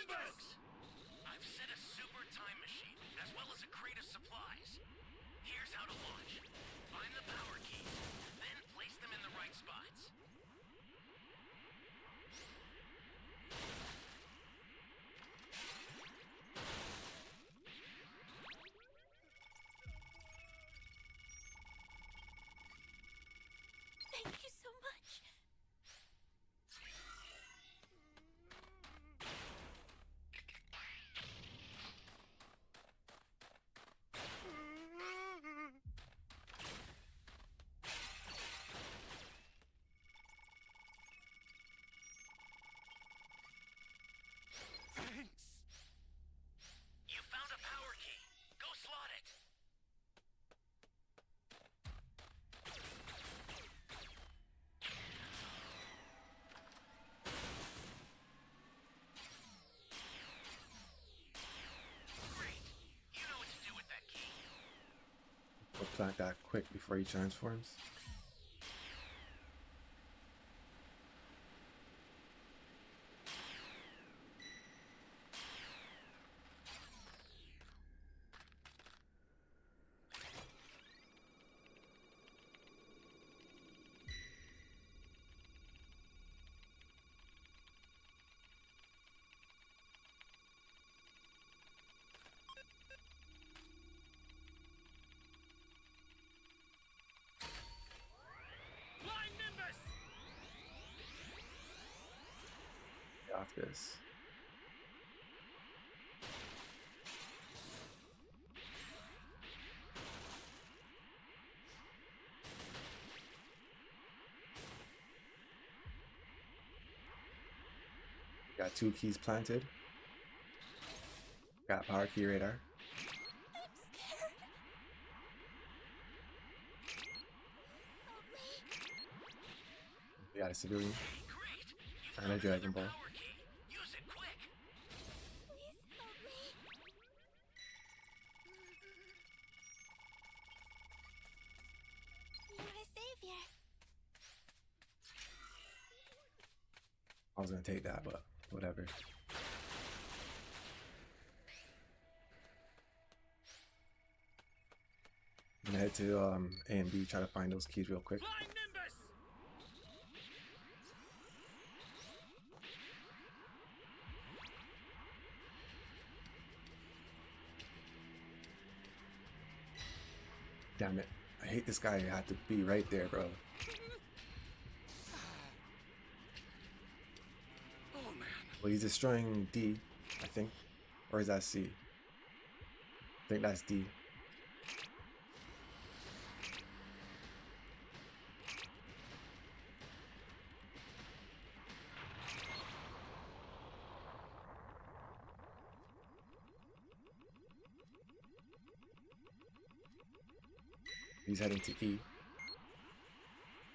folks. I've set a super time machine, as well as a crate of supplies. Here's how to launch. Find the power keys, then place them in the right spots. Thank you so much. Thanks. You found a power key. Go slot it. Great. You know what to do with that key. We'll plant that quick before he transforms. Flying Nimbus! Got this. Got 2 keys planted. Got power key radar. I'm scared. Help me. We got a civilian Great. You and a found Dragon another Ball. power key. Use it quick. Please help me. You're my savior. I was gonna take that, but whatever. I'm gonna head to A and B, try to find those keys real quick. Flying Nimbus! Damn it. I hate this guy. You had to be right there, bro. Oh man. Well, he's destroying D, I think. Or is that C? I think that's D. He's heading to E.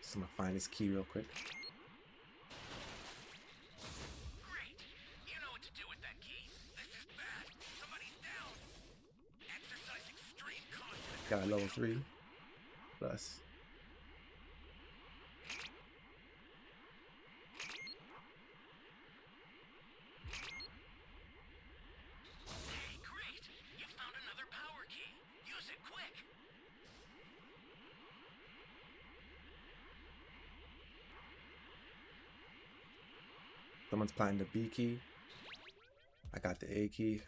So I'm gonna find his key real quick. Great. You know what to do with that key. This is bad. Somebody's down. Exercise extreme caution. Got a level 3 plus. Hey, great. You found another power key. Use it quick. Someone's planting the B key. I got the A key.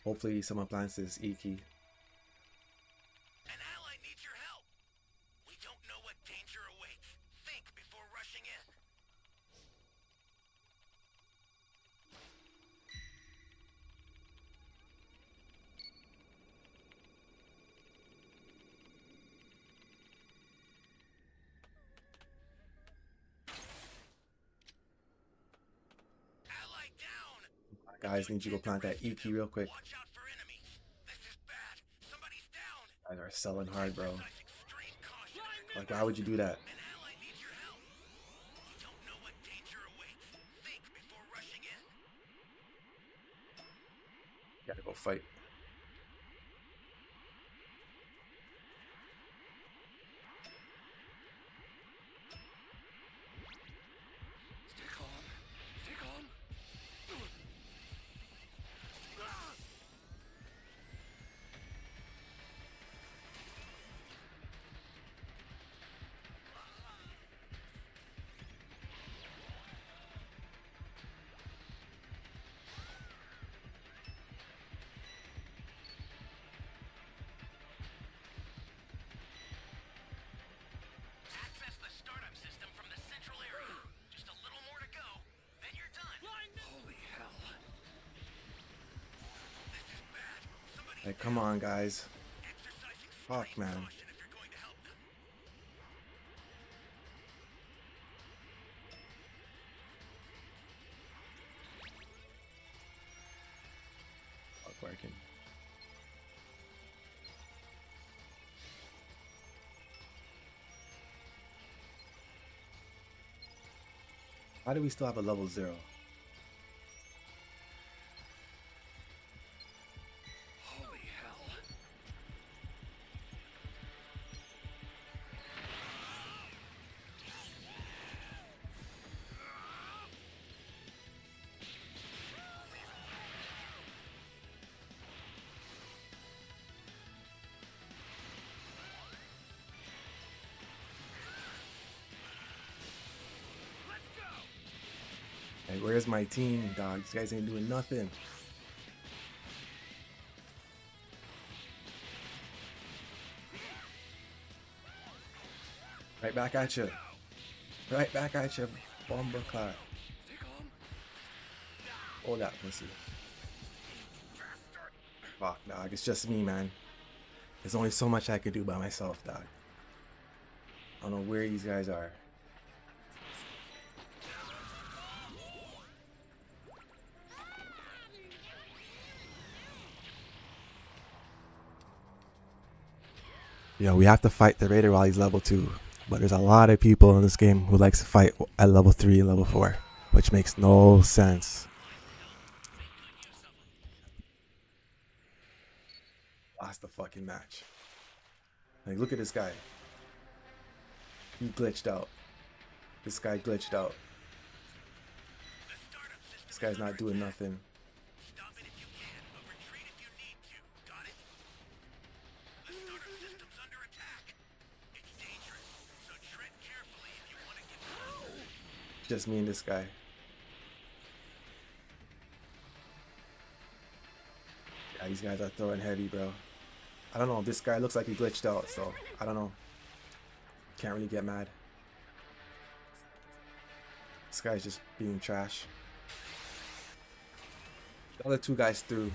Hopefully someone plants this E key. An ally needs your help. We don't know what danger awaits. Think before rushing in. Ally down. Guys, need you to go plant that E key real quick. Watch out for enemies. This is bad. Somebody's down. Guys are selling hard, bro. Exercise extreme caution. Like, why would you do that? An ally needs your help. We don't know what danger awaits. Think before rushing in. Gotta go fight. Stay calm. Stay calm. Like, come on, guys. Fuck, man. Caution if you're going to help them. Fuck working. Why do we still have a level 0? Holy hell. Like, where's my team, dog? These guys ain't doing nothing. Right back at you. Right back at you, Bomberclad. Oh, that pussy. Fuck, dog. It's just me, man. There's only so much I could do by myself, dog. I don't know where these guys are. Yo, we have to fight the Raider while he's level 2. But there's a lot of people in this game who likes to fight at level 3 and level 4. Which makes no sense. Lost the fucking match. Like, look at this guy. He glitched out. This guy glitched out. This guy's not doing nothing. Stop it if you can, but retreat if you need to. Got it? The startup system's under attack. It's dangerous, so tread carefully if you want to get through. Just me and this guy. Yeah, these guys are throwing heavy, bro. I don't know. This guy looks like he glitched out, so I don't know. Can't really get mad. This guy's just being trash. The other two guys through.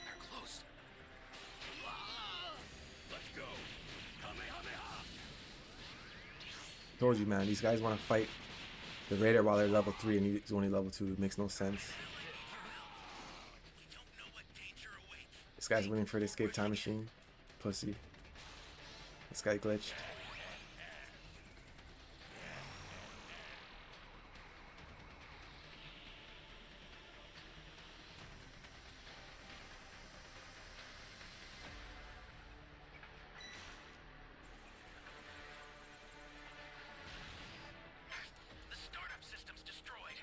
They're close. Let's go. Kamehameha. Told you, man. These guys want to fight the Raider while they're level 3 and he's only level 2. It makes no sense. We don't know what danger awaits. This guy's waiting for the escape time machine. Pussy. This guy glitched. The startup system's destroyed.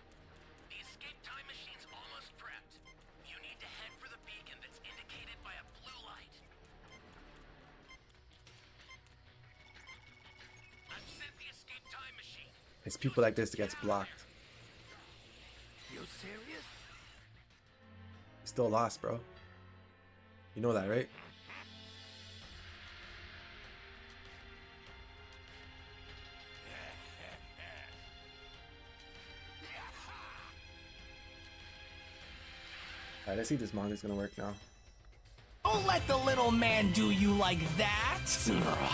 The escape time machine's almost prepped. You need to head for the beacon that's indicated by a blue light. I've sent the escape time machine. It's people like this that gets blocked. You serious? Still lost, bro. You know that, right? Alright, let's see if this manga's gonna work now. Don't let the little man do you like that!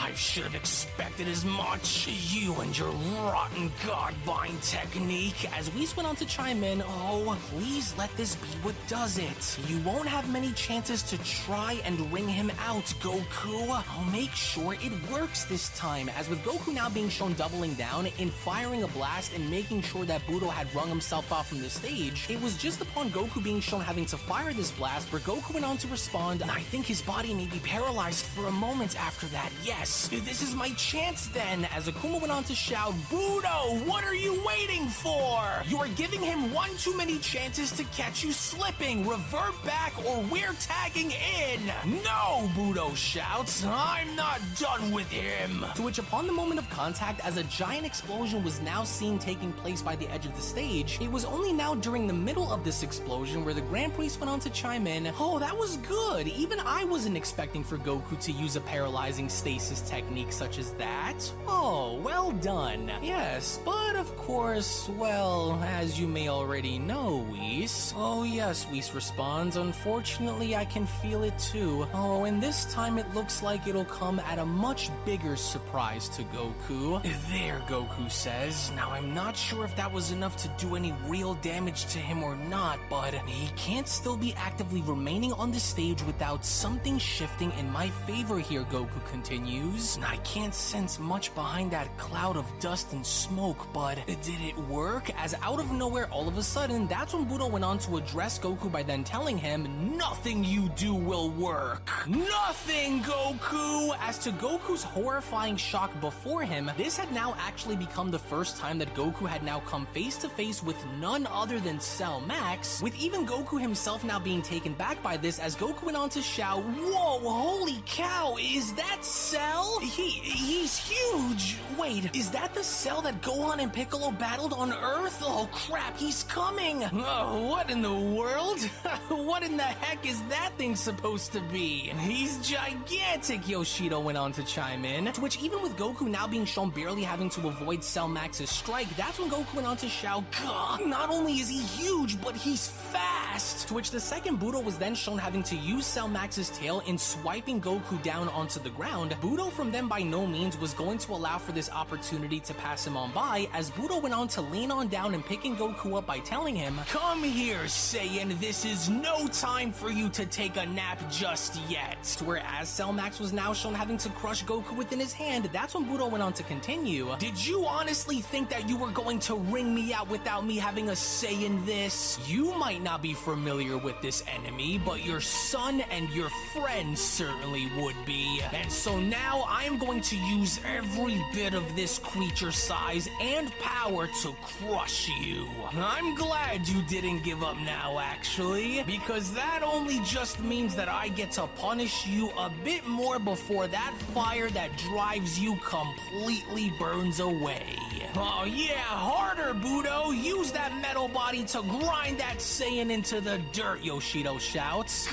I should have expected as much. You and your rotten godbind technique. As Whis went on to chime in, oh, please let this be what does it. You won't have many chances to try and wring him out, Goku. I'll make sure it works this time. As with Goku now being shown doubling down in firing a blast and making sure that Budo had wrung himself off from the stage, it was just upon Goku being shown having to fire this blast where Goku went on to respond, I think his body may be paralyzed for a moment after that. Yes, this is my chance then, as Akuma went on to shout, Budo, what are you waiting for? You are giving him one too many chances to catch you slipping. Revert back or we're tagging in. No, Budo shouts, I'm not done with him. To which upon the moment of contact, as a giant explosion was now seen taking place by the edge of the stage, it was only now during the middle of this explosion where the Grand Priest went on to chime in, oh, that was good. Even even I wasn't expecting for Goku to use a paralyzing stasis technique such as that. Oh, well done. Yes, but of course, well, as you may already know, Whis. Oh yes, Whis responds. Unfortunately, I can feel it too. Oh, and this time it looks like it'll come at a much bigger surprise to Goku. There, Goku says. Now, I'm not sure if that was enough to do any real damage to him or not, but he can't still be actively remaining on the stage without something shifting in my favor here, Goku continues. And I can't sense much behind that cloud of dust and smoke, but did it work? As out of nowhere, all of a sudden, that's when Budo went on to address Goku by then telling him, nothing you do will work. Nothing, Goku! As to Goku's horrifying shock before him, this had now actually become the first time that Goku had now come face to face with none other than Cell Max, with even Goku himself now being taken back by this as Goku went on to shout, whoa, holy cow, is that Cell? He's huge! Wait, is that the Cell that Gohan and Piccolo battled on Earth? Oh crap, he's coming! Oh, what in the world? What in the heck is that thing supposed to be? He's gigantic, Yoshido went on to chime in, to which even with Goku now being shown barely having to avoid Cell Max's strike, that's when Goku went on to shout, "Gah, not only is he huge, but he's fast!" To which the second Budo was then shown having to use Cell Max's tail in swiping Goku down onto the ground. Budo from them by no means was going to allow for this opportunity to pass him on by, as Budo went on to lean on down and picking Goku up by telling him, "Come here, Saiyan, this is no time for you to take a nap just yet." To where as Cell Max was now shown having to crush Goku within his hand, that's when Budo went on to continue, "Did you honestly think that you were going to ring me out without me having a say in this? You might not be familiar with this enemy, but your son and your friends certainly would be. And so now I am going to use every bit of this creature size and power to crush you. I'm glad you didn't give up now, actually, because that only just means that I get to punish you a bit more before that fire that drives you completely burns away. Oh yeah, harder, Budo! Use that metal body to grind that Saiyan into the dirt," Yoshido shouts.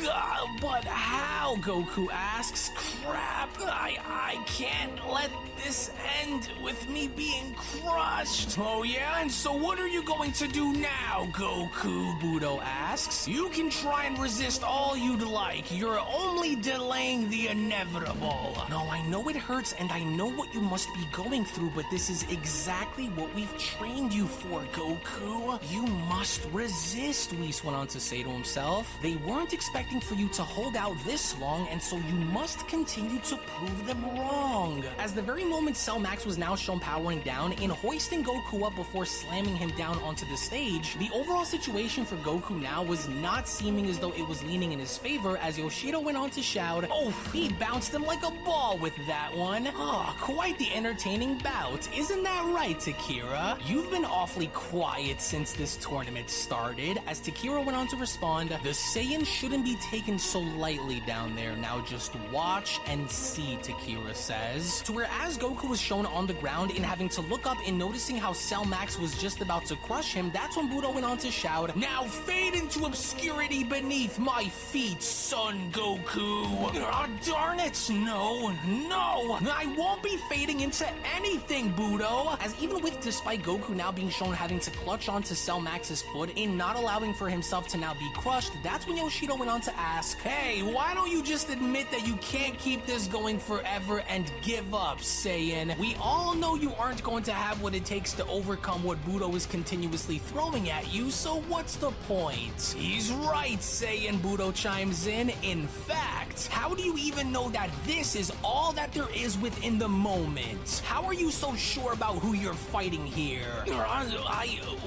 But how, Goku asks. Crap, I can't let this end with me being crushed. Oh yeah, and so what are you going to do now, Goku? Budo asks. You can try and resist all you'd like. You're only delaying the inevitable. No, I know it hurts and I know what you must be going through, but this is exactly what we've trained you for, Goku. You must resist, Whis went on to say to himself. They weren't expecting for you to hold out this long, and so you must continue to prove them wrong. As the very moment Cell Max was now shown powering down, in hoisting Goku up before slamming him down onto the stage, the overall situation for Goku now was not seeming as though it was leaning in his favor, as Yoshido went on to shout, "Oh, he bounced him like a ball with that one. Oh, quite the entertaining bout. Isn't that right, Takira? You've been awfully quiet since this tournament started," as Takira went on to respond, "The Saiyans shouldn't be taken so lightly down there. Now just watch and see," Takira says. To where as Goku was shown on the ground and having to look up and noticing how Cell Max was just about to crush him, that's when Budo went on to shout, "Now fade into obscurity beneath my feet, son Goku." Oh, darn it, no, I won't be fading into anything, Budo. As even with despite Goku now being shown having to clutch onto Cell Max's foot in not allowing for himself to now be crushed, that's when Yoshido went on to ask, "Hey, why don't you just admit that you can't keep this going forever and give up, Saiyan? We all know you aren't going to have what it takes to overcome what Budo is continuously throwing at you, so what's the point?" "He's right, Saiyan," Budo chimes in. "In fact, how do you even know that this is all that there is within the moment? How are you so sure about who you're fighting here?"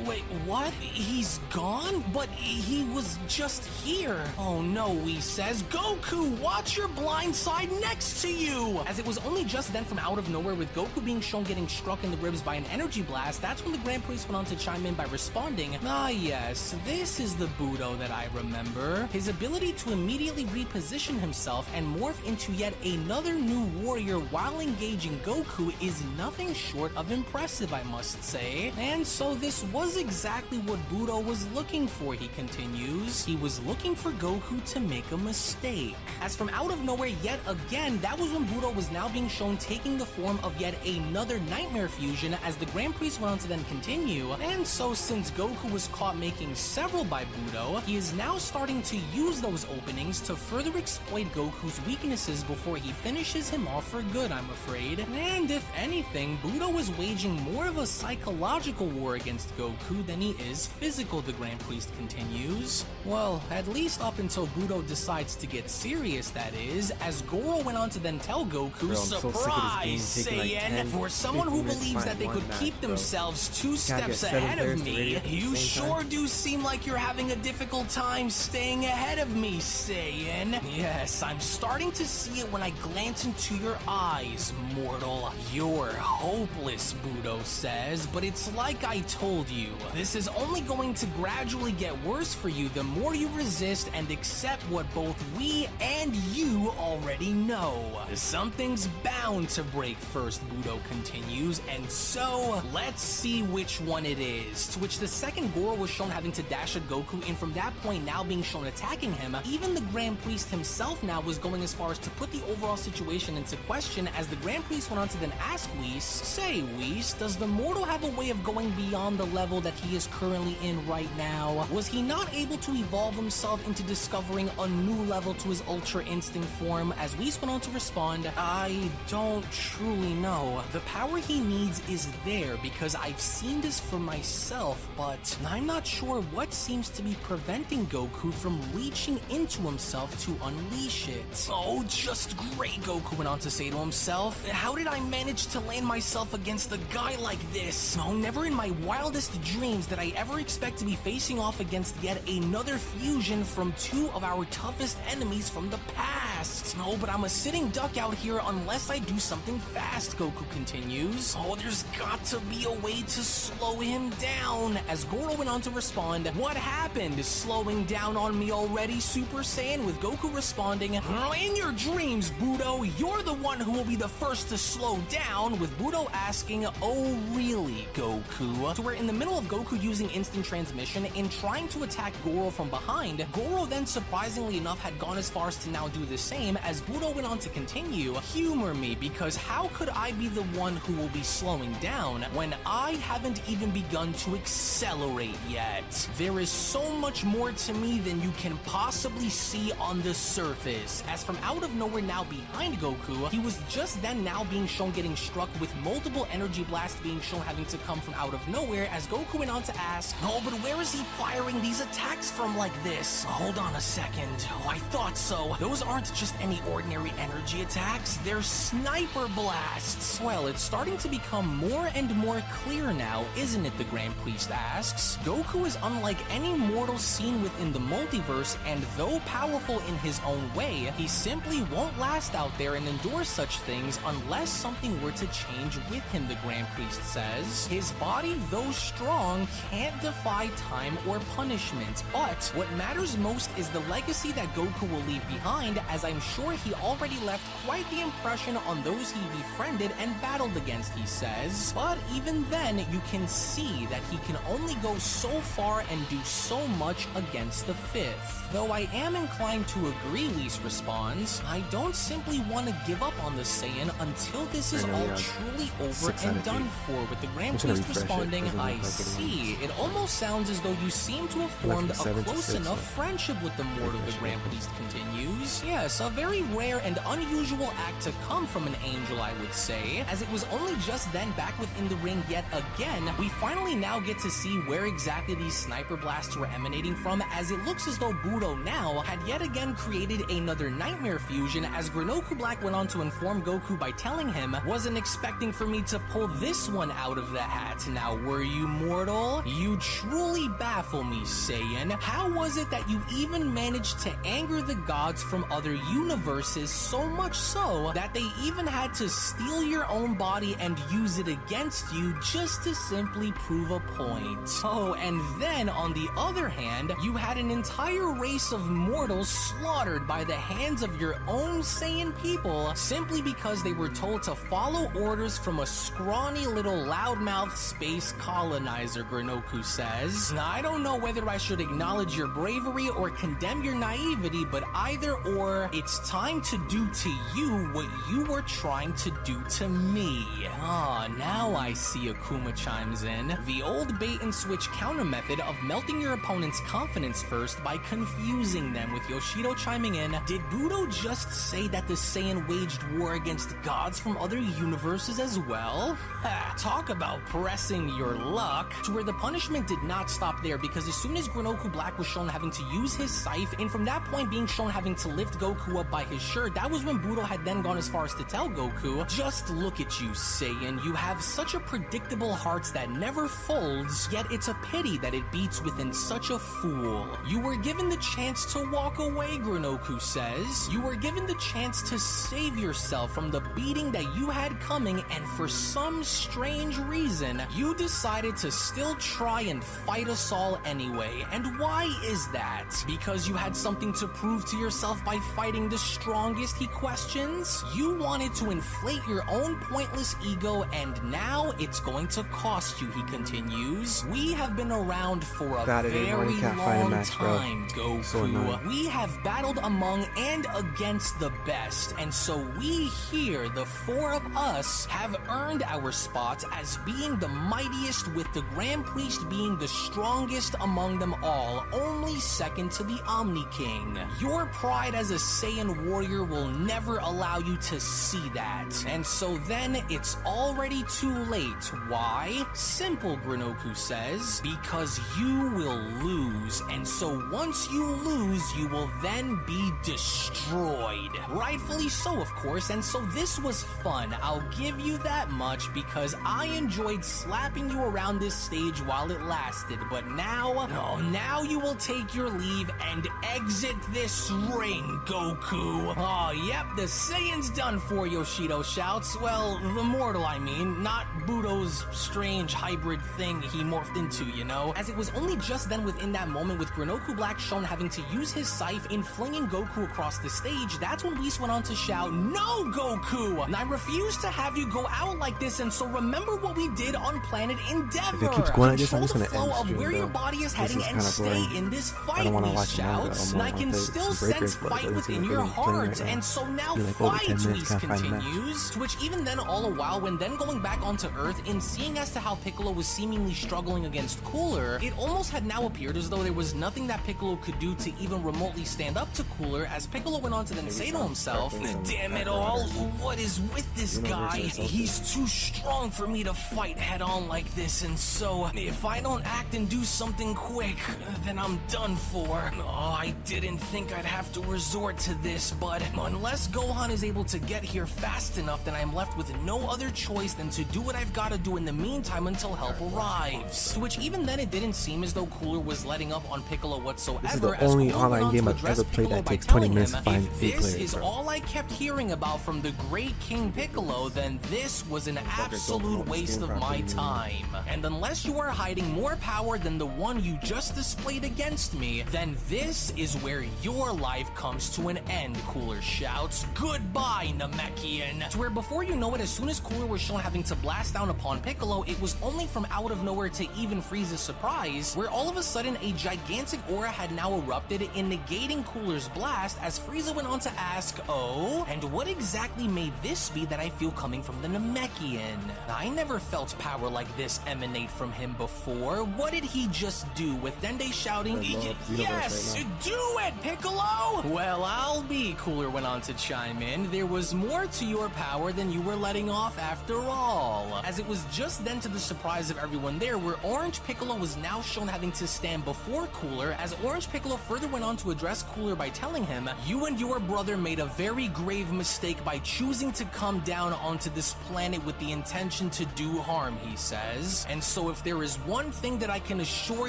Wait, what? He's gone? But he was just here. "Oh no," he says. "Goku, watch your blind side next to you!" As it was only just then from out of nowhere, with Goku being shown getting struck in the ribs by an energy blast, that's when the Grand Priest went on to chime in by responding, "Ah yes, this is the Budo that I remember. His ability to immediately reposition himself and morph into yet another new warrior while engaging Goku is nothing short of impressive. impressive, I must say. And so this was exactly what Budo was looking for, he continues. He was looking for Goku to make a mistake. As from out of nowhere yet again, that was when Budo was now being shown taking the form of yet another Nightmare Fusion, as the Grand Priest went on to then continue. And so since Goku was caught making several by Budo, he is now starting to use those openings to further exploit Goku's weaknesses before he finishes him off for good, I'm afraid. And if anything, Budo is waging more of a psychological war against Goku than he is physical, the Grand Priest continues. Well, at least up until Budo decides to get serious, that is, as Goro went on to then tell Goku, Bro, I'm so sick of this game surprise, taking like Saiyan, 10, for someone who 15 minutes believes to that they find could one keep match, bro. themselves 2 Can't steps get 7 ahead of players to me, radio at the you same sure time. do seem like you're having a difficult time staying ahead of me, Saiyan. Yes, I'm starting to see it when I glance into your eyes, mortal. You're hopeless, Budo says, but it's like I told you. This is only going to gradually get worse for you the more you resist and accept what both we and you already know. Something's bound to break first, Budo continues, and so let's see which one it is. To which the second Goro was shown having to dash at Goku, and from that point now being shown attacking him, even the Grand Priest himself now was going as far as to put the overall situation into question, as the Grand Priest went on to then ask Whis, say Whis, does the mortal have a way of going beyond the level that he is currently in right now? Was he not able to evolve himself into discovering a new level to his Ultra Instinct form? As Whis went on to respond, I don't truly know. The power he needs is there because I've seen this for myself, but I'm not sure what seems to be preventing Goku from reaching into himself to unleash it. Oh, just great, Goku went on to say to himself. How did I manage to land myself against a guy like this? Oh, never in my wildest dreams did I ever expect to be facing off against yet another fusion from 2 of our toughest enemies from the past. No, but I'm a sitting duck out here unless I do something fast, Goku continues. Oh, there's got to be a way to slow him down. As Goro went on to respond, what happened? Slowing down on me already, Super Saiyan? With Goku responding, in your dreams, Budo, you're the one who will be the first to slow down, with Budo asking, oh really, Goku? To where in the middle of Goku using instant transmission and trying to attack Goro from behind, Goro then surprisingly enough had gone as far as to now do the same, as Budo went on to continue, humor me, because how could I be the one who will be slowing down when I haven't even begun to accelerate yet? There is so much more to me than you can possibly see on the surface. As from out of nowhere now behind Goku, he was just then now being shown getting struck with multiple energy blasts being shown having to come from out of nowhere, as Goku went on to ask, oh, but where is he firing these attacks from like this? Hold on a second. Oh, I thought so. Those aren't just any ordinary energy attacks, they're sniper blasts. Well, it's starting to become more and more clear now, isn't it, the Grand Priest asks. Goku is unlike any mortal seen within the multiverse, and though powerful in his own way, he simply won't last out there and endure such things unless something were to change with him, the Grand Priest says. His body, though strong, can't defy time or punishment, but what matters most is the legacy that Goku will leave behind, as I'm sure he already left quite the impression on those he befriended and battled against, he says. But even then, you can see that he can only go so far and do so much against the Fifth. Though I am inclined to agree, Whis responds, I don't simply want to give up on the Saiyan until this is all truly over and done for, with the Grand Priest responding, I see. It almost sounds as though you seem to have formed a close enough friendship with the mortal, the Grand Priest continues. Yes, a very rare and unusual act to come from an angel, I would say, as it was only just then back within the ring yet again, we finally now get to see where exactly these sniper blasts were emanating from, as it looks as though Budo now had yet again created another Nightmare Fusion, as Grenoku Black went on to inform Goku by telling him, wasn't expecting for me to pull this one out of the hat. Now, were you, mortal? You truly baffle me, Saiyan. How was it that you even managed to anger the gods from other universes so much so that they even had to steal your own body and use it against you just to simply prove a point? Oh, and then on the other hand, you had an entire race of mortals slaughtered by the hands of your own Saiyan people simply because they were told to follow orders from a scrawny little loudmouth space colonizer, Granoku says. Now, I don't know whether I should acknowledge your bravery or condemn your naivety, but either or, it's time to do to you what you were trying to do to me. Ah, now I see, Akuma chimes in. The old bait and switch counter method of melting your opponent's confidence first by confusing them, with Yoshido chiming in. Did Budo just say that the Saiyan waged war against gods from other universes as well? Ha, talk about pressing your luck. To where the punishment did not stop there, because as soon as Granoku Black was shown having to use his scythe, and from that point being shown having to lift Goku up by his shirt, that was when Budo had then gone as far as to tell Goku, just look at you, Saiyan. You have such a predictable heart that never folds, yet it's a pity that it beats within such a fool. You were given the chance to walk away, Granoku says. You were given the chance to save yourself from the beating that you had coming, and for some strange reason, you decided to still try and fight us all anyway. And why is that? Because you had something to prove to yourself by fighting the strongest, he questions? You wanted to inflate your own pointless ego, and now it's going to cost you, he continues. We have been around for a very long time, Goku. So we have battled among and against the best, and so we here, the four of us, have earned our spot as being the mightiest, with the Grand Priest being the strongest among them all, only second to the Omni King. Your pride as a Saiyan warrior will never allow you to see that, and so then it's already too late. Why? Simple, Granoku says. Because you will lose, and so once you lose, you will then be destroyed. Rightfully so, of course, and so this was fun. I'll give you that much, because I enjoyed slapping you around this stage while it lasted, but now, now you will take your leave and exit this ring, Goku. Oh, yep, the Saiyan's done for, Yoshido shouts. Well, the mortal, I mean, not Budo's strange hybrid thing he morphed into, you know? As it was only just then within that moment, with Granoku Black shown having to use his scythe in flinging Goku across the stage, that's when Whis went on to shout, "No, Goku! And I refuse to have you go out like this, and so remember what we did on Planet Endeavor. If it keeps going like this, I'm Control just the gonna flow end of stream, where your though. body is This heading is and kinda stay boring. in this I fight, don't wanna Whis watch manga. shouts. I And I wanna can play still some breakers, sense but fight it's within like your really playing heart, right now. and so now Be like over 10 fight, minutes, Whis can't find a match. continues. To which even then, all a while, when then going back onto Earth, in seeing as to how Piccolo was seemingly struggling against Cooler, it almost had now appeared as though there was nothing that Piccolo could do to even remotely stand up to Cooler, as Piccolo went on to then say to himself, "Damn it all, what is with this guy? He's too strong for me to fight head on like this, and so if I don't act and do something quick, then I'm done for. Oh, I didn't think I'd have to resort to this, but unless Gohan is able to get here fast enough, then I'm left with no other choice than to do what I've got to do in the meantime until help arrives." To which even then it didn't seem as though Cooler was letting up on Piccolo whatsoever. This is the as only Cooler went online on game to I've address ever played Piccolo that by takes 20 telling minutes him, to find "If 8 this players, is bro." all I kept hearing about from the great King Piccolo, then this was an absolute waste of my time. And unless you are hiding more power than the one you just displayed against me, then this is where your life comes to an end," Cooler shouts. "Goodbye, Namekian." To where before you know it, as soon as Cooler was shown having to blast down upon Piccolo, it was only from out of nowhere to even Frieza's surprise, where all of a sudden a gigantic aura had now erupted in negating Cooler's blast, as Frieza went on to ask, "Oh, and what exactly may this be that I feel coming from the Namekian? I never felt power like this emanate from him before. What did he just do?" With Dende shouting, "Yes, do it, Piccolo!" "Well, I'll be," Cooler went on to chime in. "There was more to your power than you were letting off after all." As it was just then, to the surprise of everyone there, where Orange Piccolo was now shown having to stand before Cooler, as Orange Piccolo further went on to address Cooler by telling him, "You and your brother made a very grave mistake by choosing to come down onto this planet with the intention to do harm," he says. "And so if there is one thing that I can assure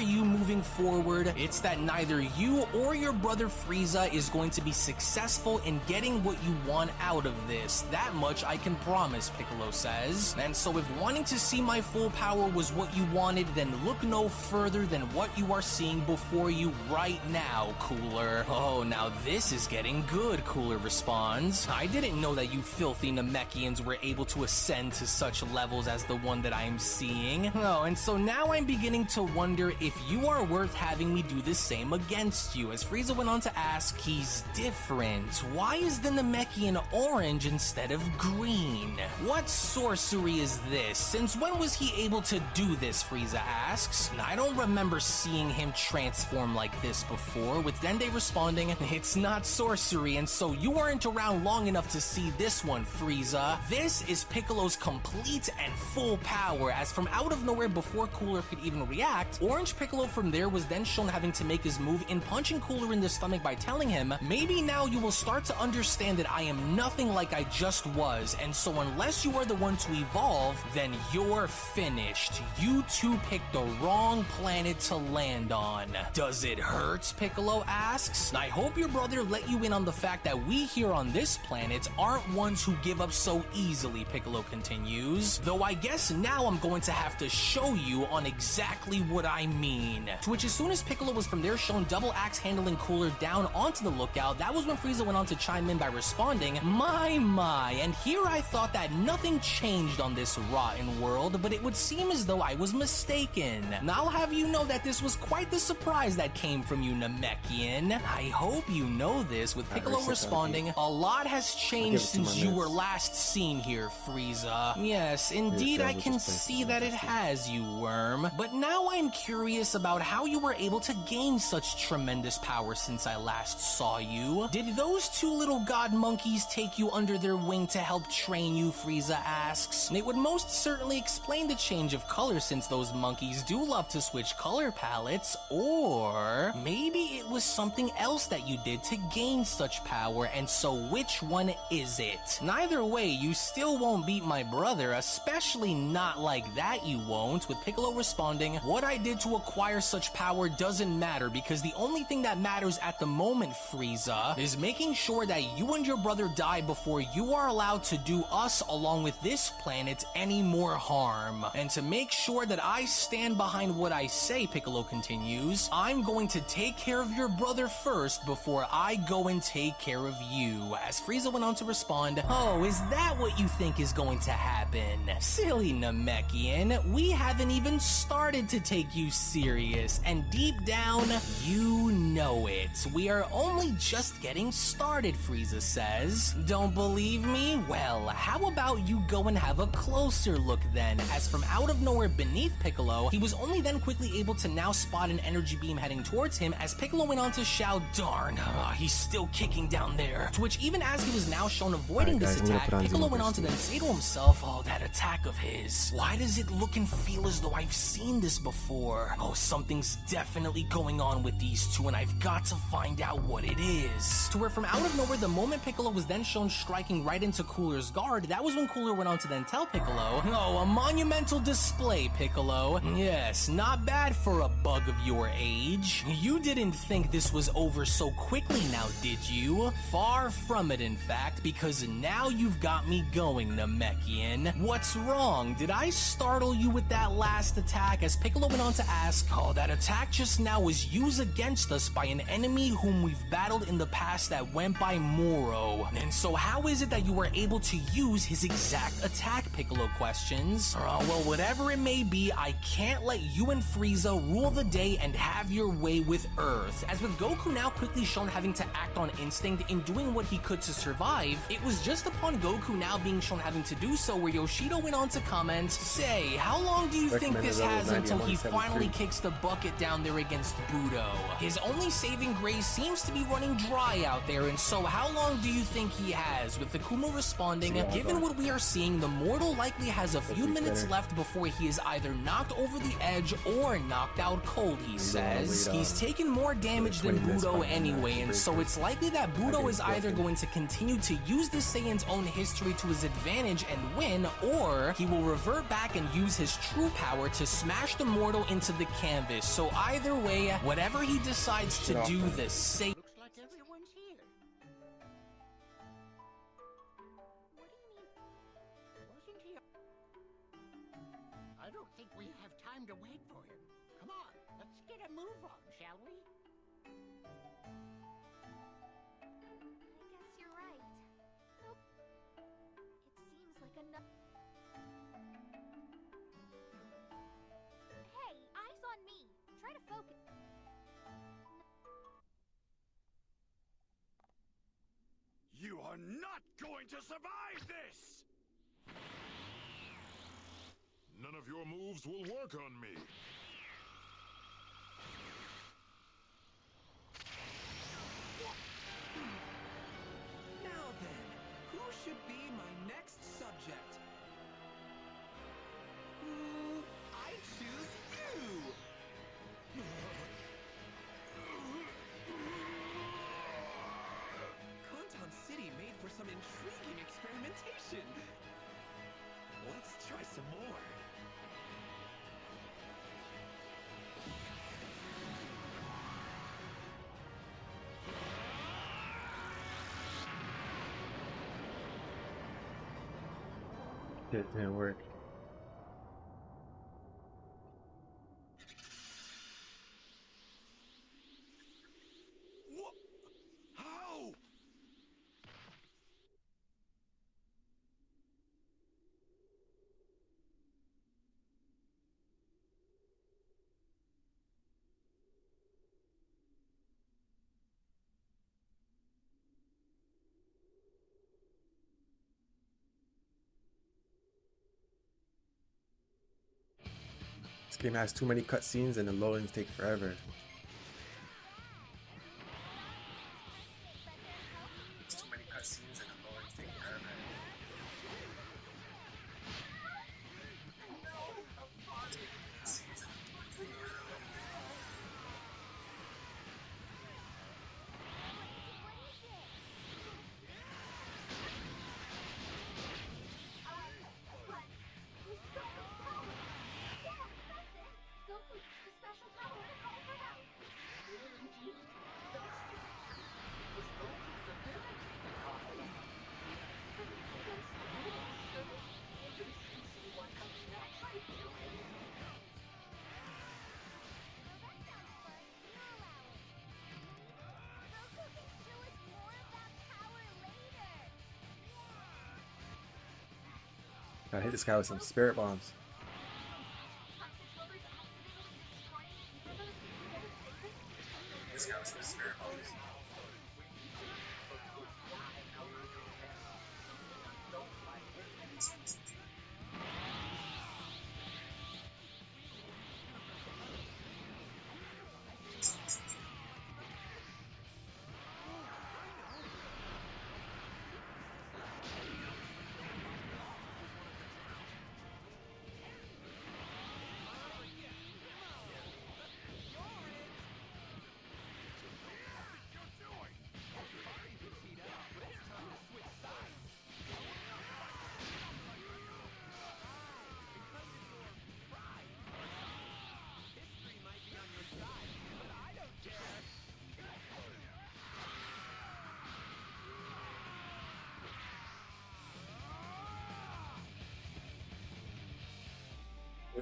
you moving forward, it's that neither you or your brother Frieza is going to be successful in getting what you want out of this. That much I can promise," Piccolo says. "And so if wanting to see my full power was what you wanted, then look no further than what you are seeing before you right now, Cooler." "Oh, now this is getting good," Cooler responds. "I didn't know that you filthy Namekians were able to ascend to such much levels as the one that I'm seeing. Oh, and so now I'm beginning to wonder if you are worth having me do the same against you. As Frieza went on to ask, he's different. Why is the Namekian orange instead of green? What sorcery is this? Since when was he able to do this, Frieza asks. I don't remember seeing him transform like this before, with Dende responding, it's not sorcery, and so you weren't around long enough to see this one, Frieza. This is Piccolo's complete and full power, as from out of nowhere before Cooler could even react, Orange Piccolo from there was then shown having to make his move in punching Cooler in the stomach by telling him, maybe now you will start to understand that I am nothing like I just was, and so unless you are the one to evolve, then you're finished. You two picked the wrong planet to land on. Does it hurt? Piccolo asks. I hope your brother let you in on the fact that we here on this planet aren't ones who give up so easily, Piccolo continues. Though I guess now I'm going to have to show you on exactly what I mean. To which as soon as Piccolo was from there shown double axe handling Cooler down onto the lookout, that was when Frieza went on to chime in by responding, my, and here I thought that nothing changed on this rotten world, but it would seem as though I was mistaken. Now I'll have you know that this was quite the surprise that came from you, Namekian. I hope you know this, with Piccolo responding, a lot has changed since you were last seen here, Frieza. Yes, indeed I can see that it has, you worm. But now I'm curious about how you were able to gain such tremendous power since I last saw you. Did those two little god monkeys take you under their wing to help train you, Frieza asks. It would most certainly explain the change of color since those monkeys do love to switch color palettes, or maybe it was something else that you did to gain such power, and so which one is it? Neither way, you still won't beat my brother, especially not like that you won't, with Piccolo responding, what I did to acquire such power doesn't matter because the only thing that matters at the moment, Frieza, is making sure that you and your brother die before you are allowed to do us along with this planet any more harm. And to make sure that I stand behind what I say, Piccolo continues, I'm going to take care of your brother first before I go and take care of you. As Frieza went on to respond, oh, is that what you think is going to happen? Silly Namekian, we haven't even started to take you serious, and deep down, you know it. We are only just getting started, Frieza says. Don't believe me? Well, how about you go and have a closer look then, as from out of nowhere beneath Piccolo, he was only then quickly able to now spot an energy beam heading towards him as Piccolo went on to shout, darn, he's still kicking down there. To which even as he was now shown avoiding this attack, Piccolo went on to then say to himself, oh, that attack of his. Why does it look and feel as though I've seen this before? Oh, something's definitely going on with these two and I've got to find out what it is. To where from out of nowhere, the moment Piccolo was then shown striking right into Cooler's guard, that was when Cooler went on to then tell Piccolo, oh, a monumental display, Piccolo. Yes, not bad for a bug of your age. You didn't think this was over so quickly now, did you? Far from it, in fact, because now you've got me going, Namekian. What's wrong? Did I startle you with that last attack? As Piccolo went on to ask, oh, that attack just now was used against us by an enemy whom we've battled in the past that went by Moro. And so how is it that you were able to use his exact attack, Piccolo questions? Well, whatever it may be, I can't let you and Frieza rule the day and have your way with Earth. As with Goku now quickly shown having to act on instinct in doing what he could to survive, it was just upon Goku now being shown having to do so where Yoshido went on to comment, say, how long do you think this has until he finally kicks the bucket down there against Budo? His only saving grace seems to be running dry out there, and so how long do you think he has? With Akuma responding, given what we are seeing, the mortal likely has a few minutes left before he is either knocked over the edge or knocked out cold, he says. He's taken more damage than Budo anyway, and so it's likely that Budo is either going to continue to use the Saiyan's own history to his advantage and win, or he will revert back and use his true power to smash the mortal into the canvas. So either way, whatever he decides to do, the Saiyan... Looks like everyone's here. What do you mean? Wasn't he? I don't think we have time to wait for him. Come on, let's get a move on, shall we? I guess you're right. Nope. It seems like enough. not going to survive this! None of your moves will work on me. Now then, who should be my next subject? I choose you! Kanton City made for some intriguing experimentation. Let's try some more. It didn't work. What? How? This game has too many cutscenes and the loadings take forever. Too many cutscenes and the loadings take forever. Gotta hit this guy with some spirit bombs. This guy with some spirit bombs.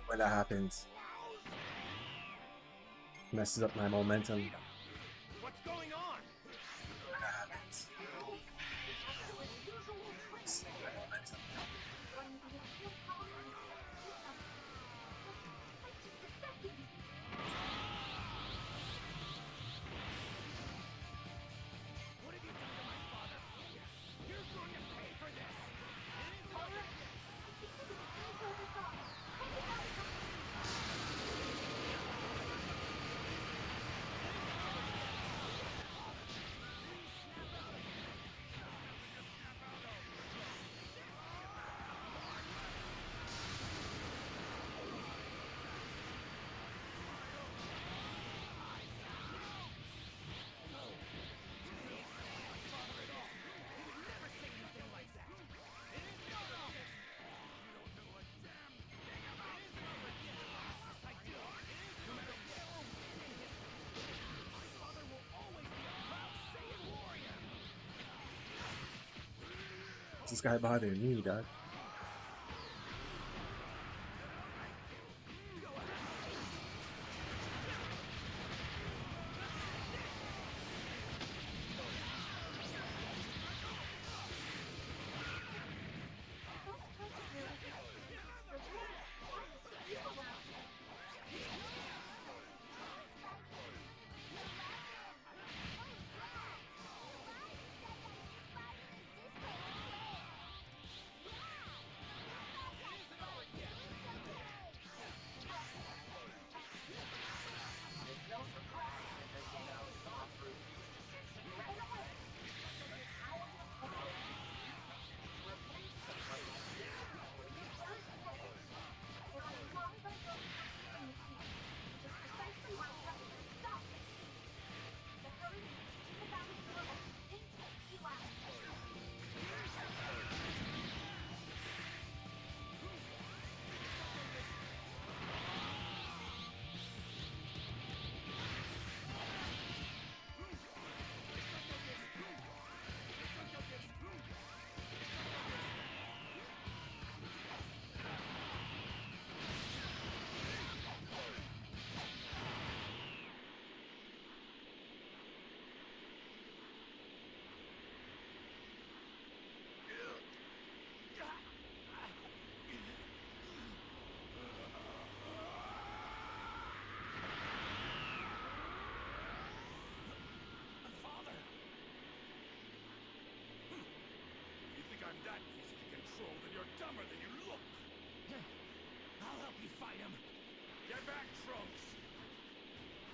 When that happens, messes up my momentum. What's going on? When that happens, messes up my momentum. What have you done to my father? You're going to pay for this! What's this guy bothering me, dog? fight him. Get back, Trunks.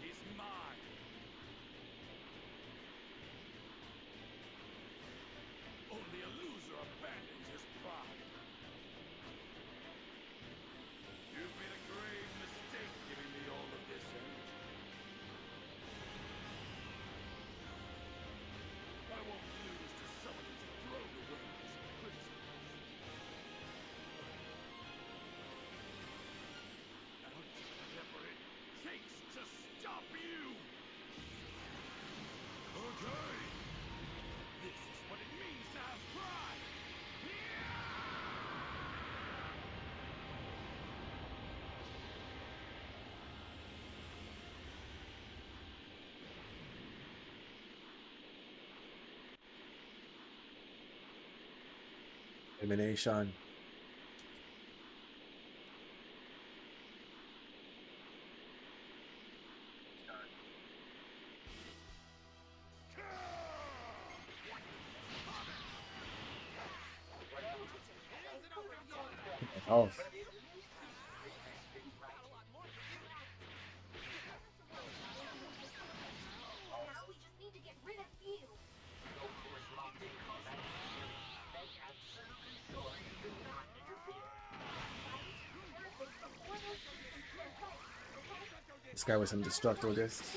He's mine. Only a loser abandons his pride. You've made a grave mistake giving me all of this energy. I won't lose to someone who's thrown away his principles. I'll do whatever it takes to stop you! Okay! This is what it means to have pride! Elimination. Oh. Now we just need to get rid of you. This guy with some destructible discs.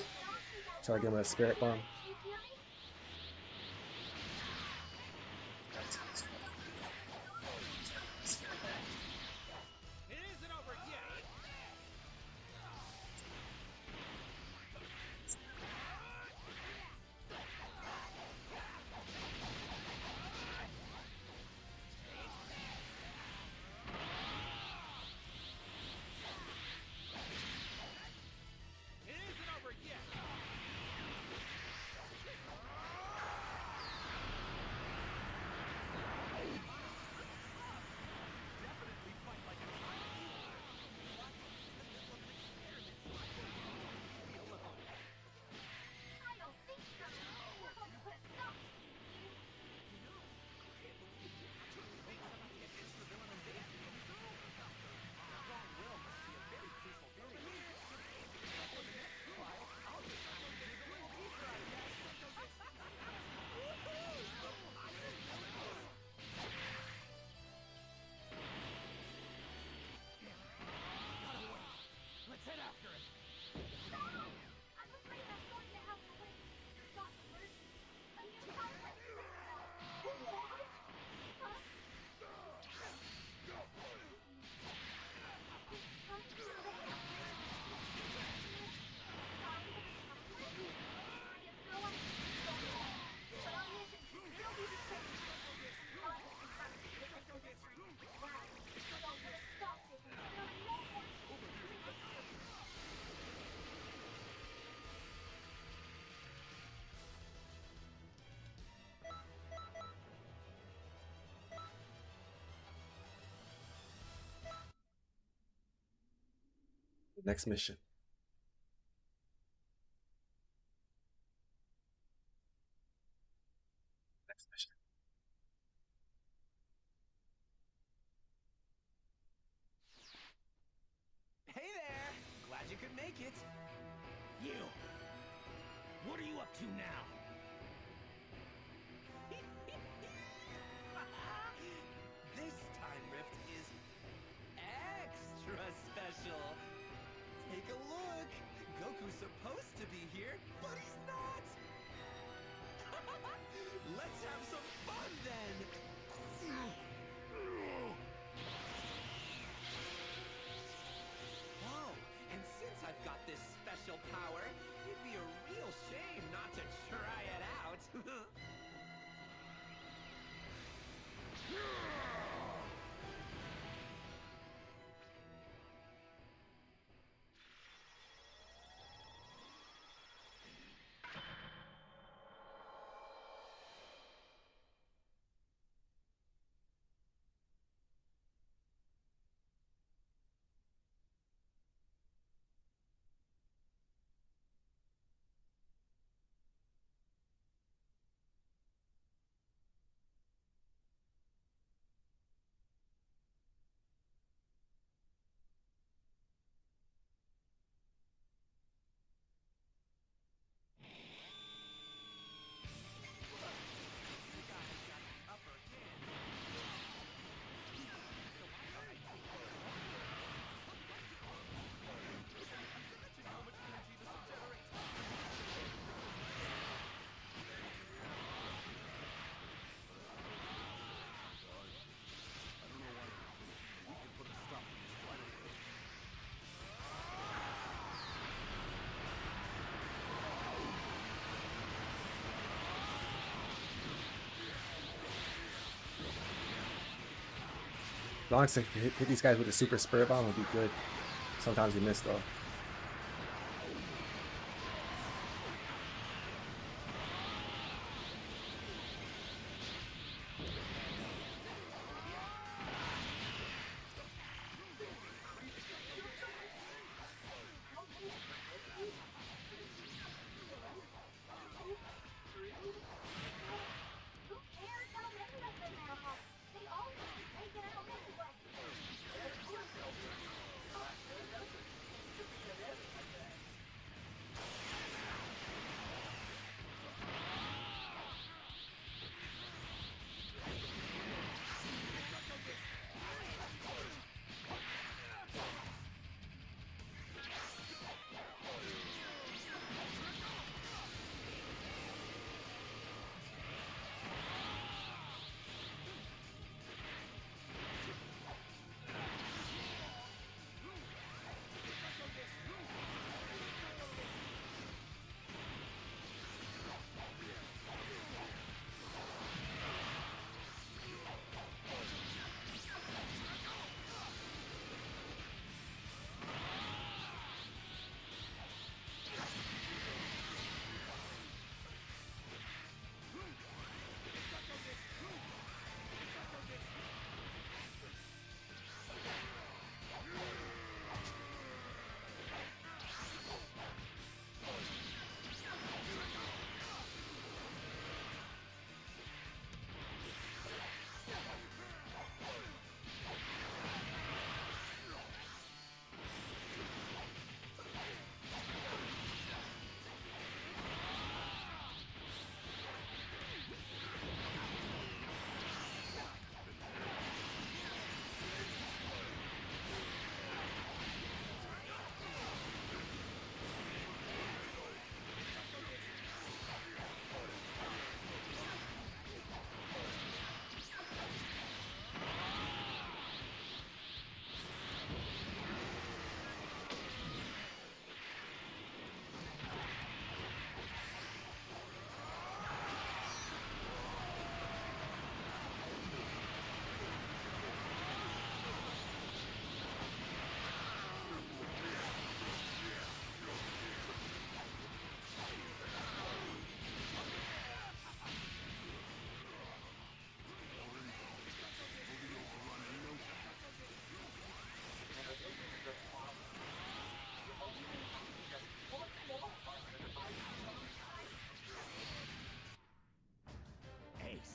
Try to give him a spirit bomb. It isn't over yet! It isn't over yet! Definitely fight like a I don't think so. We're going to put a stop to you. Let's head after him! I'm afraid I'm going to have to wait. Stop first. A new concept. Next mission. Next mission. Hey there! Glad you could make it. You! What are you up to now? This time Rift is extra special. Take a look. Goku's supposed to be here, but he's not. Let's have some fun then. Oh, and since I've got this special power, it'd be a real shame not to try Gonks to hit these guys with a super spur bomb would be good. Sometimes you miss though. Who cares how many of them there are? They all need to take it out anyway.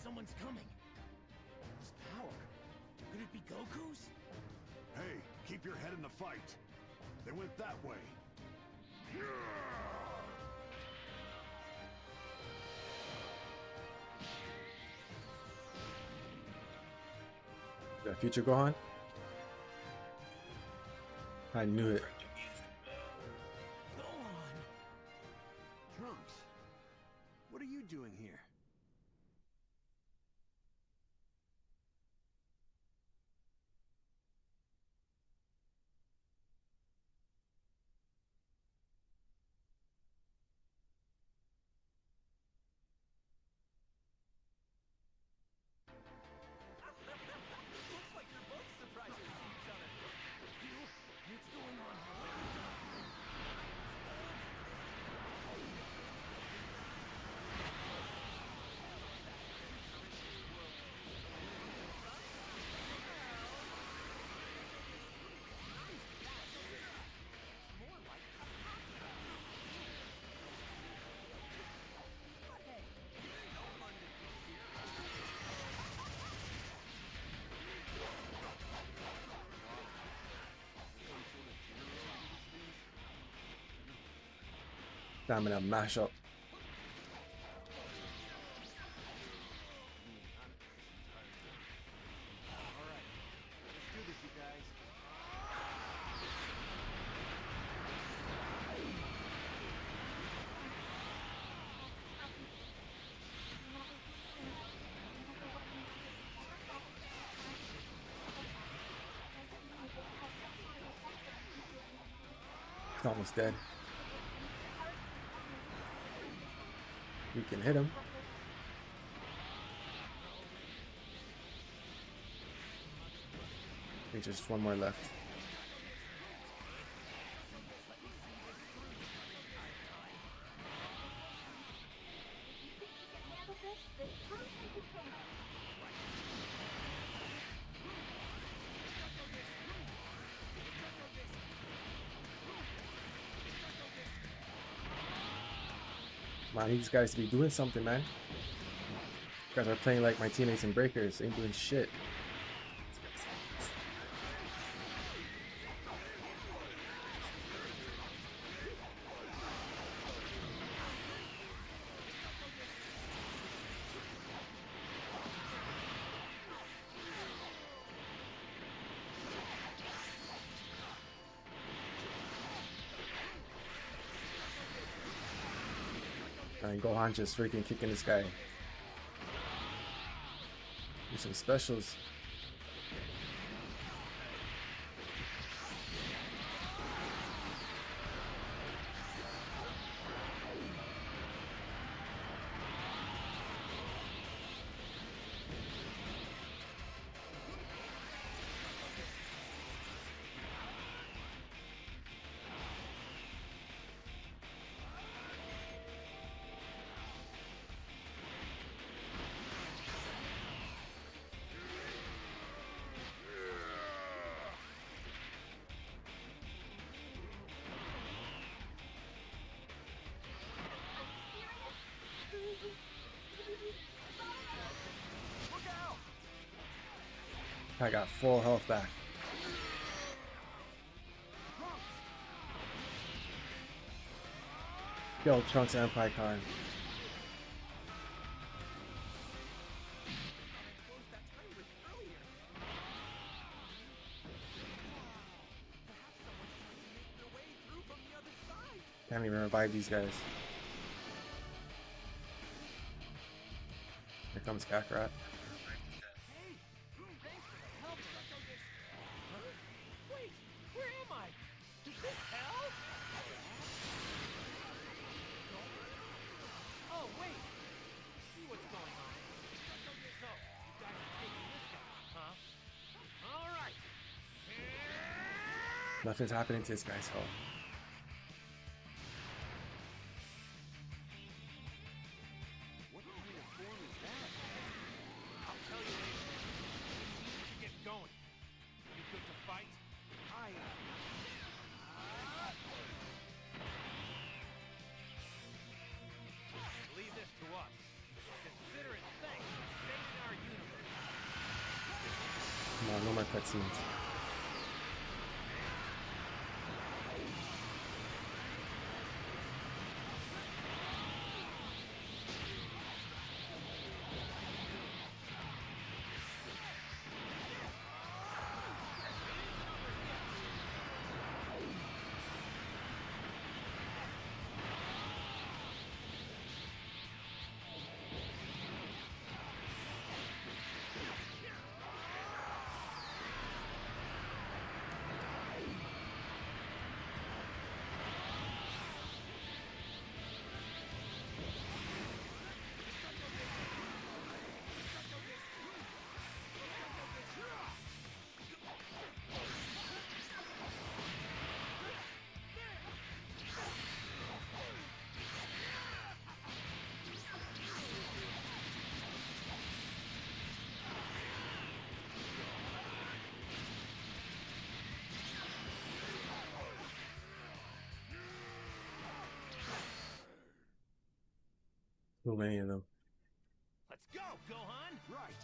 Someone's coming. This power. Could it be Goku's? Hey, keep your head in the fight. They went that way. Got future Gohan? I knew it. Go on. Trunks, what are you doing here? Looks like you're both surprised to see each other. What's going on? Stamina mashup. He's almost dead. We can hit him. There's just one more left. You think you can handle this? Then prove that you can. Man, I need these guys to be doing something, man. You guys are playing like my teammates in Breakers. Ain't doing shit. And Gohan just freaking kicking this guy. Do some specials. I got full health back. Yo, Trunks and Pycon. Close that time with earlier. Perhaps someone's trying to make their way through from the other side. Can't even revive these guys. Here comes Kakarot. Hey, thanks for the help. Huh? Wait, where am I? Is this hell? Oh, wait. See what's going on. So, you guys are taking this guy, huh? All right. Nothing's happening to this guy's health. What kind of form is that? I'll tell you later. We need to get going. You good to fight? I am. Leave this to us. Consider it thanks for saving our universe. Come on, no more cutscenes. Too many of them. Let's go, Gohan! Right.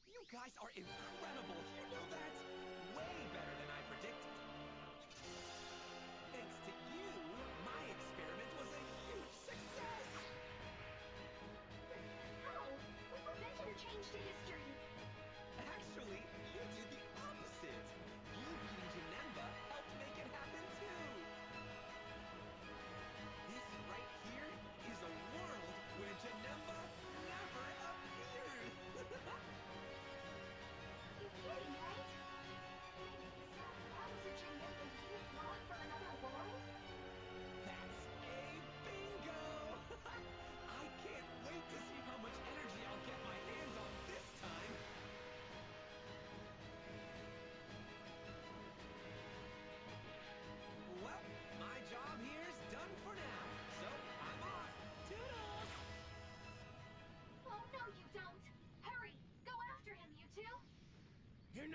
You guys are incredible. You know that?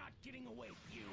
not getting away with you.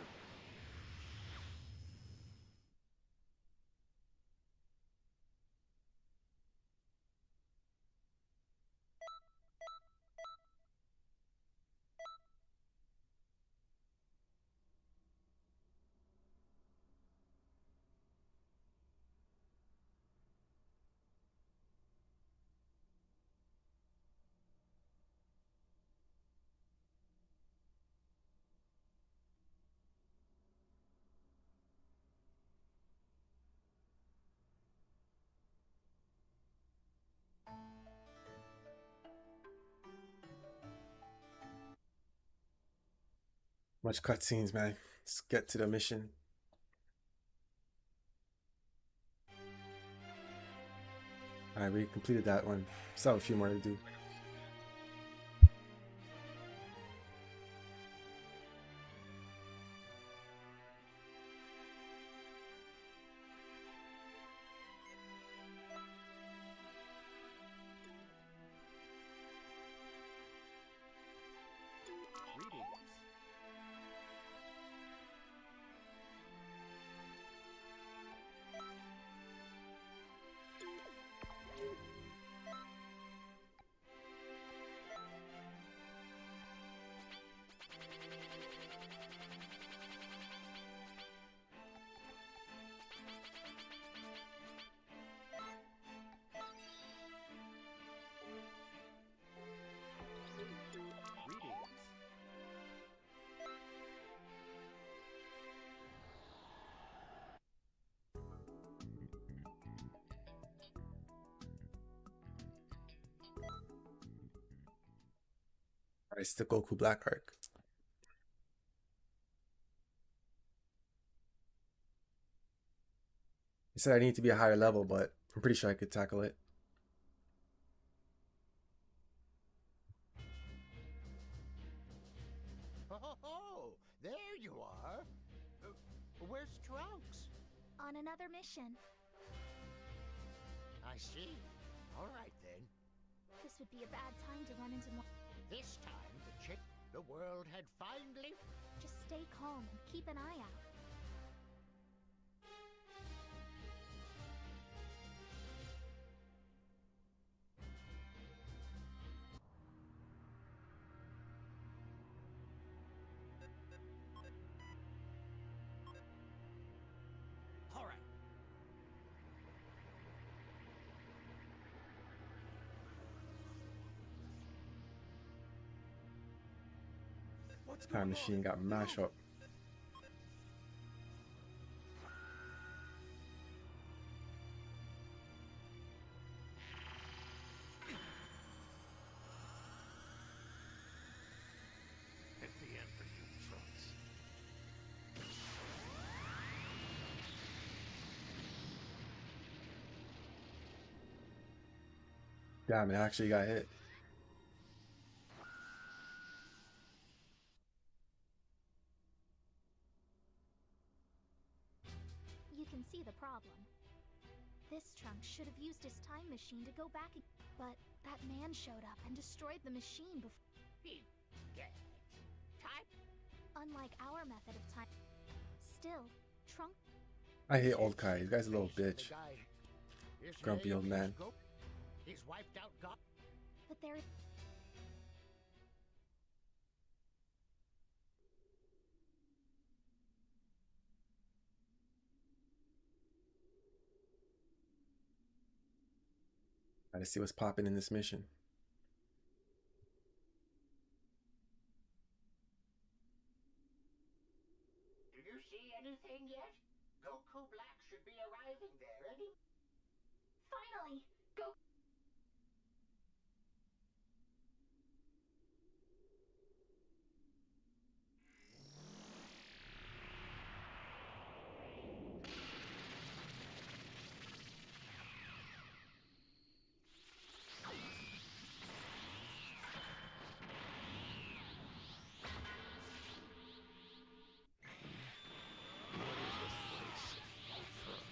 Much cutscenes, man. Let's get to the mission. Alright, we completed that one. Still have a few more to do. Greetings. Greetings. Alright, it's the Goku Black arc. He said I need to be a higher level, but I'm pretty sure I could tackle it. Oh, there you are. Where's Trunks? On another mission. I see. All right then. This would be a bad time to run into more. This time the world had finally. Just stay calm and keep an eye out. All right. What's Time going machine on? got mashed up. It's the end for you, Trunks. Damn, it actually got hit. You can see the problem. This Trunks should have used his time machine to go back, but that man showed up and destroyed the machine before. Time. Unlike our method of time. Still, Trunks. I hate old Kai. This guy's a little bitch. The guy is Grumpy old man. He's wiped out God. But there. Gotta see what's popping in this mission. Do you see anything yet? Goku Black should be arriving there any. Finally! Go! What is this place, Trunks?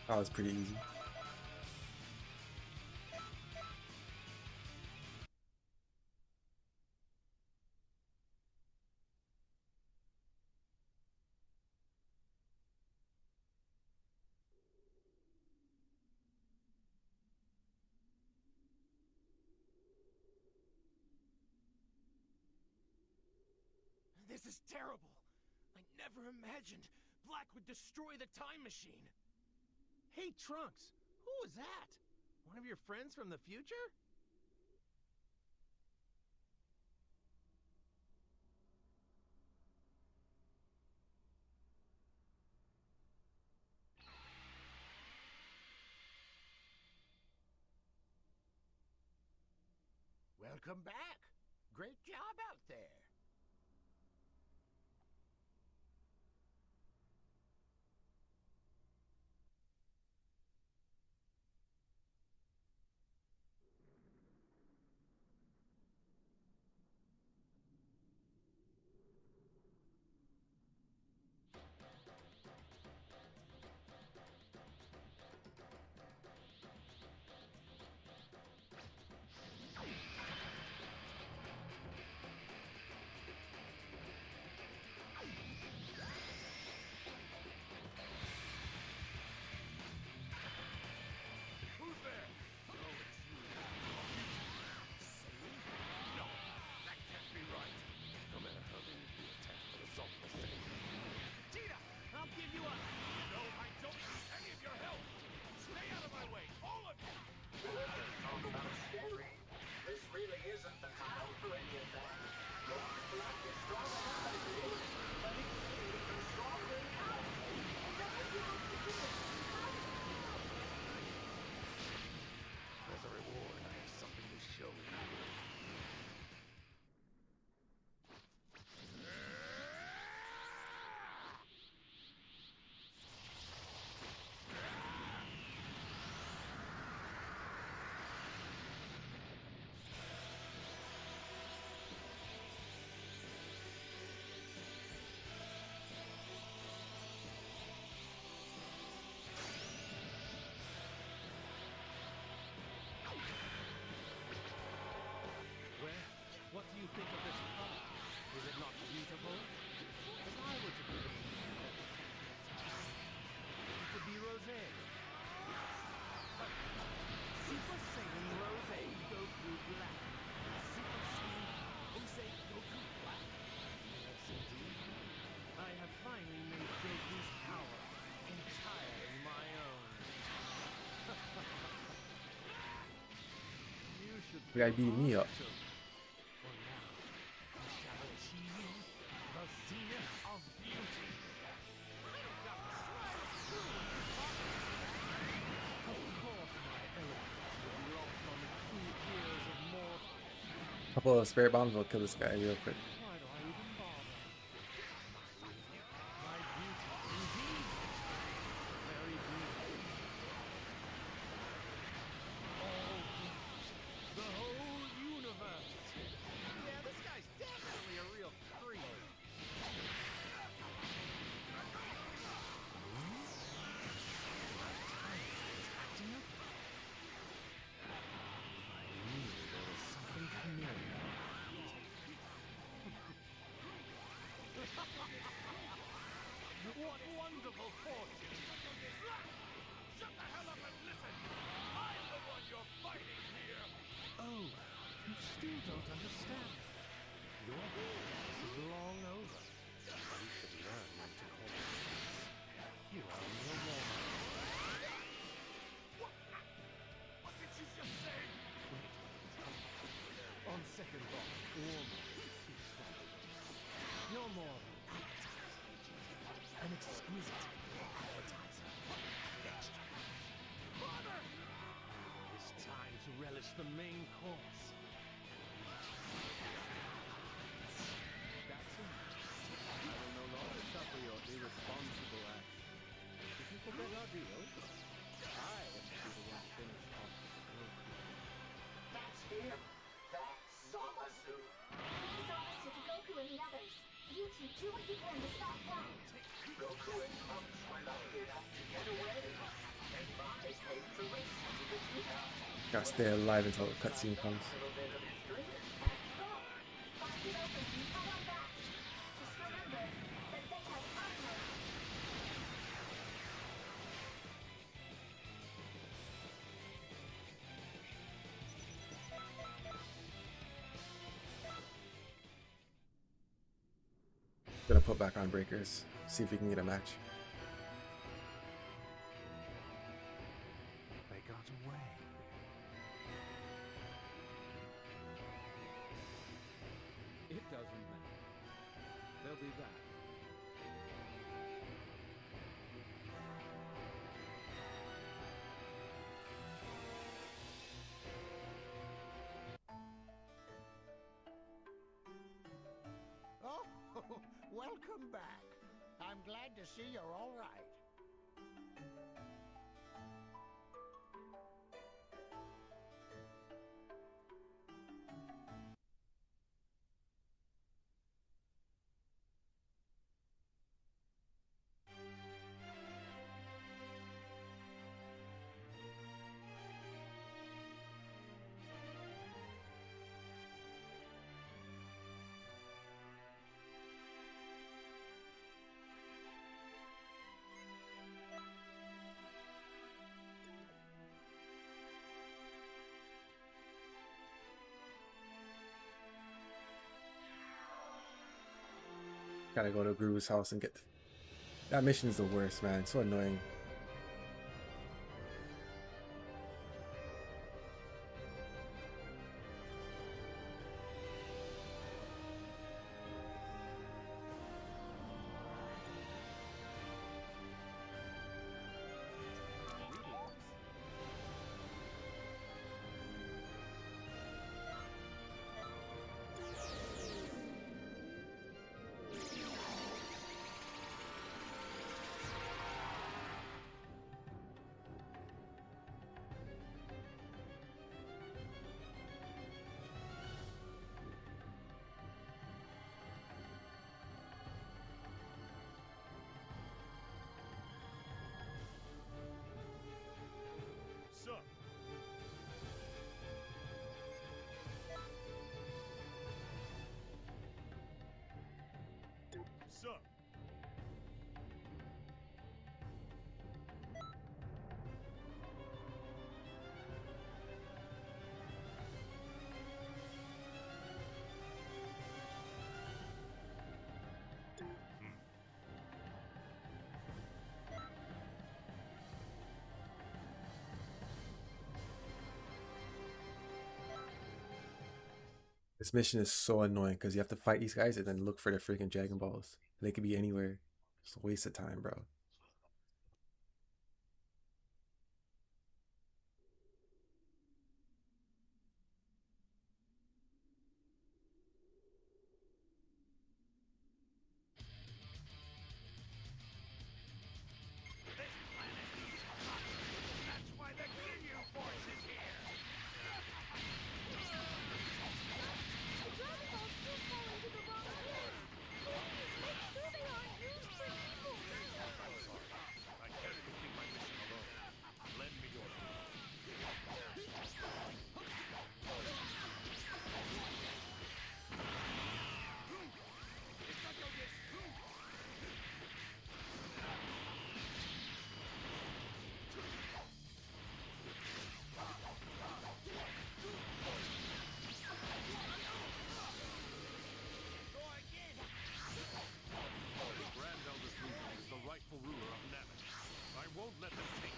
That was pretty easy. This is terrible. I never imagined Black would destroy the time machine. Hey, Trunks, who was that? One of your friends from the future? Welcome back. Great job out there. Who's there? Oh, it's you. Satan? No, that can't be right. No matter how many of you attack, the result is the same. Vegeta, I'll give you up. No, I don't need any of your help. Stay out of my way, all of you. This really isn't the time for any of that. Lord Black is strong enough as it is, but he can be stronger and powerful. As a reward, I have something to show you. Well, what do you think of this color? Is it not beautiful? If I were to give it a name, it could be Rosé. Super Saiyan Rosé Goku Black. Super Saiyan Rosé Goku Black. Yes, indeed. I have finally made Goku's power entirely my own. You should The guy beating me up. for now, I shall achieve the zenith of beauty. I don't got the slightest clue what you're talking about. Of course, my eloquence will be lost on the keen ears of mortals. Couple of spirit bombs will kill this guy real quick. Why do I even bother? My beauty, indeed. Very beautiful. All beings, the whole universe. Yeah, this guy's definitely a real creep. Acting up. I knew there was something familiar. What wonderful fortune! Shut the hell up and listen! I'm the one you're fighting here! Oh, you still don't understand. Your business is long over. You should learn when to call it quits. You are on your warm. What did you just say? On second thought, warm. You're more of an appetizer, Vegeta. An exquisite appetizer. Vegetable. Father! It is time to relish the main course. That's it. I will no longer suffer your irresponsible actions. If you forget our deal, I am to be the one to finish off Goku. That's him. That's Zamasu. Zamasu to Goku and the others. You two do what you can to stop Black. Goku and Trunks were lucky enough to get away. And Gotta stay alive until the cutscene comes. Gonna put back on breakers. See if we can get a match. They got away. It doesn't matter. They'll be back. Oh, welcome back. I'm glad to see you're all right. Gotta go to Gru's house and get. That mission is the worst, man. It's so annoying. Sup? Sup? This mission is so annoying because you have to fight these guys and then look for the freaking Dragon Balls. They could be anywhere. It's a waste of time, bro. That's why the Ginyu Force is here. The Dragon Balls keep falling to the wrong place. Please, make sure they aren't used for evil. I can't complete my mission alone. Lend me your Grand Elder Fusion is the rightful ruler of Namek. I won't let them take it.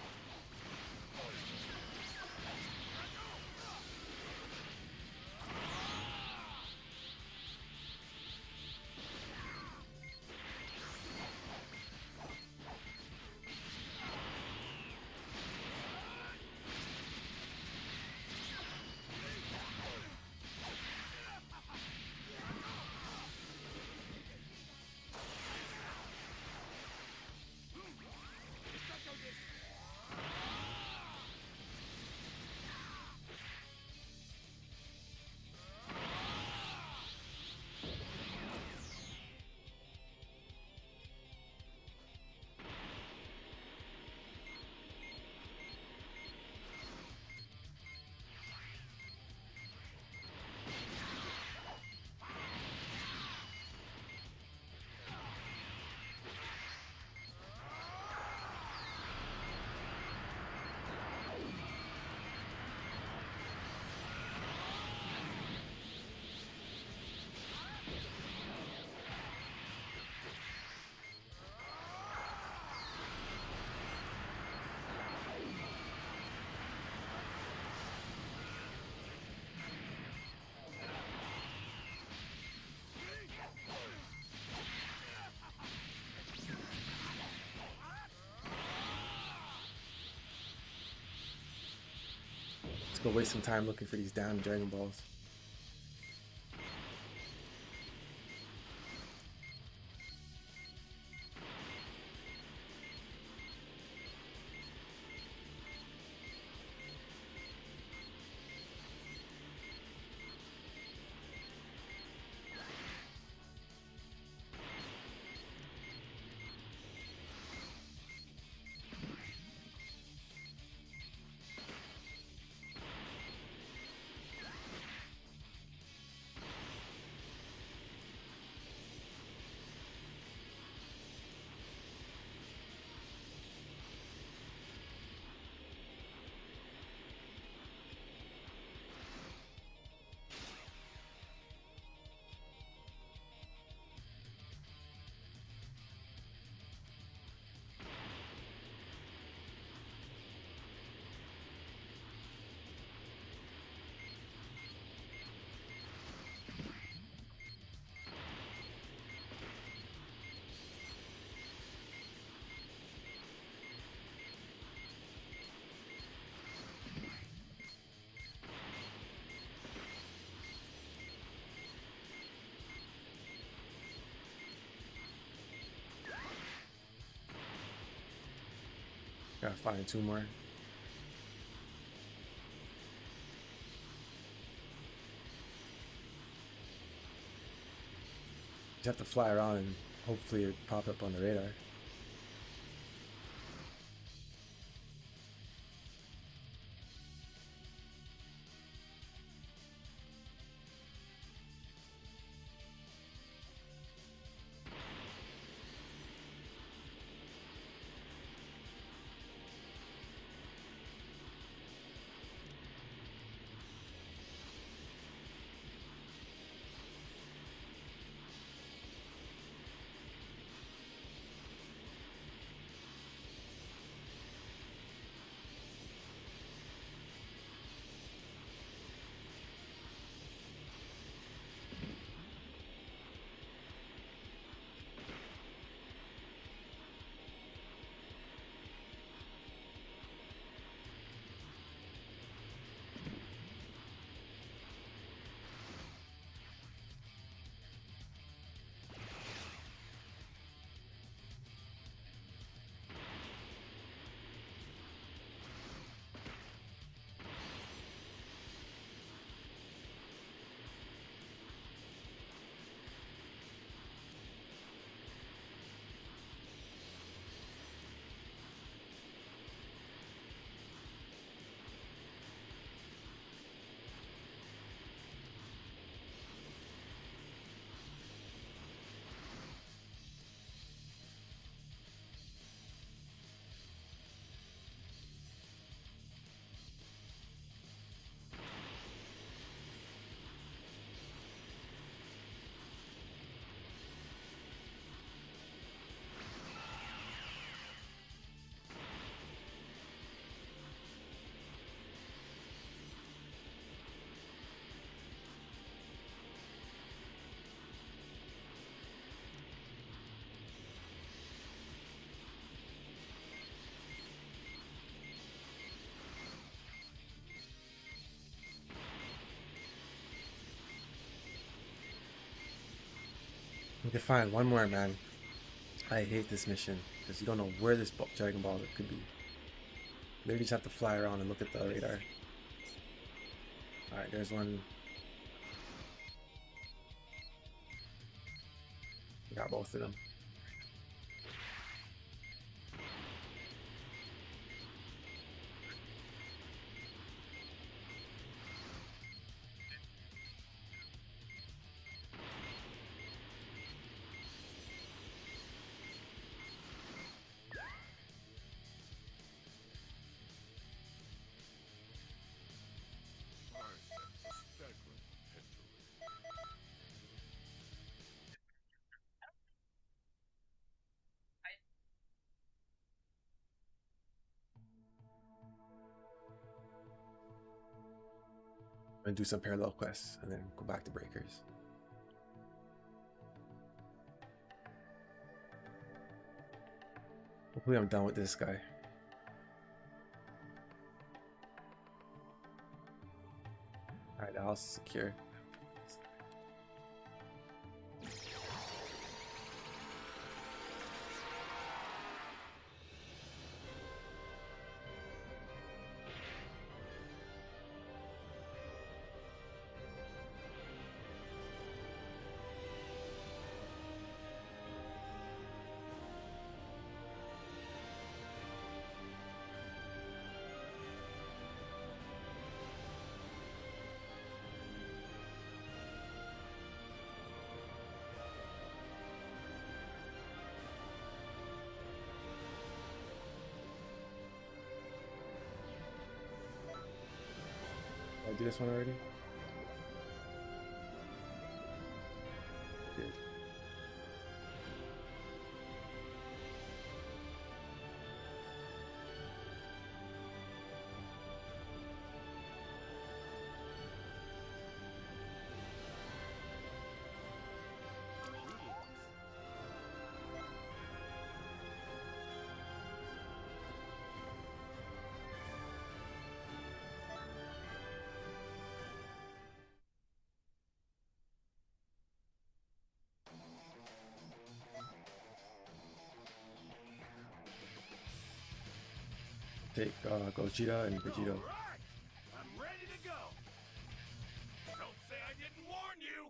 Let's go waste some time looking for these damn Dragon Balls. Gotta find 2 more. Just have to fly around and hopefully it pop up on the radar. We can find 1 more, man. I hate this mission because you don't know where this Dragon Ball could be. Maybe just have to fly around and look at the radar. Alright, there's one. We got both of them. And do some parallel quests and then go back to Breakers. Hopefully I'm done with this guy. Alright, the house is secure. Did I do this one already? Good. Take Gogeta and Vegito. All right, I'm ready to go. Don't say I didn't warn you.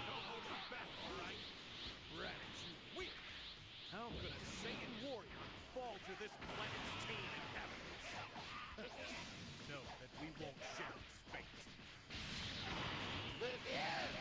Don't hold me back, all right? Raditz, you weak. How could a Saiyan warrior fall to this planet's tame inhabitants? Know that we won't share its fate. Damn it.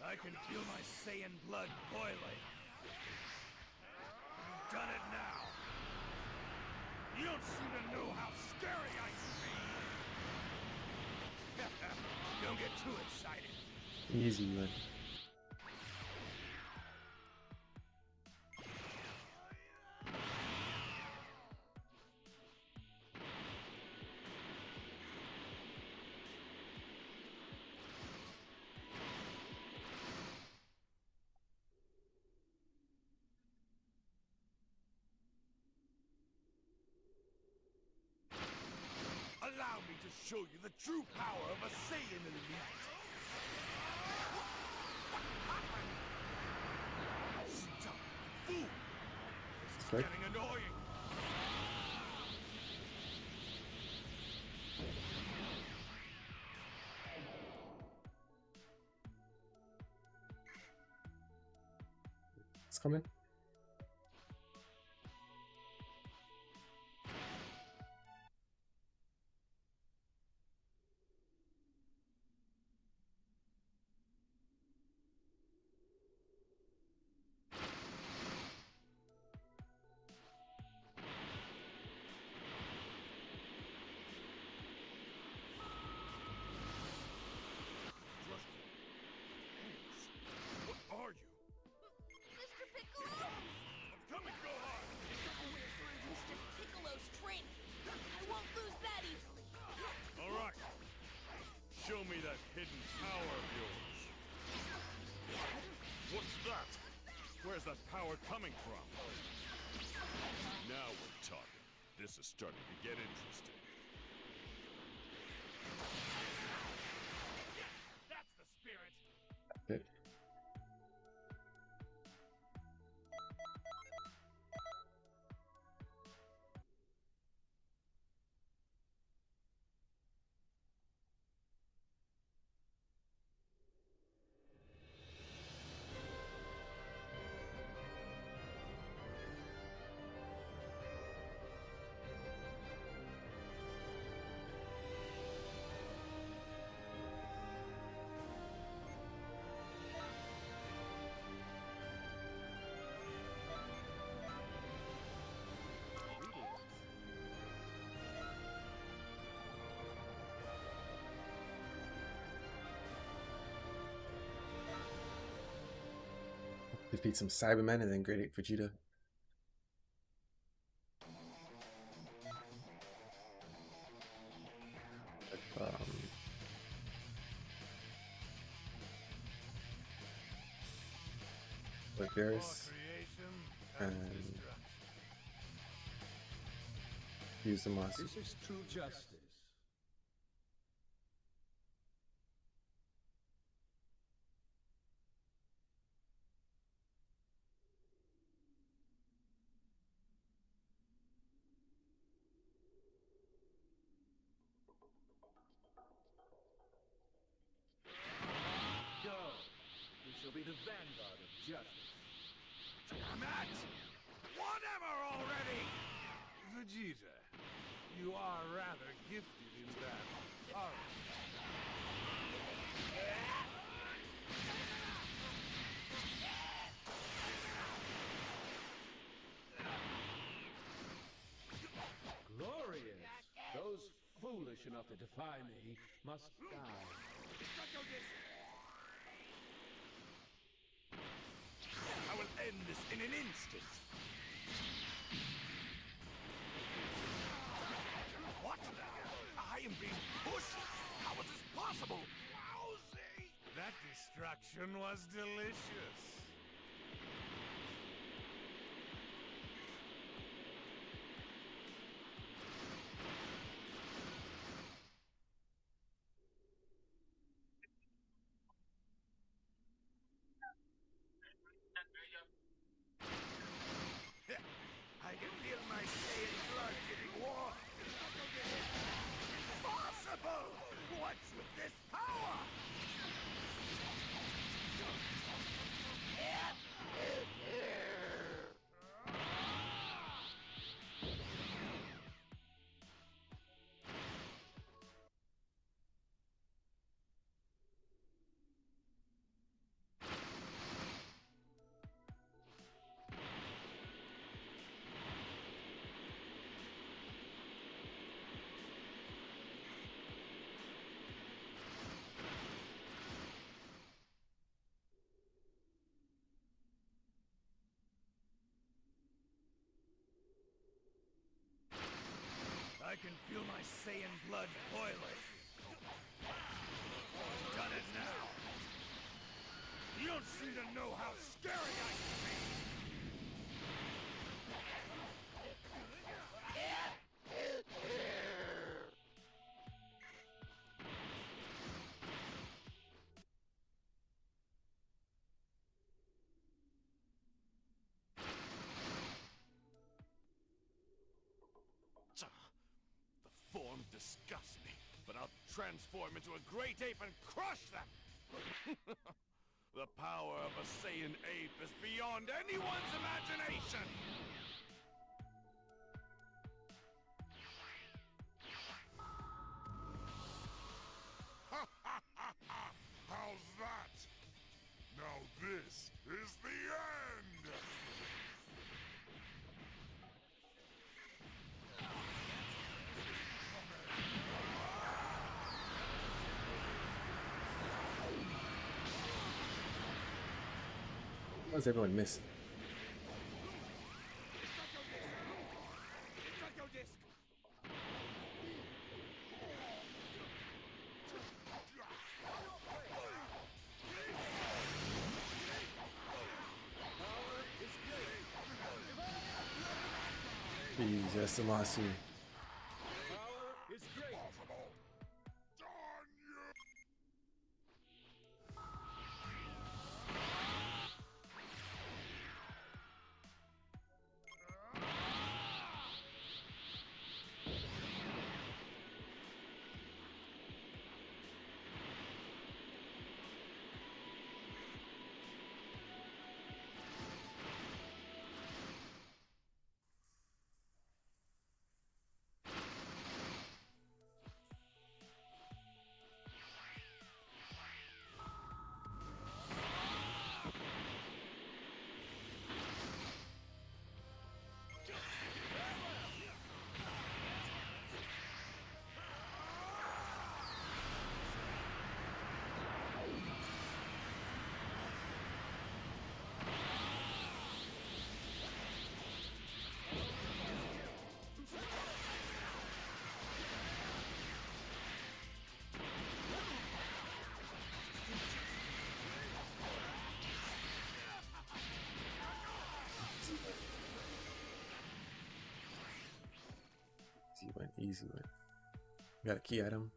I can feel my Saiyan blood boiling. You've done it now. You don't seem to know how scary I can be. Don't get too excited. Easy, man. Allow me to show you the true power of a Saiyan elite. Stop, fool! This is Okay. getting annoying. It's coming. What are you? Mr. Piccolo? I'm coming, Gohan! We're through Mr. Piccolo's training. I won't lose that easily. All right. Show me that hidden power of yours. What's that? Where's that power coming from? Now we're talking. This is starting to get interesting. That's the spirit. Okay. Defeat some Cybermen and then Great Ape Vegeta. With Beerus and Uzumaki. This is true justice. Go. We shall be the vanguard of justice. Damn it! Whatever already! Vegeta, you are rather gifted in that, aren't you? Glorious! Those foolish enough to defy me must die. I will end this in an instant. What? I am being pushed? How is this possible? Wowzy! That destruction was delicious. I can feel my Saiyan blood getting warm. Impossible! What's with this power? I can feel my Saiyan blood boiling. Done it now. You don't seem to know how scary I can be. The form disgusts me, but I'll transform into a great ape and crush them! The power of a Saiyan ape is beyond anyone's imagination! How's that? Now this is the end! What is everyone missing? Jesus, Amasu. Power is great. win, easy win. We got a key item.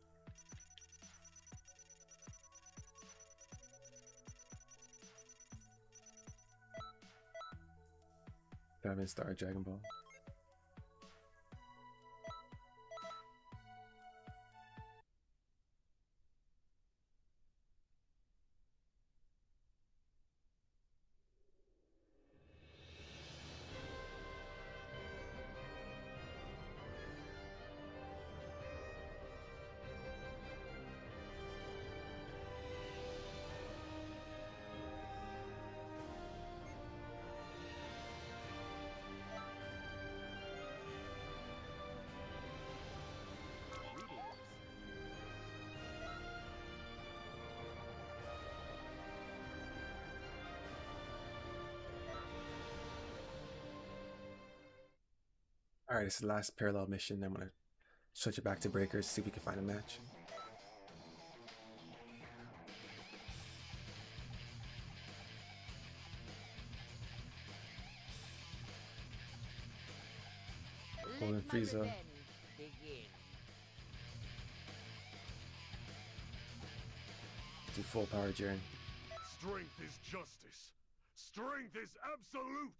7-star Dragon Ball. Alright, this is the last parallel mission. I'm gonna switch it back to Breakers, see if we can find a match. Golden Frieza. Do full power Jiren. Strength is justice. Strength is absolute.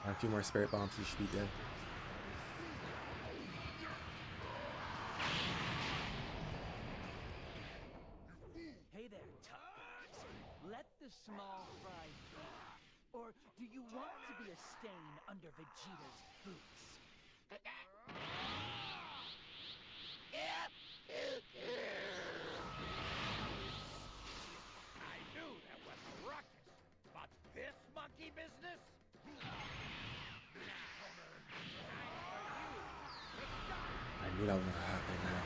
A few more spirit bombs, you should be dead. Hey there, tough guys. Let the small fry be. Or do you want to be a stain under Vegeta's boots? I knew there was a ruckus, but this monkey business? I knew that was gonna happen, man.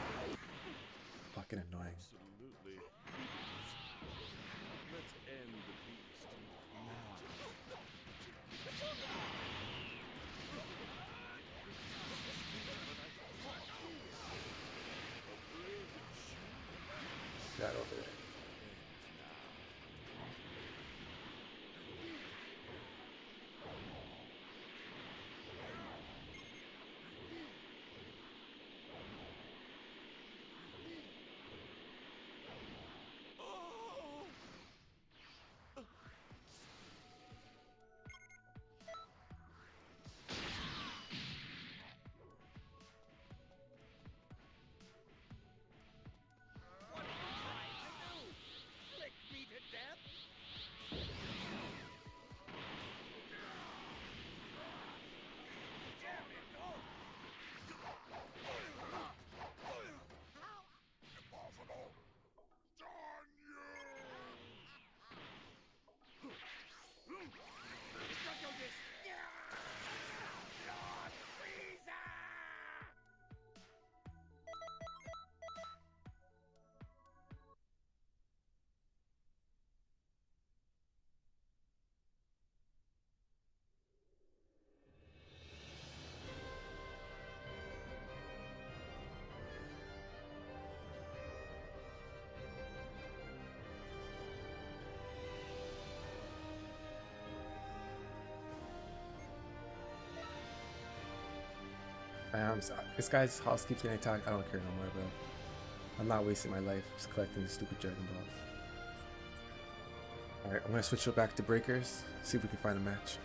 Fucking annoying. Absolutely. Let's end the beast That over there. What are you trying to do? Flick me to death? Damn it! Oh! Impossible! Darn you! Destructo Disc! Lord Frieza! This guy's house keeps getting attacked. I don't care no more, bro. I'm not wasting my life just collecting these stupid Dragon Balls. Alright, I'm gonna switch it back to Breakers, see if we can find a match.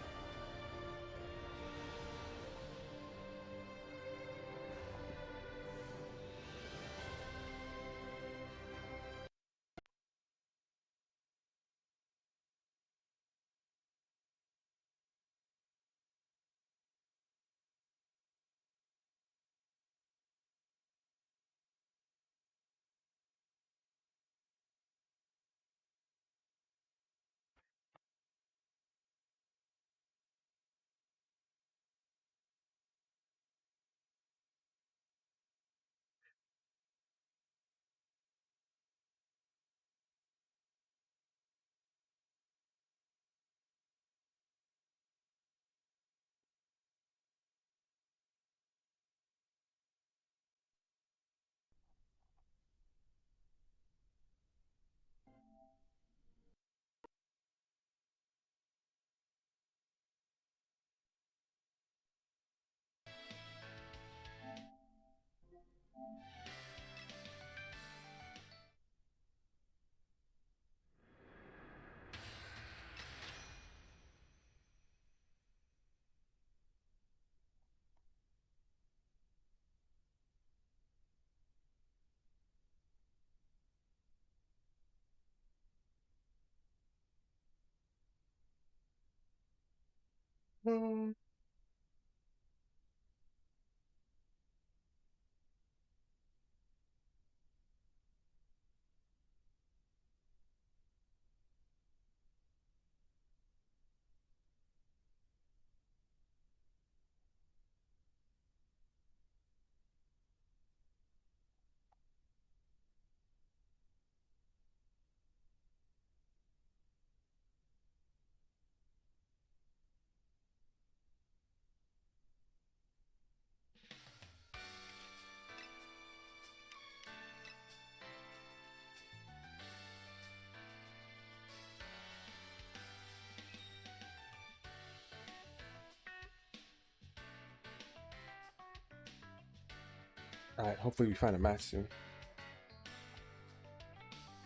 Alright, hopefully we find a match soon.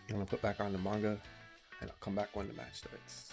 I'm gonna put back on the manga and I'll come back when the match starts.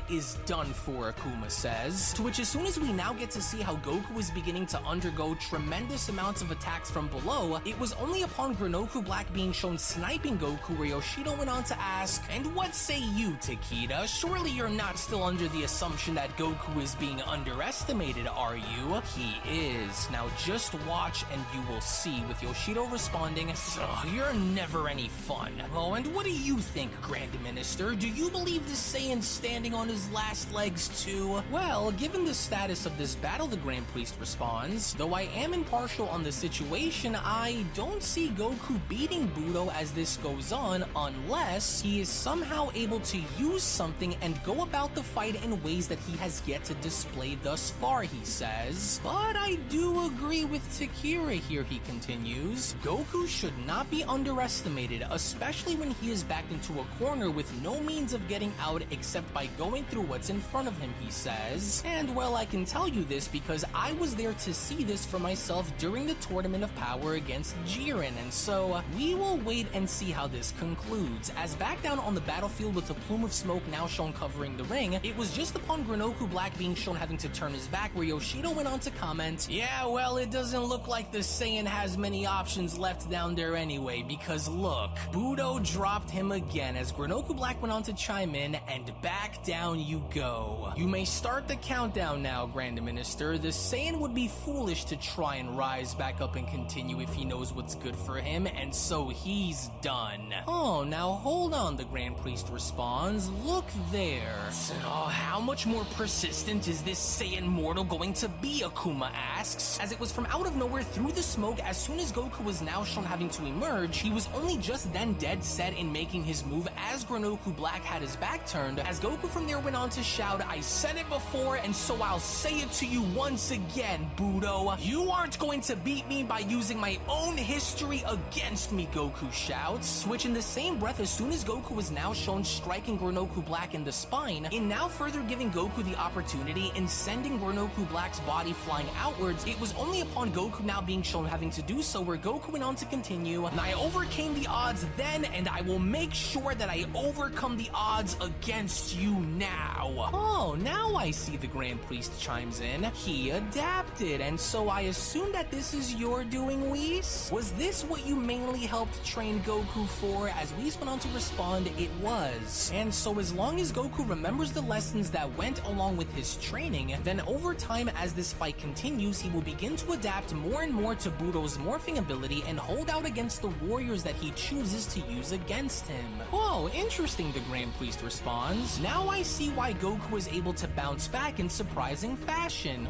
Is done for, Akuma says. To which, as soon as we now get to see how Goku is beginning to undergo tremendous amounts of attacks from below, it was only upon Grenoku Black being shown sniping Goku where Yoshido went on to ask, "And what say you, Takeda? Surely you're not still under the assumption that Goku is being underestimated, are you?" He is. Now just watch and you will see, with Yoshido responding, "So, you're never any fun. Oh, and what do you think, Grand Minister? Do you believe this Saiyan standing on his last legs too?" Well, given the status of this battle, the Grand Priest responds, "Though I am impartial on the situation, I don't see Goku beating Budo as this goes on unless he is somehow able to use something and go about the fight in ways that he has yet to display thus far," he says. "But I do agree with Takira here," he continues. "Goku should not be underestimated, especially when he is backed into a corner with no means of getting out except by going through what's in front of him," he says. And well, I can tell you this because I was there to see this for myself during the Tournament of Power against Jiren, and so we will wait and see how this concludes. As back down on the battlefield with a plume of smoke now shown covering the ring, it was just upon Grenoku Black being shown having to turn his back where Yoshido went on to comment, "Yeah, well, it doesn't look like the Saiyan has many options left down there anyway, because look, Budo dropped him again," as Grenoku Black went on to chime in, "And back down you go. You may start the countdown now, Grand Minister. The Saiyan would be foolish to try and rise back up and continue if he knows what's good for him, and so he's done." "Oh, now hold on," the Grand Priest responds. "Look there." "Oh, how much more persistent is this Saiyan mortal going to be?" Akuma asks, as it was from out of nowhere through the smoke. As soon as Goku was now shown having to emerge, he was only just then dead set in making his move as Grenoku Black had his back turned, as Goku from there went on to shout, "I said it before, and so I'll say it to you once again, Budo. You aren't going to beat me by using my own history against me," Goku shouts. Which in the same breath, as soon as Goku was now shown striking Grenoku Black in the spine, in now further giving Goku the opportunity in sending Grenoku Black's body flying outwards, it was only upon Goku now being shown having to do so where Goku went on to continue, "And I overcame the odds then, and I will make sure that I overcome the odds against you now." "Oh, now I see," the Grand Priest chimes in. "He adapted, and so I assume that this is your doing, Whis? Was this what you mainly helped train Goku for?" As Whis went on to respond, "It was. And so as long as Goku remembers the lessons that went along with his training, then over time as this fight continues, he will begin to adapt more and more to Budo's morphing ability and hold out against the warriors that he chooses to use against him." "Oh, interesting," the Grand Priest responds. "Now I see why Goku was able to bounce back in surprising fashion.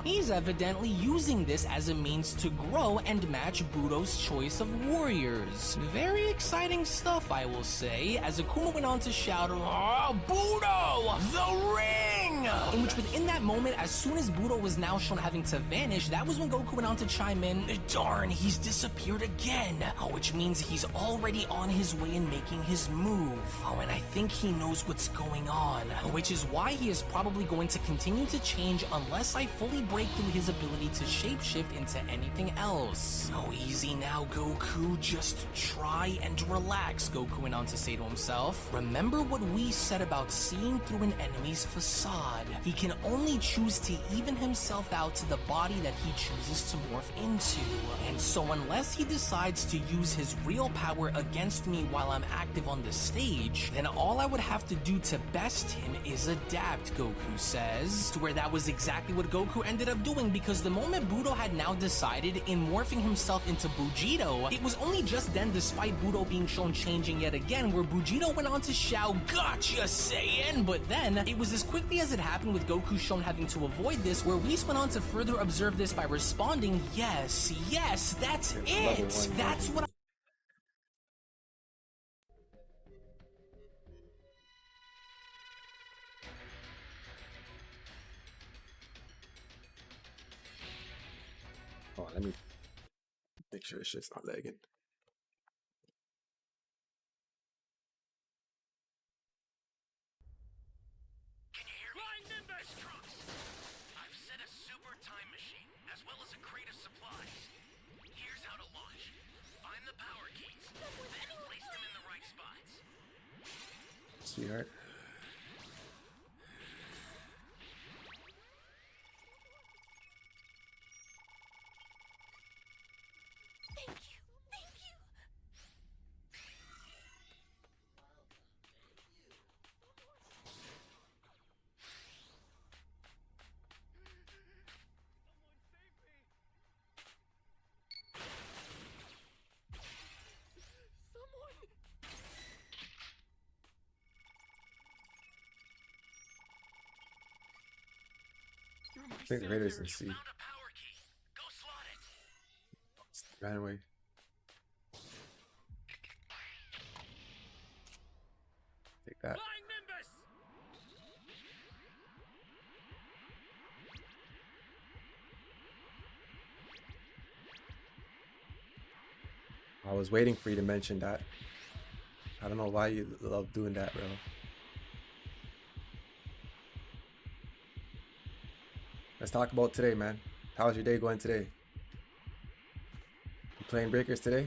He's evidently using this as a means to grow and match Budo's choice of warriors. Very exciting stuff, I will say," as Akuma went on to shout, "Oh, Budo! The ring!" In which within that moment, as soon as Budo was now shown having to vanish, that was when Goku went on to chime in, "Darn, he's disappeared again. Which means he's already on his way in making his move. And I think he knows what's going on. Which is why he is probably going to continue to change unless I fully break through his ability to shapeshift into anything else." "Oh, easy now, Goku. Just try and relax," Goku went on to say to himself. "Remember what we said about seeing through an enemy's facade. He can only choose to even himself out to the body that he chooses to morph into. And so unless he decides to use his real power against me while I'm active on the stage, then all I would have to do to best him is adapt, Goku says. To where that was exactly what Goku ended up doing, because the moment Budo had now decided in morphing himself into Bujito, it was only just then, despite Budo being shown changing yet again, where Bujito went on to shout, "Gotcha, Saiyan!" But then, it was as quickly as it happened with Goku shown having to avoid this, where Whis went on to further observe this by responding, "Yes, yes, that's it! That's what I..." Oh, let me make sure this shit's not lagging. Can you hear me? Flying Nimbus! Trunks! I've set a super time machine, as well as a crate of supplies. Here's how to launch. Find the power keys, then place them in the right spots. Sweetheart. Thank you. Thank you. I think the Raiders can see. Found a power key. Go slot it. Ran away. Take that. Flying Nimbus! I was waiting for you to mention that. I don't know why you love doing that, bro. Let's talk about today, man. How's your day going today? You playing Breakers today?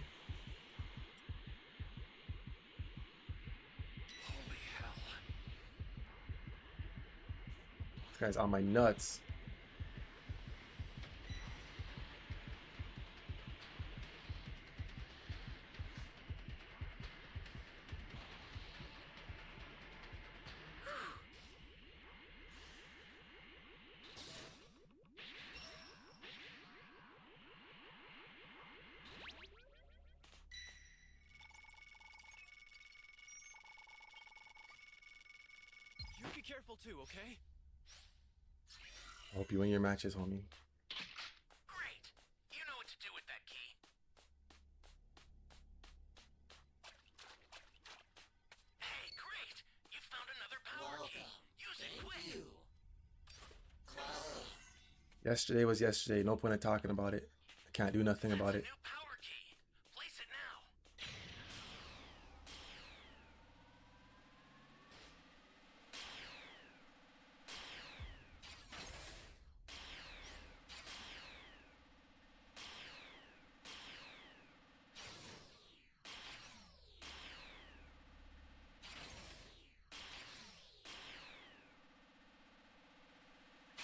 Holy hell. This guy's on my nuts. You be careful too, okay? I hope you win your matches, homie. Great. You know what to do with that key. Hey, great! You found another power key. Use it quick. Yesterday was yesterday. No point in talking about it. I can't do nothing about it. New power key. Place it now.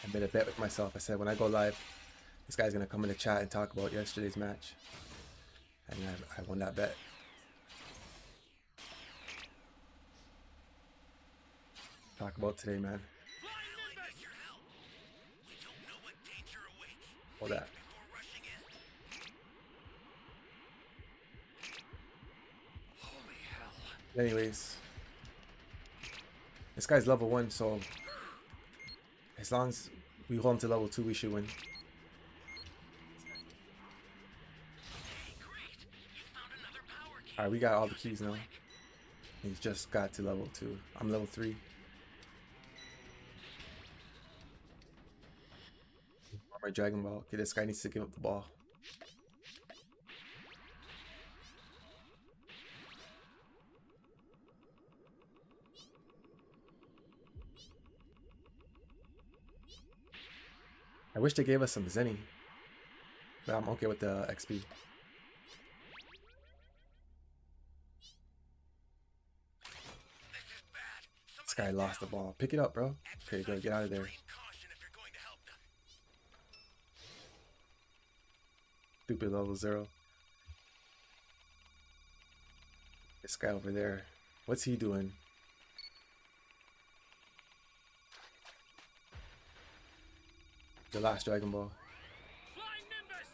I made a bet with myself. I said when I go live, this guy's gonna come in the chat and talk about yesterday's match. And I won that bet. Talk about today, man. Flying Nimbus! Your help. We don't know what danger awaits. Hold that. Before rushing in. Holy hell. Anyways, this guy's level 1, so as long as we hold him to level 2, we should win. Hey, great! You found another power key. Alright, we got all the keys now. He's just got to level 2. I'm level 3. My Dragon Ball. Okay, this guy needs to give up the ball. I wish they gave us some Zenny. But I'm okay with the XP. This guy lost the ball. Pick it up, bro. Okay, good. Get out of there. Caution if you're going to help them. Stupid level 0. This guy over there. What's he doing? The last Dragon Ball. Flying Nimbus!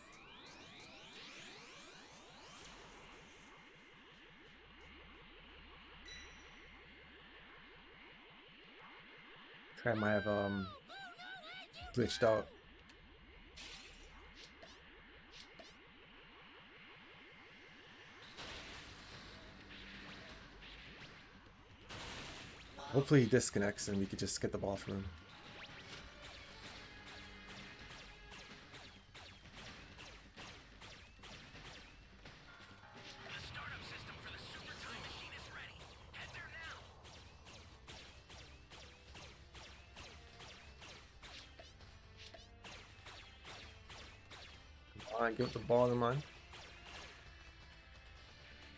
I might have glitched out. Hopefully he disconnects and we could just get the ball from him. The startup system for the Super Time Machine is ready. Head there now. Come on, give the ball to mine.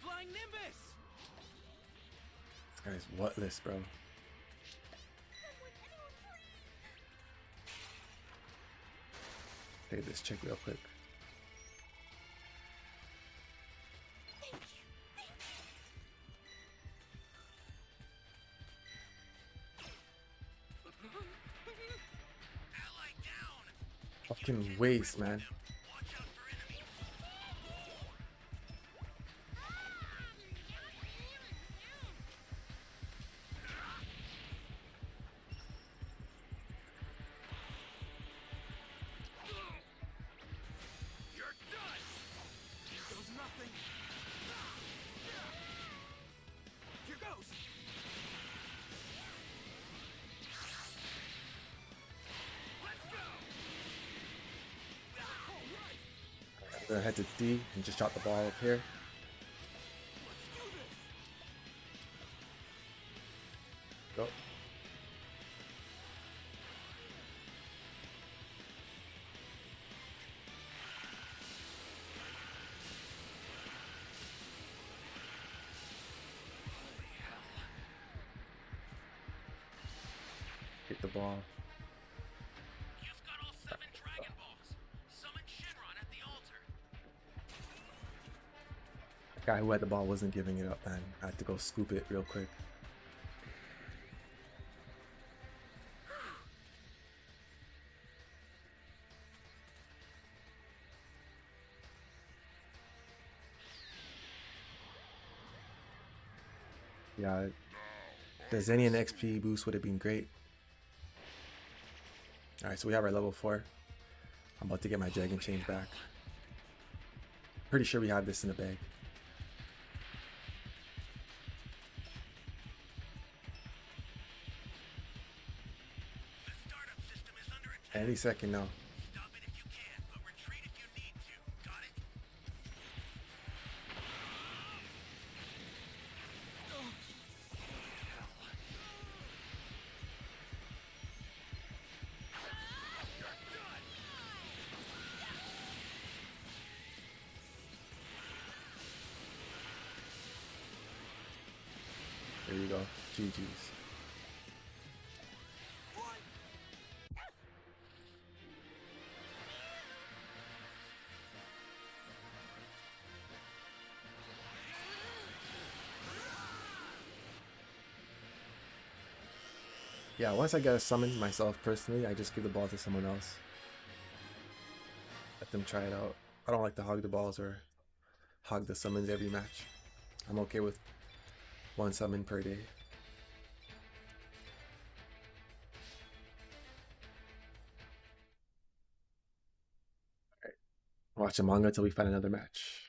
Flying Nimbus! This guy's whatless, bro. Save this chick real quick. Ally down. Fucking waste, man. Watch out for enemies. You're done. Here goes nothing. Here goes. Let's go. I'm gonna head to D and just drop the ball up here. Go. Get the ball. You've got all 7 Dragon Balls. Summon Shenron at the altar. The guy who had the ball wasn't giving it up, man. I had to go scoop it real quick. Yeah, if there's any an XP boost would have been great. Alright, so we have our level 4. I'm about to get my Dragon Change back. Pretty sure we have this in the bag. The startup system is under attack. Any second now. Stop it if you can, but retreat if you need to. Got it? There you go. GG's. Yeah, once I get a summon myself personally, I just give the ball to someone else. Let them try it out. I don't like to hog the balls or hog the summons every match. I'm okay with 1 summon per day. Alright. Watch a manga till we find another match.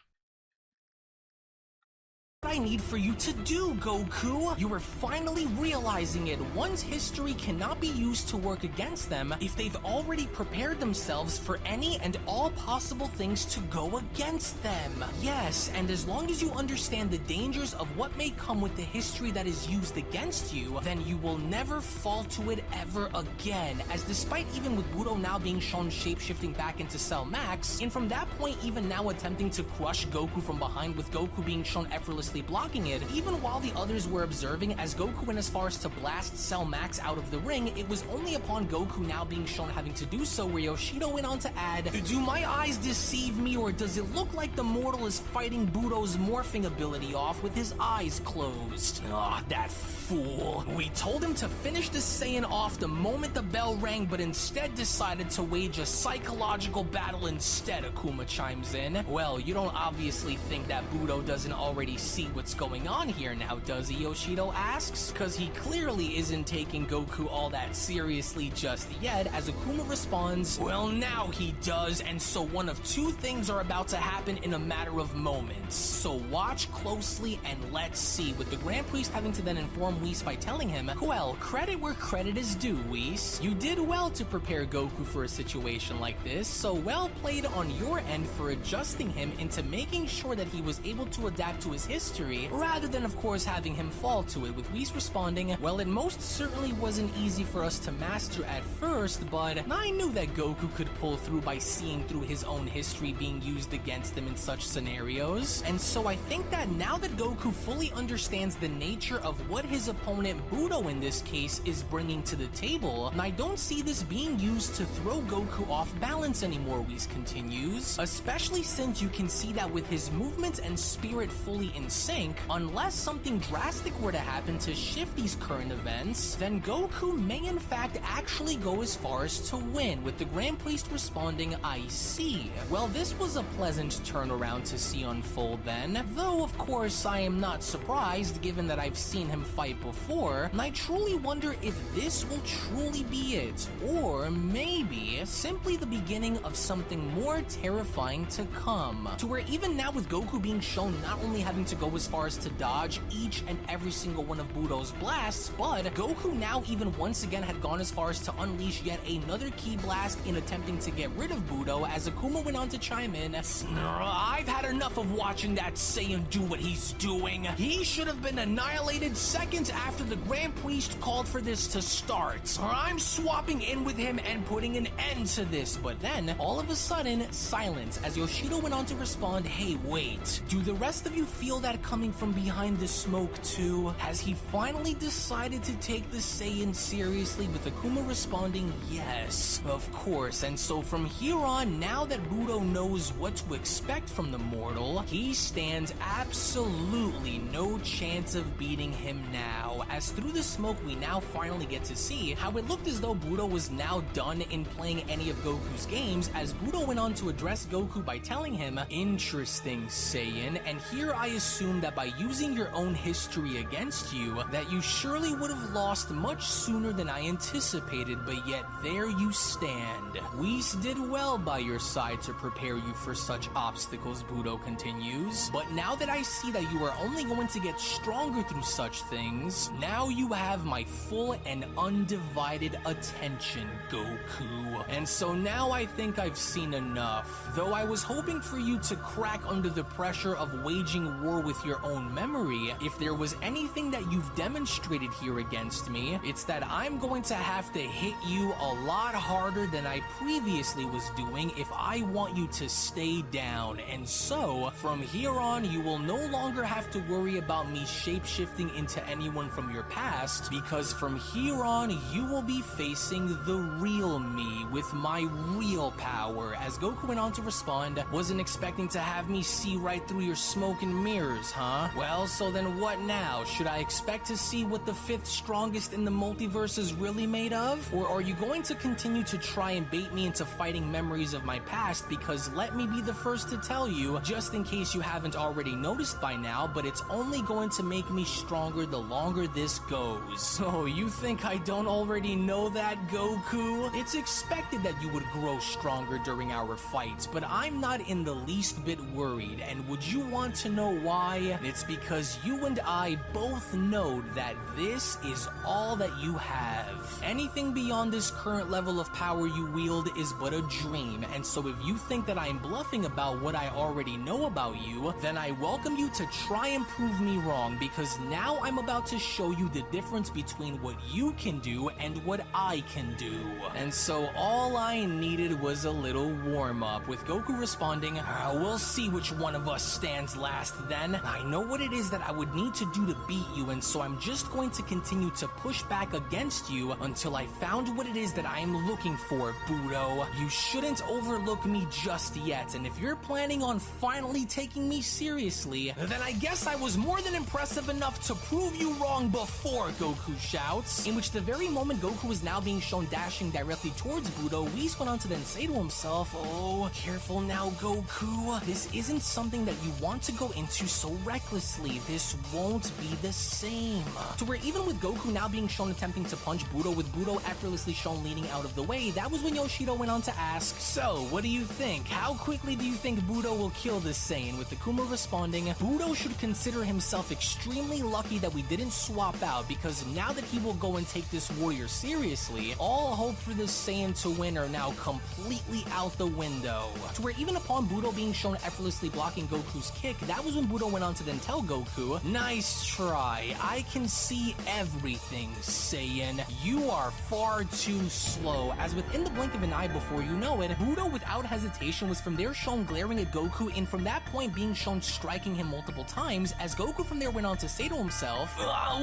I need for you to do, Goku. You are finally realizing it. One's history cannot be used to work against them if they've already prepared themselves for any and all possible things to go against them. Yes, and as long as you understand the dangers of what may come with the history that is used against you, then you will never fall to it ever again. As despite even with Budo now being shown shapeshifting back into Cell Max, and from that point even now attempting to crush Goku from behind with Goku being shown effortlessly successfully blocking it, even while the others were observing as Goku went as far as to blast Cell Max out of the ring. It was only upon Goku now being shown having to do so where Yoshido went on to add, "Do my eyes deceive me, or does it look like the mortal is fighting Budo's morphing ability off with his eyes closed?" Ah, that fool. We told him to finish the Saiyan off the moment the bell rang, but instead decided to wage a psychological battle instead, Akuma chimes in. Well, you don't obviously think that Budo doesn't already see what's going on here now, does he, Yoshido asks? Cause he clearly isn't taking Goku all that seriously just yet, as Akuma responds, "Well, now he does, and so one of two things are about to happen in a matter of moments. So watch closely and let's see," with the Grand Priest having to then inform Whis by telling him, "Well, credit where credit is due, Whis. You did well to prepare Goku for a situation like this, so well played on your end for adjusting him into making sure that he was able to adapt to his history, rather than of course having him fall to it," with Whis responding, "Well, it most certainly wasn't easy for us to master at first, but I knew that Goku could pull through by seeing through his own history being used against him in such scenarios. And so I think that now that Goku fully understands the nature of what his opponent Budo in this case is bringing to the table, I don't see this being used to throw Goku off balance anymore," Whis continues, "especially since you can see that with his movements and spirit fully in sync, unless something drastic were to happen to shift these current events, then Goku may in fact actually go as far as to win," with the Grand Priest responding, "I see. Well, this was a pleasant turnaround to see unfold then, though of course I am not surprised given that I've seen him fight before, and I truly wonder if this will truly be it, or maybe simply the beginning of something more terrifying to come, to where even now with Goku being shown not only having to go as far as to dodge each and every single one of Budo's blasts, but Goku now even once again had gone as far as to unleash yet another ki blast in attempting to get rid of Budo, as Akuma went on to chime in, "I've had enough of watching that Saiyan do what he's doing. He should have been annihilated seconds after the Grand Priest called for this to start. I'm swapping in with him and putting an end to this." But then, all of a sudden, silence, as Yoshido went on to respond, "Hey, wait. Do the rest of you feel that coming from behind the smoke too? Has he finally decided to take the Saiyan seriously?" with Akuma responding, "Yes, of course. And so from here on, now that Budo knows what to expect from the mortal, he stands absolutely no chance of beating him now," as through the smoke we now finally get to see how it looked as though Budo was now done in playing any of Goku's games, as Budo went on to address Goku by telling him, "Interesting, Saiyan, and here I assume that by using your own history against you, that you surely would have lost much sooner than I anticipated, but yet there you stand. Whis did well by your side to prepare you for such obstacles," Budo continues, "but now that I see that you are only going to get stronger through such things, now you have my full and undivided attention, Goku. And so now I think I've seen enough. Though I was hoping for you to crack under the pressure of waging war with your own memory, if there was anything that you've demonstrated here against me, it's that I'm going to have to hit you a lot harder than I previously was doing if I want you to stay down. And so, from here on, you will no longer have to worry about me shape-shifting into anyone from your past, because from here on, you will be facing the real me with my real power," as Goku went on to respond, "Wasn't expecting to have me see right through your smoke and mirrors, huh? Well, so then what now? Should I expect to see what the fifth strongest in the multiverse is really made of? Or are you going to continue to try and bait me into fighting memories of my past? Because let me be the first to tell you, just in case you haven't already noticed by now, but it's only going to make me stronger the longer this goes." "Oh, you think I don't already know that, Goku? It's expected that you would grow stronger during our fights, but I'm not in the least bit worried, and would you want to know why? It's because you and I both know that this is all that you have. Anything beyond this current level of power you wield is but a dream, and so if you think that I'm bluffing about what I already know about you, then I welcome you to try and prove me wrong, because now I'm about to show you the difference between what you can do and what I can do." And so all I needed was a little warm-up, with Goku responding, "We'll see which one of us stands last then. I know what it is that I would need to do to beat you, and so I'm just going to continue to push back against you until I found what it is that I am looking for, Budo. You shouldn't overlook me just yet, and if you're planning on finally taking me seriously, then I guess I was more than impressive enough to prove you wrong before, Goku shouts. In which the very moment Goku is now being shown dashing directly towards Budo, Whis went on to then say to himself, oh, careful now, Goku. This isn't something that you want to go into so recklessly. This won't be the same. To where even with Goku now being shown attempting to punch Budo, with Budo effortlessly shown leaning out of the way, that was when Yoshido went on to ask, so, what do you think? How quickly do you think Budo will kill this Saiyan? With Akuma responding, Budo should consider himself extremely lucky that we didn't swap out, because now that he will go and take this warrior seriously, all hope for this Saiyan to win are now completely out the window. To where even upon Budo being shown effortlessly blocking Goku's kick, that was when Budo went on to then tell Goku, nice try, I can see everything, Saiyan. You are far too slow. As within the blink of an eye before you know it, Budo without hesitation was from there shown glaring at Goku, and from that point being shown striking him multiple times, as Goku from there went on to say to himself,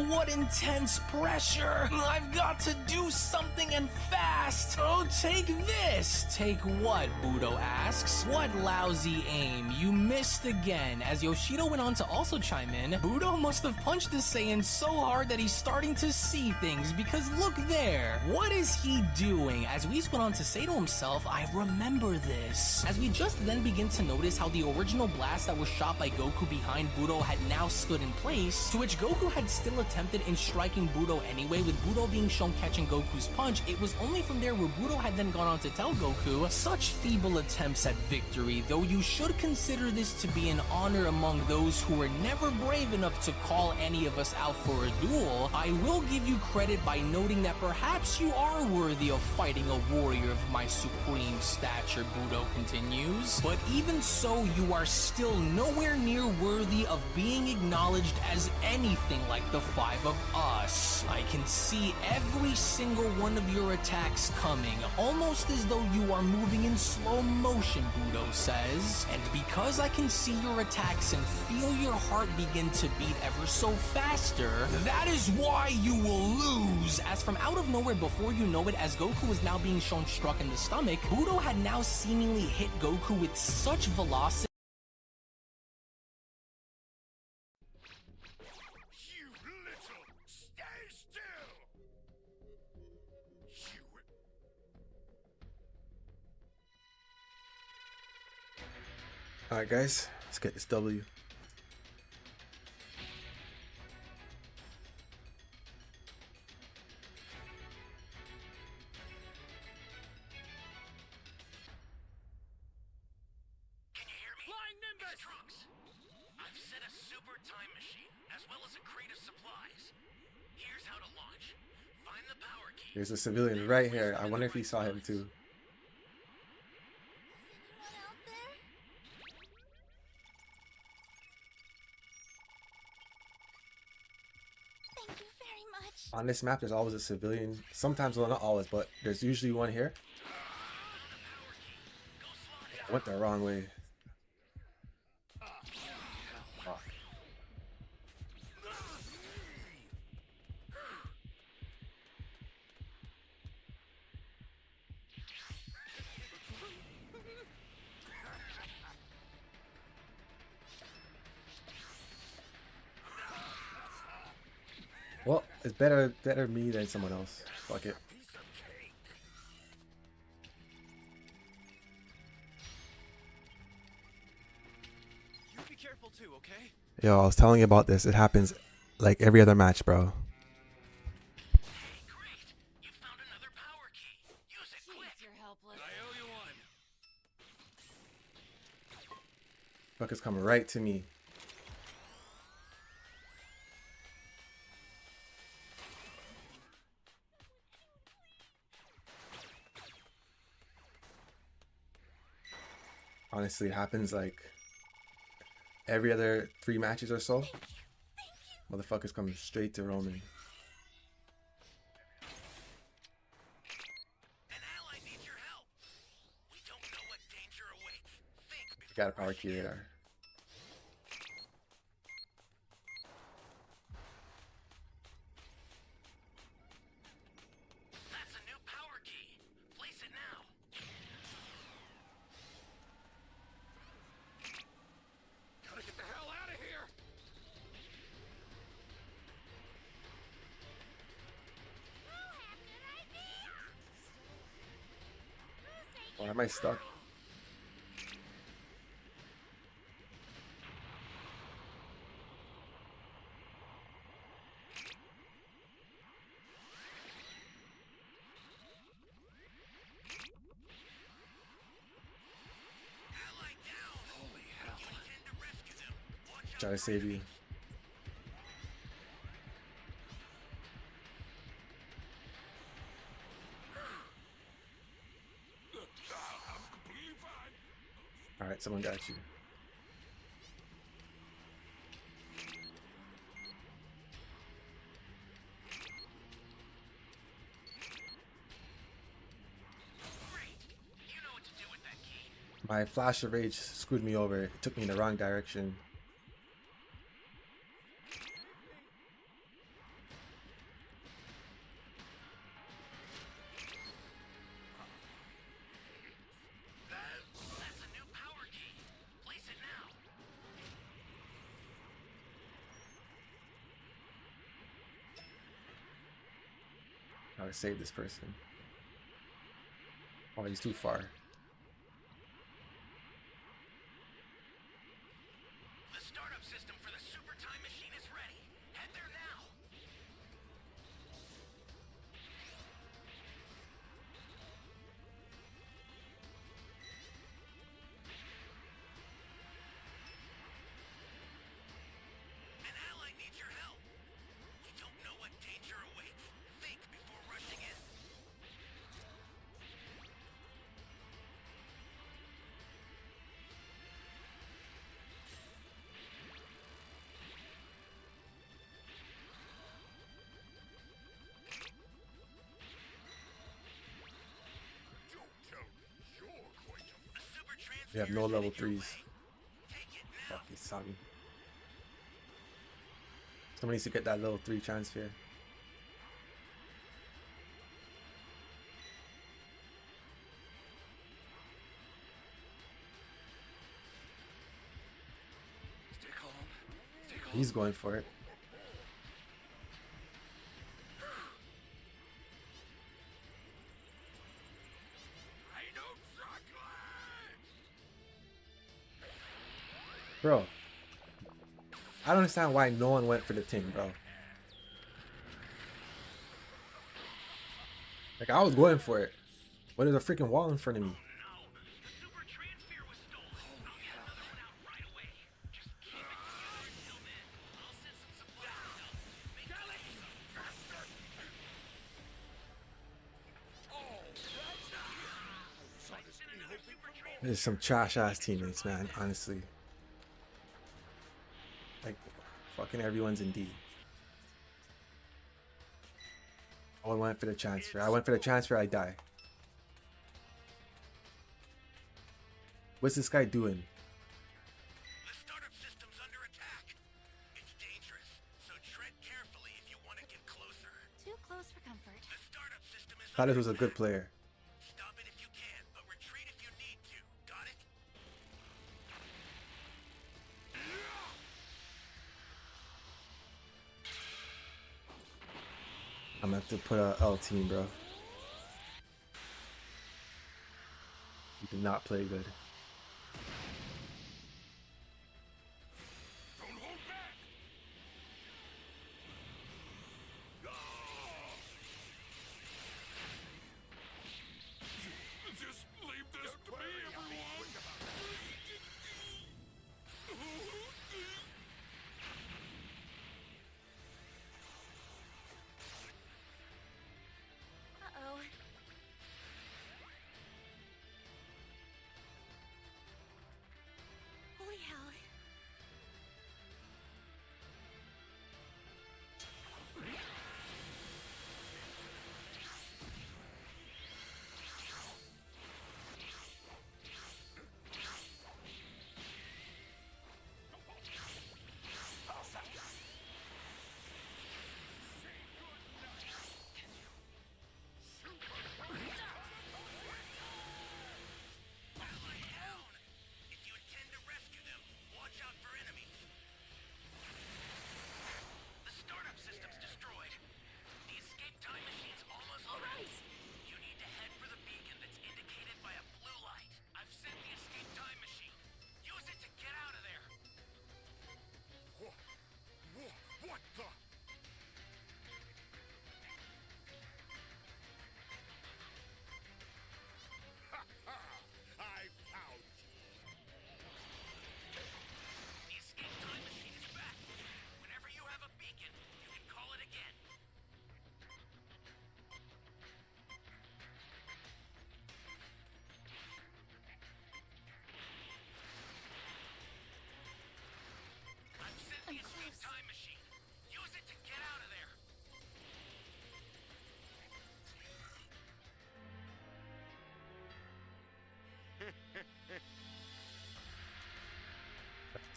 what intense pressure! I've got to do something and fast! Oh, take this! Take what? Budo asks. What lousy aim. You missed again. As Yoshido went on to also chime in, Budo must have punched this Saiyan so hard that he's starting to see things, because look there! What is he doing? As Whis went on to say to himself, I remember this. As we just then begin to notice how the original blast that was shot by Goku behind Budo had now stood in place, to which Goku had still attempted in striking Budo anyway, with Budo being shown catching Goku's punch. It was only from there where Budo had then gone on to tell Goku, such feeble attempts at victory, though you should consider this to be an honor among those who were never brave enough to call any of us out for a duel, I will give you credit by noting that perhaps you are worthy of fighting a warrior of my supreme stature, Budo continues. But even so, you are still nowhere near worthy of being acknowledged as anything like the five of us. I can see every single one of your attacks coming, almost as though you are moving in slow motion, Budo says. And because I can see your attacks and feel your heart begin to beat ever so faster, that is why you will lose. As from out of nowhere, before you know it, as Goku was now being shown struck in the stomach, Budo had now seemingly hit Goku with such velocity. You little... Stay still! You... Alright guys, let's get this W. Can you hear me? Flying Nimbus! It's Trunks. I've set a super time machine, as well as a crate of supplies. Here's how to launch. Find the power key. There's a civilian right here. I wonder if he saw him too. Thank you very much. On this map, there's always a civilian. Sometimes, well, not always, but there's usually one here. I went the wrong way. Fuck. Well, it's better me than someone else. Fuck it. You be careful too, okay? Yo, I was telling you about this. It happens like every other match, bro. Hey, great! You found another power key. Use it quick. You're helpless. I owe you one. Fuck is coming right to me. Honestly, it happens like every other 3 matches or so. Motherfuckers coming straight to Roman. An ally needs your help. We don't know what danger awaits. Think before Got a power rushing key in. there. Am I stuck? Ally down. Holy hell. You intend to rescue them. Watch out. Try to save you. I'm completely fine. Alright, someone got you. Great. You know what to do with that key. My flash of rage screwed me over. It took me in the wrong direction. That's a new power key. Place it now. How to save this person. Oh, he's too far. The startup system for the super time machine is ready. Head there now. An ally needs your help. You don't know what danger awaits. Think before rushing in. Don't tell me you're going to... A super transfer. We have no level 3s. Take it now. Fuck, it's Sabi. Someone needs to get that level 3 transfer. Stay calm. Stay calm. He's going for it. I don't chocolate! Bro. I don't understand why no one went for the thing, bro. Like, I was going for it. But there's a freaking wall in front of me. No, the super transfer was stolen. I'll get another one out right away. Just keep it together until then. I'll send some supplies out. Make Faster! Oh, saw this send be another hoping super for transfer. There's some trash ass teammates, man, honestly. Like, fucking everyone's in D. I went for the transfer. I went for the transfer, I die. What's this guy doing? The startup system's under attack. It's dangerous, so tread carefully if you want to get closer. Too close for comfort. The startup system is Thought under this was a good attack. player. Stop it if you can, but retreat if you need to. Got it? I'm gonna have to put a L team, bro. You did not play good. Don't hold back! Just leave this to me, everyone! Uh-oh.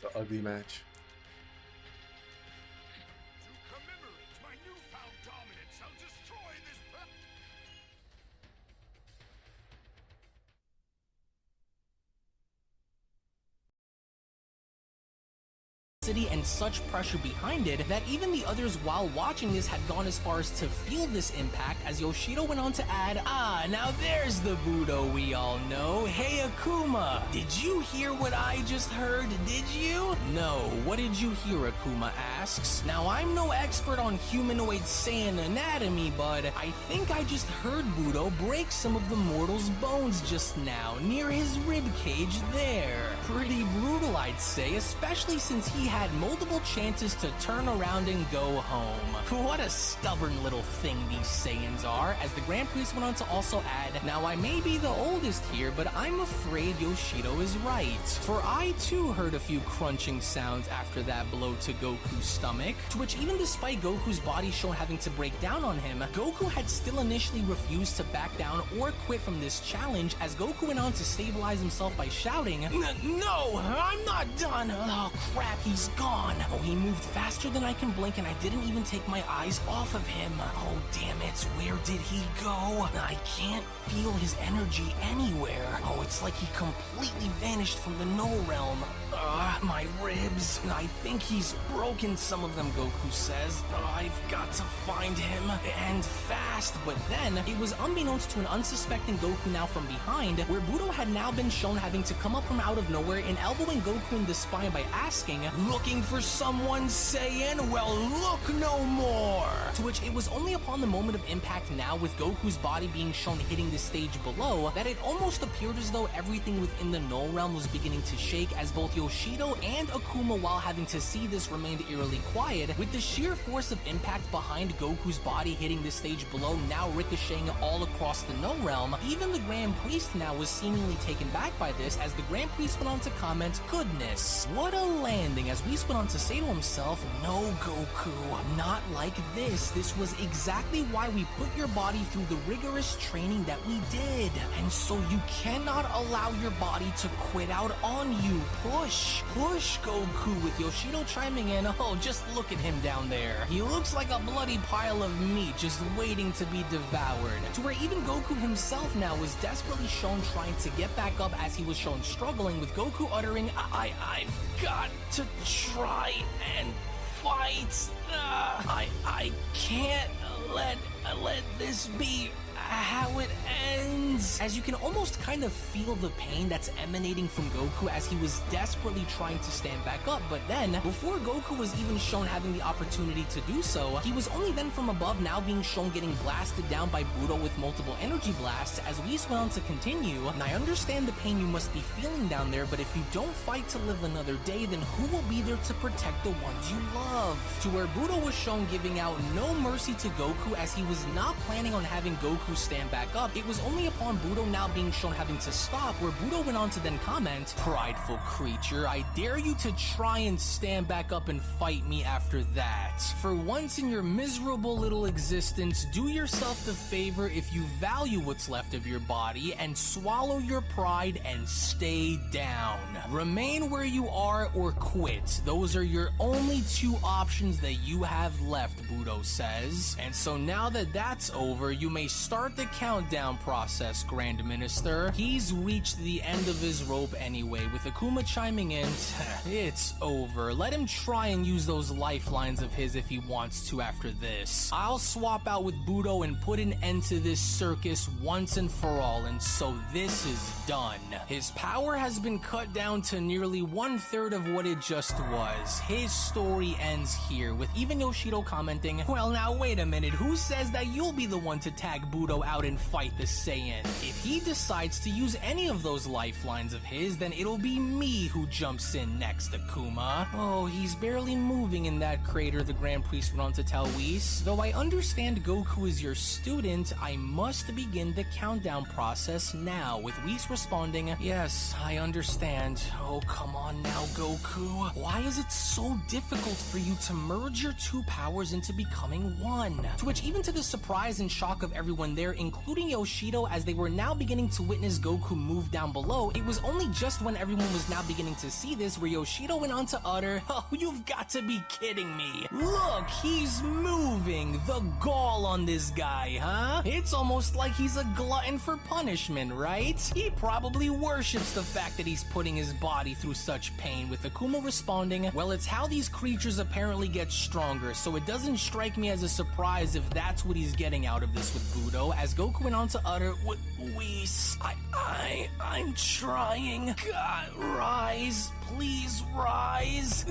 The ugly match. To commemorate my newfound dominance, I'll destroy this and such pressure behind it that even the others while watching this had gone as far as to feel this impact, as Yoshido went on to add, now there's the Budo we all know. Hey Akuma, did you hear what I just heard? Did you? No, what did you hear? Akuma asks. Now I'm no expert on humanoid Saiyan anatomy, but I think I just heard Budo break some of the mortal's bones just now, near his rib cage there. Pretty brutal, I'd say, especially since he had multiple chances to turn around and go home. What a stubborn little thing these Saiyans are, as the Grand Priest went on to also add, now I may be the oldest here, but I'm afraid Yoshido is right. For I too heard a few crunching sounds after that blow to Goku's stomach, to which even despite Goku's body shown having to break down on him, Goku had still initially refused to back down or quit from this challenge, as Goku went on to stabilize himself by shouting, No, I'm not done. Oh crap, he's gone. Oh, he moved faster than I can blink and I didn't even take my eyes off of him. Oh, damn it. Where did he go? I can't feel his energy anywhere. Oh, it's like he completely vanished from the No Realm. My ribs. I think he's broken some of them, Goku says. I've got to find him, and fast. But then, it was unbeknownst to an unsuspecting Goku now from behind, where Budo had now been shown having to come up from out of nowhere and elbowing Goku in the spine by asking, looking for someone, Saiyan? Well, look no more! To which it was only upon the moment of impact now, with Goku's body being shown hitting the stage below, that it almost appeared as though everything within the Null Realm was beginning to shake, as both Yoshido and Akuma, while having to see this, remained eerily quiet, with the sheer force of impact behind Goku's body hitting the stage below now ricocheting all across the Null Realm. Even the Grand Priest now was seemingly taken back by this, as the Grand Priest went on to comment, goodness, what a landing, as Whis went on to say to himself, no Goku, not like this. This was exactly why we put your body through the rigorous training that we did. And so you cannot allow your body to quit out on you. Push, Goku, with Yoshido chiming in, oh, just look at him down there. He looks like a bloody pile of meat just waiting to be devoured. To where even Goku himself now was desperately shown trying to get back up, as he was shown struggling, with Goku uttering, I've got to try and fight. I can't let this be how it ends. As you can almost kind of feel the pain that's emanating from Goku as he was desperately trying to stand back up, but then, before Goku was even shown having the opportunity to do so, he was only then from above now being shown getting blasted down by Budo with multiple energy blasts, as Whis went on to continue, and I understand the pain you must be feeling down there, but if you don't fight to live another day, then who will be there to protect the ones you love? To where Budo was shown giving out no mercy to Goku, as he was not planning on having Goku stand back up. It was only upon Budo now being shown having to stop, where Budo went on to then comment, prideful creature, I dare you to try and stand back up and fight me after that. For once in your miserable little existence, do yourself the favor, if you value what's left of your body, and swallow your pride and stay down. Remain where you are or quit. Those are your only two options that you have left, Budo says. And so now that that's over, you may start the countdown process, Grand Minister. He's reached the end of his rope anyway, with Akuma chiming in, it's over. Let him try and use those lifelines of his if he wants to after this. I'll swap out with Budo and put an end to this circus once and for all, and so this is done. His power has been cut down to nearly 1/3 of what it just was. His story ends here, with even Yoshido commenting, well now wait a minute, who says that you'll be the one to tag Budo out and fight the Saiyan? If he decides to use any of those lifelines of his, then it'll be me who jumps in next, Akuma. Oh, he's barely moving in that crater, the Grand Priest went on to tell Whis. Though I understand Goku is your student, I must begin the countdown process now, with Whis responding, yes, I understand. Oh, come on now, Goku. Why is it so difficult for you to merge your two powers into becoming one? To which, even to the surprise and shock of everyone there, there, including Yoshido, as they were now beginning to witness Goku move down below. It was only just when everyone was now beginning to see this where Yoshido went on to utter, "Oh, you've got to be kidding me. Look, he's moving. The gall on this guy, huh? It's almost like he's a glutton for punishment, right? He probably worships the fact that he's putting his body through such pain," with Akuma responding, "Well, it's how these creatures apparently get stronger, so it doesn't strike me as a surprise if that's what he's getting out of this with Budo," as Goku went on to utter, "Whis, I'm trying. God, rise. Please rise.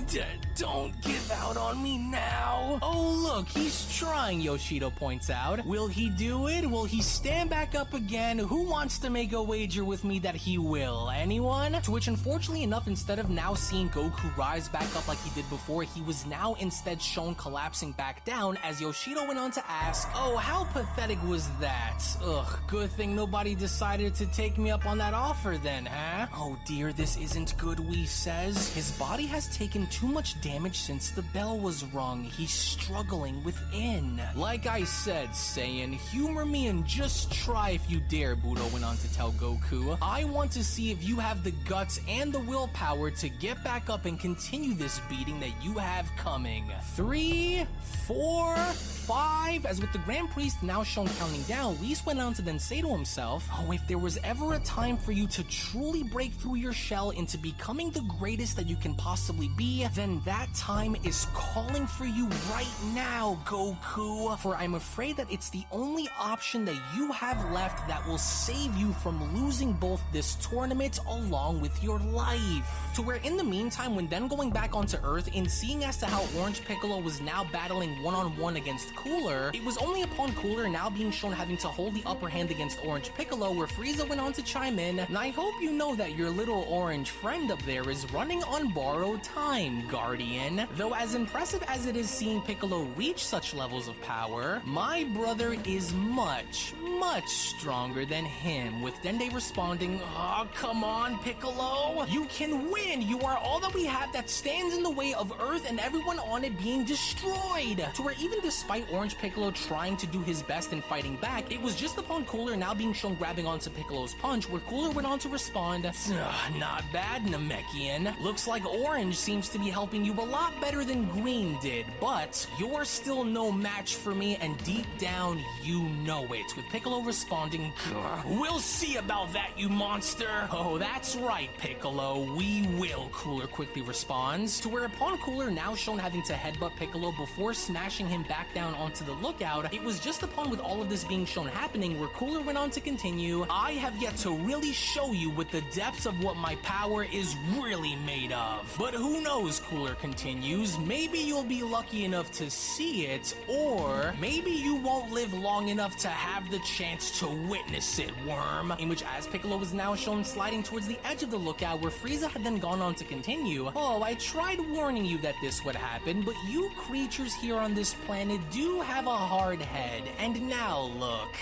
Don't give out on me now." "Oh, look, he's trying," Yoshido points out. "Will he do it? Will he stand back up again? Who wants to make a wager with me that he will? Anyone?" To which, unfortunately enough, instead of now seeing Goku rise back up like he did before, he was now instead shown collapsing back down, as Yoshido went on to ask, "Oh, how pathetic was that? Ugh, good thing nobody decided to take me up on that offer then, huh? Oh dear, this isn't good," Whis says. "His body has taken too much damage since the bell was rung. He's struggling within." "Like I said, Saiyan, humor me and just try if you dare," Budo went on to tell Goku. "I want to see if you have the guts and the willpower to get back up and continue this beating that you have coming. 3, 4, 5, as with the Grand Priest now shown counting down, Whis went on to then say to himself, "Oh, if there was ever a time for you to truly break through your shell into becoming the greatest that you can possibly be, then that time is calling for you right now, Goku. For I'm afraid that it's the only option that you have left that will save you from losing both this tournament along with your life." To where in the meantime, when then going back onto Earth and seeing as to how Orange Piccolo was now battling one-on-one against Cooler, it was only upon Cooler now being shown having to hold the upper hand against Orange Piccolo where Frieza went on to chime in, "And I hope you know that your little orange friend up there is running on borrowed time, Guardian. Though as impressive as it is seeing Piccolo reach such levels of power, my brother is much, much stronger than him," with Dende responding, "Oh, come on, Piccolo. You can win. You are all that we have that stands in the way of Earth and everyone on it being destroyed." To where even despite Orange Piccolo trying to do his best in fighting back, it was just upon Cooler now being shown grabbing onto Piccolo's punch where Cooler went on to respond, "Not bad, Namekian. Looks like Orange seems to be helping you a lot better than Green did, but you're still no match for me and deep down you know it," with Piccolo responding, "We'll see about that, you monster." "Oh, that's right, Piccolo, we will," Cooler quickly responds. To where upon Cooler now shown having to headbutt Piccolo before smashing him back down onto the lookout, it was just upon with all of this being shown happening where Cooler went on to continue, "I have yet to really show you what the depths of what my power is really made of. But who knows," Cooler continues, "maybe you'll be lucky enough to see it, or maybe you won't live long enough to have the chance to witness it, worm." In which as Piccolo was now shown sliding towards the edge of the lookout where Frieza had then gone on to continue, "Oh, I tried warning you that this would happen, but you creatures here on this planet do have a hard head, and now look."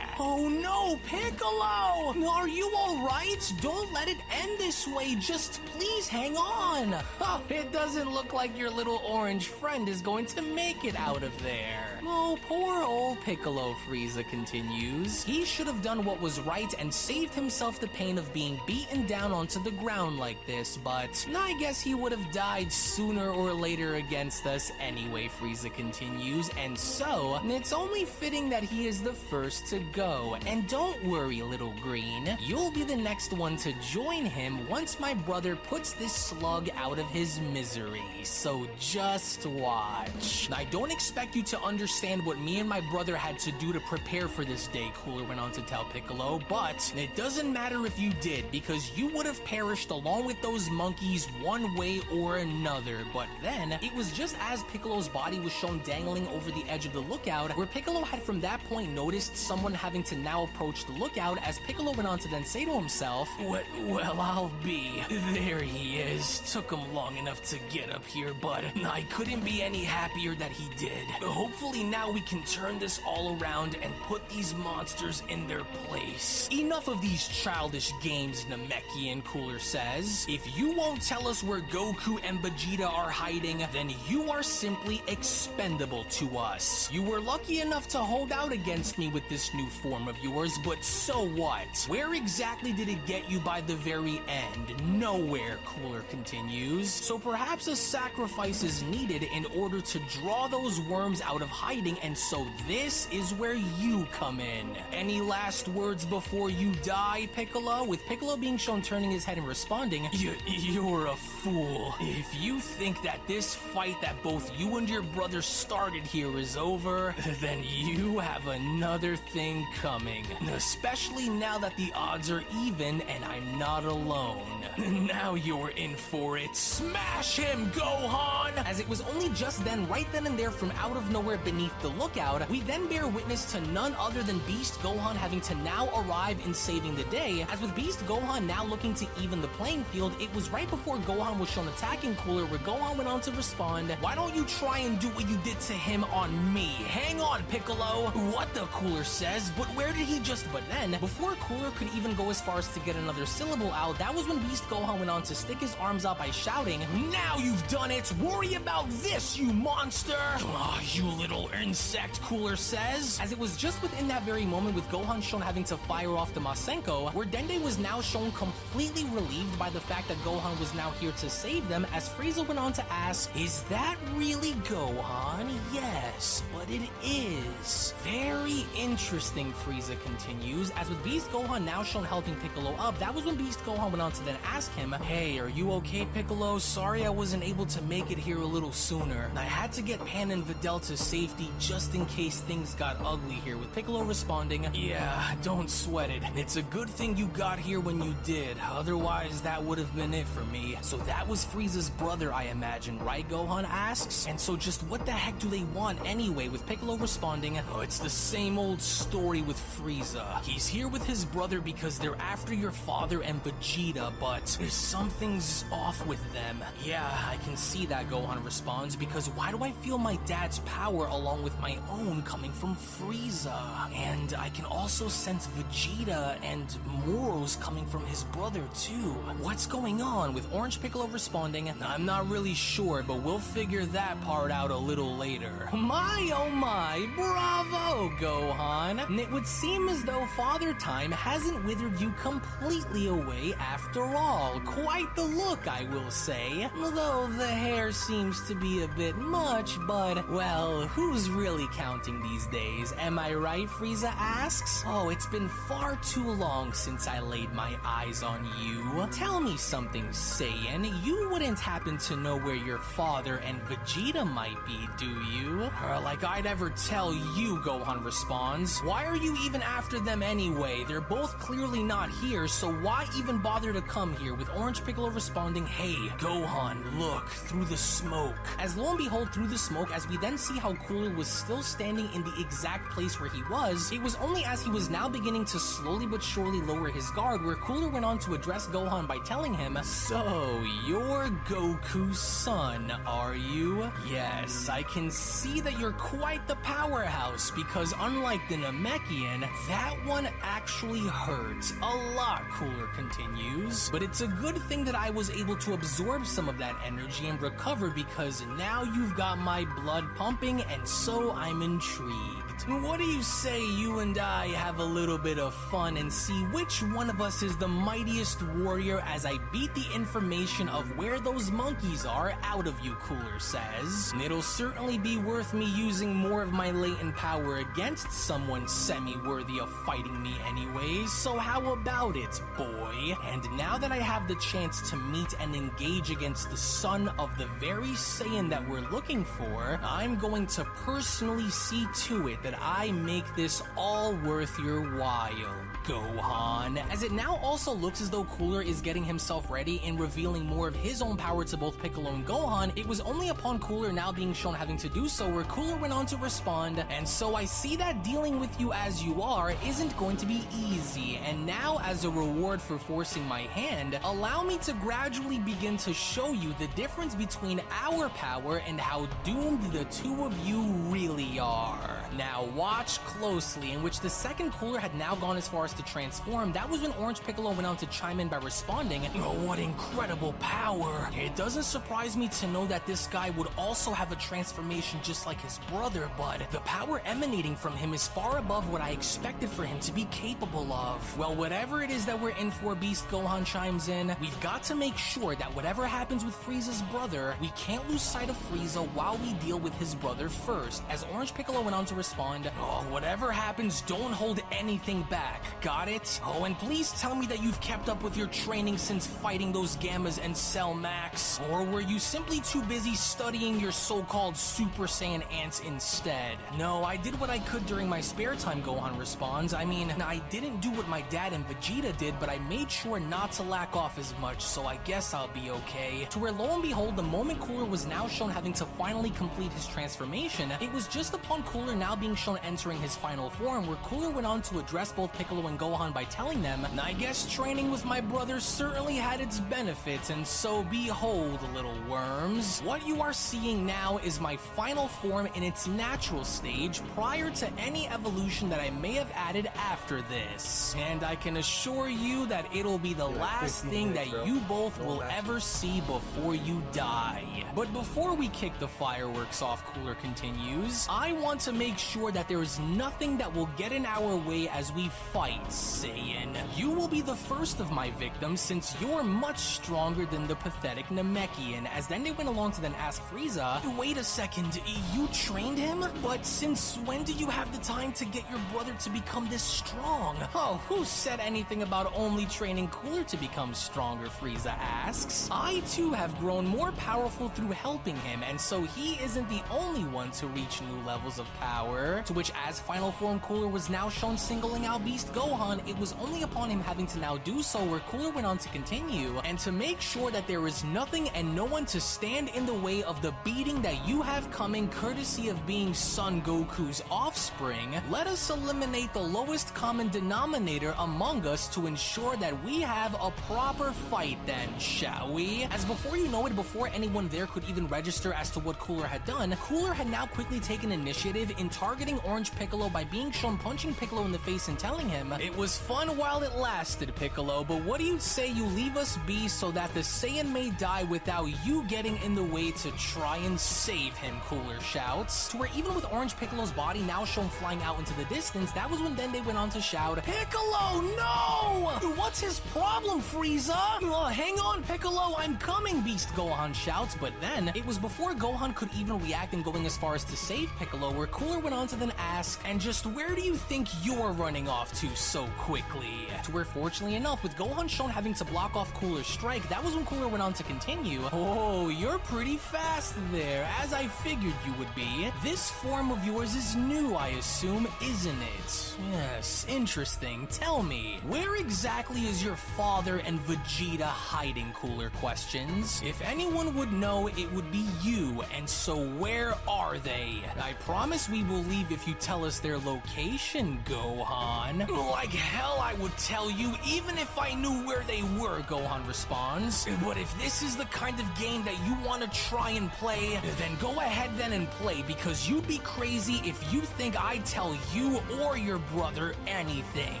"Oh no, Piccolo! Are you alright? Don't let it end this way, just please hang on." "Oh, it doesn't look like your little orange friend is going to make it out of there." "Oh, poor old Piccolo," Frieza continues. "He should have done what was right and saved himself the pain of being beaten down onto the ground like this, but I guess he would have died sooner or later against us anyway," Frieza continues, "and so it's only fitting that he is the first to go. And don't worry, little green, you'll be the next one to join him once my brother puts this slug out of his misery, so just watch." "I don't expect you to understand what me and my brother had to do to prepare for this day," Cooler went on to tell Piccolo, "but it doesn't matter if you did, because you would have perished along with those monkeys one way or another." But then, it was just as Piccolo's body was shown dangling over the edge of the lookout, where Piccolo had from that point noticed someone having to now approach the lookout, as Piccolo went on to then say to himself, Well, I'll be. There he is. Took him long enough to get up here, but I couldn't be any happier that he did. Hopefully now we can turn this all around and put these monsters in their place." "Enough of these childish games, Namekian," Cooler says. "If you won't tell us where Goku and Vegeta are hiding, then you are simply expendable to us. You were lucky enough to hold out against me with this new form of yours, but so what? Where exactly did it get you by the very end? Nowhere, Cooler continues. So perhaps a sacrifice is needed in order to draw those worms out of hiding, and so this is where you come in. Any last words before you die, Piccolo? With Piccolo being shown turning his head and responding, you're a fool. If you think that this fight that both you and your brother started here is over, then you have another thing coming. Especially now that the odds are even and I'm not alone. Now you're in for it. Smash him, Gohan! As it was only just then, right then and there from out of nowhere beneath the lookout, we then bear witness to none other than Beast Gohan having to now arrive in saving the day. As with Beast Gohan now looking to even the playing field, it was right before Gohan was shown attacking Cooler where Gohan went on to respond, "Why don't you try and do what you did to him on me? Hang on, Piccolo." What the Cooler says, but where did he just... But then, before Cooler could even go as far as to get another syllable out, that was when Beast Gohan went on to stick his arms out by shouting, "Now you've done it! Worry about this, you monster!" "Ah, you little insect," Cooler says. As it was just within that very moment with Gohan shown having to fire off the Masenko, where Dende was now shown completely relieved by the fact that Gohan was now here to save them, as Frieza went on to ask, "Is that really Gohan?" "Yes, but it is." "Very interesting," Frieza continues. As with Beast Gohan now shown helping Piccolo up, that was when Beast Gohan went on to then ask him, "Hey, are you okay, Piccolo? Sorry I wasn't able to make it here a little sooner. I had to get Pan and Videl to safety just in case things got ugly here," with Piccolo responding, "Yeah, don't sweat it. It's a good thing you got here when you did. Otherwise, that would have been it for me." "So that was Frieza's brother, I imagine, right?" Gohan asks. "And so just what the heck do they want anyway?" with Piccolo responding, "Oh, it's the same old story with Frieza. He's here with his brother because they're after your father and Vegeta, but something's off with them." "Yeah, I can see that," Gohan responds, "because why do I feel my dad's power along with my own coming from Frieza? And I can also sense Vegeta and Moro's coming from his brother too. What's going on?" with Orange Piccolo responding, "I'm not really sure, but we'll figure that part out a little later." My oh my, bravo, Gohan! It would seem as though Father Time hasn't withered you completely away after all. Quite the look, I will say. Though the hair seems to be a bit much, but, well, who's really counting these days? Am I right, Frieza asks? "Oh, it's been far too long since I laid my eyes on you. Tell me something, Saiyan. You wouldn't happen to know where your father and Vegeta might be, do you?" "Like I'd ever tell you," Gohan responds. "Why are you even after them anyway? They're both clearly not here, so why even bother to come here?" with Orange Piccolo responding, "Hey, Gohan, look, through the smoke." As lo and behold, through the smoke, as we then see how Cooler was still standing in the exact place where he was, it was only as he was now beginning to slowly but surely lower his guard where Cooler went on to address Gohan by telling him, "So, you're Goku's son, are you? Yes, I can see that you're quite the powerhouse, because unlike the Namekian, that one actually hurts a lot," Cooler continues. "But it's a good thing that I was able to absorb some of that energy and recover, because now you've got my blood pumping, and so I'm intrigued. What do you say you and I have a little bit of fun and see which one of us is the mightiest warrior as I beat the information of where those monkeys are out of you," Cooler says. "It'll certainly be worth me using more of my latent power against someone semi-worthy of fighting me anyways, so how about it, boy? And now that I have the chance to meet and engage against the son of the very Saiyan that we're looking for, I'm going to personally see to it that I make this all worth your while, Gohan." As it now also looks as though Cooler is getting himself ready and revealing more of his own power to both Piccolo and Gohan, it was only upon Cooler now being shown having to do so where Cooler went on to respond, "And so I see that dealing with you as you are isn't going to be easy, and now as a reward for forcing my hand, allow me to gradually begin to show you the difference between our power and how doomed the two of you really are." Now watch closely, in which the second Cooler had now gone as far as to transform. That was when Orange Piccolo went on to chime in by responding, "Oh, what incredible power." It doesn't surprise me to know that this guy would also have a transformation just like his brother, but the power emanating from him is far above what I expected for him to be capable of. Well, whatever it is that we're in for, Beast Gohan chimes in, we've got to make sure that whatever happens with Frieza's brother, we can't lose sight of Frieza while we deal with his brother first. As Orange Piccolo went on to respond, "Oh, whatever happens, don't hold anything back. Got it? Oh, and please tell me that you've kept up with your training since fighting those Gammas and Cell Max. Or were you simply too busy studying your so-called Super Saiyan ants instead?" "No, I did what I could during my spare time," Gohan responds. "I mean, I didn't do what my dad and Vegeta did, but I made sure not to lack off as much, so I guess I'll be okay." To where lo and behold, the moment Cooler was now shown having to finally complete his transformation, it was just upon Cooler now being shown entering his final form where Cooler went on to address both Piccolo and Gohan by telling them, "I guess training with my brother certainly had its benefits, and so behold, little worms. What you are seeing now is my final form in its natural stage prior to any evolution that I may have added after this. And I can assure you that it'll be the last thing that you both will ever see before you die." But before we kick the fireworks off, Cooler continues, "I want to make sure that there is nothing that will get in our way as we fight, Saiyan. You will be the first of my victims since you're much stronger than the pathetic Namekian." As then they went along to then ask Frieza, "Wait a second, you trained him? But since when do you have the time to get your brother to become this strong?" "Oh, who said anything about only training Cooler to become stronger?" Frieza asks. "I too have grown more powerful through helping him, and so he isn't the only one to reach new levels of power." To which, as final form Cooler was now shown singling out Beast Gohan, it was only upon him having to now do so where Cooler went on to continue, "And to make sure that there is nothing and no one to stand in the way of the beating that you have coming courtesy of being Son Goku's offspring, let us eliminate the lowest common denominator among us to ensure that we have a proper fight then, shall we?" As before you know it, before anyone there could even register as to what Cooler had done, Cooler had now quickly taken initiative in targeting Orange Piccolo by being shown punching Piccolo in the face and telling him, "It was fun while it lasted, Piccolo, but what do you say you leave us be so that the Saiyan may die without you getting in the way to try and save him?" Cooler shouts. To where even with Orange Piccolo's body now shown flying out into the distance, that was when then they went on to shout, "Piccolo, no! What's his problem, Frieza?" "Hang on, Piccolo, I'm coming," Beast Gohan shouts. But then, it was before Gohan could even react and going as far as to save Piccolo, where Cooler went on to then ask, "And just where do you think you're running off to so quickly?" To where, fortunately enough, with Gohan shown having to block off Cooler's strike, that was when Cooler went on to continue, "Oh, you're pretty fast there, as I figured you would be. This form of yours is new, I assume, isn't it?" "Yes, interesting. Tell me, where exactly is your father and Vegeta hiding?" Cooler questions. "If anyone would know, it would be you, and so where are they? I promise we will leave if you tell us their location, Gohan." "Like hell I would tell you, even if I knew where they were," Gohan responds. "But if this is the kind of game that you want to try and play, then go ahead then and play, because you'd be crazy if you think I'd tell you or your brother anything.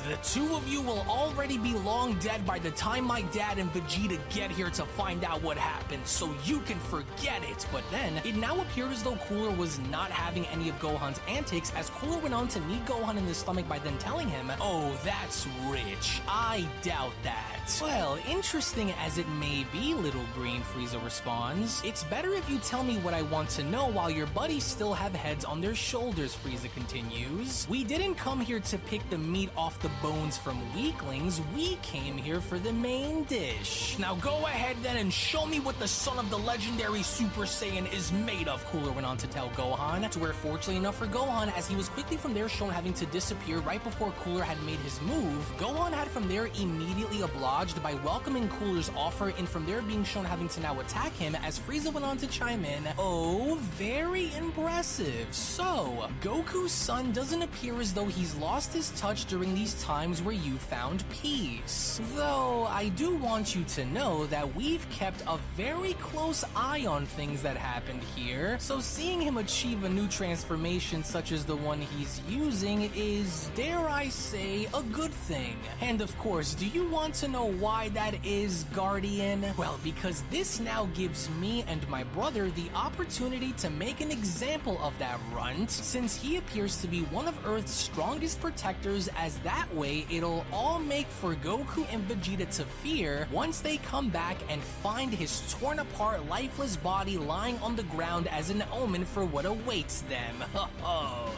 The two of you will already be long dead by the time my dad and Vegeta get here to find out what happened, so you can forget it." But then, it now appeared as though Cooler was not having any of Gohan's antics, as Cooler went on to knee Gohan in the stomach by then telling him, "Oh, that's rich. I doubt that." "Well, interesting as it may be, little green," Frieza responds, "it's better if you tell me what I want to know while your buddies still have heads on their shoulders," Frieza continues. "We didn't come here to pick the meat off the bones from weaklings. We came here for the main dish. Now go ahead then and show me what the son of the legendary Super Saiyan is made of," Cooler went on to tell Gohan. To where, fortunately enough for Gohan, as he was quickly from there shown having to disappear right before Cooler had made his move, Gohan had from there immediately obliged by welcoming Cooler's offer, and from there being shown having to now attack him, as Frieza went on to chime in, "Oh, very impressive. So, Goku's son doesn't appear as though he's lost his touch during these times where you found peace. Though, I do want you to know that we've kept a very close eye on things that happened here, so seeing him achieve a new transformation information such as the one he's using is, dare I say, a good thing. And of course, do you want to know why that is, Guardian? Well, because this now gives me and my brother the opportunity to make an example of that runt, since he appears to be one of Earth's strongest protectors, as that way it'll all make for Goku and Vegeta to fear once they come back and find his torn apart lifeless body lying on the ground as an omen for what awaits them.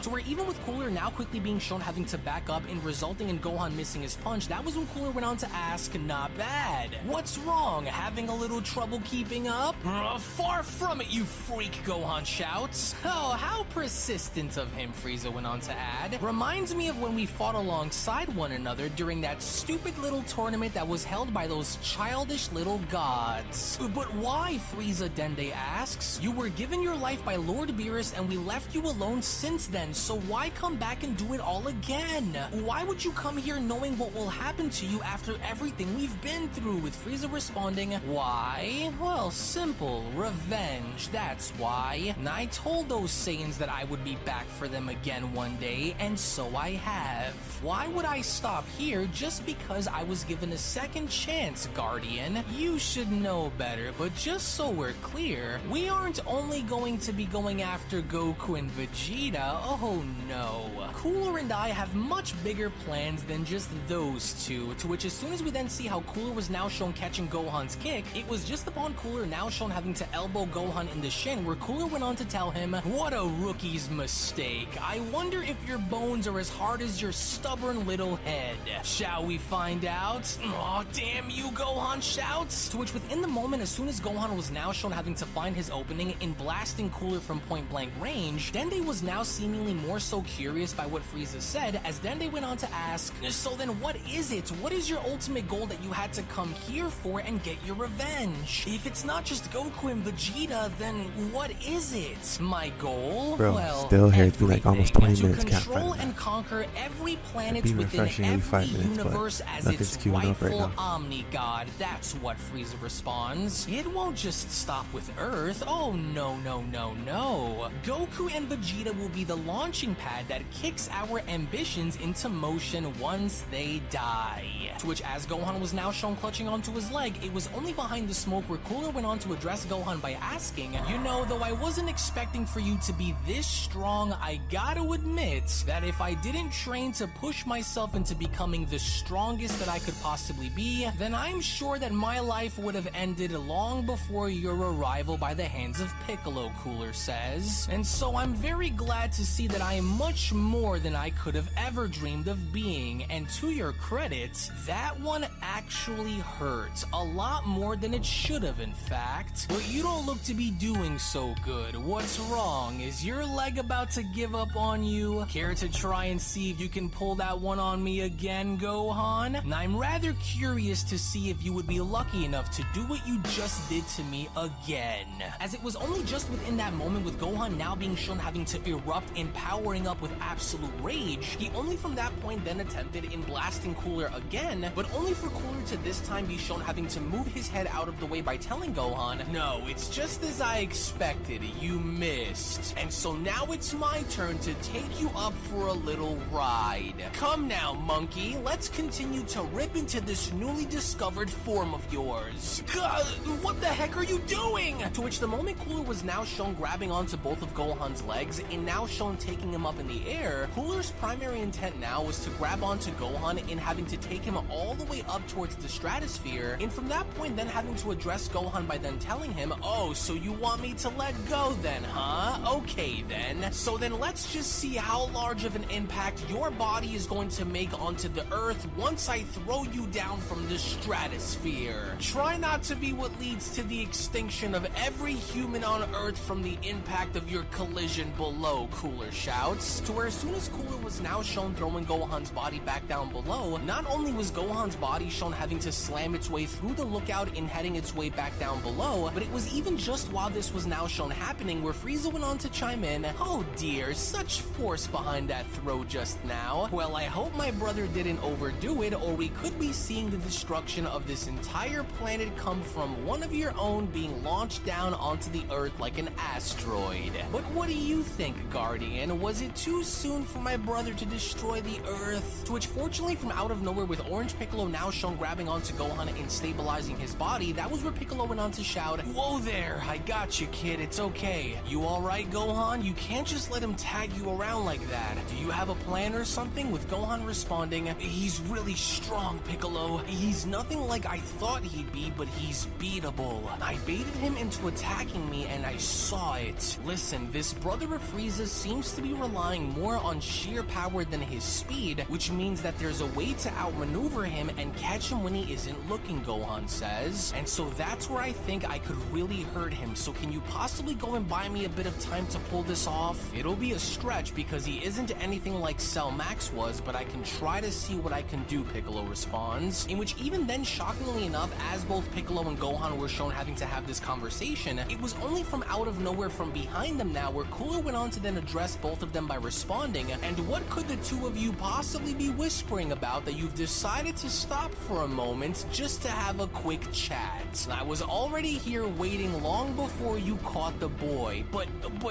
So where even with Cooler now quickly being shown having to back up and resulting in Gohan missing his punch, that was when Cooler went on to ask, not bad. What's wrong? Having a little trouble keeping up? Far from it, you freak, Gohan shouts. Oh, how persistent of him, Frieza went on to add. Reminds me of when we fought alongside one another during that stupid little tournament that was held by those childish little gods. But why, Frieza, Dende asks. You were given your life by Lord Beerus and we left you alone since then, so why come back and do it all again? Why would you come here knowing what will happen to you after everything we've been through? With Frieza responding, why? Well, simple. Revenge, that's why. And I told those Saiyans that I would be back for them again one day, and so I have. Why would I stop here just because I was given a second chance, Guardian? You should know better, but just so we're clear, we aren't only going to be going after Goku and Vegeta, oh no. Cooler and I have much bigger plans than just those two, to which as soon as we then see how Cooler was now shown catching Gohan's kick, it was just upon Cooler now shown having to elbow Gohan in the shin where Cooler went on to tell him, what a rookie's mistake. I wonder if your bones are as hard as your stubborn little head. Shall we find out? Aw, damn you, Gohan shouts. To which within the moment, as soon as Gohan was now shown having to find his opening in blasting Cooler from point blank range, Dende was now seemingly more so curious by what Frieza said, as Dende went on to ask, so then what is it? What is your ultimate goal that you had to come here for and get your revenge? If it's not just Goku and Vegeta, then what is it? My goal? Bro, well, still here to be like almost 20 to minutes. Can't control find and that. conquer every planet It'd be within refreshing every every 5 minutes, but universe as nothing's its queuing up right rightful now. Omni-God. That's what Frieza responds. It won't just stop with Earth. Oh, no, no, no, no. Goku and Vegeta will be the launching pad that kicks our ambitions into motion once they die. To which, as Gohan was now shown clutching onto his leg, it was only behind the smoke where Cooler went on to address Gohan by asking, you know, though I wasn't expecting for you to be this strong, I gotta admit that if I didn't train to push myself into becoming the strongest that I could possibly be, then I'm sure that my life would have ended long before your arrival by the hands of Piccolo, Cooler says. And so I'm very glad to see that I am much more than I could have ever dreamed of being, and to your credit, that one actually hurt. A lot more than it should have, in fact. But you don't look to be doing so good. What's wrong? Is your leg about to give up on you? Care to try and see if you can pull that one on me again, Gohan? And I'm rather curious to see if you would be lucky enough to do what you just did to me again. As it was only just within that moment, with Gohan now being shown having to erupt and powering up with absolute rage, he only from that point then attempted in blasting Cooler again, but only for Cooler to this time be shown having to move his head out of the way by telling Gohan, no, it's just as I expected, you missed. And so now it's my turn to take you up for a little ride. Come now, monkey, let's continue to rip into this newly discovered form of yours. God, what the heck are you doing? To which the moment Cooler was now shown grabbing onto both of Gohan's legs and now shown taking him up in the air, Cooler's primary intent now was to grab onto Gohan and having to take him all the way up towards the stratosphere, and from that point then having to address Gohan by then telling him, oh, so you want me to let go then, huh? Okay then. So then let's just see how large of an impact your body is going to make onto the Earth once I throw you down from the stratosphere. Try not to be what leads to the extinction of every human on Earth from the impact of your collision below, Cooler shouts. To where as soon as Cooler was now shown throwing Gohan's body back down below, not only was Gohan's body shown having to slam its way through the lookout and heading its way back down below, but it was even just while this was now shown happening where Frieza went on to chime in, oh dear, such force behind that throw just now. Well, I hope my brother didn't overdo it, or we could be seeing the destruction of this entire planet come from one of your own being launched down onto the Earth like an asteroid. But what do you think? think, Guardian? Was it too soon for my brother to destroy the Earth? To which, fortunately, from out of nowhere, with Orange Piccolo now shown grabbing onto Gohan and stabilizing his body, that was where Piccolo went on to shout, "Whoa there, I got you, kid, it's okay. You alright, Gohan? You can't just let him tag you around like that. Do you have a plan or something?" With Gohan responding, "He's really strong, Piccolo. He's nothing like I thought he'd be, but he's beatable. I baited him into attacking me and I saw it. Listen, this brother of Frieza seems to be relying more on sheer power than his speed, which means that there's a way to outmaneuver him and catch him when he isn't looking," Gohan says. "And so that's where I think I could really hurt him. So can you possibly go and buy me a bit of time to pull this off? It'll be a stretch because he isn't anything like Cell Max was, but I can try to see what I can do," Piccolo responds. In which, even then, shockingly enough, as both Piccolo and Gohan were shown having to have this conversation, it was only from out of nowhere from behind them now where Cooler went on to then address both of them by responding, "And what could the two of you possibly be whispering about that you've decided to stop for a moment just to have a quick chat? I was already here waiting long before you caught the boy, but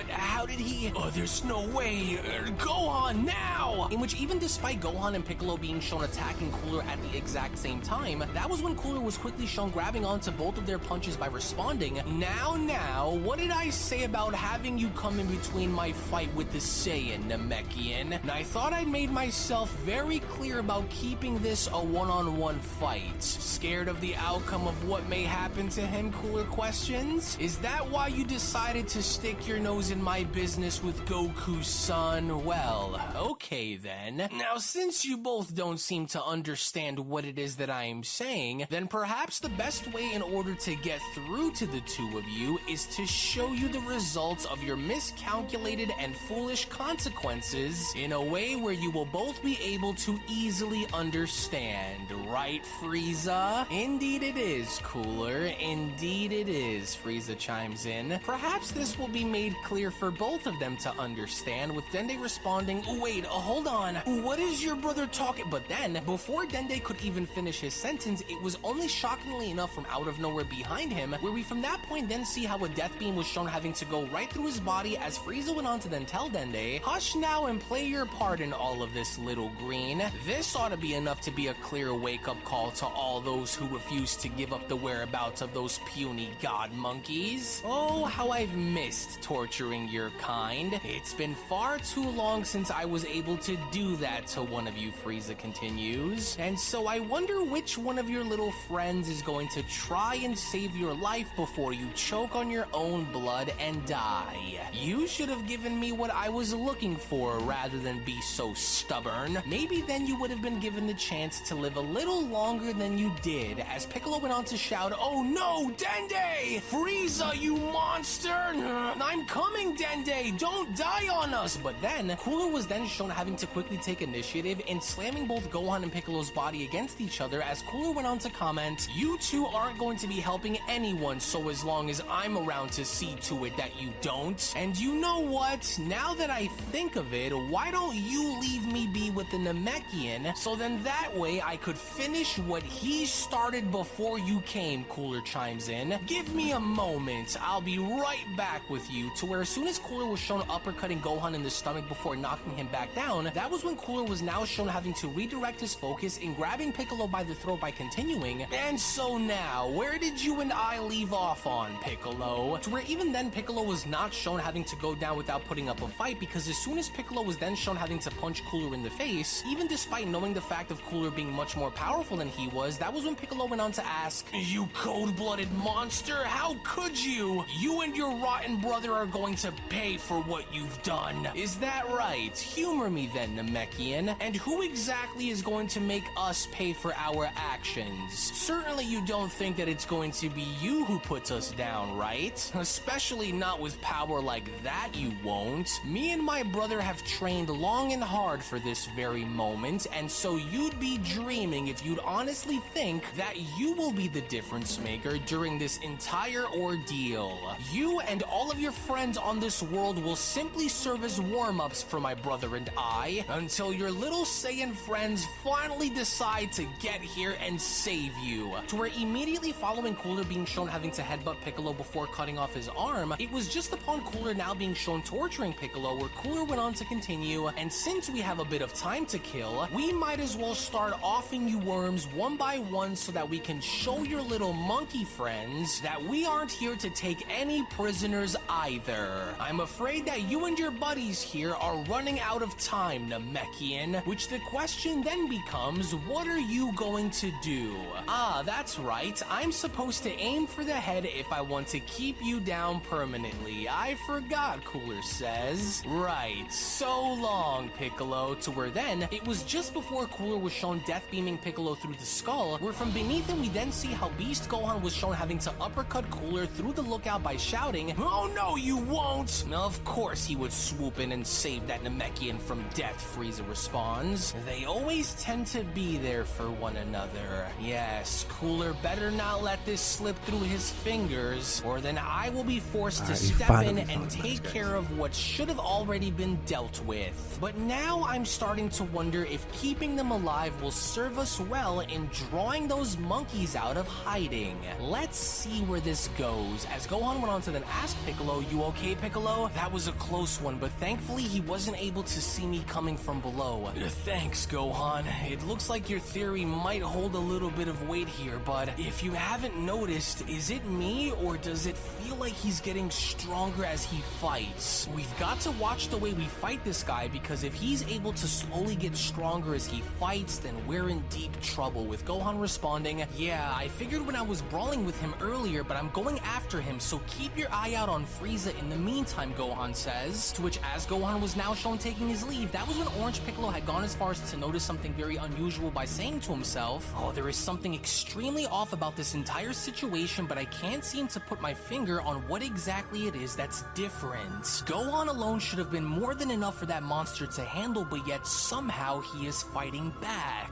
how did he? Oh, there's no way. Gohan, now!" In which, even despite Gohan and Piccolo being shown attacking Cooler at the exact same time, that was when Cooler was quickly shown grabbing onto both of their punches by responding, Now, what did I say about having you come in between my fight with the Saiyan, Namekian? And I thought I'd made myself very clear about keeping this a one-on-one fight. Scared of the outcome of what may happen to him?" Cooler questions. "Is that why you decided to stick your nose in my business with Goku's son? Well, okay then. Now, since you both don't seem to understand what it is that I am saying, then perhaps the best way in order to get through to the two of you is to show you the results of your miscalculated and foolish consequences in a way where you will both be able to easily understand. Right, Frieza?" "Indeed it is, Cooler. Indeed it is," Frieza chimes in. Perhaps this will be made clear for both of them to understand, with Dende responding, "Wait, hold on. What is your brother talking?" But then, before Dende could even finish his sentence, it was only shockingly enough from out of nowhere behind him, where we from that point then see how a death beam was shown having to go right through his body, as Frieza went on to then tell Dende, "Hush now and play your part in all of this, little green. This ought to be enough to be a clear wake-up call to all those who refuse to give up the whereabouts of those puny god monkeys. Oh, how I've missed torturing your kind. It's been far too long since I was able to do that to one of you," Frieza continues. "And so I wonder which one of your little friends is going to try and save your life before you choke on your own blood and die. You should have given me what I was looking for rather than be so stubborn. Maybe then you would have been given the chance to live a little longer than you did," as Piccolo went on to shout, "Oh no, Dende! Frieza, you monster! I'm coming, Dende! Don't die on us!" But then, Cooler was then shown having to quickly take initiative in slamming both Gohan and Piccolo's body against each other, as Cooler went on to comment, "You two aren't going to be helping anyone, so as long as I'm around to see to it that you don't. And you know what? Now that I think of it, why don't you leave me be with the Namekian, so then that way I could finish what he started before you came," Cooler chimes in. "Give me a moment. I'll be right back with you," to where as soon as Cooler was shown uppercutting Gohan in the stomach before knocking him back down, that was when Cooler was now shown having to redirect his focus in grabbing Piccolo by the throat by continuing, "And so now, where did you and I leave off on, Piccolo?" To where even then Piccolo was not shown having to go down without putting up a fight, because as soon as Piccolo was then shown having to punch Cooler in the face, even despite knowing the fact of Cooler being much more powerful than he was, that was when Piccolo went on to ask, "You cold-blooded monster, how could you? You and your rotten brother are going to pay for what you've done. Is that right? Humor me then, Namekian. And who exactly is going to make us pay for our actions? Certainly you don't think that it's going to be you who puts us down, right? Especially not with power like that, you won't. Me and my brother have trained long and hard for this very moment, and so you'd be dreaming if you'd honestly think that you will be the difference maker during this entire ordeal. You and all of your friends on this world will simply serve as warm-ups for my brother brother and I, until your little Saiyan friends finally decide to get here and save you. To where immediately following Cooler being shown having to headbutt Piccolo before cutting off his arm, it was just upon Cooler now being shown torturing Piccolo where Cooler went on to continue, and since we have a bit of time to kill, we might as well start offing you worms one by one so that we can show your little monkey friends that we aren't here to take any prisoners either. I'm afraid that you and your buddies here are running out of time, Namekian, which the question then becomes, what are you going to do? Ah, that's right, I'm supposed to aim for the head if I want to keep you down permanently. I forgot, Cooler says. Right, so long, Piccolo, to where then, it was just before Cooler was shown death beaming Piccolo through the skull, where from beneath him we then see how Beast Gohan was shown having to uppercut Cooler through the lookout by shouting, "Oh no, you won't!" Of course he would swoop in and save that Namekian from death, Frieza responds. They always tend to be there for one another. Yes, Cooler better not let this slip through his fingers, or then I will be forced to step in and take care of what should have already been dealt with. But now I'm starting to wonder if keeping them alive will serve us well in drawing those monkeys out of hiding. Let's see where this goes, as Gohan went on to then ask Piccolo, "You okay, Piccolo? That was a close one, but thankfully he wasn't able to see me coming from below." Thanks, Gohan. It looks like your theory might hold a little bit of weight here, but if you haven't noticed, is it me or does it feel like he's getting stronger as he fights? We've got to watch the way we fight this guy, because if he's able to slowly get stronger as he fights, then we're in deep trouble. With Gohan responding, "Yeah, I figured when I was brawling with him earlier, but I'm going after him, so keep your eye out on Frieza in the meantime," Gohan says. To which, as Gohan was now shown taking his leave, that was when Orange Piccolo had gone as far as to notice something very unusual by saying to himself, "Oh, there is something extremely off about this entire situation, but I can't seem to put my finger on what exactly it is that's different. Gohan alone should have been more than enough for that monster to handle, but yet somehow he is fighting back.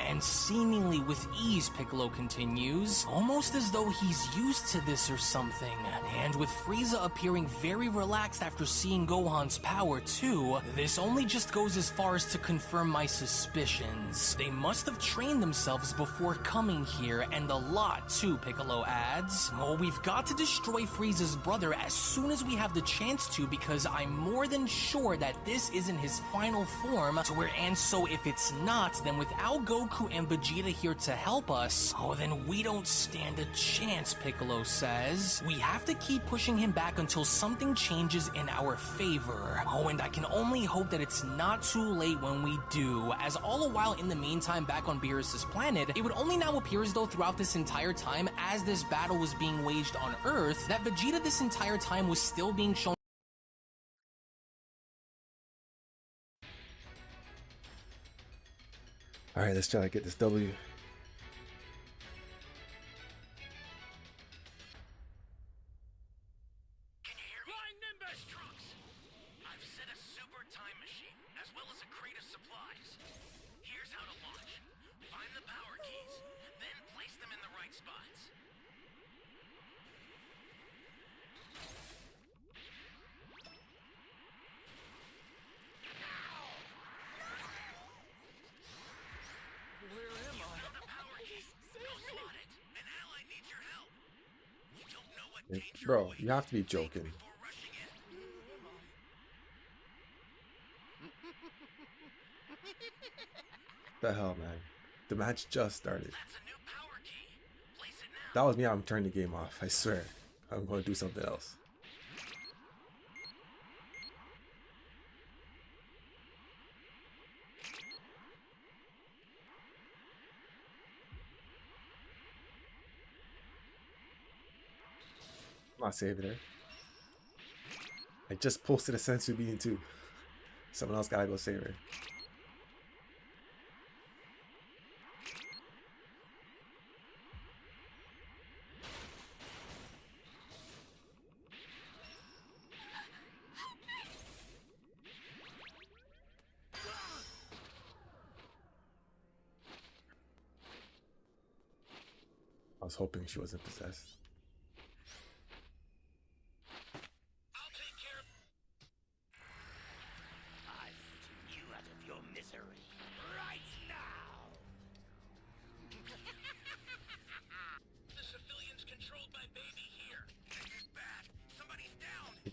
And seemingly with ease," Piccolo continues, "almost as though he's used to this or something. And with Frieza appearing very relaxed after seeing Gohan's power too, this only just goes as far as to confirm my suspicions. They must have trained themselves before coming here, and a lot too," Piccolo adds. "Oh, we've got to destroy Frieza's brother as soon as we have the chance to, because I'm more than sure that this isn't his final form, and so if it's not, then without Goku and Vegeta here to help us, oh, then we don't stand a chance," Piccolo says. "We have to keep pushing him back until something changes in our favor. Oh, and I can only hope that it's not too late when we do," as all the while in the meantime back on Beerus' planet, it would only now appear as though throughout this entire time, as this battle was being waged on Earth, that Vegeta this entire time was still being shown. Alright, let's try to get this W. Can you hear me? Flying Nimbus Trunks! I've set a super time machine, as well as a crate of supplies. Here's how to launch. Find the power keys, then place them in the right spots. Where am I? Found the power key. Go spot it. An ally needs your help. You don't know what danger Bro, awaits. you have to be joking. Before rushing in. The hell, man. The match just started. That's a new power key. Place it now. That was me. I'm turning the game off. I swear. I'm going to do something else. I'm not saving her. I just posted a Sensu beating too. Someone else gotta go save her. I was hoping she wasn't possessed. I'll take care of...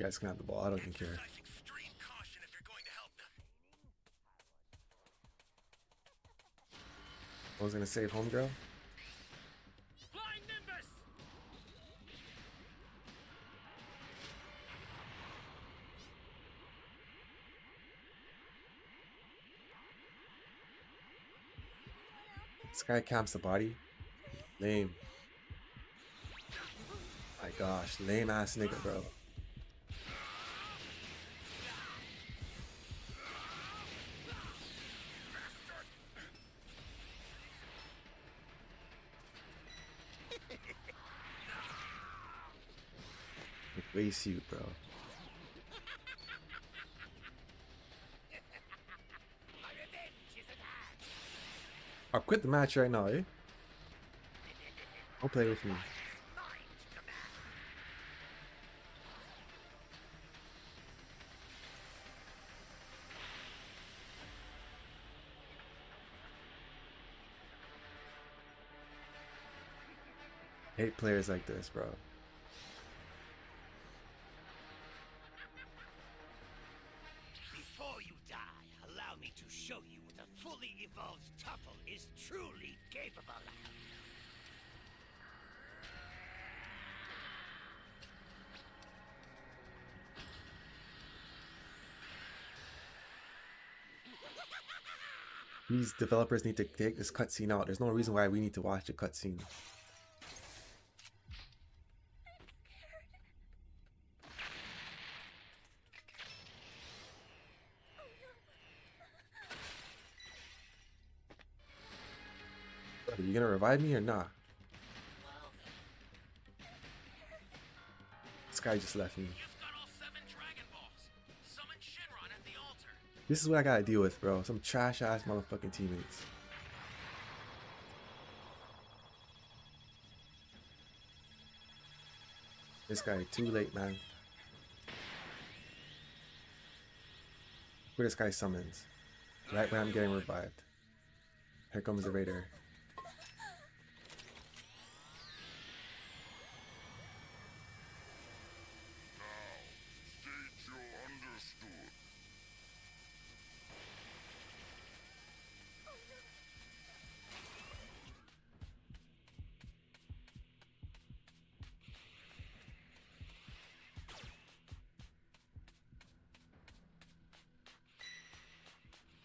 guys can have the ball. I don't even care. Exercise extreme caution if you're going to help them. I was gonna save homegirl. Flying Nimbus! This guy camps the body. Lame. My gosh, lame ass nigga, bro. Way suit, bro. I'll quit the match right now, eh? Don't play with me. Hate players like this, bro. Before you die, allow me to show you what a fully evolved Tuffle is truly capable of. These developers need to take this cutscene out. There's no reason why we need to watch the cutscene. Are you gonna revive me or not? This guy just left me. You've got all 7 Dragon Balls. Summon Shenron at the altar. This is what I gotta deal with, bro. Some trash ass motherfucking teammates. This guy too late, man. Where this guy summons. Right when I'm getting revived. Here comes the Raider.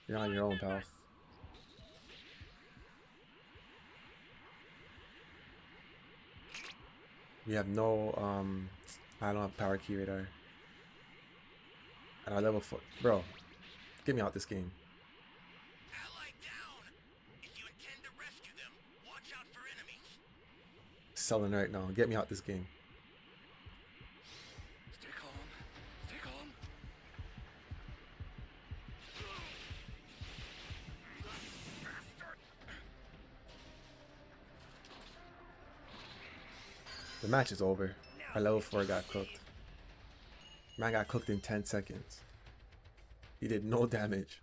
You're on your own, pal. We have no, I don't have power key radar. And our level 4. Bro, get me out this game. Ally down. If you intend to rescue them, watch out for enemies. Selling right now. Get me out this game. Stay calm. Stay calm. The match is over. Our level 4 got cooked. Man got cooked in 10 seconds. He did no damage.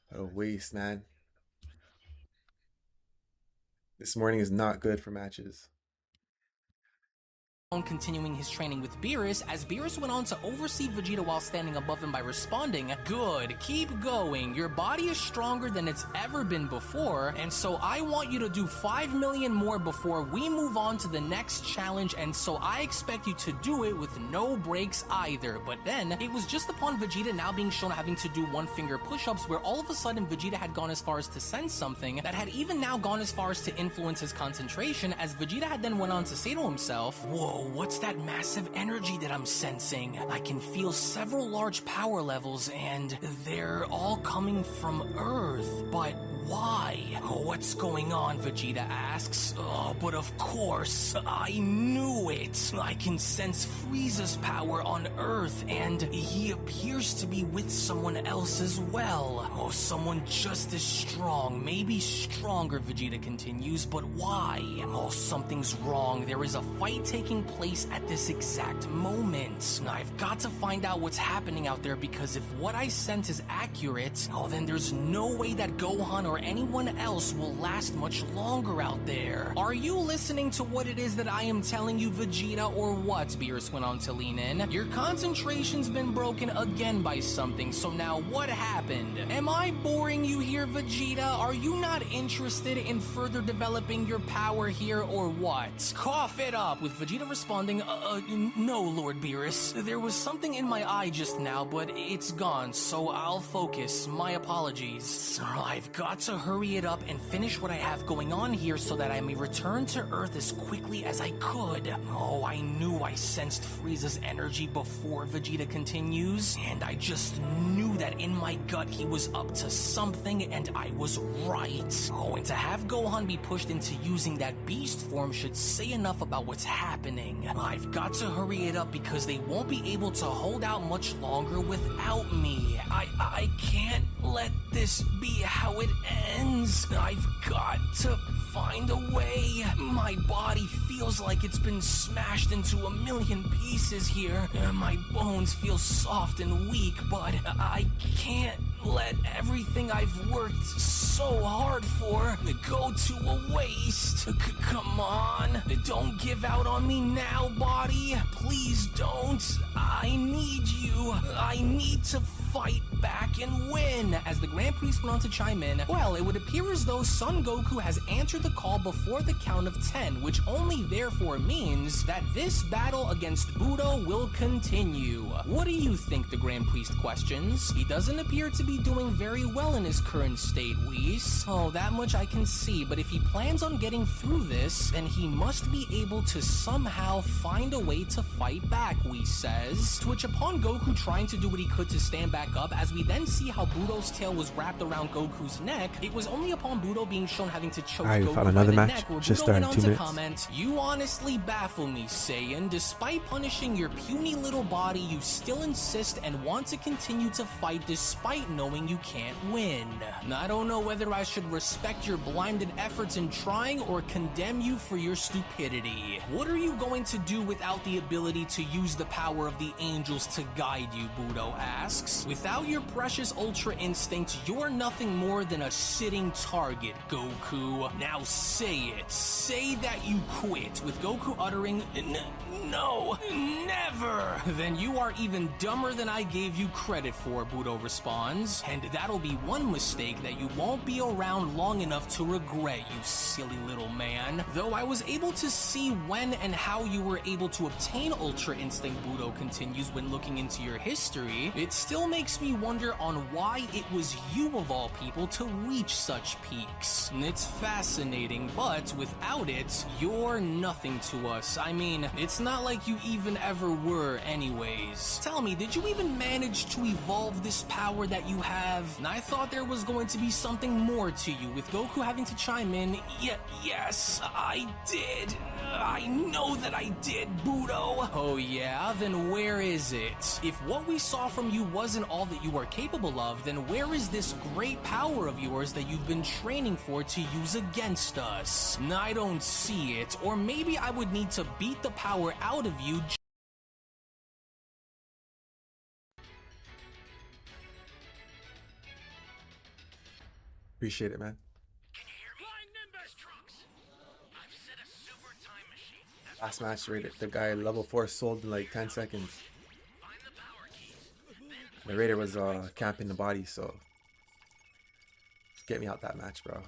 What a waste, man. This morning is not good for matches. Continuing his training with Beerus, as Beerus went on to oversee Vegeta while standing above him by responding, "Good, keep going. Your body is stronger than it's ever been before, and so I want you to do 5 million more before we move on to the next challenge, and so I expect you to do it with no breaks either." But then, it was just upon Vegeta now being shown having to do one-finger push-ups where all of a sudden Vegeta had gone as far as to sense something that had even now gone as far as to influence his concentration, as Vegeta had then went on to say to himself, "Whoa, what's that massive energy that I'm sensing? I can feel several large power levels and they're all coming from Earth, but why? What's going on?" Vegeta asks. "Oh, but of course, I knew it. I can sense Frieza's power on Earth and he appears to be with someone else as well. Oh, someone just as strong, maybe stronger," Vegeta continues, "but why? Oh, something's wrong. There is a fight taking place at this exact moment. I've got to find out what's happening out there, because if what I sent is accurate, oh, then there's no way that Gohan or anyone else will last much longer out there. Are you listening to what it is that I am telling you, Vegeta, or what? Beerus went on to lean in. Your concentration's been broken again by something, so now what happened? Am I boring you here, Vegeta? Are you not interested in further developing your power here, or what? Cough it up, with Vegeta responding, no, Lord Beerus. There was something in my eye just now, but it's gone, so I'll focus. My apologies. I've got to hurry it up and finish what I have going on here so that I may return to Earth as quickly as I could. Oh, I knew I sensed Frieza's energy before, Vegeta continues, and I just knew that in my gut he was up to something, and I was right. Oh, and to have Gohan be pushed into using that beast form should say enough about what's happening. I've got to hurry it up because they won't be able to hold out much longer without me. I can't let this be how it ends. I've got to find a way. My body feels like it's been smashed into a million pieces here. My bones feel soft and weak, but I can't let everything I've worked so hard for go to a waste. Come on, don't give out on me now, body. Please don't. I need you. I need to fight back and win. As the Grand Priest went on to chime in, well, it would appear as though Son Goku has answered the call before the count of 10, which only therefore means that this battle against Budo will continue. What do you think? The Grand Priest questions. He doesn't appear to be doing very well in his current state, Whis. Oh, that much I can see, but if he plans on getting through this, then he must be able to somehow find a way to fight back, Whis says. To which, upon Goku trying to do what he could to stand back up, as we then see how Budo's tail was wrapped around Goku's neck, it was only upon Budo being shown having to choke Goku found by another the match. neck where Just Budo went started on 2 to minutes. comment, "You honestly baffle me, Saiyan. Despite punishing your puny little body, you still insist and want to continue to fight despite knowing you can't win. I don't know whether I should respect your blinded efforts in trying or condemn you for your stupidity. What are you going to do without the ability to use the power of the angels to guide you?" Budo asks. "Without your precious Ultra Instinct, you're nothing more than a sitting target, Goku. Now say it. Say that you quit," with Goku uttering, "No, never." "Then you are even dumber than I gave you credit for," Budo responds. "And that'll be one mistake that you won't be around long enough to regret, you silly little man. Though I was able to see when and how you were able to obtain Ultra Instinct," Budo continues, "when looking into your history, it still makes me wonder on why it was you of all people to reach such peaks. It's fascinating, but without it, you're nothing to us. I mean, it's not like you even ever were anyways. Tell me, did you even manage to evolve this power that you have? I thought there was going to be something more to you," with Goku having to chime in, "Yes, I did. I know that I did, Budo." "Oh yeah? Then where is it? If what we saw from you wasn't all that you are capable of, then where is this great power of yours that you've been training for to use against us? I don't see it. Or maybe I would need to beat the power out of you." Appreciate it, man. Can you hear me? Flying Nimbus Trunks! I've set a super time machine. That's Last match rated the guy level 4 sold in like 10 seconds. find the power keys. The Raider was camping the body, so just get me out that match, bro.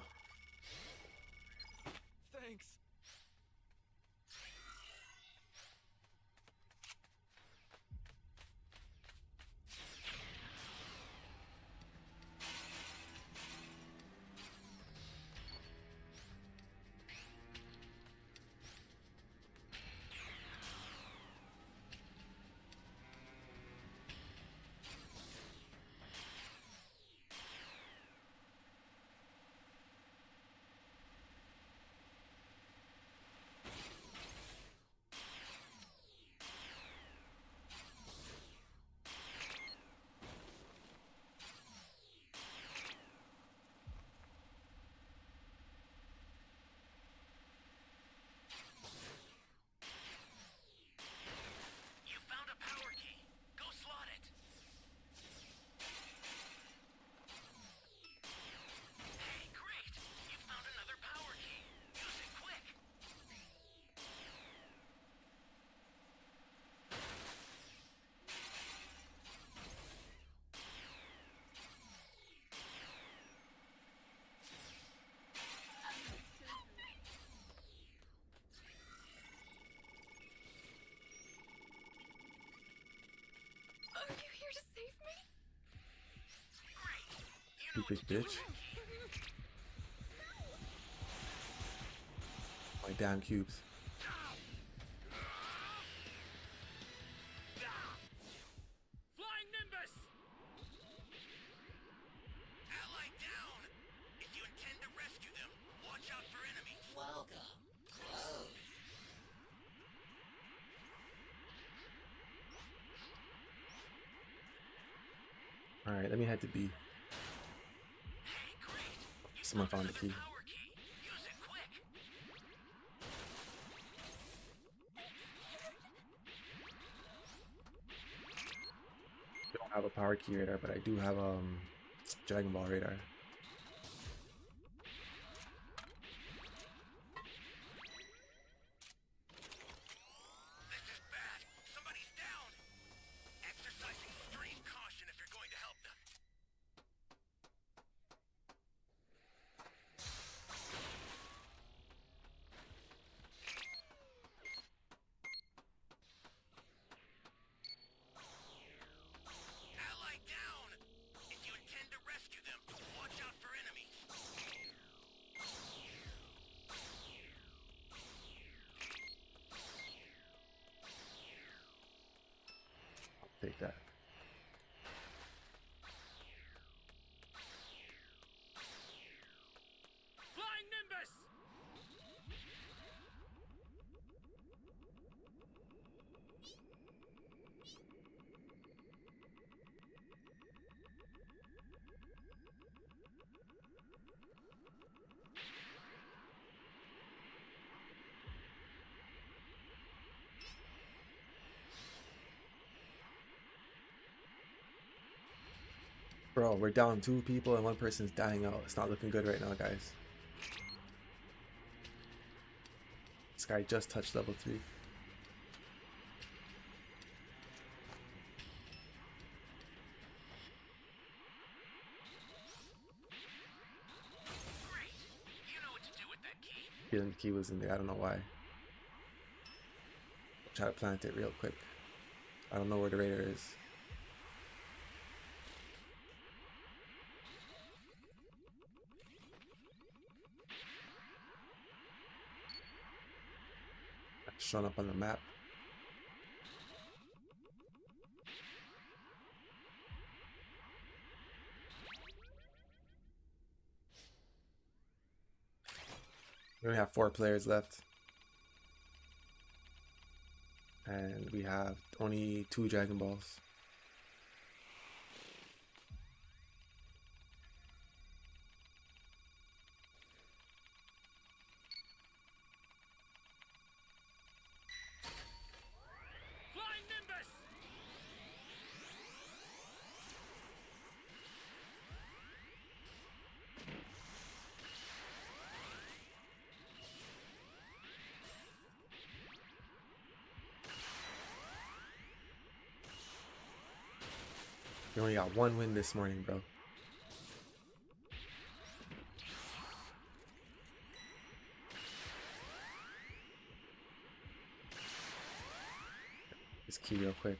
Thanks. Stupid bitch. My damn cubes. Flying Nimbus! Ally down! If you intend to rescue them, watch out for enemies. Welcome. Alright, let me head to B. Hey, great! You Someone found the another key. power key. Use it quick. I don't have a power key radar, but I do have Dragon Ball radar. This is bad. Somebody's down. Exercising extreme caution if you're going to help them. Ally down! If you intend to rescue them, watch out for enemies. Take that. Flying Nimbus! Bro, we're down 2 people and 1 person's dying out. It's not looking good right now, guys. This guy just touched level 3. Great! You know what to do with that key. Feeling the key was in there. I don't know why. Try to plant it real quick. I don't know where the radar is. Showing up on the map. We only have 4 players left. And we have only 2 Dragon Balls. Flying Nimbus! We only got 1 win this morning, bro. This key real quick.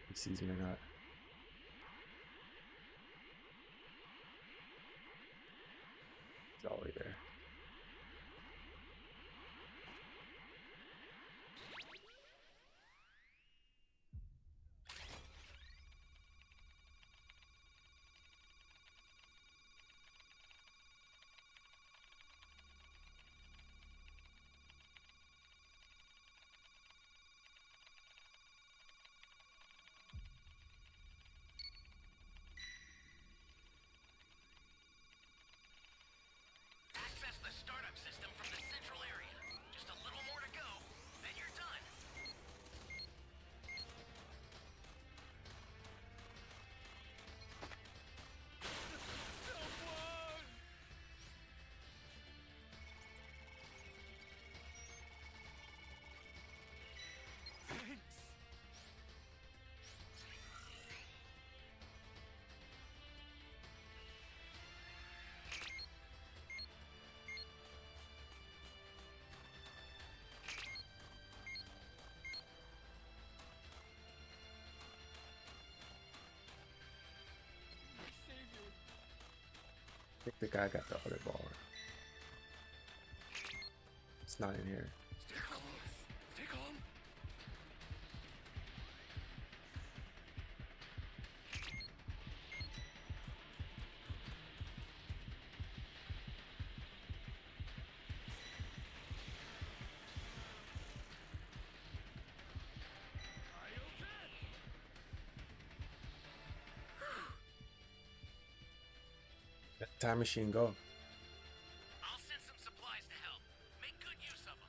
He sees me or not. It's all the way there. think I got the other ball. It's not in here. Stay calm. Stay calm. Let the time machine go. I'll send some supplies to help. Make good use of them.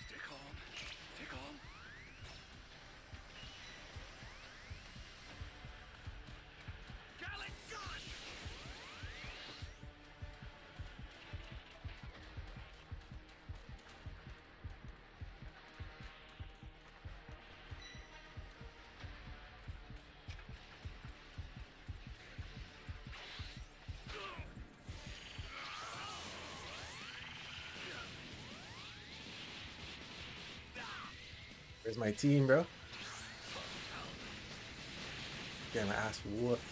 Stay calm. Stay calm. Gallic gun! Where's my team, bro? Getting my ass whooped.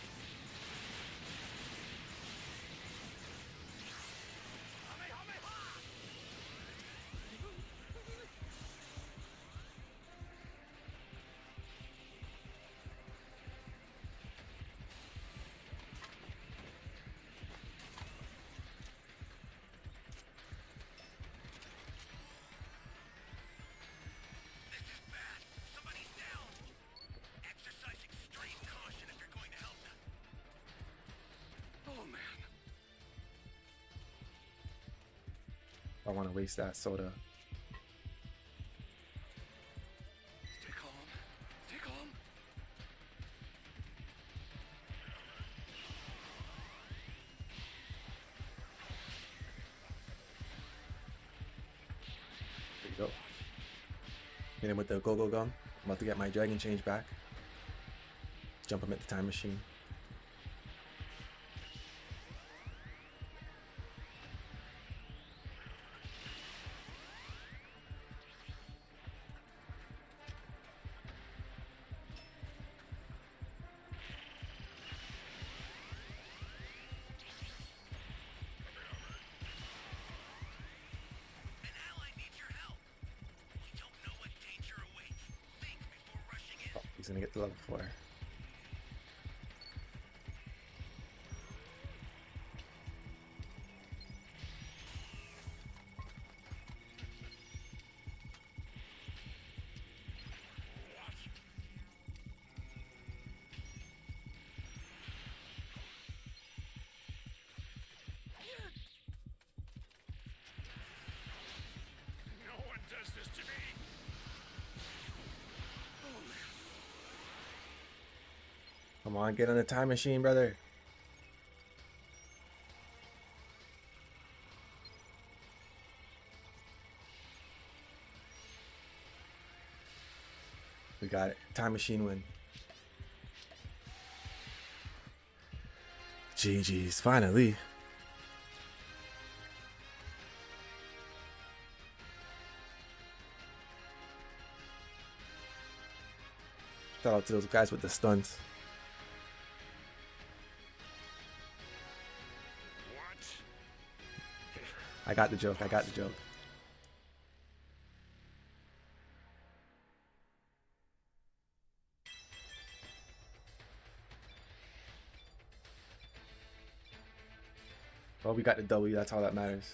This is bad. Somebody's down. Exercise extreme caution if you're going to help them. Oh man. I want to waste that soda. Stay calm. Stay calm. There you go. Hit him with the go-go gun. I'm about to get my dragon change back. Jump him at the time machine. An ally needs your help. We don't know what danger awaits. Think before rushing in. Oh, he's gonna get to level 4. No one does this to me. Oh man. Come on, get on the time machine, brother. We got it. Time machine win. GG's, finally. Shout out to those guys with the stunts. What? I got the joke. I got the joke. Well, we got the W. That's all that matters.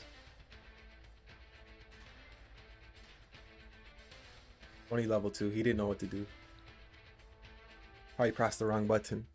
Only level 2. He didn't know what to do. Probably pressed the wrong button.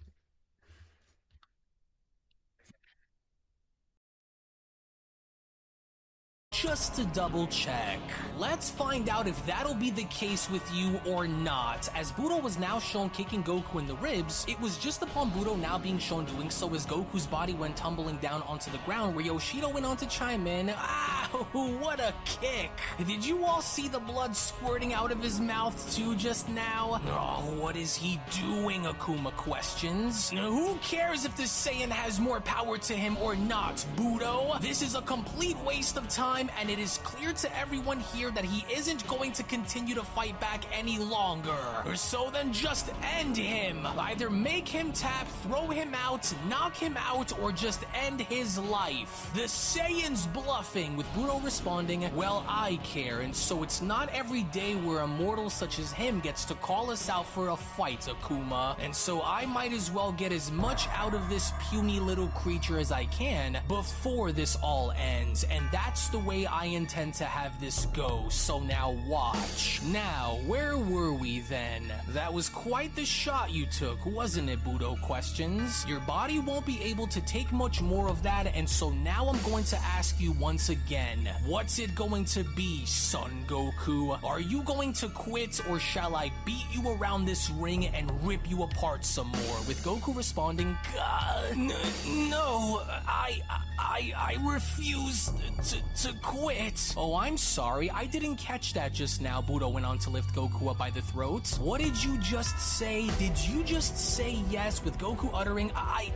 Just to double check, let's find out if that'll be the case with you or not. As Budo was now shown kicking Goku in the ribs, it was just upon Budo now being shown doing so as Goku's body went tumbling down onto the ground where Yoshido went on to chime in. Ow, what a kick! Did you all see the blood squirting out of his mouth too just now? Oh, what is he doing, Akuma questions. Who cares if this Saiyan has more power to him or not, Budo? This is a complete waste of time and it is clear to everyone here that he isn't going to continue to fight back any longer. So then just end him. Either make him tap, throw him out, knock him out, or just end his life. The Saiyan's bluffing, with Budo responding, well, I care, and so it's not every day where a mortal such as him gets to call us out for a fight, Akuma. And so I might as well get as much out of this puny little creature as I can before this all ends, and that's the way I intend to have this go, so now watch. Now, where were we then? That was quite the shot you took, wasn't it, Budo Questions? Your body won't be able to take much more of that, and so now I'm going to ask you once again, what's it going to be, Son Goku? Are you going to quit, or shall I beat you around this ring and rip you apart some more? With Goku responding, no, I refuse to quit. Oh, I'm sorry, I didn't catch that just now. Budo went on to lift Goku up by the throat. What did you just say? Did you just say yes? With Goku uttering, I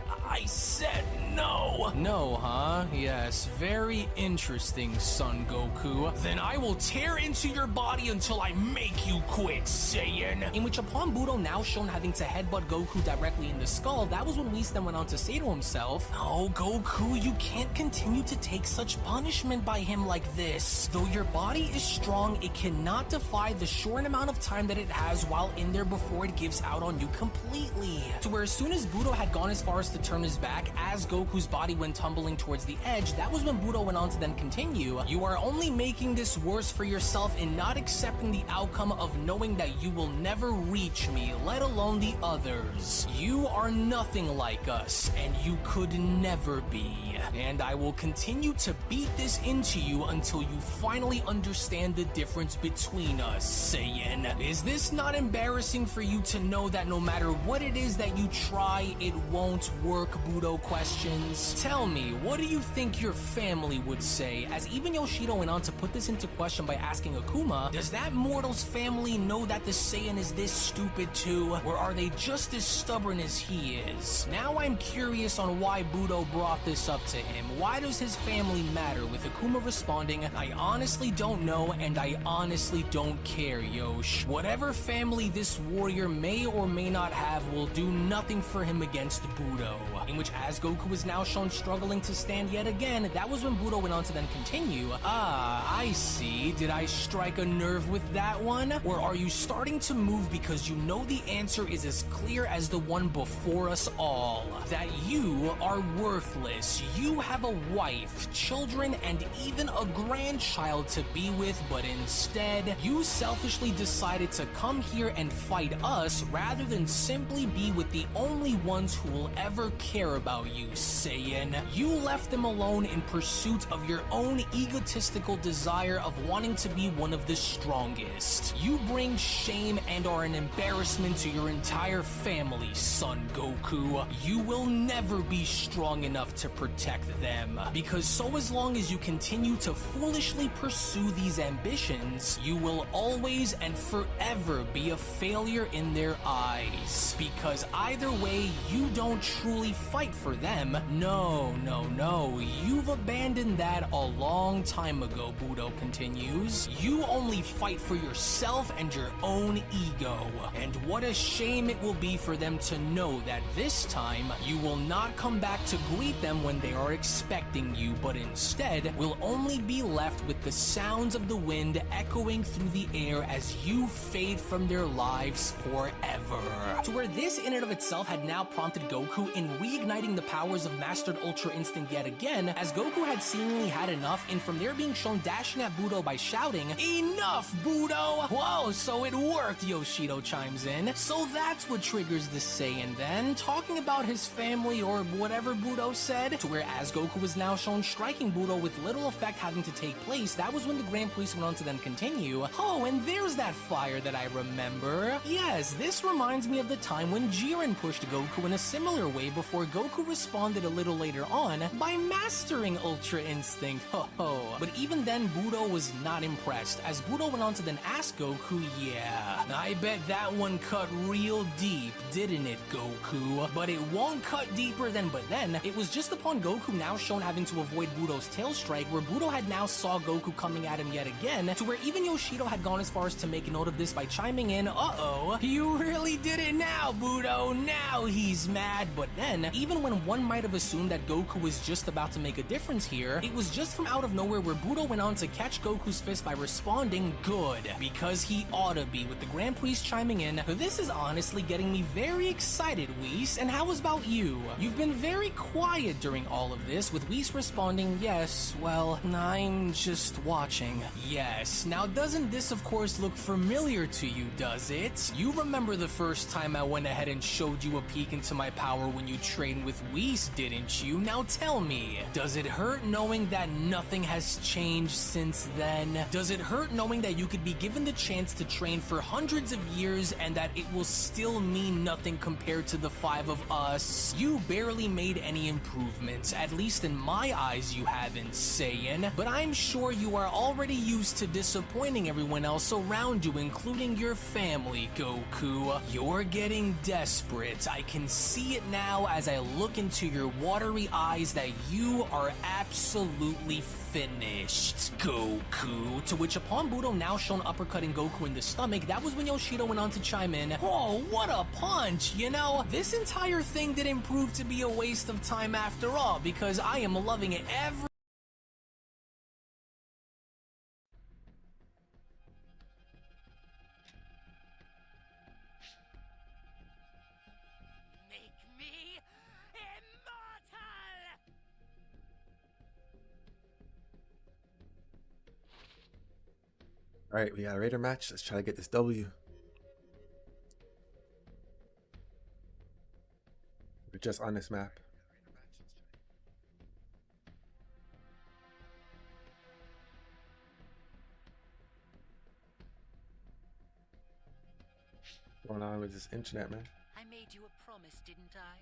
said no. No, huh? Yes, very interesting, Son Goku. Then I will tear into your body until I make you quit, Saiyan. In which, upon Budo now shown having to headbutt Goku directly in the skull, that was when Whis then went on to say to himself, "Oh, Goku, you can't continue to take such punishment by him like this. Though your body is strong, it cannot defy the short amount of time that it has while in there before it gives out on you completely." To where as soon as Budo had gone as far as to turn his back, as Goku's body went tumbling towards the edge, that was when Budo went on to then continue, "You are only making this worse for yourself in not accepting the outcome of knowing that you will never reach me, let alone the others. You are nothing like us, and you could never be. And I will continue to beat this into you until you finally understand the difference between us, Saiyan. Is this not embarrassing for you to know that no matter what it is that you try, it won't work, Budo Questions? Tell me, what do you think your family would say?" As even Yoshido went on to put this into question by asking Akuma, does that mortal's family know that the Saiyan is this stupid too? Or are they just as stubborn as he is? Now I'm curious on why Budo brought this up to him. Why does his family matter? With Akuma responding, "I honestly don't know, and I honestly don't care, Yosh. Whatever family this warrior may or may not have will do nothing for him against Budo." In which, as Goku was now shown struggling to stand yet again, that was when Budo went on to then continue, I see. Did I strike a nerve with that one? Or are you starting to move because you know the answer is as clear as the one before us all? That you are worthless. You have a wife, children, and even a grandchild to be with, but instead, you selfishly decided to come here and fight us rather than simply be with the only ones who will ever care about you, Saiyan. You left them alone in pursuit of your own egotistical desire of wanting to be one of the strongest. You bring shame and are an embarrassment to your entire family, Son Goku. You will never be strong enough to protect them, because so as long as you continue to foolishly pursue these ambitions, you will always and forever be a failure in their eyes. Because either way, you don't truly fight for them. No, you've abandoned that a long time ago, Budo continues. You only fight for yourself and your own ego. And what a shame it will be for them to know that this time, you will not come back to greet them when they are expecting you, but instead will only be left with the sounds of the wind echoing through the air as you fade from their lives forever. To where this in and of itself had now prompted Goku in reigniting the powers of Mastered Ultra Instinct yet again, as Goku had seemingly had enough, and from there being shown dashing at Budo by shouting, "Enough, Budo!" Whoa, so it worked, Yoshido chimes in. So that's what triggers the Saiyan then, talking about his family or whatever Budo said, to where as Goku was now shown striking Budo with little effect having to take place, that was when the Grand Priest went on to then continue, "Oh, and there's that fire that I remember. Yes, this reminds me of the time when Jiren pushed Goku in a similar way before where Goku responded a little later on by mastering Ultra Instinct. Ho ho. But even then, Budo was not impressed, as Budo went on to then ask Goku, yeah, I bet that one cut real deep, didn't it, Goku? But it won't cut deeper than but then. It was just upon Goku now shown having to avoid Budo's tail strike, where Budo had now saw Goku coming at him yet again, to where even Yoshido had gone as far as to make note of this by chiming in, uh-oh, you really did it now, Budo, now he's mad. But then, even when one might have assumed that Goku was just about to make a difference here, it was just from out of nowhere where Budo went on to catch Goku's fist by responding, good, because he ought to be, with the Grand Priest chiming in, this is honestly getting me very excited, Whis, and how about you? You've been very quiet during all of this, with Whis responding, yes, well, I'm just watching. Yes, now doesn't this of course look familiar to you, does it? You remember the first time I went ahead and showed you a peek into my power when you trained with Whis, didn't you? Now tell me, does it hurt knowing that nothing has changed since then? Does it hurt knowing that you could be given the chance to train for hundreds of years and that it will still mean nothing compared to the five of us? You barely made any improvements, at least in my eyes you haven't, Saiyan, but I'm sure you are already used to disappointing everyone else around you, including your family, Goku. You're getting desperate. I can see it now as I look into your watery eyes that you are absolutely finished, Goku. To which upon Budo now shown uppercutting Goku in the stomach, that was when Yoshido went on to chime in, whoa, what a punch! You know, this entire thing didn't prove to be a waste of time after all, because I am loving it every All right, we got a Raider match. Let's try to get this W. We're just on this map. What's going on with this internet, man? I made you a promise, didn't I?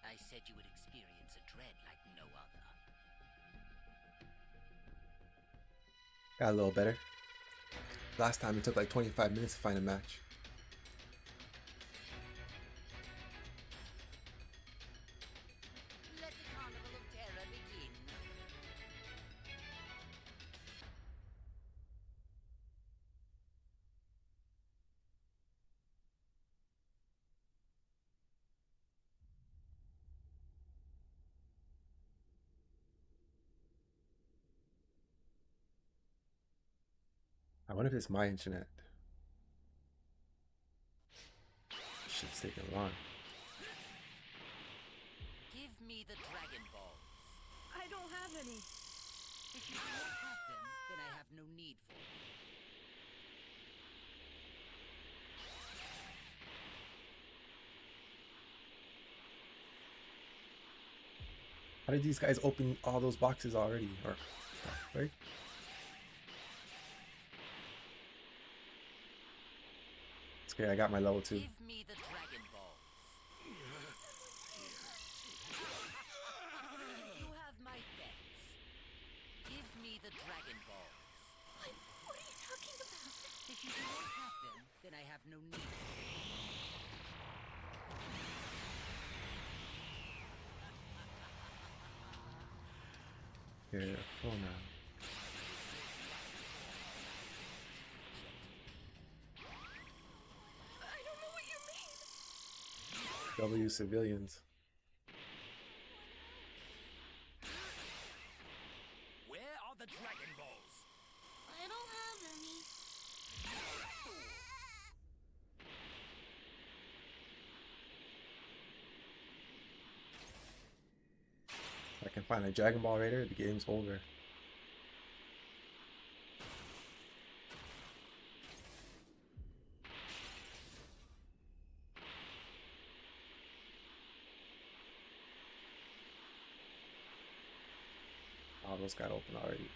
I said you would experience a dread like no other. Got a little better. Last time it took like 25 minutes to find a match. Let the carnival of terror begin. I wonder if it's my internet. Shit's taking long. Give me the Dragon Balls. I don't have any. If you do not have them, then I have no need for them. How did these guys open all those boxes already? Or stuff, right? It's okay, I got my level 2. Give me the Dragon Balls. You have my thanks. Give me the Dragon Balls. What are you talking about? If you do not have them, then I have no need for them. Careful now. I don't know what you mean. W civilians. Where are the Dragon Balls? I don't have any. If I can find a Dragon Ball Raider, the game's over. Oh, those got open already.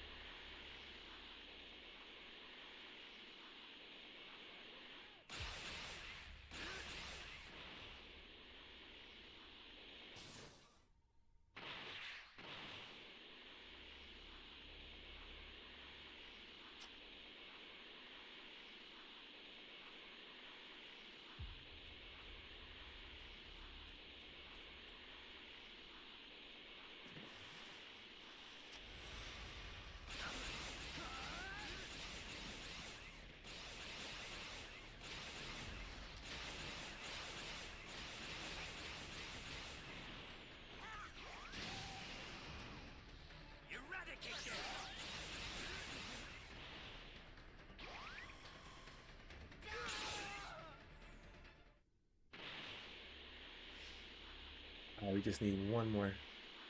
we just need one more.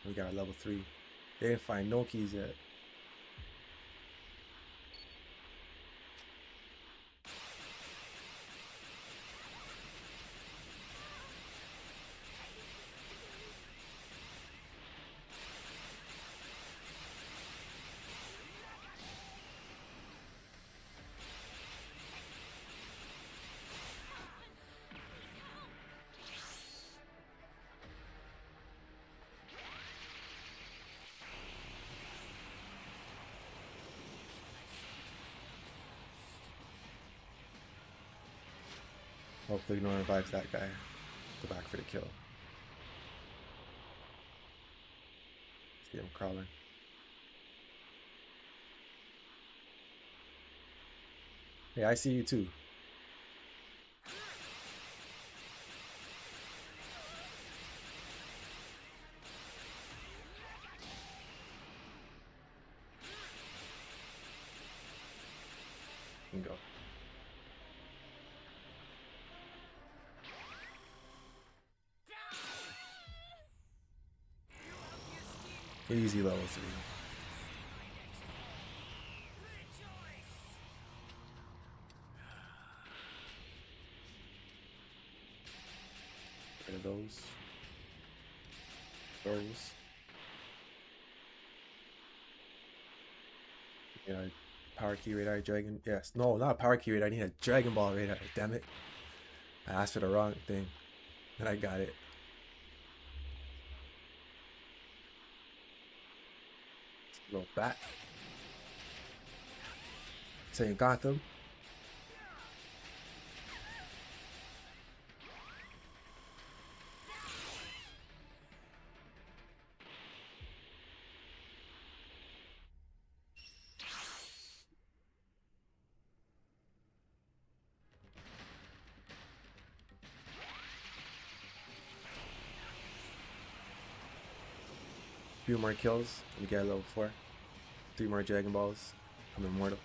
We got a level 3. They didn't find no keys yet. Hopefully no one revives that guy. Go back for the kill. See him crawling. Hey, I see you too. Bingo. Easy level 3. Rid of those. Yeah, power key radar dragon. Yes, no, not power key radar. I need a Dragon Ball radar. Damn it! I asked for the wrong thing, and I got it. Little bat. Saying Gotham. Few more kills, we get a level 4. 3 more Dragon Balls. I'm immortal.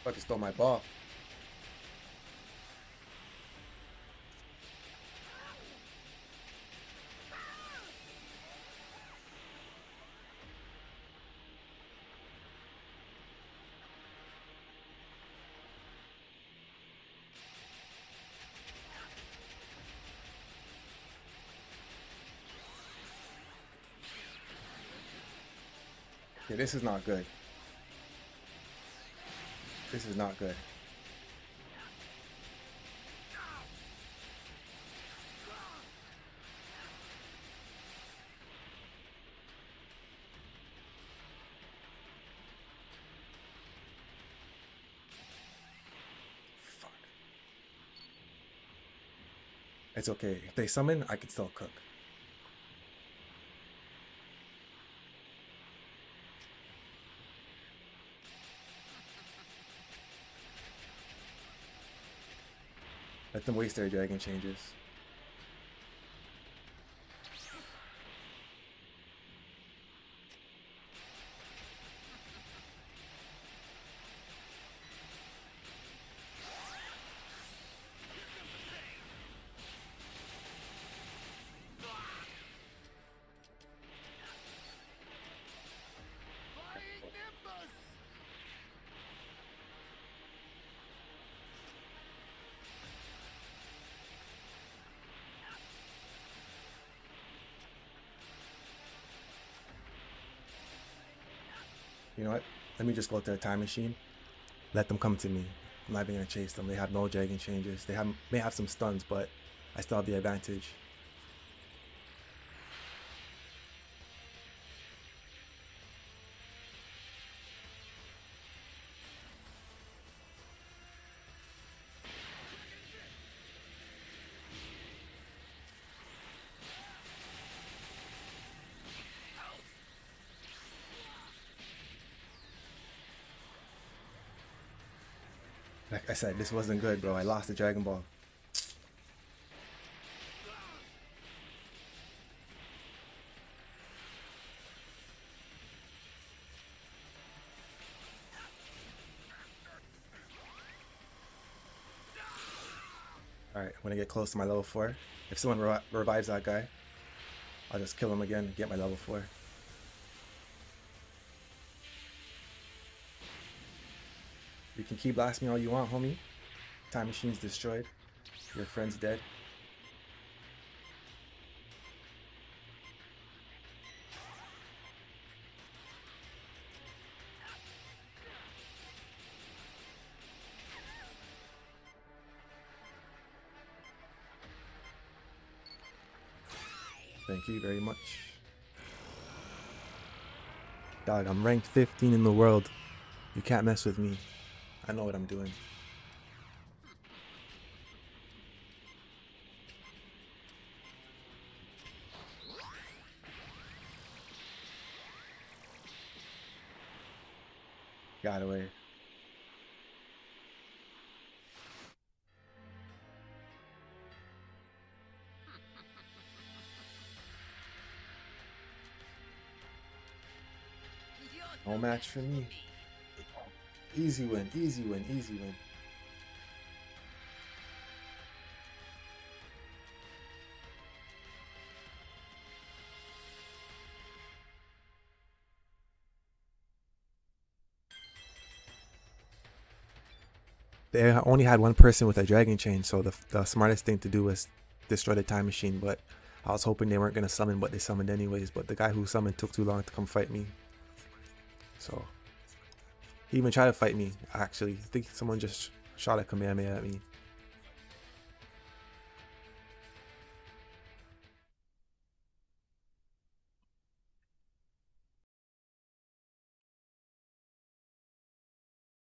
Fucking stole my ball. Okay, this is not good. This is not good. Fuck. It's okay. If they summon, I can still cook. Let them waste their dragon changes. You know what? let me just go to the time machine. Let them come to me. I'm not even gonna chase them. They have no dragon changes. They may have some stuns, but I still have the advantage. Like I said, this wasn't good, bro. I lost the Dragon Ball. Alright, when I get close to my level 4, if someone revives that guy, I'll just kill him again and get my level 4. You can keep blasting me all you want, homie. Time machine's destroyed. Your friend's dead. Thank you very much. Dog, I'm ranked 15 in the world. You can't mess with me. I know what I'm doing. Got away. No match for me. Easy win, easy win, easy win. They only had one person with a dragon chain, so the smartest thing to do was destroy the time machine, but I was hoping they weren't going to summon, but they summoned anyways. But the guy who summoned took too long to come fight me. So he even tried to fight me, actually. I think someone just shot a Kamehameha at me.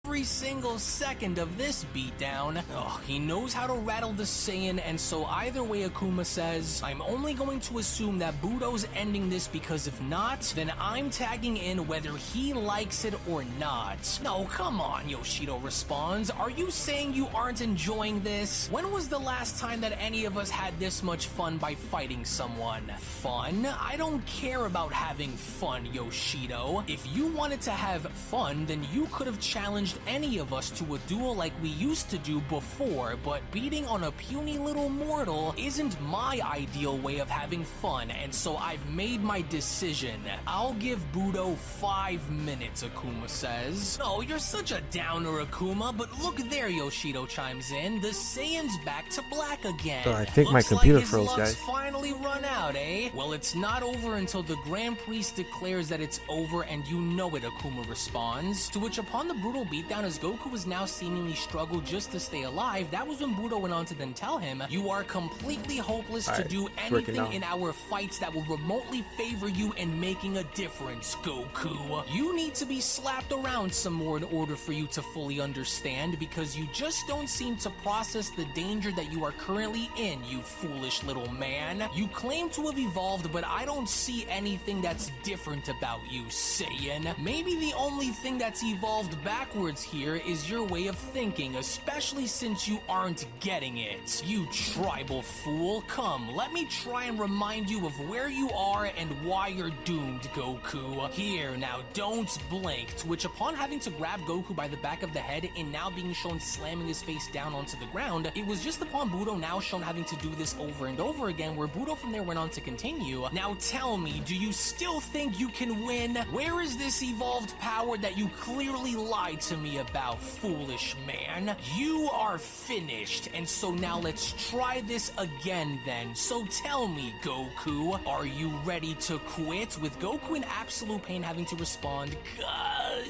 Every single second of this beatdown. Oh, he knows how to rattle the Saiyan, and so either way Akuma says, I'm only going to assume that Budo's ending this, because if not, then I'm tagging in whether he likes it or not. No, come on, Yoshido responds. Are you saying you aren't enjoying this? When was the last time that any of us had this much fun by fighting someone? Fun? I don't care about having fun, Yoshido. If you wanted to have fun, then you could have challenged any of us to a duel like we used to do before, but beating on a puny little mortal isn't my ideal way of having fun, and so I've made my decision. I'll give Budo 5 minutes, Akuma says. Oh, you're such a downer, Akuma, but look there, Yoshido chimes in. The Saiyan's back to black again. So I think my Looks computer like his froze, luck's guys. finally run out, eh? Well, it's not over until the Grand Priest declares that it's over, and you know it, Akuma responds. To which, upon the brutal beatdown, as Goku has now seemingly struggled just to stay alive, that was when Budo went on to then tell him, you are completely hopeless to Alright, do it's working anything now. in our fights that will remotely favor you in making a difference, Goku. You need to be slapped around some more in order for you to fully understand, because you just don't seem to process the danger that you are currently in, you foolish little man. You claim to have evolved, but I don't see anything that's different about you, Saiyan. Maybe the only thing that's evolved backwards here is your way of thinking, especially since you aren't getting it. You tribal fool. Come, let me try and remind you of where you are and why you're doomed, Goku. Here, now don't blink. To which, upon having to grab Goku by the back of the head and now being shown slamming his face down onto the ground, it was just upon Budo now shown having to do this over and over again, where Budo from there went on to continue. Now tell me, do you still think you can win? Where is this evolved power that you clearly lied to me about, foolish man? You are finished, and so now let's try this again then. So tell me, Goku, are you ready to quit? With Goku in absolute pain having to respond,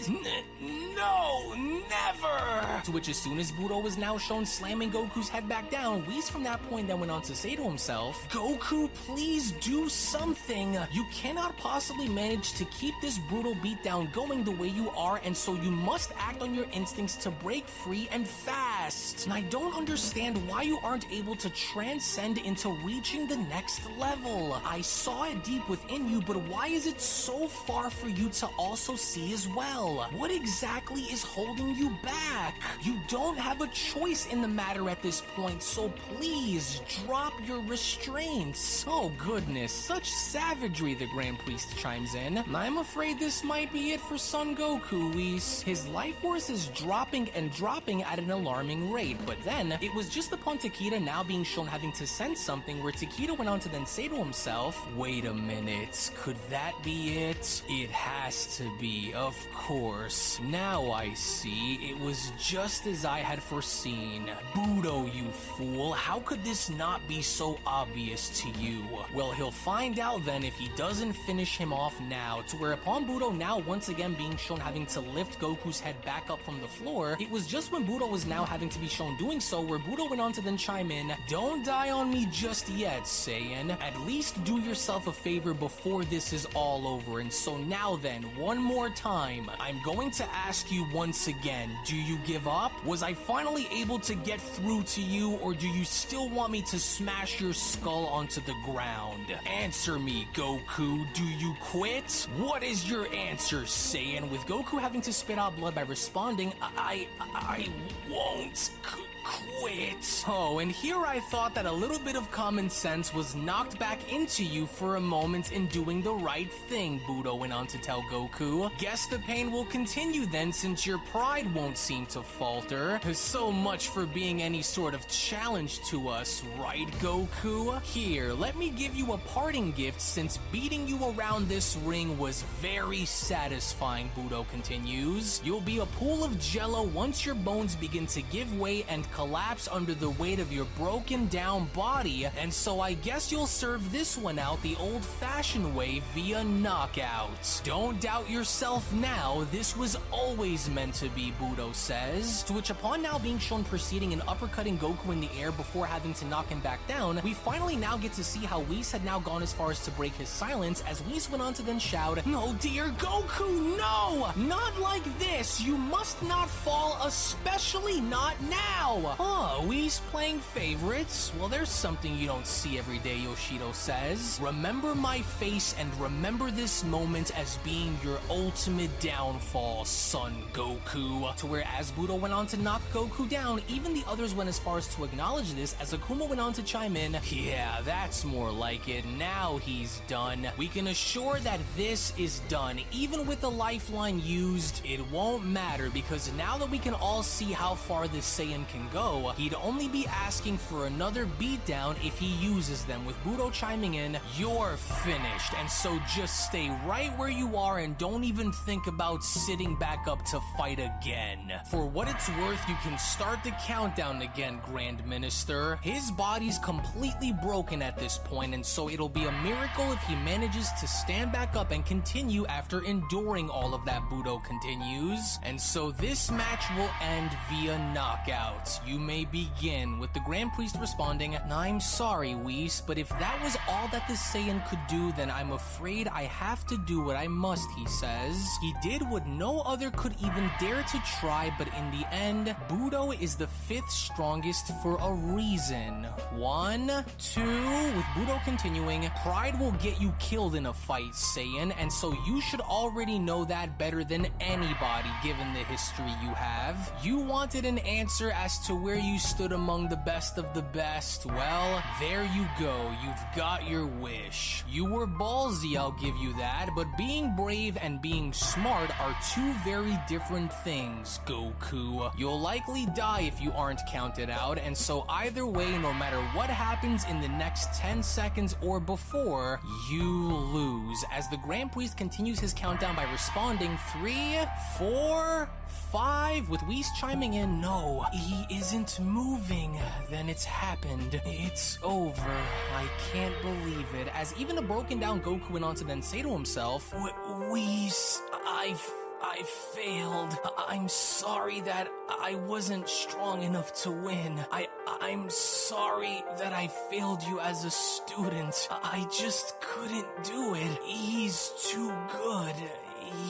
No, never! To which as soon as Budo was now shown slamming Goku's head back down, Whis from that point then went on to say to himself, Goku, please do something! You cannot possibly manage to keep this brutal beatdown going the way you are, and so you must act on your instincts to break free and fast. And I don't understand why you aren't able to transcend into reaching the next level. I saw it deep within you, but why is it so far for you to also see as well? What exactly is holding you back? You don't have a choice in the matter at this point, so please drop your restraints. Oh goodness, such savagery, the Grand Priest chimes in. I'm afraid this might be it for Son Goku, Whis. His life force is dropping and dropping at an alarming rate, but then it was just upon Takeda now being shown having to sense something where Takeda went on to then say to himself, wait a minute, could that be it? It has to be, of course. Now I see, it was just as I had foreseen. Budo, you fool, how could this not be so obvious to you? Well, he'll find out then if he doesn't finish him off now, to where upon Budo now once again being shown having to lift Goku's head back up from the floor, it was just when Budo was now having to be shown doing so where Budo went on to then chime in, don't die on me just yet, Saiyan. At least do yourself a favor before this is all over. And so now then, one more time, I'm going to ask you once again, do you give up? Was I finally able to get through to you, or do you still want me to smash your skull onto the ground? Answer me, Goku, do you quit? What is your answer, Saiyan? With Goku having to spit out blood by responding, I won't quit. Oh, and here I thought that a little bit of common sense was knocked back into you for a moment in doing the right thing, Budo went on to tell Goku. Guess the pain will continue then, since your pride won't seem to falter. So much for being any sort of challenge to us, right, Goku? Here, let me give you a parting gift, since beating you around this ring was very satisfying, Budo continues. You'll be a pool of jello once your bones begin to give way and collapse under the weight of your broken down body, and so I guess you'll serve this one out the old-fashioned way via knockout. Don't doubt yourself now, this was always meant to be, Budo says. To which upon now being shown proceeding and uppercutting Goku in the air before having to knock him back down, we finally now get to see how Whis had now gone as far as to break his silence, as Whis went on to then shout, "No, dear Goku, no! Not like this! You must not fall, especially not now!" Oh, Whis playing favorites? Well, there's something you don't see every day, Yoshido says. Remember my face and remember this moment as being your ultimate downfall, Son Goku. To where as Budo went on to knock Goku down, even the others went as far as to acknowledge this, as Akuma went on to chime in, yeah, that's more like it. Now he's done. We can assure that this is done. Even with the lifeline used, it won't matter, because now that we can all see how far this Saiyan can go, he'd only be asking for another beatdown if he uses them, with Budo chiming in, you're finished, and so just stay right where you are and don't even think about sitting back up to fight again. For what it's worth, you can start the countdown again, Grand Minister. His body's completely broken at this point, and so it'll be a miracle if he manages to stand back up and continue after enduring all of that, Budo continues. And so this match will end via knockout. You may begin, with the Grand Priest responding, I'm sorry, Whis, but if that was all that the Saiyan could do, then I'm afraid I have to do what I must, he says. He did what no other could even dare to try, but in the end, Budo is the 5th strongest for a reason. 1, 2, with Budo continuing, pride will get you killed in a fight, Saiyan, and so you should already know that better than anybody, given the history you have. You wanted an answer as to where you stood among the best of the best. Well, there you go, you've got your wish. You were ballsy, I'll give you that, but being brave and being smart are two very different things, Goku. You'll likely die if you aren't counted out, and so either way, no matter what happens in the next 10 seconds or before, you lose. As the Grand Priest continues his countdown by responding, 3, 4, 5, with Whis chiming in, no, he isn't moving. Then it's happened. It's over. I can't believe it. As even a broken down Goku went on to then say to himself, Whis, I've I failed. I'm sorry that I wasn't strong enough to win. I'm sorry that I failed you as a student. I just couldn't do it. He's too good.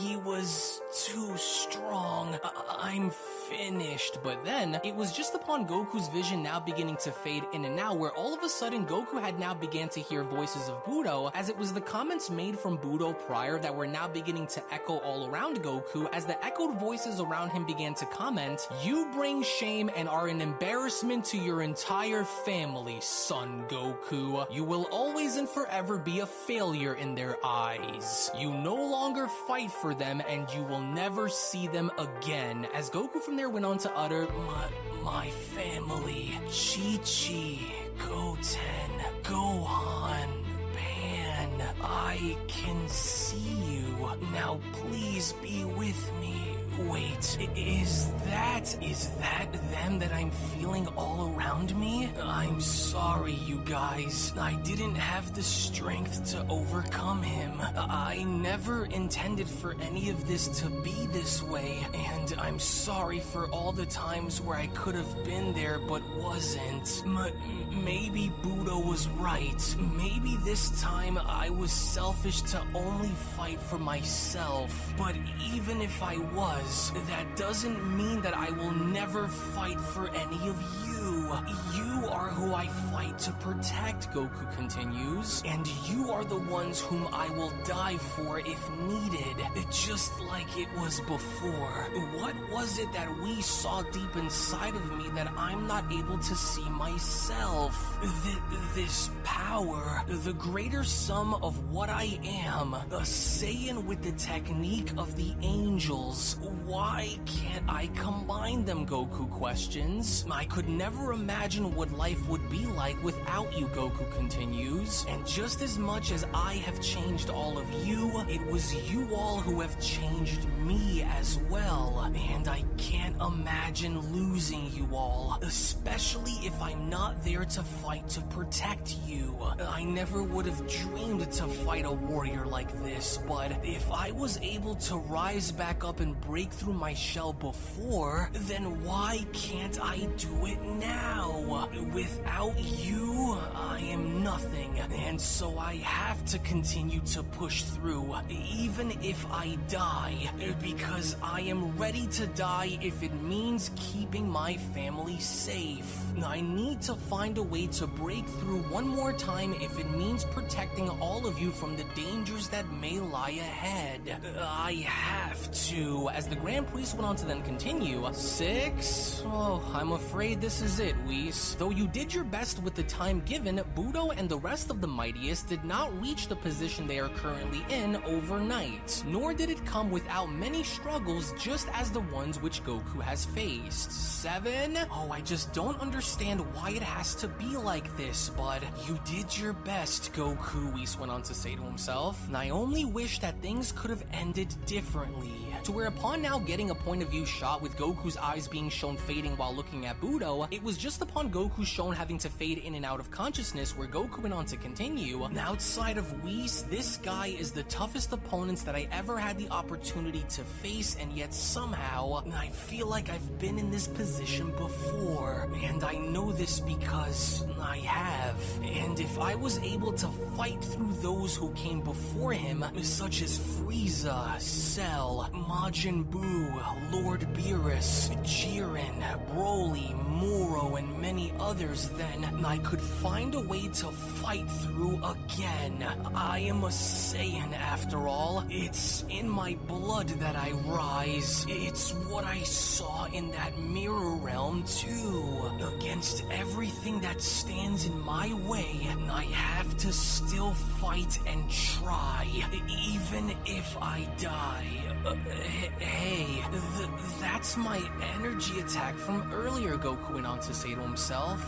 He was too strong. I'm finished. But then, it was just upon Goku's vision now beginning to fade in and out, where all of a sudden Goku had now began to hear voices of Budo, as it was the comments made from Budo prior that were now beginning to echo all around Goku, as the echoed voices around him began to comment, "You bring shame and are an embarrassment to your entire family, son Goku. You will always and forever be a failure in their eyes. You no longer fight for them and you will never see them again." As Goku from there went on to utter, my family, Chi-Chi, Goten, Gohan, Pan, I can see you. Now please be with me. Wait, is that them that I'm feeling all around me? I'm sorry, you guys. I didn't have the strength to overcome him. I never intended for any of this to be this way, and I'm sorry for all the times where I could have been there but wasn't. Maybe Budo was right. Maybe this time I was selfish to only fight for myself. But even if I was, that doesn't mean that I will never fight for any of you. You are who I fight to protect, Goku continues, and you are the ones whom I will die for if needed, just like it was before. What was it that we saw deep inside of me that I'm not able to see myself? This power, the greater sum of what I am, a Saiyan with the technique of the angels. Why can't I combine them, Goku questions. I could never imagine what life would be like without you, Goku continues. And just as much as I have changed all of you, it was you all who have changed me as well. And I can't imagine losing you all, especially if I'm not there to fight to protect you. I never would have dreamed to fight a warrior like this, but if I was able to rise back up and break through my shell before, then why can't I do it now? Without you, I am nothing, and so I have to continue to push through, even if I die, because I am ready to die if it means keeping my family safe. I need to find a way to break through one more time if it means protecting all of you from the dangers that may lie ahead. I have to. As the Grand Priest went on to then continue, 6? Oh, I'm afraid this is it, Whis. Though you did your best with the time given, Budo and the rest of the mightiest did not reach the position they are currently in overnight, nor did it come without many struggles just as the ones which Goku has faced. 7? Oh, I just don't understand why it has to be like this, but you did your best, Goku, Whis went on to say to himself. And I only wish that things could have ended differently. To where upon now getting a point of view shot with Goku's eyes being shown fading while looking at Budo, it was just upon Goku shown having to fade in and out of consciousness where Goku went on to continue. And outside of Whis, this guy is the toughest opponents that I ever had the opportunity to face, and yet somehow I feel like I've been in this position before. And I know this because I have. And if I was able to fight through those who came before him, such as Frieza, Cell, Majin Buu, Lord Beerus, Jiren, Broly, Moro, and many others, then I could find a way to fight through again. I am a Saiyan after all. It's in my blood that I rise. It's what I saw in that mirror realm too. Against everything that stands in my way, I have to still fight and try, even if I die. Hey, that's my energy attack from earlier, Goku went on to say to himself.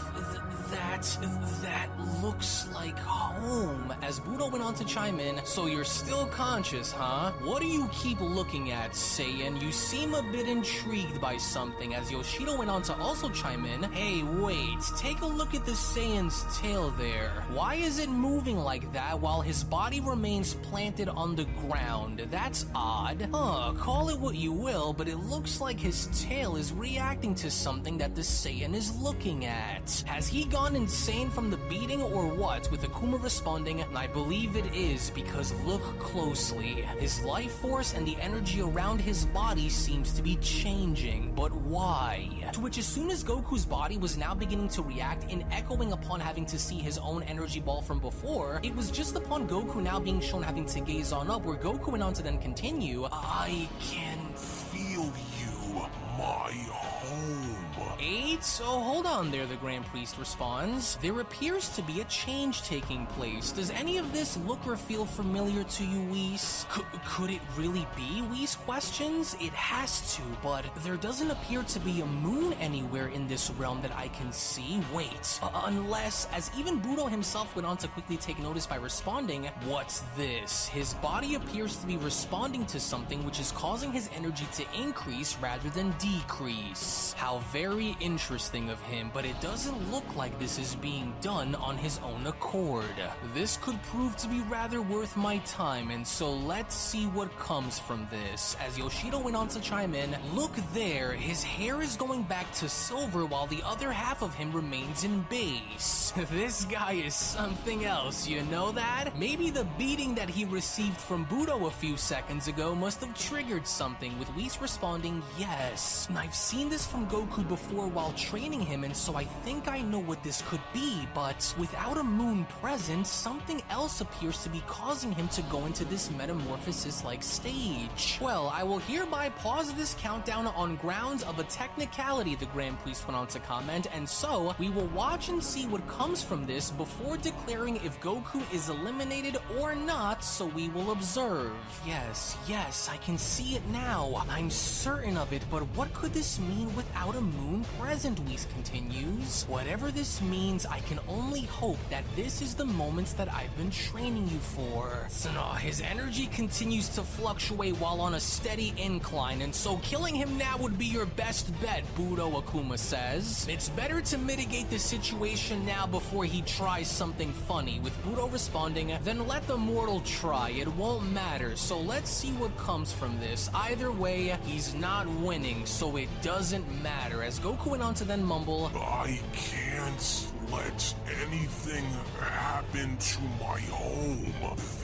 That looks like home, as Budo went on to chime in, so you're still conscious, huh? What do you keep looking at, Saiyan? You seem a bit intrigued by something, as Yoshido went on to also chime in. Hey, wait, take a look at the Saiyan's tail there. Why is it moving like that while his body remains planted on the ground? That's odd. Call it what you will, but it looks like his tail is reacting to something that the Saiyan is looking at. Has he gone insane from the beating or what? With Akuma responding, I believe it is, because look closely. His life force and the energy around his body seems to be changing, but why? To which as soon as Goku's body was now beginning to react in echoing upon having to see his own energy ball from before, it was just upon Goku now being shown having to gaze on up where Goku went on to then continue, I can Feel you, my home. 8? So hold on there, the Grand Priest responds. There appears to be a change taking place. Does any of this look or feel familiar to you, Whis? Could it really be? Whis questions. It has to, but there doesn't appear to be a moon anywhere in this realm that I can see. Wait, unless, as even Budo himself went on to quickly take notice by responding, what's this? His body appears to be responding to something which is causing his energy to increase rather than decrease. How very interesting of him, but it doesn't look like this is being done on his own accord. This could prove to be rather worth my time, and so let's see what comes from this. As Yoshido went on to chime in, look there, his hair is going back to silver while the other half of him remains in base. This guy is something else, you know that? Maybe the beating that he received from Budo a few seconds ago must have triggered something, with Whis responding, yes. I've seen this from Goku before while training him, and so I think I know what this could be, but without a moon present, something else appears to be causing him to go into this metamorphosis-like stage. Well, I will hereby pause this countdown on grounds of a technicality, the Grand Priest went on to comment, and so we will watch and see what comes from this before declaring if Goku is eliminated or not, so we will observe. Yes, I can see it now. I'm certain of it, but what could this mean without a moon present? Whis continues. Whatever this means, I can only hope that this is the moments that I've been training you for. His energy continues to fluctuate while on a steady incline, and so killing him now would be your best bet, Budo, Akuma says. It's better to mitigate the situation now before he tries something funny, with Budo responding, then let the mortal try, it won't matter, so let's see what comes from this. Either way, he's not winning, so it doesn't matter. As Goku went on to then mumble, I can't let anything happen to my home.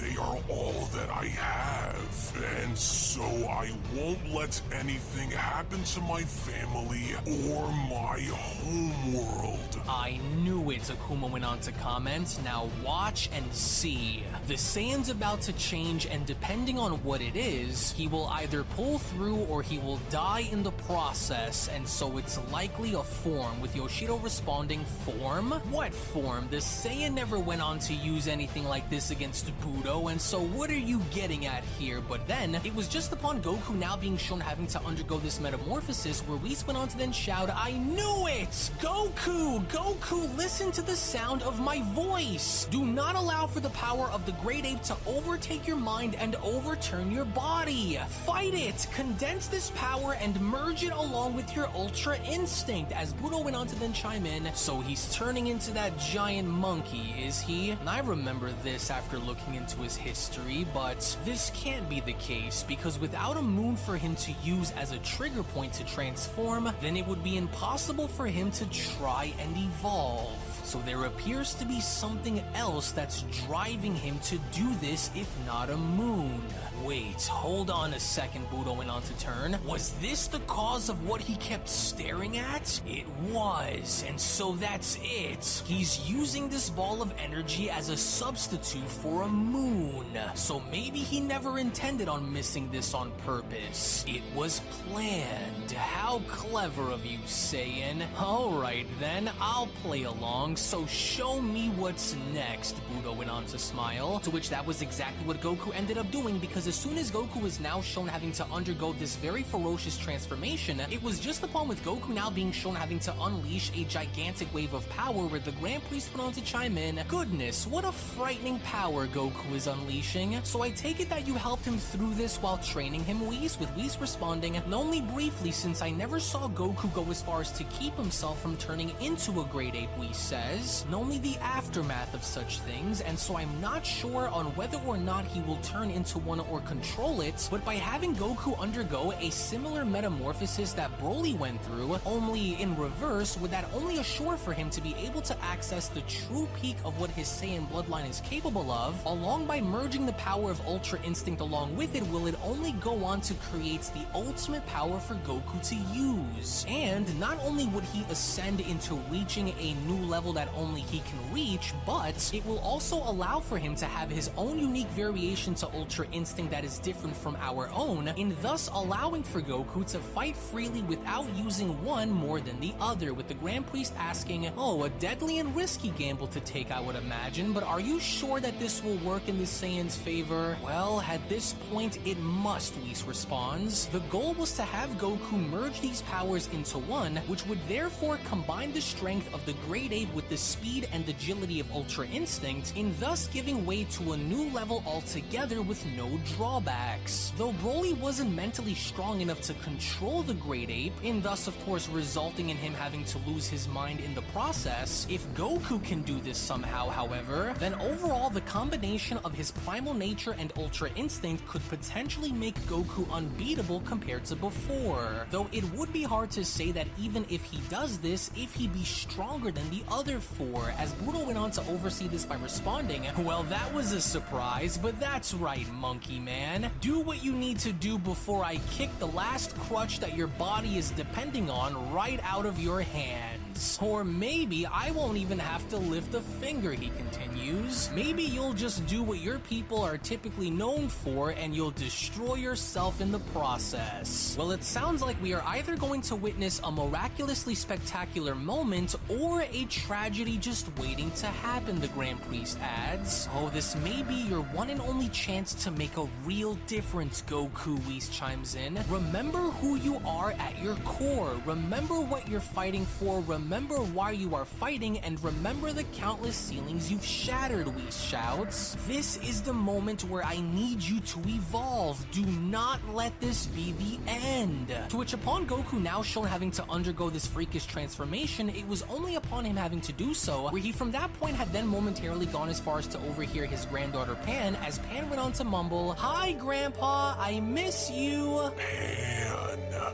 They are all that I have, and so I won't let anything happen to my family or my home world. I knew it, Akuma went on to comment. Now watch and see. The Saiyan's about to change, and depending on what it is, he will either pull through or he will die in the process, and so it's likely a form, with Yoshido responding, form? What form? The Saiyan never went on to use anything like this against Budo, and so what are you getting at here? But then, it was just upon Goku now being shown having to undergo this metamorphosis where Whis went on to then shout, I knew it! Goku! Goku, listen to the sound of my voice! Do not allow for the power of the Great Ape to overtake your mind and overturn your body! Fight it! Condense this power and merge it along with your Ultra Instinct, as Budo went on to then chime in, so he's turning into that giant monkey, is he? And I remember this after looking into his history, but this can't be the case, because without a moon for him to use as a trigger point to transform, then it would be impossible for him to try and evolve. So there appears to be something else that's driving him to do this, if not a moon. Wait, hold on a second, Budo went on to turn. Was this the cause of what he kept staring at? It was, and so that's it. He's using this ball of energy as a substitute for a moon. So maybe he never intended on missing this on purpose. It was planned. How clever of you, Saiyan. Alright then, I'll play along. so show me what's next, Budo went on to smile. To which that was exactly what Goku ended up doing, because as soon as Goku was now shown having to undergo this very ferocious transformation, it was just upon with Goku now being shown having to unleash a gigantic wave of power where the Grand Priest went on to chime in, goodness, what a frightening power Goku is unleashing. So I take it that you helped him through this while training him, Whis, with Whis responding, only briefly since I never saw Goku go as far as to keep himself from turning into a great ape, Whis says, only the aftermath of such things, and so I'm not sure on whether or not he will turn into one or control it, but by having Goku undergo a similar metamorphosis that Broly went through, only in reverse, would that only assure for him to be able to access the true peak of what his Saiyan bloodline is capable of, along by merging the power of Ultra Instinct along with it, will it only go on to create the ultimate power for Goku to use. And not only would he ascend into reaching a new level that only he can reach, but it will also allow for him to have his own unique variation to Ultra Instinct that is different from our own, in thus allowing for Goku to fight freely without using one more than the other, with the Grand Priest asking, oh, a deadly and risky gamble to take, I would imagine, but are you sure that this will work in the Saiyan's favor? Well, at this point, it must, Whis responds. The goal was to have Goku merge these powers into one, which would therefore combine the strength of the Great Ape with the speed and agility of Ultra Instinct, in thus giving way to a new level altogether with no drawbacks. Though Broly wasn't mentally strong enough to control the Great Ape, in thus of course resulting in him having to lose his mind in the process, if Goku can do this somehow, however, then overall the combination of his primal nature and Ultra Instinct could potentially make Goku unbeatable compared to before. Though it would be hard to say that even if he does this, if he'd be stronger than the other four, as Budo went on to oversee this by responding, well, that was a surprise, but that's right, Monkey Man. Do what you need to do before I kick the last crutch that your body is depending on right out of your hands. Or maybe I won't even have to lift a finger, he continues. Maybe you'll just do what your people are typically known for and you'll destroy yourself in the process. Well, it sounds like we are either going to witness a miraculously spectacular moment or a tragedy just waiting to happen, the Grand Priest adds. Oh, this may be your one and only chance to make a real difference, Goku, Whis chimes in. Remember who you are at your core. Remember what you're fighting for. Remember why you are fighting, and remember the countless ceilings you've shattered, Whis shouts. This is the moment where I need you to evolve. Do not let this be the end. To which upon Goku now shown having to undergo this freakish transformation, it was only upon him having to do so where he from that point had then momentarily gone as far as to overhear his granddaughter Pan, as Pan went on to mumble, "Hi Grandpa, I miss you."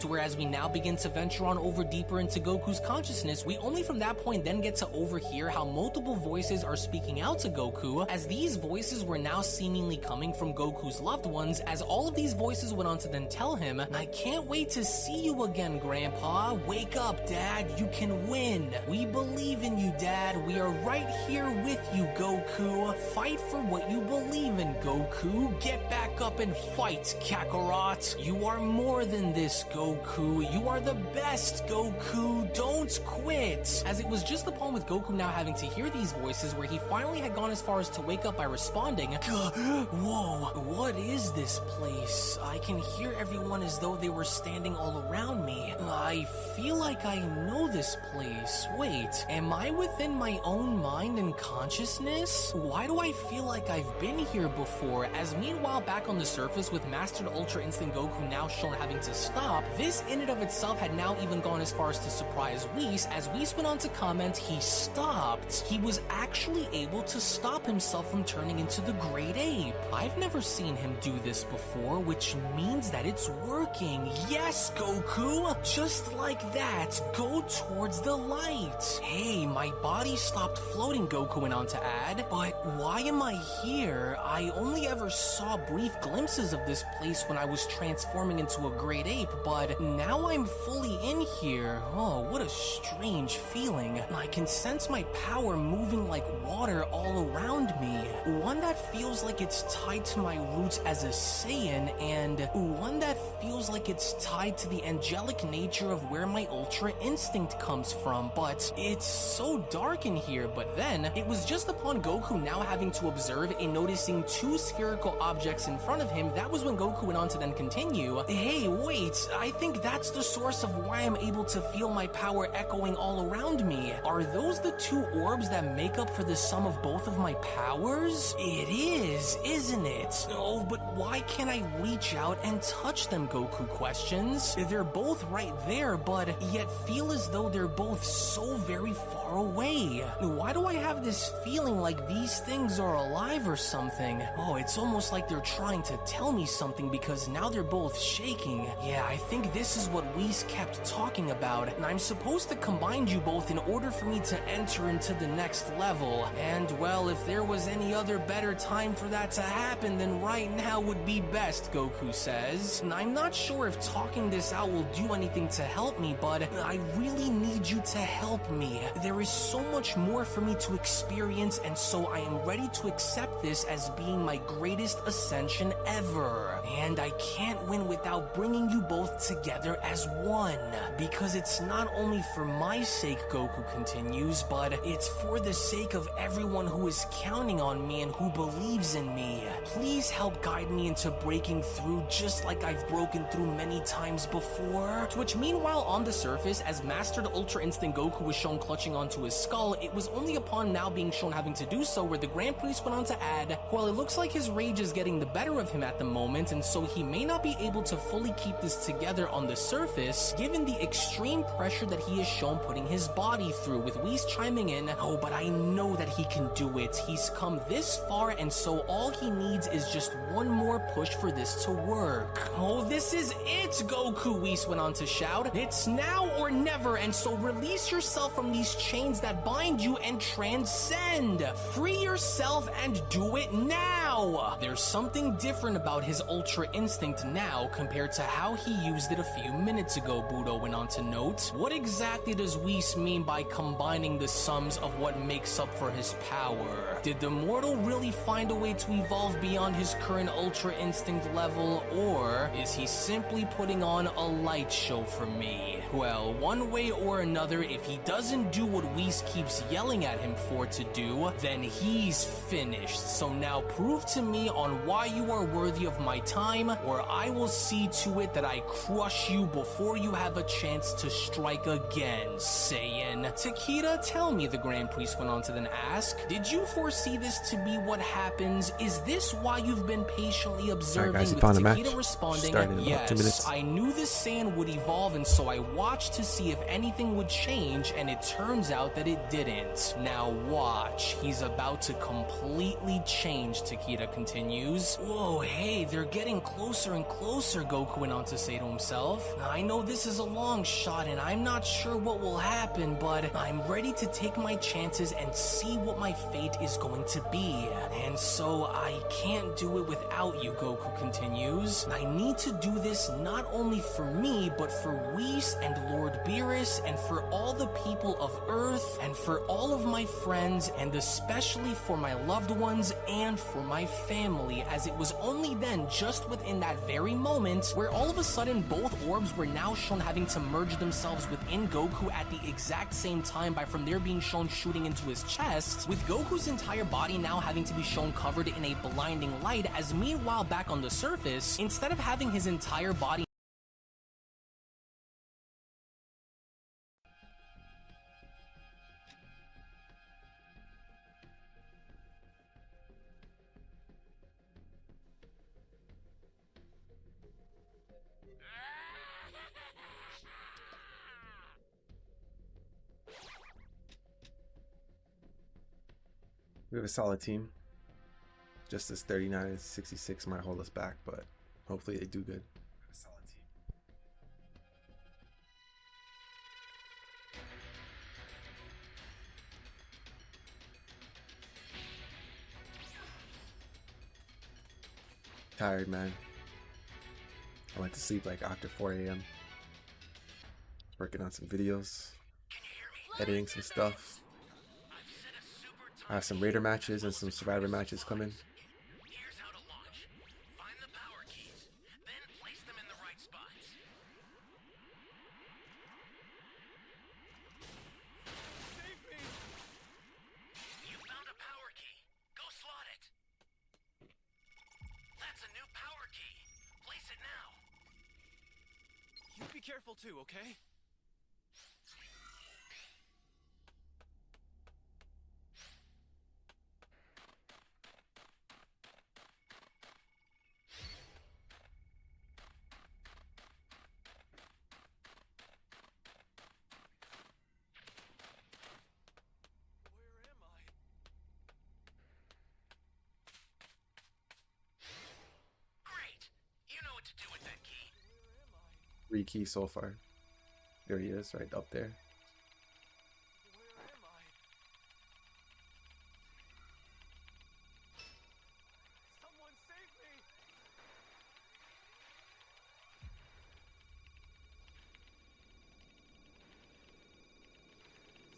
To where as we now begin to venture on over deeper into Goku's consciousness, we only from that point then get to overhear how multiple voices are speaking out to Goku, as these voices were now seemingly coming from Goku's loved ones, as all of these voices went on to then tell him, "I can't wait to see you again, Grandpa. Wake up, Dad, you can win. We believe in you, Dad. We are right here with you, Goku. Fight for what you believe in, Goku. Get back up and fight, Kakarot. You are more than this, Goku. You are the best, Goku. Don't quit." As it was just upon with Goku now having to hear these voices where he finally had gone as far as to wake up by responding, "Whoa, what is this place? I can hear everyone as though they were standing all around me. I feel like I know this place. Wait, am I within my own mind and consciousness? Why do I feel like I've been here before?" As meanwhile back on the surface with Mastered Ultra Instinct Goku now shown having to stop, this in and of itself had now even gone as far as to surprise Whis, as Whis went on to comment he stopped. He was actually able to stop himself from turning into the Great Ape. I've never seen him do this before, which means that it's working. Yes, Goku! Just like that, go towards the light. Hey, my body stopped floating, Goku went on to add. But why am I here? I only ever saw brief glimpses of this place when I was transforming into a Great Ape, but now I'm fully in here. Oh, what a strange feeling. I can sense my power moving like water all around me. One that feels like it's tied to my roots as a Saiyan, and one that feels like it's tied to the angelic nature of where my Ultra Instinct comes from. But it's so so dark in here, but then it was just upon Goku now having to observe and noticing two spherical objects in front of him, that was when Goku went on to then continue, hey, wait, I think that's the source of why I'm able to feel my power echoing all around me. Are those the two orbs that make up for the sum of both of my powers? It is, isn't it? Oh, but why can't I reach out and touch them, Goku questions? They're both right there, but yet feel as though they're both so very far away. Why do I have this feeling like these things are alive or something? Oh, it's almost like they're trying to tell me something because now they're both shaking. Yeah, I think this is what Whis kept talking about, and I'm supposed to combine you both in order for me to enter into the next level. And well, if there was any other better time for that to happen, then right now would be best, Goku says. And I'm not sure if talking this out will do anything to help me, but I really need you to help me. There is so much more for me to experience, and so I am ready to accept this as being my greatest ascension ever. And I can't win without bringing you both together as one. Because it's not only for my sake, Goku continues, but it's for the sake of everyone who is counting on me and who believes in me. Please help guide me into breaking through just like I've broken through many times before. To which meanwhile on the surface, as mastered Ultra Instinct Goku was shown clutching onto his skull, it was only upon now being shown having to do so where the Grand Priest went on to add, well, it looks like his rage is getting the better of him at the moment, and so he may not be able to fully keep this together on the surface, given the extreme pressure that he is shown putting his body through, with Whis chiming in, oh, but I know that he can do it. He's come this far, and so all he needs is just one more push for this to work. Oh, this is it, Goku, Whis went on to shout. It's now or never, and so release yourself from these chains that bind you and transcend. Free yourself and do it now. There's something different about his Ultra Instinct now compared to how he used it a few minutes ago, Budo went on to note. What exactly does Whis mean by combining the sums of what makes up for his power? Did the mortal really find a way to evolve beyond his current Ultra Instinct level, or is he simply putting on a light show for me? Well, one way or another, if he doesn't do what Whis keeps yelling at him for to do, then he's finished. So now prove to me on why you are worthy of my time, or I will see to it that I crush you before you have a chance to strike again, Saiyan. Takeda, tell me, the Grand Priest went on to then ask, did you foresee this to be what happens? Is this why you've been patiently observing? Guys, with Takeda responding, yes, I knew this Saiyan would evolve, and so I watched to see if anything would change, and it turns out that it didn't. Now watch, he's about to completely change, Takeda continues. Whoa, hey, they're getting closer and closer, Goku went on to say to himself. I know this is a long shot, and I'm not sure what will happen, but I'm ready to take my chances and see what my fate is going to be. And so I can't do it without you, Goku continues. I need to do this not only for me, but for Whis and Lord Beerus, and for all the people of Earth, and for all of my friends, and especially for my loved ones and for my family, as it was only then, just within that very moment, where all of a sudden both orbs were now shown having to merge themselves within Goku at the exact same time by from there being shown shooting into his chest, with Goku's entire body now having to be shown covered in a blinding light, as meanwhile back on the surface, instead of having his entire body We have a solid team. Just this 39 and 66 might hold us back, but hopefully they do good. We have a solid team. Tired, man. I went to sleep like after 4 a.m. Working on some videos, editing some stuff. I have some Raider matches and some Survivor matches coming. Here's how to launch. Find the power keys, then place them in the right spots. Save me! careful too, okay? Great! You know what to do with that key. 3 keys so far. There he is, right up there. Someone save me!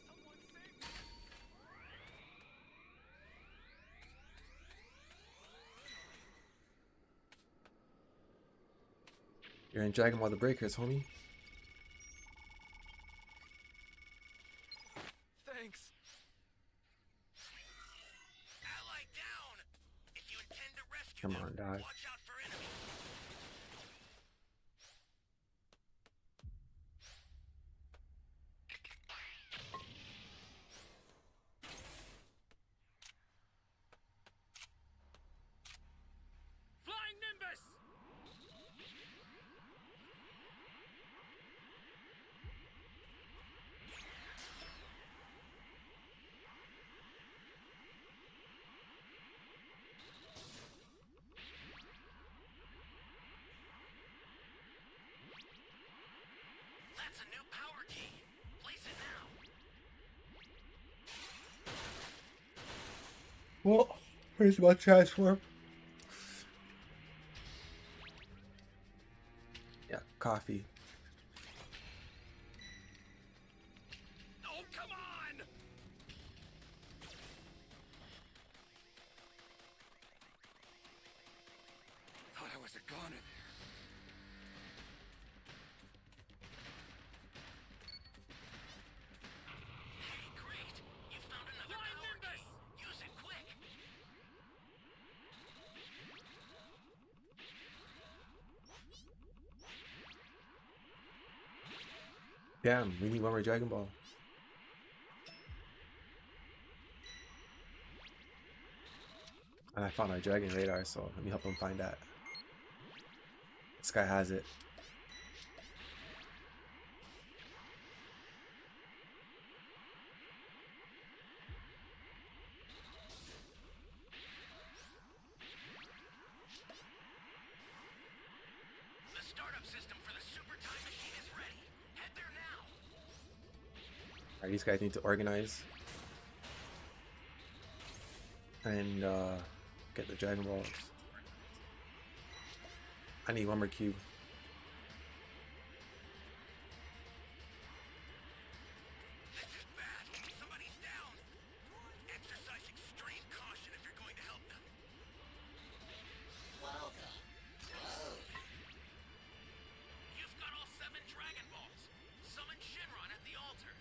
Someone save me! You're in Dragon Ball The Breakers, homie. Thanks. Ally down! If you intend to rescue Come them, on, dog. watch out for enemies. Flying Nimbus! That's a new power key. Place it now. Well, where's my transform? Yeah, coffee. Oh, come on! Thought I was a goner there. Hey, great! You found another Flying power Nimbus! key. Use it quick. Damn, we need one more Dragon Ball. And I found our Dragon Radar, so let me help him find that. This guy has it. The startup system for the super time machine is ready. Head there now. Alright, these guys need to organize. And get the Dragon Balls. I need one more cube. This is bad. Somebody's down. Exercise extreme caution if you're going to help them. You've got all 7 Dragon Balls. Summon Shinron at the altar.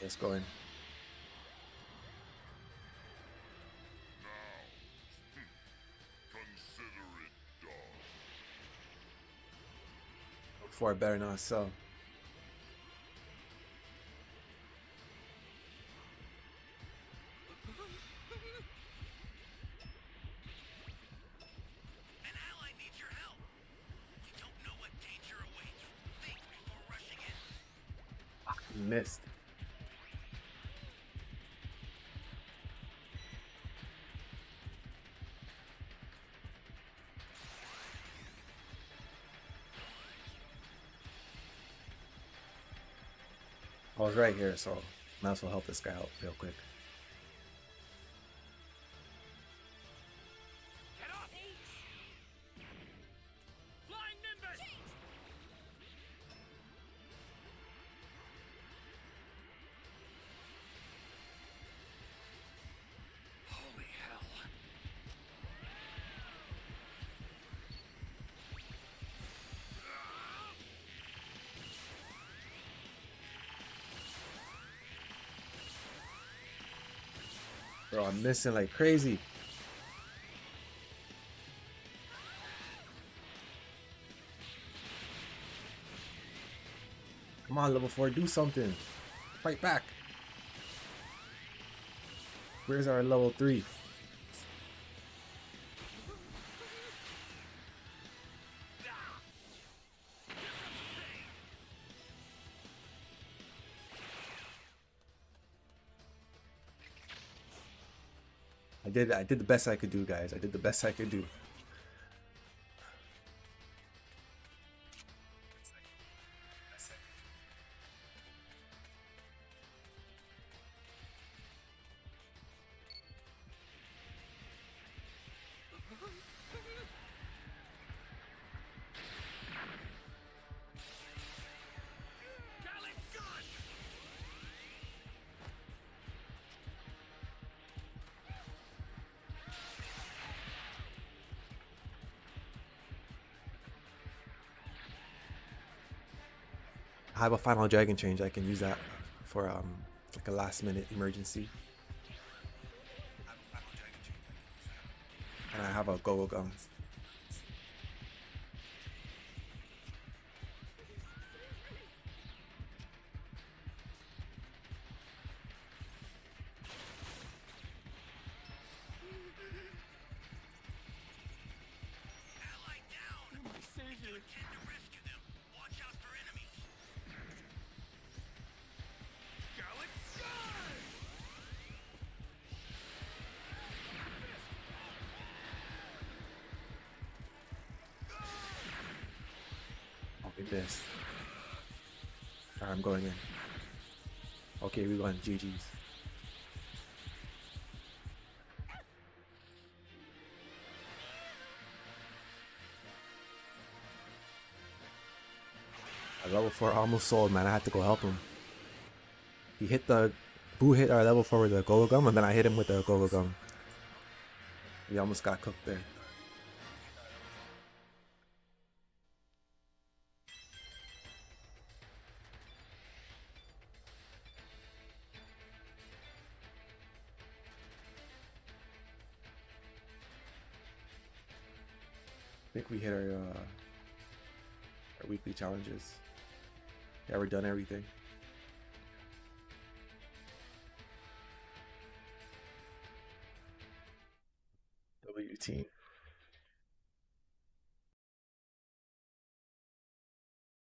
Let's go in. Consider it done. Before I better not sell. An ally needs your help. We don't know what danger awaits. Think before rushing in. Missed. I was right here, so might as well help this guy out real quick. Get up! Flying Nimbus! Holy hell. Bro, I'm missing like crazy. Come on, level 4, do something. Fight back. Where's our level 3? I did the best I could do, guys. I did the best I could do. I have a final dragon change. I can use that for like a last minute emergency. And I have a go-go gum. This. Alright, I'm going in. Okay, we won. GG's. Level 4 almost sold, man. I had to go help him. He hit the... Boo hit our level 4 with the go-go gum, and then I hit him with the go-go gum. We almost got cooked there. I think we hit our weekly challenges. Yeah, we're done everything. W team.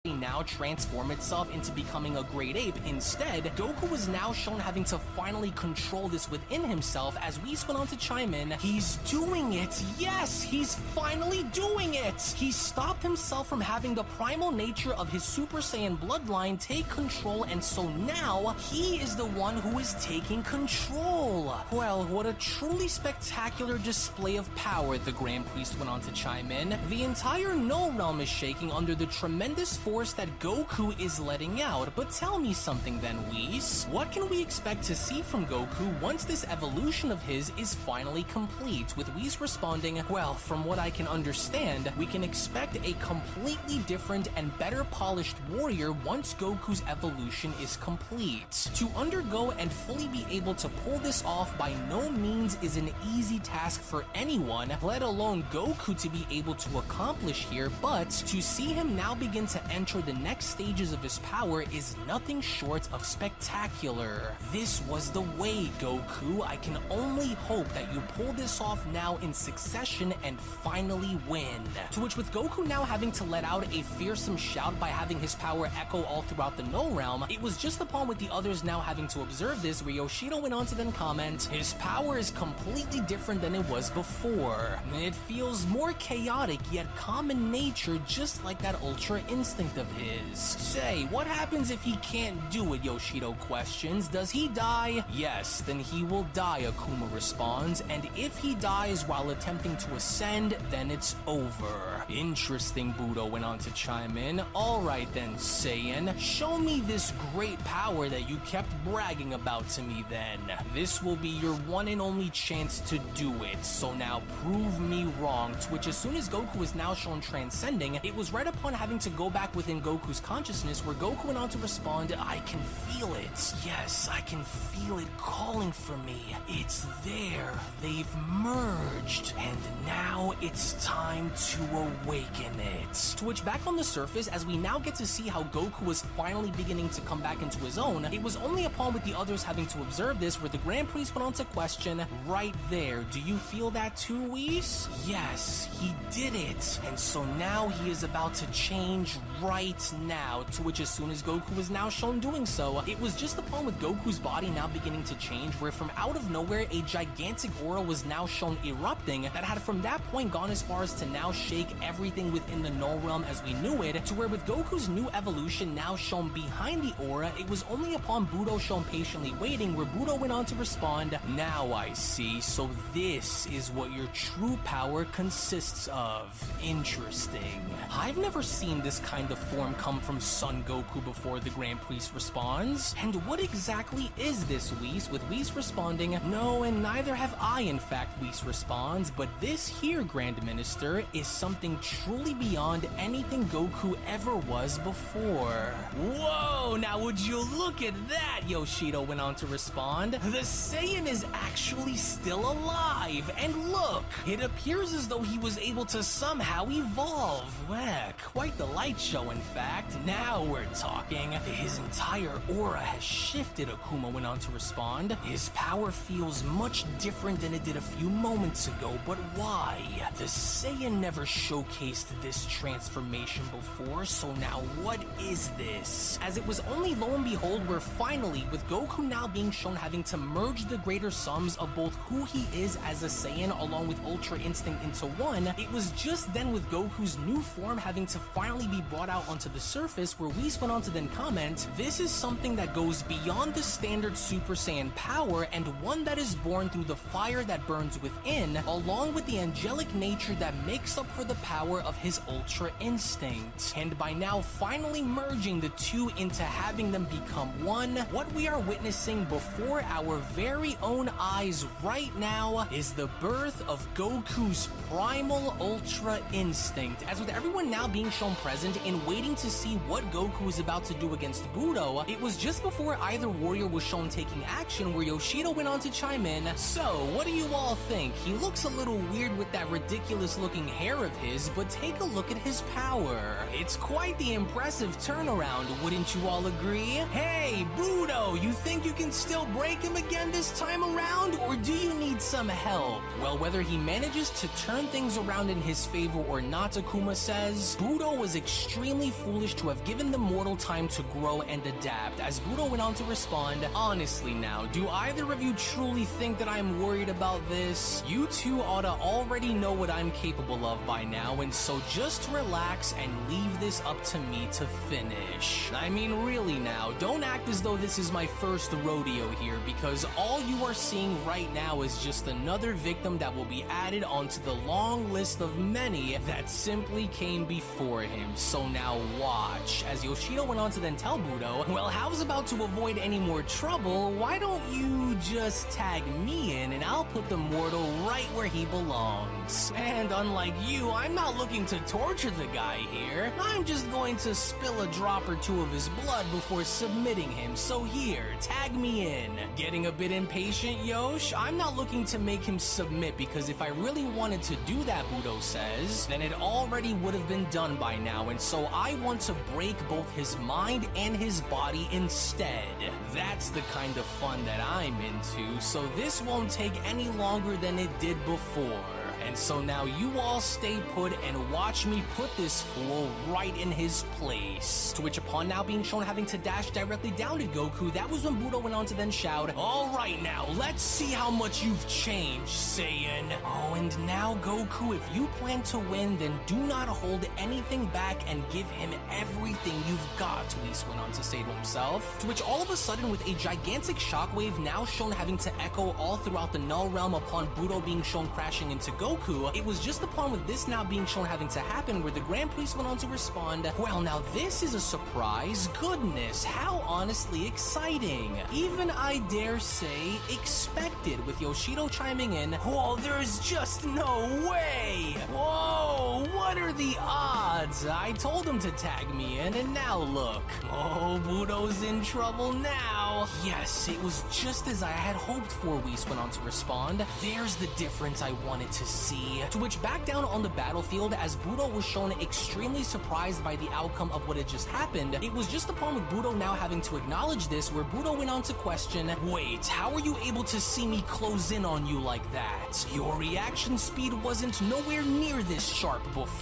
Now transform itself into becoming a great ape. Instead, Goku is now shown having to finally control this within himself. As Whis went on to chime in, he's doing it. Yes, he's finally doing it. He stopped himself from having the primal nature of his Super Saiyan bloodline take control, and so now he is the one who is taking control. Well, what a truly spectacular display of power, the Grand Priest went on to chime in. The entire Null Realm is shaking under the tremendous force that Goku is letting out. But tell me something then, Whis. What can we expect to see from Goku once this evolution of his is finally complete? With Whis responding, well, from what I can understand, we can expect a completely different and better polished warrior once Goku's evolution is complete. To undergo and fully be able to pull this off by no means is an easy task for anyone, let alone Goku to be able to accomplish here, but to see him now begin to enter the next stages of his power is nothing short of spectacular. This was the way, Goku. I can only hope that you pull this off now in succession and finally win. To which, with Goku now having to let out a fearsome shout by having his power echo all throughout the Null Realm, it was just upon with the others now having to observe this where Yoshido went on to then comment, his power is completely different than it was before. It feels more chaotic yet calm in nature, just like that Ultra Instinct of his. Say, what happens if he can't do it, Yoshido questions. Does he die? Yes, then he will die, Akuma responds, and if he dies while attempting to ascend, then it's over. Interesting, Budo went on to chime in. Alright then, Saiyan, show me this great power that you kept bragging about to me then. This will be your one and only chance to do it, so now prove me wrong. To which, as soon as Goku is now shown transcending, it was right upon having to go back within within Goku's consciousness, where Goku went on to respond, "I can feel it. Yes, I can feel it calling for me. It's there. They've merged. And now it's time to awaken it." To which, back on the surface, as we now get to see how Goku was finally beginning to come back into his own, it was only upon with the others having to observe this where the Grand Priest went on to question, "Right there, do you feel that too, Whis?" Yes, he did it. And so now he is about to change right now. To which, as soon as Goku was now shown doing so, it was just upon with Goku's body now beginning to change, where from out of nowhere a gigantic aura was now shown erupting that had from that point gone as far as to now shake everything within the Null Realm as we knew it, to where with Goku's new evolution now shown behind the aura, it was only upon Budo shown patiently waiting, where Budo went on to respond, "Now I see, so this is what your true power consists of. Interesting. I've never seen this kind of form come from Son Goku before," the Grand Priest responds. "And what exactly is this, Whis?" With Whis responding, "No, and neither have I, in fact," Whis responds, "but this here, Grand Minister, is something truly beyond anything Goku ever was before." "Whoa, now would you look at that," Yoshido went on to respond. "The Saiyan is actually still alive, and look, it appears as though he was able to somehow evolve. Well, quite the light show, in fact. Now we're talking. His entire aura has shifted," Akuma went on to respond. "His power feels much different than it did a few moments ago, but why? The Saiyan never showcased this transformation before, so now what is this?" As it was only lo and behold where finally, with Goku now being shown having to merge the greater sums of both who he is as a Saiyan along with Ultra Instinct into one, it was just then with Goku's new form having to finally be brought out onto the surface where Whis went on to then comment, "This is something that goes beyond the standard Super Saiyan power and one that is born through the fire that burns within, along with the angelic nature that makes up for the power of his Ultra Instinct. And by now finally merging the two into having them become one, what we are witnessing before our very own eyes right now is the birth of Goku's primal Ultra Instinct." As with everyone now being shown present and waiting to see what Goku was about to do against Budo, it was just before either warrior was shown taking action where Yoshido went on to chime in, "So, what do you all think? He looks a little weird with that ridiculous looking hair of his, but take a look at his power. It's quite the impressive turnaround, wouldn't you all agree? Hey, Budo, you think you can still break him again this time around, or do you need some help?" Well, whether he manages to turn things around in his favor or not, Akuma says, Budo was extremely foolish to have given the mortal time to grow and adapt. As Budo went on to respond, "Honestly now, do either of you truly think that I'm worried about this? You two ought to already know what I'm capable of by now, and so just relax and leave this up to me to finish. I mean, really now, don't act as though this is my first rodeo here, because all you are seeing right now is just another victim that will be added onto the long list of many that simply came before him. So now watch." As Yoshido went on to then tell Budo, "Well, how's about to avoid any more trouble, why don't you just tag me in and I'll put the mortal right where he belongs. And unlike you, I'm not looking to torture the guy here. I'm just going to spill a drop or two of his blood before submitting him, so here, tag me in." Getting a bit impatient, Yosh? "I'm not looking to make him submit, because if I really wanted to do that," Budo says, "then it already would have been done by now, and so I want to break both his mind and his body instead. That's the kind of fun that I'm into, so this won't take any longer than it did before. And so now you all stay put and watch me put this fool right in his place." To which, upon now being shown having to dash directly down to Goku, that was when Budo went on to then shout, "All right now, let's see how much you've changed, Saiyan. Oh, and now Goku, if you plan to win, then do not hold anything back and give him everything you've got," Whis went on to say to himself. To which all of a sudden, with a gigantic shockwave now shown having to echo all throughout the Null Realm upon Budo being shown crashing into Goku, it was just upon with this now being shown having to happen where the Grand Priest went on to respond, "Well, now this is a surprise. Goodness, how honestly exciting. Even, I dare say, expected," with Yoshido chiming in, "Whoa, there's just no way. Whoa, what What are the odds? I told him to tag me in, and now look. Oh, Budo's in trouble now. Yes, it was just as I had hoped for, Whis went on to respond. There's the difference I wanted to see. To which back down on the battlefield, as Budo was shown extremely surprised by the outcome of what had just happened, it was just upon with Budo now having to acknowledge this where Budo went on to question, wait, how were you able to see me close in on you like that? Your reaction speed wasn't nowhere near this sharp before.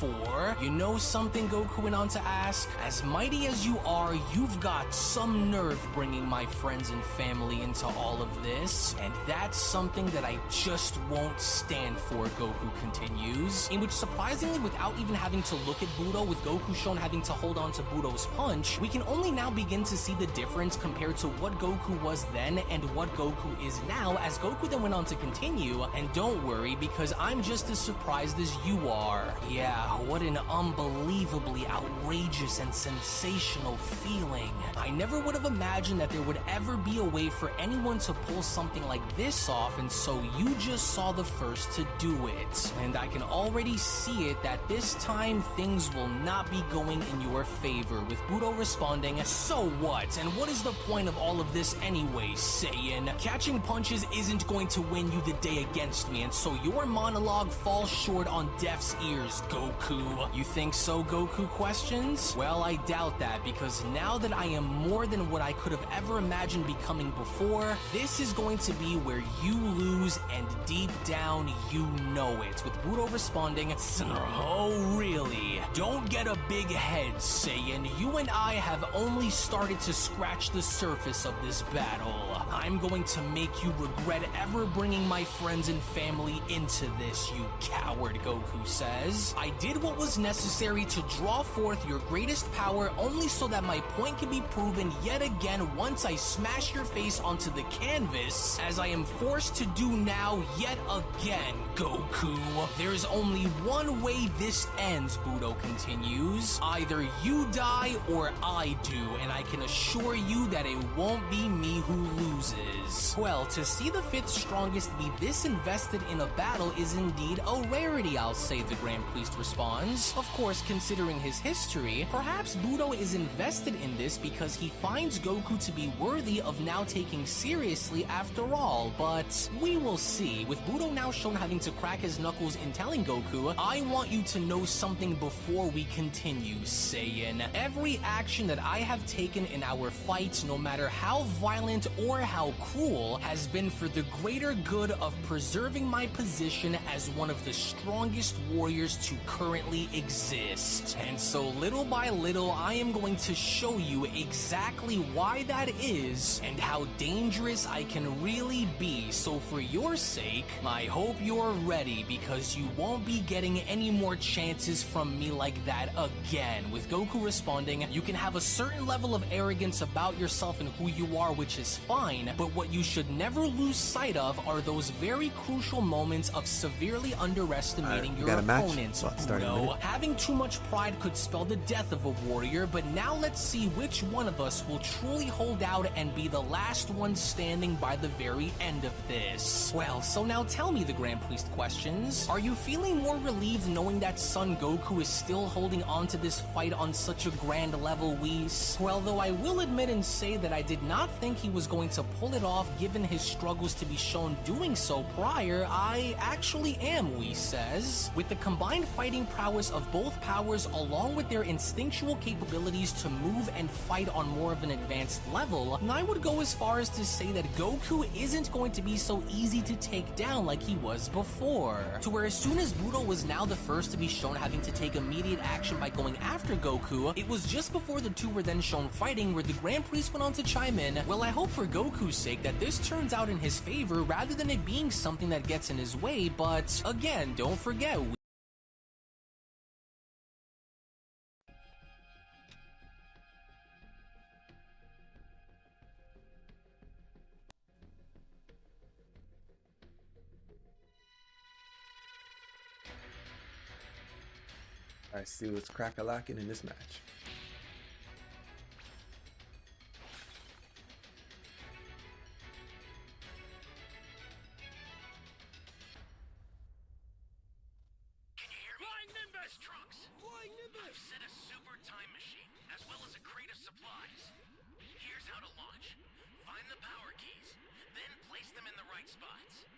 You know something, Goku went on to ask? As mighty as you are, you've got some nerve bringing my friends and family into all of this, and that's something that I just won't stand for, Goku continues. In which, surprisingly, without even having to look at Budo, with Goku shown having to hold on to Budo's punch, we can only now begin to see the difference compared to what Goku was then and what Goku is now, as Goku then went on to continue, and don't worry, because I'm just as surprised as you are. Yeah, what an unbelievably outrageous and sensational feeling. I never would have imagined that there would ever be a way for anyone to pull something like this off, and so you just saw the first to do it. And I can already see it that this time things will not be going in your favor, with Budo responding, so what? And what is the point of all of this anyway, Saiyan? Catching punches isn't going to win you the day against me, and so your monologue falls short on deaf's ears, Goku. You think so, Goku questions? Well, I doubt that, because now that I am more than what I could have ever imagined becoming before, this is going to be where you lose, and deep down, you know it. With Budo responding, oh really? Don't get a big head, Saiyan. You and I have only started to scratch the surface of this battle. I'm going to make you regret ever bringing my friends and family into this, you coward, Goku says. I did what was necessary to draw forth your greatest power only so that my point can be proven yet again once I smash your face onto the canvas, as I am forced to do now yet again, Goku. There's only one way this ends, Budo continues. Either you die or I do, and I can assure you that it won't be me who loses. Well, to see the 5th strongest be this invested in a battle is indeed a rarity, I'll say, the Grand Priest responds. Of course, considering his history, perhaps Budo is invested in this because he finds Goku to be worthy of now taking seriously after all, but we will see. With Budo now shown having to crack his knuckles in telling Goku, I want you to know something before we continue, Saiyan. Every action that I have taken in our fights, no matter how violent or how cruel, has been for the greater good of preserving my position as one of the strongest warriors to currently exist. And so little by little, I am going to show you exactly why that is and how dangerous I can really be. So for your sake, I hope you're ready, because you won't be getting any more chances from me like that again. With Goku responding, you can have a certain level of arrogance about yourself and who you are, which is fine, but what you should never lose sight of are those very crucial moments of severely underestimating your opponents. Budo. Having too much pride could spell the death of a warrior, but now let's see which one of us will truly hold out and be the last one standing by the very end of this. Well, so now tell me, the Grand Priest questions, are you feeling more relieved knowing that Son Goku is still holding on to this fight on such a grand level, Whis? Well, though I will admit and say that I did not think he was going to pull it off given his struggles to be shown doing so prior, I actually am, Whis says. With the combined fighting prowess of both powers along with their instinctual capabilities to move and fight on more of an advanced level, I would go as far as to say that Goku isn't going to be so easy to take down like he was before. To where as soon as Budo was now the first to be shown having to take immediate action by going after Goku, it was just before the two were then shown fighting where the Grand Priest went on to chime in, well, I hope for Goku's sake that this turns out in his favor rather than it being something that gets in his way, but again, don't forget, I see what's crack-a-lacking in this match. Flying Nimbus! Nimbus trunks. Flying Nimbus! I've set a super time machine, as well as a crate of supplies. Here's how to launch. Find the power keys, then place them in the right spots.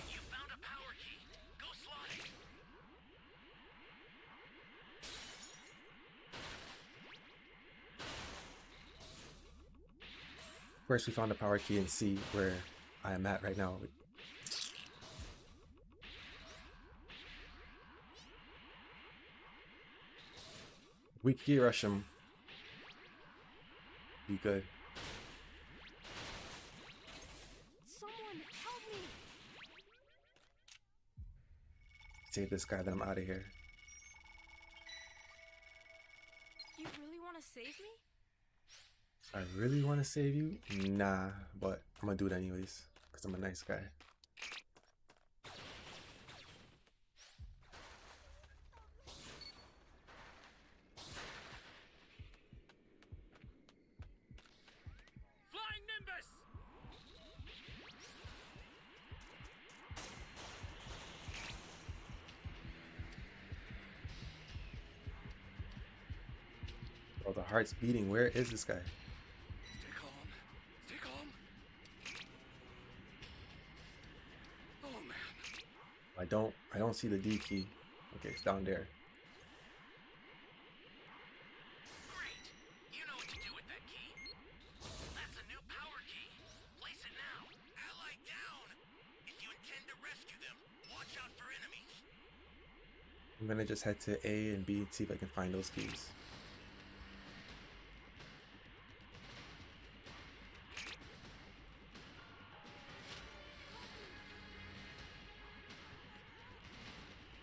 You found a power key. Go slot it. First, we found the power key and see where I am at right now. We key rush him. Be good. Someone help me! Save this guy, then I'm out of here. You really want to save me? I really want to save you? Nah, but I'm gonna do it anyways, because I'm a nice guy. Flying Nimbus! Oh, the heart's beating. Where is this guy? Stay calm. Stay calm. Oh man. I don't see the D key. Okay, it's down there. Great. You know what to do with that key. That's a new power key. Place it now. Ally down. If you intend to rescue them, watch out for enemies. I'm gonna just head to A and B and see if I can find those keys.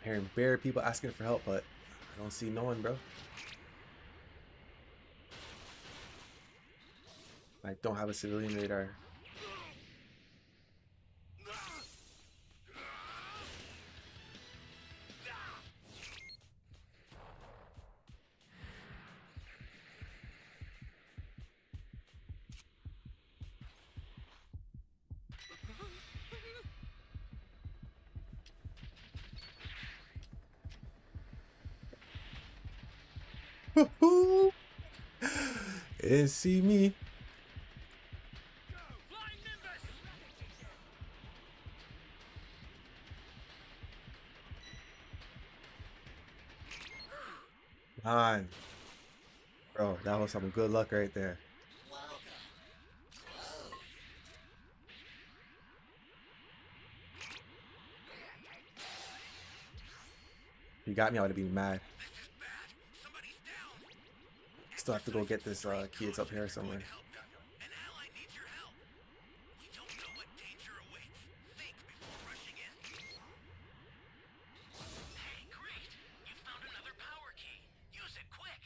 Hearing bare people asking for help, but I don't see no one, bro. I don't have a civilian radar. And see me. Flying Nimbus! Man. Bro, that was some good luck right there. If you got me, I would be mad. Still have to go get this key. It's up here somewhere. An ally needs your help. You don't know what danger awaits. Think before rushing in. Hey, great! You found another power key. Use it quick.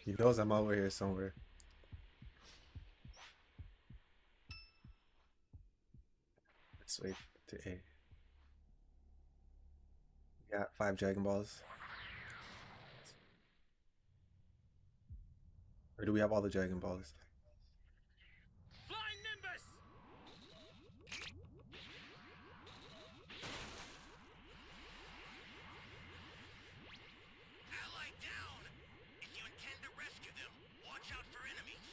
He knows I'm over here somewhere. Let's wait to A. Got 5 Dragon Balls. Or do we have all the Dragon Balls? Flying Nimbus! Ally down! If you intend to rescue them, watch out for enemies.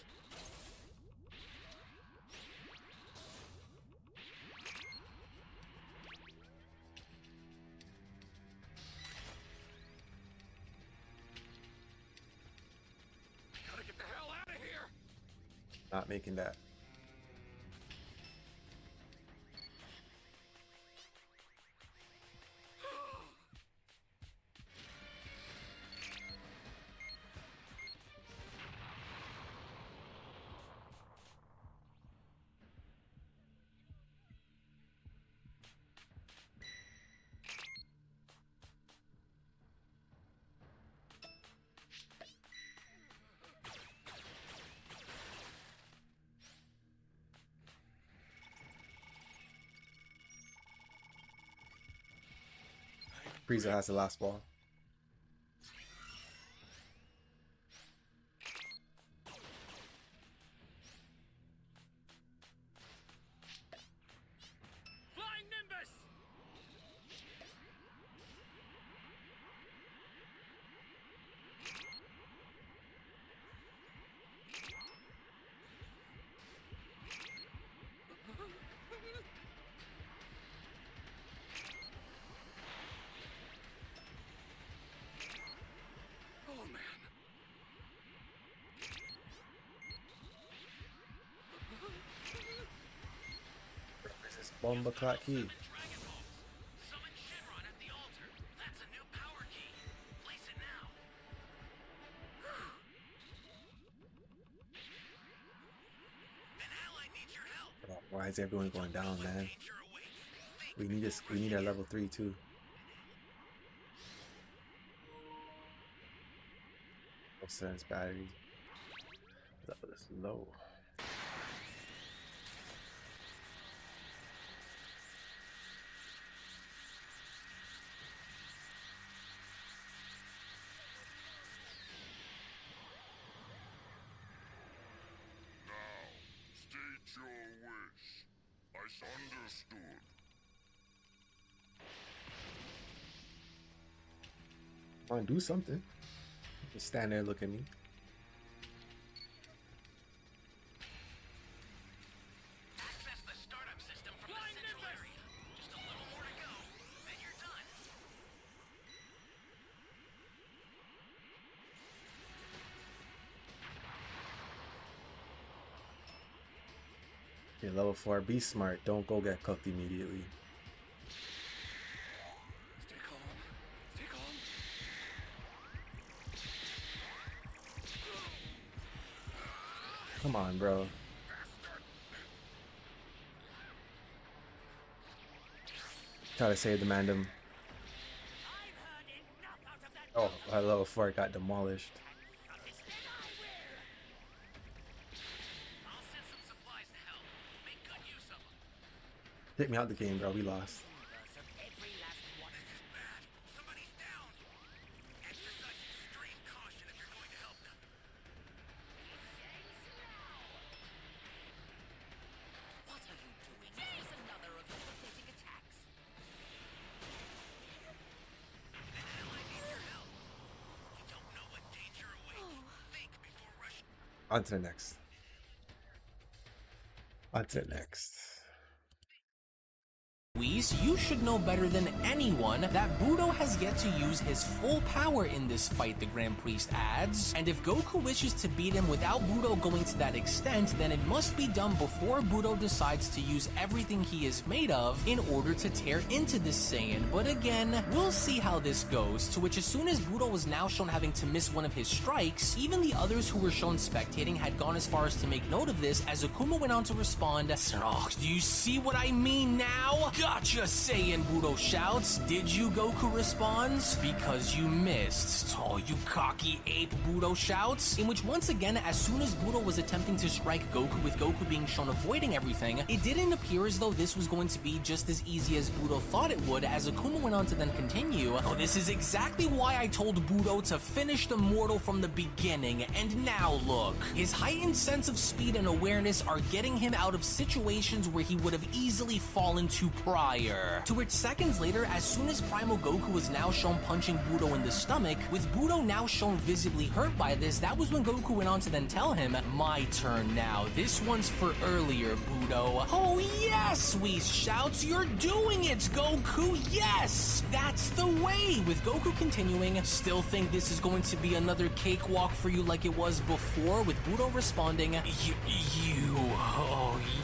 Gotta get the hell out of here! Not making that. Frieza has the last ball. Flying Nimbus! Oh man. Bomba clock key. Dragon Balls. Summon Shenron at the altar. That's a new power key. Place it now. An ally needs your help. Why is everyone going down, man? Danger awaits. We need this. We need our level 3 too. No sense battery. Level is low. State your wish. I understood. Come on, do something. Just stand there, look at me. Access the startup system from the central area. Just a little more to go, then you're done. You're level 4. Be smart. Don't go get cooked immediately. Stay calm. Stay calm. Come on, bro. Try to save the Mandem. Oh, my level 4 got demolished. I'll send some supplies to help. Make good use of them. Take me out the game, bro. We lost. This is bad. Somebody's down. Exercise extreme caution if you're going to help them. What are you doing? This is another of your pathetic attacks. An ally needs your help. You don't know what danger awaits. Think before rushing. On to the next. On to the next. Whis, you should know better than anyone that Budo has yet to use his full power in this fight, the Grand Priest adds. And if Goku wishes to beat him without Budo going to that extent, then it must be done before Budo decides to use everything he is made of in order to tear into this Saiyan. But again, we'll see how this goes, to which as soon as Budo was now shown having to miss one of his strikes, even the others who were shown spectating had gone as far as to make note of this, as Akuma went on to respond, "Oh, do you see what I mean now? Gotcha, Saiyan," Budo shouts. "Did you?" Goku responds. "Because you missed." "Oh, you cocky ape," Budo shouts. In which, once again, as soon as Budo was attempting to strike Goku, with Goku being shown avoiding everything, it didn't appear as though this was going to be just as easy as Budo thought it would, as Akuma went on to then continue, "Oh, this is exactly why I told Budo to finish the mortal from the beginning, and now look." His heightened sense of speed and awareness are getting him out of situations where he would have easily fallen to prior. To which seconds later, as soon as Primal Goku was now shown punching Budo in the stomach, with Budo now shown visibly hurt by this, that was when Goku went on to then tell him, "My turn now. This one's for earlier, Budo." "Oh yes!" Whis shouts. "You're doing it, Goku! Yes! That's the way!" With Goku continuing, "Still think this is going to be another cakewalk for you like it was before?" With Budo responding,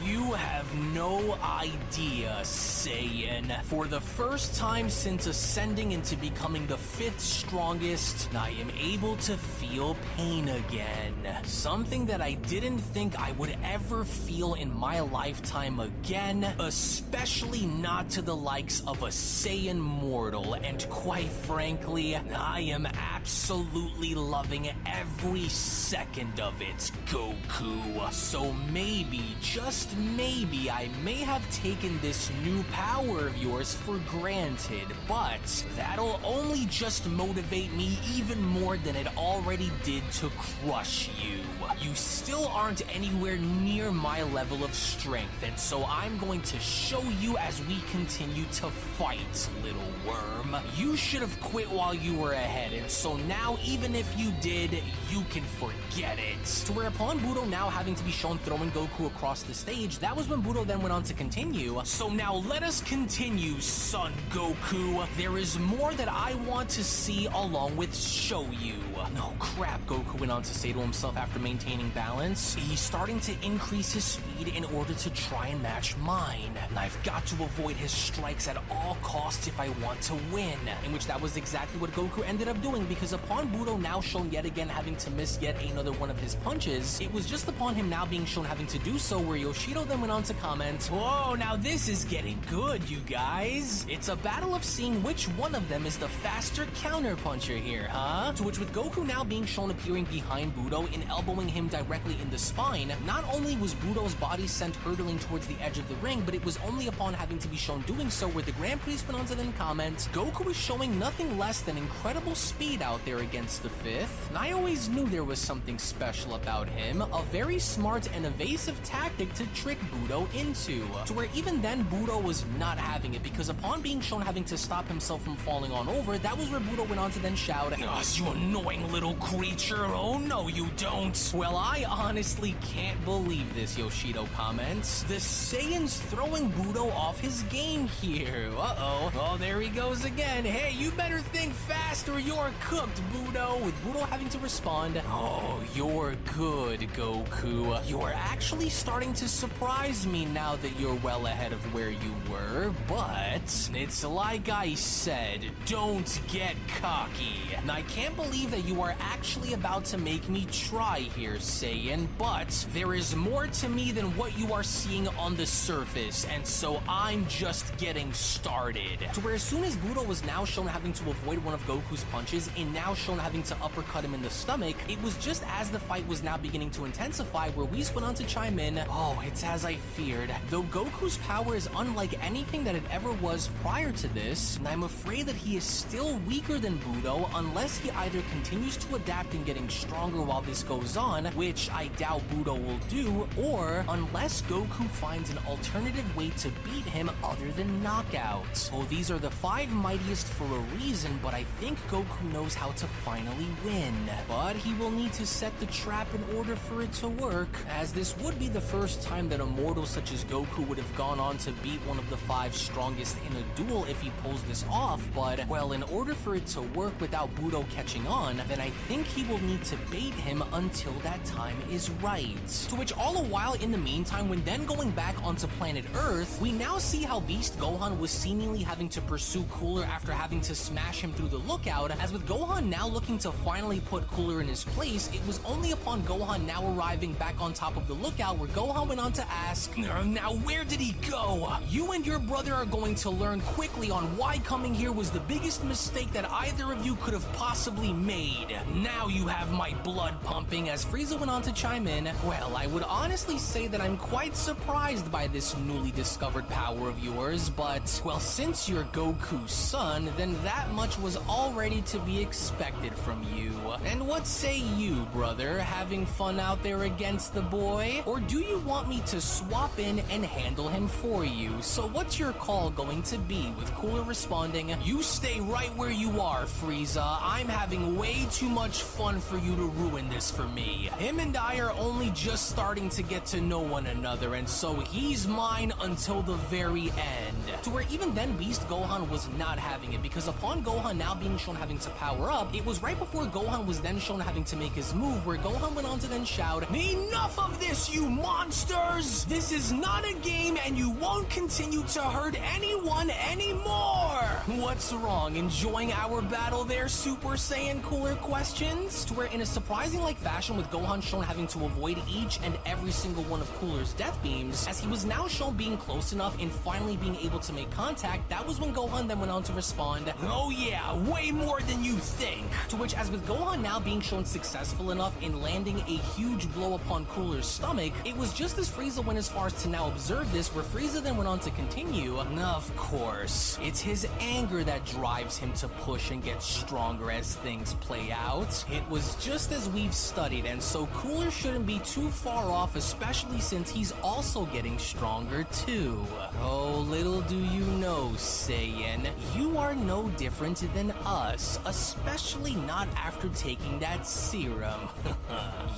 You have no idea, Saiyan. For the first time since ascending into becoming the 5th strongest, I am able to feel pain again. Something that I didn't think I would ever feel in my lifetime again, especially not to the likes of a Saiyan mortal. And quite frankly, I am absolutely loving every second of it, Goku. So maybe, just maybe, I may have taken this new power of yours for granted, but that'll only just motivate me even more than it already did to crush you. You still aren't anywhere near my level of strength, and so I'm going to show you as we continue to fight, little worm. You should have quit while you were ahead, and so now even if you did, you can forget it. To where upon Budo now having to be shown throwing Goku across the stage, that was when Budo then went on to continue. So now let us continue, Son Goku. There is more that I want to see along with show you. No crap, Goku went on to say to himself after maintaining balance. He's starting to increase his speed in order to try and match mine. And I've got to avoid his strikes at all costs if I want to win. In which that was exactly what Goku ended up doing, because upon Budo now shown yet again having to miss yet another one of his punches, it was just upon him now being shown having to do so where Yoshido then went on to comment, "Whoa, now this is getting good, you guys. It's a battle of seeing which one of them is the faster counter puncher here, huh?" To which with Goku now being shown appearing behind Budo and elbowing him directly in the spine, not only was Budo's body sent hurtling towards the edge of the ring, but it was only upon having to be shown doing so where the Grand Priest went on to then comment, "Goku is showing nothing less than incredible speed out there against the fifth. And I always knew there was something special about him, a very smart and evasive tactic to trick Budo into." To where even then Budo was not having it, because upon being shown having to stop himself from falling on over, that was where Budo went on to then shout, "Us, you annoying little creature. Oh no you don't." Well, I honestly can't believe this, Yoshido comments. The Saiyan's throwing Budo off his game here. Uh-oh. Oh, there he goes again. "Hey, you better think fast or you're cooked, Budo." With Budo having to respond, "Oh, you're good, Goku. You're actually starting to surprise me now that you're well ahead of where you were, but it's like I said, don't get cocky. And I can't believe that you are actually about to make me try here, Saiyan, but there is more to me than what you are seeing on the surface, and so I'm just getting started." To where as soon as Budo was now shown having to avoid one of Goku's punches and now shown having to uppercut him in the stomach, it was just as the fight was now beginning to intensify where Whis went on to chime in, "Oh, it's as I feared. Though Goku's power is unlike anything that it ever was prior to this, and I'm afraid that he is still weaker than Budo unless he either continues to adapt and getting stronger while this goes on, which I doubt Budo will do, or unless Goku finds an alternative way to beat him other than knockout. Oh, these are the 5 mightiest for a reason, but I think Goku knows how to finally win. But he will need to set the trap in order for it to work, as this would be the first time that a mortal such as Goku would have gone on to beat one of the 5 strongest in a duel if he pulls this off, but, well, in order for it to work without Budo catching on, then I think he will need to bait him until that time is right." To which all a while in the meantime, when then going back onto planet Earth, we now see how Beast Gohan was seemingly having to pursue Cooler after having to smash him through the lookout, as with Gohan now looking to finally put Cooler in his place, it was only upon Gohan now arriving back on top of the lookout where Gohan went on to ask, "Now where did he go? You and your brother are going to learn quickly on why coming here was the biggest mistake that either of you could have possibly made. Now you have my blood pumping." As Frieza went on to chime in, "Well, I would honestly say that I'm quite surprised by this newly discovered power of yours, but, well, since you're Goku's son, then that much was already to be expected from you. And what say you, brother? Having fun out there against the boy? Or do you want me to swap in and handle him for you? So what's your call going to be?" With Cooler responding, "You stay right where you are, Frieza. I'm having way too much fun for you to ruin this for me. Him and I are only just starting to get to know one another, and so he's mine until the very end." To where even then Beast Gohan was not having it, because upon Gohan now being shown having to power up, it was right before Gohan was then shown having to make his move where Gohan went on to then shout, "Enough of this, you monsters! This is not a game and you won't continue to hurt anyone anymore!" What's wrong? Enjoying our battle there, Super Saiyan Cooler Questions? To where in a surprising like fashion with Gohan shown having to avoid each and every single one of Cooler's death beams, as he was now shown being close enough and finally being able to make contact, that was when Gohan then went on to respond, "Oh yeah, way more than you think." To which, as with Gohan now being shown successful enough in landing a huge blow upon Cooler's stomach, it was just as Frieza went as far as to now observe this, where Frieza then went on to continue, "Of course, it's his anger that drives him to push and get stronger as things play out. It was just as we've studied, and so Cooler shouldn't be too far off, especially since he's also getting stronger too. Oh, little do you know, Saiyan, you are no different than us, especially not after taking that serum.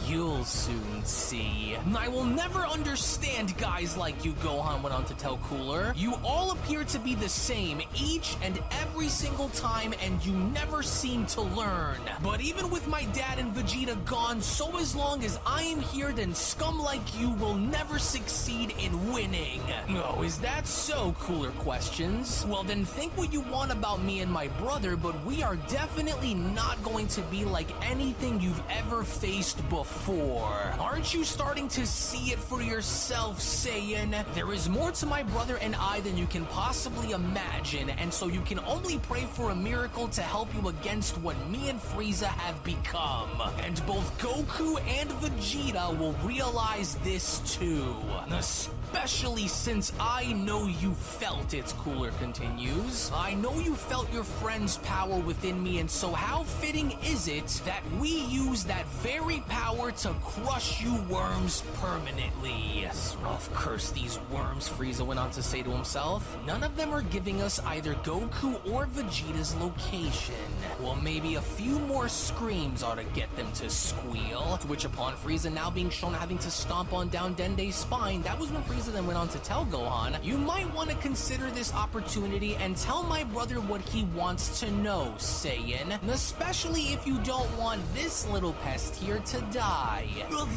You'll soon see. I will never understand guys like you," Gohan went on to tell Cooler. "You all appear to be the same each and every single time, and you never seem to learn. But even with my dad and Vegeta gone, so as long as I am here, then scum like you will never succeed in winning." Oh, is that so, Cooler Questions? Well then think what you want about me and my brother, but we are definitely not going to be like anything you've ever faced before. Aren't you starting to see it for yourself, Saiyan? There is more to my brother and I than you can possibly imagine, and so you can only pray for a miracle to help you against what me and Frieza have become. And both Goku and Vegeta will realize this too. Especially since I know you felt it," Cooler continues. "I know you felt your friend's power within me, and so how fitting is it that we use that very power to crush you worms permanently?" Of course, these worms, Frieza went on to say to himself. None of them are giving us either Goku or Vegeta's location. Well, maybe a few more screams ought to get them to squeal. To which, upon Frieza now being shown having to stomp on down Dende's spine, that was when Frieza then went on to tell Gohan, "You might want to consider this opportunity and tell my brother what he wants to know, Saiyan. Especially if you don't want this little pest here to die."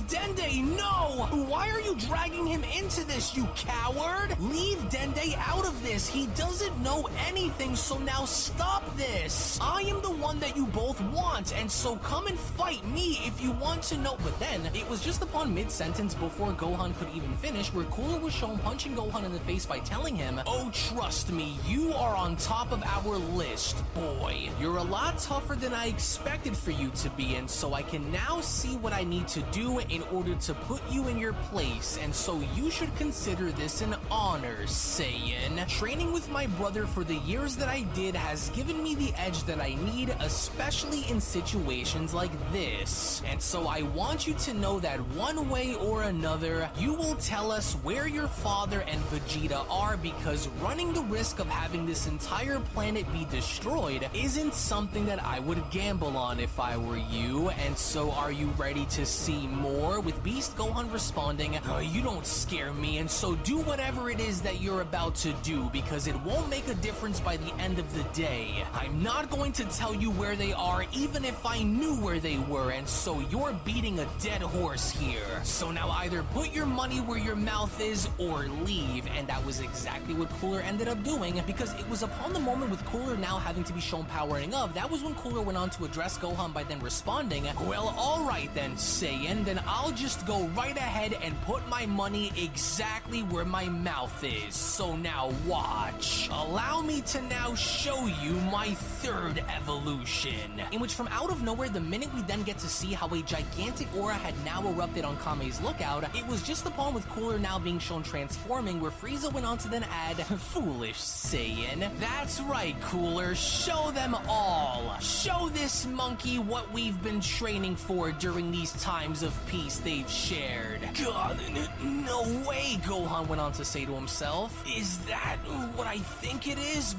"Dende, no! Why are you dragging him into this, you coward? Leave Dende out of this. He doesn't know anything, so now stop this. I am the one that you both want, and so come and fight me if you want to know." But then, it was just upon mid-sentence before Gohan could even finish where Cooler was shown punching Gohan in the face by telling him, "Oh, trust me, you are on top of our list, boy. You're a lot tougher than I expected for you to be, and so I can now see what I need to do in order to put you in your place, and so you should consider this an honor, Saiyan. Training with my brother for the years that I did has given me the edge that I need, especially in situations like this. And so I want you to know that one way or another, you will tell us where your father and Vegeta are, because running the risk of having this entire planet be destroyed isn't something that I would gamble on if I were you. And so are you ready to see more?" With Beast Gohan responding, "You don't scare me, and so do whatever it is that you're about to do, because it won't make a difference by the end of the day. I'm not going to tell you where they are, even if I knew where they were, and so you're beating a dead horse here. So now either put your money where your mouth is or leave." And that was exactly what Cooler ended up doing, because it was upon the moment with Cooler now having to be shown powering up, that was when Cooler went on to address Gohan by then responding, "Well, alright then, Saiyan, then I'll just go right ahead and put my money exactly where my mouth is. So now watch. Allow me to now show you my third evolution." In which, from out of nowhere, the minute we then get to see how a gigantic aura had now erupted on Kame's lookout, it was just upon with Cooler now being shown transforming, where Frieza went on to then add, "Foolish Saiyan. That's right, Cooler. Show them all. Show this monkey what we've been training for during these times of peace they've shared." God, no way, Gohan went on to say to himself. "Is that what I think it is?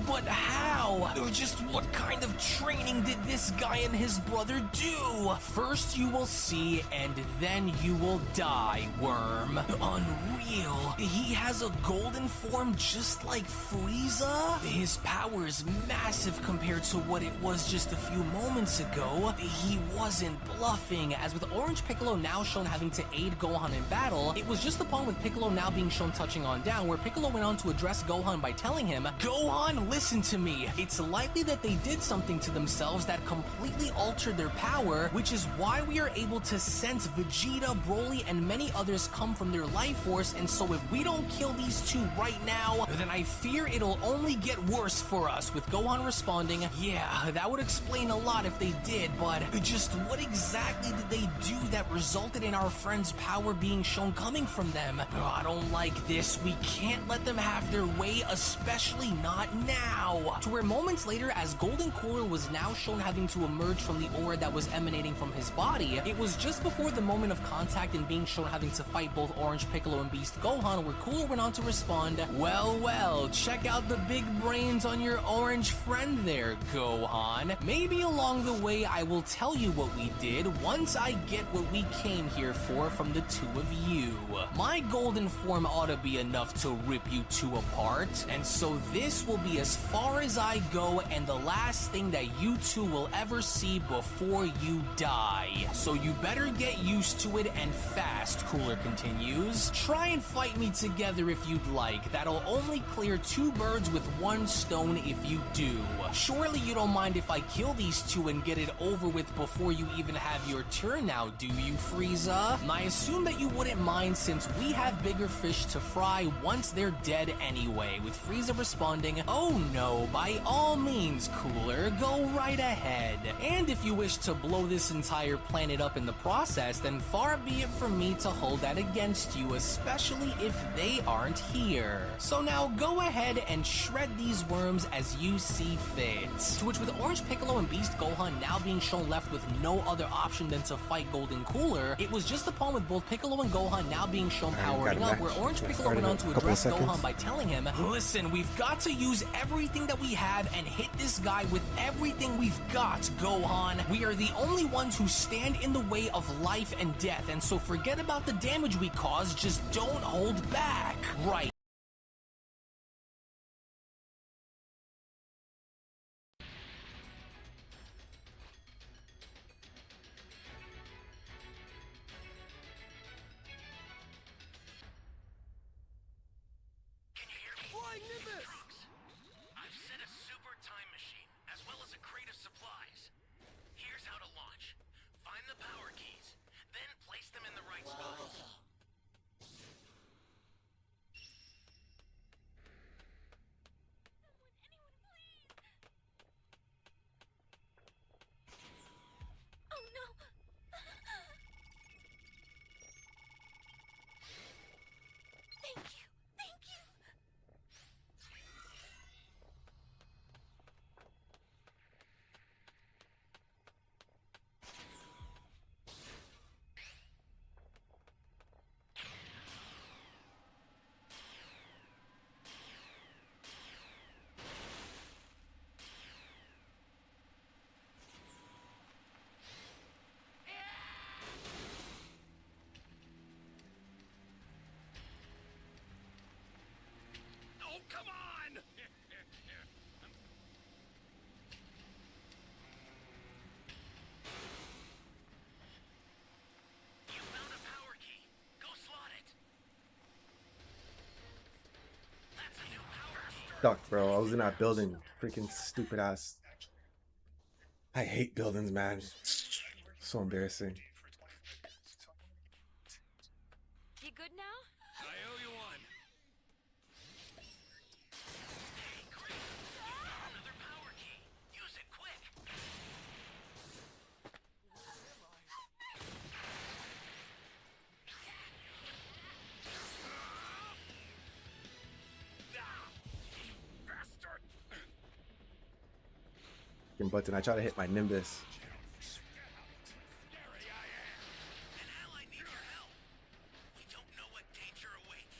But how? Just what kind of training did this guy and his brother do? First you will see, and then you will die, worm." Unreal. He has a golden form just like Frieza? His power is massive compared to what it was just a few moments ago. He wasn't bluffing, as with Orange Piccolo now shown having to aid Gohan in battle, it was just upon with Piccolo now being shown touching on down, where Piccolo went on to address Gohan by telling him, "Gohan, listen to me. It's likely that they did something to themselves that completely altered their power, which is why we are able to sense Vegeta, Broly, and many others come from their life force, and so if we don't kill these two right now, then I fear it'll only get worse for us," with Gohan responding, "Yeah, that would explain a lot if they did, but just what exactly did they do that resulted in our friend's power being shown coming from them? I don't like this. We can't let them have their way, especially not now." To where moments later, as Golden Cooler was now shown having to emerge from the aura that was emanating from his body, it was just before the moment of contact and being shown having to fight both Orange Piccolo and Beast Gohan, where Cooler went on to respond, well, check out the big brains on your orange friend there, Gohan. Maybe along the way I will tell you what we did once I get what we came here for from the two of you. My golden form ought to be enough to rip you two apart, and so this will be as far as I go and the last thing that you two will ever see before you die. So you better get used to it and fast, Cooler continues. Try and fight me together if you'd like. That'll only clear two birds with one stone if you do. Surely you don't mind if I kill these two and get it over with before you even have your turn now, do you, Frieza? I assume that you wouldn't mind since we have bigger fish to fry once they're dead anyway, with Frieza responding, "Oh no, by all means, Cooler, go right ahead. And if you wish to blow this entire planet up in the process, then far be it from me to hold that against you, especially if they aren't here. So now go ahead and shred these worms as you see fit." To which, with Orange Piccolo and Beast Gohan now being shown left with no other option than to fight Golden Cooler, it was just upon with both Piccolo and Gohan now being shown powering up, where Orange Piccolo went on to address Gohan by telling him, "Listen, we've got to use everything that we have and hit this guy with everything we've got, Gohan. We are the only ones who stand in the way of life and death, and so forget about the damage we cause, just don't hold back." Right. Flying Nimbus! I've set a super time machine, as well as a crate of supplies. Here's how to launch. Find the power keys, then place them in the right spots. Oh no! Thank you! Thank you! Oh, come on! You found a power key. Go slot it. That's a new power key. Stuck, bro. I was in that building. Freaking stupid ass. I hate buildings, man. So embarrassing. You good now? I owe you one. Hey, great. You found another power key. Use it quick. Bastard! Freaking button. I try to hit my Nimbus. An ally needs your help. We don't know what danger awaits.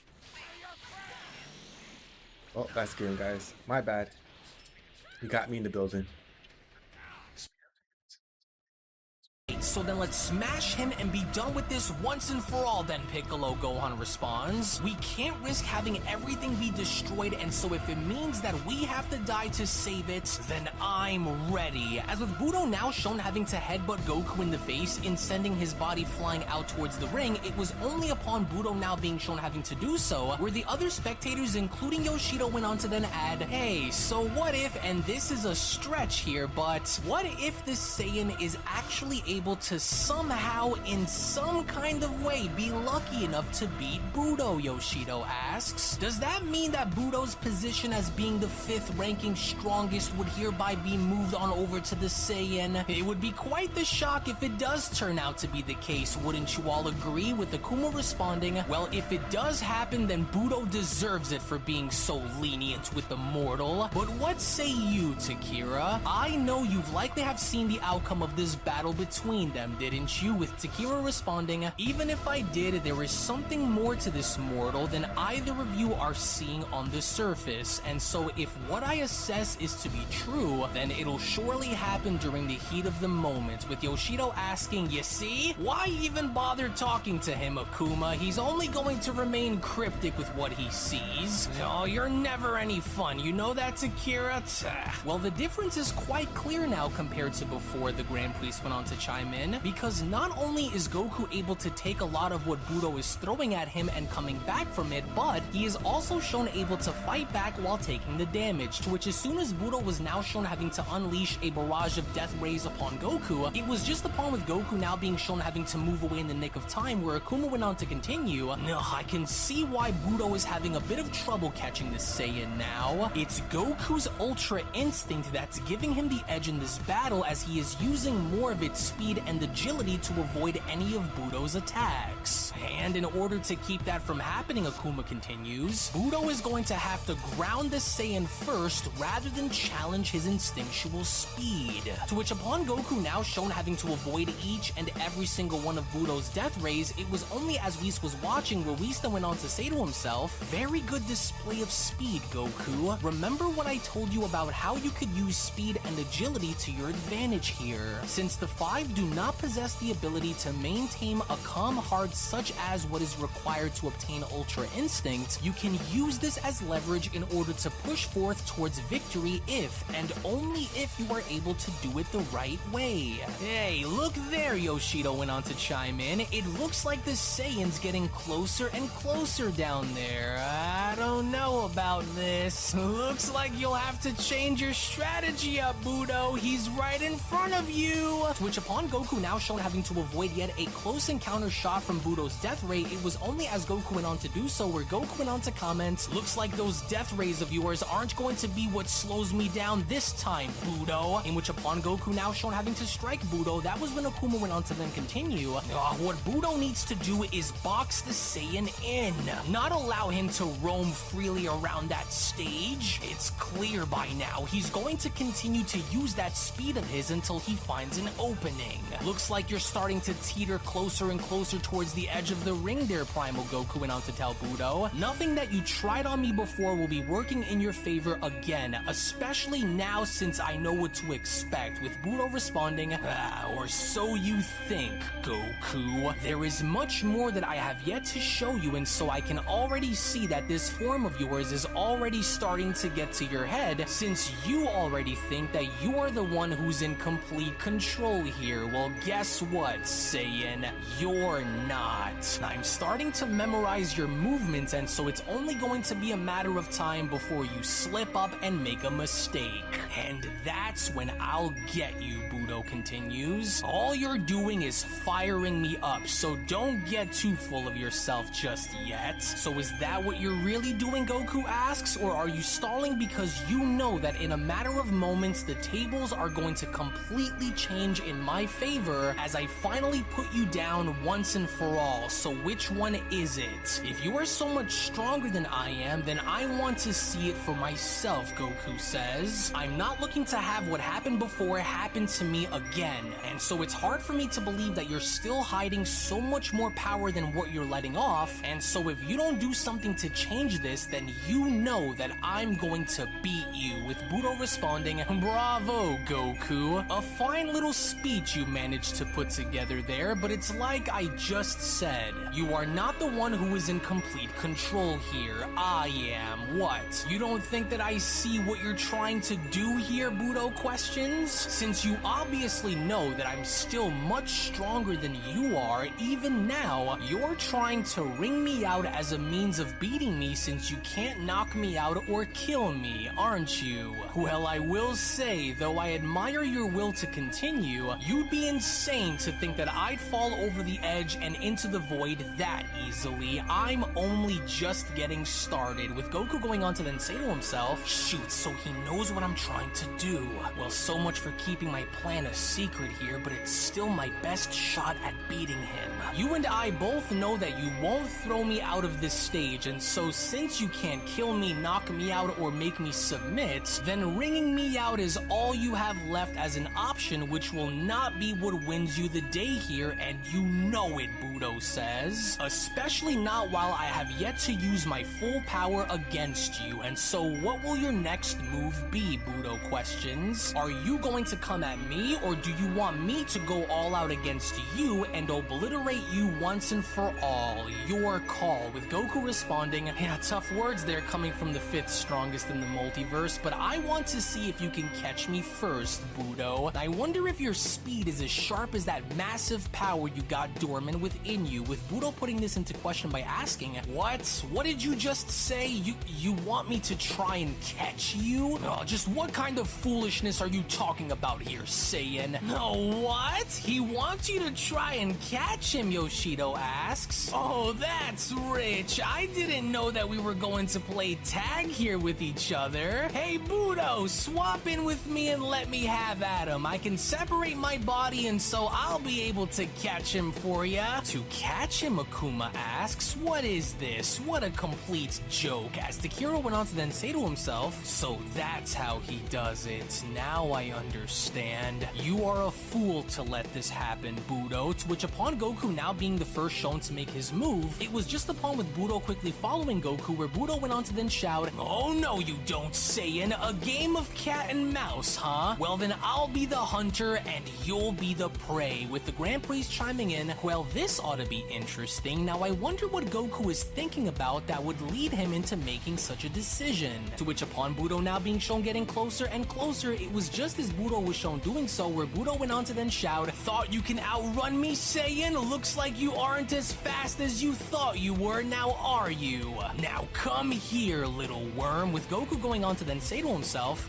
Oh, that's game, guys. My bad. You got me in the building. So then let's smash him and be done with this once and for all then, Piccolo, Gohan responds. We can't risk having everything be destroyed, and so if it means that we have to die to save it, then I'm ready. As with Budo now shown having to headbutt Goku in the face in sending his body flying out towards the ring, it was only upon Budo now being shown having to do so where the other spectators, including Yoshido, went on to then add, hey, so what if, and this is a stretch here, but what if this Saiyan is actually able to somehow, in some kind of way, be lucky enough to beat Budo, Yoshido asks. Does that mean that Budo's position as being the 5th ranking strongest would hereby be moved on over to the Saiyan? It would be quite the shock if it does turn out to be the case, wouldn't you all agree? With Akuma responding, well, if it does happen, then Budo deserves it for being so lenient with the mortal. But what say you, Takira? I know you've likely have seen the outcome of this battle between them, didn't you? With Takira responding, even if I did, there is something more to this mortal than either of you are seeing on the surface, and so if what I assess is to be true, then it'll surely happen during the heat of the moment, with Yoshido asking, you see? Why even bother talking to him, Akuma? He's only going to remain cryptic with what he sees. Oh, you're never any fun, you know that, Takira? Well, the difference is quite clear now compared to before, the Grand Priest went on to chime in, because not only is Goku able to take a lot of what Budo is throwing at him and coming back from it, but he is also shown able to fight back while taking the damage, to which as soon as Budo was now shown having to unleash a barrage of death rays upon Goku, it was just upon with Goku now being shown having to move away in the nick of time where Akuma went on to continue, no, I can see why Budo is having a bit of trouble catching this Saiyan now. It's Goku's Ultra Instinct that's giving him the edge in this battle, as he is using more of its speed and agility to avoid any of Budo's attacks. And in order to keep that from happening, Akuma continues, Budo is going to have to ground the Saiyan first rather than challenge his instinctual speed. To which upon Goku now shown having to avoid each and every single one of Budo's death rays, it was only as Whis was watching where Whis then went on to say to himself, very good display of speed, Goku. Remember what I told you about how you could use speed and agility to your advantage here. Since the 5 do not possess the ability to maintain a calm heart such as what is required to obtain Ultra Instinct, you can use this as leverage in order to push forth towards victory if and only if you are able to do it the right way. Hey, look there, Yoshido went on to chime in. It looks like the Saiyan's getting closer and closer down there. I don't know about this. Looks like you'll have to change your strategy up, Budo. He's right in front of you. To which upon Goku now shown having to avoid yet a close encounter shot from Budo's death ray, it was only as Goku went on to do so where Goku went on to comment, looks like those death rays of yours aren't going to be what slows me down this time, Budo. In which upon Goku now shown having to strike Budo, that was when Akuma went on to then continue, what Budo needs to do is box the Saiyan in, not allow him to roam freely around that stage. It's clear by now he's going to continue to use that speed of his until he finds an opening. Looks like you're starting to teeter closer and closer towards the edge of the ring there, Primal, Goku went on to tell Budo. Nothing that you tried on me before will be working in your favor again, especially now since I know what to expect, with Budo responding, or so you think, Goku. There is much more that I have yet to show you, and so I can already see that this form of yours is already starting to get to your head, since you already think that you are the one who's in complete control here. Well, guess what, Saiyan? You're not. I'm starting to memorize your movements, and so it's only going to be a matter of time before you slip up and make a mistake. And that's when I'll get you, Budo continues. All you're doing is firing me up, so don't get too full of yourself just yet. So is that what you're really doing, Goku asks, or are you stalling because you know that in a matter of moments the tables are going to completely change in my favor as I finally put you down once and for all? So which one is it? If you are so much stronger than I am, then I want to see it for myself, Goku says. I'm not looking to have what happened before happen to me again. And so it's hard for me to believe that you're still hiding so much more power than what you're letting off. And so if you don't do something to change this, then you know that I'm going to beat you. With Budo responding, "Bravo, Goku. A fine little speech you managed to put together there, but it's like I just said. You are not the one who is in complete control here. I am. What? You don't think that I see what you're trying to do here?" Budo questions. "Since you obviously know that I'm still much stronger than you are, even now, you're trying to wring me out as a means of beating me since you can't knock me out or kill me, aren't you? Well, I will say, though I admire your will to continue, you'd be insane to think that I'd fall over the edge and into the void that easily. I'm only just getting started." With Goku going on to then say to himself, "Shoot, so he knows what I'm trying to do. Well, so much for keeping my plan a secret here, but it's still my best shot at beating him. You and I both know that you won't throw me out of this stage, and so since you can't kill me, knock me out, or make me submit, then wringing me out is all you have left as an option, which will not be what wins you the day here, and you know it," Budo says. "Especially not while I have yet to use my full power against you. And so what will your next move be?" Budo questions. "Are you going to come at me, or do you want me to go all out against you and obliterate you once and for all? Your call." With Goku responding, "Yeah, tough words there coming from the 5th strongest in the multiverse, but I want to see if you can catch me first, Budo. I wonder if your speed is as sharp as that massive power you got dormant within you." With Budo putting this into question by asking, "What? What did you just say? You want me to try and catch you? Oh, just what kind of foolishness are you talking about here, Saiyan?" "No, what? He wants you to try and catch him?" Yoshido asks. "Oh, that's rich. I didn't know that we were going to play tag here with each other. Hey, Budo, swap in with me and let me have at him. I can separate my body, and so I'll be able to catch him for ya." "To catch him?" Akuma asks. "What is this? What a complete joke." As Takiro went on to then say to himself, "So that's how he does it. Now I understand. You are a fool to let this happen, Budo." To which, upon Goku now being the first shown to make his move, it was just upon with Budo quickly following Goku, where Budo went on to then shout, "Oh no you don't, Saiyan. A game of cat and mouse, huh? Well then I'll be the hunter and you'll be the prey." With the Grand Priest chiming in, "Well, this ought to be interesting. Now I wonder what Goku is thinking about that would lead him into making such a decision." To which, upon Budo now being shown getting closer and closer, it was just as Budo was shown doing so, where Budo went on to then shout, "Thought you can outrun me, Saiyan? Looks like you aren't as fast as you thought you were, now are you? Now come here, little worm." With Goku going on to then say to himself,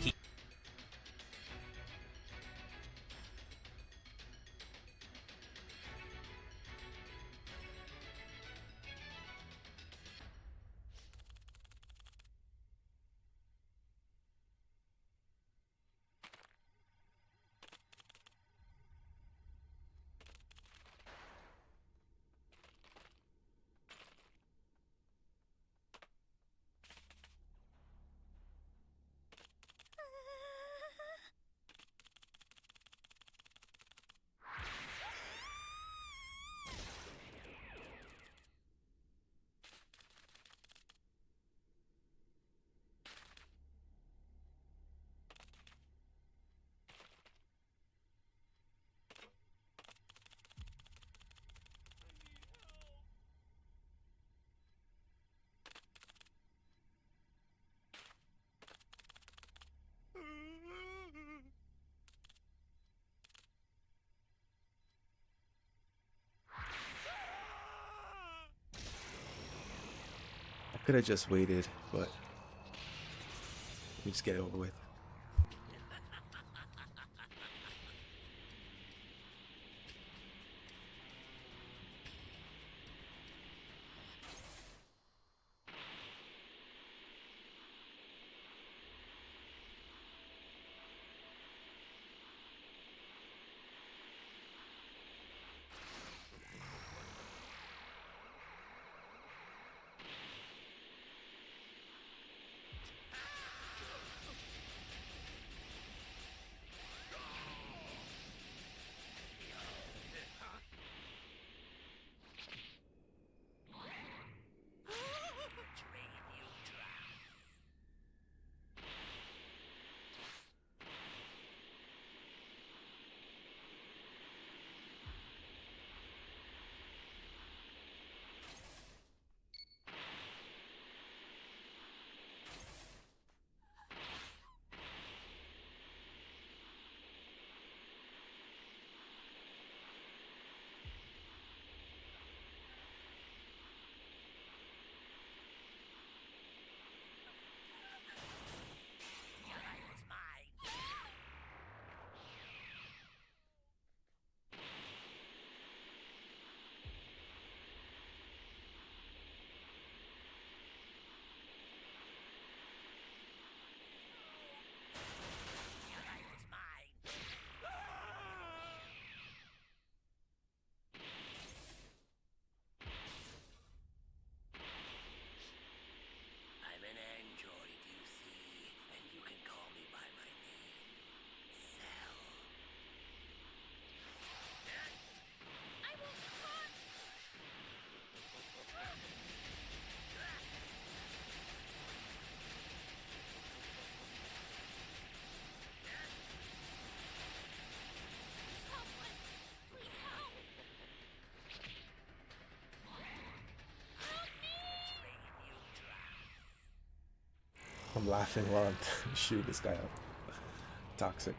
I could have just waited, but let me just get it over with. I'm laughing while I'm shooting this guy up. Toxic.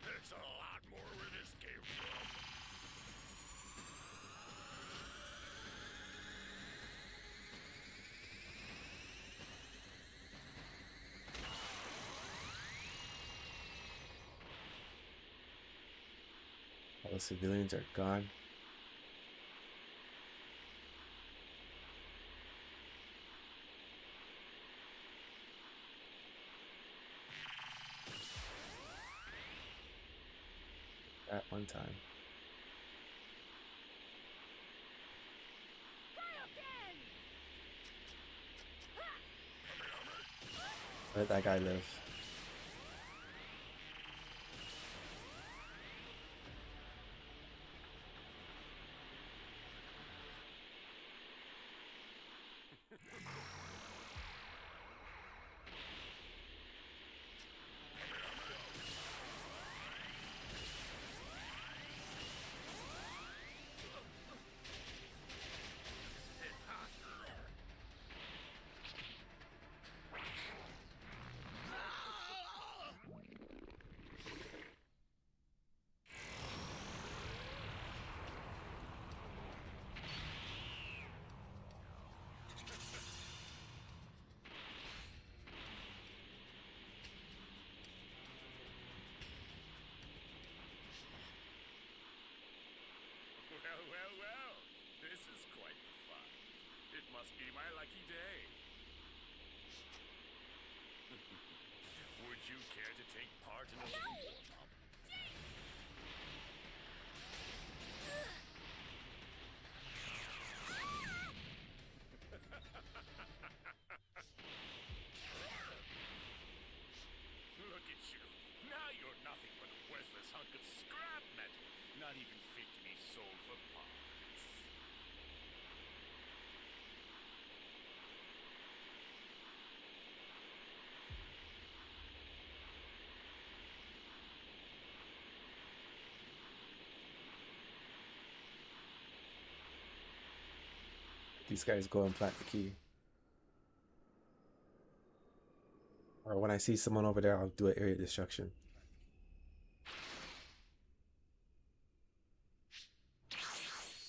There's a lot more where this came from. All the civilians are gone. At one time. Let that guy live. Well, this is quite the fun. It must be my lucky day. Would you care to take part in a little warm-up? Look at you. Now you're nothing but a worthless hunk of scrap metal. Not even fit to be sold for parts. These guys go and plant the key. Or when I see someone over there, I'll do an area destruction.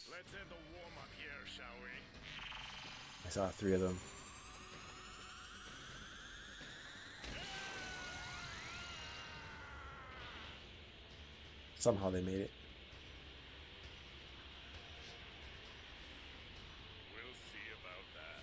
Let's end the warm-up here, shall we? I saw 3 of them. Somehow they made it. We'll see about that.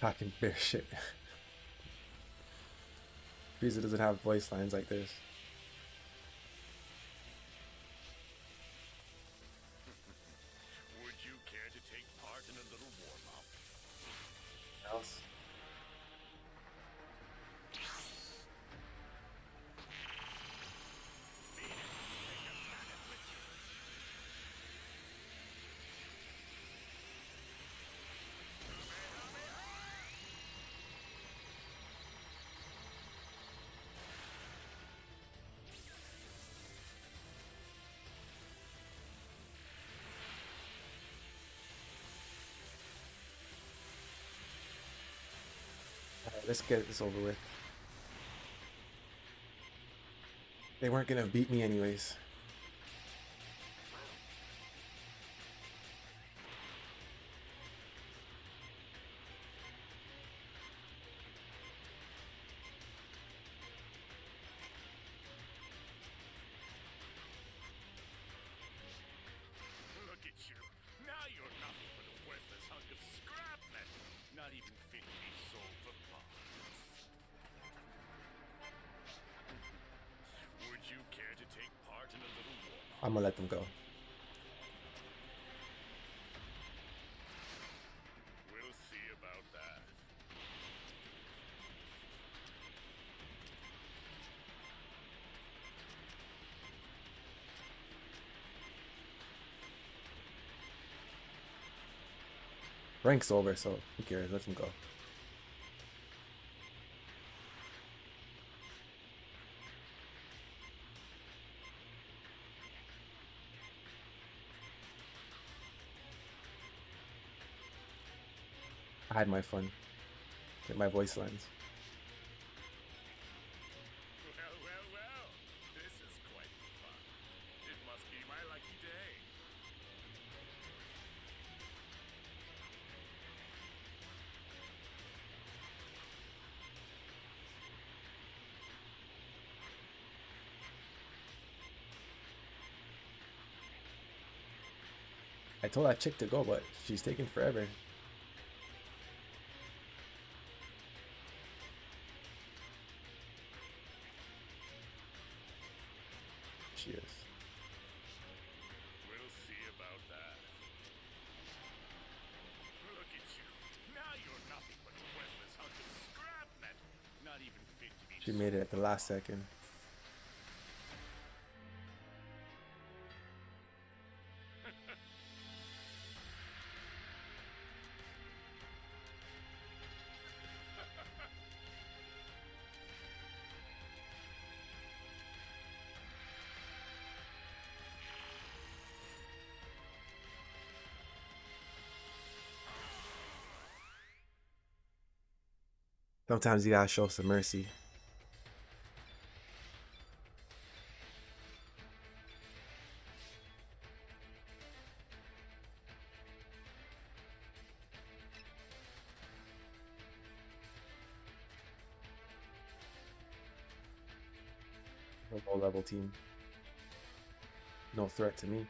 Talking bear shit. Frieza doesn't have voice lines like this. Would you care to take part in a little warm-up? Else? Let's get this over with. They weren't gonna beat me anyways. Look at you. Now you're nothing but a worthless hunk of scrap metal. Not even fit to be sold for parts. Would you care to take part in a little war? I'm gonna let them go. We'll see about that. Rank's over, so who cares? Let them go. I had my fun. Get my voice lines. Well. This is quite fun. It must be my lucky day. I told that chick to go, but she's taking forever. She is. We'll see about that. Look at you. Now you're nothing but a worthless hunk of scrap metal. Not even fit to be She made it at the last second. Sometimes you gotta show some mercy. A low level team. No threat to me.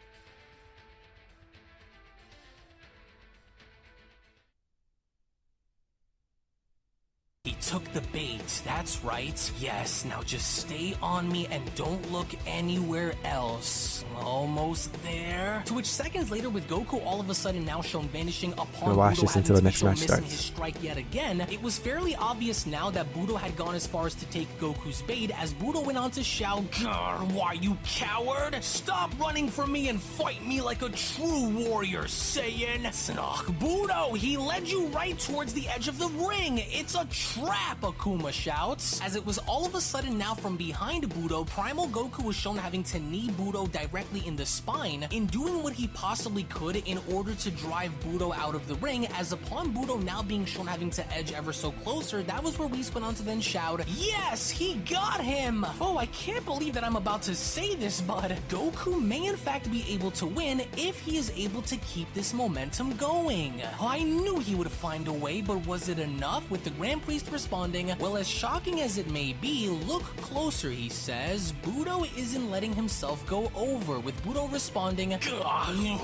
He took the bait, that's right. Yes, now just stay on me and don't look anywhere else. Almost there. To which seconds later, with Goku all of a sudden now shown vanishing upon watch Budo this until having the to be next shown match missing starts. his strike yet again, it was fairly obvious now that Budo had gone as far as to take Goku's bait, as Budo went on to shout, "Grr, why you coward? Stop running from me and fight me like a true warrior, Saiyan." Budo, he led you right towards the edge of the ring. It's a trap, Akuma shouts. As it was all of a sudden now from behind Budo, Primal Goku was shown having to knee Budo directly in the spine, in doing what he possibly could in order to drive Budo out of the ring, as upon Budo now being shown having to edge ever so closer, that was where Whis went on to then shout, "Yes, he got him!" Oh, I can't believe that I'm about to say this, but Goku may in fact be able to win if he is able to keep this momentum going. I knew he would find a way, but was it enough? With the Grand Priest response responding, well, as shocking as it may be, look closer, he says. Budo isn't letting himself go over, with Budo responding,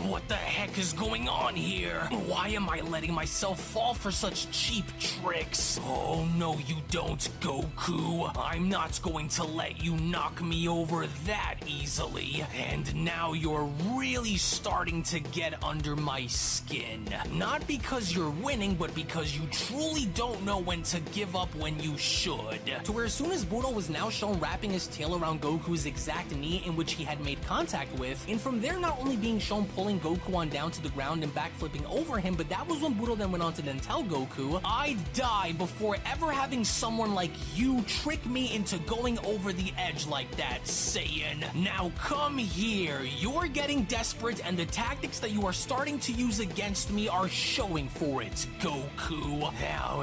what the heck is going on here? Why am I letting myself fall for such cheap tricks? Oh, no you don't, Goku. I'm not going to let you knock me over that easily. And now you're really starting to get under my skin. Not because you're winning, but because you truly don't know when to give up when you should. To where as soon as Budo was now shown wrapping his tail around Goku's exact knee in which he had made contact with, and from there not only being shown pulling Goku on down to the ground and backflipping over him, but that was when Budo then went on to then tell Goku, I'd die before ever having someone like you trick me into going over the edge like that, Saiyan. Now come here. You're getting desperate and the tactics that you are starting to use against me are showing for it, Goku.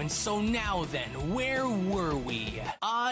And so now then, where were we?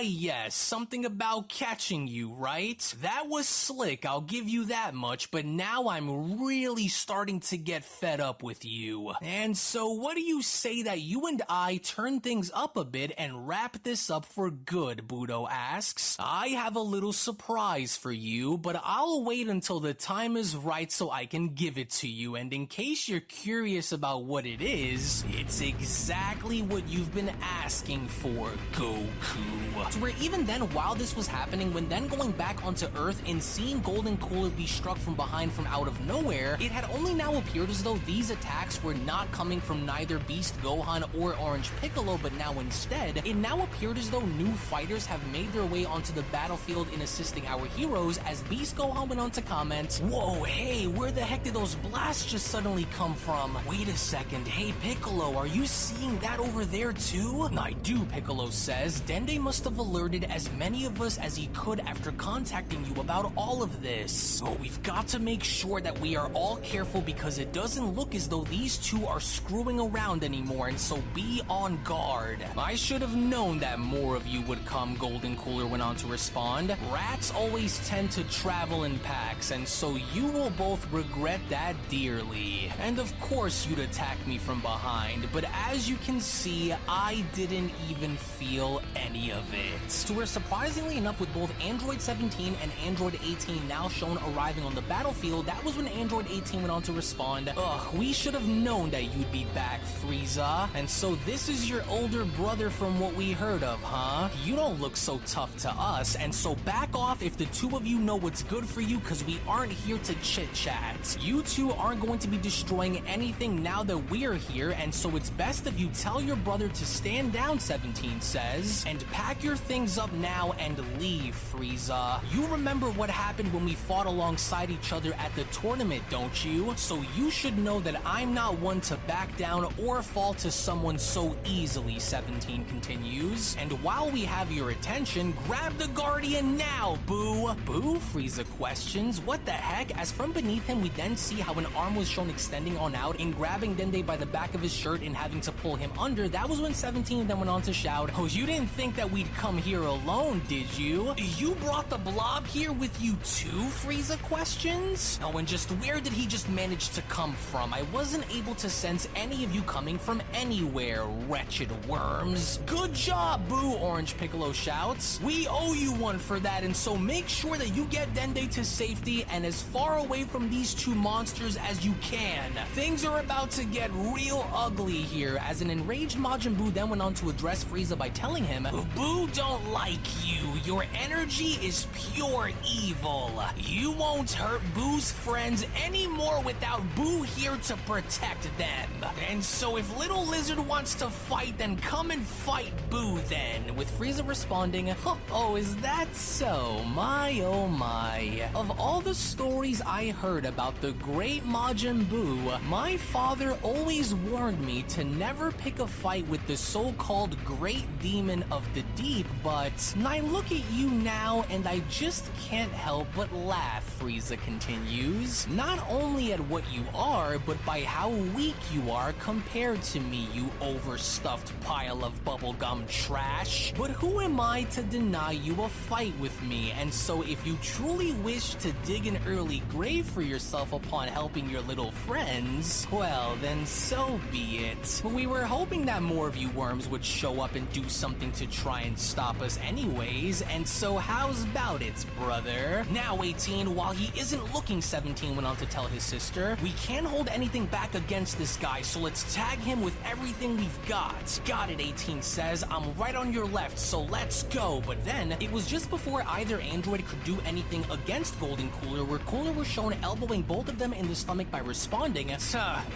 Yes, something about catching you, right? That was slick, I'll give you that much, but now I'm really starting to get fed up with you. And so what do you say that you and I turn things up a bit and wrap this up for good, Budo asks. I have a little surprise for you, but I'll wait until the time is right so I can give it to you, and in case you're curious about what it is, it's exactly what you've been asking for, Goku. To where even then, while this was happening, when then going back onto Earth and seeing Golden Cooler be struck from behind from out of nowhere, it had only now appeared as though these attacks were not coming from neither Beast Gohan or Orange Piccolo, but now instead, it now appeared as though new fighters have made their way onto the battlefield in assisting our heroes, as Beast Gohan went on to comment, whoa, hey, where the heck did those blasts just suddenly come from? Wait a second, hey Piccolo, are you seeing that over there too? I do, Piccolo says. Dende must have alerted as many of us as he could after contacting you about all of this. So we've got to make sure that we are all careful because it doesn't look as though these two are screwing around anymore, and so be on guard. I should have known that more of you would come, Golden Cooler went on to respond. Rats always tend to travel in packs, and so you will both regret that dearly. And of course you'd attack me from behind, but as you can see, I didn't even feel any of it. To where surprisingly enough, with both Android 17 and Android 18 now shown arriving on the battlefield, that was when Android 18 went on to respond, we should have known that you'd be back, Frieza. And so this is your older brother from what we heard of, huh? You don't look so tough to us, and so back off if the two of you know what's good for you, because we aren't here to chit-chat. You two aren't going to be destroying anything now that we're here, and so it's best if you tell your brother to stand down, 17 says, and pack your things up now and leave, Frieza. You remember what happened when we fought alongside each other at the tournament, don't you? So you should know that I'm not one to back down or fall to someone so easily, 17 continues. And while we have your attention, grab the Guardian now, Boo! Boo? Frieza questions. What the heck? As from beneath him, we then see how an arm was shown extending on out and grabbing Dende by the back of his shirt and having to pull him under. That was when 17 then went on to shout, oh, you didn't think that we'd come here alone, did you? You brought the blob here with you too, Frieza questions? Oh, and just where did he just manage to come from? I wasn't able to sense any of you coming from anywhere, wretched worms. Good job, Boo, Orange Piccolo shouts. We owe you one for that, and so make sure that you get Dende to safety and as far away from these two monsters as you can. Things are about to get real ugly here, as an enraged Majin Buu then went on to address Frieza by telling him, Boo don't like you. Your energy is pure evil. You won't hurt Boo's friends anymore without Boo here to protect them. And so if Little Lizard wants to fight, then come and fight Boo then. With Frieza responding, oh, is that so? My oh my. Of all the stories I heard about the great Majin Buu, my father always warned me to never pick a fight with the so-called Great Demon of the Deep, but I look at you now and I just can't help but laugh, Frieza continues. Not only at what you are, but by how weak you are compared to me, you overstuffed pile of bubblegum trash. But who am I to deny you a fight with me? And so if you truly wish wish to dig an early grave for yourself upon helping your little friends, well then so be it. We were hoping that more of you worms would show up and do something to try and stop us anyways, and so how's about it, brother? Now 18, while he isn't looking 17, went on to tell his sister, we can't hold anything back against this guy, so let's tag him with everything we've got. Got it, 18 says, I'm right on your left, so let's go. But then, it was just before either android could do anything against Golden Cooler, where Cooler was shown elbowing both of them in the stomach by responding,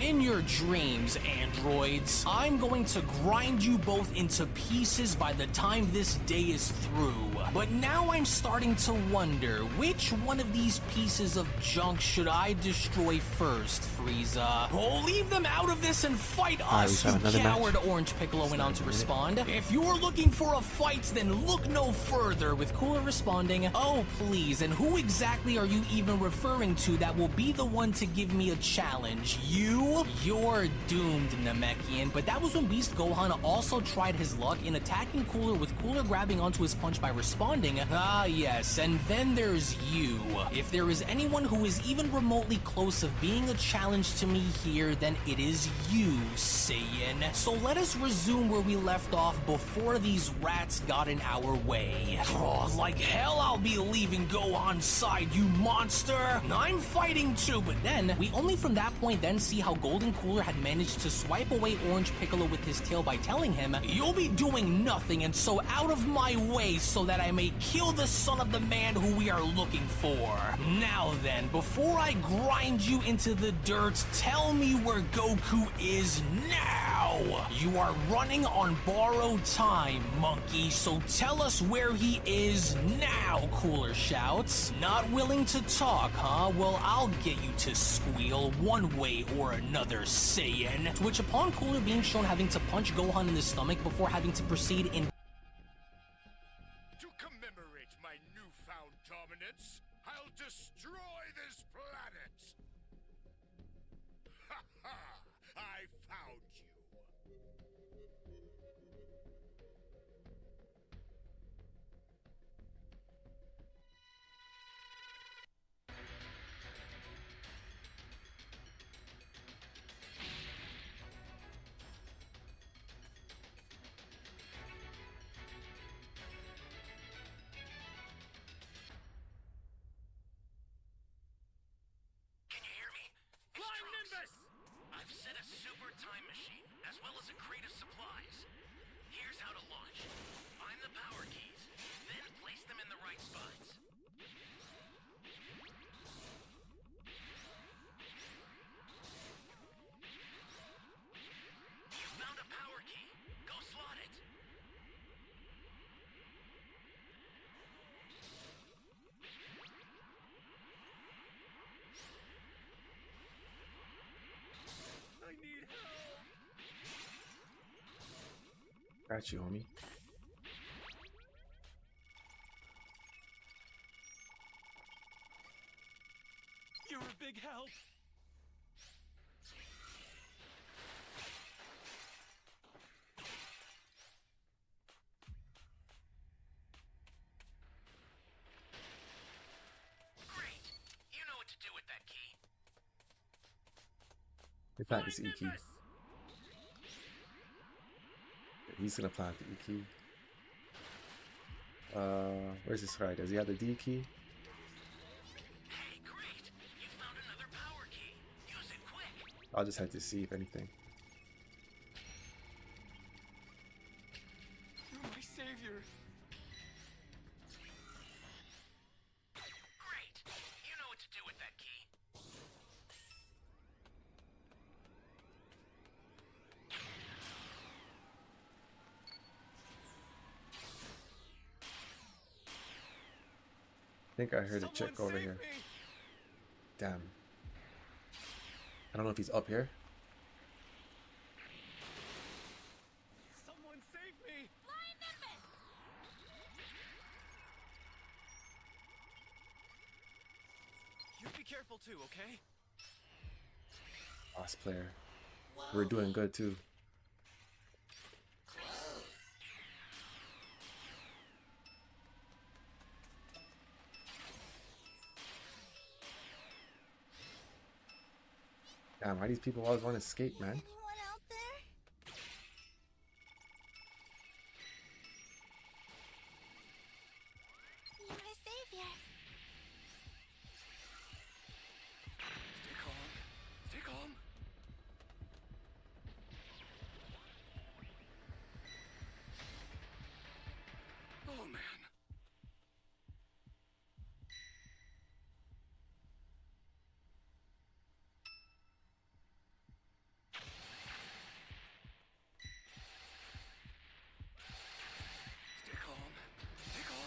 in your dreams, androids. I'm going to grind you both into pieces by the time this day is through. But now I'm starting to wonder, which one of these pieces of junk should I destroy first, Frieza? Oh, leave them out of this and fight us, you coward, Orange Piccolo went on to respond. If you're looking for a fight, then look no further, with Cooler responding, oh please, and who exactly are you even referring to that will be the one to give me a challenge? You? You're doomed, Namekian. But that was when Beast Gohan also tried his luck in attacking Cooler, with Cooler grabbing onto his punch by responding, ah yes, and then there's you. If there is anyone who is even remotely close of being a challenge to me here, then it is you, Saiyan. So let us resume where we left off before these rats got in our way. Oh, like hell I'll be leaving Gohan's side, you monster! I'm fighting too, but then, we only from that point then see how Golden Cooler had managed to swipe away Orange Piccolo with his tail by telling him, you'll be doing nothing, and so out of my way so that I may kill the son of the man who we are looking for. Now then, before I grind you into the dirt, tell me where Goku is now! You are running on borrowed time, monkey, so tell us where he is now, Cooler shouts. Not willing to talk, huh? Well, I'll get you to squeal one way or another, Saiyan. To which upon Cooler being shown having to punch Gohan in the stomach before having to proceed in To commemorate my newfound dominance, I'll destroy this planet! Ha ha! I found you! Can you hear me? Fly, Nimbus! I've set a super time machine, as well as a crate of supplies. Here's how to launch. Find the power keys, then place them in the right spots. You found a power key. Go slot it. I need help! Got you, homie. You're a big help. Great. You know what to do with that key. In fact, it's E key. He's gonna plant the E key. Where's this guy? Does he have the D key? Hey, great. You found another power key. Use it quick. I'll just have to see if anything. You're my savior. Great. You know what to do with that key. I think I heard a chick over here. Damn. I don't know if he's up here. Someone save me! Flying Nimbus! You be careful too, okay? Boss player. We're doing good too. Damn, why these people always want to escape, man? Anyone out there? You're my savior. Stay calm. Stay calm. Oh, man. Stay calm. Stay calm.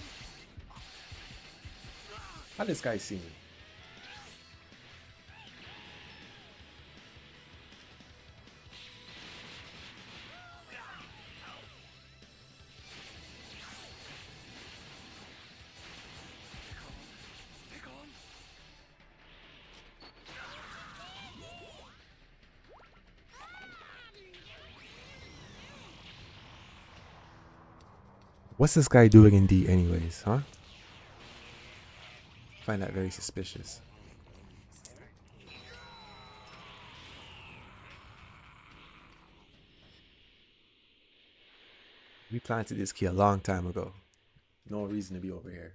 How this guy see me? Stay calm. What's this guy doing in D anyways, huh? Find that very suspicious. We planted this key a long time ago. No reason to be over here.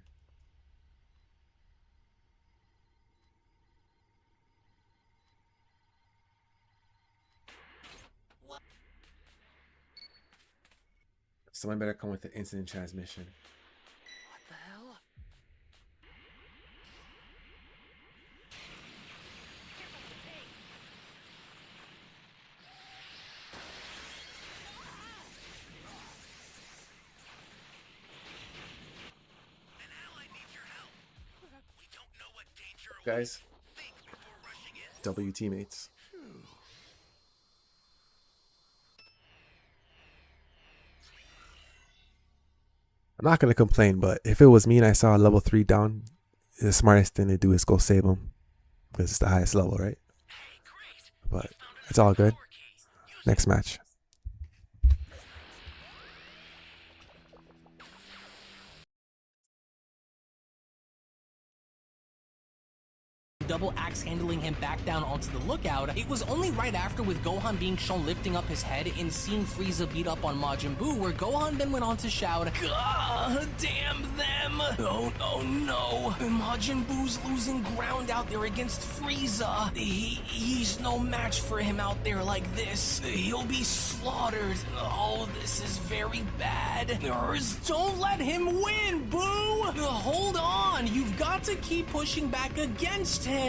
Someone better come with the incident transmission. What the hell? An ally needs your help. We don't know what danger Guys, think before rushing in. W teammates. I'm not gonna complain, but if it was me and I saw a level 3 down, the smartest thing to do is go save him. Because it's the highest level, right? But it's all good. Next match. Double axe handling him back down onto the lookout. It was only right after, with Gohan being shown lifting up his head and seeing Frieza beat up on Majin Buu, where Gohan then went on to shout, "God damn them! Oh no! Majin Buu's losing ground out there against Frieza. He's no match for him out there like this. He'll be slaughtered. Oh, this is very bad. Don't let him win, Buu! Hold on! You've got to keep pushing back against him.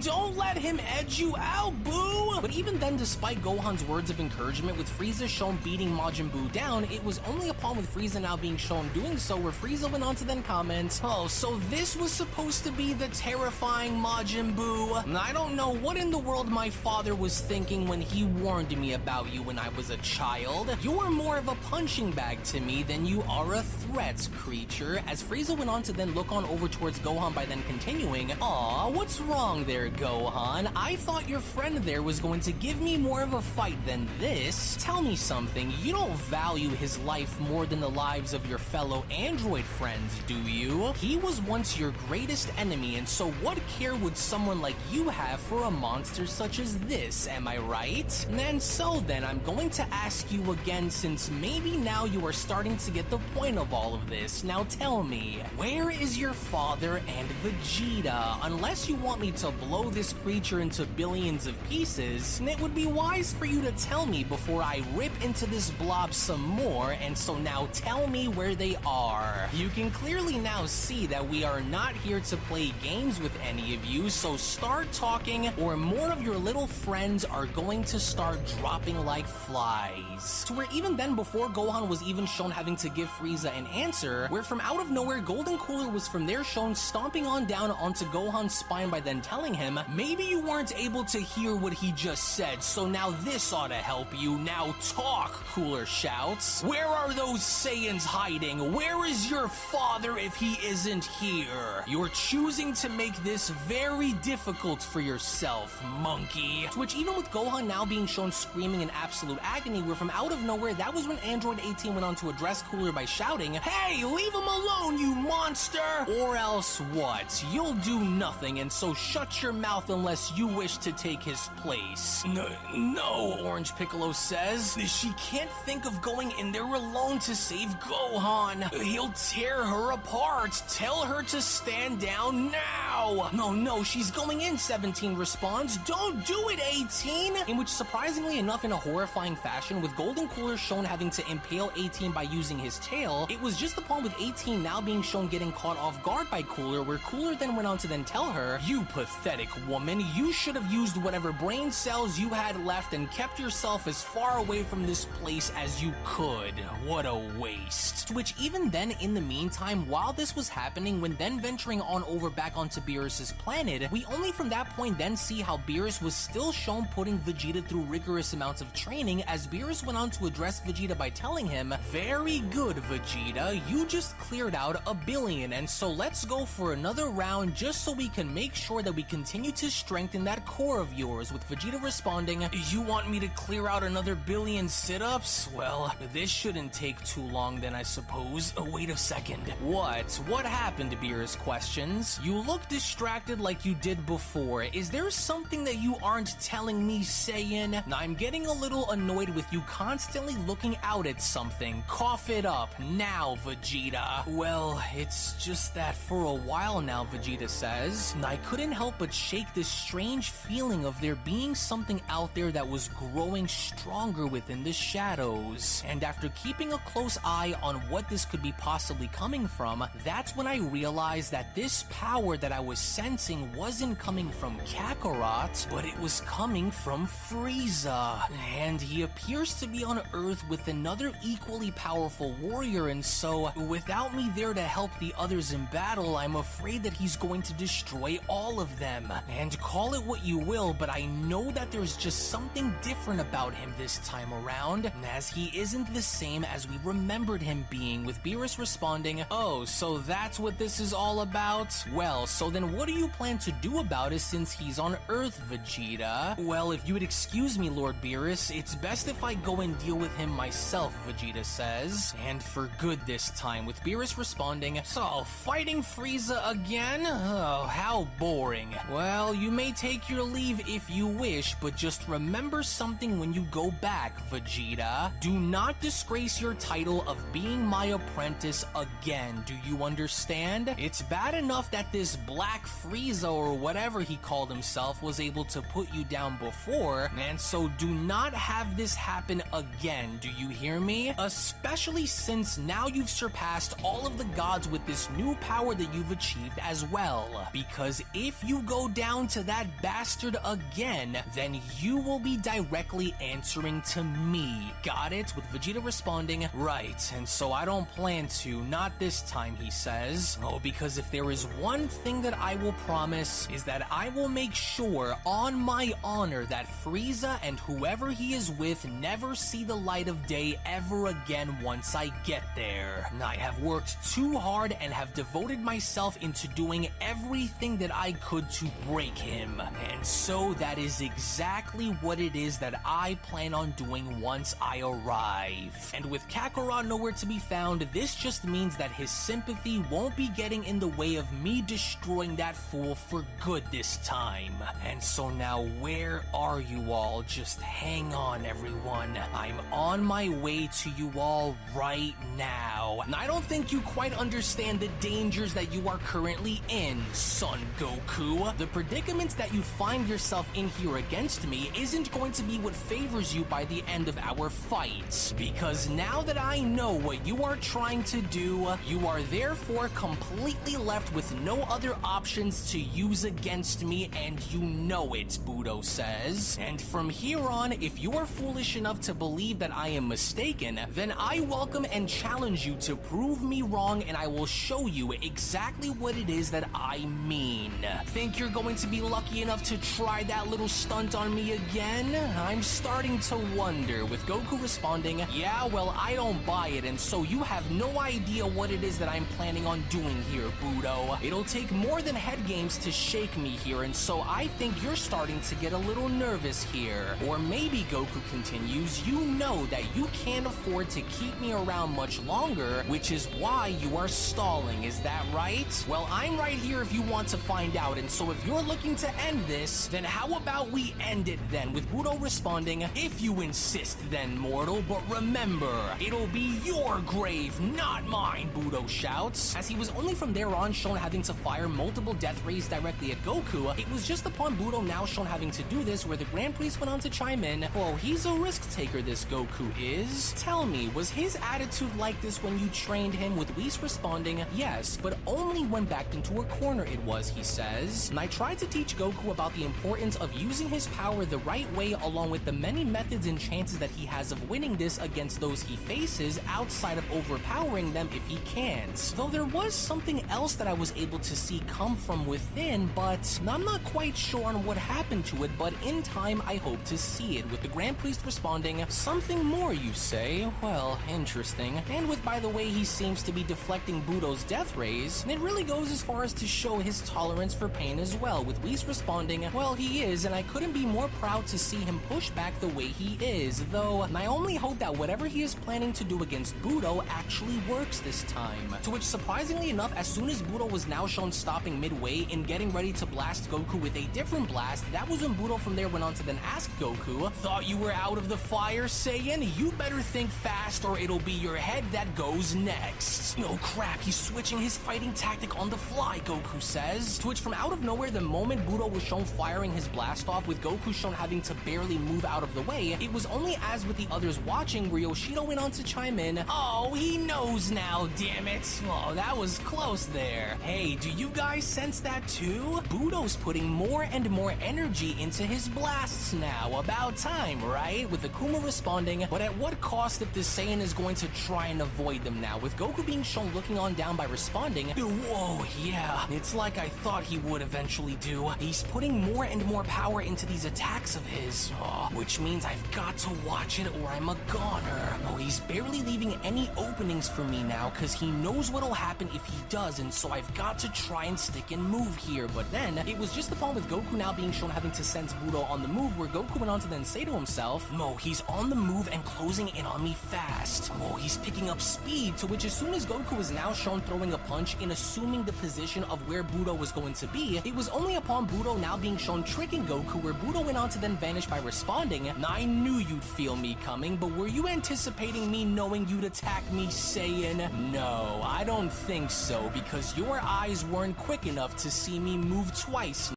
Don't let him edge you out, Buu!" But even then, despite Gohan's words of encouragement, with Frieza shown beating Majin Buu down, it was only upon with Frieza now being shown doing so where Frieza went on to then comment, "Oh, so this was supposed to be the terrifying Majin Buu? I don't know what in the world my father was thinking when he warned me about you when I was a child. You're more of a punching bag to me than you are a threat, creature." As Frieza went on to then look on over towards Gohan by then continuing, "Aw, what's wrong there, Gohan? I thought your friend there was going to give me more of a fight than this. Tell me something, you don't value his life more than the lives of your fellow android friends, do you? He was once your greatest enemy, and so what care would someone like you have for a monster such as this, am I right? And so then, I'm going to ask you again, since maybe now you are starting to get the point of all of this. Now tell me, where is your father and Vegeta? Unless you want me to blow this creature into billions of pieces, it would be wise for you to tell me before I rip into this blob some more, and so now tell me where they are. You can clearly now see that we are not here to play games with any of you, so start talking or more of your little friends are going to start dropping like flies. To where even then, before Gohan was even shown having to give Frieza an answer, where from out of nowhere, Golden Cooler was from there shown stomping on down onto Gohan's spine by then telling him, "Maybe you weren't able to hear what he just said, so now this ought to help you. Now talk," Cooler shouts. "Where are those Saiyans hiding? Where is your father if he isn't here? You're choosing to make this very difficult for yourself, monkey." To which even with Gohan now being shown screaming in absolute agony, where from out of nowhere, that was when Android 18 went on to address Cooler by shouting, "Hey, leave him alone, you monster! Or else what? You'll do nothing, and so shut your mouth unless you wish to take his place." No, Orange Piccolo says. She can't think of going in there alone to save Gohan. He'll tear her apart. Tell her to stand down now. No, she's going in, 17 responds. Don't do it, 18! In which, surprisingly enough, in a horrifying fashion, with Golden Cooler shown having to impale 18 by using his tail, it was just upon with 18 now being shown getting caught off guard by Cooler, where Cooler then went on to then tell her, "You pathetic woman, you should have used whatever brain cells you had left and kept yourself as far away from this place as you could. What a waste." To which even then, in the meantime, while this was happening, when then venturing on over back onto Beerus's planet, we only from that point then see how Beerus was still shown putting Vegeta through rigorous amounts of training, as Beerus went on to address Vegeta by telling him, "Very good, Vegeta, you just cleared out 1 billion, and so let's go for another round just so we can make sure that we continue to strengthen that core of yours," with Vegeta responding, "You want me to clear out another 1 billion sit-ups? Well, this shouldn't take too long then, I suppose. Wait a second. What happened?" Beerus questions. "You look distracted like you did before. Is there something that you aren't telling me, Saiyan? I'm getting a little annoyed with you constantly looking out at something. Cough it up, now, Vegeta." "Well, it's just that for a while now," Vegeta says, "I couldn't help but shake this strange feeling of there being something out there that was growing stronger within the shadows. And after keeping a close eye on what this could be possibly coming from, that's when I realized that this power that I was sensing wasn't coming from Kakarot, but it was coming from Frieza. And he appears to be on Earth with another equally powerful warrior, and so, without me there to help the others in battle, I'm afraid that he's going to destroy all of them. And call it what you will, but I know that there's just something different about him this time around, as he isn't the same as we remembered him being," with Beerus responding, "Oh, so that's what this is all about? Well, so then what do you plan to do about it since he's on Earth, Vegeta?" "Well, if you would excuse me, Lord Beerus, it's best if I go and deal with him myself," Vegeta says, "and for good this time," with Beerus responding, "So, fighting Frieza again? Oh, how boring. Well, you may take your leave if you wish, but just remember something when you go back, Vegeta. Do not disgrace your title of being my apprentice again, do you understand? It's bad enough that this Black Frieza or whatever he called himself was able to put you down before, and so do not have this happen again, do you hear me? Especially since now you've surpassed all of the gods with this new power that you've achieved as well. Because if you go down to that bastard again, then you will be directly answering to me. Got it?" With Vegeta responding, "Right, and so I don't plan to, not this time," he says. "Oh, because if there is one thing that I will promise, is that I will make sure, on my honor, that Frieza and whoever he is with never see the light of day ever again once I get there. I have worked too hard and have devoted myself into doing everything that I could to break him. And so that is exactly what it is that I plan on doing once I arrive. And with Kakarot nowhere to be found, this just means that his sympathy won't be getting in the way of me destroying that fool for good this time. And so now where are you all? Just hang on, everyone. I'm on my way to you all right now. And I don't think you quite understand the dangers that you are currently in, Son Goku. The predicaments that you find yourself in here against me isn't going to be what favors you by the end of our fight. Because now that I know what you are trying to do, you are therefore completely left with no other options to use against me, and you know it, Budo says. And from here on, if you are foolish enough to believe that I am mistaken, then I welcome and challenge you to prove me wrong, and I will show you exactly what it is that I mean. Think you're going to be lucky enough to try that little stunt on me again? I'm starting to wonder, with Goku responding, "Yeah, well, I don't buy it, and so you have no idea what it is that I'm planning on doing here, Budo. It'll take more than head games to shake me here, and so I think you're starting to get a little nervous here. Or maybe," Goku continues, "you know that you can't afford to keep me around much longer stronger, which is why you are stalling, is that right? Well, I'm right here if you want to find out, and so if you're looking to end this, then how about we end it then, with Budo responding, "If you insist then, mortal, but remember, it'll be your grave, not mine," Budo shouts. As he was only from there on shown having to fire multiple death rays directly at Goku, it was just upon Budo now shown having to do this where the Grand Priest went on to chime in, "Oh, he's a risk taker, this Goku is. Tell me, was his attitude like this when you trained him?" With Whis responding, "Yes, but only when backed into a corner it was," he says. "And I tried to teach Goku about the importance of using his power the right way along with the many methods and chances that he has of winning this against those he faces outside of overpowering them if he can't. Though there was something else that I was able to see come from within, but I'm not quite sure on what happened to it, but in time I hope to see it." With the Grand Priest responding, "Something more, you say? Well, interesting." And with, by the way, he seems to be deflecting Budo's death rays, it really goes as far as to show his tolerance for pain as well, with Whis responding, "Well, he is, and I couldn't be more proud to see him push back the way he is, though I only hope that whatever he is planning to do against Budo actually works this time." To which, surprisingly enough, as soon as Budo was now shown stopping midway and getting ready to blast Goku with a different blast, that was when Budo from there went on to then ask Goku, "Thought you were out of the fire, Saiyan? You better think fast or it'll be your head that goes next." "Oh crap, he's switching his fighting tactic on the fly," Goku says. To which, from out of nowhere, the moment Budo was shown firing his blast off with Goku shown having to barely move out of the way, it was only as with the others watching where Yoshido went on to chime in, "Oh, he knows now, damn it. Oh, that was close there. Hey, do you guys sense that too? Budo's putting more and more energy into his blasts now. About time, right?" With Akuma responding, "But at what cost if the Saiyan is going to try and avoid them now?" With Goku being shown looking on down by responding, "Whoa, yeah, it's like I thought he would eventually do. He's putting more and more power into these attacks of his, which means I've got to watch it or I'm a goner. Oh, he's barely leaving any openings for me now because he knows what'll happen if he does, and so I've got to try and stick and move here." But then, it was just upon with Goku now being shown having to sense Budo on the move where Goku went on to then say to himself, "Mo, he's on the move and closing in on me fast. Oh, he's picking up speed," to which as soon as Goku was now shown throwing a punch in assuming the position of where Budo was going to be, it was only upon Budo now being shown tricking Goku where Budo went on to then vanish by responding, "I knew you'd feel me coming, but were you anticipating me knowing you'd attack me, Saiyan? No, I don't think so, because your eyes weren't quick enough to see me move twice.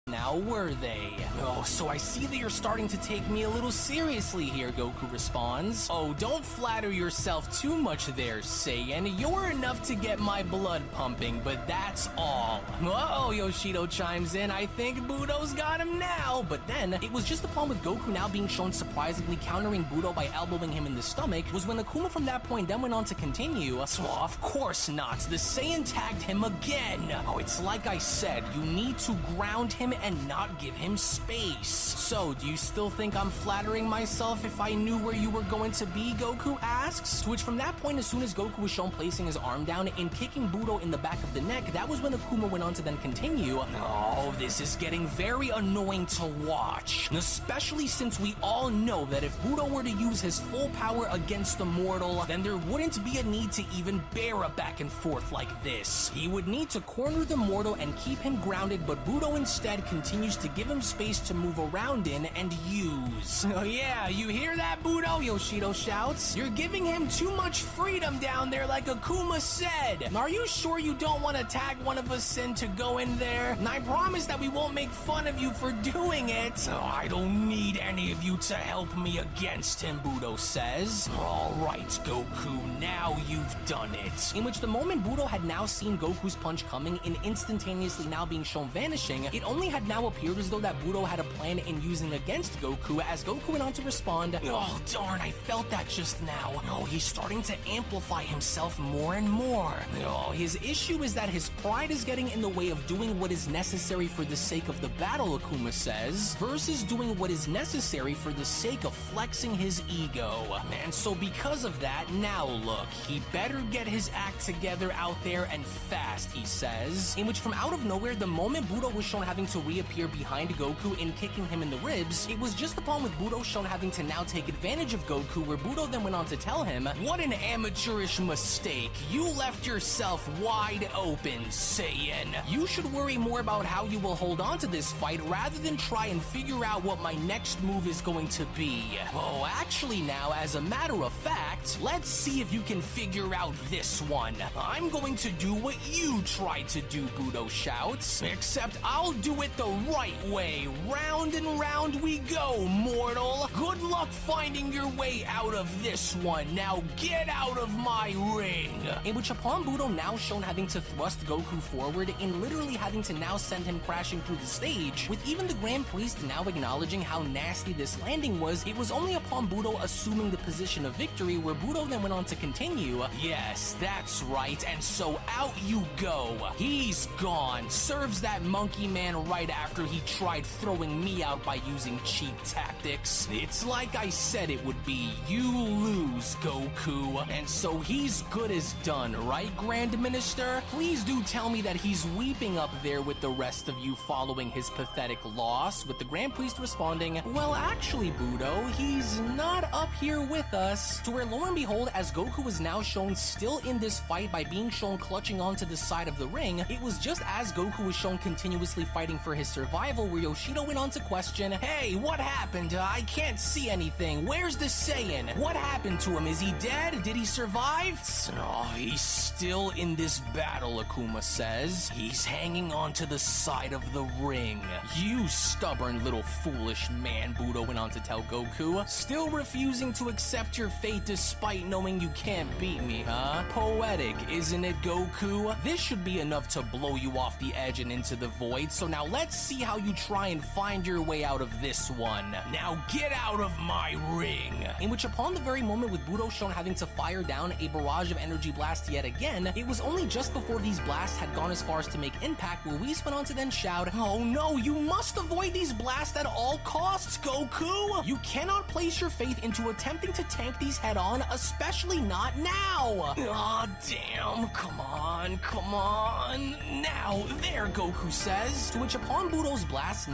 Now, were they? Oh, so I see that you're starting to take me a little seriously here," Goku responds. "Oh, don't flatter yourself too much there, Saiyan. You're enough to get my blood pumping, but that's all." "Uh-oh," Yoshido chimes in, "I think Budo's got him now." But then, it was just upon with Goku now being shown surprisingly countering Budo by elbowing him in the stomach, was when Akuma from that point then went on to continue, "So, of course not. The Saiyan tagged him again. Oh, it's like I said, you need to ground him and not give him space. So, do you still think I'm flattering myself if I knew where you were going to be?" Goku asks. To which, from that point, as soon as Goku was shown placing his arm down and kicking Budo in the back of the neck, that was when Akuma went on to then continue, "Oh, this is getting very annoying to watch, especially since we all know that if Budo were to use his full power against the mortal, then there wouldn't be a need to even bear a back and forth like this. He would need to corner the mortal and keep him grounded, but Budo instead continues to give him space to move around in and use." "Oh yeah, you hear that, Budo?" Yoshido shouts. "You're giving him too much freedom down there like Akuma said. Are you sure you don't want to tag one of us in to go in there? And I promise that we won't make fun of you for doing it." "Oh, I don't need any of you to help me against him," Budo says. "All right, Goku, now you've done it." In which the moment Budo had now seen Goku's punch coming and instantaneously now being shown vanishing, it only had now appeared as though that Budo had a plan in using against Goku, as Goku went on to respond, "Oh darn, I felt that just now. Oh, he's starting to amplify himself more and more. Oh, his issue is that his pride is getting in the way of doing what is necessary for the sake of the battle, Akuma says, versus doing what is necessary for the sake of flexing his ego. And so because of that, now look, he better get his act together out there and fast, he says. In which from out of nowhere, the moment Budo was shown having to reappear behind Goku and kicking him in the ribs, it was just upon with Budo shown having to now take advantage of Goku, where Budo then went on to tell him, "What an amateurish mistake. You left yourself wide open, Saiyan. You should worry more about how you will hold on to this fight rather than try and figure out what my next move is going to be. Oh, actually now, as a matter of fact, let's see if you can figure out this one. I'm going to do what you tried to do," Budo shouts. "Except I'll do it the right way. Round and round we go, mortal. Good luck finding your way out of this one. Now get out of my ring." In which upon Budo now shown having to thrust Goku forward and literally having to now send him crashing through the stage, with even the Grand Priest now acknowledging how nasty this landing was, it was only upon Budo assuming the position of victory where Budo then went on to continue, "Yes, that's right, and so out you go. He's gone. Serves that monkey man right after he tried throwing me out by using cheap tactics. It's like I said it would be. You lose, Goku. And so he's good as done, right, Grand Minister? Please do tell me that he's weeping up there with the rest of you following his pathetic loss," with the Grand Priest responding, "Well, actually, Budo, he's not up here with us." To where, lo and behold, as Goku was now shown still in this fight by being shown clutching onto the side of the ring, it was just as Goku was shown continuously fighting for his survival where Yoshido went on to question, "Hey, what happened? I can't see anything. Where's the Saiyan? What happened to him? Is he dead? Did he survive?" "Oh, he's still in this battle," Akuma says. "He's hanging onto the side of the ring." "You stubborn little foolish man," Budo went on to tell Goku. "Still refusing to accept your fate despite knowing you can't beat me, huh? Poetic, isn't it, Goku? This should be enough to blow you off the edge and into the void, so now let's see how you try and find your way out of this one. Now get out of my ring." In which upon the very moment with Budo shown having to fire down a barrage of energy blasts yet again, it was only just before these blasts had gone as far as to make impact where Whis went on to then shout, "Oh no, you must avoid these blasts at all costs, Goku! You cannot place your faith into attempting to tank these head on, especially not now!" "Aw, damn, come on, come on. Now, there," Goku says. To which upon Budo's blast,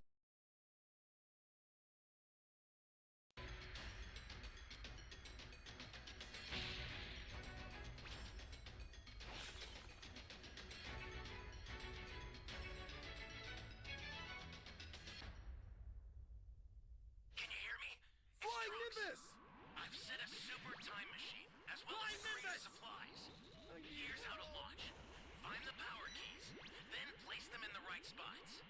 Can you hear me? Flying Nimbus! I've set a super time machine, as well as free supplies. Here's how to launch. Find the power keys, then place them in the right spots.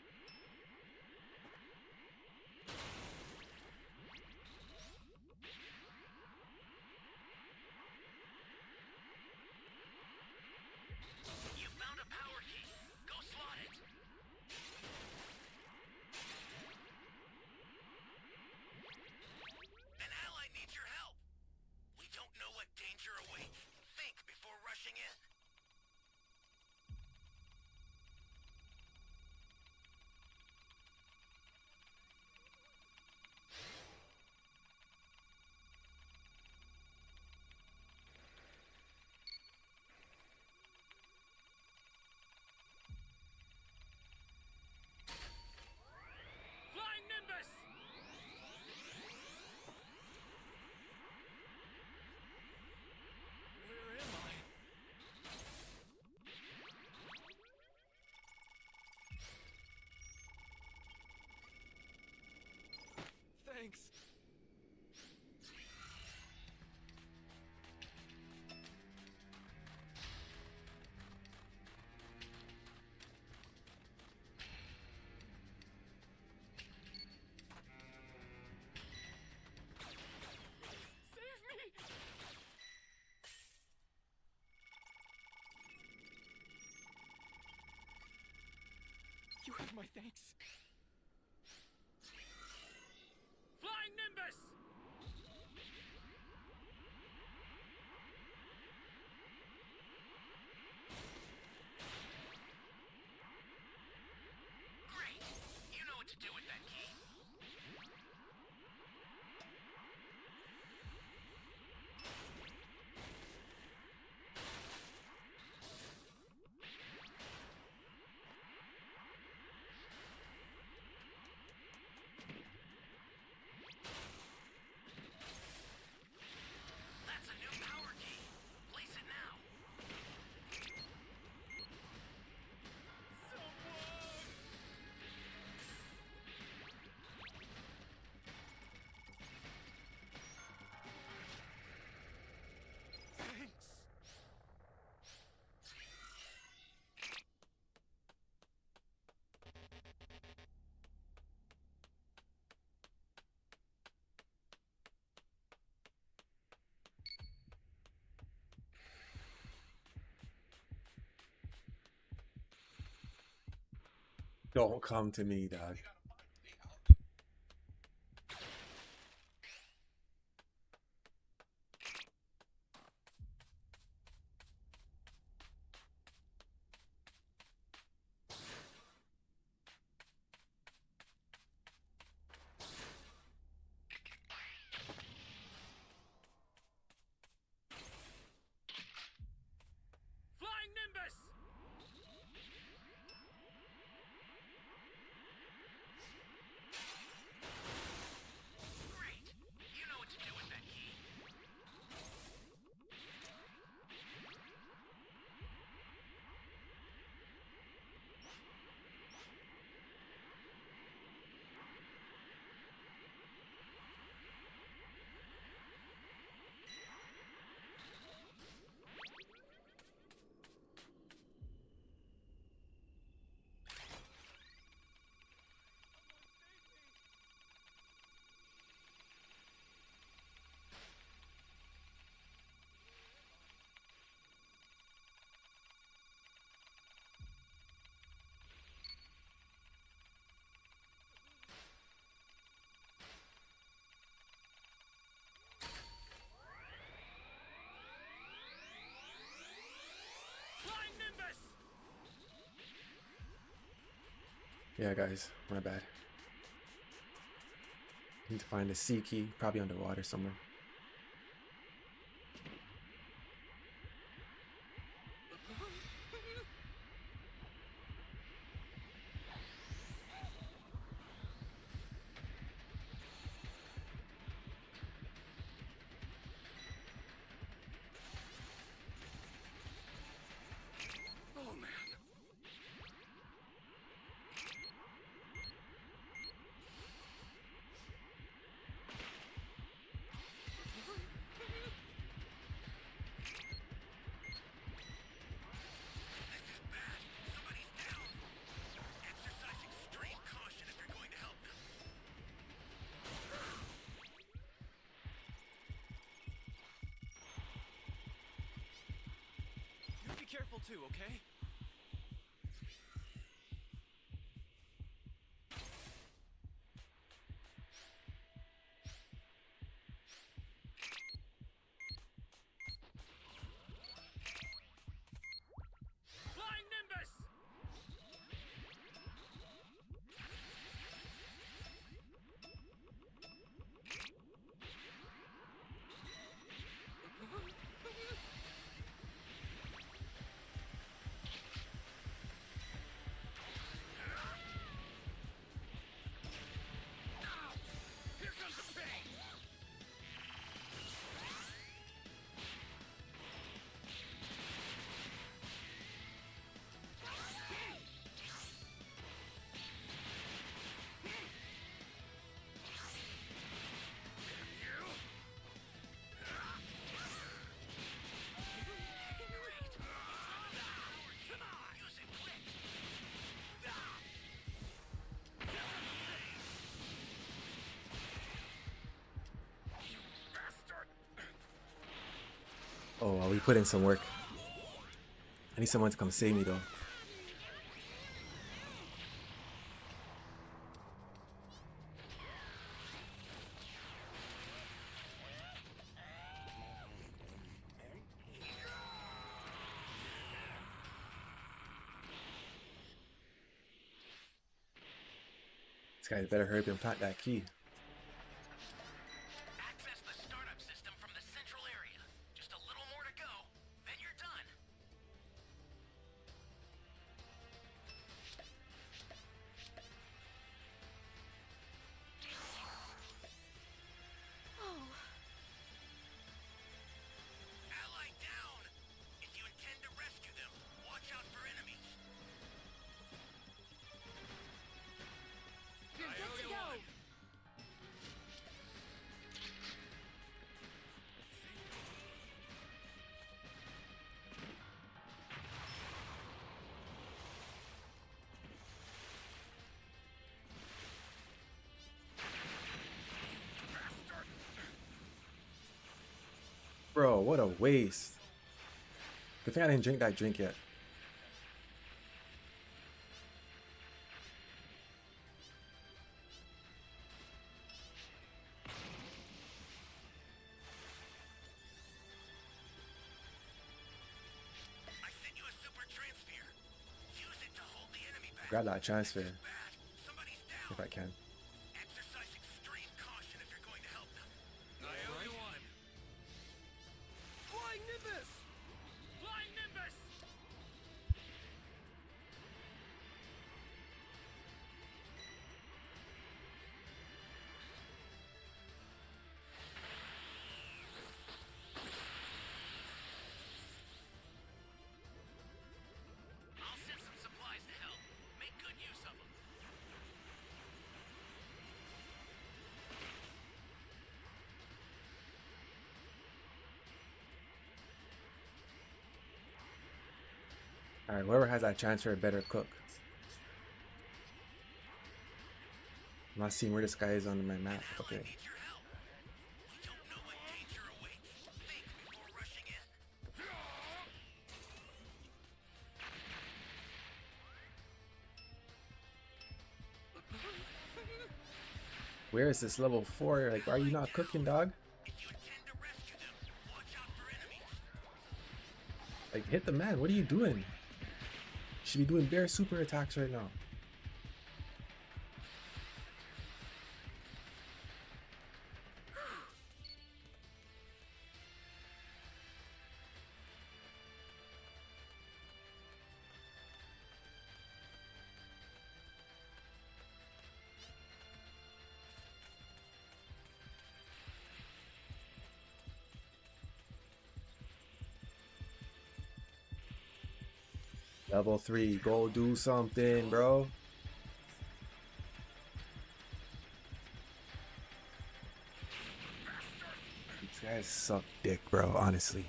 You found a power key. Go slot it. An ally needs your help. We don't know what danger awaits. Think before rushing in. Flying Nimbus! Where am I? Thanks. Save me! You have my thanks. Flying Nimbus! Don't come to me, dog. Flying Nimbus! Great! You know what to do with that key. Flying Nimbus! Yeah, guys, my bad. Need to find the C key, probably underwater somewhere. Oh man. This is bad. Somebody's down. Exercise extreme caution if you're going to help them. You be careful too, okay? Flying Nimbus! Here comes the pain! Oh, well, we put in some work. I need someone to come save me though. This guy better hurry up and plant that key. Access the startup system from the central area. Just a little more to go, then you're done. Oh, Ally down! If you intend to rescue them, watch out for enemies. you're good to go. Bro, what a waste. Good thing I didn't drink that drink yet. Grab that transfer if I can. Exercise extreme caution if you're going to help them. I owe you one. Flying Nimbus! Flying Nimbus! I'll send some supplies to help. Make good use of them. Alright, whoever has that transfer better cook. I'm not seeing where this guy is on my map. Okay. Need your help. We don't know what danger awaits. Think before rushing in. Where is this level 4? Like, why are you not cooking, dog? If you intend to rescue them, watch out for enemies. Like, hit the man. What are you doing? You should be doing bare super attacks right now. Level 3, go do something, bro. These guys suck dick, bro, honestly.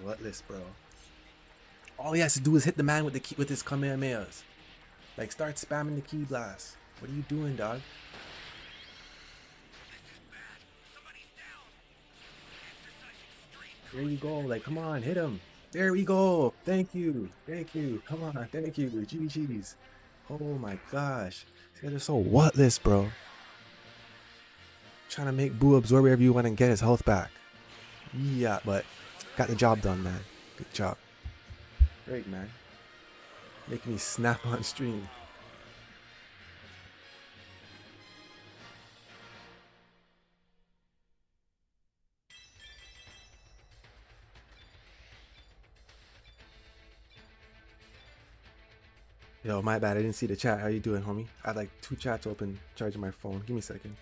Whatless, bro. All he has to do is hit the man with the key, with his Kamehamehas. Like, start spamming the key blast. What are you doing, dog? There you go. Like, come on, hit him. There we go. Thank you. Thank you. Come on. Thank you. GG's. Oh my gosh. These guys are so whatless, bro. Trying to make Boo absorb everyone and get his health back. Yeah, but got the job done, man. Good job. Great, man. Making me snap on stream. Yo, my bad. I didn't see the chat. How you doing, homie? I had like 2 chats open, charging my phone. Give me a second.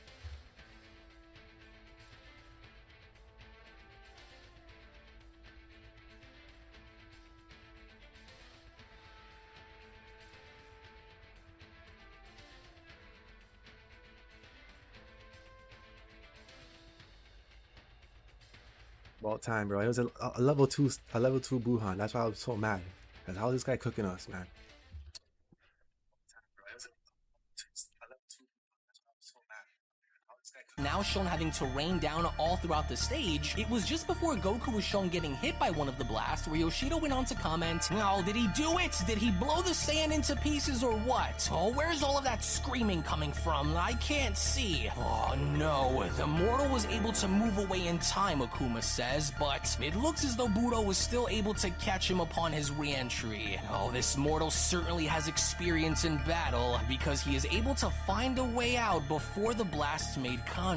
About time, bro. It was a level 2 Buhan. That's why I was so mad. Cause how is this guy cooking us, man? Now shown having to rain down all throughout the stage, it was just before Goku was shown getting hit by one of the blasts where Yoshido went on to comment, "Oh, did he do it? Did he blow the sand into pieces or what? Oh, where's all of that screaming coming from? I can't see." Oh no, the mortal was able to move away in time, Akuma says, but it looks as though Budo was still able to catch him upon his re-entry. Oh, this mortal certainly has experience in battle because he is able to find a way out before the blasts made contact.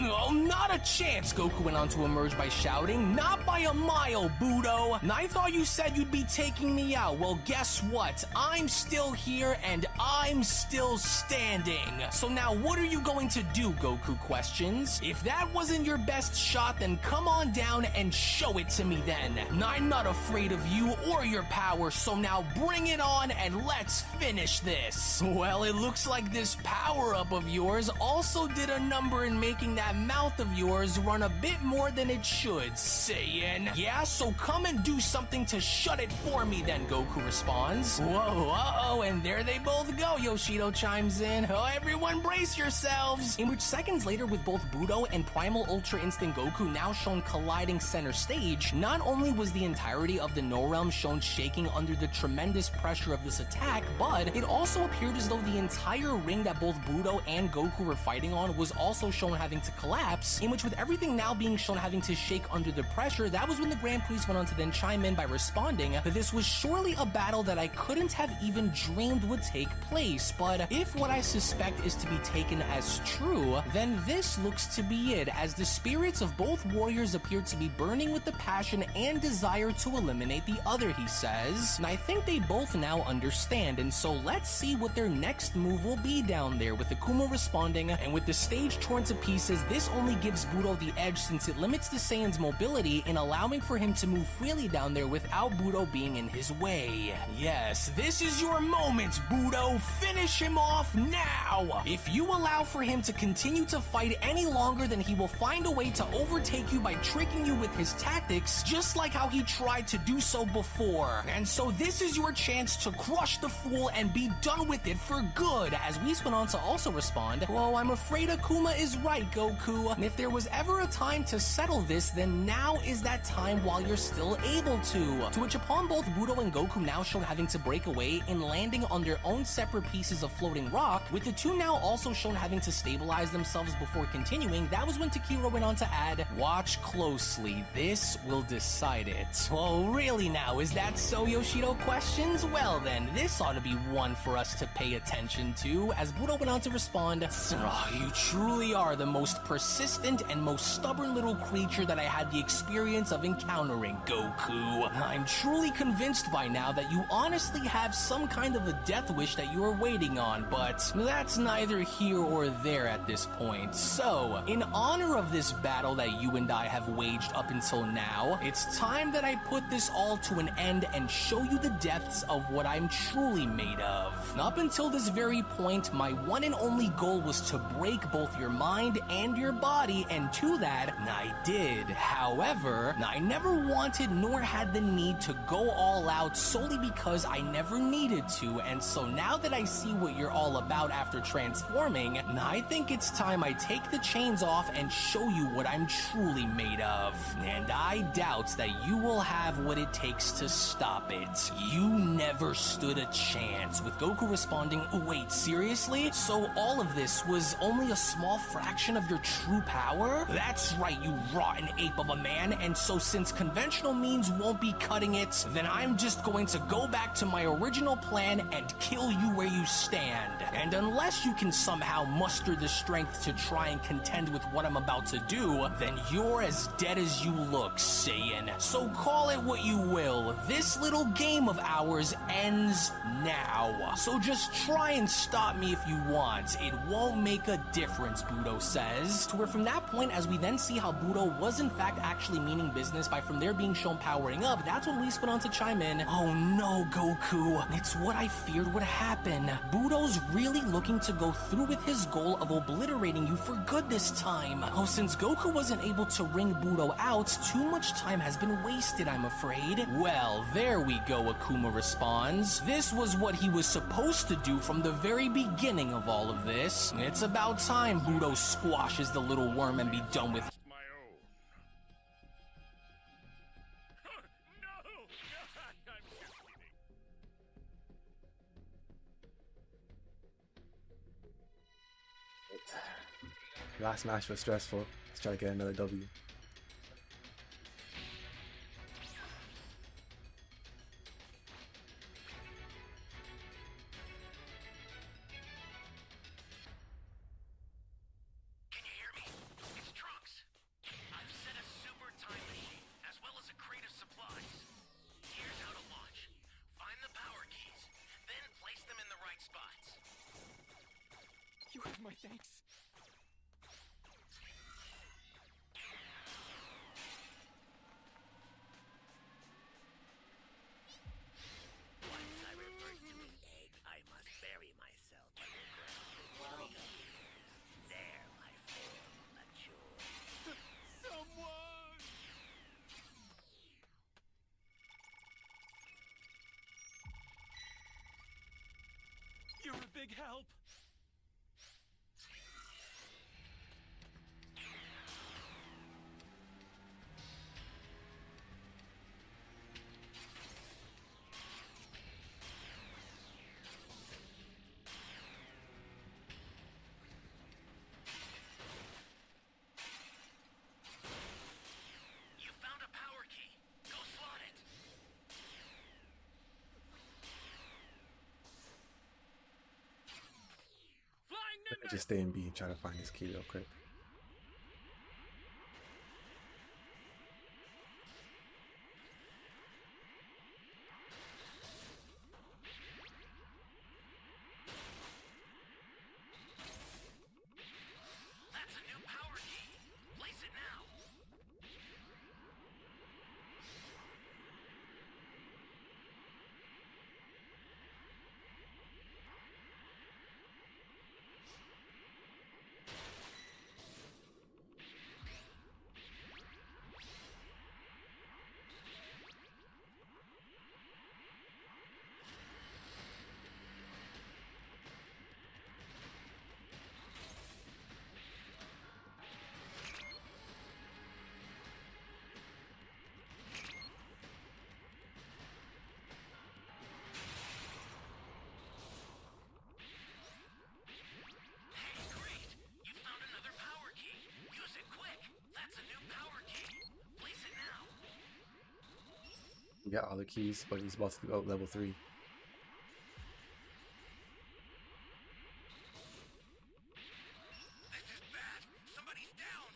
Oh, not a chance, Goku went on to emerge by shouting. Not by a mile, Budo. I thought you said you'd be taking me out. Well, guess what? I'm still here and I'm still standing. So now what are you going to do, Goku questions. If that wasn't your best shot, then come on down and show it to me then. I'm not afraid of you or your power, so now bring it on and let's finish this. Well, it looks like this power-up of yours also did a number in making that mouth of yours run a bit more than it should, Saiyan. Yeah, so come and do something to shut it for me then, Goku responds. Whoa, uh-oh, and there they both go, Yoshido chimes in. Oh, everyone brace yourselves. In which seconds later, with both Budo and Primal Ultra Instinct Goku now shown colliding center stage, not only was the entirety of the No Realm shown shaking under the tremendous pressure of this attack, but it also appeared as though the entire ring that both Budo and Goku were fighting on was was also shown having to collapse, in which with everything now being shown having to shake under the pressure, that was when the Grand Priest went on to then chime in by responding that this was surely a battle that I couldn't have even dreamed would take place, but if what I suspect is to be taken as true, then this looks to be it, as the spirits of both warriors appear to be burning with the passion and desire to eliminate the other, he says. And I think they both now understand, and so let's see what their next move will be down there, with Akuma responding, and with the stage torn to pieces, this only gives Budo the edge since it limits the Saiyan's mobility in allowing for him to move freely down there without Budo being in his way. Yes, this is your moment, Budo. Finish him off now! If you allow for him to continue to fight any longer, then he will find a way to overtake you by tricking you with his tactics, just like how he tried to do so before. And so this is your chance to crush the fool and be done with it for good, as Whis went on to also respond, "Well, I'm afraid Akuma is right, Goku. And if there was ever a time to settle this, then now is that time while you're still able to." To which upon both Budo and Goku now shown having to break away in landing on their own separate pieces of floating rock, with the two now also shown having to stabilize themselves before continuing, that was when Takiro went on to add, "Watch closely, this will decide it." Oh, really now, is that so, Yoshido questions? Well then, this ought to be one for us to pay attention to, as Budo went on to respond, "You truly are the most persistent and most stubborn little creature that I had the experience of encountering, Goku. I'm truly convinced by now that you honestly have some kind of a death wish that you are waiting on, but that's neither here or there at this point. So, in honor of this battle that you and I have waged up until now, it's time that I put this all to an end and show you the depths of what I'm truly made of. Up until this very point, my one and only goal was to break both your mind and your body, and to that, I did. However, I never wanted nor had the need to go all out solely because I never needed to, and so now that I see what you're all about after transforming, I think it's time I take the chains off and show you what I'm truly made of. And I doubt that you will have what it takes to stop it. You never stood a chance," with Goku responding, "Wait, seriously? So all of this was only a small fraction of your true power? That's right, you rotten ape of a man, and so since conventional means won't be cutting it, then I'm just going to go back to my original plan and kill you where you stand. And unless you can somehow muster the strength to try and contend with what I'm about to do, then you're as dead as you look, Saiyan. So call it what you will. This little game of ours ends now. So just try and stop me if you want. It won't make a difference," Budo says. To where from that point, as we then see how Budo was in fact actually meaning business by from there being shown powering up, that's when Whis went on to chime in, "Oh no, Goku. It's what I feared would happen. Budo's really looking to go through with his goal of obliterating you for good this time. Oh, since Goku wasn't able to wring Budo out, too much time has been wasted, I'm afraid." Well, there we go, Akuma responds. This was what he was supposed to do from the very beginning of all of this. It's about time Budo squashes the little worm and be done with My own. No! I'm just kidding. Last match was stressful. Let's try to get another W. Can you hear me? It's Trunks. I've set a super time machine, as well as a crate of supplies. Here's how to launch. Find the power keys, then place them in the right spots. You have my thanks. Once I revert to an egg, I must bury myself underground for 3 years. There my form matures. Someone! You're a big help. just stay in B and try to find this key real quick. That's a new power key. Place it now. Hey, great! You found another power key. Use it quick. That's a new power key. Place it now. We got all the keys, but he's about to go level 3. This is bad. Somebody's down.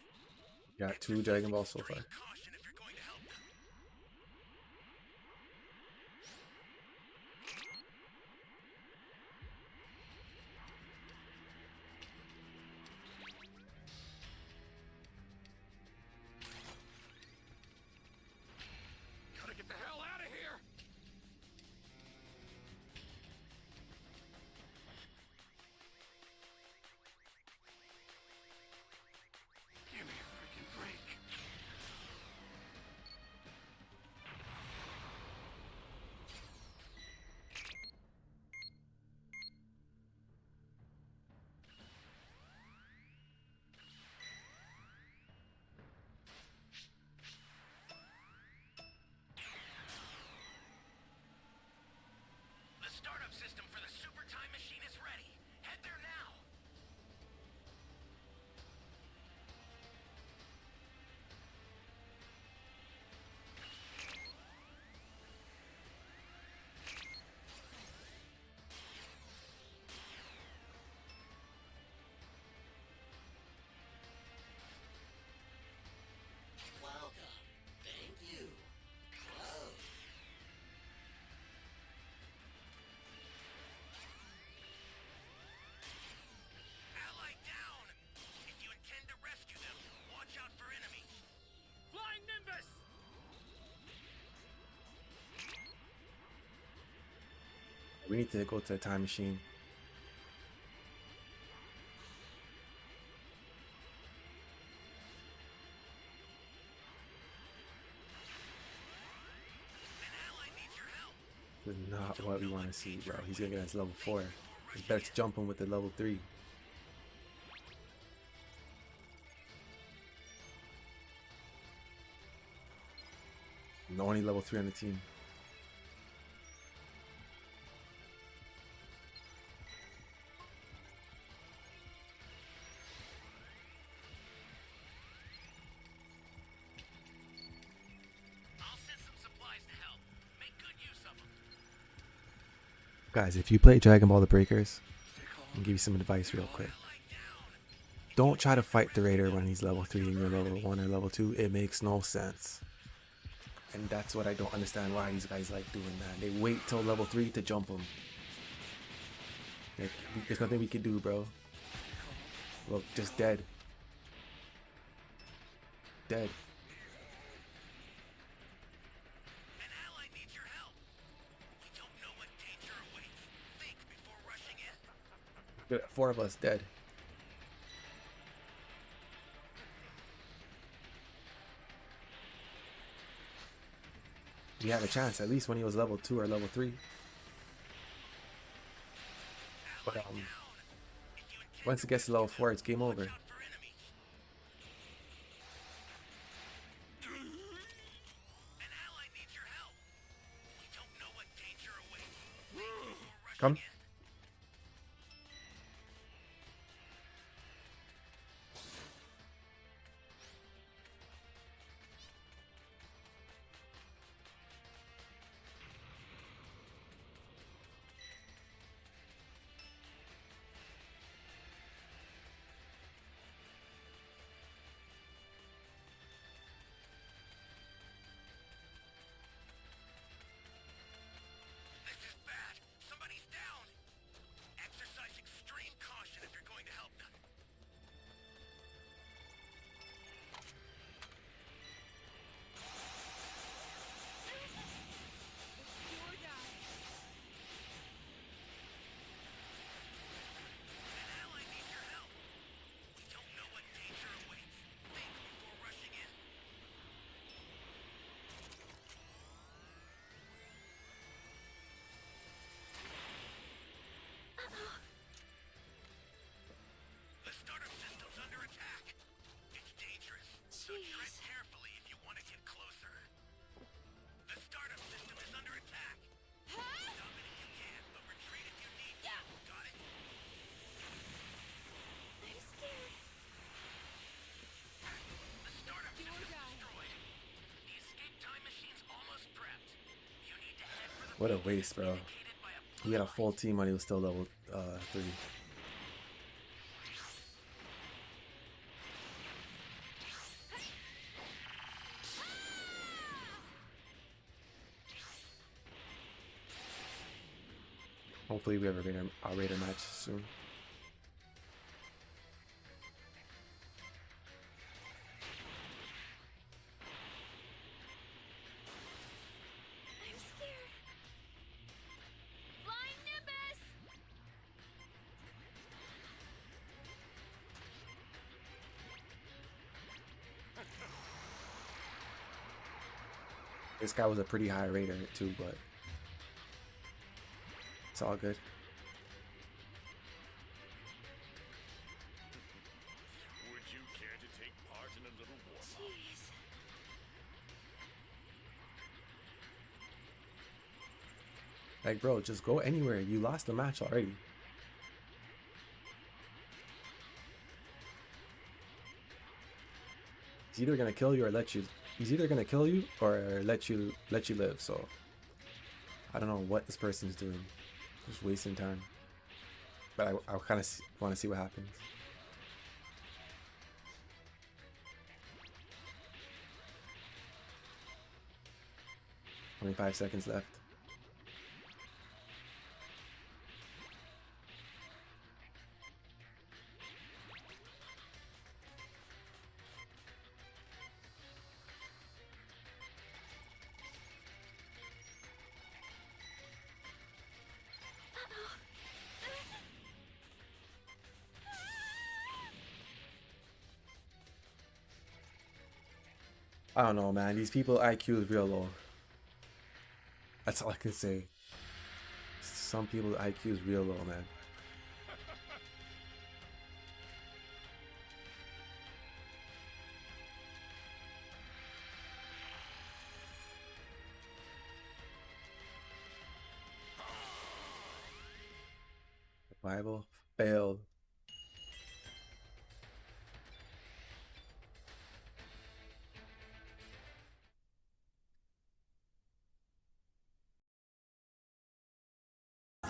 Got 2 Dragon Balls so far. Caution if you're going to help them. Gotta get the hell out of here! Give me a freaking break. The startup system for the super time machine is ready. Head there now. Welcome. Thank you. Whoa. Ally down. If you intend to rescue them, watch out for enemies. Flying Nimbus! We need to go to the time machine. An ally needs your help. This is not what we want to see, bro. He's gonna get us level 4. It's better to jump him with the level 3. And only level 3 on the team. I'll send some supplies to help. Make good use of them. Guys, if you play Dragon Ball The Breakers, I'll give you some advice real quick. Don't try to fight the Raider when he's level 3 and you're level 1 or level 2. It makes no sense. And that's what I don't understand why these guys like doing that. They wait till level 3 to jump him. Like, there's nothing we can do, bro. Look, just dead. Dead. An ally needs your help. We don't know what danger awaits. Think before rushing in. 4 of us dead. We had a chance at least when he was level 2 or level 3. But once it gets to level 4, it's game over. Out for enemies. An ally needs your help. We don't know what danger awaits. Think before rushing Come. in. The startup system's under attack. It's dangerous, so tread carefully if you want to get closer. The startup system is under attack. Stop it if you can, but retreat if you need to. Got it? I'm scared. The startup system's destroyed. The escape time machine's almost prepped. You need to head for the What a waste, bro. He had a full team and he was still level 3. Hopefully we have a Raider match soon. I'm scared. Flying Nimbus! This guy was a pretty high Raider too, but it's all good. Would you care to take part in a little warm-up? Jeez. Like, bro, just go anywhere. You lost the match already. He's either gonna kill you or let you. He's either gonna kill you or let you live. So I don't know what this person's doing. Just wasting time. But I kind of want to see what happens. 25 seconds left. I don't know, man. These people IQ is real low. That's all I can say. Some people's IQ is real low, man. Survival failed.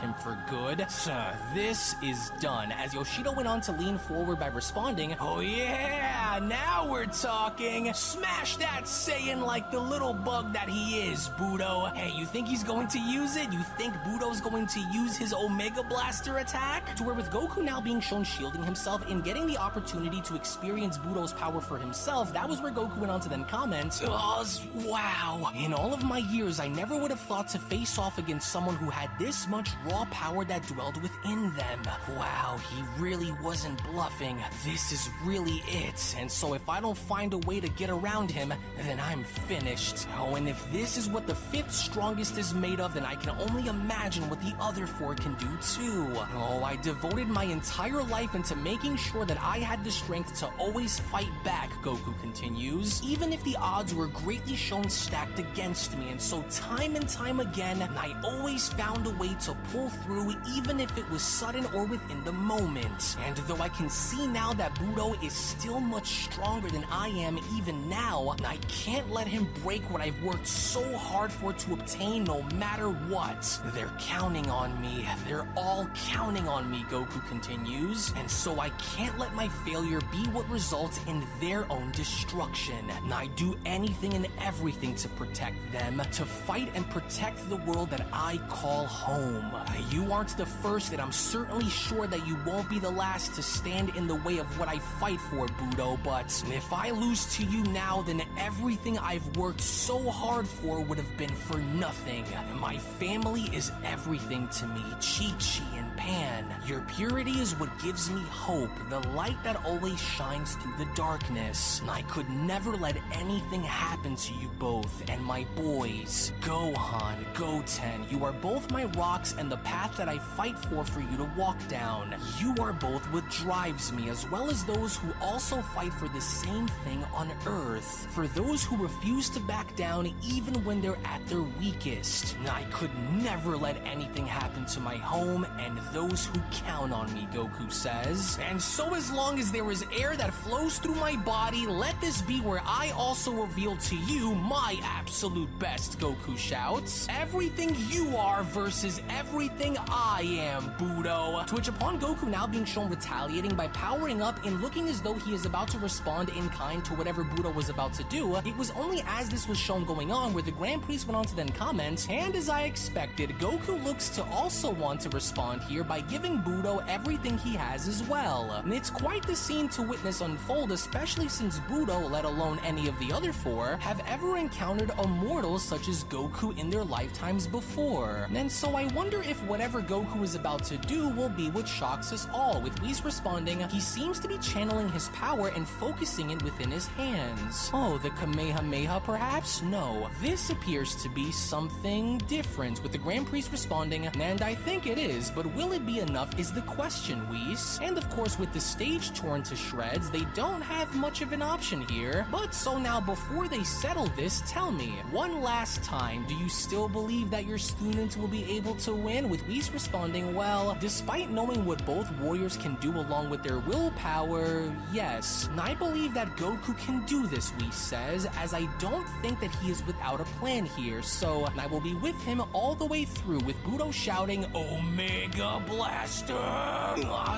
Him for good. Sir, this is done. As Yoshida went on to lean forward by responding, "Oh yeah, now we're talking. Smash that Saiyan like the little bug that he is, Budo. Hey, you think he's going to use it? You think Budo's going to use his Omega Blaster attack?" To where with Goku now being shown shielding himself and getting the opportunity to experience Budo's power for himself, that was where Goku went on to then comment, wow. In all of my years, I never would have thought to face off against someone who had this much raw power that dwelled within them. Wow, he really wasn't bluffing. This is really it. And so if I don't find a way to get around him, then I'm finished. Oh, and if this is what the 5th strongest is made of, then I can only imagine what the other 4 can do too. Oh, I devoted my entire life into making sure that I had the strength to always fight back, Goku continues, even if the odds were greatly shown stacked against me. And so time and time again, I always found a way to pull through, even if it was sudden or within the moment. And though I can see now that Budo is still much stronger than I am even now, I can't let him break what I've worked so hard for to obtain no matter what. They're counting on me. They're all counting on me, Goku continues. And so I can't let my failure be what results in their own destruction. I do anything and everything to protect them, to fight and protect the world that I call home. You aren't the first, and I'm certainly sure that you won't be the last to stand in the way of what I fight for, Budo, but if if I lose to you now, then everything I've worked so hard for would have been for nothing. My family is everything to me, Chi-Chi and Pan. Your purity is what gives me hope, the light that always shines through the darkness. I could never let anything happen to you both, and my boys. Gohan, Goten, you are both my rocks and the path that I fight for you to walk down. You are both what drives me, as well as those who also fight for the same thing on Earth. For those who refuse to back down even when they're at their weakest. I could never let anything happen to my home and those who count on me, Goku says. And so as long as there is air that flows through my body, let this be where I also reveal to you my absolute best, Goku shouts. Everything you are versus everything I am, Budo. To which upon Goku now being shown retaliating by powering up and looking as though he is about to respond in kind to whatever Budo was about to do, it was only as this was shown going on where the Grand Priest went on to then comment, and as I expected, Goku looks to also want to respond here by giving Budo everything he has as well. And it's quite the scene to witness unfold, especially since Budo, let alone any of the other four, have ever encountered a mortal such as Goku in their lifetimes before. And so I wonder if whatever Goku is about to do will be what shocks us all, with Whis responding, he seems to be channeling his power and focusing it within his hands. Oh, the Kamehameha perhaps? No, this appears to be something different, with the Grand Priest responding, and I think it is, but will it be enough is the question, Whis. And of course, with the stage torn to shreds, they don't have much of an option here. But so now, before they settle this, tell me, one last time, do you still believe that your students will be able to win? With Whis responding, well, despite knowing what both warriors can do along with their willpower, yes. I believe that Goku can do this, Whis says, as I don't think that he is without a plan here, so I will be with him all the way through, with Budo shouting, Omega Blaster!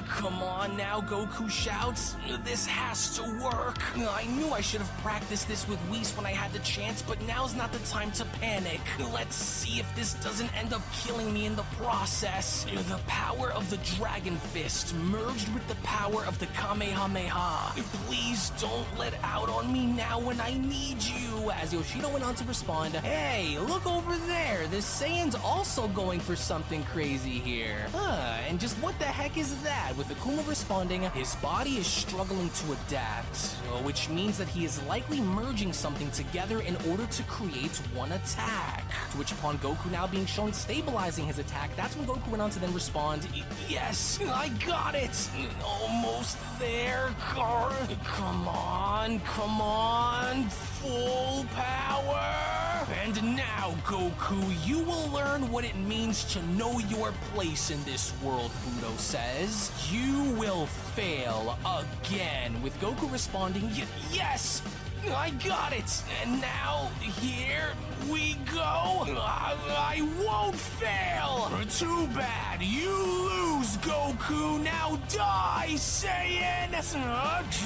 Come on now, Goku shouts. This has to work. I knew I should have practiced this with Whis when I had the chance, but now's not the time to panic. Let's see if this doesn't end up killing me in the process. The power of the Dragon Fist merged with the power of the Kamehameha. Please don't let out on me now when I need you. As Yoshido went on to respond, hey, look over there. The Saiyan's also going for something crazy here. And just what the heck is that? With Akuma responding, his body is struggling to adapt, which means that he is likely merging something together in order to create one attack. To which upon Goku now being shown stabilizing his attack, that's when Goku went on to then respond, yes, I got it! Almost there, come on, full power! And now, Goku, you will learn what it means to know your place in this world, Budo says. You will fail again, with Goku responding, yes! I got it! And now, here we go! I won't fail! Too bad! You lose, Goku! Now die, Saiyan!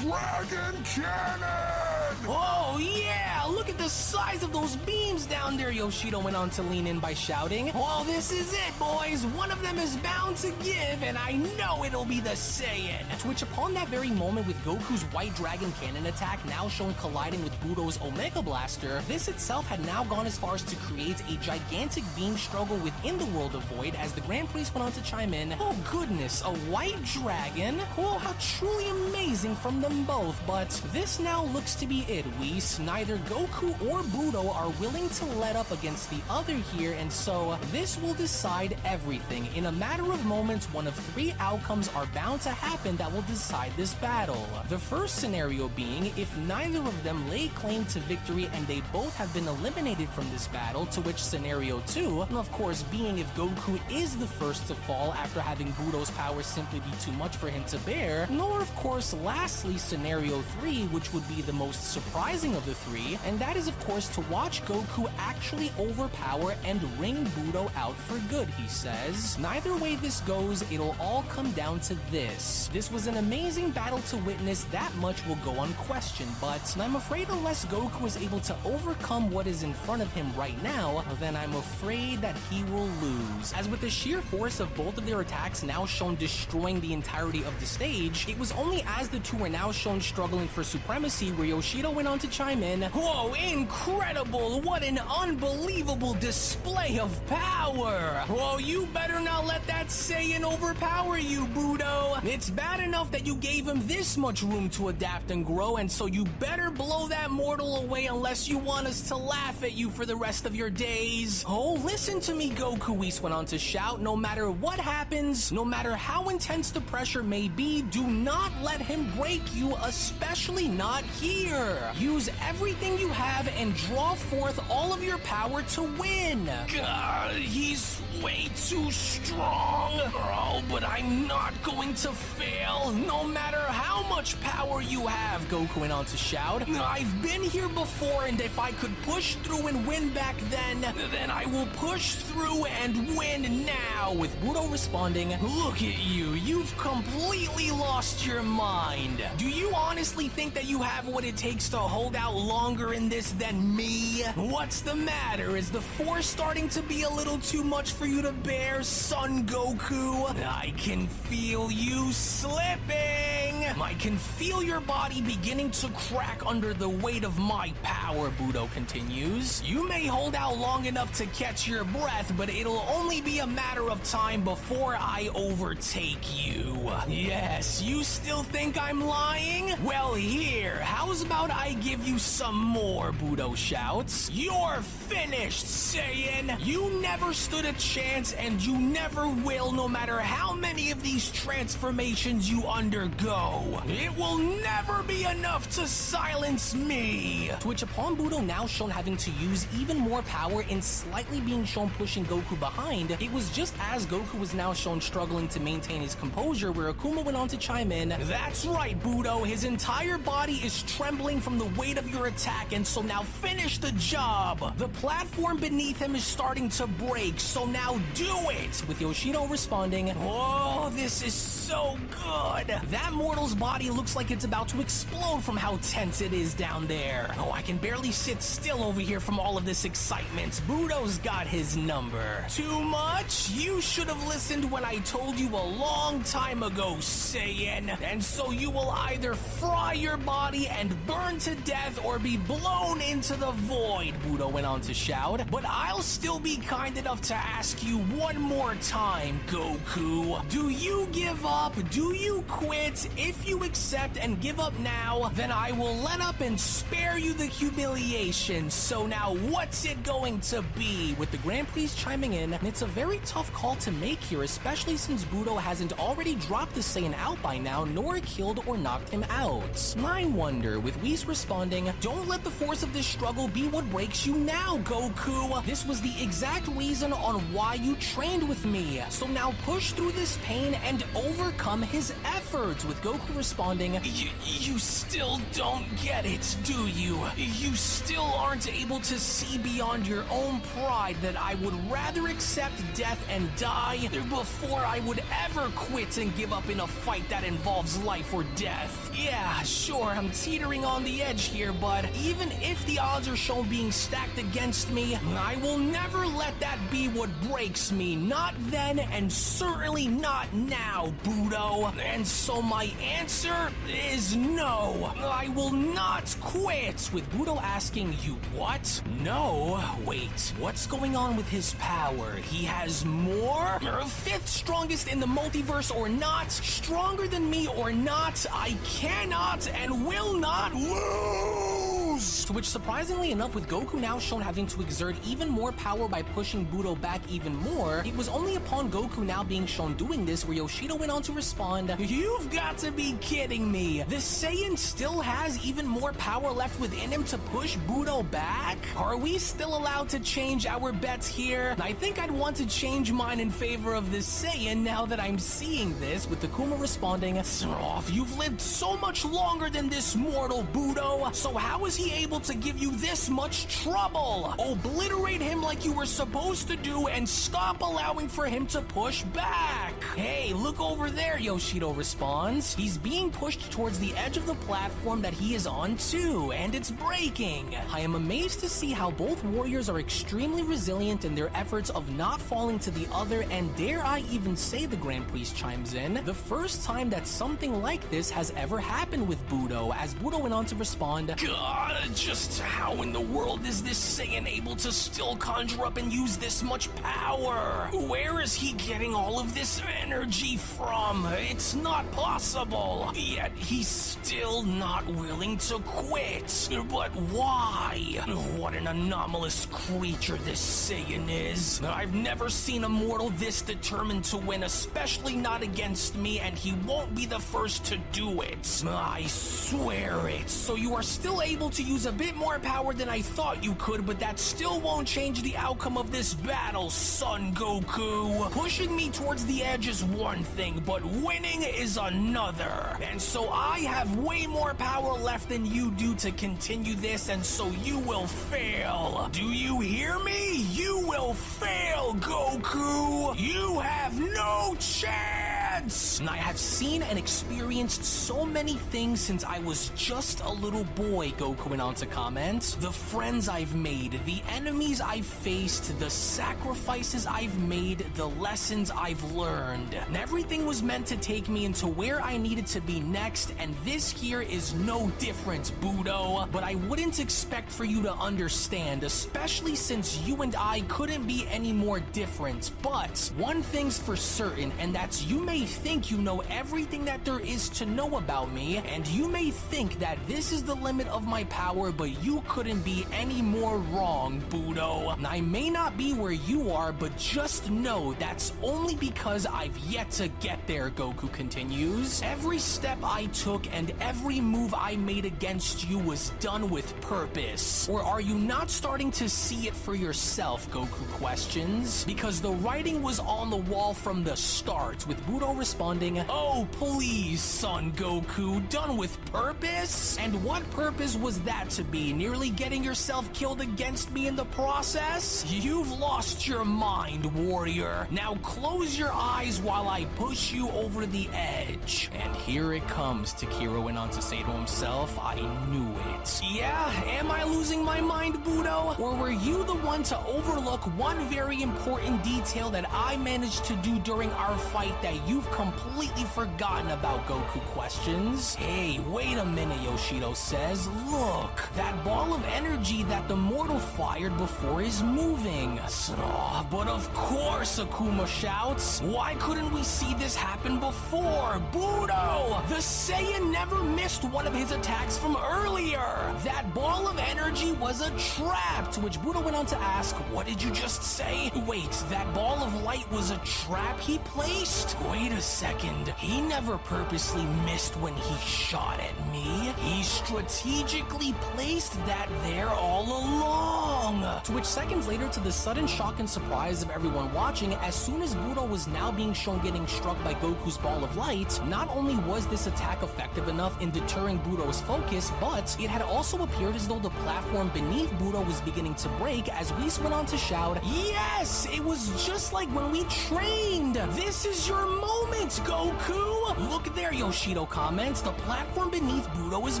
Dragon Cannon! Oh yeah! Look at the size of those beams down there, Yoshido went on to lean in by shouting. Well, this is it, boys! One of them is bound to give, and I know it'll be the Saiyan! To which upon that very moment, with Goku's White Dragon Cannon attack now shown colliding with Budo's Omega Blaster, this itself had now gone as far as to create a gigantic beam struggle within the world of Void, as the Grand Priest went on to chime in, oh goodness, a white dragon? Oh, how truly amazing from them both, but this now looks to be it, Whis. Neither Goku or Budo are willing to let up against the other here, and so this will decide everything. In a matter of moments, one of three outcomes are bound to happen that will decide this battle. The first scenario being, if neither of them lay claim to victory and they both have been eliminated from this battle, to which scenario 2, of course, being if Goku is the first to fall after having Budo's power simply be too much for him to bear, nor of course lastly scenario 3, which would be the most surprising of the three, and that is is, of course, to watch Goku actually overpower and wring Budo out for good, he says. Neither way this goes, it'll all come down to this. This was an amazing battle to witness, that much will go unquestioned, but I'm afraid unless Goku is able to overcome what is in front of him right now, then I'm afraid that he will lose. As with the sheer force of both of their attacks now shown destroying the entirety of the stage, it was only as the two were now shown struggling for supremacy where Yoshido went on to chime in, "Whoa, incredible! What an unbelievable display of power! Whoa, you better not let that Saiyan overpower you, Budo! It's bad enough that you gave him this much room to adapt and grow, and so you better blow that mortal away unless you want us to laugh at you for the rest of your days. Oh, listen to me, Goku," Whis went on to shout. "No matter what happens, no matter how intense the pressure may be, do not let him break you, especially not here. Use everything you have and draw forth all of your power to win." God, he's way too strong. Oh, but I'm not going to fail, no matter how much power you have, Goku went on to shout. "I've been here before, and if I could push through and win back then I will push through and win now," with Budo responding, "Look at you, you've completely lost your mind. Do you honestly think that you have what it takes to hold out longer in this than me? What's the matter? Is the force starting to be a little too much for you to bear, Son Goku? I can feel you slipping. I can feel your body beginning to crack under the weight of my power," Budo continues. "You may hold out long enough to catch your breath, but it'll only be a matter of time before I overtake you. Yes, you still think I'm lying? Well, here, how's about I give you some more," Budo shouts. "You're finished, Saiyan. You never stood a chance, and you never will, no matter how many of these transformations you undergo. It will never be enough to silence me." To which, upon Budo now shown having to use even more power and slightly being shown pushing Goku behind, it was just as Goku was now shown struggling to maintain his composure where Akuma went on to chime in, "That's right, Budo, his entire body is trembling from the weight of your attack, and so now finish the job. The platform beneath him is starting to break, so now do it," with Yoshido responding, "Oh, this is so good. That mortal's body looks like it's about to explode from how tense it is down there. Oh, I can barely sit still over here from all of this excitement. Budo's got his number. Too much? You should have listened when I told you a long time ago, Saiyan. And so you will either fry your body and burn to death or be blown into the void," Budo went on to shout. "But I'll still be kind enough to ask you one more time, Goku. Do you give up? Do you quit? If you accept and give up now, then I will let up and spare you the humiliation. So now what's it going to be?" With the Grand Priest chiming in, it's a very tough call to make here, especially since Budo hasn't already dropped the Saiyan out by now, nor killed or knocked him out. I wonder, with Whis responding, "Don't let the force of this struggle be what breaks you now, Goku. This was the exact reason on why you trained with me. So now push through this pain and overcome his efforts," with Goku responding, You still don't get it, do you? You still aren't able to see beyond your own pride that I would rather accept death and die before I would ever quit and give up in a fight that involves life or death. Yeah, sure, I'm teetering on the edge here, but even if the odds are shown being stacked against me, I will never let that be what breaks me. Not then, and certainly not now, Budo. And so my answer is no. I will not quit, with Budo asking, "You what? No? Wait, what's going on with his power? He has more? Fifth strongest in the multiverse or not? Stronger than me or not? I cannot and will not lose!" To which, surprisingly enough, with Goku now shown having to exert even more power by pushing Budo back even more, it was only upon Goku now being shown doing this where Yoshido went on to respond, "You've got to be kidding me. The Saiyan still has even more power left within him to push Budo back? Are we still allowed to change our bets here? I think I'd want to change mine in favor of the Saiyan now that I'm seeing this," with Akuma responding, "You've lived so much longer than this mortal, Budo, so how is he able able to give you this much trouble? Obliterate him like you were supposed to do and stop allowing for him to push back. Hey, look over there, Yoshido responds. He's being pushed towards the edge of the platform that he is on too, and it's breaking. I am amazed to see how both warriors are extremely resilient in their efforts of not falling to the other, and dare I even say, the Grand Priest chimes in, the first time that something like this has ever happened with Budo, as Budo went on to respond, God, just how in the world is this Saiyan able to still conjure up and use this much power? Where is he getting all of this energy from? It's not possible. Yet he's still not willing to quit. But why? What an anomalous creature this Saiyan is. I've never seen a mortal this determined to win, especially not against me, and he won't be the first to do it. I swear it. So you are still able to use a bit more power than I thought you could, but that still won't change the outcome of this battle, Son Goku. Pushing me towards the edge is one thing, but winning is another. And so I have way more power left than you do to continue this, and so you will fail. Do you hear me? You will fail, Goku. You have no chance. And I have seen and experienced so many things since I was just a little boy, Goku went on to comment. The friends I've made, the enemies I've faced, the sacrifices I've made, the lessons I've learned. And everything was meant to take me into where I needed to be next, and this here is no different, Budo. But I wouldn't expect for you to understand, especially since you and I couldn't be any more different. But one thing's for certain, and that's you may think you know everything that there is to know about me, and you may think that this is the limit of my power, but you couldn't be any more wrong, Budo. And I may not be where you are, but just know that's only because I've yet to get there, Goku continues. Every step I took and every move I made against you was done with purpose. Or are you not starting to see it for yourself, Goku questions? Because the writing was on the wall from the start, with Budo responding, oh please, Son Goku, done with purpose? And what purpose was that to be? Nearly getting yourself killed against me in the process? You've lost your mind, warrior. Now close your eyes while I push you over the edge. And here it comes, Takiro went on to say to himself, I knew it. Yeah, am I losing my mind, Budo? Or were you the one to overlook one very important detail that I managed to do during our fight that you've completely forgotten about, Goku questions? Hey, wait a minute, Yoshido says. Look, that ball of energy that the mortal fired before is moving. Oh, but of course, Akuma shouts. Why couldn't we see this happen before? Budo! The Saiyan never missed one of his attacks from earlier. That ball of energy was a trap, to which Budo went on to ask, what did you just say? Wait, that ball of light was a trap he placed? Wait a second. He never purposely missed when he shot at me. He strategically placed that there all along. To which seconds later, to the sudden shock and surprise of everyone watching, as soon as Budo was now being shown getting struck by Goku's ball of light, not only was this attack effective enough in deterring Budo's focus, but it had also appeared as though the platform beneath Budo was beginning to break, as Whis went on to shout, yes, it was just like when we trained. This is your moment, Goku. Look there, Yoshido comments. The platform beneath Budo is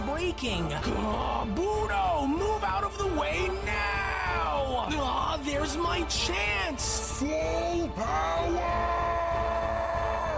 breaking. Budo, move out of the way now. There's my chance. Full power.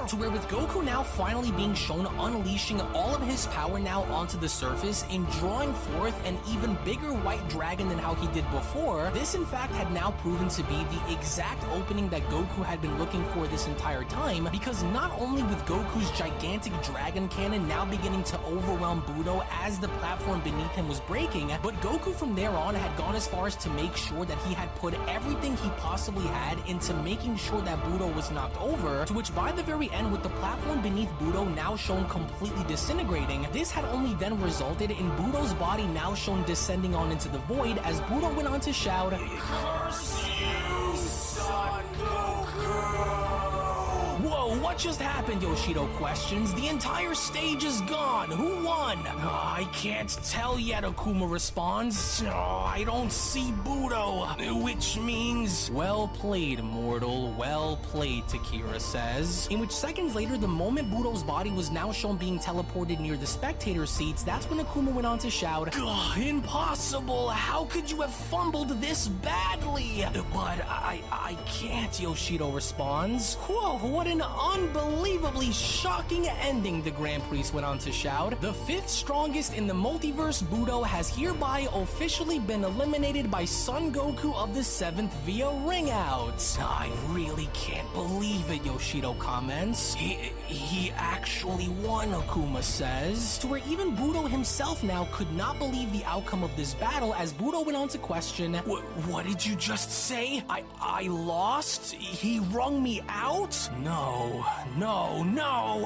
To where with Goku now finally being shown unleashing all of his power now onto the surface in drawing forth an even bigger white dragon than how he did before, this in fact had now proven to be the exact opening that Goku had been looking for this entire time, because not only with Goku's gigantic dragon cannon now beginning to overwhelm Budo as the platform beneath him was breaking, but Goku from there on had gone as far as to make sure that he had put everything he possibly had into making sure that Budo was knocked over, to which by the very end, with the platform beneath Budo now shown completely disintegrating, this had only then resulted in Budo's body now shown descending on into the void, as Budo went on to shout, curse you, Son Goku! Whoa, What just happened, Yoshido questions? The entire stage is gone. Who won? I can't tell yet, Akuma responds. I don't see Budo, which means... Well played, mortal. Well played, Takira says. In which seconds later, the moment Budo's body was now shown being teleported near the spectator seats, that's when Akuma went on to shout, impossible! How could you have fumbled this badly? But I can't, Yoshido responds. Whoa, what an unbelievably shocking ending, the Grand Priest went on to shout. The 5th strongest in the multiverse, Budo, has hereby officially been eliminated by Son Goku of the 7th via ring out. I really can't believe it, Yoshido comments. He actually won, Akuma says. To where even Budo himself now could not believe the outcome of this battle, as Budo went on to question, what did you just say? I lost? He wrung me out? No.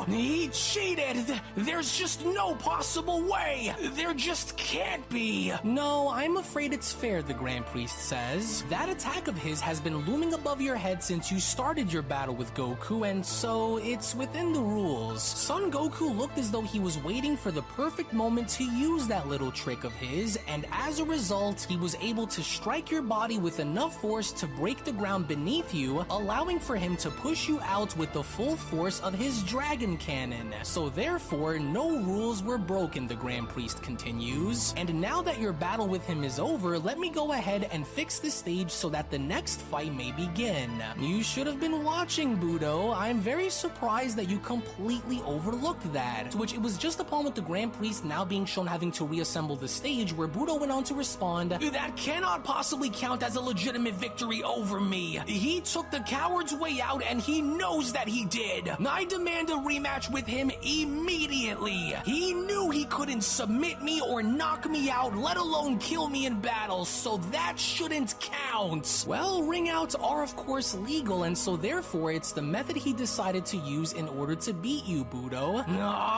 He cheated. There's just no possible way. There just can't be. No, I'm afraid it's fair, the Grand Priest says. That attack of his has been looming above your head since you started your battle with Goku, and so it's within the rules. Son Goku looked as though he was waiting for the perfect moment to use that little trick of his, and as a result, he was able to strike your body with enough force to break the ground beneath you, allowing for him to push you out with the full force of his Dragon Cannon. So therefore, no rules were broken, the Grand Priest continues. And now that your battle with him is over, let me go ahead and fix the stage so that the next fight may begin. You should have been watching, Budo. I'm very surprised that you completely overlooked that. To which it was just upon with the Grand Priest now being shown having to reassemble the stage where Budo went on to respond, that cannot possibly count as a legitimate victory over me. He took the coward's way out and he knows that he did. I demand a rematch with him immediately. He knew he couldn't submit me or knock me out, let alone kill me in battle, so that shouldn't count. Well, ring outs are of course legal, and so therefore it's the method he decided to use in order to beat you, Budo.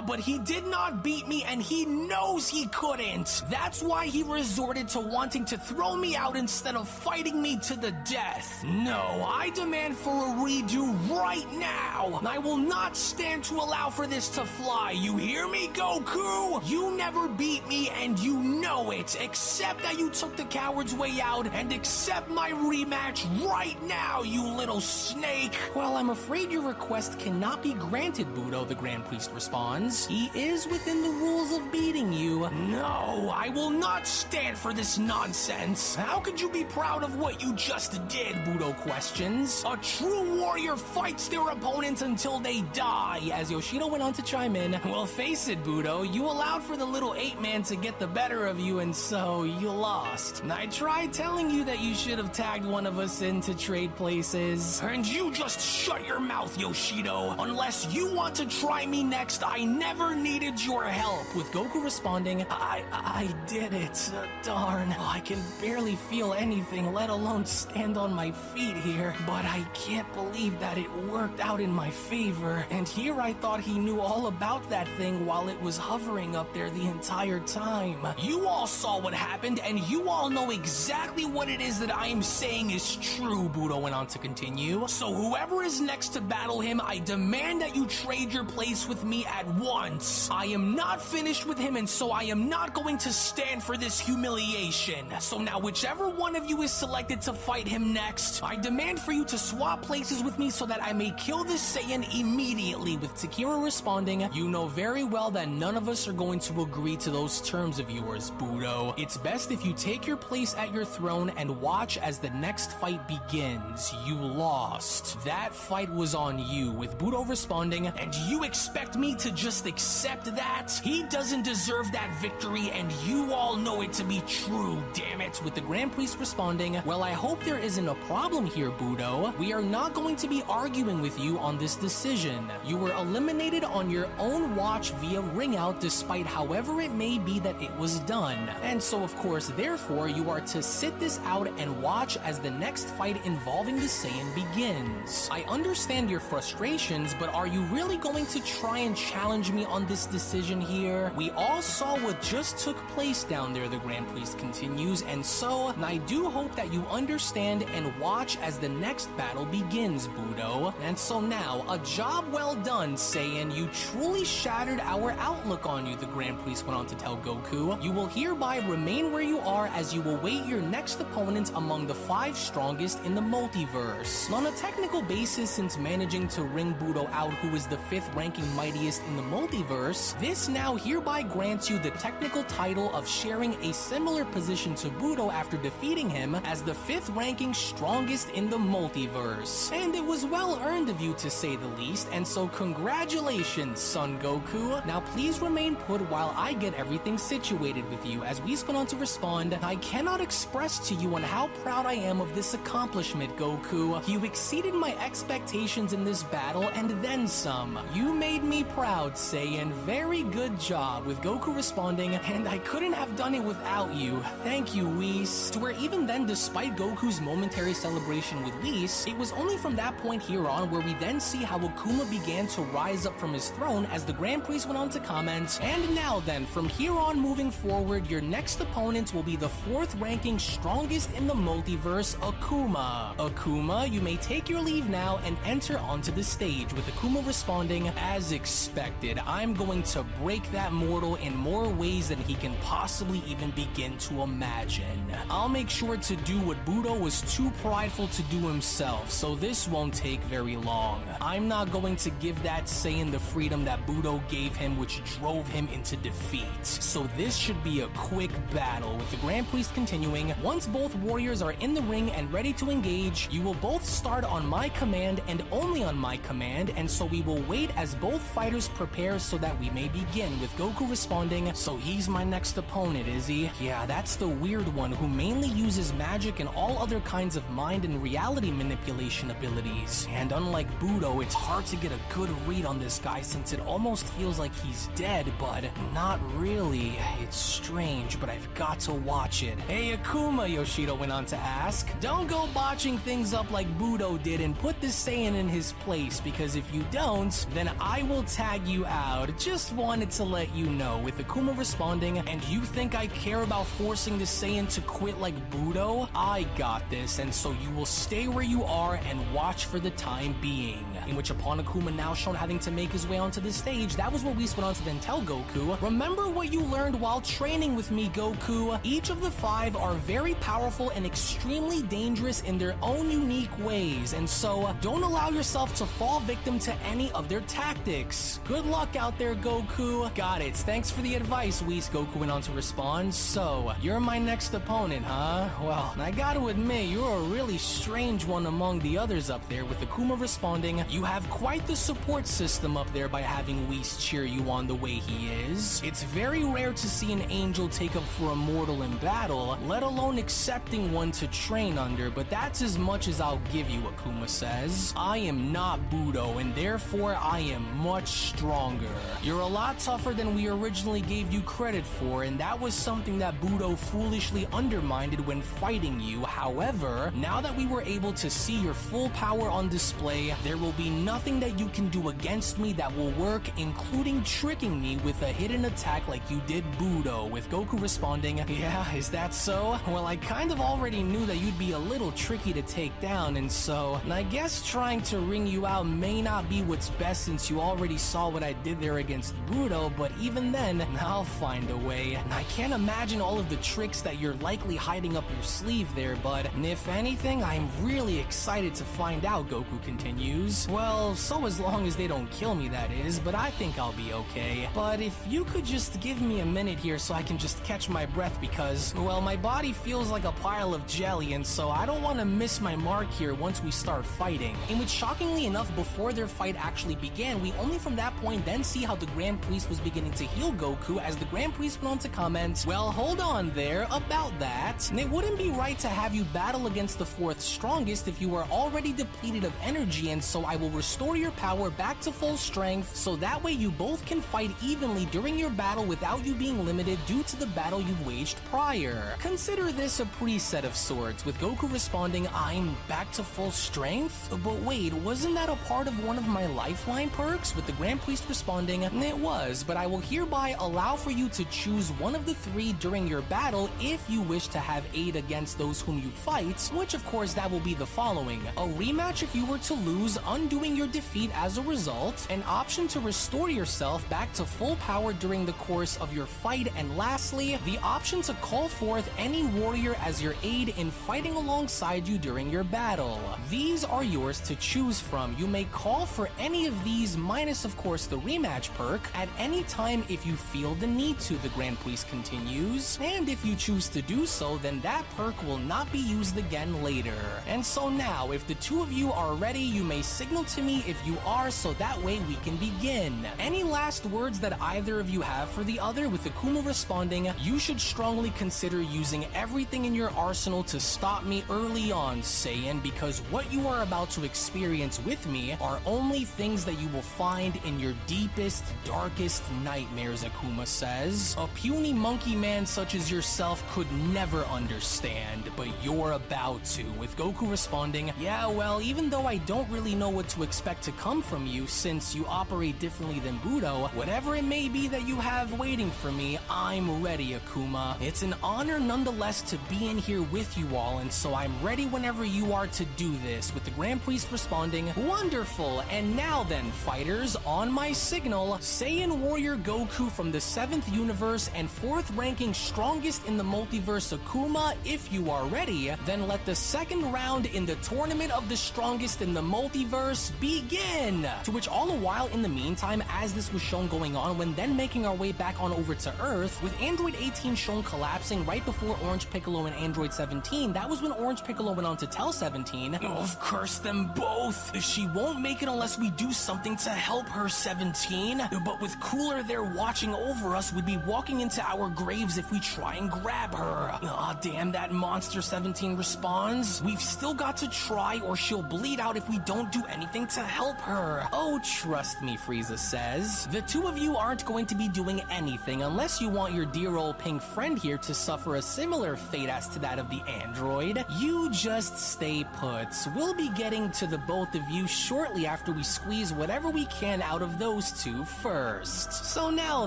But he did not beat me and he knows he couldn't. That's why he resorted to wanting to throw me out instead of fighting me to the death. No, I demand for a redo right now. I will not stand to allow for this to fly. You hear me, Goku? You never beat me and you know it. Accept that you took the coward's way out and accept my rematch right now, you little snake. Well, I'm afraid your request cannot be granted, Budo, the Grand Priest responds. He is within the rules of beating you. No, I will not stand for this nonsense. How could you be proud of what you just did, Budo questions. A true warrior fights their opponent until they die, as Yoshido went on to chime in. Well, face it, Budo, you allowed for the little ape-man to get the better of you, and so you lost. I tried telling you that you should have tagged one of us in to trade places. And you just shut your mouth, Yoshido. Unless you want to try me next, I never needed your help. With Goku responding, I did it. Darn. I can barely feel anything, let alone stand on my feet here. But I can't believe that it worked out in my favor. And here I thought he knew all about that thing while it was hovering up there the entire time. You all saw what happened, and you all know exactly what it is that I am saying is true, Budo went on to continue. So whoever is next to battle him, I demand that you trade your place with me at once. I am not finished with him, and so I am not going to stand for this humiliation. So now whichever one of you is selected to fight him next, I demand for you to swap places with me so that I may kill this Saiyan immediately. With Takira responding, you know very well that none of us are going to agree to those terms of yours, Budo. It's best if you take your place at your throne and watch as the next fight begins. You lost. That fight was on you, with Budo responding, and you expect me to just accept that? He doesn't deserve that victory, and you all know it to be true, damn it. With the Grand Priest responding, well, I hope there isn't a problem here, Budo. We are not going to be arguing with you on this decision. You were eliminated on your own watch via ring out, despite however it may be that it was done. And so, of course, therefore, you are to sit this out and watch as the next fight involving the Saiyan begins. I understand your frustrations, but are you really going to try and challenge me on this decision here? We all saw what just took place down there, the Grand Priest continues, and so I do hope that you understand and watch as the next battle begins, Budo. And so now, now, a job well done, Saiyan. You truly shattered our outlook on you, the Grand Priest went on to tell Goku. You will hereby remain where you are as you await your next opponent among the 5 strongest in the multiverse. On a technical basis, since managing to ring Budo out, who is the 5th ranking mightiest in the multiverse, this now hereby grants you the technical title of sharing a similar position to Budo after defeating him as the 5th ranking strongest in the multiverse. And it was well earned of you, to say the least, and so congratulations, Son Goku. Now please remain put while I get everything situated with you. As Whis went on to respond, I cannot express to you on how proud I am of this accomplishment, Goku. You exceeded my expectations in this battle and then some. You made me proud, Saiyan. Very good job, with Goku responding, and I couldn't have done it without you. Thank you, Whis. To where even then, despite Goku's momentary celebration with Whis, it was only from that point here on where we then see how Akuma began to rise up from his throne as the Grand Priest went on to comment, and now then, from here on moving forward, your next opponent will be the 4th ranking strongest in the multiverse, Akuma. Akuma, you may take your leave now and enter onto the stage, with Akuma responding, as expected, I'm going to break that mortal in more ways than he can possibly even begin to imagine. I'll make sure to do what Budo was too prideful to do himself, so this won't take very long. I'm not going to give that Saiyan the freedom that Budo gave him, which drove him into defeat. So this should be a quick battle, with the Grand Priest continuing, once both warriors are in the ring and ready to engage, you will both start on my command and only on my command, and so we will wait as both fighters prepare so that we may begin, with Goku responding, so he's my next opponent, is he? Yeah, that's the weird one who mainly uses magic and all other kinds of mind and reality manipulation abilities. And unlike Budo, it's hard to get a good read on this guy since it almost feels like he's dead, but not really. It's strange, but I've got to watch it. Hey Akuma, Yoshida went on to ask, don't go botching things up like Budo did and put this Saiyan in his place, because if you don't, then I will tag you out. Just wanted to let you know, with Akuma responding, and you think I care about forcing this Saiyan to quit like Budo? I got this, and so you will stay where you are and watch for the time being. In which, upon Akuma now shown having to make his way onto the stage, that was what Whis went on to then tell Goku, remember what you learned while training with me, Goku. Each of the 5 are very powerful and extremely dangerous in their own unique ways, and so don't allow yourself to fall victim to any of their tactics. Good luck out there, Goku. Got it. Thanks for the advice, Whis, Goku went on to respond. So, you're my next opponent, huh? Well, I gotta admit, you're a really strange one among the others up there, with Akuma responding, you have quite the support system up there by having Whis cheer you on the way he is. It's very rare to see an angel take up for a mortal in battle, let alone accepting one to train under, but that's as much as I'll give you, Akuma says. I am not Budo, and therefore I am much stronger. You're a lot tougher than we originally gave you credit for, and that was something that Budo foolishly undermined when fighting you. However, now that we were able to see your full power on display, there will be nothing that you can do against me that will work, including tricking me with a hidden attack like you did Budo, with Goku responding, yeah, is that so? Well, I kind of already knew that you'd be a little tricky to take down, and so I guess trying to ring you out may not be what's best since you already saw what I did there against Budo, but even then, I'll find a way. I can't imagine all of the tricks that you're likely hiding up your sleeve there, but if anything, I'm really excited to find out, Goku continues. Well, so as long as they don't kill me, that is, but I think I'll be okay. But if you could just give me a minute here so I can just catch my breath, because, well, my body feels like a pile of jelly, and so I don't want to miss my mark here once we start fighting. In which, shockingly enough, before their fight actually began, we only from that point then see how the Grand Priest was beginning to heal Goku, as the Grand Priest went on to comment, well, hold on there, about that. It wouldn't be right to have you battle against the 4th strongest if you are already depleted of energy, and so I will restore your power back to full strength, so that way you both can fight evenly during your battle without you being limited due to the battle you've waged prior. Consider this a preset of sorts, with Goku responding, I'm back to full strength? But wait, wasn't that a part of one of my lifeline perks? With the Grand Priest responding, it was, but I will hereby allow for you to choose one of the 3 during your battle if you wish to have aid against those whom you fight, which of course that will be the following: a rematch if you were to lose, undoing your defeat as a result, an option to restore yourself back to full power during the course of your fight, and lastly, the option to call forth any warrior as your aid in fighting alongside you during your battle. These are yours to choose from. You may call for any of these, minus of course the rematch perk, at any time if you feel the need to, the Grand Priest continues, and if you choose to do so, then that perk will not be used again later. And so now, if the two of you are ready, you may signal to me if you are, so that way we can begin. Any last words that either of you have for the other? With Akuma responding, you should strongly consider using everything in your arsenal to stop me early on, Saiyan, because what you are about to experience with me are only things that you will find in your deepest, darkest nightmares, Akuma says. A puny monkey man such as yourself could never understand, but you're about to. With Goku responding, yeah, well, even though I don't really know what to expect to come from you since you operate differently than Budo, whatever it may be that you have waiting for me, I'm ready, Akuma. It's an honor nonetheless to be in here with you all, and so I'm ready whenever you are to do this. With the Grand Priest responding, wonderful, and now then, fighters, on my signal, Saiyan Warrior Goku from the 7th universe and 4th ranking strongest in the multiverse Akuma, if you are ready, then let the second round in the tournament of the strongest in the multiverse begin! To which all the while in the meantime, as this was shown going on, when then making our way back on over to Earth, with Android 18 shown collapsing right before Orange Piccolo and Android 17, that was when Orange Piccolo went on to tell 17, of course them both! She won't make it unless we do something to help her, 17. But with Cooler there watching over us, we'd be walking into our graves if we try and grab her. Aw, damn that monster, 17 responds. We've still got to try or she'll bleed out if we don't do anything to help her. Oh, trust me, Frieza says. The two of you aren't going to be doing anything unless you want your dear old pink friend here to suffer a similar fate as to that of the android. You just stay put. We'll be getting to the both of you shortly after we squeeze whatever we can out of those two first. So now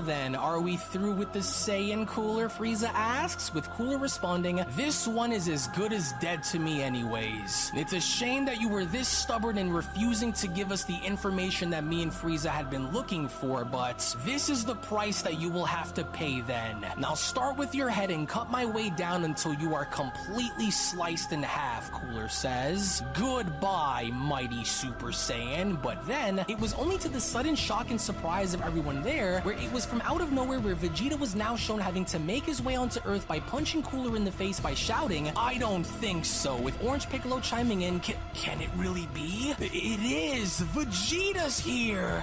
then, are we through with the Saiyan, Cooler? Frieza asks, with Cooler responding, this one is as good as dead to me anyways. It's a shame that you were this stubborn in refusing to give us the information that me and Frieza had been looking for, but this is the price that you will have to pay then. Now start with your head and cut my way down until you are completely sliced in half, Cooler says. Goodbye, mighty Super Saiyan. But then, it was only to the sudden shock and surprise of everyone there, where it was from out of nowhere where Vegeta was now shown having to make his way onto Earth by punching Cooler in the face by shouting, I don't think so, with Orange Piccolo chiming in, can it really be? It is! Vegeta's here!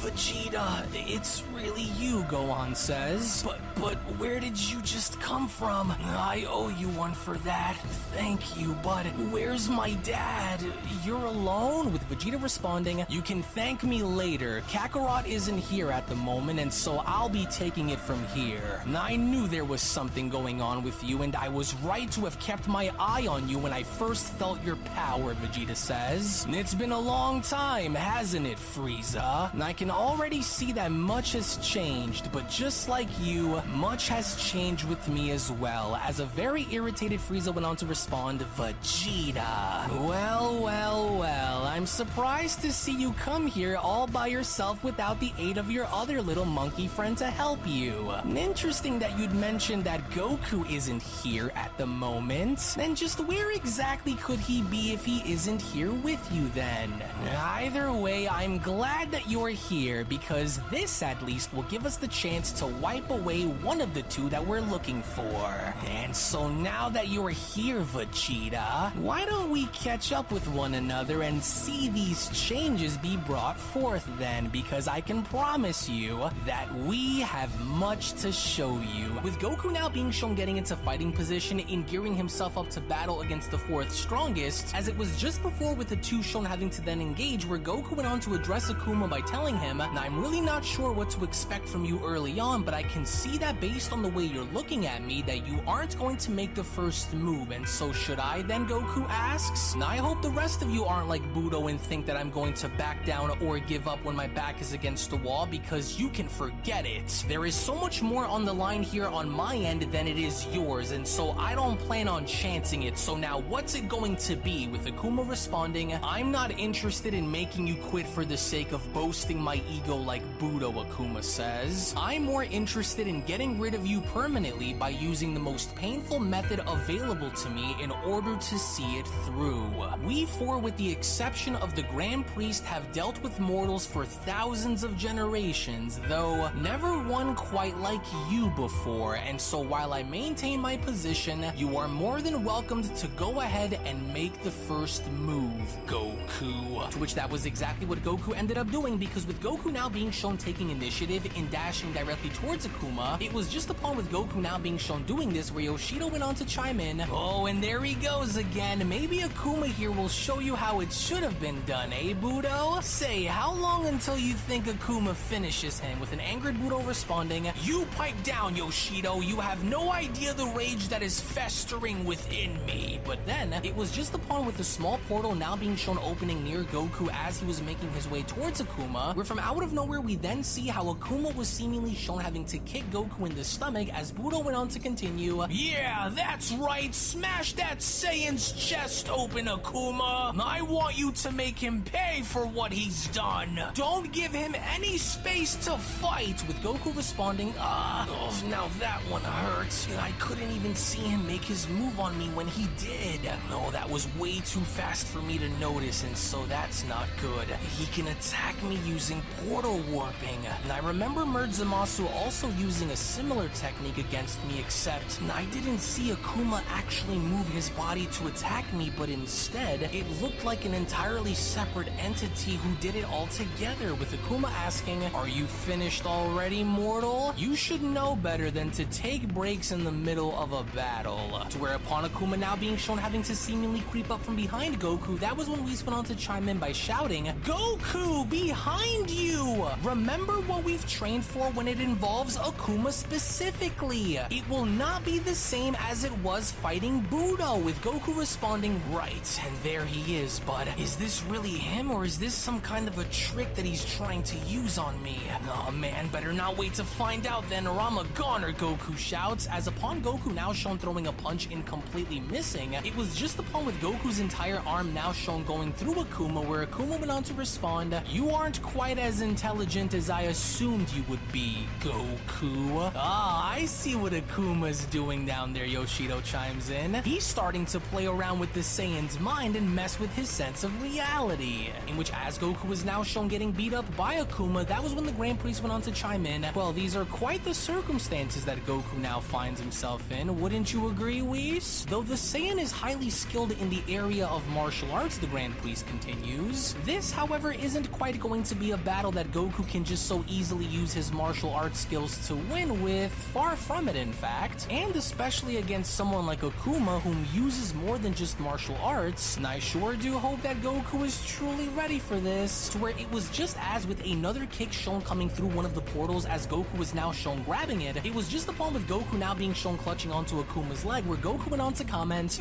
Vegeta, it's really you, Gohan says. But where did you just come from? I owe you one for that. Thank you, but where's my dad? You're alone? With Vegeta responding, you can thank me later. Kakarot isn't here at the moment, and so I'll be taking it from here. I knew there was something going on with you, and I was right to have kept my eye on you when I first felt your power, Vegeta says. It's been a long time, hasn't it, Frieza? And I can already see that much has changed, but just like you, much has changed with me as well. As a very irritated Frieza went on to respond, Vegeta. Well, I'm surprised to see you come here all by yourself without the aid of your other little monkey friend to help you. Interesting that you'd mentioned that Goku isn't here at the moment. Then just where exactly could he be if he isn't here with you then? Either way, I'm glad that you're here, because this at least will give us the chance to wipe away one of the two that we're looking for. And so now that you're here, Vegeta, why don't we catch up with one another and see these changes be brought forth then, because I can promise you that we have much to show you. With Goku now being shown getting into fighting position and gearing himself up to battle against the 4th strongest, as it was just before with the two shown having to then engage, where Goku went on to address Akuma by telling him, now I'm really not sure what to expect from you early on, but I can see that based on the way you're looking at me that you aren't going to make the first move, and so should I then, Goku asks? Now I hope the rest of you aren't like Budo and think that I'm going to back down or give up when my back is against the wall, because you can forget get it. There is so much more on the line here on my end than it is yours, and so I don't plan on chancing it. So now what's it going to be? With Akuma responding, I'm not interested in making you quit for the sake of boasting my ego like Budo, Akuma says. I'm more interested in getting rid of you permanently by using the most painful method available to me in order to see it through. We four, with the exception of the Grand Priest, have dealt with mortals for thousands of generations, though never one quite like you before, and so while I maintain my position, you are more than welcomed to go ahead and make the first move, Goku. To which that was exactly what Goku ended up doing, because with Goku now being shown taking initiative in dashing directly towards Akuma, it was just upon with Goku now being shown doing this where Yoshido went on to chime in. Oh, and there he goes again. Maybe Akuma here will show you how it should have been done, eh, Budo? Say, how long until you think Akuma finishes him? With an angered Budo responding, you pipe down, Yoshido. You have no idea the rage that is festering within me. But then, it was just upon with the small portal now being shown opening near Goku as he was making his way towards Akuma, where from out of nowhere we then see how Akuma was seemingly shown having to kick Goku in the stomach as Budo went on to continue, yeah, that's right, smash that Saiyan's chest open, Akuma. I want you to make him pay for what he's done. Don't give him any space to fight, with Goku responding, oh, now that one hurts. I couldn't even see him make his move on me when he did. No, that was way too fast for me to notice, and so that's not good. He can attack me using portal warping. And I remember Merge Zamasu also using a similar technique against me, except I didn't see Akuma actually move his body to attack me, but instead, it looked like an entirely separate entity who did it all together, with Akuma asking, are you finished already, mortal? You should know better than to take breaks in the middle of a battle. To where upon Akuma now being shown having to seemingly creep up from behind Goku, that was when Whis went on to chime in by shouting, Goku, behind you! Remember what we've trained for when it involves Akuma specifically. It will not be the same as it was fighting Budo, with Goku responding, right, and there he is, but is this really him, or is this some kind of a trick that he's trying to use on me? Oh man, better not wait to find out then, or I'm a goner, Goku shouts, as upon Goku now shown throwing a punch and completely missing, it was just upon with Goku's entire arm now shown going through Akuma, where Akuma went on to respond, you aren't quite as intelligent as I assumed you would be, Goku. Ah, I see what Akuma's doing down there, Yoshido chimes in. He's starting to play around with the Saiyan's mind and mess with his sense of reality. In which, as Goku was now shown getting beat up by Akuma, that was when the Grand Priest went on to chime in. Well, these are quite the circumstances that Goku now finds himself in, wouldn't you agree, Whis? Though the Saiyan is highly skilled in the area of martial arts, the Grand Priest continues, this, however, isn't quite going to be a battle that Goku can just so easily use his martial arts skills to win with, far from it in fact, and especially against someone like Akuma whom uses more than just martial arts, and I sure do hope that Goku is truly ready for this, to where it was just as with another kick shown coming through one of the portals as Goku was now shown grabbing it, it was just upon with Goku now being shown clutching onto Akuma's leg where Goku went on to comment,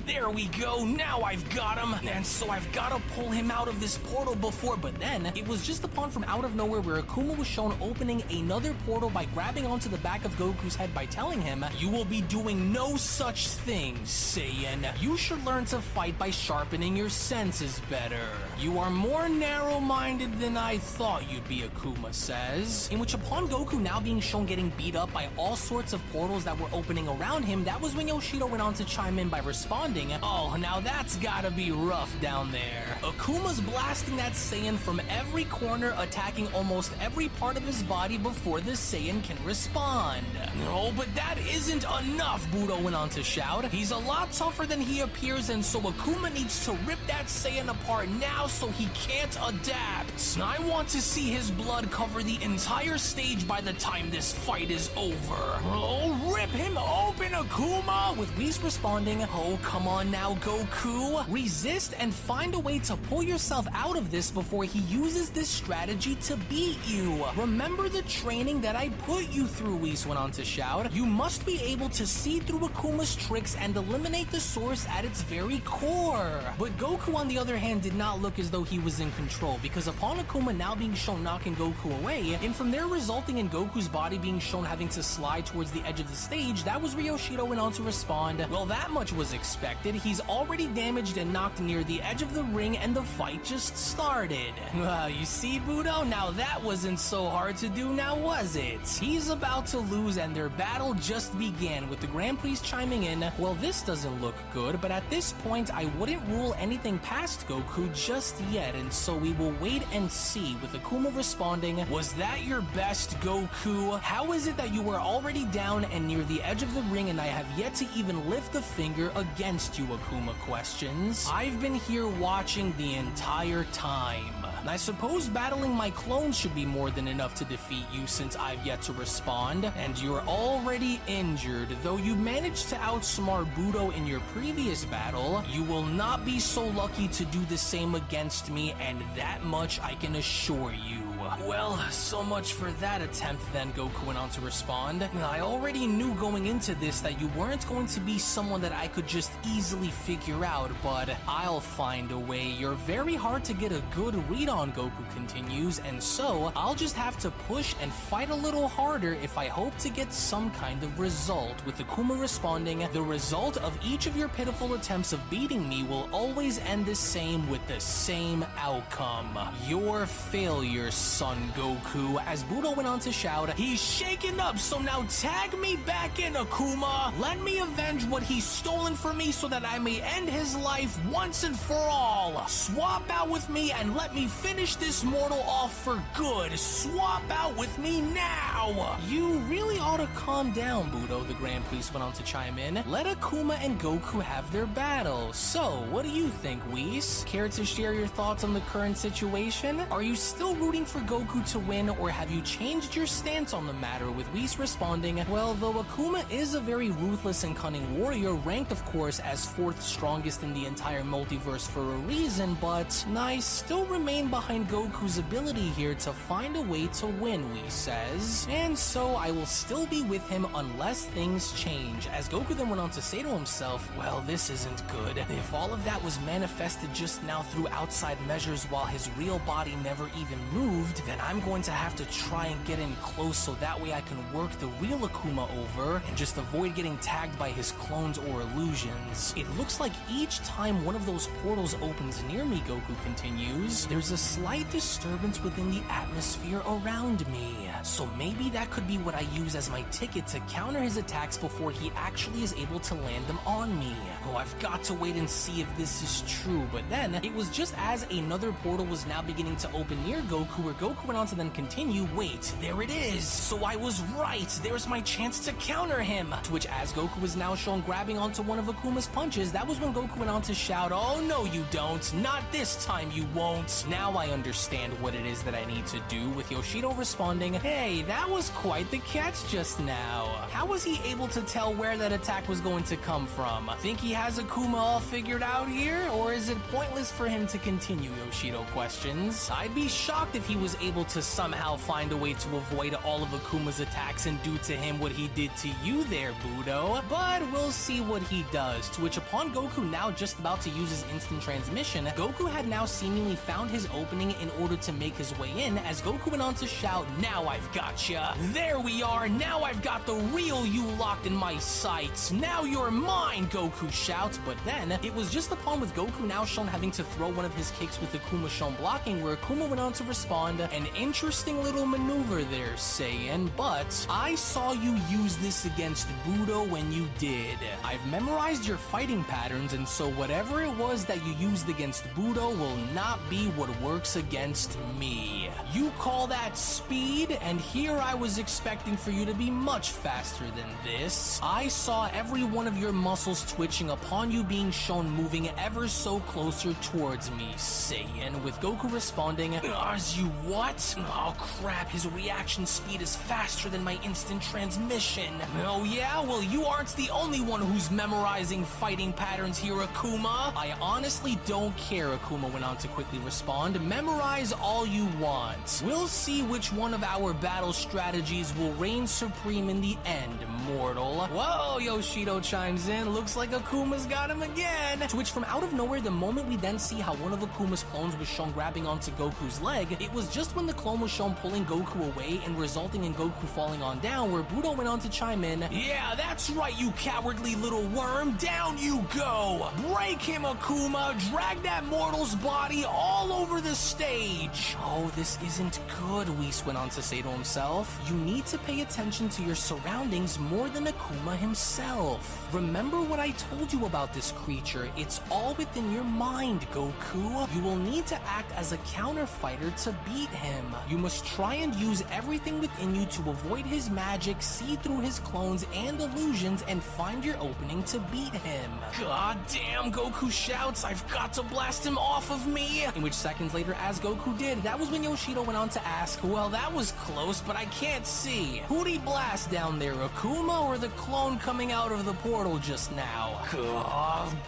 there we go, now I've got him, and so I've gotta pull him out of this portal before, but then, it was just upon from out of nowhere where Akuma was shown opening another portal by grabbing onto the back of Goku's head by telling him, you will be doing no such thing, Saiyan. You should learn to fight by sharpening your senses better. You are more narrow-minded than I thought you'd be, Akuma says. In which upon Goku now being shown getting beat up by all sorts of portals that were opening around him, that was when Yoshido went on to chime in by responding, oh, now that's gotta be rough down there. Akuma's blasting that Saiyan from every corner, attacking almost every part of his body before the Saiyan can respond. No, but that isn't enough, Budo went on to shout. He's a lot tougher than he appears, and so Akuma needs to rip that Saiyan apart now so he can't adapt. I want to see his blood cover the entire stage by the time this fight is over. Oh, rip him open, Akuma! With Whis responding, oh, come on now, Goku. Resist and find a way to pull yourself out of this before he uses this strategy to beat you. Remember the training that I put you through, Whis went on to shout. You must be able to see through Akuma's tricks and eliminate the source at its very core. But Goku, on the other hand, did not look as though he was in control, because upon Akuma now being shown knocking Goku away, information from there resulting in Goku's body being shown having to slide towards the edge of the stage, that was where Yoshido went on to respond, well, that much was expected. He's already damaged and knocked near the edge of the ring and the fight just started. You see, Budo? Now that wasn't so hard to do, now was it? He's about to lose and their battle just began with the Grand Priest chiming in, well, this doesn't look good, but at this point, I wouldn't rule anything past Goku just yet, and so we will wait and see, with Akuma responding, was that your best, Goku? How is it that you were already down and near the edge of the ring and I have yet to even lift a finger against you, Akuma questions? I've been here watching the entire time. I suppose battling my clones should be more than enough to defeat you since I've yet to respond, and you're already injured. Though you managed to outsmart Budo in your previous battle, you will not be so lucky to do the same against me, and that much I can assure you. Well, so much for that attempt then, Goku went on to respond. I already knew going into this that you weren't going to be someone that I could just easily figure out, but I'll find a way. You're very hard to get a good read on, Goku continues, and so I'll just have to push and fight a little harder if I hope to get some kind of result. With Akuma responding, the result of each of your pitiful attempts of beating me will always end the same with the same outcome. Your failure, Son Goku. As Budo went on to shout, he's shaken up, so now tag me back in, Akuma. Let me avenge what he's stolen from me so that I may end his life once and for all. Swap out with me and let me finish this mortal off for good. Swap out with me now. You really ought to calm down, Budo, the Grand Priest went on to chime in. Let Akuma and Goku have their battle. So, what do you think, Whis? Care to share your thoughts on the current situation? Are you still rooting for Goku to win, or have you changed your stance on the matter? With Whis responding, well, though Akuma is a very ruthless and cunning warrior, ranked of course as 4th strongest in the entire multiverse for a reason, but I still remain behind Goku's ability here to find a way to win, Whis says, and so I will still be with him unless things change. As Goku then went on to say to himself, well, this isn't good. If all of that was manifested just now through outside measures while his real body never even moved, then I'm going to have to try and get in close so that way I can work the real Akuma over and just avoid getting tagged by his clones or illusions. It looks like each time one of those portals opens near me, Goku continues, there's a slight disturbance within the atmosphere around me. So maybe that could be what I use as my ticket to counter his attacks before he actually is able to land them on me. Oh, I've got to wait and see if this is true. But then, it was just as another portal was now beginning to open near Goku, where Goku went on to then continue, wait, there it is! So I was right! There's my chance to counter him! To which, as Goku was now shown grabbing onto one of Akuma's punches, that was when Goku went on to shout, oh no you don't! Not this time you won't! Now I understand what it is that I need to do, with Yoshido responding, hey, that was quite the catch just now. How was he able to tell where that attack was going to come from? Think he has Akuma all figured out here? Or is it pointless for him to continue, Yoshido questions? I'd be shocked if he was able to somehow find a way to avoid all of Akuma's attacks and do to him what he did to you there, Budo. But we'll see what he does. To which, upon Goku now just about to use his instant transmission, Goku had now seemingly found his opening in order to make his way in, as Goku went on to shout, now I've gotcha! There we are! Now I've got the real you locked in my sights! Now you're mine! Goku shouts, but then, it was just upon with Goku now shown having to throw one of his kicks with Akuma shown blocking, where Akuma went on to respond, an interesting little maneuver there, Saiyan, but I saw you use this against Budo when you did. I've memorized your fighting patterns, and so whatever it was that you used against Budo will not be what works against me. You call that speed? And here I was expecting for you to be much faster than this. I saw every one of your muscles twitching upon you being shown moving ever so closer towards me, Saiyan, with Goku responding, you what? Oh crap, his reaction speed is faster than my instant transmission. Oh yeah? Well, you aren't the only one who's memorizing fighting patterns here, Akuma. I honestly don't care, Akuma went on to quickly respond. Memorize all you want. We'll see which one of our battle strategies will reign supreme in the end, mortal. Whoa, Yoshido chimes in. Looks like Akuma's got him again. To which, from out of nowhere, the moment we then see how one of Akuma's clones was shown grabbing onto Goku's leg, it was just just when the clone was shown pulling Goku away and resulting in Goku falling on down, where Budo went on to chime in, "Yeah, that's right, you cowardly little worm, down you go! Break him, Akuma! Drag that mortal's body all over the stage!" "Oh, this isn't good," Whis went on to say to himself. "You need to pay attention to your surroundings more than Akuma himself. Remember what I told you about this creature. It's all within your mind, Goku. You will need to act as a counter fighter to beat him. You must try and use everything within you to avoid his magic, see through his clones and illusions, and find your opening to beat him." "God damn," Goku shouts, "I've got to blast him off of me!" In which seconds later, as Goku did, that was when Yoshido went on to ask, "Well, that was close, but I can't see. Who'd he blast down there, Akuma or the clone coming out of the portal just now?"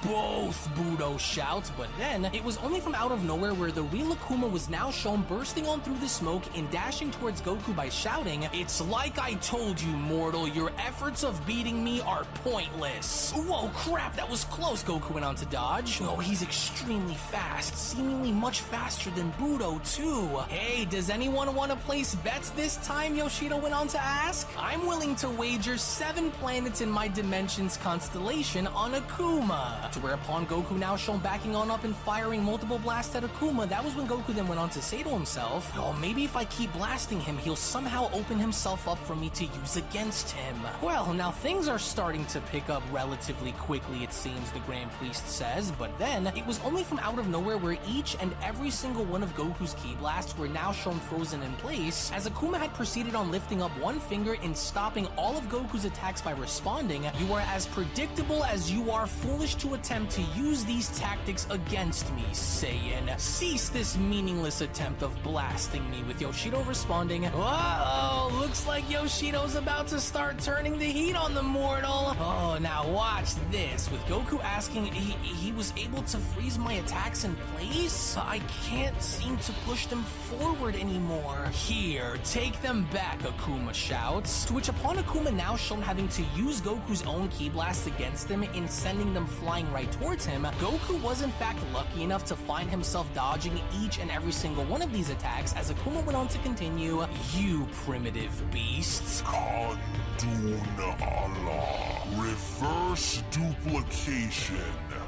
"Both," Budo shouts, but then it was only from out of nowhere where the real Akuma was now shown bursting on through the smoke and dashing towards Goku by shouting, "It's like I told you, mortal, your efforts of beating me are pointless." "Whoa, crap, that was close," Goku went on to dodge. "Oh, he's extremely fast, seemingly much faster than Budo too." "Hey, does anyone want to place bets this time?" Yoshido went on to ask. "I'm willing to wager 7 planets in my dimension's constellation on Akuma." To whereupon Goku, now shown backing on up and firing multiple blasts at Akuma, that was when Goku then went on to say to himself, "Oh, maybe if I keep blasting him, he'll somehow open himself up for me to use against him." Well, now things are starting to pick up relatively quickly, it seems, the Grand Priest says, but then it was only from out of nowhere where each and every single one of Goku's ki blasts were now shown frozen in place, as Akuma had proceeded on lifting up one finger and stopping all of Goku's attacks by responding, "You are as predictable as you are foolish to attempt to use these tactics against me, Saiyan. Cease this meaningless attempt of blasting me," with Yoshido responding, "Uh-oh, looks like Yoshido's about to start turning the heat on the mortal. Oh, now watch this," with Goku asking, he was able to freeze my attacks in place? "I can't seem to push them forward anymore." "Here, take them back," Akuma shouts, to which upon Akuma now shown having to use Goku's own ki blast against him in sending them flying right towards him, Goku was in fact lucky enough to find himself dodging each and every single one of these attacks, as Akuma went on to continue, "You primitive beasts. Kandun Allah. Reverse duplication."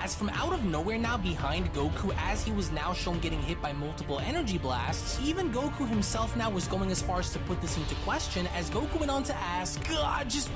As from out of nowhere now behind Goku, as he was now shown getting hit by multiple energy blasts, even Goku himself now was going as far as to put this into question, as Goku went on to ask, "God, just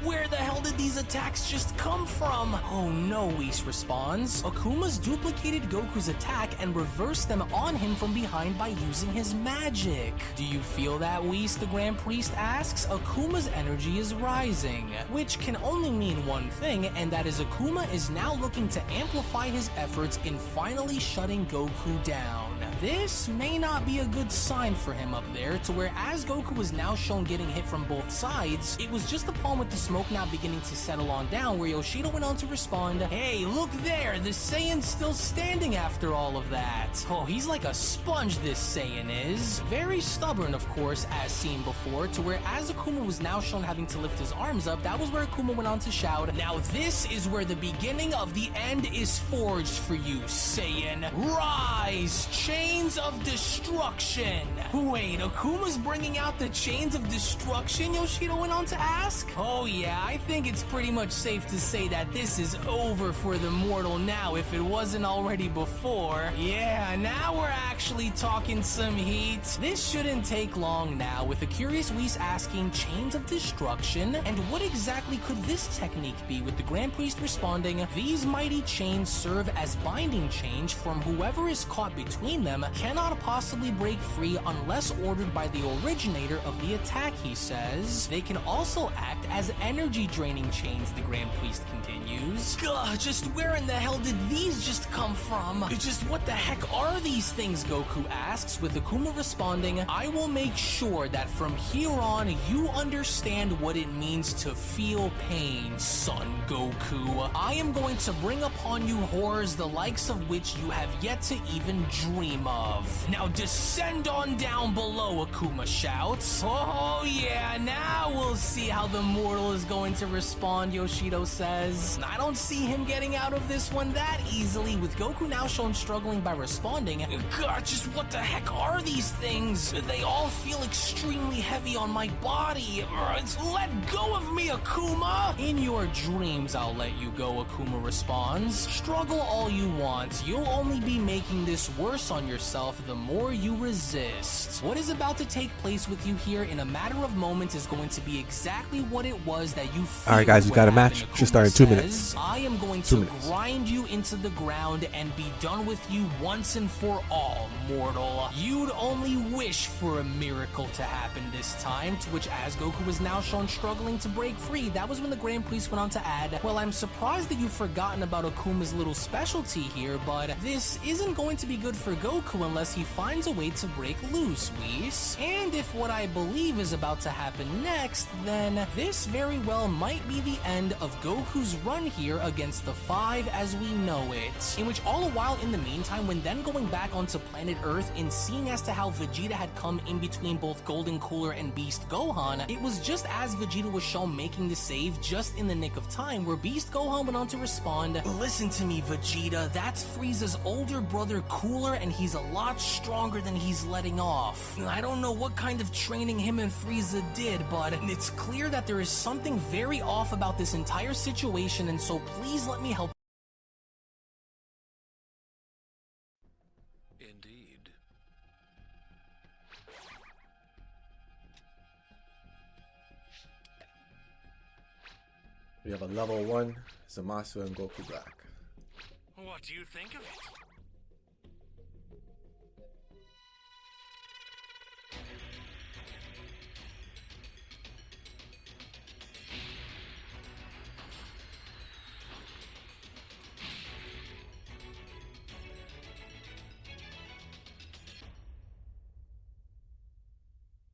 where the hell did these attacks just come from?" "Oh no," Whis responds. "Akuma's duplicated Goku's attack and reversed them on him from behind by using his magic." "Do you feel that, Whis?" the Grand Priest asks. "Akuma's energy is rising," which can only mean one thing, and that is Akuma is now looking to amplify his efforts in finally shutting Goku down. This may not be a good sign for him up there, to where as Goku was now shown getting hit from both sides, it was just upon with the smoke now beginning to settle on down where Yoshido went on to respond, "Hey, look there, the Saiyan's still standing after all of that." Oh, he's like a sponge, this Saiyan is. Very stubborn, of course, as seen before, to where as Akuma was now shown having to lift his arms up, that was where Akuma went on to shout, "Now this is where the beginning of the end is forged for you, Saiyan. Rise, chains of destruction." Wait, Akuma's bringing out the chains of destruction, Yoshido went on to ask? "Oh yeah, I think it's pretty much safe to say that this is over for the mortal now, if it wasn't already before. Yeah, now we're actually talking some heat." This shouldn't take long now, with the curious Whis asking, "Chains of destruction? And what exactly could this technique be?" with the Grand Priest responding, "These mighty chains serve as binding chains from whoever is caught between them cannot possibly break free unless ordered by the originator of the attack," he says. "They can also act as energy draining chains," the Grand Priest continues. "Gah, just where in the hell did these just come from? Just what the heck are these things?" Goku asks, with Akuma responding, "I will make sure that from here on you understand what it means to feel pain, son Goku. I am going to bring upon you horrors the likes of which you have yet to even dream dream of. Now descend on down below, Akuma shouts. Oh yeah, now we'll see how the mortal is going to respond, Yoshido says. I don't see him getting out of this one that easily, with Goku now shown struggling by responding. God, just what the heck are these things? They all feel extremely heavy on my body. Let go of me, Akuma! In your dreams, I'll let you go, Akuma responds. Struggle all you want. You'll only be making this worse on yourself the more you resist. What is about to take place with you here in a matter of moments is going to be exactly what it was that you feared. Alright guys, we got a match. Should start in 2 minutes. I am going to grind you into the ground and be done with you once and for all, mortal. You'd only wish for a miracle to happen this time, to which as Goku was now shown struggling to break free, that was when the Grand Priest went on to add, well, I'm surprised that you've forgotten about Akuma's little specialty here, but this isn't going to be good for Goku unless he finds a way to break loose, Whis. And if what I believe is about to happen next, then this very well might be the end of Goku's run here against the Five as we know it. In which all the while in the meantime, when then going back onto planet Earth and seeing as to how Vegeta had come in between both Golden Cooler and Beast Gohan, it was just as Vegeta was shown making the save just in the nick of time where Beast Gohan went on to respond, listen to me, Vegeta, that's Frieza's older brother Cooler and he's a lot stronger than he's letting off. I don't know what kind of training him and Frieza did, but it's clear that there is something very off about this entire situation, and so please let me help. Indeed. We have a level 1 Zamasu and Goku Black. What do you think of it?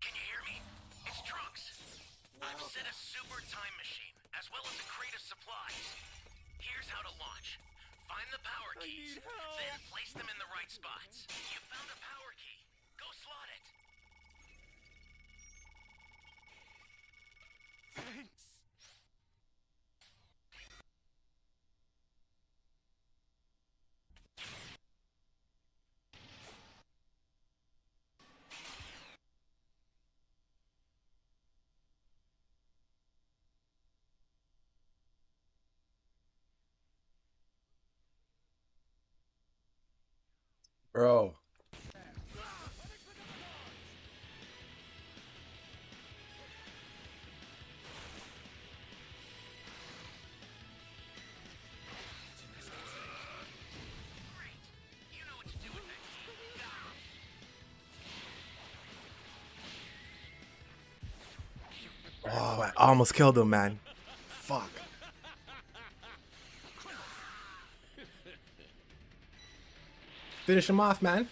Can you hear me? It's Trunks. I've set a super time machine, as well as a crate of supplies. Here's how to launch. Find the power keys, then place them in the right spots. You found a power key. Go slot it. Thanks. Bro. Oh, I almost killed him, man. Fuck. Finish him off, man.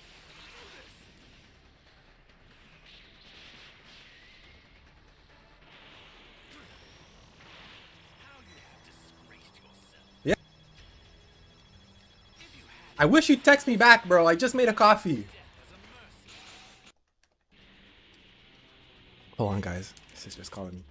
Yeah. I wish you'd text me back, bro. I just made a coffee. Hold on, guys. Sister's calling me.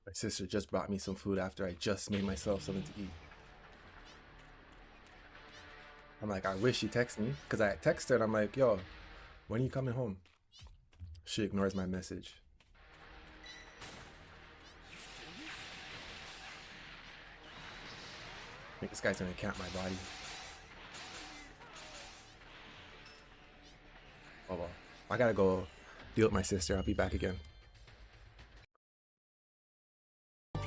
My sister just brought me some food after I just made myself something to eat. I'm like, I wish she texted me, because I texted her and I'm like, yo, when are you coming home? She ignores my message. I think this guy's gonna camp my body. I gotta go deal with my sister. I'll be back again.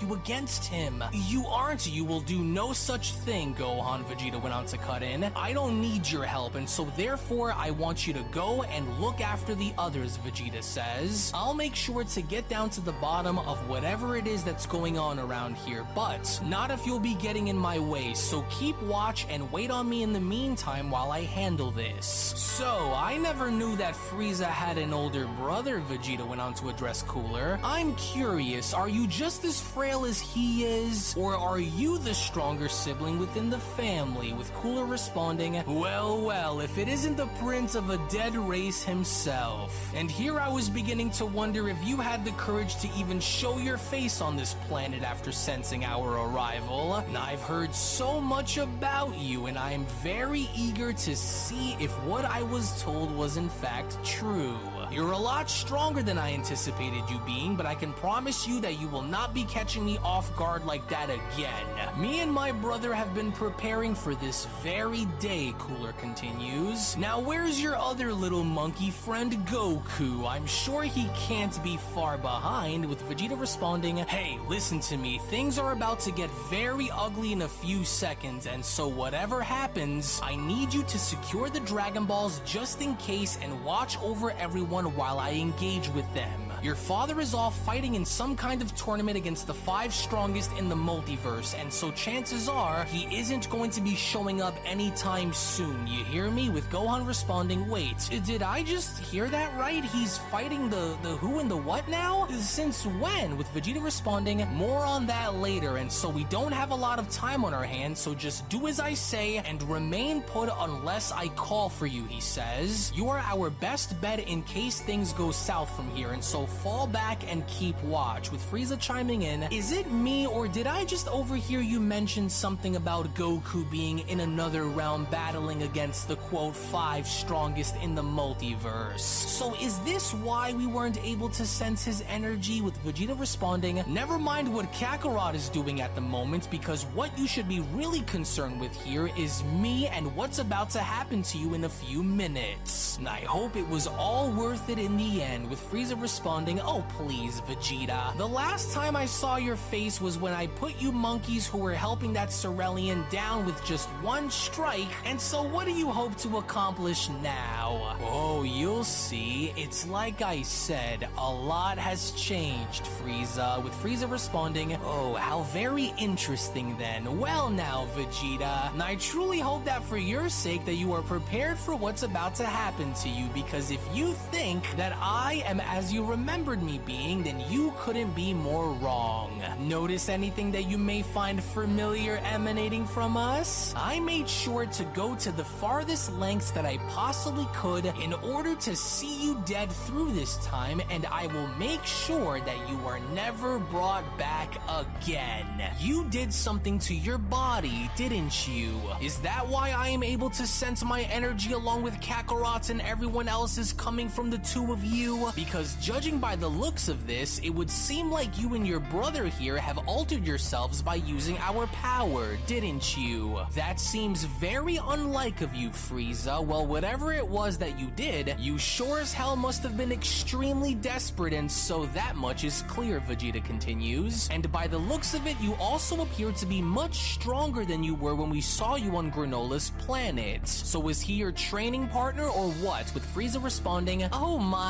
You against him. You aren't. You will do no such thing, Gohan, Vegeta went on to cut in. I don't need your help, and so therefore I want you to go and look after the others, Vegeta says. I'll make sure to get down to the bottom of whatever it is that's going on around here, but not if you'll be getting in my way, so keep watch and wait on me in the meantime while I handle this. So, I never knew that Frieza had an older brother, Vegeta went on to address Cooler. I'm curious, are you just as frail as he is, or are you the stronger sibling within the family? With Cooler responding, well, if it isn't the prince of a dead race himself. And here I was beginning to wonder if you had the courage to even show your face on this planet after sensing our arrival. I've heard so much about you, and I am very eager to see if what I was told was in fact true. You're a lot stronger than I anticipated you being, but I can promise you that you will not be catching me off guard like that again. Me and my brother have been preparing for this very day, Cooler continues. Now where's your other little monkey friend, Goku? I'm sure he can't be far behind, with Vegeta responding, hey, listen to me, things are about to get very ugly in a few seconds, and so whatever happens, I need you to secure the Dragon Balls just in case and watch over everyone while I engage with them. Your father is off fighting in some kind of tournament against the 5 strongest in the multiverse, and so chances are he isn't going to be showing up anytime soon. You hear me? With Gohan responding, wait, did I just hear that right? He's fighting the who and the what now? Since when? With Vegeta responding, more on that later, and so we don't have a lot of time on our hands, so just do as I say and remain put unless I call for you, he says. You are our best bet in case things go south from here, and so fall back and keep watch. With Frieza chiming in, is it me or did I just overhear you mention something about Goku being in another realm battling against the quote 5 strongest in the multiverse? So is this why we weren't able to sense his energy? With Vegeta responding, never mind what Kakarot is doing at the moment, because what you should be really concerned with here is me and what's about to happen to you in a few minutes. And I hope it was all worth it in the end. With Frieza responding, oh please, Vegeta. The last time I saw your face was when I put you monkeys who were helping that Cerealian down with just one strike, and so what do you hope to accomplish now? Oh, you'll see. It's like I said, a lot has changed, Frieza. With Frieza responding, oh, how very interesting then. Well now, Vegeta, and I truly hope that for your sake that you are prepared for what's about to happen to you, because if you think that I am as you remembered me being, then you couldn't be more wrong. Notice anything that you may find familiar emanating from us? I made sure to go to the farthest lengths that I possibly could in order to see you dead through this time, and I will make sure that you are never brought back again. You did something to your body, didn't you? Is that why I am able to sense my energy along with Kakarot's and everyone else's coming from the two of you? Because judging by the looks of this, it would seem like you and your brother here have altered yourselves by using our power, didn't you? That seems very unlike of you, Frieza. Well, whatever it was that you did, you sure as hell must have been extremely desperate, and so that much is clear, Vegeta continues. And by the looks of it, you also appear to be much stronger than you were when we saw you on Granola's planet. So was he your training partner or what? With Frieza responding, oh my,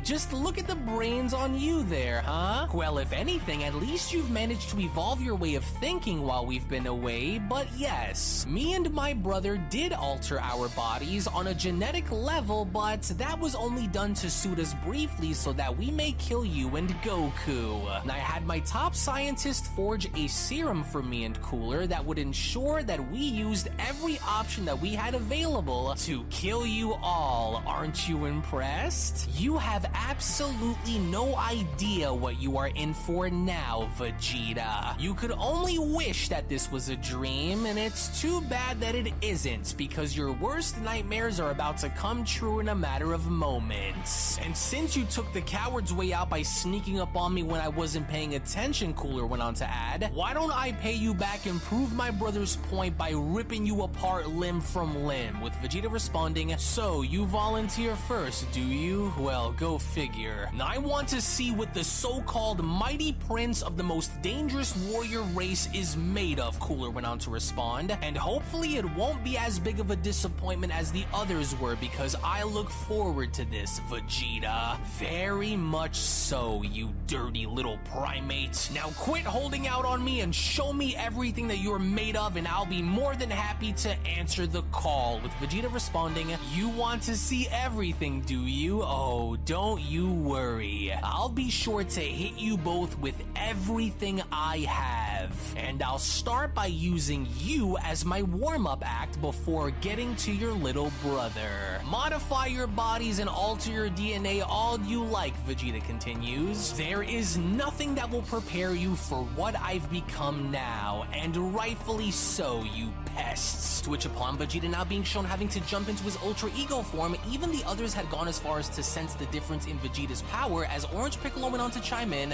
just look at the brains on you there, huh? Well, if anything, at least you've managed to evolve your way of thinking while we've been away. But yes, me and my brother did alter our bodies on a genetic level, but that was only done to suit us briefly so that we may kill you and Goku. And I had my top scientist forge a serum for me and Cooler that would ensure that we used every option that we had available to kill you all. Aren't you impressed? You have absolutely absolutely no idea what you are in for now, Vegeta. You could only wish that this was a dream, and it's too bad that it isn't, because your worst nightmares are about to come true in a matter of moments. And since you took the coward's way out by sneaking up on me when I wasn't paying attention, Cooler went on to add, why don't I pay you back and prove my brother's point by ripping you apart limb from limb? With Vegeta responding, so you volunteer first, do you? Well, go figure. Now I want to see what the so-called mighty prince of the most dangerous warrior race is made of, Cooler went on to respond, and hopefully it won't be as big of a disappointment as the others were, because I look forward to this, Vegeta. Very much so, you dirty little primate. Now quit holding out on me and show me everything that you're made of, and I'll be more than happy to answer the call. With Vegeta responding, you want to see everything, do you? Oh, don't you worry. I'll be sure to hit you both with everything I have. And I'll start by using you as my warm-up act before getting to your little brother. Modify your bodies and alter your DNA all you like, Vegeta continues. There is nothing that will prepare you for what I've become now, and rightfully so, you pests. To which upon Vegeta now being shown having to jump into his Ultra Ego form, even the others had gone as far as to sense the difference in Vegeta's power, as Orange Piccolo went on to chime in,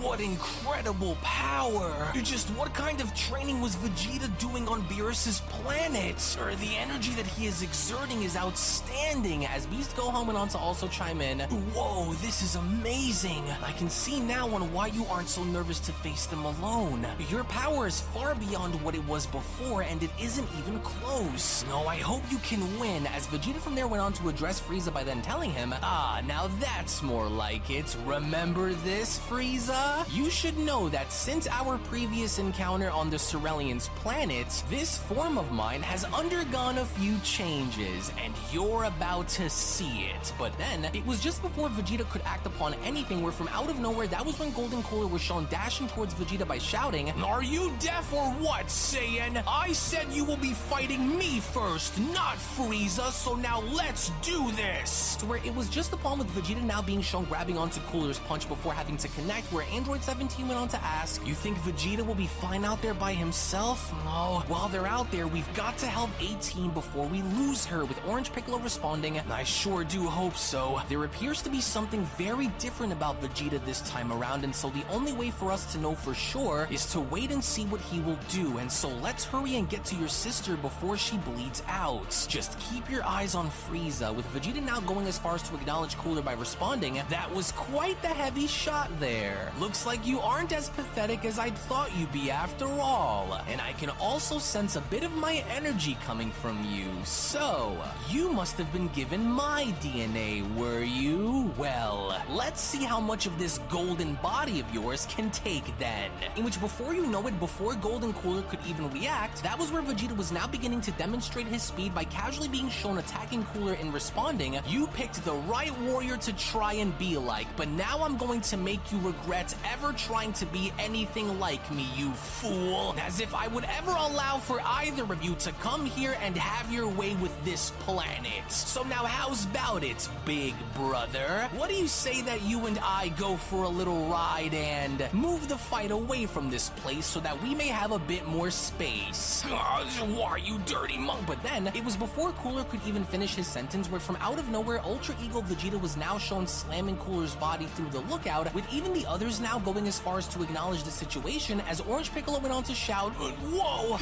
what incredible power! Just what kind of training was Vegeta doing on Beerus's planet? Or the energy that he is exerting is outstanding, as Beast Gohan went on to also chime in, whoa, this is amazing! I can see now on why you aren't so nervous to face them alone. Your power is far beyond what it was before, and it isn't even close. No, I hope you can win, as Vegeta from there went on to address Frieza by then telling him, now that's more like it. Remember this, Frieza? You should know that since our previous encounter on the Cerulean's planet, this form of mine has undergone a few changes, and you're about to see it. But then, it was just before Vegeta could act upon anything where from out of nowhere, that was when Golden Cooler was shown dashing towards Vegeta by shouting, are you deaf or what, Saiyan? I said you will be fighting me first, not Frieza, so now let's do this! To where it was just upon with Vegeta now being shown grabbing onto Cooler's punch before having to connect, where Android 17 went on to ask, you think Vegeta will be fine out there by himself? No, while they're out there, we've got to help 18 before we lose her, with Orange Piccolo responding, I sure do hope so. There appears to be something very different about Vegeta this time around, and so the only way for us to know for sure is to wait and see what he will do, and so let's hurry and get to your sister before she bleeds out. Just keep your eyes on Frieza, with Vegeta now going as far as to acknowledge Cooler by responding, that was quite the heavy shot there. Looks like you aren't as pathetic as I'd thought you'd be after all, and I can also sense a bit of my energy coming from you, so you must have been given my DNA, were you? Well, let's see how much of this golden body of yours can take then. In which before you know it, before Golden Cooler could even react, that was where Vegeta was now beginning to demonstrate his speed by casually being shown attacking Cooler and responding, you picked the right warrior to try and be like, but now I'm going to make you regret ever trying to be anything like me, you fool. As if I would ever allow for either of you to come here and have your way with this planet. So now how's about it, big brother? What do you say that you and I go for a little ride and move the fight away from this place so that we may have a bit more space? Why, you dirty monk? But then, it was before Cooler could even finish his sentence where from out of nowhere, Ultra Ego Vegeta was now shown slamming Cooler's body through the lookout, with even the others now going as far as to acknowledge the situation, as Orange Piccolo went on to shout, whoa,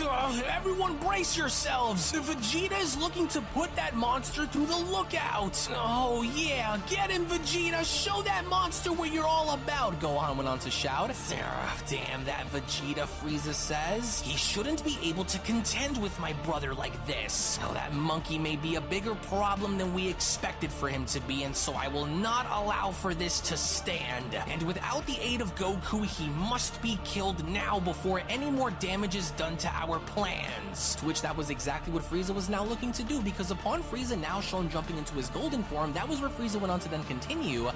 everyone brace yourselves! Vegeta is looking to put that monster through the lookout! Oh yeah, get him, Vegeta! Show that monster what you're all about! Gohan went on to shout. Damn that Vegeta, Frieza says. He shouldn't be able to contend with my brother like this. Now that monkey may be a bigger problem than we expected for him to be, and so I will not allow for this to stand. And without the aid of Goku, he must be killed now. now before any more damage is done to our plans. To which that was exactly what Frieza was now looking to do, because upon Frieza now shown jumping into his golden form, that was where Frieza went on to then continue.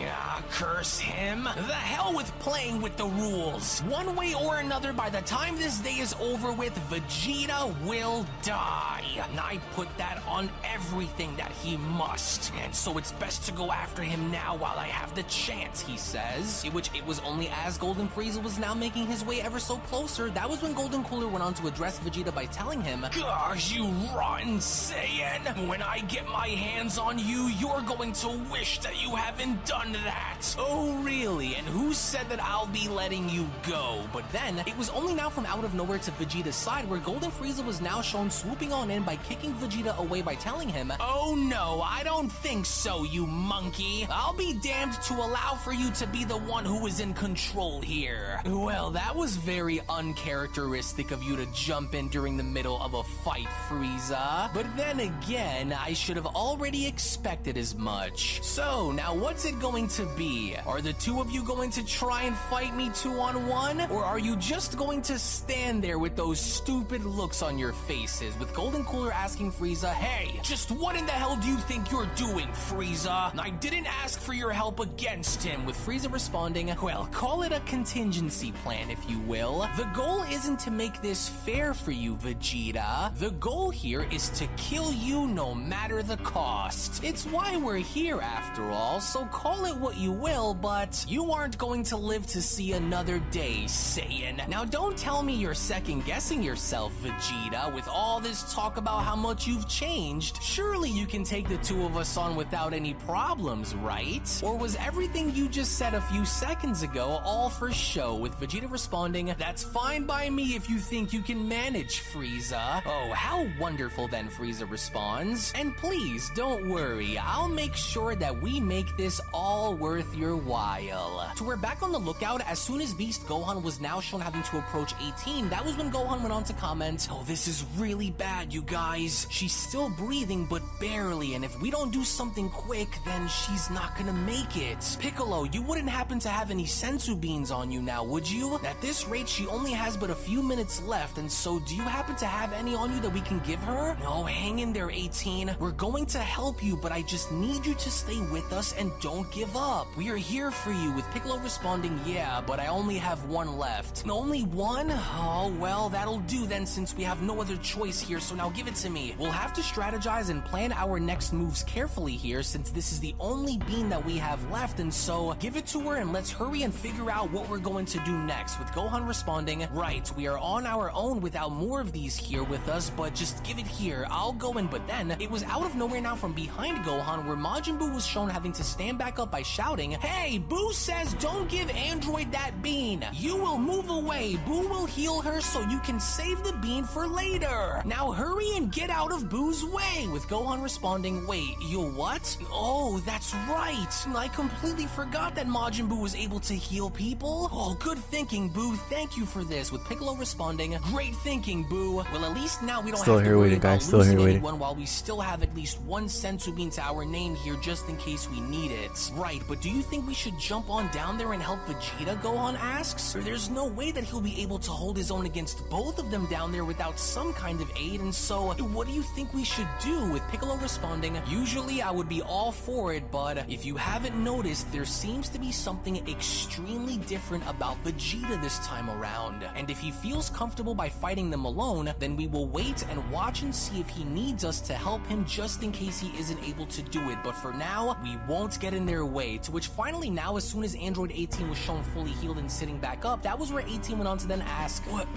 Curse him. The hell with playing with the rules. One way or another, by the time this day is over with, Vegeta will die. And I put that on everything that he must. And so it's best to go after him now while I have the chance, he says. In which it was only as Golden Frieza was now making his way ever so closer, that was when Golden Cooler went on to address Vegeta by telling him, "Gosh, you rotten Saiyan! When I get my hands on you, you're going to wish that you haven't done that." Oh, really? And who said that I'll be letting you go? But then, it was only now from out of nowhere to Vegeta's side where Golden Frieza was now shown swooping on in by kicking Vegeta away by telling him, "Oh no, I don't think so, you monkey. I'll be damned to allow for you to be the one who is in control here." Well, that was very uncharacteristic of you to jump in during the middle of a fight, Frieza. But then again, I should have already expected as much. So, now what's it going to be? Are the two of you going to try and fight me 2-on-1? Or are you just going to stand there with those stupid looks on your faces, with Golden Cooler asking Frieza, "Hey, just what in the hell do you think you're doing, Frieza? I didn't ask for your help against him," with Frieza responding, "Well, call it a contingency plan, if you will. The goal isn't to make this fair for you, Vegeta. The goal here is to kill you no matter the cost. It's why we're here, after all, so call it what you will, but you aren't going to live to see another day, Saiyan." Now, don't tell me you're second-guessing yourself, Vegeta, with all this talk about how much you've changed. Surely you can take the two of us on without any problems, right? Or was everything you just said a few seconds ago all for show, with Vegeta responding, "That's fine by me if you think you can manage, Frieza." Oh, how wonderful then, Frieza responds. "And please, don't worry, I'll make sure that we make this all worth your while." So we're back on the lookout. As soon as Beast Gohan was now shown having to approach 18, that was when Gohan went on to comment, "Oh, this is really bad, you guys. She's still breathing, but barely, and if we don't do something quick, then she's not gonna make it. Piccolo, you wouldn't happen to have any senzu beans on you now, would you? At this rate, she only has but a few minutes left, and so do you happen to have any on you that we can give her?" "No, hang in there, 18. We're going to help you, but I just need you to stay with us and don't give up. We are here for you," with Piccolo responding, "Yeah, but I only have one left." "Only one? Oh, well, that'll do then, since we have no other choice here, so now give it to me. We'll have to strategize and plan our next moves carefully here, since this is the only bean that we have left, and so give it to her and let's hurry and figure out what we're going to do next," with Gohan responding, "Right, we are on our own without more of these here with us, but just give it here, I'll go in." But then, it was out of nowhere now from behind Gohan, where Majin Buu was shown having to stand back up by shouting, "Hey, Buu says don't give Android that bean. You will move away. Buu will heal her so you can save the bean for later. Now hurry and get out of Buu's way," with Gohan responding, "Wait, you what? Oh, that's right. I completely forgot that Majin Buu was able to heal people. Oh, good thinking, Buu. Thank you for this," with Piccolo responding, "Great thinking, Buu. Well, at least now we don't Still have to here worry waiting, about guys. Still losing here waiting. anyone while we still have at least one senzu bean to our name here just in case we need it." "Right, but do you think we should jump on down there and help Vegeta?" Gohan asks. "Or there's no way that he'll be able to hold his own against both of them down there without some kind of aid, and so what do you think we should do?" with Piccolo responding, "Usually I would be all for it, but if you haven't noticed, there seems to be something extremely different about Vegeta this time around. And if he feels comfortable by fighting them alone, then we will wait and watch and see if he needs us to help him just in case he isn't able to do it. But for now, we won't get in their way." To which finally now, as soon as Android 18 was shown fully healed and sitting back up, that was where 18 went on to then ask, What?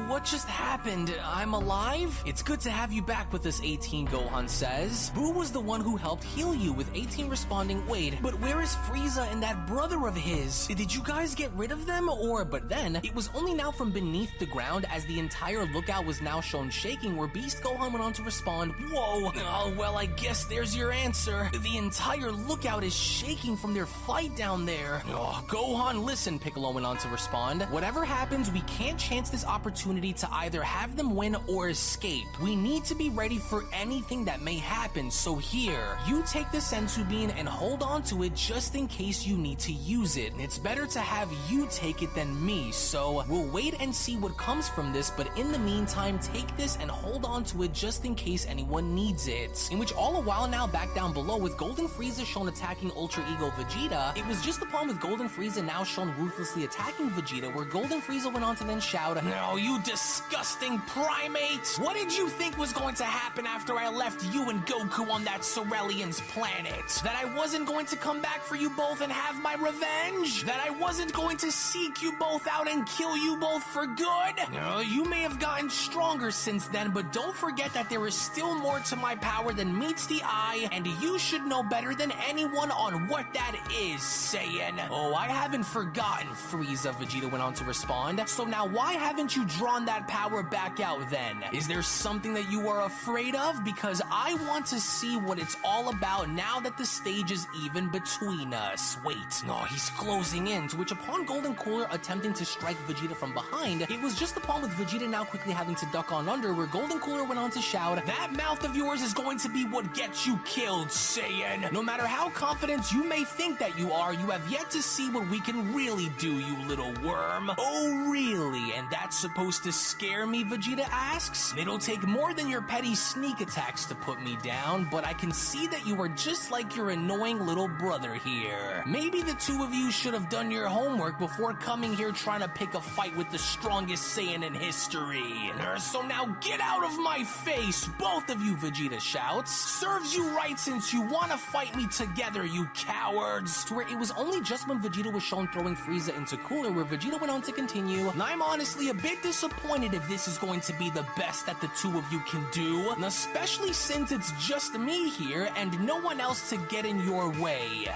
What just happened? I'm alive? "It's good to have you back with us, 18, Gohan says. "Buu was the one who helped heal you," with 18 responding, "Wait, but where is Frieza and that brother of his? Did you guys get rid of them, or?" But then, it was only now from beneath the ground, as the entire lookout was now shown shaking, where Beast Gohan went on to respond, "Whoa, oh, well, I guess there's your answer. The entire lookout is shaking from their fight down there." "Oh, Gohan, listen," Piccolo went on to respond. "Whatever happens, we can't chance this opportunity to either have them win or escape. We need to be ready for anything that may happen, so here, you take the senzu bean and hold on to it just in case you need to use it. It's better to have you take it than me, be, so we'll wait and see what comes from this, but in the meantime, take this and hold on to it just in case anyone needs it. In which all the while now back down below, with Golden Frieza shown attacking Ultra Ego Vegeta, it was just upon with Golden Frieza now shown ruthlessly attacking Vegeta, where Golden Frieza went on to then shout, "No, you disgusting primate! What did you think was going to happen after I left you and Goku on that Cerulean's planet? That I wasn't going to come back for you both and have my revenge? That I wasn't going to seek you both out and kill you both for good? You may have gotten stronger since then, but don't forget that there is still more to my power than meets the eye, and you should know better than anyone on what that is, Saiyan." "Oh, I haven't forgotten, Frieza," Vegeta went on to respond. "So now why haven't you drawn that power back out then? Is there something that you are afraid of? Because I want to see what it's all about now that the stage is even between us." Wait, no, he's closing in, to which upon Golden Cooler attempting to strike Vegeta from behind, it was just upon with Vegeta now quickly having to duck on under, where Golden Cooler went on to shout, "That mouth of yours is going to be what gets you killed, Saiyan. No matter how confident you may think that you are, you have yet to see what we can really do, you little worm." "Oh, really? And that's supposed to scare me?" Vegeta asks. "It'll take more than your petty sneak attacks to put me down, but I can see that you are just like your annoying little brother here. Maybe the two of you should have done your homework before coming here trying to pick a fight with the strongest Saiyan in history. So now get out of my face, both of you," Vegeta shouts. "Serves you right since you want to fight me together, you cowards." To where it was only just when Vegeta was shown throwing Frieza into Cooler where Vegeta went on to continue, "And I'm honestly a bit disappointed if this is going to be the best that the two of you can do, and especially since it's just me here and no one else to get in your way.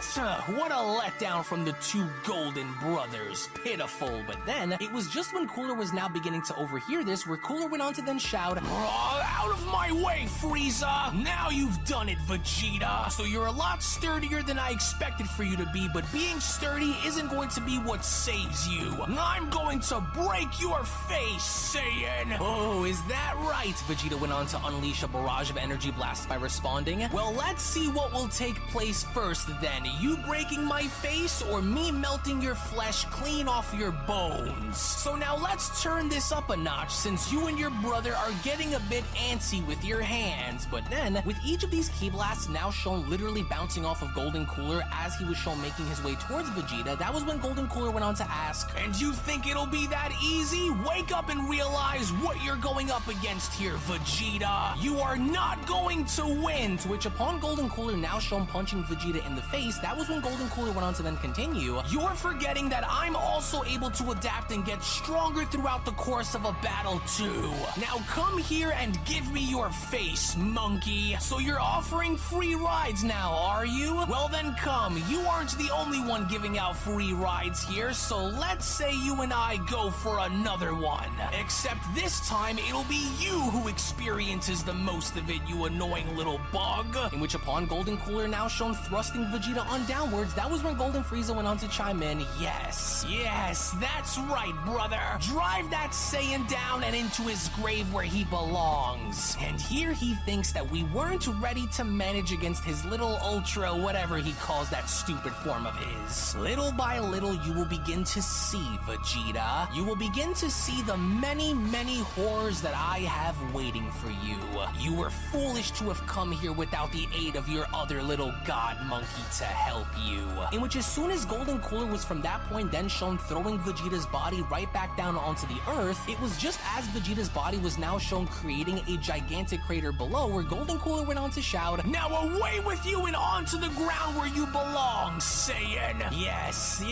What a letdown from the two Golden Brothers. Pitiful." But then, it was just when Cooler was now beginning to overhear this where Cooler went on to then shout, "Out of my way, Frieza! Now you've done it, Vegeta! So you're a lot sturdier than I expected for you to be, but being sturdy isn't going to be what saves you. I'm going to break your face, Saiyan!" "Oh, is that right?" Vegeta went on to unleash a barrage of energy blasts by responding. "Well, let's see what will take place first then. You breaking my face or me melting your flesh clean off your bones? So now let's turn this up a notch since you and your brother are getting a bit antsy with your hands." But then, with each of these ki blasts now shown literally bouncing off of Golden Cooler as he was shown making his way towards Vegeta, that was when Golden Cooler went on to ask, "And you think it'll be that easy? Wake up and realize what you're going up against here, Vegeta. You are not going to win." To which upon Golden Cooler now shown punching Vegeta in the face, that was when Golden Cooler went on to then continue, "You're forgetting that I'm also able to adapt and get stronger throughout the course of a battle too. Now come here and give me your face, monkey. So you're offering free rides now, are you? Well then come, you aren't the only one giving out free rides here, so let's say you and I go for another one. Except this time, it'll be you who experiences the most of it, you annoying little bug." In which upon Golden Cooler now shown thrusting Vegeta on downwards, that was when Golden Frieza went on to chime in, Yes, that's right, brother. Drive that Saiyan down and into his grave where he belongs." And here he thinks that we weren't ready to manage against his little ultra whatever he calls that stupid form of his. "Little by little, you will begin to see, Vegeta. You will begin to see the many, many horrors that I have waiting for you. You were foolish to have come here without the aid of your other little god monkey to help you." In which as soon as Golden Cooler was from that point then shown throwing Vegeta's body right back down onto the earth, it was just as Vegeta's body was now shown creating a gigantic crater below where Golden Cooler went on to shout, "Now away with you and onto the ground where you belong, Saiyan!" Yes,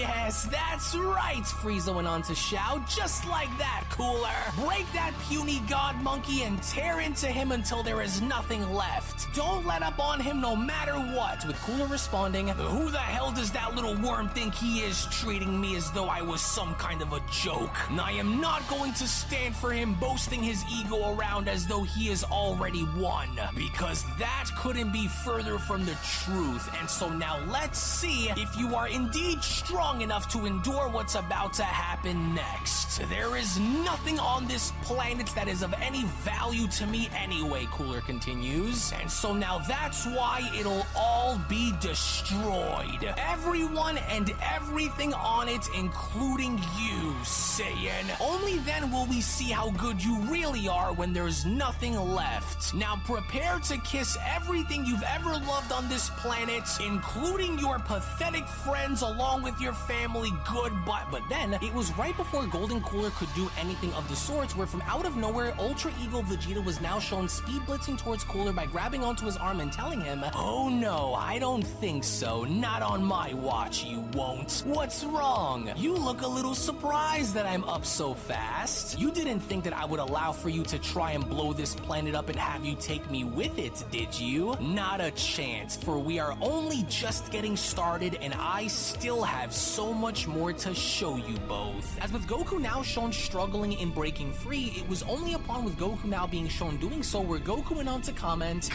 that's right, Frieza went on to shout, "just like that, Cooler. Break that puny god monkey and tear into him until there is nothing left. Don't let up on him no matter what," with Cooler responding, "Who the hell does that little worm think he is, treating me as though I was some kind of a joke? And I am not going to stand for him boasting his ego around as though he has already won, because that couldn't be further from the truth. And so now let's see if you are indeed strong enough to endure what's about to happen next. There is nothing on this planet that is of any value to me anyway," Cooler continues. "And so now that's why it'll all be destroyed. Everyone and everything on it, including you, Saiyan. Only then will we see how good you really are when there's nothing left. Now prepare to kiss everything you've ever loved on this planet, including your pathetic friends along with your family, goodbye. But then, it was right before Golden Cooler could do anything of the sorts where from out of nowhere, Ultra Ego Vegeta was now shown speed blitzing towards Cooler by grabbing onto his arm and telling him, "Oh no, I don't think so. Not on my watch, you won't. What's wrong? You look a little surprised that I'm up so fast. You didn't think that I would allow for you to try and blow this planet up and have you take me with it, did you? Not a chance, for we are only just getting started and I still have so much more to show you both." As with Goku now shown struggling in breaking free, it was only upon with Goku now being shown doing so where Goku went on to comment,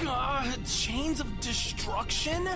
"Chains of destruction?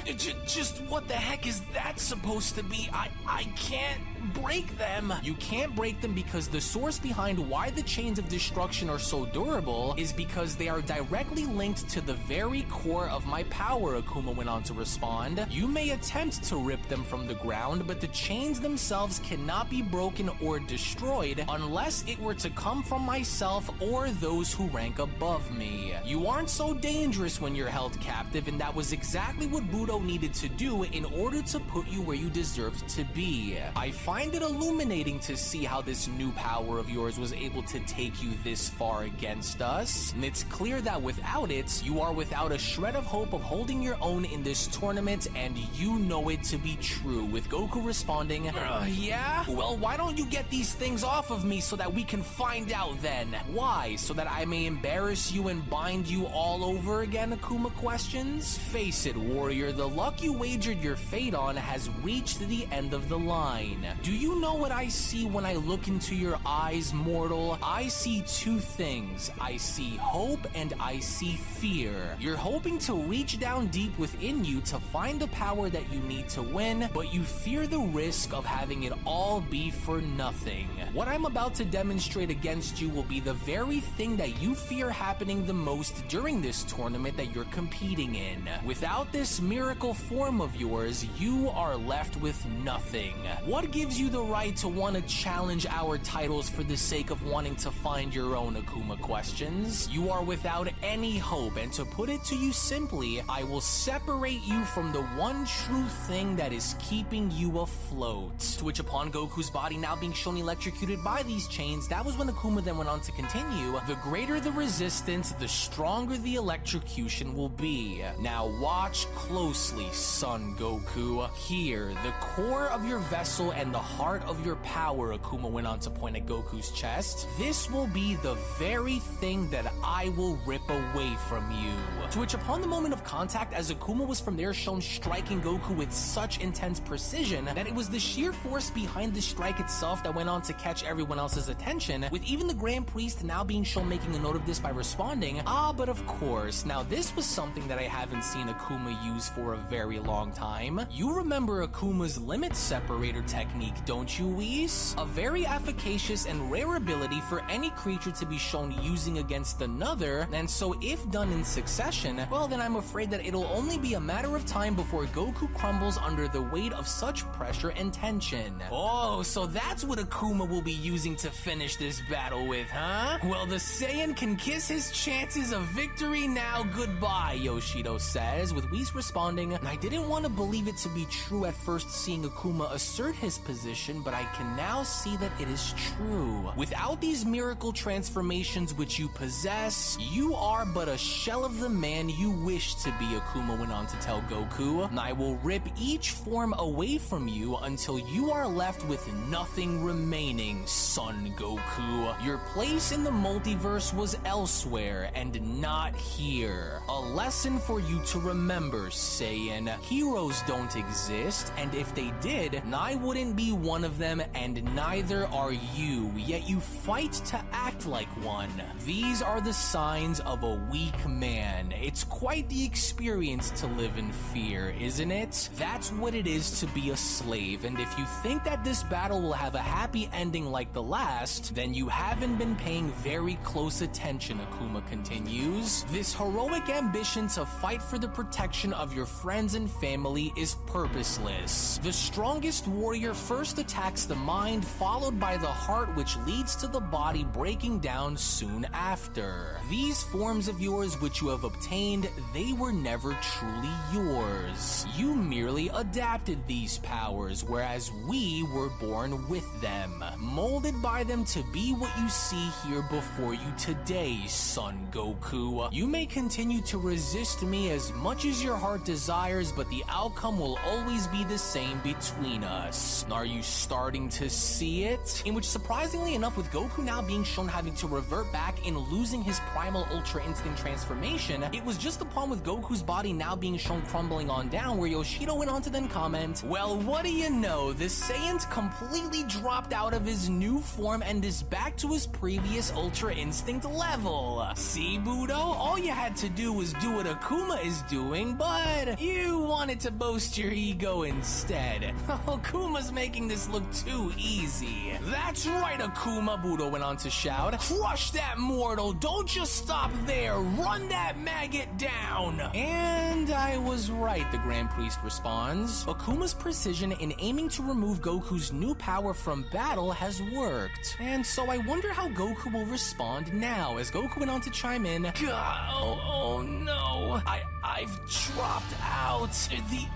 Just what the heck is that supposed to be? I can't break them." You can't break them because the source behind why the chains of destruction are so durable is because they are directly linked to the very core of my power, Akuma went on to respond. You may attempt to rip them from the ground, but the chains themselves cannot be broken or destroyed unless it were to come from myself or those who rank above me. You aren't so dangerous when you're held captive, and that was exactly what Budo needed to do in order to put you where you deserved to be. I find it illuminating to see how this new power of yours was able to take you this far against us, and it's clear that without it, you are without a shred of hope of holding your own in this tournament, and you know it to be true, with Goku responding, "Yeah? Well, why don't you get these things off of me so that we can find out then? Why? So that I may embarrass you and bind you all over again?" Akuma questions. "Face it, warrior, the luck you wagered your fate on has reached the end of the line. Do you know what I see when I look into your eyes, mortal? I see two things. I see hope and I see fear. You're hoping to reach down deep within you to find the power that you need to win, but you fear the risk of having it all be for nothing. What I'm about to demonstrate against you will be the very thing that you fear happening the most during this tournament that you're competing in. Without this miracle form of yours, you are left with nothing. What gives you the right to want to challenge our titles for the sake of wanting to find your own?" Akuma questions. "You are without any hope, and to put it to you simply, I will separate you from the one true thing that is keeping you afloat." To which upon Goku's body now being shown electrocuted by these chains, that was when Akuma then went on to continue, "The greater the resistance, the stronger the electrocution will be. Now watch closely, Son Goku. Here, the core of your vessel and the heart of your power," Akuma went on to point at Goku's chest. "This will be the very thing that I will rip away from you." To which upon the moment of contact, as Akuma was from there shown striking Goku with such intense precision that it was the sheer force behind the strike itself that went on to catch everyone else's attention, with even the Grand Priest now being shown making a note of this by responding, but of course, now this was something that I haven't seen Akuma use for a very long time. You remember Akuma's Limit Separator technique, don't you, Whis? A very efficacious and rare ability for any creature to be shown using against another, and so if done in succession, well then I'm afraid that it'll only be a matter of time before Goku crumbles under the weight of such pressure and tension. Oh, so that's what Akuma will be using to finish this battle with, huh? Well, the Saiyan can kiss his chances of victory now goodbye, Yoshido says, with Whis responding, "I didn't want to believe it to be true at first seeing Akuma assert his position, but I can now see that it is true. Without these miracle transformations which you possess, you are but a shell of the man you wish to be," Akuma went on to tell Goku. "I will rip each form away from you until you are left with nothing remaining, Son Goku. Your place in the multiverse was elsewhere and not here. A lesson for you to remember, Saiyan. Heroes don't exist, and if they did, I wouldn't be one of them, and neither are you, yet you fight to act like one. These are the signs of a weak man. It's quite the experience to live in fear, isn't it? That's what it is to be a slave, and if you think that this battle will have a happy ending like the last, then you haven't been paying very close attention," Akuma continues. "This heroic ambition to fight for the protection of your friends and family is purposeless. The strongest warrior first attacks the mind, followed by the heart, which leads to the body breaking down soon after. These forms of yours which you have obtained, they were never truly yours. You merely adapted these powers, whereas we were born with them, molded by them to be what you see here before you today, Son Goku. You may continue to resist me as much as your heart desires, but the outcome will always be the same between us. Are you starting to see it? In which, surprisingly enough, with Goku now being shown having to revert back and losing his primal Ultra Instinct transformation, it was just upon with Goku's body now being shown crumbling on down where Yoshido went on to then comment, well, what do you know, the Saiyan completely dropped out of his new form and is back to his previous Ultra Instinct level. See, Budo, all you had to do was do what Akuma is doing, but you wanted to boast your ego instead. Akuma's making this look too easy. That's right, Akuma, Budo went on to shout. Crush that mortal, don't just stop there, run that maggot down. And I was right, the Grand Priest responds. Akuma's precision in aiming to remove Goku's new power from battle has worked. And so I wonder how Goku will respond now, as Goku went on to chime in. Oh no, I've dropped out.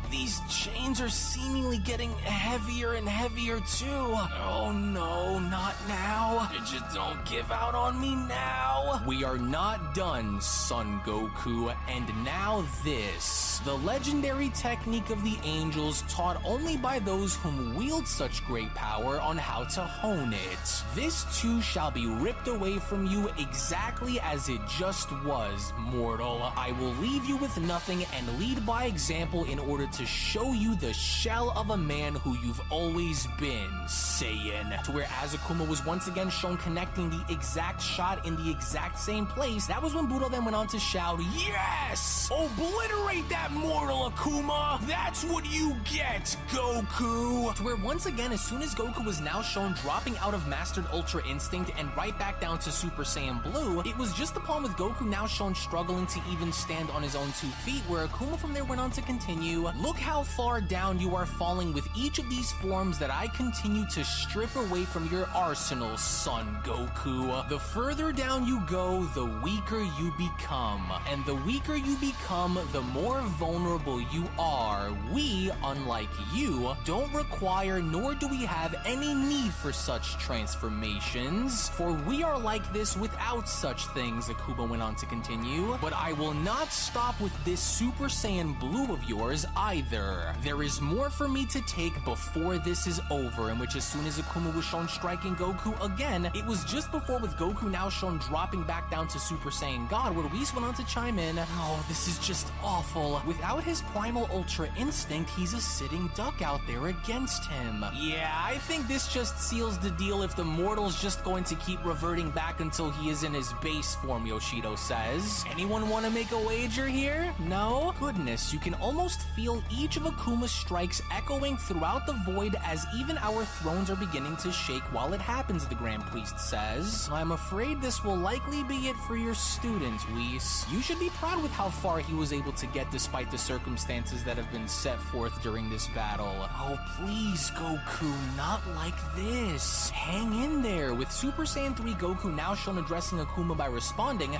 These chains are seemingly getting heavier and heavier too. Oh no, not now. Just don't give out on me now. We are not done, Son Goku, and now this. The legendary technique of the angels taught only by those whom wield such great power on how to hone it. This too shall be ripped away from you exactly as it just was, mortal. I will leave you with nothing and lead by example in order to show you the shell of a man who you've always been, Saiyan. To where as Akuma was once again shown connecting the exact shot in the exact same place, that was when Budo then went on to shout, yes! Obliterate that mortal, Akuma! That's what you get, Goku! To where once again, as soon as Goku was now shown dropping out of Mastered Ultra Instinct and right back down to Super Saiyan Blue, it was just upon with Goku now shown struggling to even stand on his own 2 feet, where Akuma from there went on to continue, look how far down you are falling with each of these forms that I continue to strip away from your arsenal, Son Goku. The further down you go, the weaker you become. And the weaker you become, the more vulnerable you are. We, unlike you, don't require nor do we have any need for such transformations. For we are like this without such things, Akuma went on to continue. But I will not stop with this Super Saiyan Blue of yours either. There is more for me to take before this is over, in which as soon as Akuma was shown striking Goku again, it was just before with Goku now shown dropping back down to Super Saiyan God, where Whis went on to chime in, oh, this is just awful. Without his primal Ultra Instinct, he's a sitting duck out there against him. Yeah, I think this just seals the deal if the mortal's just going to keep reverting back until he is in his base form, Yoshido says. Anyone want to make a wager here? No? Goodness, you can almost feel each of Akuma's strikes echoing throughout the void as even our thrones are beginning to shake while it happens, the Grand Priest says. I'm afraid this will likely be it for your student, Whis. You should be proud with how far he was able to get despite the circumstances that have been set forth during this battle. Oh, please, Goku, not like this. Hang in there. With Super Saiyan 3 Goku now shown addressing Akuma by responding,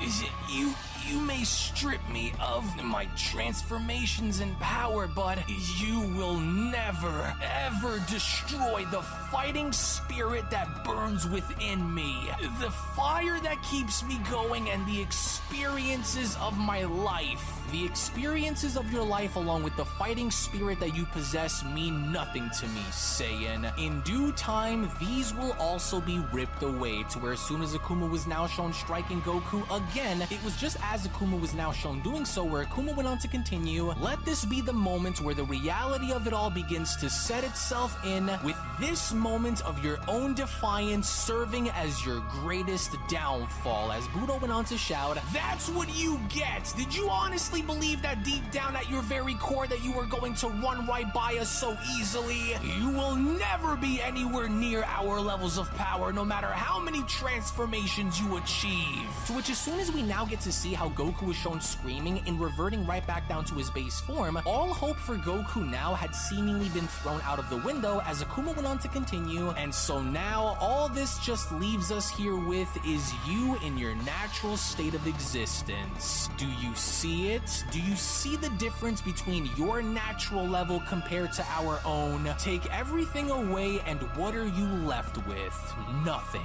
You may strip me of my transformations and power, but you will never, ever destroy the fighting spirit that burns within me, the fire that keeps me going, and the experiences of my life. The experiences of your life along with the fighting spirit that you possess mean nothing to me, Saiyan. In due time, these will also be ripped away, to where as soon as Akuma was now shown striking Goku again, it was just as Akuma was now shown doing so where Akuma went on to continue, let this be the moment where the reality of it all begins to set itself in, with this moment of your own defiance serving as your greatest downfall. As Budo went on to shout, that's what you get! Did you honestly believe that deep down at your very core that you were going to run right by us so easily? You will never be anywhere near our levels of power, no matter how many transformations you achieve. To which as soon as we now get to see how Goku was shown screaming and reverting right back down to his base form, all hope for Goku now had seemingly been thrown out of the window, thing though, as Akuma went on to continue, and so now all this just leaves us here with is you in your natural state of existence. Do you see it? Do you see the difference between your natural level compared to our own? Take everything away and what are you left with? Nothing.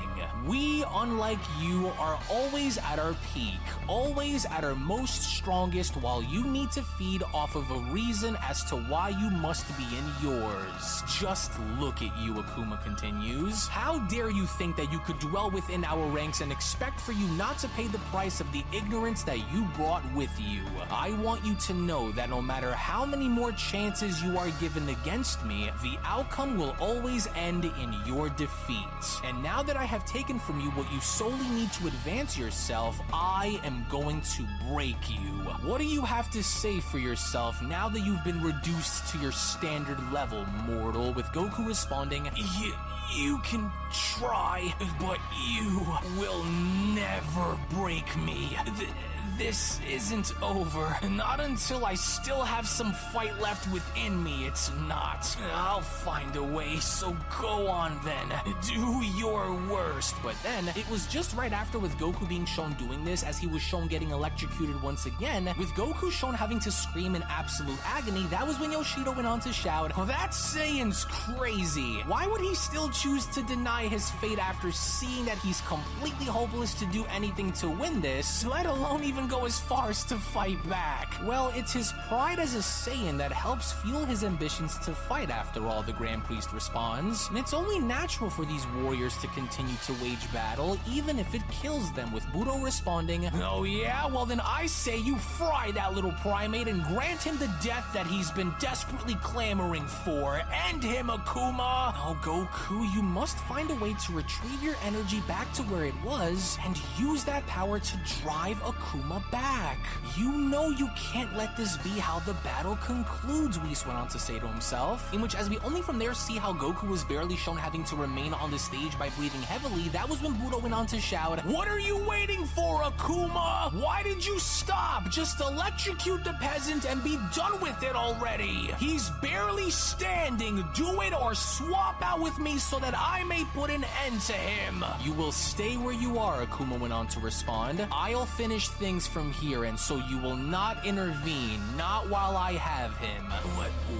We, unlike you, are always at our peak, always at our most strongest, while you need to feed off of a reason as to why you must be in yours. Just look at you, Akuma continues. How dare you think that you could dwell within our ranks and expect for you not to pay the price of the ignorance that you brought with you? I want you to know that no matter how many more chances you are given against me, the outcome will always end in your defeat. And now that I have taken from you what you solely need to advance yourself, I am going to break you. What do you have to say for yourself now that you've been reduced to your standard level, mortal? With Goku responding, You can try, but you will never break me. This isn't over. Not until I still have some fight left within me, it's not. I'll find a way, so go on then. Do your worst. But then, it was just right after with Goku being shown doing this, as he was shown getting electrocuted once again, with Goku shown having to scream in absolute agony, that was when Yoshido went on to shout, "Oh, that Saiyan's crazy. Why would he still choose to deny his fate after seeing that he's completely hopeless to do anything to win this, let alone even go as far as to fight back?" Well, it's his pride as a Saiyan that helps fuel his ambitions to fight after all, the Grand Priest responds. And it's only natural for these warriors to continue to wage battle, even if it kills them, with Budo responding, "Oh yeah? Well then I say you fry that little primate and grant him the death that he's been desperately clamoring for. End him, Akuma!" Oh, Goku, you must find a way to retrieve your energy back to where it was and use that power to drive Akuma back. You know you can't let this be how the battle concludes, Whis went on to say to himself, in which as we only from there see how Goku was barely shown having to remain on the stage by breathing heavily, that was when Budo went on to shout, "What are you waiting for, Akuma? Why did you stop? Just electrocute the peasant and be done with it already. He's barely standing. Do it or swap out with me so that I may put an end to him." "You will stay where you are," Akuma went on to respond. "I'll finish things from here, and so you will not intervene, not while I have him."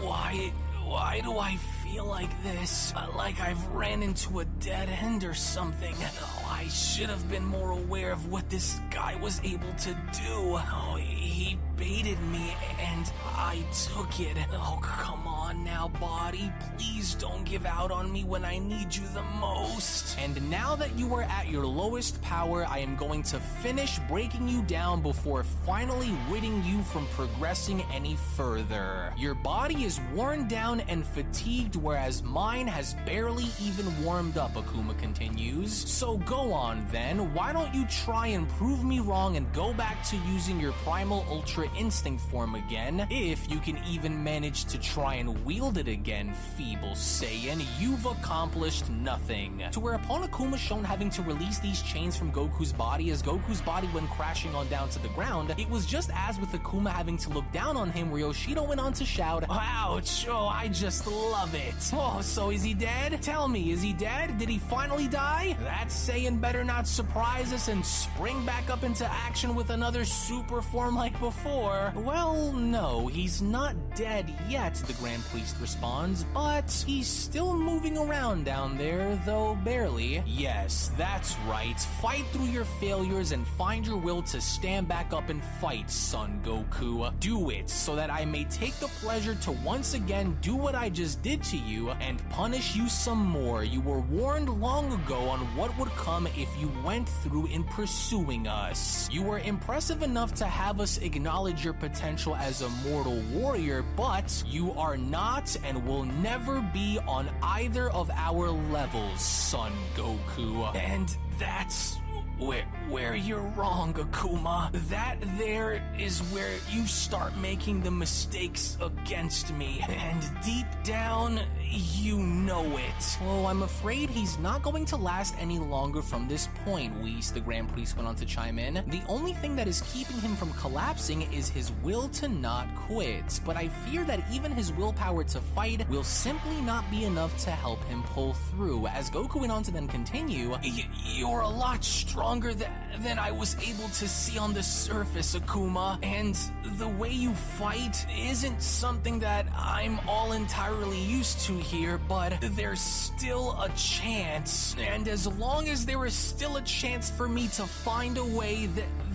Why do I feel like this? Like I've ran into a dead end or something. Oh, I should have been more aware of what this guy was able to do. Oh, he baited me and I took it. Oh, come on now, body. Please don't give out on me when I need you the most. And now that you are at your lowest power, I am going to finish breaking you down before finally ridding you from progressing any further. Your body is worn down and fatigued, whereas mine has barely even warmed up, Akuma continues. So go on then, why don't you try and prove me wrong and go back to using your primal Ultra Instinct form again, if you can even manage to try and wield it again, feeble Saiyan. You've accomplished nothing. To whereupon Akuma shown having to release these chains from Goku's body, as Goku's body went crashing on down to the ground, it was just as with Akuma having to look down on him where Yoshido went on to shout, "Ouch, oh, I just love it. Oh, so is he dead? Tell me, is he dead? Did he finally die? That Saiyan better not surprise us and spring back up into action with another super form like before." "Well, no, he's not dead yet," the Grand Priest responds, "but he's still moving around down there, though barely." "Yes, that's right. Fight through your failures and find your will to stand back up and fight, Son Goku. Do it so that I may take the pleasure to once again do what I just did to you and punish you some more. You were warned long ago on what would come if you went through in pursuing us. You were impressive enough to have us acknowledge your potential as a mortal warrior, but you are not and will never be on either of our levels, Son Goku. And that's Where you're wrong, Akuma. That there is where you start making the mistakes against me. And deep down, you know it. Oh, I'm afraid he's not going to last any longer from this point, Whis, the Grand Priest went on to chime in. The only thing that is keeping him from collapsing is his will to not quit. But I fear that even his willpower to fight will simply not be enough to help him pull through. As Goku went on to then continue, you're a lot stronger than I was able to see on the surface, Akuma. And the way you fight isn't something that I'm all entirely used to here, but there's still a chance. And as long as there is still a chance for me to find a way,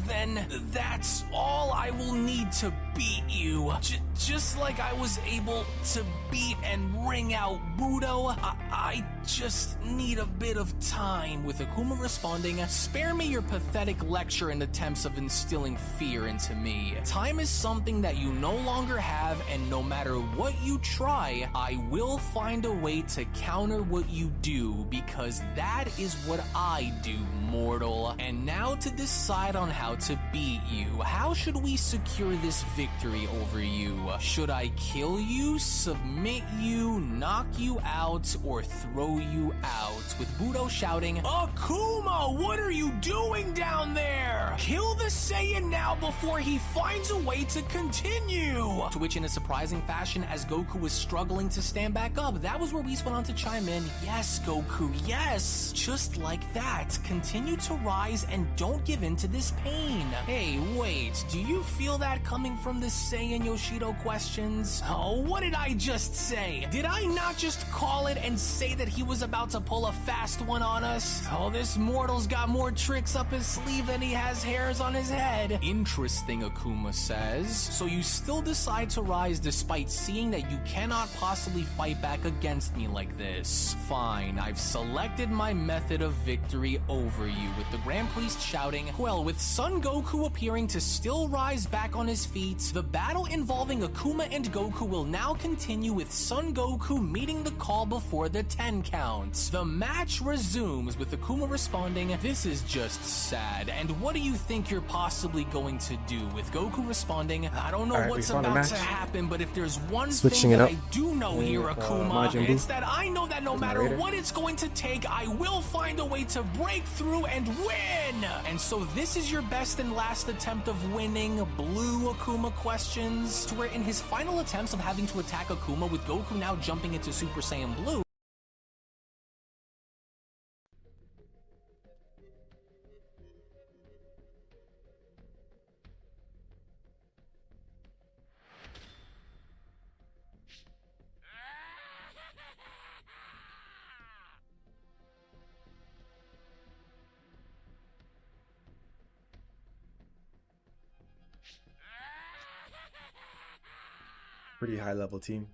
then that's all I will need to beat you. Just like I was able to beat and wring out Budo, I just need a bit of time. With Akuma responding, spare me your pathetic lecture and attempts of instilling fear into me. Time is something that you no longer have, and no matter what you try, I will find a way to counter what you do, because that is what I do, mortal. And now to decide on how to beat you. How should we secure this victory over you? Should I kill you, submit you, knock you out, or throw you out? With Budo shouting, Akuma, what are you doing down there? Kill the Saiyan now before he finds a way to continue. To which, in a surprising fashion, as Goku was struggling to stand back up, that was where Whis went on to chime in. Yes, Goku, yes. Just like that. Continue to rise and don't give in to this pain. Hey, wait, do you feel that coming from the Saiyan Yoshido questions? Oh, what did I just say? Did I not just call it and say that he was about to pull a fast one on us? Oh, this mortal's got more tricks up his sleeve than he has hairs on his head. Interesting, Akuma says. So you still decide to rise despite seeing that you cannot possibly fight back against me like this. Fine, I've selected my method of victory over you, with the Grand Priest shouting. Well, with Son Goku appearing to still rise back on his feet, the battle involving Akuma and Goku will now continue, with Son Goku meeting the call before the 10 count. The match resumes, with Akuma responding, this is just sad, and what do you think you're possibly going to do? With Goku responding, I don't know what's about to happen, but if there's one thing that I do know here, Akuma, it's that I know that no matter what it's going to take, I will find a way to break through and win! And so this is your best and last attempt of winning, Blue Akuma questions, to where in his final attempts of having to attack Akuma, with Goku now jumping into Super Saiyan Blue, pretty high level team.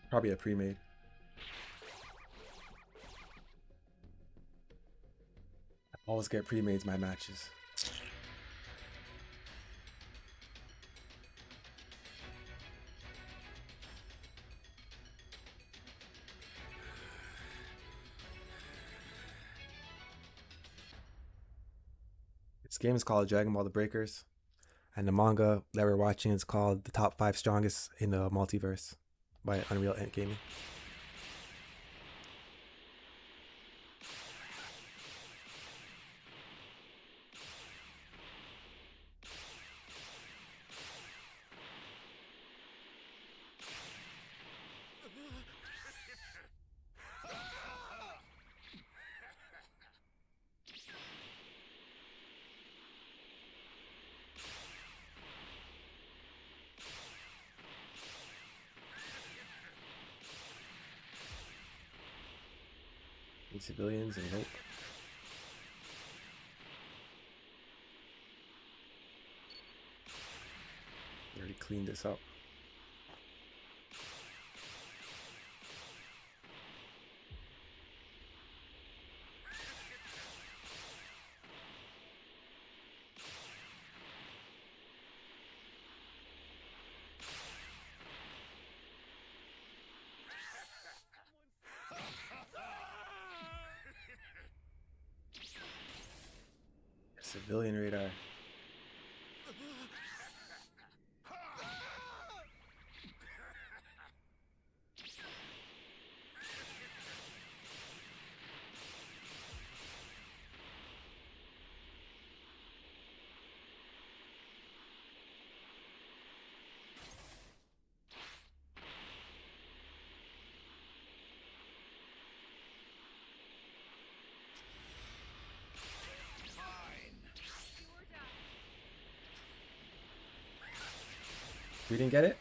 Probably a pre-made. I always get pre-mades my matches. This game is called Dragon Ball: The Breakers. And the manga that we're watching is called The Top 5 Strongest in the Multiverse by Unreal Ent Gaming. Civilians and nope. We already cleaned this up. Civilian radar. We didn't get it?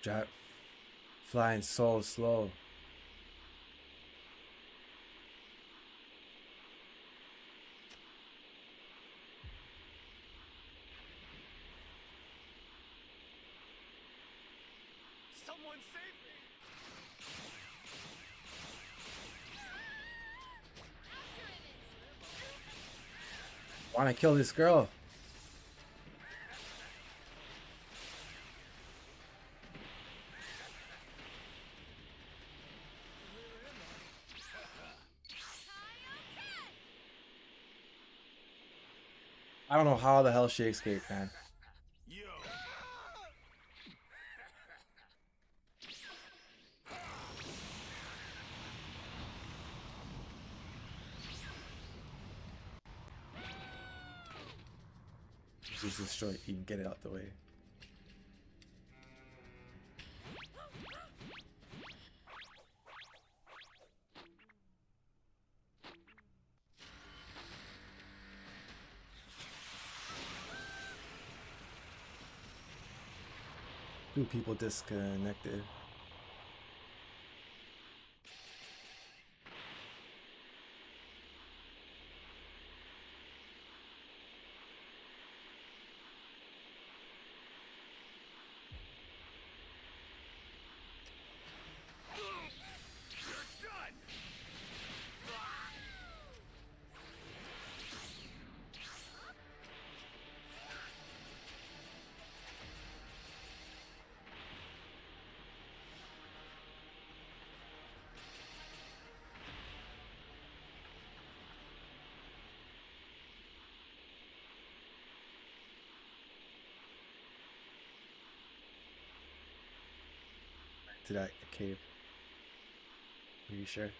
Drive. Flying so slow. Someone save me! Wanna kill this girl? I don't know how the hell she escaped, man. Just destroy it. You can get it out the way. Two people disconnected. To that cave. Are you sure?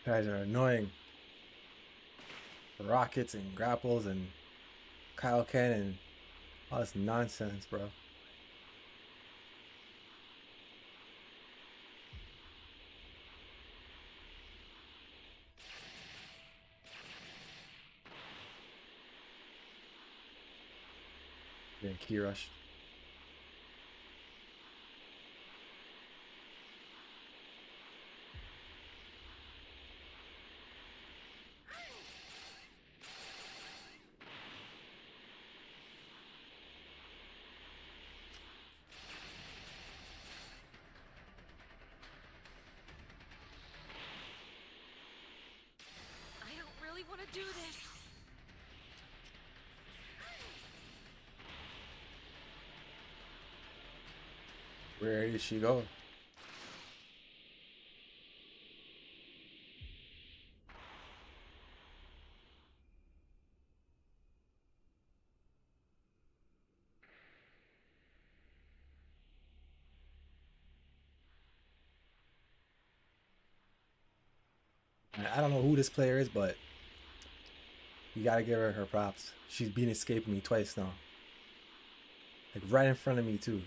Guys are annoying. Rockets and grapples and Kaioken and all this nonsense, bro. Getting key rushed. Want to do this. Where did she go? I don't know who this player is, but you gotta give her props. She's been escaping me twice now. Like right in front of me too.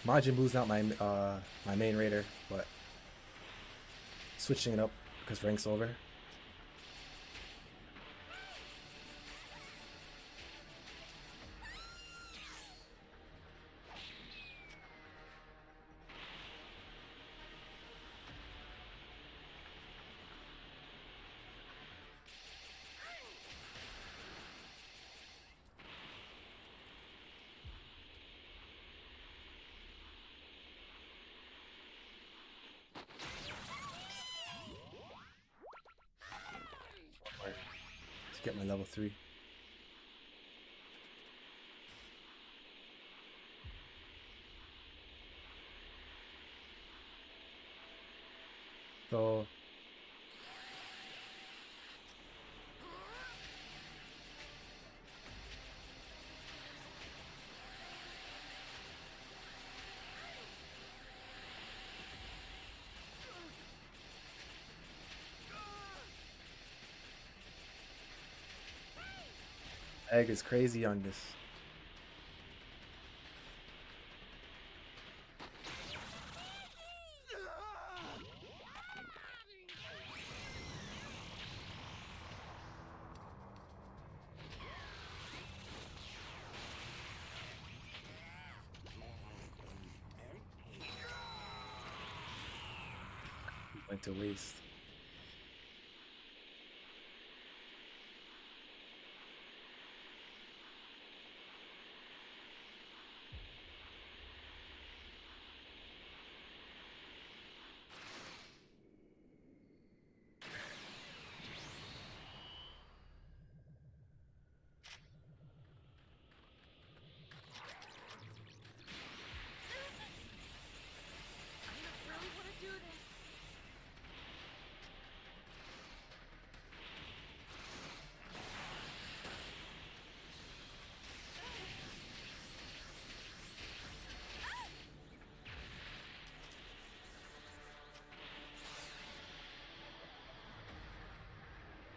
Majin Buu's not my my main raider, but switching it up because rank's over. To get my level 3. So Egg is crazy on this. Went to waste.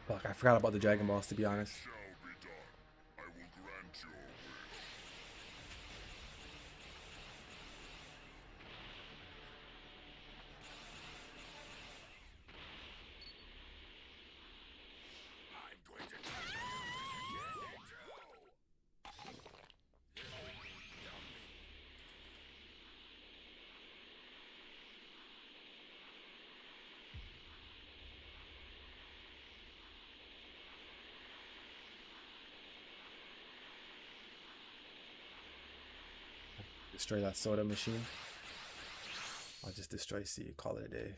Fuck, I forgot about the Dragon Balls, to be honest. Destroy that soda machine. I'll just destroy C, call it a day.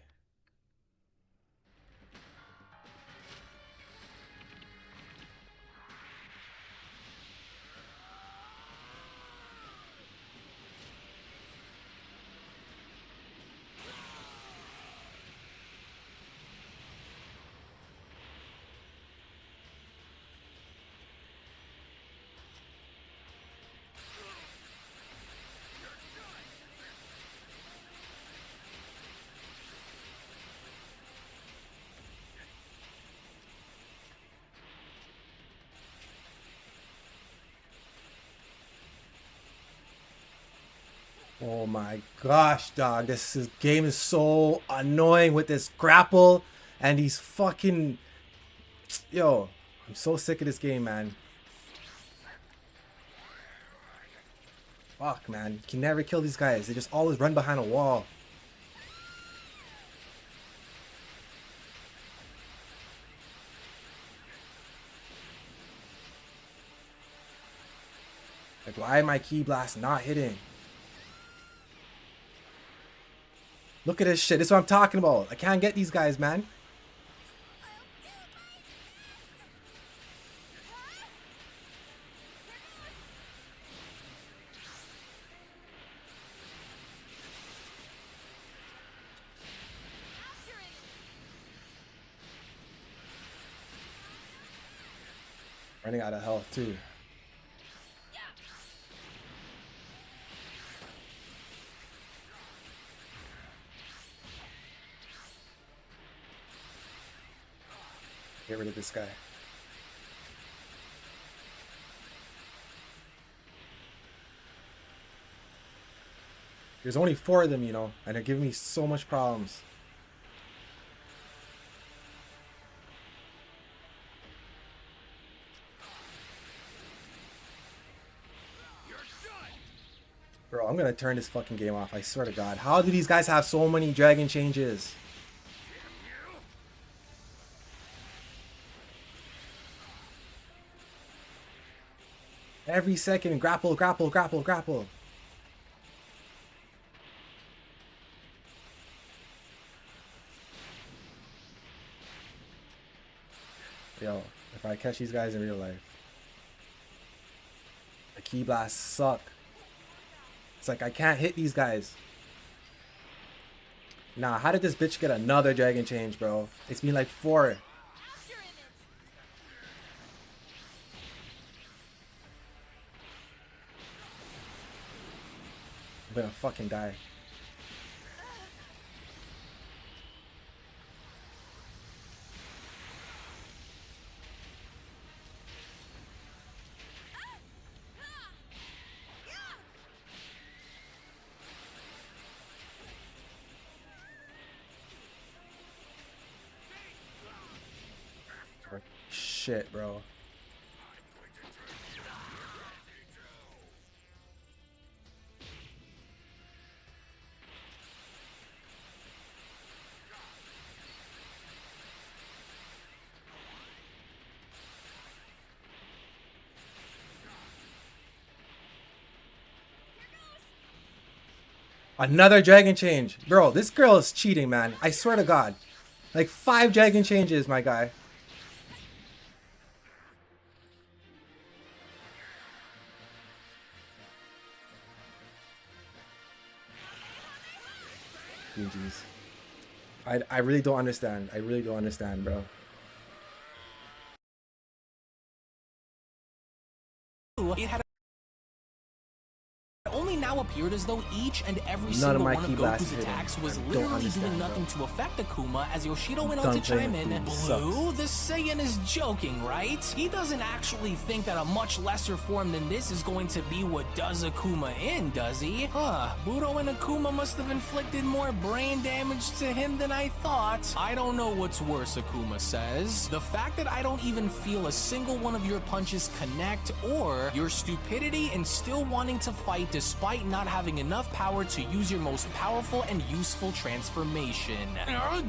Oh my gosh, dog. Game is so annoying with this grapple and these fucking... Yo, I'm so sick of this game, man. Fuck, man. You can never kill these guys. They just always run behind a wall. Like, why am my Ki Blast not hitting? Look at this shit. This is what I'm talking about. I can't get these guys, man. Running out of health, too. Get rid of this guy. There's only 4 of them, you know, and they're giving me so much problems. Bro, I'm gonna turn this fucking game off. I swear to God. How do these guys have so many dragon changes? Every second, grapple, grapple, grapple, grapple. Yo, if I catch these guys in real life, the key blasts suck. It's like I can't hit these guys. Nah, how did this bitch get another dragon change, bro? It's been like 4. I'm gonna fucking die. Shit, bro. Another dragon change. Bro, this girl is cheating, man. I swear to God. Like 5 dragon changes, my guy. GG's. I really don't understand. I really don't understand, bro. It had only now appeared as though each and every single one of Goku's attacks was literally doing nothing to affect Akuma. As Yoshido went on to chime in, Blue, the Saiyan is joking, right? He doesn't actually think that a much lesser form than this is going to be what does Akuma in, does he? Huh, Budo and Akuma must have inflicted more brain damage to him than I thought. I don't know what's worse, Akuma says. The fact that I don't even feel a single one of your punches connect, or your stupidity in still wanting to fight despite not having enough power to use your most powerful and useful transformation.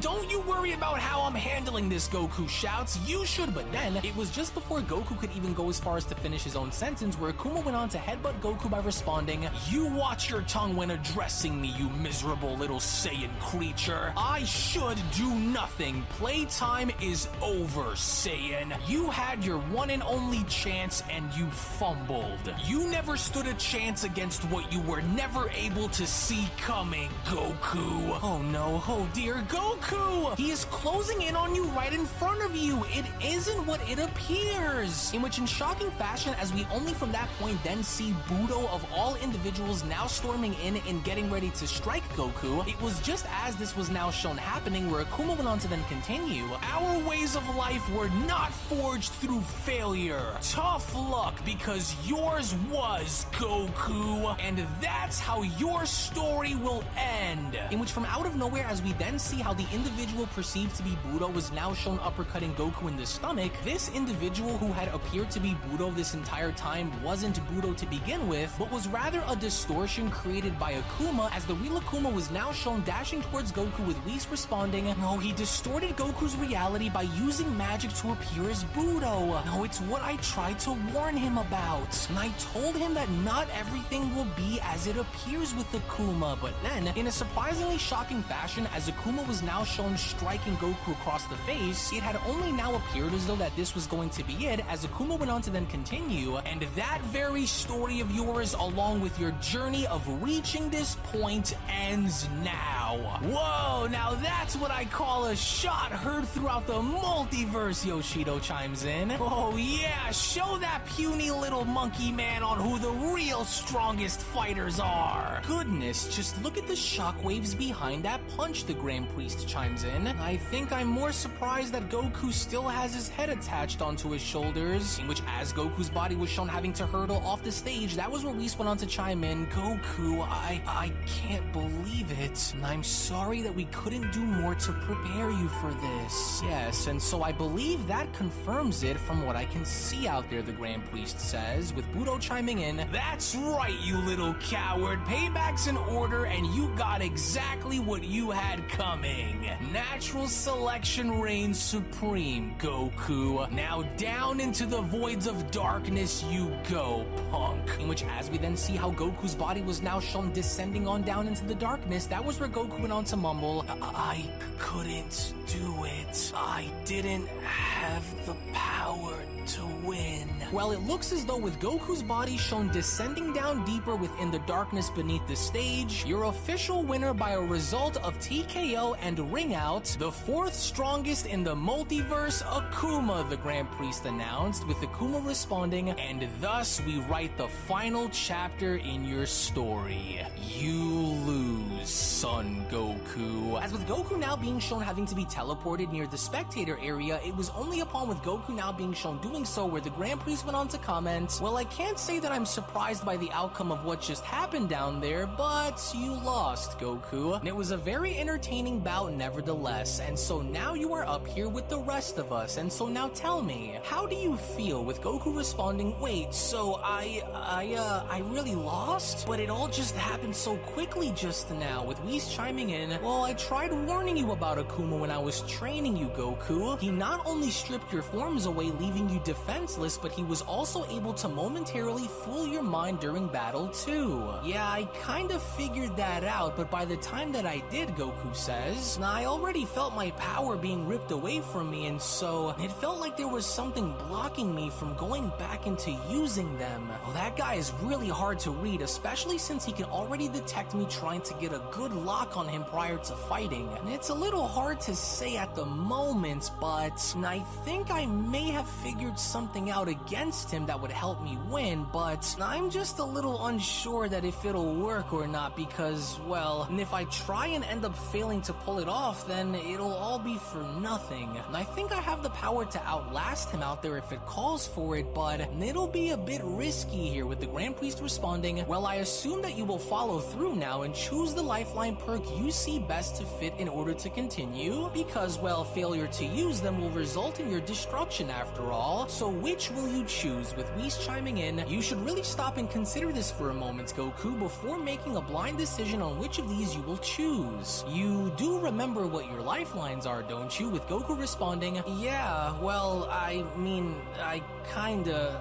Don't you worry about how I'm handling this, Goku shouts. You should, but then it was just before Goku could even go as far as to finish his own sentence where Akuma went on to headbutt Goku by responding, "You watch your tongue when addressing me, you miserable little Saiyan creature. I should do nothing. Playtime is over, Saiyan. You had your one and only chance and you fumbled. You never stood a chance against what you were never able to see coming, Goku." Oh no, oh dear, Goku! He is closing in on you right in front of you. It isn't what it appears. In which, in shocking fashion, as we only from that point then see Budo of all individuals now storming in and getting ready to strike Goku, it was just as this was now shown happening where Akuma went on to then continue, "Our ways of life were not forged through failure. Tough luck, because yours was, Goku. And that's how your story will end." In which, from out of nowhere, as we then see how the individual perceived to be Budo was now shown uppercutting Goku in the stomach, this individual who had appeared to be Budo this entire time wasn't Budo to begin with, but was rather a distortion created by Akuma, as the real Akuma was now shown dashing towards Goku with Whis responding, "No, he distorted Goku's reality by using magic to appear as Budo. No, it's what I tried to warn him about. And I told him that not everything will be as it appears with Akuma." But then, in a surprisingly shocking fashion, as Akuma was now shown striking Goku across the face, it had only now appeared as though that this was going to be it, as Akuma went on to then continue, "And that very story of yours, along with your journey of reaching this point, ends now." Whoa, now that's what I call a shot heard throughout the multiverse, Yoshido chimes in. "Oh yeah, show that puny little monkey man on who the real strongest fighter fighters are. Goodness, just look at the shockwaves behind that punch, the Grand Priest chimes in. I think I'm more surprised that Goku still has his head attached onto his shoulders, in which as Goku's body was shown having to hurdle off the stage, that was where Whis went on to chime in. Goku, I can't believe it. And I'm sorry that we couldn't do more to prepare you for this. Yes, and so I believe that confirms it from what I can see out there, the Grand Priest says, with Budo chiming in. That's right, you little coward. Payback's in order, and you got exactly what you had coming. Natural selection reigns supreme, Goku. Now down into the voids of darkness you go, punk. In which, as we then see how Goku's body was now shown descending on down into the darkness, that was where Goku went on to mumble, I couldn't do it. I didn't have the power to win. Well, it looks as though with Goku's body shown descending down deeper within the darkness beneath the stage, your official winner by a result of TKO and ring out, the fourth strongest in the multiverse, Akuma, the Grand Priest announced, with Akuma responding, and thus we write the final chapter in your story. You lose, Son Goku. As with Goku now being shown having to be teleported near the spectator area, it was only upon with Goku now being shown doing so where the Grand Priest went on to comment, well, I can't say that I'm surprised by the outcome of what just happened down there, but you lost, Goku. And it was a very entertaining bout nevertheless, and so now you are up here with the rest of us, and so now tell me, how do you feel with Goku responding, wait, so I really lost? But it all just happened so quickly just now, with Whis chiming in, well, I tried warning you about Akuma when I was training you, Goku. He not only stripped your forms away, leaving you defenseless, but he was also able to momentarily fool your mind during battle too. Yeah, I kind of figured that out, but by the time that I did, Goku says, I already felt my power being ripped away from me, and so it felt like there was something blocking me from going back into using them. Well, that guy is really hard to read, especially since he can already detect me trying to get a good lock on him prior to fighting. And it's a little hard to say at the moment, but I think I may have figured something out against him that would help me win, but I'm just a little unsure that if it'll work or not, because, well, if I try and end up failing to pull it off, then it'll all be for nothing. And I think I have the power to outlast him out there if it calls for it, but it'll be a bit risky here, with the Grand Priest responding, well, I assume that you will follow through now and choose the lifeline perk you see best to fit in order to continue, because, well, failure to use them will result in your destruction after all. So which will you choose? With Whis chiming in, you should really stop and consider this for a moment, Goku, before making a blind decision on which of these you will choose. You do remember what your lifelines are, don't you? With Goku responding, yeah, well, I mean, I kinda,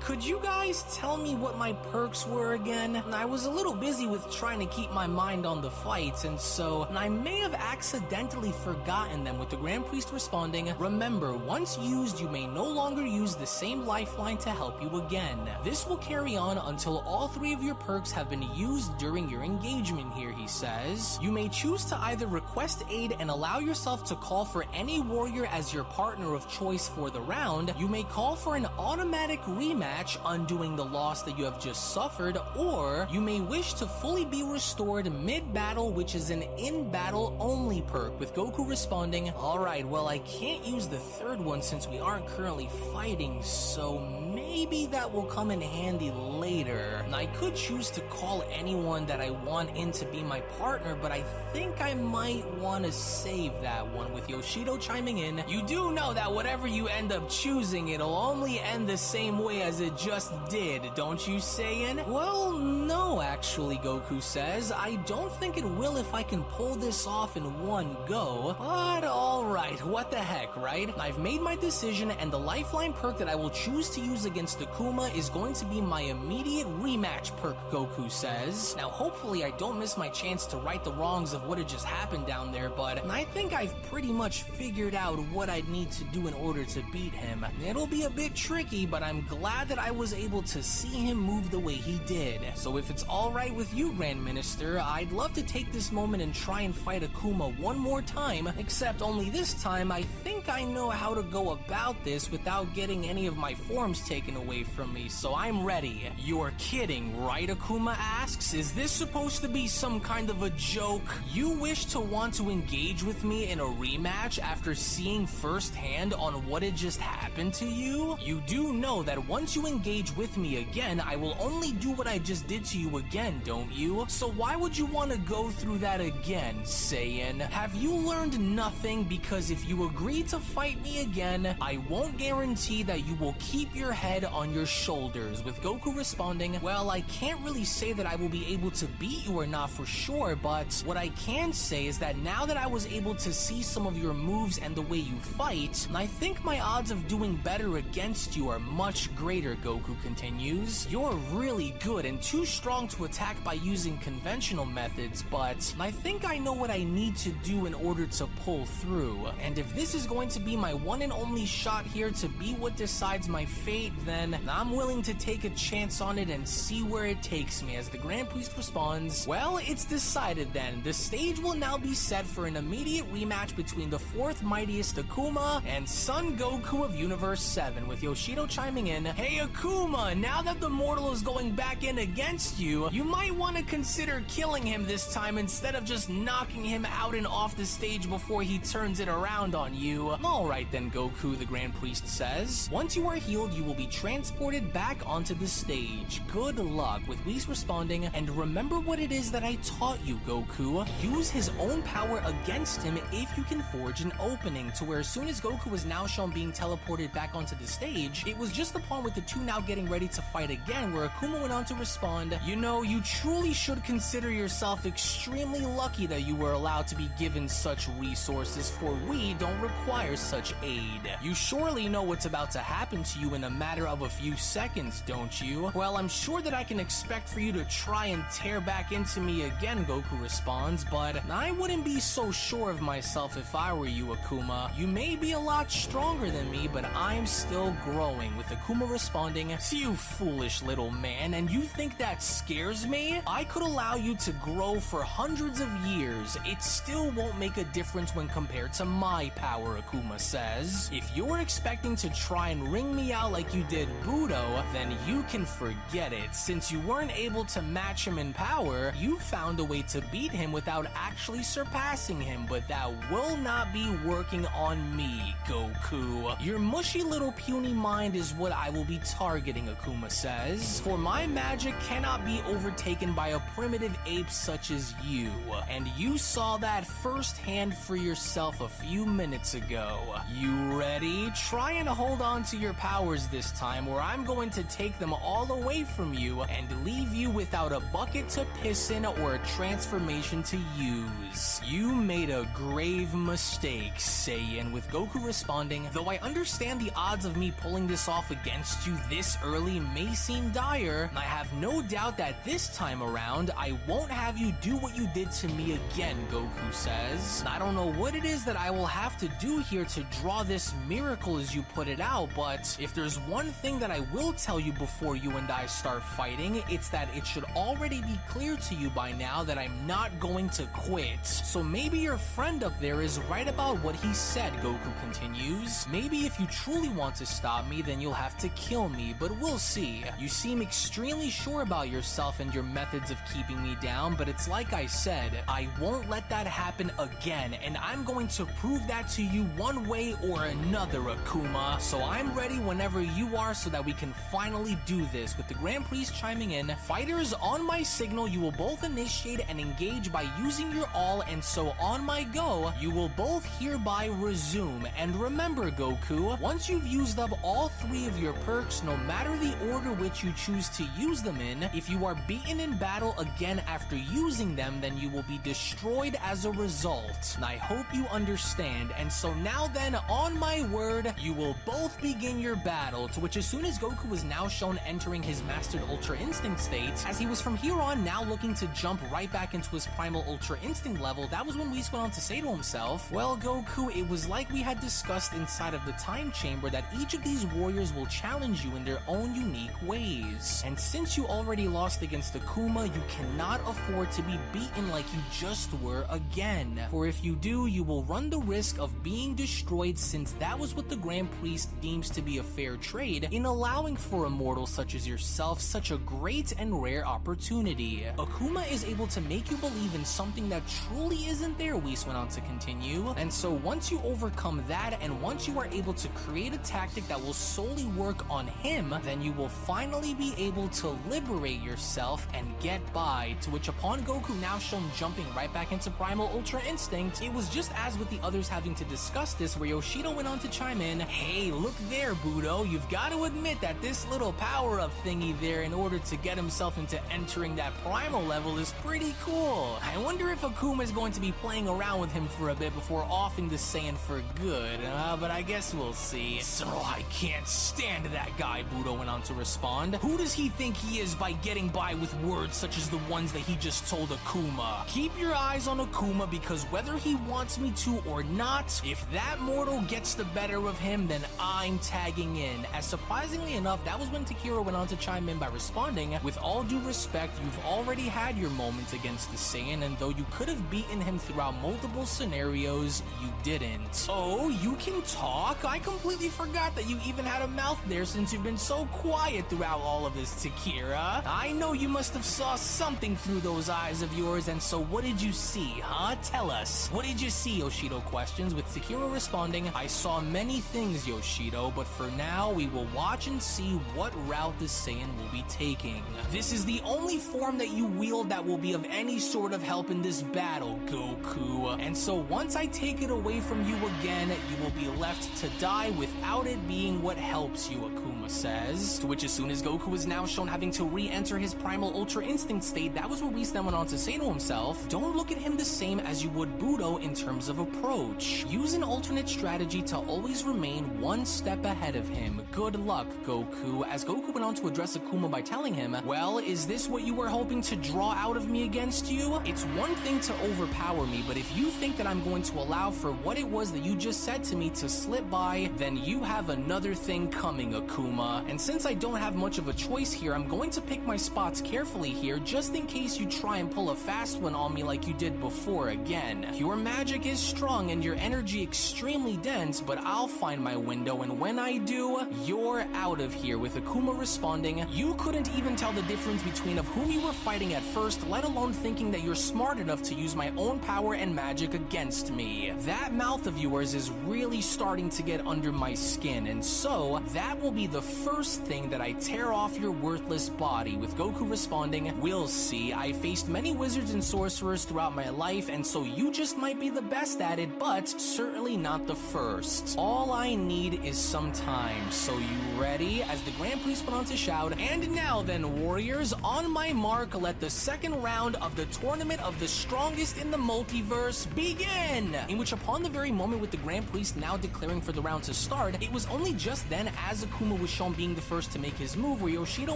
could you guys tell me what my perks were again? I was a little busy with trying to keep my mind on the fights, and so I may have accidentally forgotten them, with the Grand Priest responding, remember, once used, you may no longer use the same lifeline to help you again. This will carry on until all three of your perks have been used during your engagement here, he says. You may choose to either request aid and allow yourself to call for any warrior as your partner of choice for the round. You may call for an automatic rematch, undoing the loss that you have just suffered, or you may wish to fully be restored mid-battle, which is an in-battle only perk, with Goku responding, alright, well, I can't use the third one since we aren't currently fighting, so maybe that will come in handy later. And I could choose to call anyone that I want in to be my partner, but I think I might want to save that one, with Yoshido chiming in, you do know that whatever you end up choosing, it'll only end the same way as it just did, don't you, Saiyan? Well, no, actually, Goku says. I don't think it will if I can pull this off in one go, but alright, what the heck, right? I've made my decision, and the lifeline perk that I will choose to use against Akuma is going to be my immediate rematch perk, Goku says. Now, hopefully I don't miss my chance to right the wrongs of what had just happened down there, but I think I've pretty much figured out what I'd need to do in order to beat him. It'll be a bit tricky, but I'm glad that I was able to see him move the way he did. So if it's alright with you, Grand Minister, I'd I'd love to take this moment and try and fight Akuma one more time, except only this time I think I know how to go about this without getting any of my forms taken away from me, so I'm ready. You're kidding, right? Akuma asks. Is this supposed to be some kind of a joke? You wish to want to engage with me in a rematch after seeing firsthand on what had just happened to you? You do know that once you engage with me again, I will only do what I just did to you again, don't you? So why would you want to go through that again, Saiyan? Have you learned nothing? Because if you agree to fight me again, I won't guarantee that you will keep your head on your shoulders. With Goku responding, well, I can't really say that I will be able to beat you or not for sure, but what I can say is that now that I was able to see some of your moves and the way you fight, I think my odds of doing better against you are much greater, Goku continues. You're really good and too strong to attack by using conventional methods, but I think I know what I need to do in order to pull through. And if this is going to be my one and only shot here to be what decides my fate, then I'm willing to take a chance on it and see where it takes me. As the Grand Priest responds, well, it's decided then. The stage will now be set for an immediate rematch between the 4th mightiest Akuma and Son Goku of Universe 7, with Yoshido chiming in, hey Akuma, now that the mortal is going back in against you, you might want to consider killing him this time instead of just knocking him out and off the stage before he turns it around on you. Alright then, Goku, the Grand Priest says. Once you are healed, you will be transported back onto the stage. Good luck, with Whis responding, and remember what it is that I taught you, Goku. Use his own power against him if you can forge an opening, to where as soon as Goku was now shown being teleported back onto the stage, it was just the point with the two now getting ready to fight again, where Akuma went on to respond, you know, you truly should consider yourself extremely lucky that you were allowed to be given such resources, for we don't require such aid. You surely know what's about to happen to you in a matter of a few seconds, don't you? Well, I'm sure that I can expect for you to try and tear back into me again, Goku responds, but I wouldn't be so sure of myself if I were you, Akuma. You may be a lot stronger than me, but I'm still growing, with Akuma responding, you foolish little man, and you think that scares me? I could allow you to grow for hundreds of years. It still won't make a difference when compared to my power, Akuma says. If you're expecting to try and ring me out like you did Budo, then you can forget it. Since you weren't able to match him in power, you found a way to beat him without actually surpassing him, but that will not be working on me, Goku. Your mushy little puny mind is what I will be targeting, Akuma says. For my magic cannot be overtaken by a primitive ape such as you, and you saw that firsthand for yourself a few minutes ago. You ready? Try and hold on to your powers this time, or I'm going to take them all away from you and leave you without a bucket to piss in or a transformation to use. You made a grave mistake, Saiyan, with Goku responding, though I understand the odds of me pulling this off against you this early may seem dire, I have no doubt that this time around, I won't have you do what you did to me again, Goku says. I don't know what it is that I will have to do here to draw this miracle as you put it out, but if there's one thing that I will tell you before you and I start fighting, it's that it should already be clear to you by now that I'm not going to quit. So maybe your friend up there is right about what he said, Goku continues. Maybe if you truly want to stop me, then you'll have to kill me, but we'll see. You seem extremely sure about yourself and your methods of keeping me down, but it's like I said, I won't let that happen again, and I'm going to prove that to you one way or another, Akuma. So I'm ready whenever you are so that we can finally do this. With the Grand Priest chiming in, fighters, on my signal, you will both initiate and engage by using your all, and so on my go, you will both hereby resume. And remember, Goku, once you've used up all 3 of your perks, no matter the order which you choose to use them in, if you are beaten in battle again after using them, then you will be destroyed as a result. I hope you understand. And so now then, on my word, you will both begin your battle, to which as soon as Goku was now shown entering his mastered Ultra Instinct state, as he was from here on now looking to jump right back into his primal Ultra Instinct level, that was when Whis went on to say to himself, well, Goku, it was like we had discussed inside of the time chamber that each of these warriors will challenge you in their own unique ways. And since you already lost against Akuma, you cannot afford afford to be beaten like you just were again. For if you do, you will run the risk of being destroyed, since that was what the Grand Priest deems to be a fair trade in allowing for a mortal such as yourself such a great and rare opportunity. Akuma is able to make you believe in something that truly isn't there, Whis went on to continue, and so once you overcome that, and once you are able to create a tactic that will solely work on him, then you will finally be able to liberate yourself and get by. To which, upon Goku now shown jumping right back into Primal Ultra Instinct, it was just as with the others having to discuss this where Yoshido went on to chime in, "Hey, look there, Budo, you've got to admit that this little power-up thingy there in order to get himself into entering that primal level is pretty cool. I wonder if Akuma is going to be playing around with him for a bit before offing the Saiyan for good, but I guess we'll see." "So I can't stand that guy," Budo went on to respond. "Who does he think he is by getting by with words such as the ones that he just told Akuma? Keep your eyes on Akuma, because whether he wants me to or not, if that mortal gets the better of him, then I'm tagging in." As surprisingly enough, that was when Takiro went on to chime in by responding, "With all due respect, you've already had your moment against the Saiyan, and though you could have beaten him throughout multiple scenarios, you didn't." "Oh, you can talk? I completely forgot that you even had a mouth there since you've been so quiet throughout all of this, Takira. I know you must have saw something through those eyes of yours, and so what did you see, huh? Tell us. What did you see?" Yoshido questions, with Takiro responding, "I saw many things, Yoshido, but for now, we will watch and see what route the Saiyan will be taking. This is the only form that you wield that will be of any sort of help in this battle, Goku. And so once I take it away from you again, you will be left to die without it being what helps you," Akuma says. To which, as soon as Goku is now shown having to re-enter his Primal Ultra Instinct state, that was where Whis then went on to say to himself, "Don't look at him the same as you would Budo in terms of approach. Use an alternate strategy to always remain one step ahead of him. Good luck, Goku." As Goku went on to address Akuma by telling him, "Well, is this what you were hoping to draw out of me against you? It's one thing to overpower me, but if you think that I'm going to allow for what it was that you just said to me to slip by, then you have another thing coming, Akuma. And since I don't have much of a choice here, I'm going to pick my spots carefully here, just in case you try and pull a fast one on me like you did before again. Your magic is strong and your energy extremely dense, but I'll find my window, and when I do, you're out of here." With Akuma responding, "You couldn't even tell the difference between of whom you were fighting at first, let alone thinking that you're smart enough to use my own power and magic against me. That mouth of yours is really starting to get under my skin, and so that will be the first thing that I tear off your worthless body." With Goku responding, "We'll see. I faced many wizards and sorcerers throughout my life, and so you just might be the best at it, but certainly not the first. All I need is some time. So you ready?" As the Grand Priest went on to shout, "And now then, warriors, on my mark, let the second round of the Tournament of the Strongest in the Multiverse begin!" In which, upon the very moment with the Grand Priest now declaring for the round to start, it was only just then, as Akuma was shown being the first to make his move, where Yoshido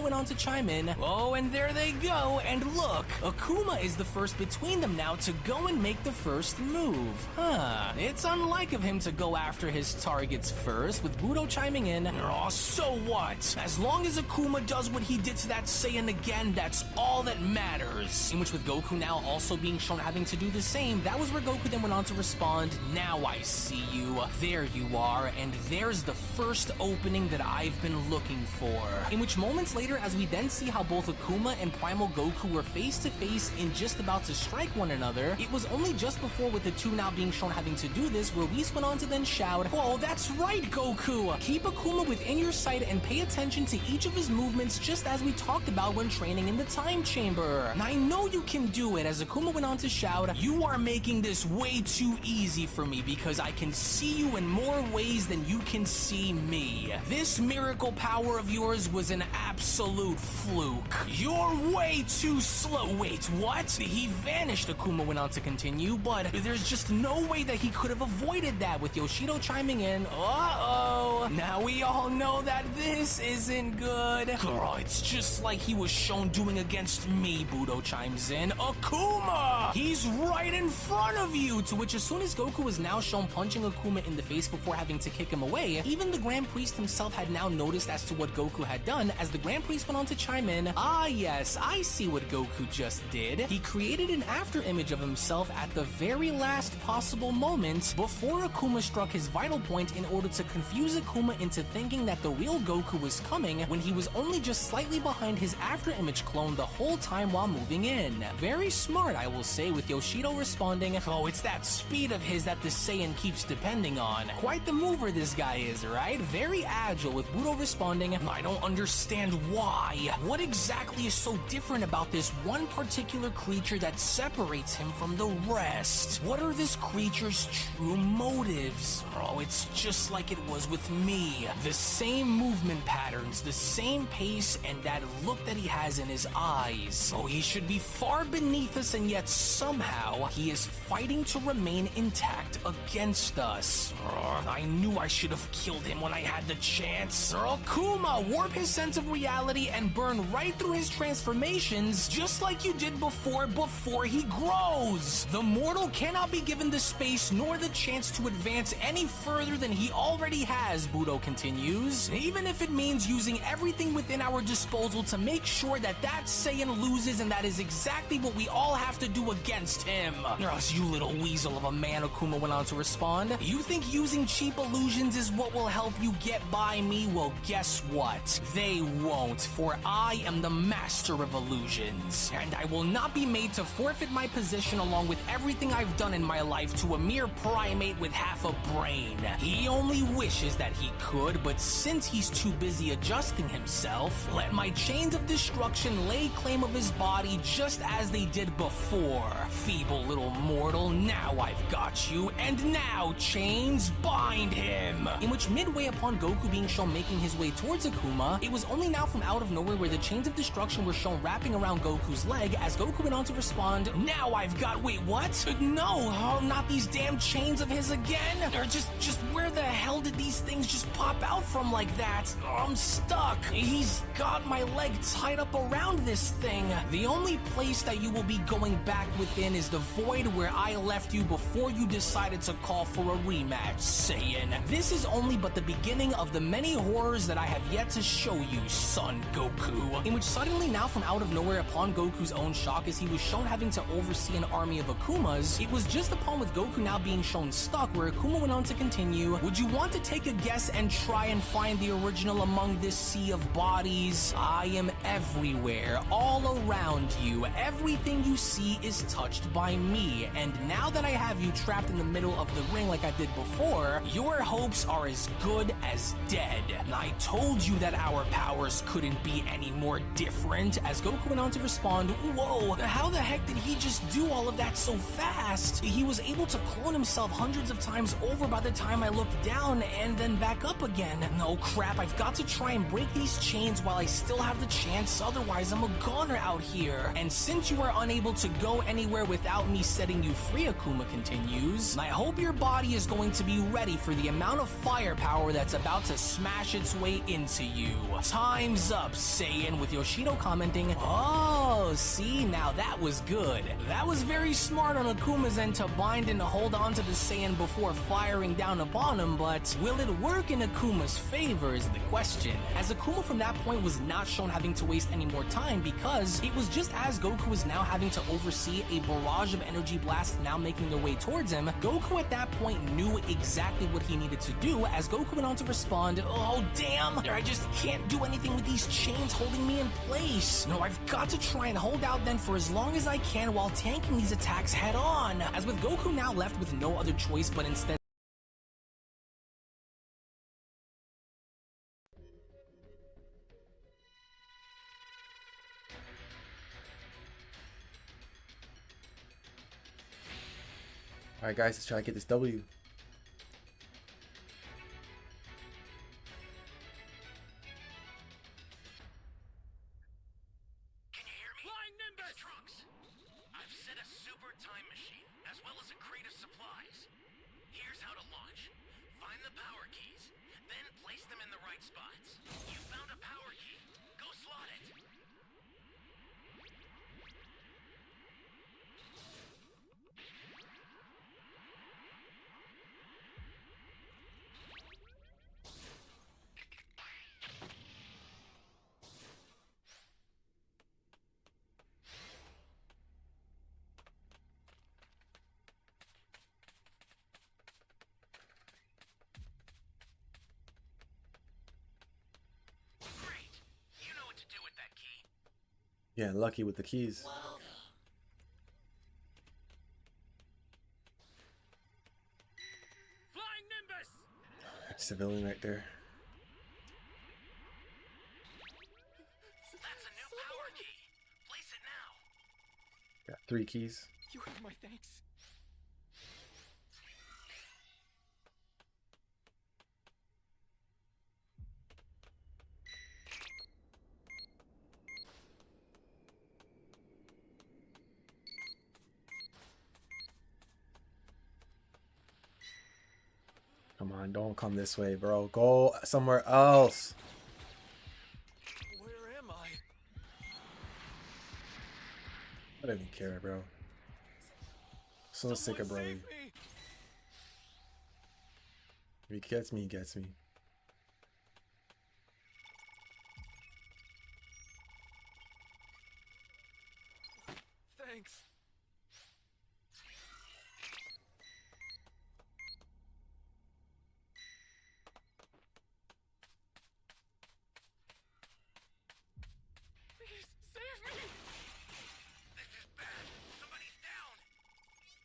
went on to chime in, "Oh, and there they go, and look, Akuma is the first between them now to go and make the first move. Huh, it's unlike of him to go after his targets first," with Budo chiming in, "Oh, so what? As long as Akuma does what he did to that Saiyan again, that's all that matters." In which, with Goku now also being shown having to do the same, that was where Goku then went on to respond, "Now I see you. There you are, and there's the first opening that I've been looking for." In which, moments later, as we then see how both Akuma and Primal Goku were face to face and just about to strike one another, it was only just before, with the two now being shown having to do this, where Whis went on to then shout, "Oh, that's right, Goku! Keep Akuma within your sight and pay attention to each of his movements, just as we talked about when training in the time chamber. And I know you can do it." As Akuma went on to shout, "You are making this way too easy for me, because I can see you in more ways than you can see me. This miracle power of yours was an absolute fluke. You're way too slow." "Wait, what? He vanished," Akuma went on to continue, "but there's just no way that he could have avoided that," with Yoshido chiming in, "Uh-oh, now we all know that this isn't good." "Girl, it's just like he was shown doing against me," Budo chimes in. "Akuma! He's right in front of you!" To which, as soon as Goku was now shown punching Akuma in the face before having to kick him away, even the Grand Priest himself had now noticed as to what Goku had done, as the Grand Priest went on to chime in, "Ah yes, I see what Goku just just did, he created an after image of himself at the very last possible moment before Akuma struck his vital point in order to confuse Akuma into thinking that the real Goku was coming when he was only just slightly behind his after image clone the whole time while moving in. Very smart, I will say, with Yoshido responding, "Oh, it's that speed of his that the Saiyan keeps depending on." Quite the mover this guy is, right? Very agile, with Budo responding, "I don't understand why. What exactly is so different about this one particular creature that separates him from the rest? What are this creature's true motives?" Oh, it's just like it was with me. The same movement patterns, the same pace, and that look that he has in his eyes. Oh, he should be far beneath us, and yet somehow he is fighting to remain intact against us. I knew I should have killed him when I had the chance. Akuma, warp his sense of reality and burn right through his transformations, just like you did before he grows. The mortal cannot be given the space nor the chance to advance any further than he already has, Budo continues, even if it means using everything within our disposal to make sure that that Saiyan loses, and that is exactly what we all have to do against him. You little weasel of a man, Akuma went on to respond. You think using cheap illusions is what will help you get by me? Well, guess what? They won't, for I am the master of illusions, and I will not be made to forfeit my position along with everything I've done in my life to a mere primate with half a brain. He only wishes that he could, but since he's too busy adjusting himself, let my chains of destruction lay claim of his body just as they did before. Feeble little mortal, now I've got you, and now, chains, bind him! In which midway upon Goku being shown making his way towards Akuma, it was only now from out of nowhere where the chains of destruction were shown wrapping around Goku's leg as Goku went on to respond, "Now I've got, wait, what? No, oh, not these damn chains of his again? Or just where the hell did these things just pop out from like that? Oh, I'm stuck. He's got my leg tied up around this thing. The only place that you will be going back within is the void where I left you before you decided to call for a rematch, Saiyan. This is only but the beginning of the many horrors that I have yet to show you, Son Goku." In which suddenly now from out of nowhere upon Goku's own shock as he was shown having to oversee an army of Akumas, it was just upon with Goku now being shown stuck where Akuma went on to continue, "Would you want to take a guess and try and find the original among this sea of bodies? I am everywhere, all around you. Everything you see is touched by me, and now that I have you trapped in the middle of the ring like I did before, your hopes are as good as dead. I told you that our powers couldn't be any more different," as Goku went on to respond, "Whoa, how the heck did he just do all of that so fast? He was able to clone himself hundreds of times over by the time I looked down and then back up again. No crap, I've got to try and break these chains while I still have the chance, otherwise I'm a goner out here. And since you are unable to go anywhere without me setting you free," Akuma continues, "I hope your body is going to be ready for the amount of firepower that's about to smash its way into you. Time's up, Saiyan," with Yoshido commenting, "Oh, see, now that was good. That was very smart on Akuma's end to bind and hold on to the Saiyan before firing down upon him, but will it work in Akuma's favor is the question." As Akuma from that point was not shown having to waste any more time because it was just as Goku was now having to oversee a barrage of energy blasts now making their way towards him, Goku at that point knew exactly what he needed to do as Goku went on to respond, "Oh damn, I just can't do anything with these chains holding me in place. No, I've got to try and hold out then for as long as I can while tanking these attacks head on." As with Goku now left with no other choice but instead Alright guys, let's try to get this W. Can you hear me? Flying Nimbus! It's Trunks. I've set a super time machine, as well as a crate of supplies. Here's how to launch. Find the power keys, then place them in the right spots. You found a power key. Go slot it. Yeah, lucky with the keys. Flying Nimbus! Civilian right there. That's a new power key. Place it now. Got 3 keys. You have my thanks. Come on, don't come this way, bro. Go somewhere else. Where am I? I don't even care, bro. So sick of Broly. If he gets me, he gets me. Thanks. Please save me. This is bad. Somebody's down.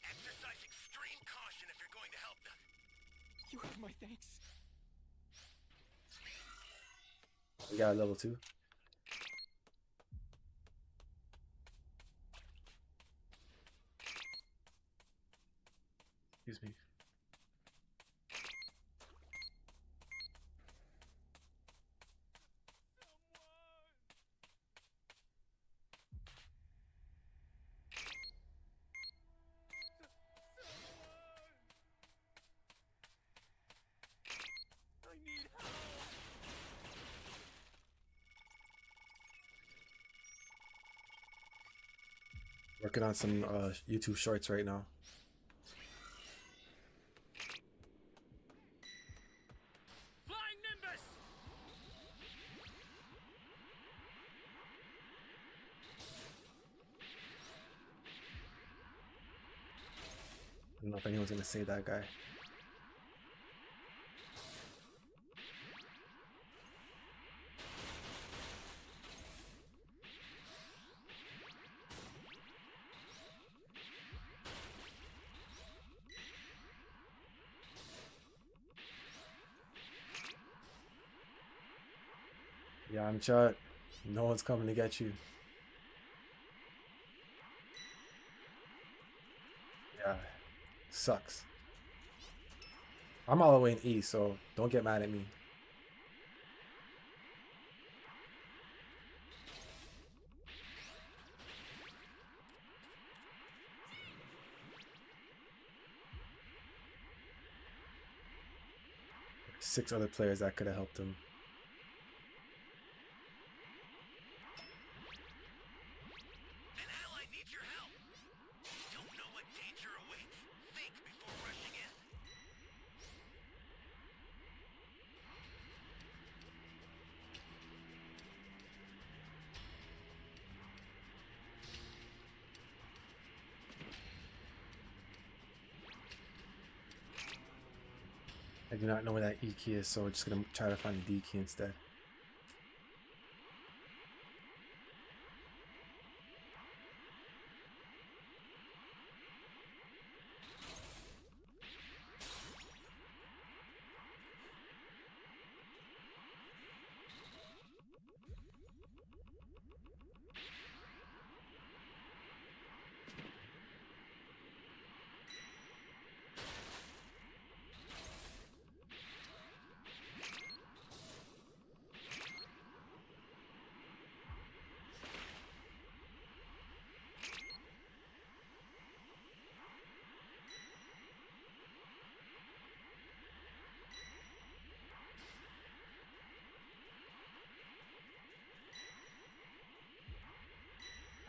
Exercise extreme caution if you're going to help them. You have my thanks. We got a level 2. Excuse me. I need help. Working on some YouTube shorts right now. Flying Nimbus! I don't know if anyone's gonna say that guy. Yeah, I'm Chut. No one's coming to get you. Yeah, sucks. I'm all the way in E, so don't get mad at me. Six other players that could have helped him. An ally needs your help. Don't know what danger awaits. Think before rushing in. I do not know where that E key is, so we're just gonna try to find the D key instead.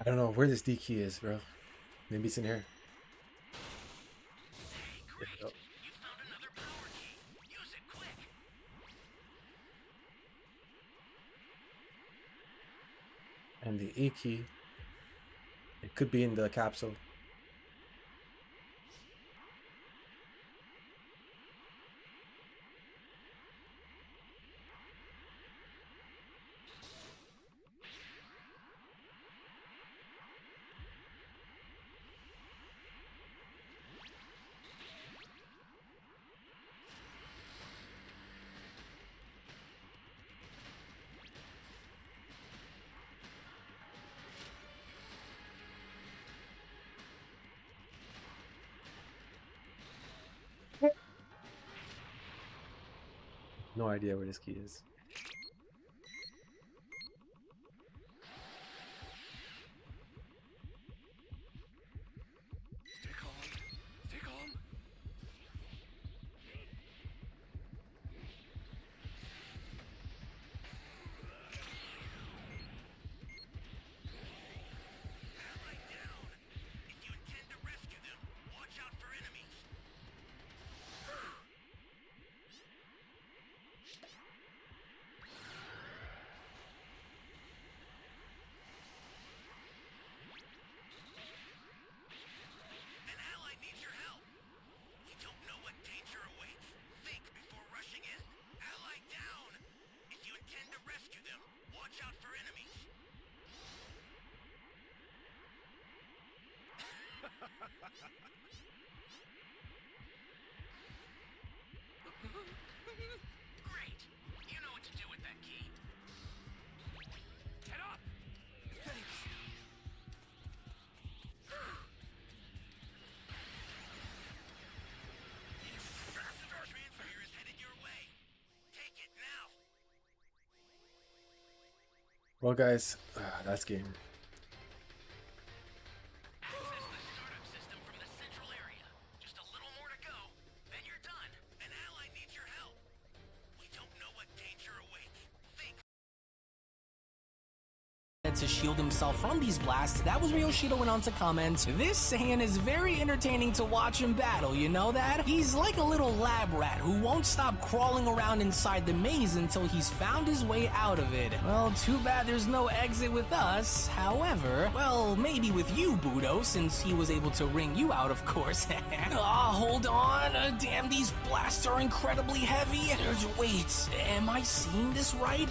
I don't know where this D key is, bro. Maybe it's in here. Great. You found another power key. Use it quick. And the E key, it could be in the capsule. No idea where this key is. Stay calm. Stay calm. Allied down. If you intend to rescue them, watch out for enemies. An ally needs your help. You don't know what danger awaits. Think before rushing in. Ally down. If you intend to rescue them, watch out for enemies. Great. You know what to do with that key. Get up! Thanks. Transfer is headed your way. Take it now. Well, guys, that's game. Access the startup system from the central area. Just a little more to go, then you're done. An ally needs your help. We don't know what danger awaits. Think. To shield himself from these blasts, that was where Yoshida went on to comment, "This Saiyan is very entertaining to watch in battle, you know that? He's like a little lab rat who won't stop crawling around inside the maze until he's found his way out of it. Well, too bad there's no exit with us. However, well, maybe with you, Budo, since he was able to ring you out, of course." Hold on. Damn, these blasts are incredibly heavy. Wait, am I seeing this right?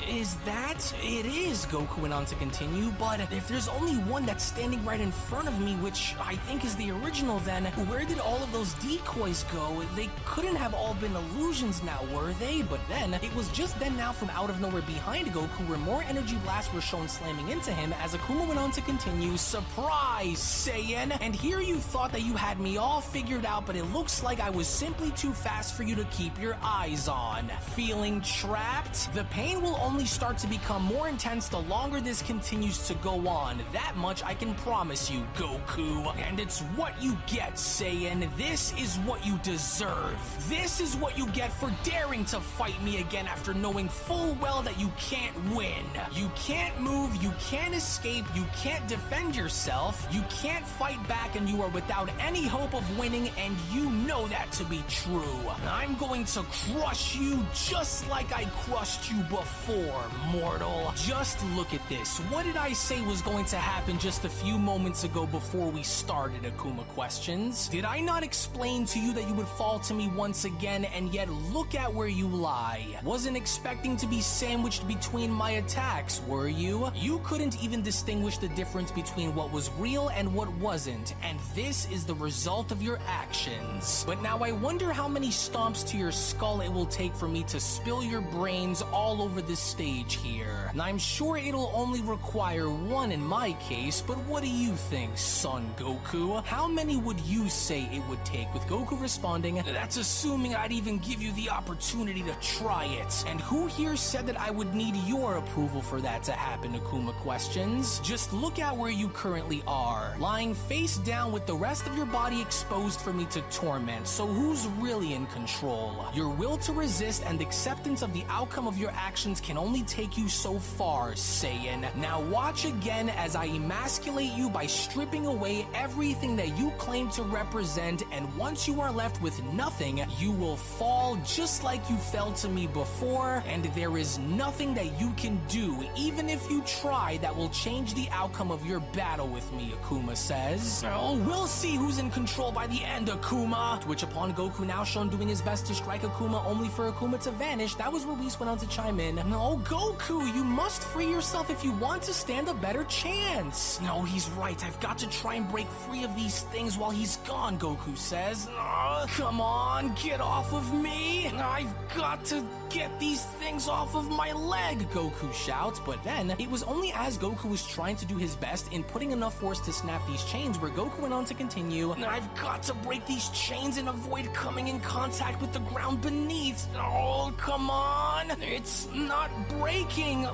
Is that? It is, Goku went on to continue, but if there's only one that's standing right in front of me, which I think is the original, then where did all of those decoys go? They couldn't have all been illusions now, were they? But then, it was just then now from out of nowhere behind Goku where more energy blasts were shown slamming into him as Akuma went on to continue, "Surprise, Saiyan! And here you thought that you had me all figured out, but it looks like I was simply too fast for you to keep your eyes on. Feeling trapped? The pain will only start to become more intense the longer this continues to go on. That much I can promise you, Goku. And it's what you get, Saiyan. This is what you deserve. This is what you get for daring to fight me again after knowing full well that you can't win. You can't move, you can't escape, you can't defend yourself, you can't fight back, and you are without any hope of winning, and you know that to be true. I'm going to crush you just like I crushed you before, mortal. Just look at this. What did I say was going to happen just a few moments ago before we started, Akuma Questions? Did I not explain to you that you would fall to me once again, and yet look at where you lie? Wasn't expecting to be sandwiched between my attacks, were you? You couldn't even distinguish the difference between what was real and what wasn't, and this is the result of your actions. But now I wonder how many stomps to your skull it will take for me to spill your brains all over this stage here. And I'm sure it'll only require one in my case, but what do you think, Son Goku? How many would you say it would take? With Goku responding, "That's assuming I'd even give you the opportunity to try it. And who here said that I would need your approval for that to happen, Akuma Questions? Just look at where you currently are, lying face down with the rest of your body exposed for me to torment. So who's really in control? Your will to resist and acceptance of the outcome of your actions can only take you so far, Saiyan. Now watch again as I emasculate you by stripping away everything that you claim to represent, and once you are left with nothing, you will fall just like you fell to me before, and there is nothing that you can do, even if you try, that will change the outcome of your battle with me," Akuma says. "Oh, we'll see who's in control by the end, Akuma." To which upon Goku now shown doing his best to strike Akuma only for Akuma to vanish, that was where Whis went on to chime in, "Oh, Goku, you must free yourself if you want to stand a better chance. No, he's right. I've got to try and break free of these things while he's gone, Goku says. Come on, get off of me. I've got to get these things off of my leg, Goku shouts. But then, it was only as Goku was trying to do his best in putting enough force to snap these chains where Goku went on to continue, I've got to break these chains and avoid coming in contact with the ground beneath. Oh, come on. It's not breaking.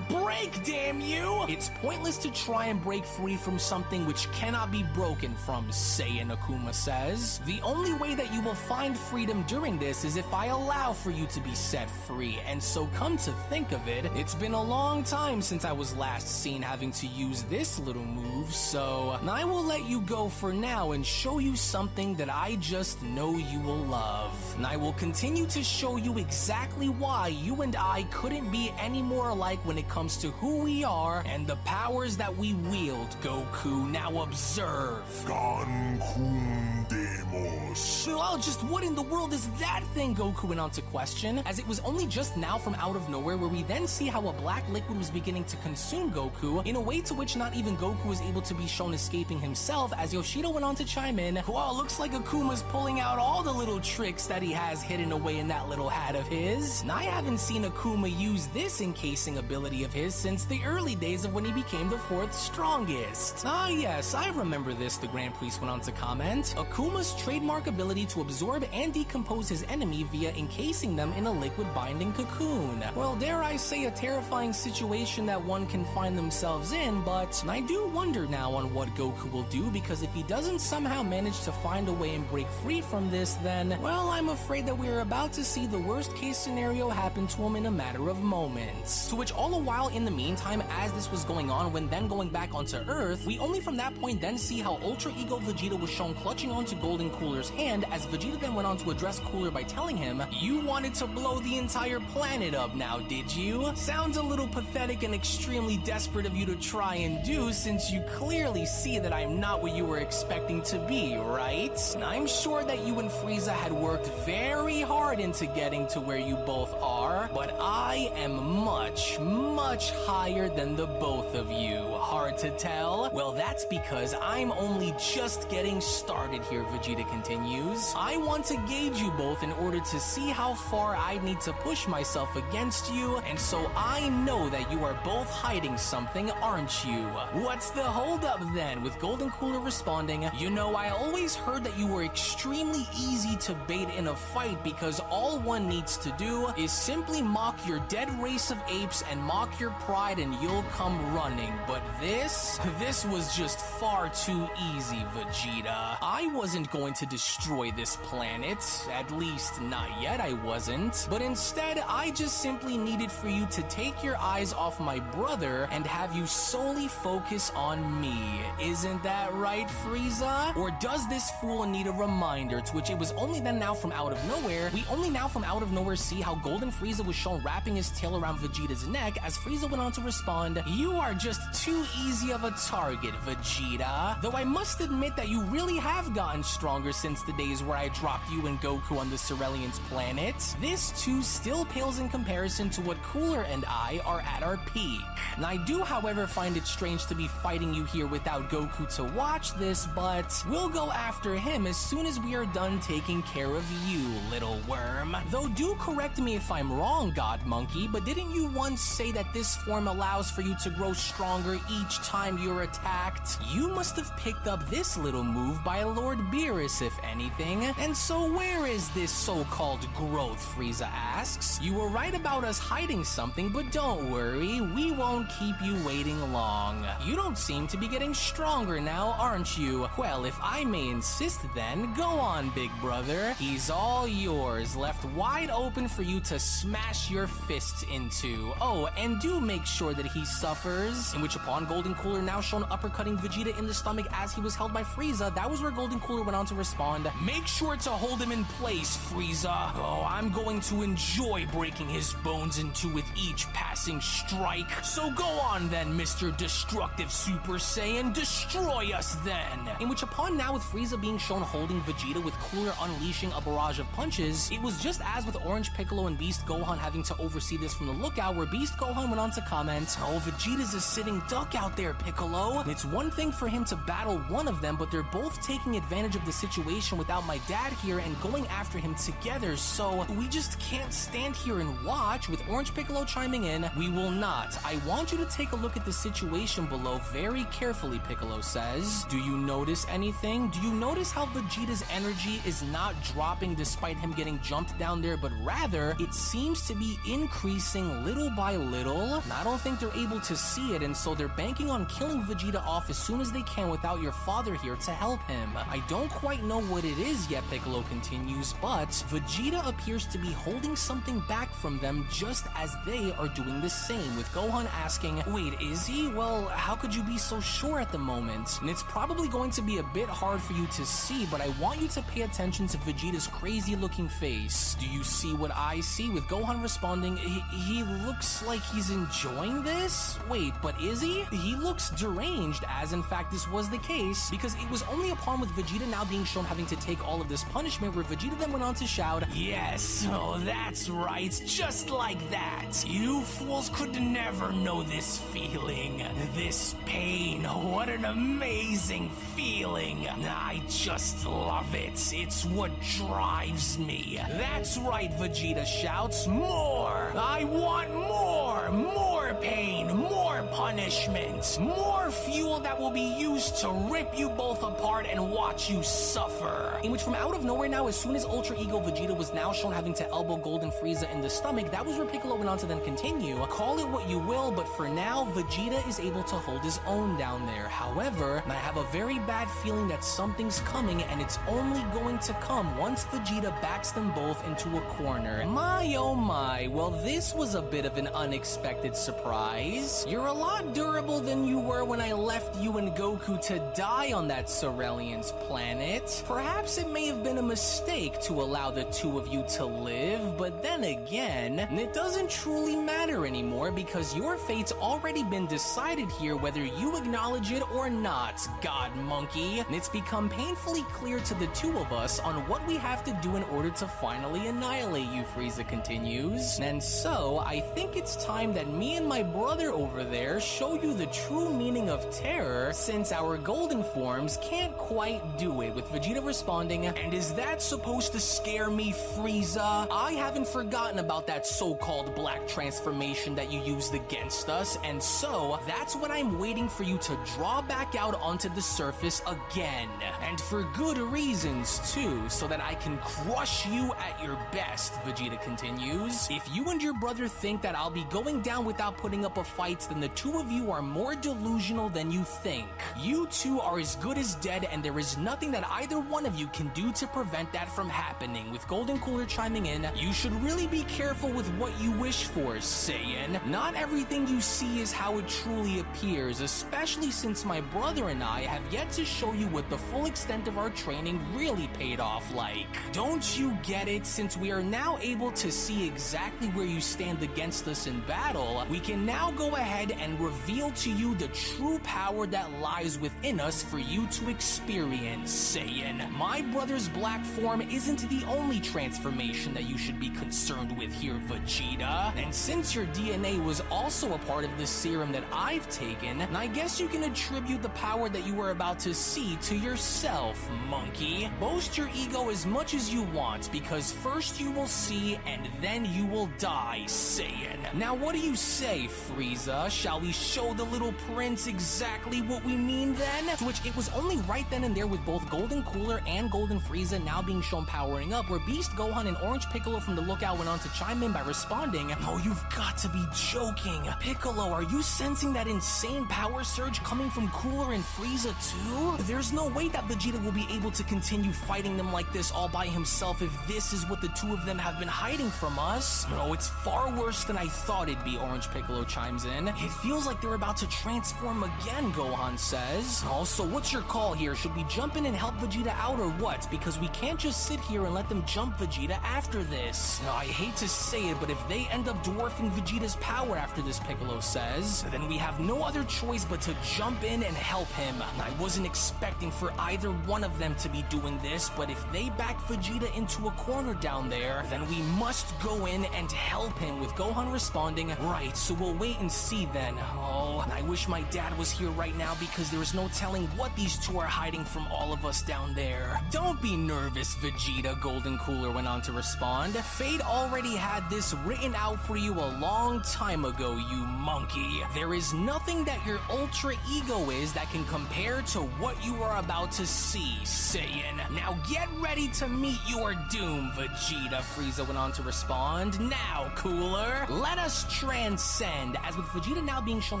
Break, damn you. It's pointless to try and break free from something which cannot be broken from, Saiyan Akuma says. The only way that you will find freedom during this is if I allow for you to be set free. And so come to think of it, it's been a long time since I was last seen having to use this little move, so I will let you go for now and show you something that I just know you will love. And I will continue to show you exactly why you and I couldn't be any more alike when it comes to who we are and the powers that we wield, Goku. Now observe. Gankum Demos. Well, just what in the world is that thing? Goku went on to question, as it was only just now from out of nowhere where we then see how a black liquid was beginning to consume Goku in a way to which not even Goku was able to be shown escaping himself, as Yoshido went on to chime in, wow, looks like Akuma's pulling out all the little tricks that he has hidden away in that little hat of his. And I haven't seen Akuma use this encasing ability of his since the early days of when he became the 4th strongest. Ah yes, I remember this, the Grand Priest went on to comment. Akuma's trademark ability to absorb and decompose his enemy via encasing them in a liquid binding cocoon. Well, dare I say a terrifying situation that one can find themselves in, but I do wonder now on what Goku will do, because if he doesn't somehow manage to find a way and break free from this, then, well, I'm afraid that we are about to see the worst case scenario happen to him in a matter of moments. To which all the while in the meantime, as this was going on, when then going back onto Earth, we only from that point then see how Ultra Ego Vegeta was shown clutching onto Golden Cooler's hand, as Vegeta then went on to address Cooler by telling him, you wanted to blow the entire planet up now, did you? Sounds a little pathetic and extremely desperate of you to try and do, since you clearly see that I'm not what you were expecting to be, right? I'm sure that you and Frieza had worked very hard into getting to where you both are, but I am much, much higher than the both of you. Hard to tell? Well, that's because I'm only just getting started here, Vegeta continues. I want to gauge you both in order to see how far I need to push myself against you, and so I know that you are both hiding something, aren't you? What's the holdup then? With Golden Cooler responding, you know, I always heard that you were extremely easy to bait in a fight because all one needs to do is simply mock your dead race of apes and mock your pride and you'll come running. But this was just far too easy, Vegeta. I wasn't going to destroy this planet, at least not yet I wasn't, but instead I just simply needed for you to take your eyes off my brother and have you solely focus on me. Isn't that right, Frieza? Or does this fool need a reminder? To which it was only then now from out of nowhere, we only now from out of nowhere see how Golden Frieza was shown wrapping his tail around Vegeta's neck, as Frieza went on to respond, you are just too easy of a target, Vegeta. Though I must admit that you really have gotten stronger since the days where I dropped you and Goku on the Cerulean's planet. This too still pales in comparison to what Cooler and I are at our peak. And I do, however, find it strange to be fighting you here without Goku to watch this, but we'll go after him as soon as we are done taking care of you, little worm. Though do correct me if I'm wrong, God Monkey, but didn't you once say that this form allows for you to grow stronger each time you're attacked? You must have picked up this little move by Lord Beerus, if anything. And so where is this so-called growth, Frieza asks. You were right about us hiding something, but don't worry, we won't keep you waiting long. You don't seem to be getting stronger now, aren't you? Well, if I may insist then, go on, big brother. He's all yours, left wide open for you to smash your fists into. Oh, and do make sure that he suffers. In which upon upon Golden Cooler now shown uppercutting Vegeta in the stomach as he was held by Frieza, that was where Golden Cooler went on to respond, "Make sure to hold him in place, Frieza. Oh, I'm going to enjoy breaking his bones in two with each passing strike. So go on then, Mr. Destructive Super Saiyan, destroy us then." In which upon now with Frieza being shown holding Vegeta with Cooler unleashing a barrage of punches, it was just as with Orange Piccolo and Beast Gohan having to oversee this from the lookout, where Beast Gohan went on to comment, "Oh, Vegeta's a sitting duck out there, Piccolo. And it's one thing for him to battle one of them, but they're both taking advantage of the situation without my dad here and going after him together, so we just can't stand here and watch." With Orange Piccolo chiming in, "We will not. I want you to take a look at the situation below very carefully," Piccolo says. "Do you notice anything? Do you notice how Vegeta's energy is not dropping despite him getting jumped down there, but rather it seems to be increasing little by little? And I don't think they're able to see it, and so they're banking on killing Vegeta off as soon as they can without your father here to help him. I don't quite know what it is yet," Piccolo continues, "but Vegeta appears to be holding something back from them just as they are doing the same," with Gohan asking, "Wait, is he? Well, how could you be so sure at the moment?" And it's probably going to be a bit hard for you to see, but I want you to pay attention to Vegeta's crazy looking face. "Do you see what I see?" with Gohan responding, He looks like he's enjoying this? Wait, but is he? He looks deranged, as in fact this was the case, because it was only upon with Vegeta now being shown having to take all of this punishment where Vegeta then went on to shout, "Yes, oh that's right, just like that. You fools could never know this feeling, this pain. What an amazing feeling. I just love it. It's what drives me." That's right, Vegeta shouts, "More! I want more! More pain, more punishment, more fuel that will be used to rip you both apart and watch you suffer." In which from out of nowhere now, as soon as Ultra Ego Vegeta was now shown having to elbow Golden Frieza in the stomach, that was where Piccolo went on to then continue, "Call it what you will, but for now, Vegeta is able to hold his own down there. However, I have a very bad feeling that something's coming, and it's only going to come once Vegeta backs them both into a corner." My oh my, well this was a bit of an unexpected surprise. You're a lot durable than you were when I left you and Goku to die on that Cerealian's planet. Perhaps it may have been a mistake to allow the two of you to live, but then again, it doesn't truly matter anymore because your fate's already been decided here whether you acknowledge it or not, God Monkey. And it's become painfully clear to the two of us on what we have to do in order to finally annihilate you, Frieza continues. And so, I think it's time that me and my brother over there show you the true meaning of terror, since our golden forms can't quite do it, with Vegeta responding, "And is that supposed to scare me, Frieza? I haven't forgotten about that so-called black transformation that you used against us, and so, that's what I'm waiting for you to draw back out onto the surface again. And for good reasons, too, so that I can crush you at your best," Vegeta continues. "If you and your brother think that I'll be going down without putting up a fight, then the two of you are more delusional than you think. You two are as good as dead, and there is nothing that either one of you can do to prevent that from happening," with Golden Cooler chiming in, "You should really be careful with what you wish for, Saiyan. Not everything you see is how it truly appears, especially since my brother and I have yet to show you what the full extent of our training really paid off like. Don't you get it? Since we are now able to see exactly where you stand against us in battle, we can now go ahead and reveal to you the true power that lies within us for you to experience, Saiyan. My brother's black form isn't the only transformation that you should be concerned with here, Vegeta. And since your DNA was also a part of the serum that I've taken, I guess you can attribute the power that you are about to see to yourself, monkey. Boast your ego as much as you want, because first you will see and then you will die, Saiyan. Now what do you say, Frieza? Shall we show the little prince exactly what we mean then? To which it was only right then and there, with both Golden Cooler and Golden Frieza now being shown powering up, where Beast Gohan and Orange Piccolo from the lookout went on to chime in by responding, "Oh, you've got to be joking. Piccolo, are you sensing that insane power surge coming from Cooler and Frieza too? There's no way that Vegeta will be able to continue fighting them like this all by himself if this is what the two of them have been hiding from us. Oh, it's far worse than I thought it'd be," Orange Piccolo chimes in. "It feels feels like they're about to transform again, Gohan says. Also, what's your call here? Should we jump in and help Vegeta out or what? Because we can't just sit here and let them jump Vegeta after this. Now, I hate to say it, but if they end up dwarfing Vegeta's power after this, Piccolo says, then we have no other choice but to jump in and help him. I wasn't expecting for either one of them to be doing this, but if they back Vegeta into a corner down there, then we must go in and help him, with Gohan responding, right, so we'll wait and see then. Oh, I wish my dad was here right now because there's no telling what these two are hiding from all of us down there. Don't be nervous, Vegeta, Golden Cooler went on to respond. Fate already had this written out for you a long time ago, you monkey. There is nothing that your ultra ego is that can compare to what you are about to see, Saiyan. Now get ready to meet your doom, Vegeta, Frieza went on to respond. Now, Cooler, let us transcend. As with Vegeta now being shown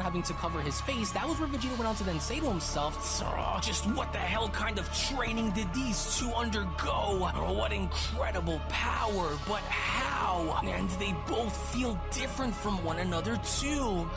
having to cover his face, that was where Vegeta went on to then say to himself, just what the hell kind of training did these two undergo? What incredible power, but how? And they both feel different from one another too.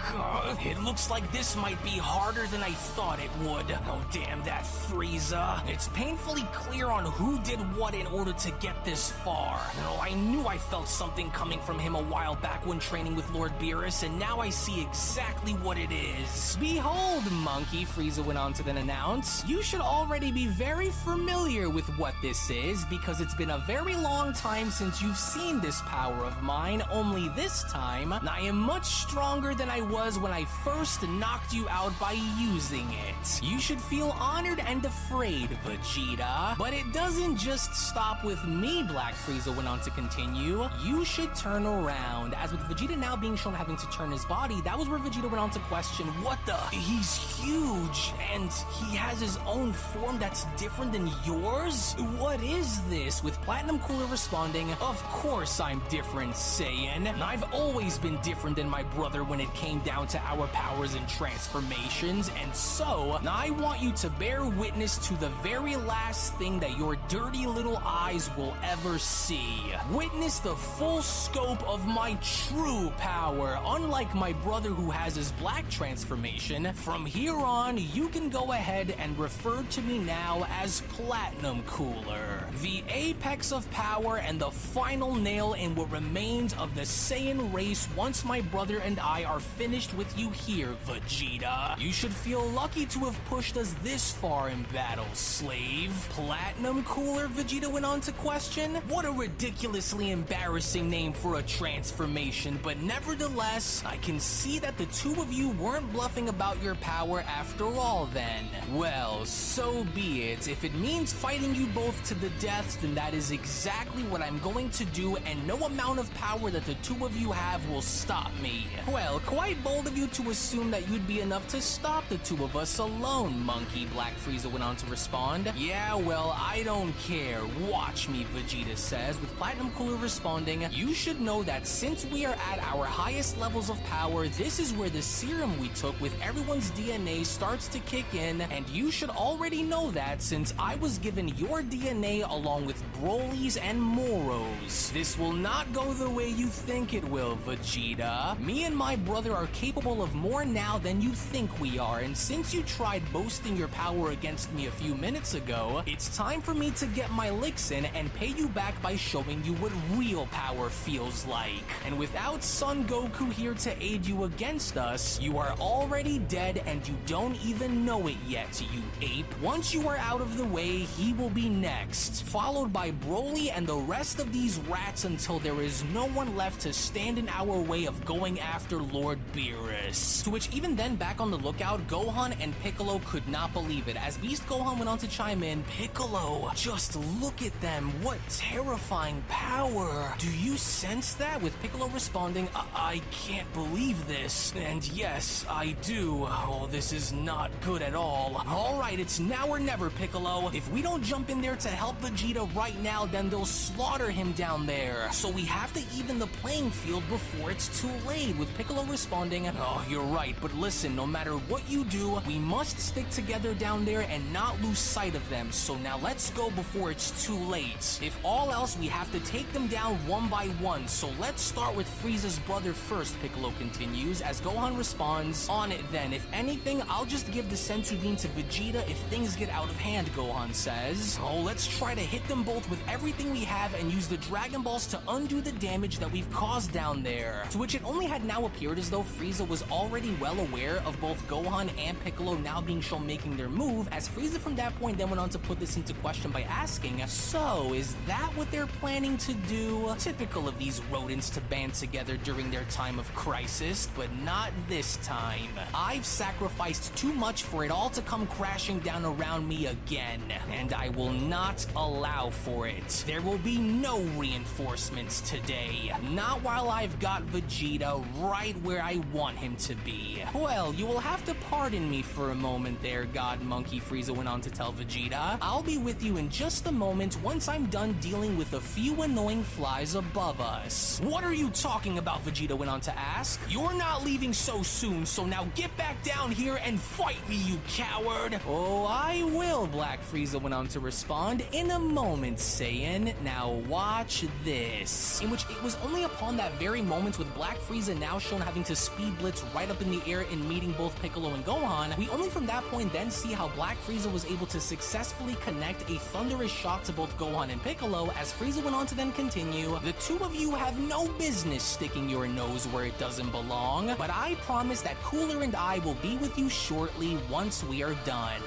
It looks like this might be harder than I thought it would. Oh damn that Frieza. It's painfully clear on who did what in order to get this far. Oh, I knew I felt something coming from him a while back when training with Lord Beerus, and now I see exactly what it is. Behold, monkey, Frieza went on to then announce, you should already be very familiar with what this is, because it's been a very long time since you've seen this power of mine, only this time, I am much stronger than I was when I first knocked you out by using it. You should feel honored and afraid, Vegeta. But it doesn't just stop with me, Black Frieza went on to continue. You should turn around. As with Vegeta now being shown having to turn his body, that was where Vegeta went on to question, what the? He's huge, and he has his own form that's different than yours? What is this? With Platinum Cooler responding, of course I'm different, Saiyan. I've always been different than my brother when it came down to our powers and transformations, and so I want you to bear witness to the very last thing that your dirty little eyes will ever see. Witness the full scope of my true power. Unlike my brother who has his black transformation, from here on you can go ahead and refer to me now as Platinum Cooler. The apex of power and the final nail in what remains of the Saiyan race once my brother and I are finished with you here, Vegeta. You should feel lucky to have pushed us this far in battle, slave. Platinum Cooler, Vegeta went on to question. What a ridiculously embarrassing name for a transformation, but nevertheless, I can see that the two of you weren't bluffing about your power after all then. Well, so be it. If it means fighting you both to the death, then that is exactly what I'm going to do, and no amount of power that the two of you have will stop me. Well, quite bold of you to assume that you'd be enough to stop the two of us alone, monkey, Black Frieza went on to respond. Yeah, well, I don't care. Watch me, Vegeta says, with Platinum Cooler responding, you should know that since we are at our highest levels of power, this is where the serum we took with everyone's DNA starts to kick in, and you should already know that since I was given your DNA along with Broly's and Moro's. This will not go the way you think it will, Vegeta. Me and my brother are capable of more now than you think we are, and since you tried boasting your power against me a few minutes ago, it's time for me to get my licks in and pay you back by showing you what real power feels like. And without Son Goku here to aid you against us, you are already dead and you don't even know it yet, you ape. Once you are out of the way, he will be next, followed by Broly and the rest of these rats until there is no one left to stand in our way of going after Lord Beerus. To which even then, back on the lookout, Gohan and Piccolo could not believe it. As Beast Gohan went on to chime in, Piccolo, just look at them, what terrifying power. Do you sense that? With Piccolo responding, I can't believe this. And yes, I do. Oh, this is not good at all. Alright, it's now or never, Piccolo. If we don't jump in there to help Vegeta right now, then they'll slaughter him down there. So we have to even the playing field before it's too late. With Piccolo responding, oh, you're right, but listen, no matter what you do, we must stick together down there and not lose sight of them. So now let's go before it's too late. If all else, we have to take them down one by one. So let's start with Frieza's brother first, Piccolo continues, as Gohan Gohan responds, "On it then. If anything, I'll just give the Senzu Bean to Vegeta if things get out of hand," Gohan says. "Oh, let's try to hit them both with everything we have and use the Dragon Balls to undo the damage that we've caused down there." To which it only had now appeared as though Frieza was already well aware of both Gohan and Piccolo now being shown making their move, as Frieza from that point then went on to put this into question by asking, "So, is that what they're planning to do?" Typical of these rodents to band together during their time of crisis, but not this time. I've sacrificed too much for it all to come crashing down around me again, and I will not allow for it. There will be no reinforcements today. Not while I've got Vegeta right where I want him to be. Well, you will have to pardon me for a moment there, God Monkey, Frieza went on to tell Vegeta. "I'll be with you in just a moment once I'm done dealing with a few annoying flies above us." "What are you talking about?" Vegeta went on to ask. "You're not leaving so soon, so now get back down here and fight me, you coward!" "Oh, I will," Black Frieza went on to respond, "in a moment, Saiyan. Now watch this." In which it was only upon that very moment, with Black Frieza now shown having to speed blitz right up in the air in meeting both Piccolo and Gohan, we only from that point then see how Black Frieza was able to successfully connect a thunderous shot to both Gohan and Piccolo, as Frieza went on to then continue, "The two of you have no business sticking your nose where it doesn't belong, but I promise that Cooler and I will be with you shortly once we are done."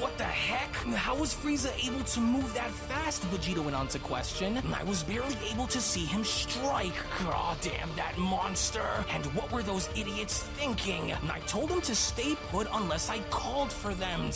What the heck? How was Frieza able to move that fast? Vegeta went on to question. "I was barely able to see him strike. Aw, damn that monster. And what were those idiots thinking? I told them to stay put unless I called for them.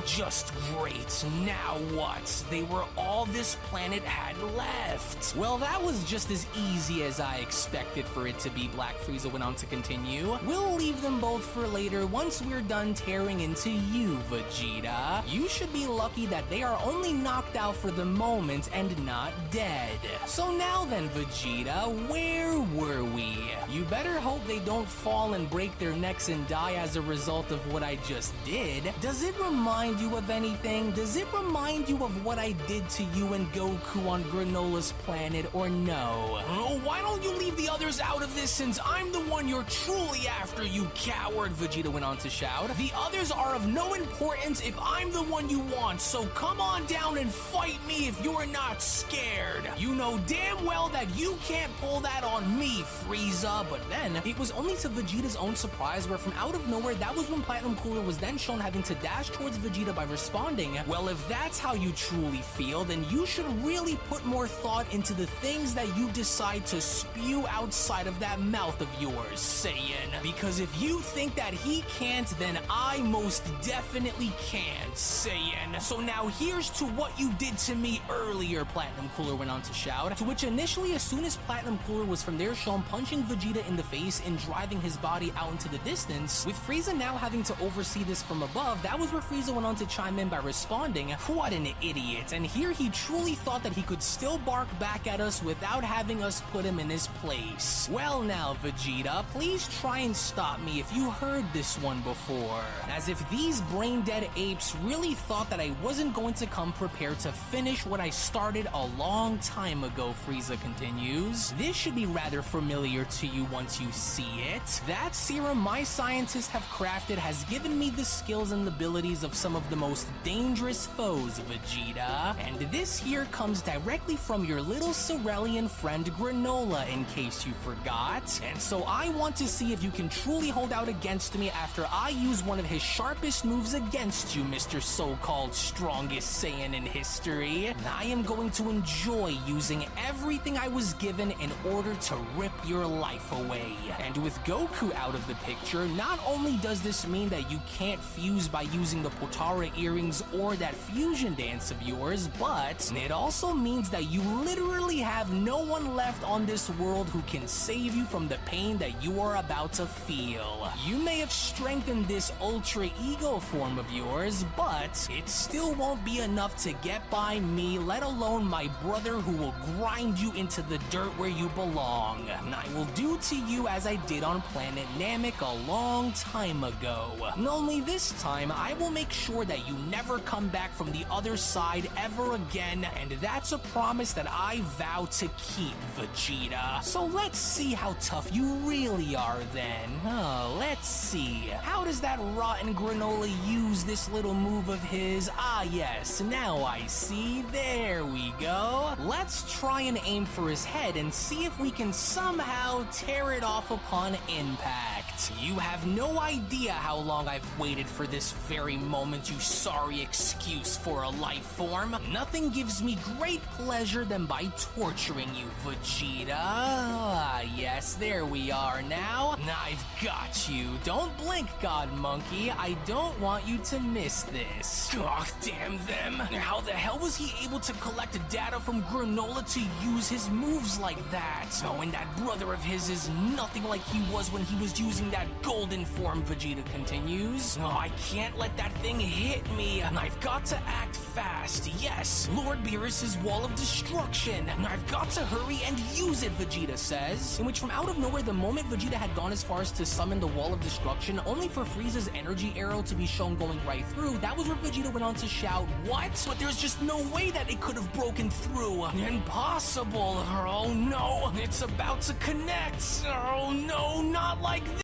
Just great. Now what? They were all this planet had left." "Well, that was just as easy as I expected for it to be," Black Frieza went on to continue. "We'll leave them both for later once we're done tearing into you, Vegeta. You should be lucky that they are only knocked out for the moment and not dead. So now then, Vegeta, where were we? You better hope they don't fall and break their necks and die as a result of what I just did. Does it remind you of anything? Does it remind you of what I did to you and Goku on Granola's planet, or no?" "Oh, why don't you leave the others out of this, since I'm the one you're truly after, you coward," Vegeta went on to shout. "The others are of no importance if I'm the one you want, so come on down and fight me if you're not scared. You know damn well that you can't pull that on me, Frieza." But then, it was only to Vegeta's own surprise where from out of nowhere, that was when Platinum Cooler was then shown having to dash towards Vegeta by responding, "Well, if that's how you truly feel, then you should really put more thought into the things that you decide to spew outside of that mouth of yours, Saiyan. Because if you think that he can't, then I most definitely can't, Saiyan. So now here's to what you did to me earlier," Platinum Cooler went on to shout. To which initially, as soon as Platinum Cooler was from there shown punching Vegeta in the face and driving his body out into the distance, with Frieza now having to oversee this from above, that was where Frieza went on to chime in by responding, "What an idiot." And here he truly thought that he could still bark back at us without having us put him in his place. "Well now, Vegeta, please try and stop me if you heard this one before." As if these brain-dead apes really thought that I wasn't going to come prepared to finish what I started a long time ago, Frieza continues. "This should be rather familiar to you once you see it. That serum my scientists have crafted has given me the skills and abilities of some of the most dangerous foes, Vegeta. And this here comes directly from your little Cerealian friend Granola, in case you forgot. And so I want to see if you can truly hold out against me after I use one of his sharpest moves against you, Mr. So-called strongest Saiyan in history. I am going to enjoy using everything I was given in order to rip your life away." And with Goku out of the picture, not only does this mean that you can't fuse by using the Potara earrings or that fusion dance of yours, but it also means that you literally have no one left on this world who can save you from the pain that you are about to feel. You may have strengthened this ultra ego form of yours, but it still won't be enough to get by me, let alone my brother who will grind you into the dirt where you belong. And I will do to you as I did on planet Namek a long time ago. Only this time, I will make sure that you never come back from the other side ever again, and that's a promise that I vow to keep, Vegeta. So let's see how tough you really are then. Oh, let's see. How does that rotten granola use this little move of his? Ah, yes, now I see. There we go. Let's try and aim for his head and see if we can somehow tear it off upon impact. You have no idea how long I've waited for this very moment, you sorry excuse for a life form. Nothing gives me great pleasure than by torturing you, Vegeta. Ah, yes, there we are now. I've got you. Don't blink, God Monkey. I don't want you to miss this. Oh, damn them. How the hell was he able to collect data from Granola to use his moves like that? Oh, and that brother of his is nothing like he was when he was using that golden form, Vegeta continues. Oh, I can't let that thing hit me. I've got to act fast. Yes, Lord Beerus's Wall of Destruction. I've got to hurry and use it, Vegeta says. In which from out of nowhere, the moment Vegeta had gone as far as to summon the Wall of Destruction, only for Frieza's energy arrow to be shown going right through, that was where Vegeta went on to shout, "What? But there's just no way that it could have broken through. Impossible. Oh no, it's about to connect. Oh no, not like this."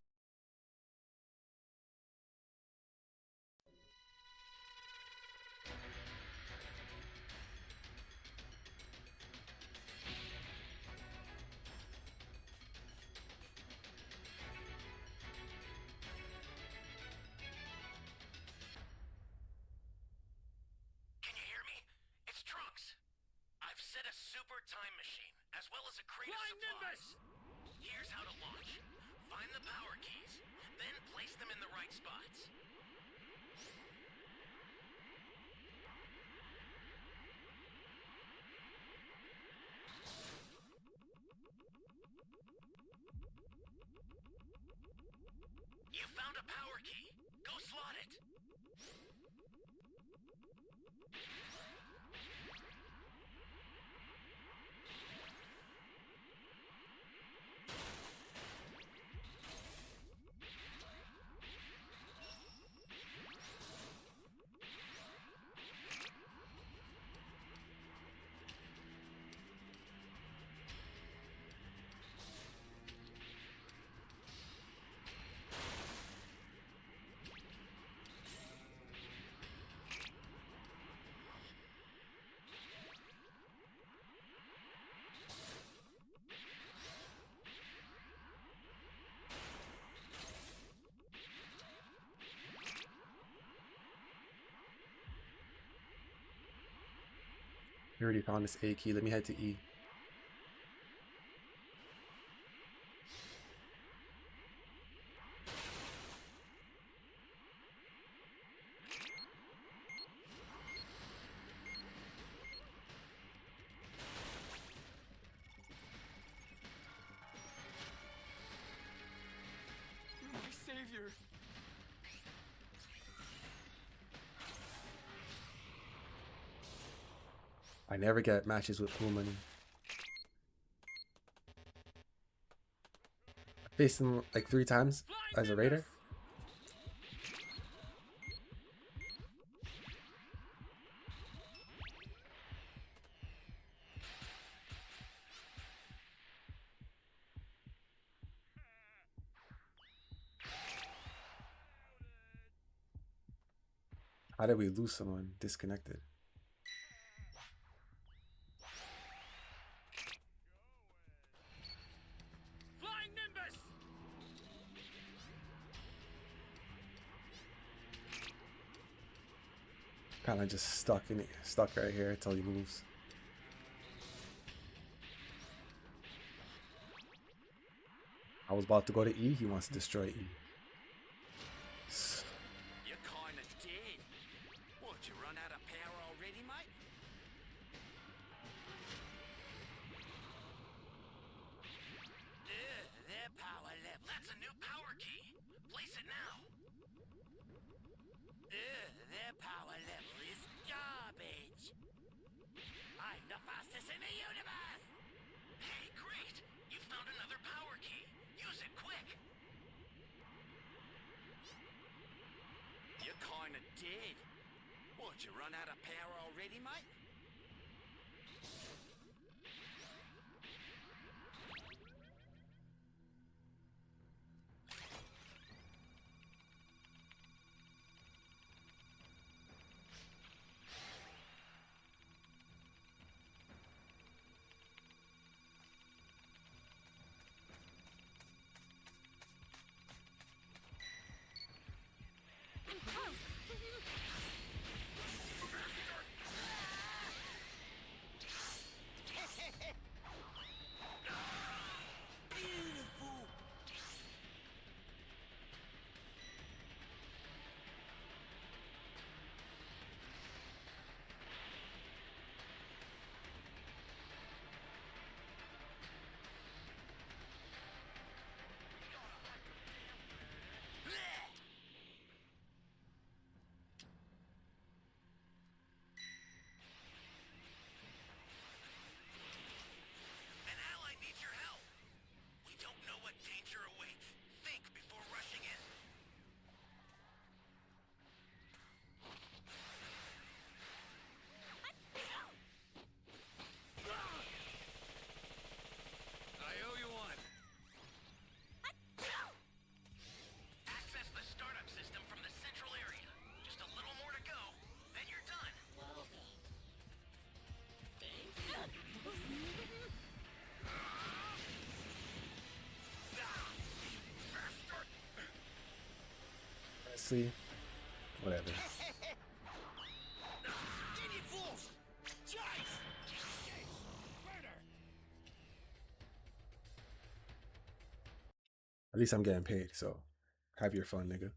Can you hear me? It's Trunks. I've set a super time machine, as well as a crate of supplies. Here's how to launch. Find the power keys, then place them in the right spots. You found a power key. Go slot it. We already found this A key. Let me head to E. My savior. I never get matches with pool money. I faced him like 3 times as a raider. How did we lose someone disconnected? Flying Nimbus! Kind of just stuck in it, stuck right here until he moves. I was about to go to E. He wants to destroy E. You're kinda dead. What, you run out of power already, mate? Their power level. That's a new power key. Place it now. Their power level is garbage. I'm the fastest in the universe! Hey, great! You found another power key. Use it quick. You're kinda dead. What, you run out of power already, mate? honestly, whatever. At least I'm getting paid, so have your fun, nigga.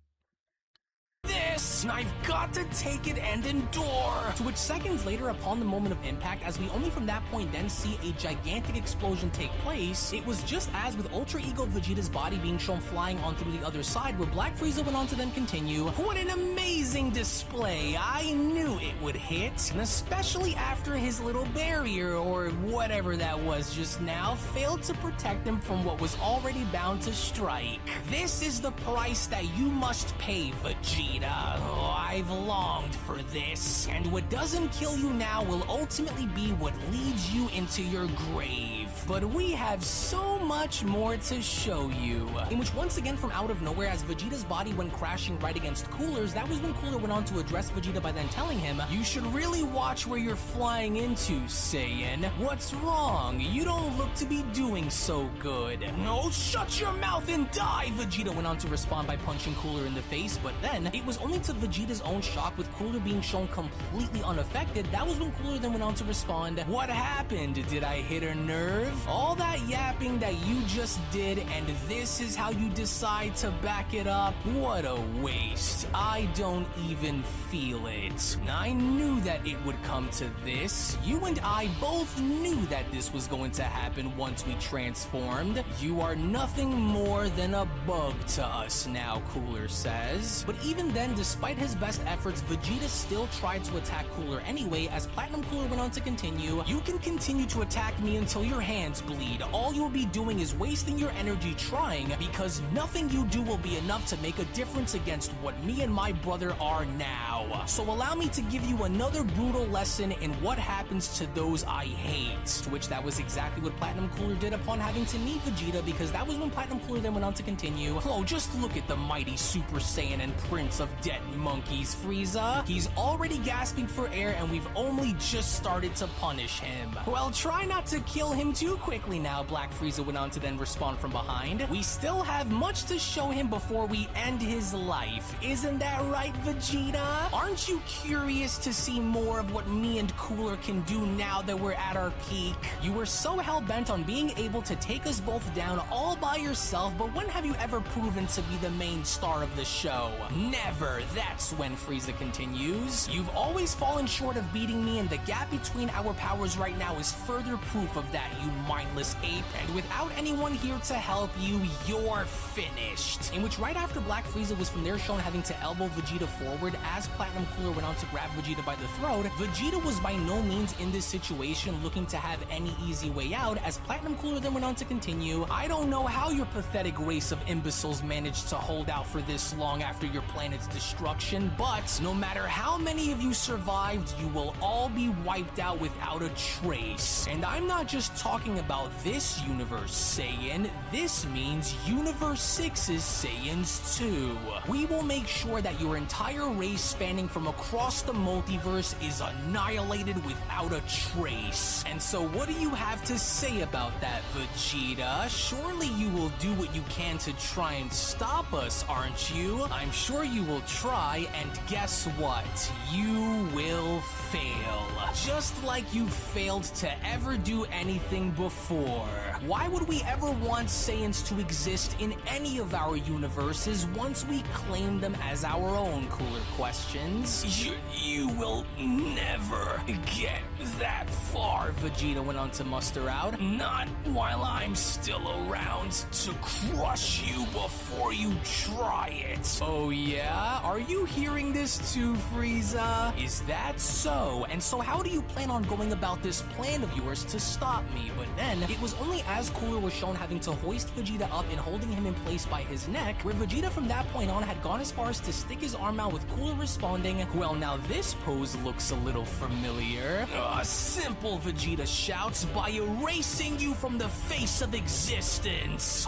This, and I've got to take it and endure. To which seconds later, upon the moment of impact, as we only from that point then see a gigantic explosion take place, it was just as with Ultra Ego Vegeta's body being shown flying on through the other side, where Black Frieza went on to then continue. What an amazing display. I knew it would hit, and especially after his little barrier, or whatever that was just now, failed to protect him from what was already bound to strike. This is the price that you must pay, Vegeta. Oh, I've longed for this, and what doesn't kill you now will ultimately be what leads you into your grave. But we have so much more to show you. In which once again from out of nowhere, as Vegeta's body went crashing right against Cooler's, that was when Cooler went on to address Vegeta by then telling him, "You should really watch where you're flying into, Saiyan. What's wrong? You don't look to be doing so good." "No, shut your mouth and die," Vegeta went on to respond by punching Cooler in the face, but then it was only to Vegeta's own shock, with Cooler being shown completely unaffected, that was when Cooler then went on to respond, "What happened? Did I hit a nerve? All that yapping that you just did, and this is how you decide to back it up? What a waste. I don't even feel it. I knew that it would come to this. You and I both knew that this was going to happen once we transformed. You are nothing more than a bug to us now," Cooler says. But even then, despite his best efforts, Vegeta still tried to attack Cooler anyway, as Platinum Cooler went on to continue, "You can continue to attack me until your hands bleed. All you'll be doing is wasting your energy trying, because nothing you do will be enough to make a difference against what me and my brother are now. So allow me to give you another brutal lesson in what happens to those I hate." To which that was exactly what Platinum Cooler did upon having to meet Vegeta, because that was when Platinum Cooler then went on to continue, "Oh, just look at the mighty Super Saiyan and Prince of Dead Monkeys, Frieza. He's already gasping for air, and we've only just started to punish him." "Well, try not to kill him too quickly now," Black Frieza went on to then respond from behind. "We still have much to show him before we end his life. Isn't that right, Vegeta? Aren't you curious to see more of what me and Cooler can do now that we're at our peak? You were so hell-bent on being able to take us both down all by yourself, but when have you ever proven to be the main star of the show? Never." That's when Frieza continues, "You've always fallen short of beating me, and the gap between our powers right now is further proof of that, you mindless ape, and without anyone here to help you, you're finished." In which right after Black Frieza was from there shown having to elbow Vegeta forward, as Platinum Cooler went on to grab Vegeta by the throat, Vegeta was by no means in this situation looking to have any easy way out, as Platinum Cooler then went on to continue, "I don't know how your pathetic race of imbeciles managed to hold out for this long after your planet's destruction, but no matter how many of you survived, you will all be wiped out without a trace. And I'm not just talking about this universe, Saiyan. This means Universe 6's Saiyans too. We will make sure that your entire race spanning from across the multiverse is annihilated without a trace. And so what do you have to say about that, Vegeta? Surely you will do what you can to try and stop us, aren't you? I'm sure you will try, and guess what? You will fail. Just like you failed to ever do anything before. Why would we ever want Saiyans to exist in any of our universes once we claim them as our own? Cooler questions. You will never get that far," Vegeta went on to muster out. "Not while I'm still around to crush you before you try it." "Oh yeah? Are you hearing this too, Frieza? Is that so? And so how do you plan on going about this plan of yours to stop me?" But then, it was only as Cooler was shown having to hoist Vegeta up and holding him in place by his neck, where Vegeta from that point on had gone as far as to stick his arm out, with Cooler responding, "Well, now this pose looks a little familiar." Simple, Vegeta shouts, "by erasing you from the face of existence."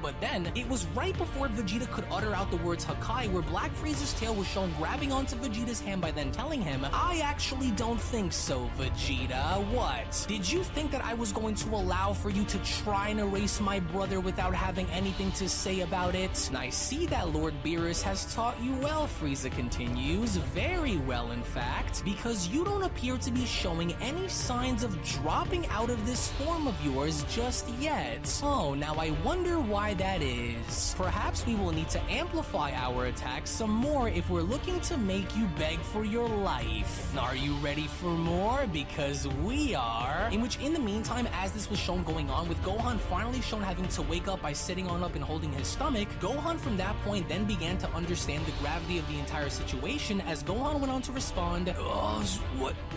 But then, it was right before Vegeta could utter out the words Hakai, where Black Frieza's tail was shown grabbing onto Vegeta's hand by then telling him, "I actually don't think so, Vegeta. What? Did you think that I was was going to allow for you to try and erase my brother without having anything to say about it. And I see that Lord Beerus has taught you well, Frieza continues. Very well, in fact, because you don't appear to be showing any signs of dropping out of this form of yours just yet. Oh, now I wonder why that is. Perhaps we will need to amplify our attacks some more if we're looking to make you beg for your life. Are you ready for more? Because we are. In which, in the meantime, as this was shown going on, with Gohan finally shown having to wake up by sitting on up and holding his stomach, Gohan from that point then began to understand the gravity of the entire situation as Gohan went on to respond, "Oh,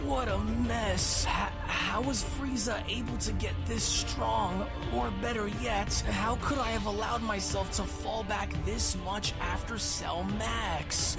what a mess. How was Frieza able to get this strong? Or better yet, how could I have allowed myself to fall back this much after Cell Max?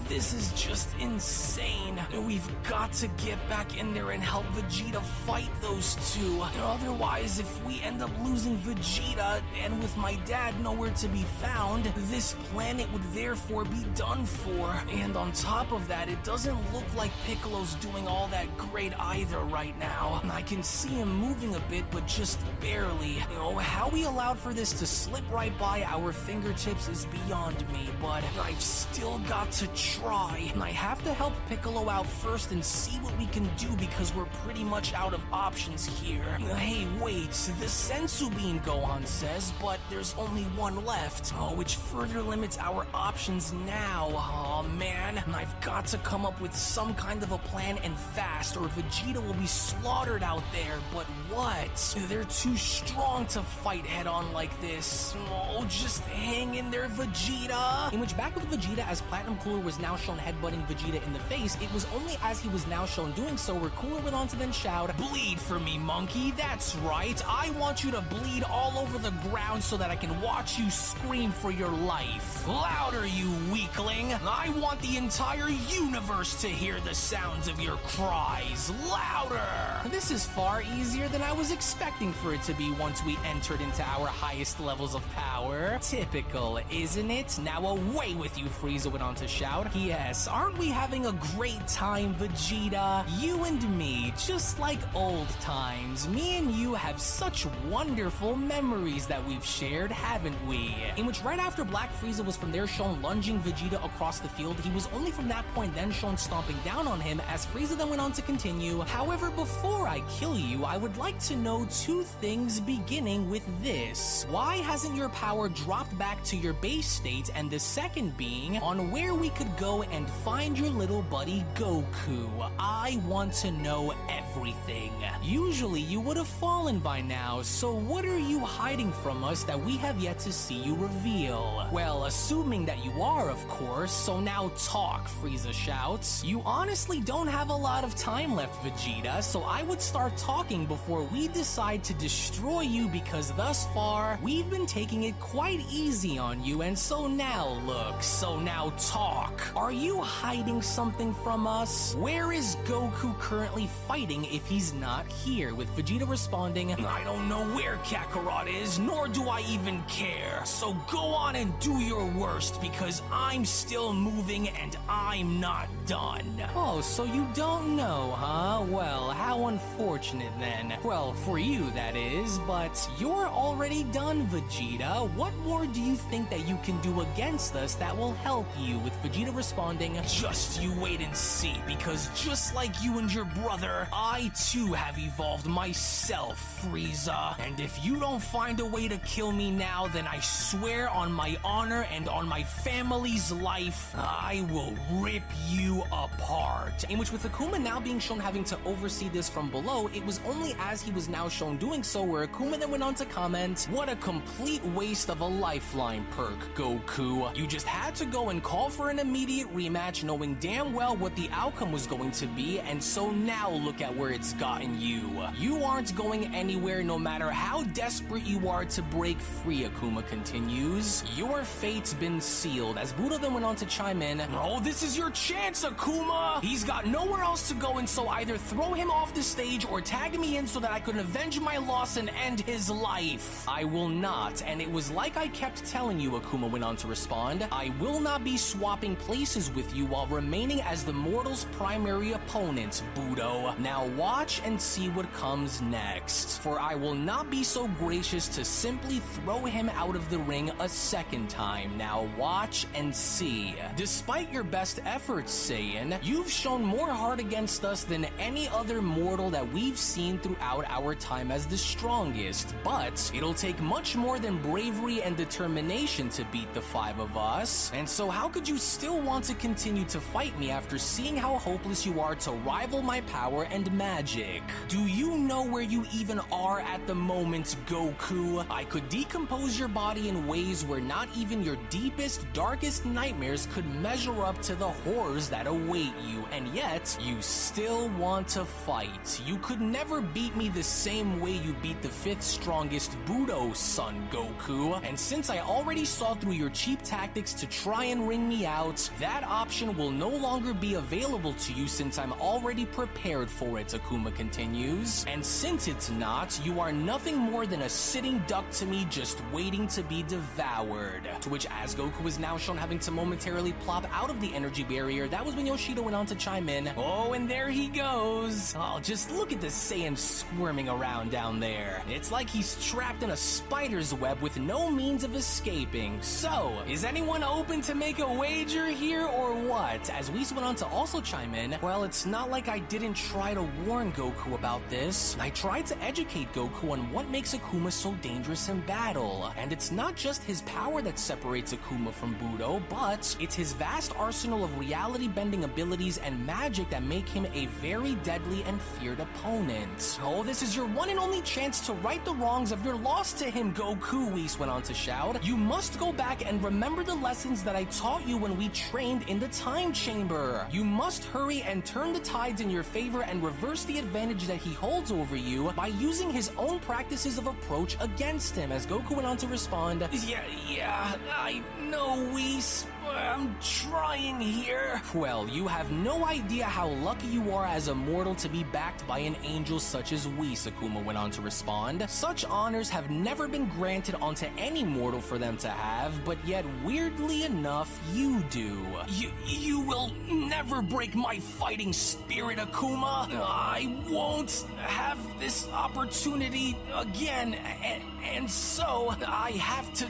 This is just insane. We've got to get back in there and help Vegeta fight those two. Otherwise, if we end up losing Vegeta, and with my dad nowhere to be found, this planet would therefore be done for. And on top of that, it doesn't look like Piccolo's doing all that great either right now. I can see him moving a bit, but just barely. How we allowed for this to slip right by our fingertips is beyond me, but I've still got to try. I have to help Piccolo out first and see what we can do because we're pretty much out of options here. Hey, wait, the Senzu Bean, Gohan says, but there's only one left, which further limits our options now. Oh man, I've got to come up with some kind of a plan and fast, or Vegeta will be slaughtered out there. But what? They're too strong to fight head on like this. Oh, just hang in there, Vegeta. In which, back with Vegeta, as Platinum Cooler was now shown headbutting Vegeta in the face, it was only as he was now shown doing so where Cooler went on to then shout, "Bleed for me, monkey. That's right. I want you to bleed all over the ground so that I can watch you scream for your life. Louder, you weakling. I want the entire universe to hear the sounds of your cries. Louder." This is far easier than I was expecting for it to be once we entered into our highest levels of power. Typical, isn't it? Now away with you, Frieza went on to shout. Yes, aren't we having a great time, Vegeta? You and me, just like old times. Me and you have such wonderful memories that we've shared, haven't we? In which, right after Black Frieza was from there shown lunging Vegeta across the field, he was only from that point then shown stomping down on him as Frieza then went on to continue. However, before I kill you, I would like to know two things, beginning with this. Why hasn't your power dropped back to your base state? And the second being, on where we could go and find your little buddy Goku. I want to know everything. Usually you would have fallen by now, so what are you hiding from us that we have yet to see you reveal? Well, assuming that you are, of course, so now talk, Frieza shouts. You honestly don't have a lot of time left, Vegeta, so I would start talking before we decide to destroy you, because thus far, we've been taking it quite easy on you, and so now look, so now talk. Are you hiding something from us? Where is Goku currently fighting if he's not here? With Vegeta responding, I don't know where Kakarot is, nor do I even care. So go on and do your worst, because I'm still moving and I'm not done. Oh, so you don't know, huh? Well, how unfortunate then. Well, for you, that is, but you're already done, Vegeta. What more do you think that you can do against us that will help you? With Vegeta responding, just you wait and see, because just like you and your brother, I too have evolved myself, Frieza. And if you don't find a way to kill me now, then I swear on my honor and on my family's life, I will rip you apart. In which, with Akuma now being shown having to oversee this from below, it was only as he was now shown doing so where Akuma then went on to comment, what a complete waste of a lifeline perk, Goku. You just had to go and call for an immediate rematch knowing damn well what the outcome was going to be, and so now look at where it's gotten you. You aren't going anywhere no matter how desperate you are to break free, Akuma continues. Your fate's been sealed, as Buddha then went on to chime in, oh, this is your chance, Akuma! He's got nowhere else to go, and so either throw him off this stage or tag me in so that I could avenge my loss and end his life. I will not, and it was like I kept telling you, Akuma went on to respond. I will not be swapping places with you while remaining as the mortal's primary opponent, Budo. Now watch and see what comes next, for I will not be so gracious to simply throw him out of the ring a second time. Now watch and see. Despite your best efforts, Saiyan, you've shown more heart against us than any other mortal that we've seen throughout our time as the strongest, but it'll take much more than bravery and determination to beat the 5 of us. And so how could you still want to continue to fight me after seeing how hopeless you are to rival my power and magic? Do you know where you even are at the moment, Goku? I could decompose your body in ways where not even your deepest, darkest nightmares could measure up to the horrors that await you, and yet you still want to fight. You could never beat me the same way you beat the 5th strongest Budo, son Goku, and since I already saw through your cheap tactics to try and wring me out, that option will no longer be available to you since I'm already prepared for it, Akuma continues. And since it's not, you are nothing more than a sitting duck to me just waiting to be devoured. To which, as Goku is now shown having to momentarily plop out of the energy barrier, that was when Yoshida went on to chime in. Oh, and there he goes. Oh, just look at the Saiyan squirming around down there. It's like he's trapped in a spider's web with no means of escaping. So, is anyone open to make a wager here or what? As Whis went on to also chime in, well, it's not like I didn't try to warn Goku about this. I tried to educate Goku on what makes Akuma so dangerous in battle. And it's not just his power that separates Akuma from Budo, but it's his vast arsenal of reality-bending abilities and magic that make him a very deadly and feared opponent. Oh, this is your one and only chance to right the wrongs of your loss to him, Goku, Whis went on to shout. You must go back and remember the lessons that I taught you when we trained in the time chamber. You must hurry and turn the tides in your favor and reverse the advantage that he holds over you by using his own practices of approach against him. As Goku went on to respond, Yeah, I know, Whis. I'm trying here. Well, you have no idea how lucky you are as a mortal to be backed by an angel such as Whis, Akuma went on to respond. Such honors have never been granted onto any mortal for them to have, but yet weirdly enough, you do. You will never break my fighting spirit, Akuma. I won't have this opportunity again, and so I have to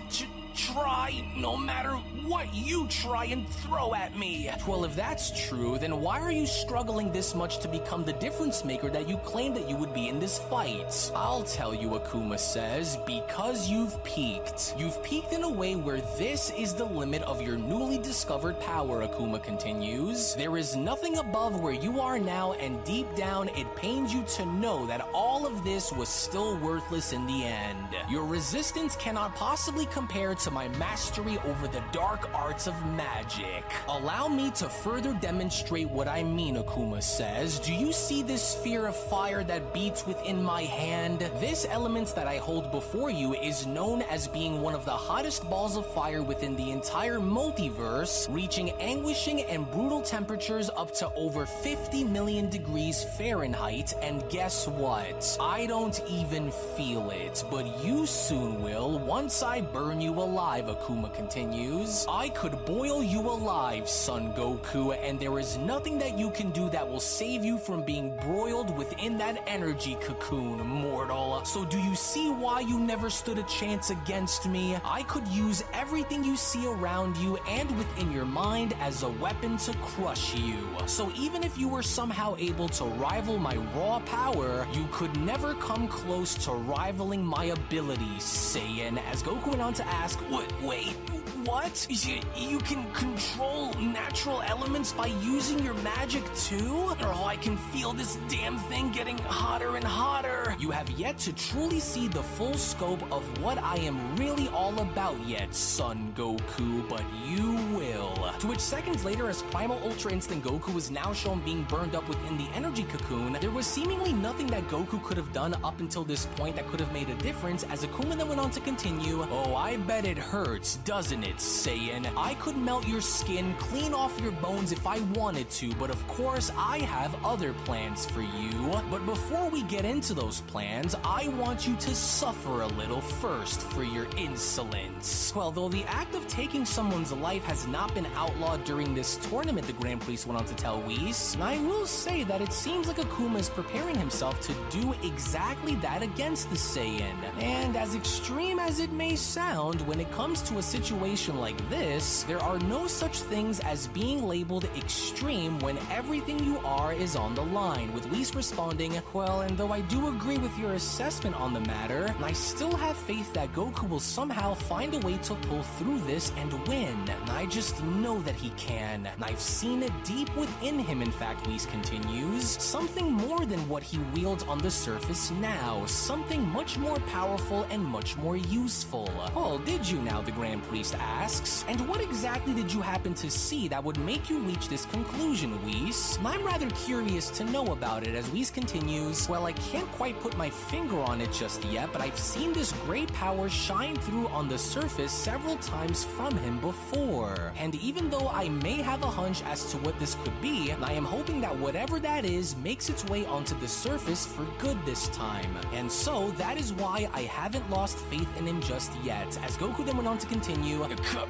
try no matter what you try and throw at me. Well, if that's true, then why are you struggling this much to become the difference maker that you claimed that you would be in this fight? I'll tell you, Akuma says, because you've peaked. You've peaked in a way where this is the limit of your newly discovered power, Akuma continues. There is nothing above where you are now, and deep down, it pains you to know that all of this was still worthless in the end. Your resistance cannot possibly compare to my mastery over the dark arts of magic. Allow me to further demonstrate what I mean, Akuma says. Do you see this sphere of fire that beats within my hand? This element that I hold before you is known as being one of the hottest balls of fire within the entire multiverse, reaching anguishing and brutal temperatures up to over 50 million degrees Fahrenheit, and guess what? I don't even feel it, but you soon will once I burn you alive, Akuma continues. I could boil you alive, Son Goku, and there is nothing that you can do that will save you from being broiled within that energy cocoon, mortal. So do you see why you never stood a chance against me? I could use everything you see around you and within your mind as a weapon to crush you. So even if you were somehow able to rival my raw power, you could never come close to rivaling my abilities, Saiyan. As Goku went on to ask, wait, what? You can control natural elements by using your magic too? Oh, I can feel this damn thing getting hotter and hotter. You You have yet to truly see the full scope of what I am really all about yet, Son Goku, but you will. To which seconds later, as Primal Ultra Instinct Goku was now shown being burned up within the energy cocoon, there was seemingly nothing that Goku could have done up until this point that could have made a difference, as Akuma then went on to continue, "Oh, I bet it hurts, doesn't it, Saiyan? I could melt your skin, clean off your bones if I wanted to, but of course I have other plans for you. But before we get into those plans, I want you to suffer a little first for your insolence." Well, though the act of taking someone's life has not been outlawed during this tournament, the Grand Priest went on to tell Whis, I will say that it seems like Akuma is preparing himself to do exactly that against the Saiyan. And as extreme as it may sound, when it comes to a situation like this, there are no such things as being labeled extreme when everything you are is on the line, with Whis responding, "Well, and though I do agree with your assessment on the matter, I still have faith that Goku will somehow find a way to pull through this and win. I just know that he can. I've seen it deep within him, in fact," Whis continues, "something more than what he wields on the surface now, something much more powerful and much more useful." "Oh, did you now?" the Grand Priest asks. "And what exactly did you happen to see that would make you reach this conclusion, Whis? I'm rather curious to know about it," as Whis continues, "Well, I can't quite put my finger on it just yet, but I've seen this great power shine through on the surface several times from him before. And even though I may have a hunch as to what this could be, I am hoping that whatever that is makes its way onto the surface for good this time. And so that is why I haven't lost faith in him just yet," as Goku then went on to continue,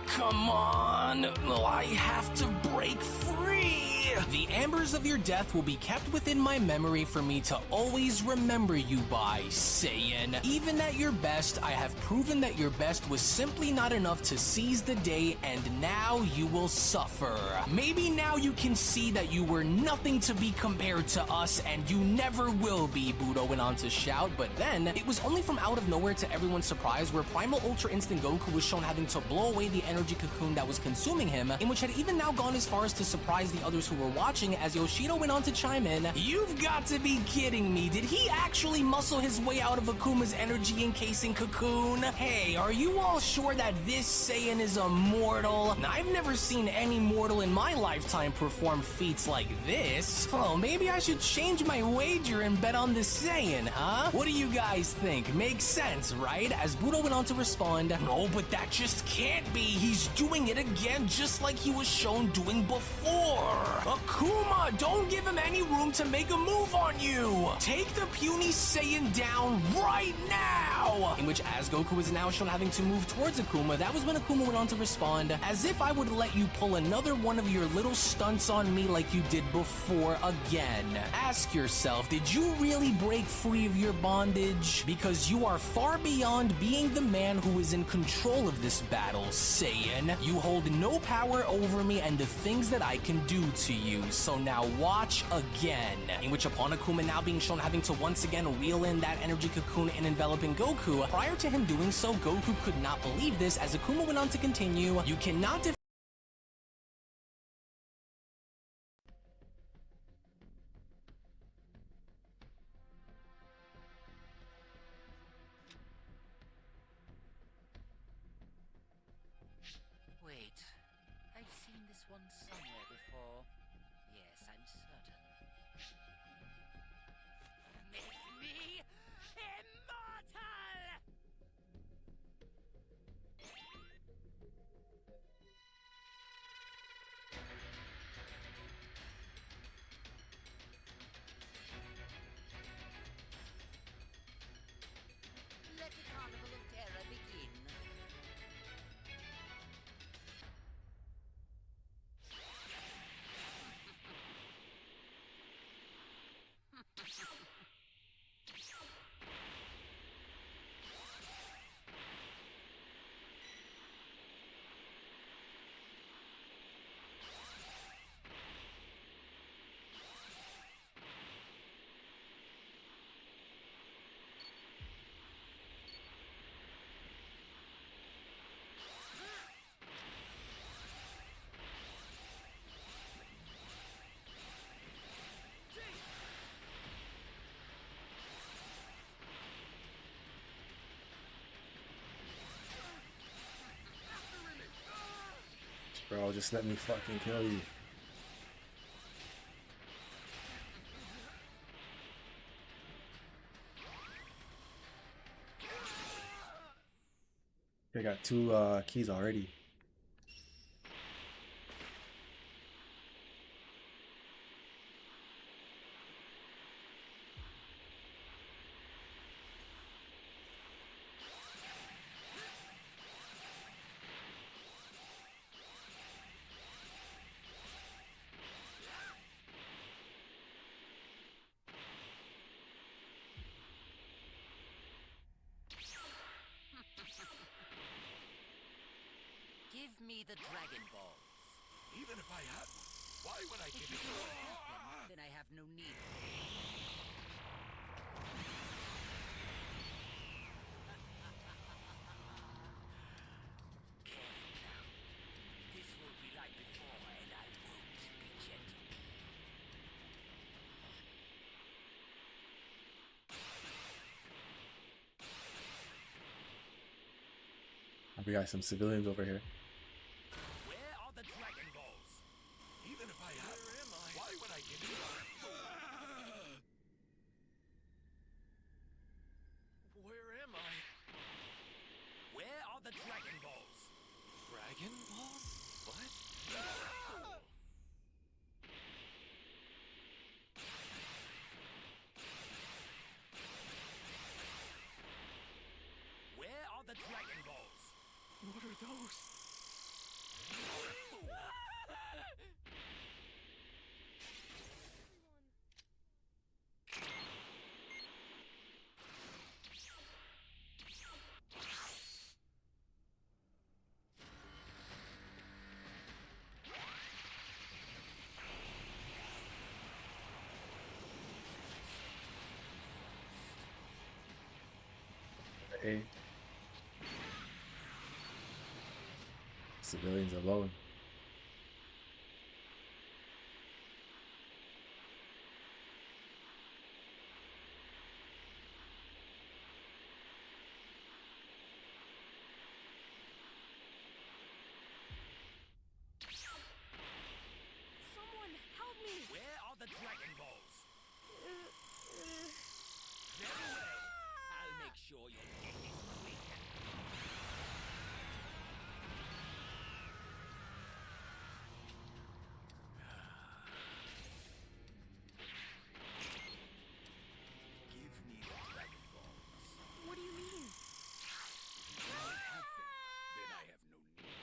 Come on, I have to break free. The ambers of your death will be kept within my memory for me to always remember you by, Saiyan. Even at your best, I have proven that your best was simply not enough to seize the day, and now you will suffer. Maybe now you can see that you were nothing to be compared to us, and you never will be," Budo went on to shout, but then it was only from out of nowhere, to everyone's surprise, where Primal Ultra Instinct Goku was shown having to blow away the energy cocoon that was consuming him, in which had even now gone as far as to surprise the others who were watching, as Yoshido went on to chime in, "You've got to be kidding me. Did he actually muscle his way out of Akuma's energy encasing cocoon? Hey, are you all sure that this Saiyan is a mortal? I've never seen any mortal in my lifetime perform feats like this. Oh, maybe I should change my wager and bet on the Saiyan, huh? What do you guys think? Makes sense, right?" As Budo went on to respond, "No, but that just can't be. He's doing it again just like he was shown doing before. Akuma, don't give him any room to make a move on you. Take the puny Saiyan down right now." In which, as Goku was now shown having to move towards Akuma, that was when Akuma went on to respond, "As if I would let you pull another one of your little stunts on me like you did before again. Ask yourself, did you really break free of your bondage? Because you are far beyond being the man who is in control of this battle, Saiyan. You hold no power over me and the things that I can do to you, so now watch again." In which, upon Akuma now being shown having to once again reel in that energy cocoon and enveloping Goku, prior to him doing so, Goku could not believe this, as Akuma went on to continue, "You cannot Wait, I've seen this one somewhere before. Yes, I'm certain. Make me immortal! Bro, just let me fucking kill you. I got two keys already. Give me the Dragon Balls. Even if I had one, why would I give it to you? Then I have no need. Careful now. This will be like before, and I won't be gentle. We got some civilians over here. Where are the Dragon Balls? Even if I had them, why would I give you Where am I? Where are the Dragon Balls? Dragon Balls? What? Where are the Dragon Balls? What are those? Hey. Civilians alone. Someone help me! Where are the Dragon Balls? Very well. I'll make sure your death is quick. Give me the Dragon Balls. What do you mean? If you don't have them, then I have no need.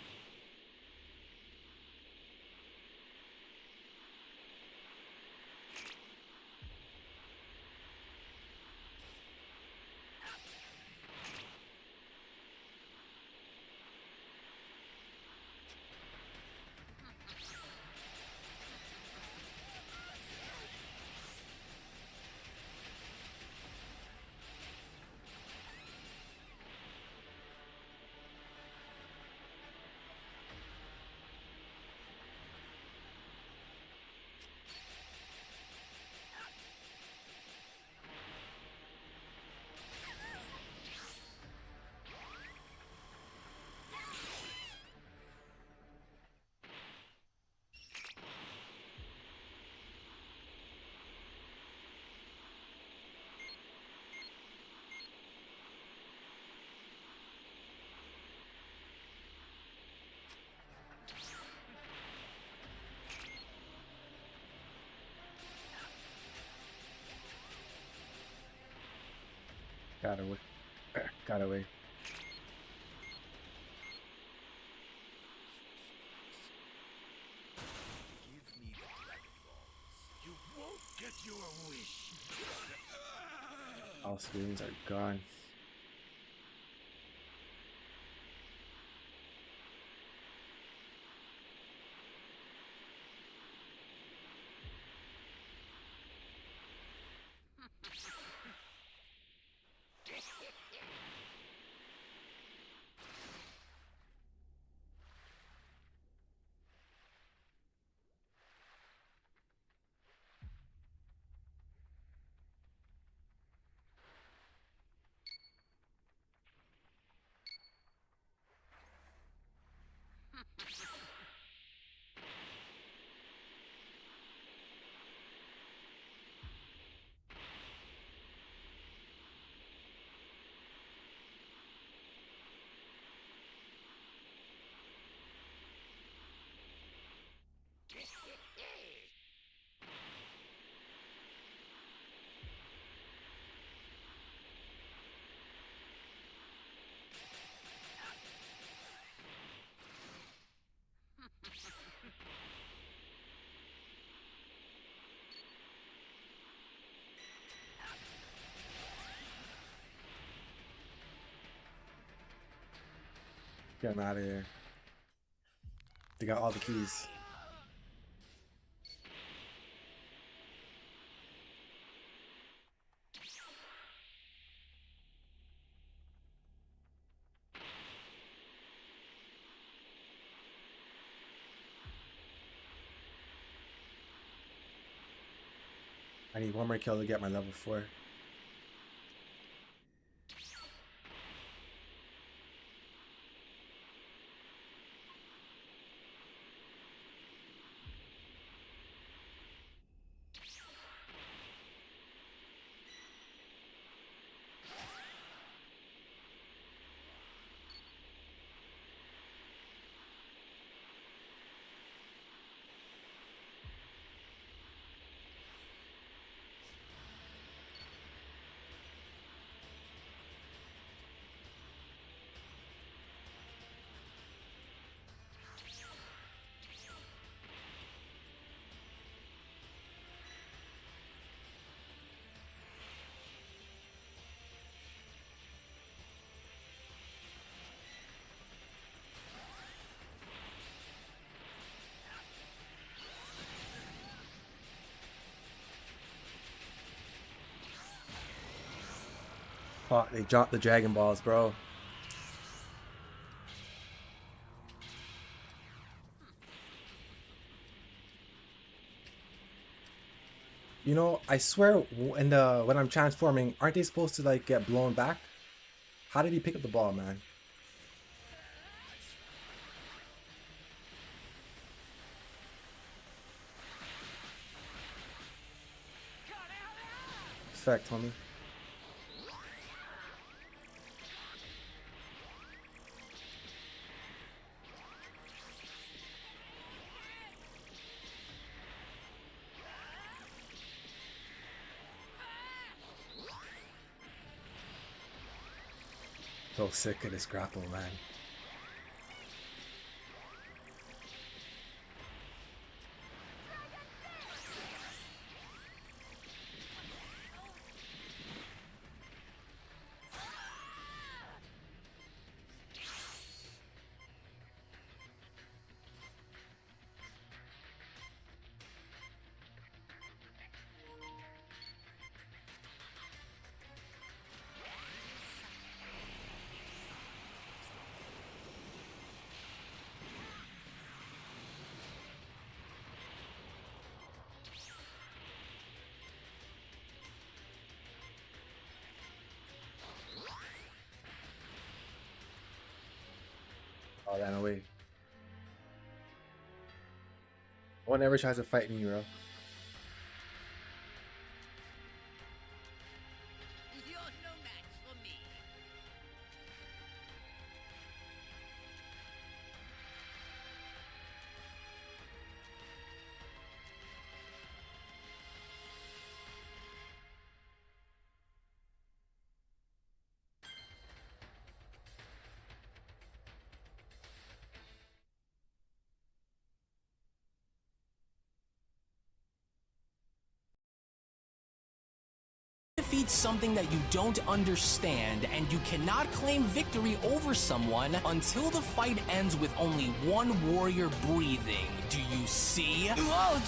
Got away. Got away. Give me the Dragon Balls. You won't get your wish. All civilians are gone. Get him out of here. They got all the keys. I need one more kill to get my level 4. Fuck, they dropped the Dragon Balls, bro. You know, I swear when I'm transforming, aren't they supposed to like get blown back? How did he pick up the ball, man? Fact, homie. So sick of this grapple, man. Oh, ran away. No one ever tries to fight me, bro. You're no match for me. Defeat something that you don't understand, and you cannot claim victory over someone until the fight ends with only one warrior breathing. Do you see? Oh,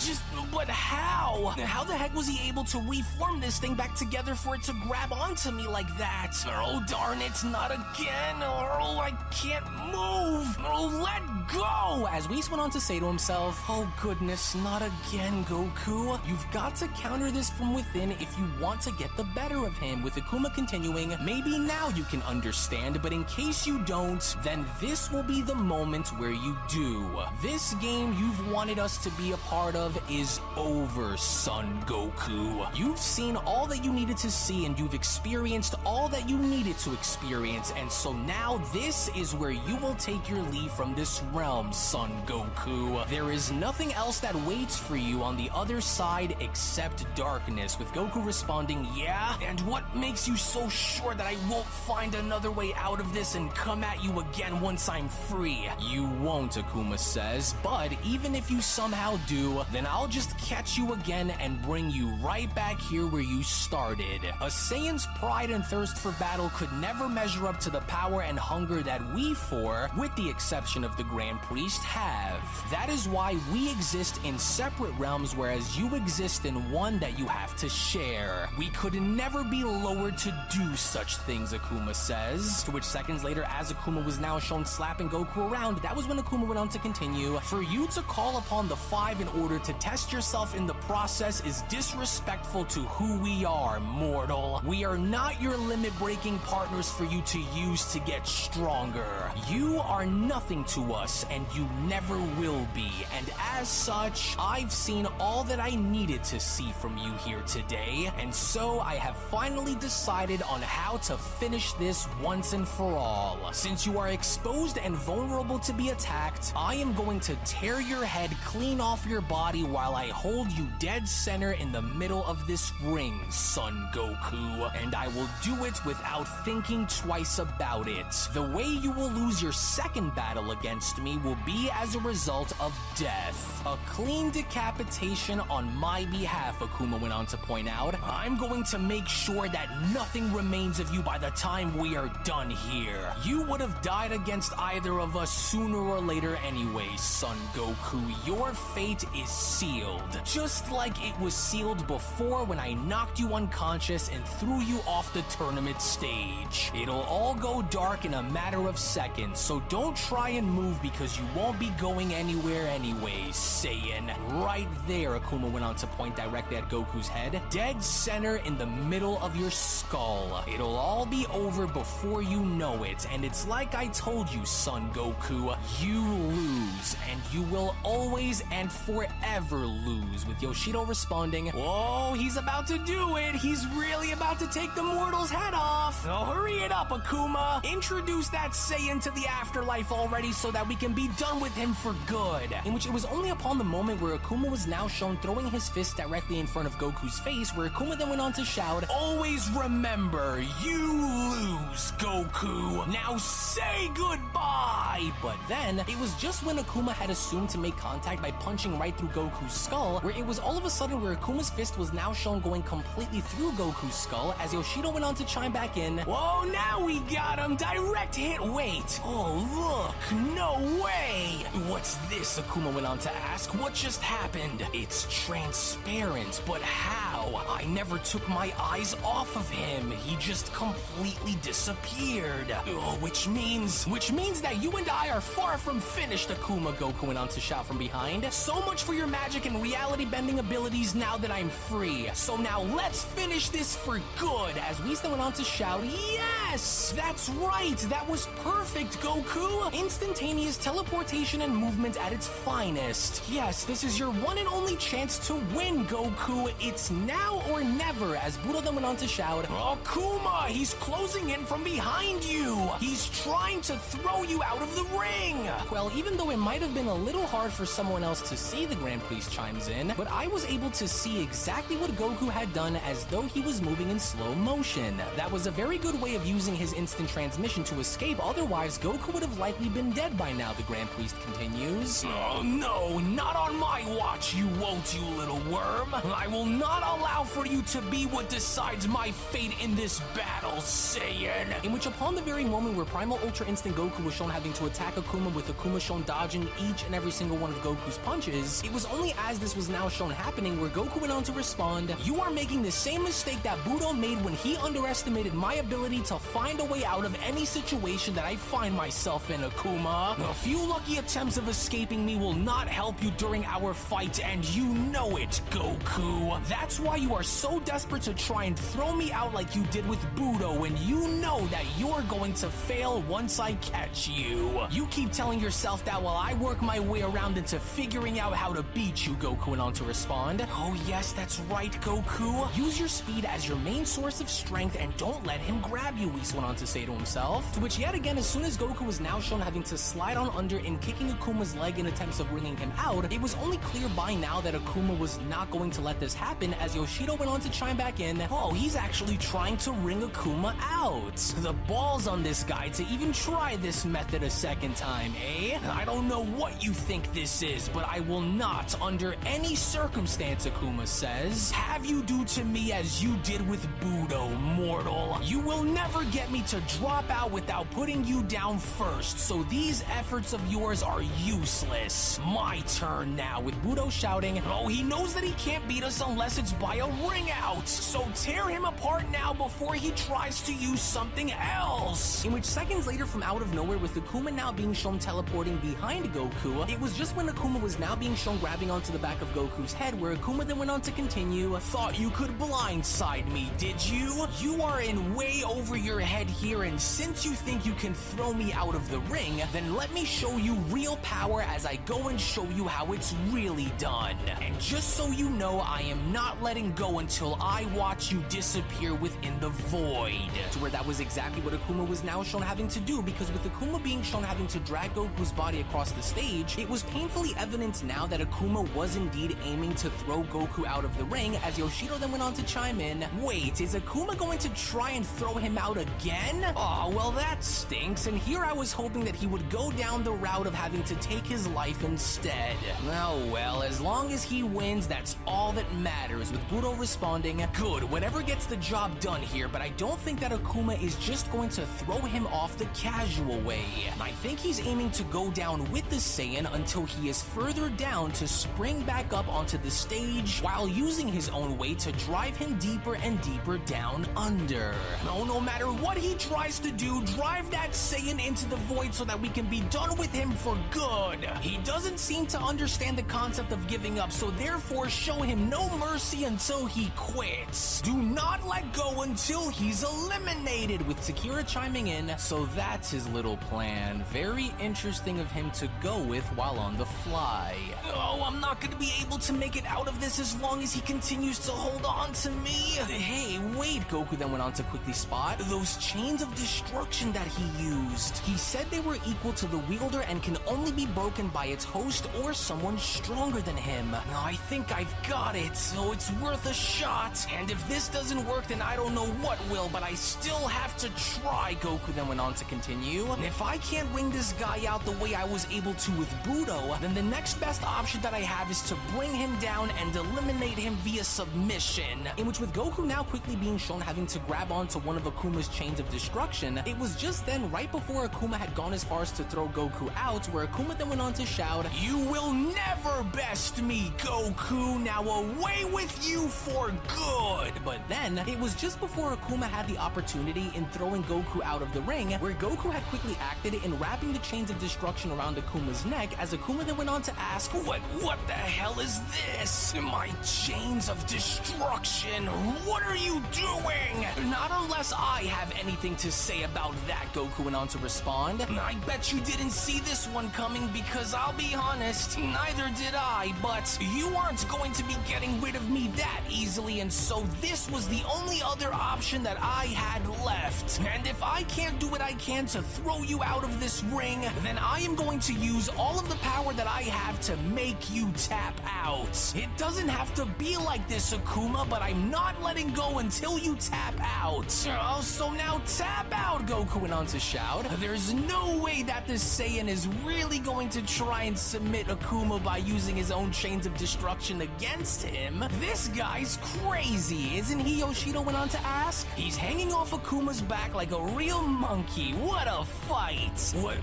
but how? How the heck was he able to reform this thing back together for it to grab onto me like that? Oh, darn it, not again. Oh, I can't move. Oh, let go. As Whis went on to say to himself, oh goodness, not again, Goku. You've got to counter this from within if you want to get the better of him. With Akuma continuing, maybe now you can understand, but in case you don't, then this will be the moment where you do. This game you've wanted us to be a part of is over, Son Goku. You've seen all that you needed to see, and you've experienced all that you needed to experience, and so now this is where you will take your leave from this realm, Son Goku. There is nothing else that waits for you on the other side except darkness, with Goku responding, yeah, yeah? And what makes you so sure that I won't find another way out of this and come at you again once I'm free? You won't, Akuma says, but even if you somehow do, then I'll just catch you again and bring you right back here where you started. A Saiyan's pride and thirst for battle could never measure up to the power and hunger that we four, with the exception of the Grand Priest, have. That is why we exist in separate realms, whereas you exist in one that you have to share. We could never be lowered to do such things, Akuma says. To which seconds later, as Akuma was now shown slapping Goku around, that was when Akuma went on to continue. For you to call upon the five in order to test yourself in the process is disrespectful to who we are, mortal. We are not your limit-breaking partners for you to use to get stronger. You are nothing to us, and you never will be. And as such, I've seen all that I needed to see from you here today, and so I have finally decided on how to finish this once and for all. Since you are exposed and vulnerable to be attacked, I am going to tear your head clean off your body while I hold you dead center in the middle of this ring, Son Goku, and I will do it without thinking twice about it. The way you will lose your second battle against me will be as a result of death. A clean decapitation on my behalf, Akuma went on to point out. I'm going to make sure that nothing remains of you by the time we are done here. You would have died against either of us sooner or later anyway, Son Goku. Your fate is sealed. Just like it was sealed before when I knocked you unconscious and threw you off the tournament stage. It'll all go dark in a matter of seconds, so don't try and move because you won't be going anywhere anyway, Saiyan. Right there, Akuma went on to point directly at Goku's head, dead center in the middle of your skull. It'll all be over before you know it, and it's like I told you, Son Goku, you lose, and you will always and forever lose, with Yoshido responding, "Whoa, he's about to do it! He's really about to take the mortal's head off! So hurry it up, Akuma! Introduce that Saiyan to the afterlife already so that we can be done with him for good." In which it was only upon the moment where Akuma was now shown throwing his fist directly in front of Goku's face where Akuma then went on to shout, "Always remember, you lose, Goku! Now say goodbye!" But then, it was just when Akuma had assumed to make contact by punching right through Goku's skull, where it was all of a sudden where Akuma's fist was now shown going completely through Goku's skull as Yoshido went on to chime back in, "Whoa, now we got him! Direct hit! Wait! Oh, look! No way! What's this?" Akuma went on to ask. "What just happened?" "It's transparent, but how? I never took my eyes off of him. He just completely disappeared." "Oh, which means that you and I are far from finished," Akuma, Goku went on to shout from behind. "So much for your magic and reality bending abilities now that I'm free. So now let's finish this for good," as Whis went on to shout, "Yes! That's right! That was perfect, Goku! Instantaneous teleportation and movement at its finest. Yes, this is your one and only chance to win, Goku. It's now or never," as Budo then went on to shout, "Akuma! He's closing in from behind you! He's trying to throw you out of the ring!" Well, even though it might have been a little hard for someone else to see, the Grand Priest chimes in, but I was able to see exactly what Goku had done as though he was moving in slow motion. That was a very good way of using his instant transmission to escape, otherwise Goku would have likely been dead by now, the Grand Priest continues. "Oh no, not on my watch, you won't, you little worm! I will not allow for you to be what decides my fate in this battle, Saiyan!" In which upon the very moment where Primal Ultra Instinct Goku was shown having to attack Akuma, with Akuma shown dodging each and every single one of Goku's punches, it was only as this was now shown happening where Goku went on to respond, "You are making the same mistake that Budo made when he underestimated my ability to find a way out of any situation that I find myself in, Akuma. A few lucky attempts of escaping me will not help you during our fight, and you know it, Goku. That's why you are so desperate to try and throw me out like you did with Budo, and you know that you're going to fail once I catch you. You keep telling yourself that while I work my way around into figuring out how to beat you," Goku went on to respond. "Oh yes, that's right, Goku. Use your speed as your main source of strength and don't let him grab you," Whis went on to say to himself. To which yet again, as soon as Goku was now shown having to slide on under and kicking Akuma's leg in attempts of bringing him out, it was only clear by now that Akuma was not going to let this happen, as Yoshido went on to chime back in, Chaimin. Oh, he's actually trying to ring Akuma out. The balls on this guy to even try this method a second time, eh? I don't know what you think this is, but I will not, under any circumstance, Akuma says, have you do to me as you did with Budo, mortal. You will never get me to drop out without putting you down first, so these efforts of yours are useless. My turn now, with Budo shouting, oh, he knows that he can't beat us unless it's by a ring out, so tear him apart now before he tries to use something else. In which seconds later, from out of nowhere, with Akuma now being shown teleporting behind Goku, it was just when Akuma was now being shown grabbing onto the back of Goku's head, where Akuma then went on to continue, thought you could blindside me, did you? You are in way over your head here, and since you think you can throw me out of the ring, then let me show you real power as I go and show you how it's really done. And just so you know, I am not letting go until I watch you disappear within the void. To where that was exactly what Akuma was now shown having to do, because with Akuma being shown having to drag Goku's body across the stage, it was painfully evident now that Akuma was indeed aiming to throw Goku out of the ring, as Yoshido then went on to chime in, wait, is Akuma going to try and throw him out again? Oh, well that stinks, and here I was hoping that he would go down the route of having to take his life instead. Oh well, as long as he wins, that's all that matters, with Budo responding, good, whatever gets the job done here, but I don't think that Akuma is just going to throw him off the casual way. I think he's aiming to go down with the Saiyan until he is further down to spring back up onto the stage while using his own weight to drive him deeper and deeper down under. No matter what he tries to do, drive that Saiyan into the void so that we can be done with him for good. He doesn't seem to understand the concept of giving up, so therefore show him no mercy until he quits. Do not let go until he's eliminated, with Takira chiming in, so that's his little plan. Very interesting of him to go with while on the fly. Oh, I'm not gonna be able to make it out of this as long as he continues to hold on to me. Hey, wait, Goku then went on to quickly spot those chains of destruction that he used. He said they were equal to the wielder and can only be broken by its host or someone stronger than him. I think I've got it, so it's worth a shot. And if this doesn't work, then I don't know what will, but I still have to try, Goku then went on to continue. And if I can't ring this guy out the way I was able to with Budo, then the next best option that I have is to bring him down and eliminate him via submission. In which, with Goku now quickly being shown having to grab onto one of Akuma's chains of destruction, it was just then, right before Akuma had gone as far as to throw Goku out, where Akuma then went on to shout, you will never best me, Goku, now away with you for good. But then, it was just before Akuma had the opportunity in throwing Goku out of the ring, where Goku had quickly acted in wrapping the chains of destruction around Akuma's neck, as Akuma then went on to ask, what the hell is this? My chains of destruction, what are you doing? Not unless I have anything to say about that, Goku went on to respond. I bet you didn't see this one coming, because I'll be honest, neither did I, but you aren't going to be getting rid of me that easily, and so this was the only other option that I had left. And if I can't do what I can to throw you out of this ring, then I am going to use all of the power that I have to make you tap out. It doesn't have to be like this, Akuma, but I'm not letting go until you tap out. Oh, so now tap out, Goku went on to shout. There's no way that this Saiyan is really going to try and submit Akuma by using his own chains of destruction against him. This guy's crazy, isn't he? Yoshido went on to ask. He's hanging off Akuma's back like a real monkey. What a fight.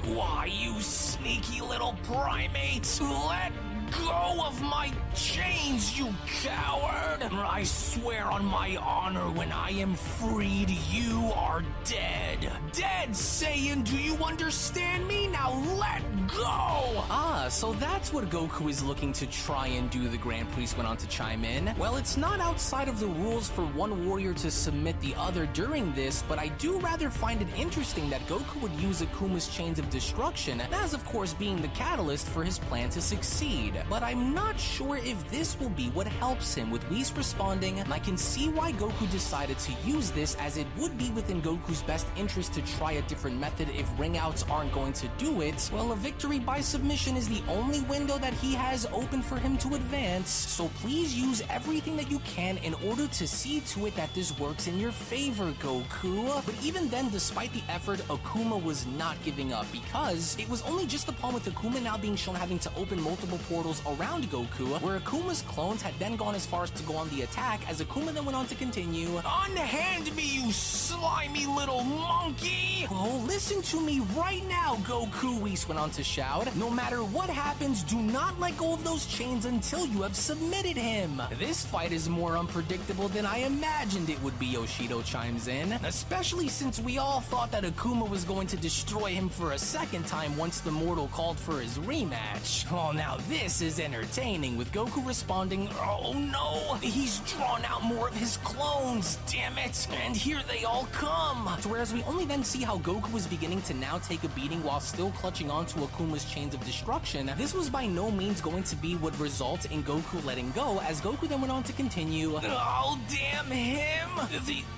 Why, you sneaky little primate? Let go of my chains, you coward! I swear on my honor, when I am freed, you are dead. Dead, Saiyan, do you understand me? Now let go! Ah, so that's what Goku is looking to try and do, the Grand Priest went on to chime in. Well, it's not outside of the rules for one warrior to submit the other during this, but I do rather find it interesting that Goku would use Akuma's chains of destruction, as of course being the catalyst for his plan to succeed. But I'm not sure if this will be what helps him, with Whis responding, I can see why Goku decided to use this, as it would be within Goku's best interest to try a different method if ring outs aren't going to do it, well, a victory by submission is the only window that he has open for him to advance, so please use everything that you can in order to see to it that this works in your favor, Goku. But even then, despite the effort, Akuma was not giving up, because it was only just upon with Akuma now being shown having to open multiple portals around Goku, where Akuma's clones had then gone as far as to go on the attack, as Akuma then went on to continue, "Unhand me, you slimy little monkey!" "Oh, listen to me right now, Goku," Whis went on to shout. "No matter what happens, do not let go of those chains until you have submitted him." "This fight is more unpredictable than I imagined it would be," Yoshido chimes in, "especially since we all thought that Akuma was going to destroy him for a second time once the mortal called for his rematch. Oh, now this is entertaining," with Goku responding, "Oh no, he's drawn out more of his clones, damn it, and here they all come." To whereas we only then see how Goku was beginning to now take a beating while still clutching onto Akuma's chains of destruction. This was by no means going to be what results in Goku letting go, as Goku then went on to continue, "Oh, damn him!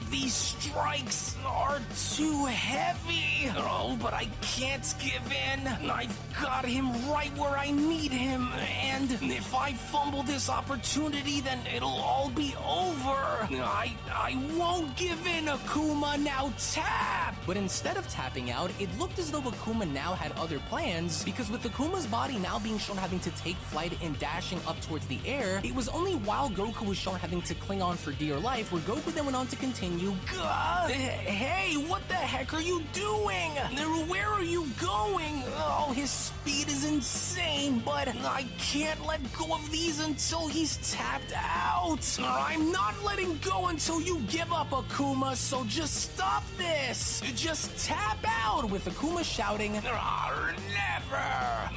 These strikes are too heavy. Oh, but I can't give in. I've got him right where I need him, and if I fumble this opportunity, then it'll all be over. I won't give in, Akuma, now tap!" But instead of tapping out, it looked as though Akuma now had other plans, because with Akuma's body now being shown having to take flight and dashing up towards the air, it was only while Goku was shown having to cling on for dear life where Goku then went on to continue, "Hey, what the heck are you doing? Where are you going? Oh, his speed is insane, but I can't let go of these until he's tapped out. I'm not letting go until you give up, Akuma, so just stop this. Just tap out," with Akuma shouting, "Never!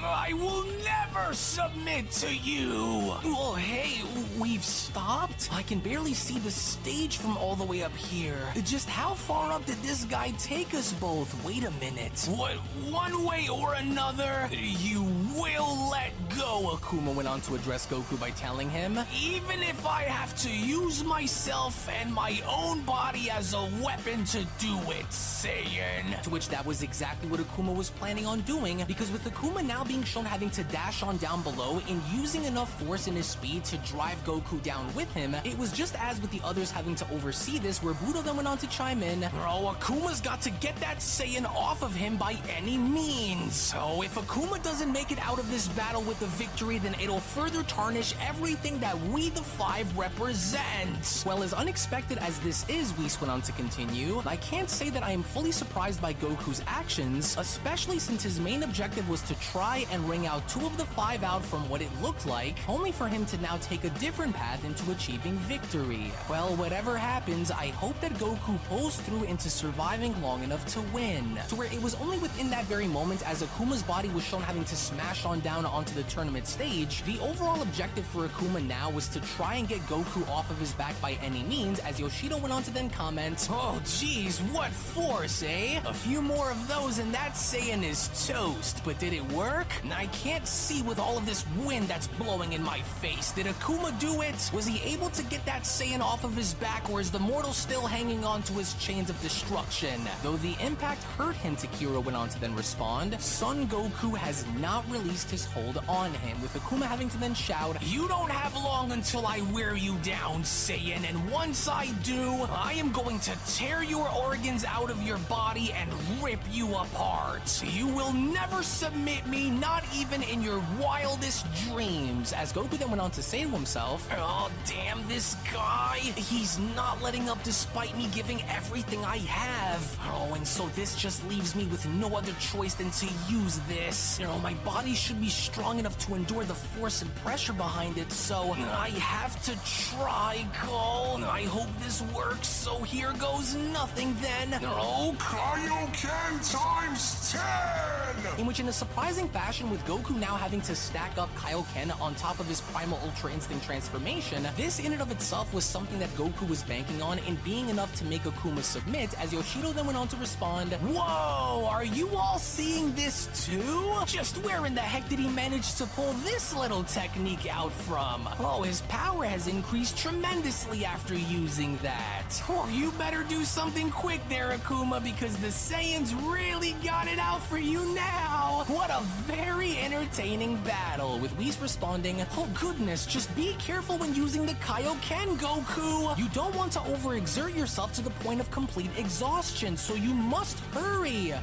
I will never submit to you." "Well, hey, we've stopped? I can barely see the stage from all the way up here. Just how far up did this guy take us both? Wait a minute. What, one way or another, you will let go," Akuma went on to address Goku by telling him, "even if I have to use myself and my own body as a weapon to do it, Saiyan." To which that was exactly what Akuma was planning on doing, because with Akuma now being shown having to dash on down below and using enough force in his speed to drive Goku down with him, it was just as with the others having to oversee this where Budo then went on to chime in, "Oh, Akuma's got to get that Saiyan off of him by any means. So if Akuma doesn't make it out of this battle with a victory, then it'll further tarnish everything that we the Five represent." Well, as unexpected as this is, Whis went on to continue, I can't say that I am fully surprised by Goku's actions, especially since his main objective was to try and ring out two of the five out from what it looked like, only for him to now take a different path into achieving victory. Well, whatever happens, I hope that Goku pulls through into surviving long enough to win. To where it was only within that very moment as Akuma's body was shown having to smash on down onto the tournament stage, the overall objective for Akuma now was to try and get Goku off of his back by any means, as Yoshido went on to then comment, "Oh geez, what force, eh? A few more of those and that Saiyan is toast. But did it work? I can't see with all of this wind that's blowing in my face. Did Akuma do it? Was he able to get that Saiyan off of his back, or is the mortal still hanging on to his chains of destruction?" Though the impact hurt him, Takiro went on to then respond, Son Goku has not released his hold on him, with Akuma having to then shout, "You don't have long until I wear you down, Saiyan, and once I do, I am going to tear your organs out of your body and rip you apart. You will never submit me, not even in your wildest dreams." As Goku then went on to say to himself, "Oh, damn this guy. He's not letting up despite me giving everything I have. Oh, and so this just leaves me with no other choice than to use this. My body should be strong enough to endure the force and pressure behind it, so I have to try, Cole. I hope this works, so here goes nothing then. Oh, Kaioken times 10! In which, in a surprising fashion, with Goku now having to stack up Kaioken on top of his Primal Ultra Instinct transformation, this in and of itself was something that Goku was banking on and being enough to make Akuma submit, as Yoshido then went on to respond, "Whoa, are you all seeing this too? Just where in the heck did he manage to pull this little technique out from? Oh, his power has increased tremendously after using that. Oh, you better do something quick there, Akuma, because the Saiyans really got it out for you now." What a very entertaining battle, with Whis responding, "Oh goodness, just be careful when using the Kaioken, Goku. You don't want to overexert yourself to the point of complete exhaustion, so you must hurry.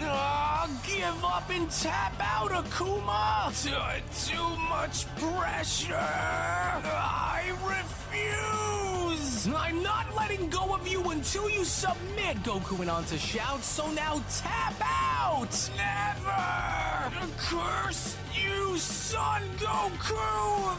Give up and tap out, Akuma. Too much pressure. I refuse. I'm not letting go of you until you submit," Goku went on to shout, "so now tap out. Never. Curse you, Son Goku.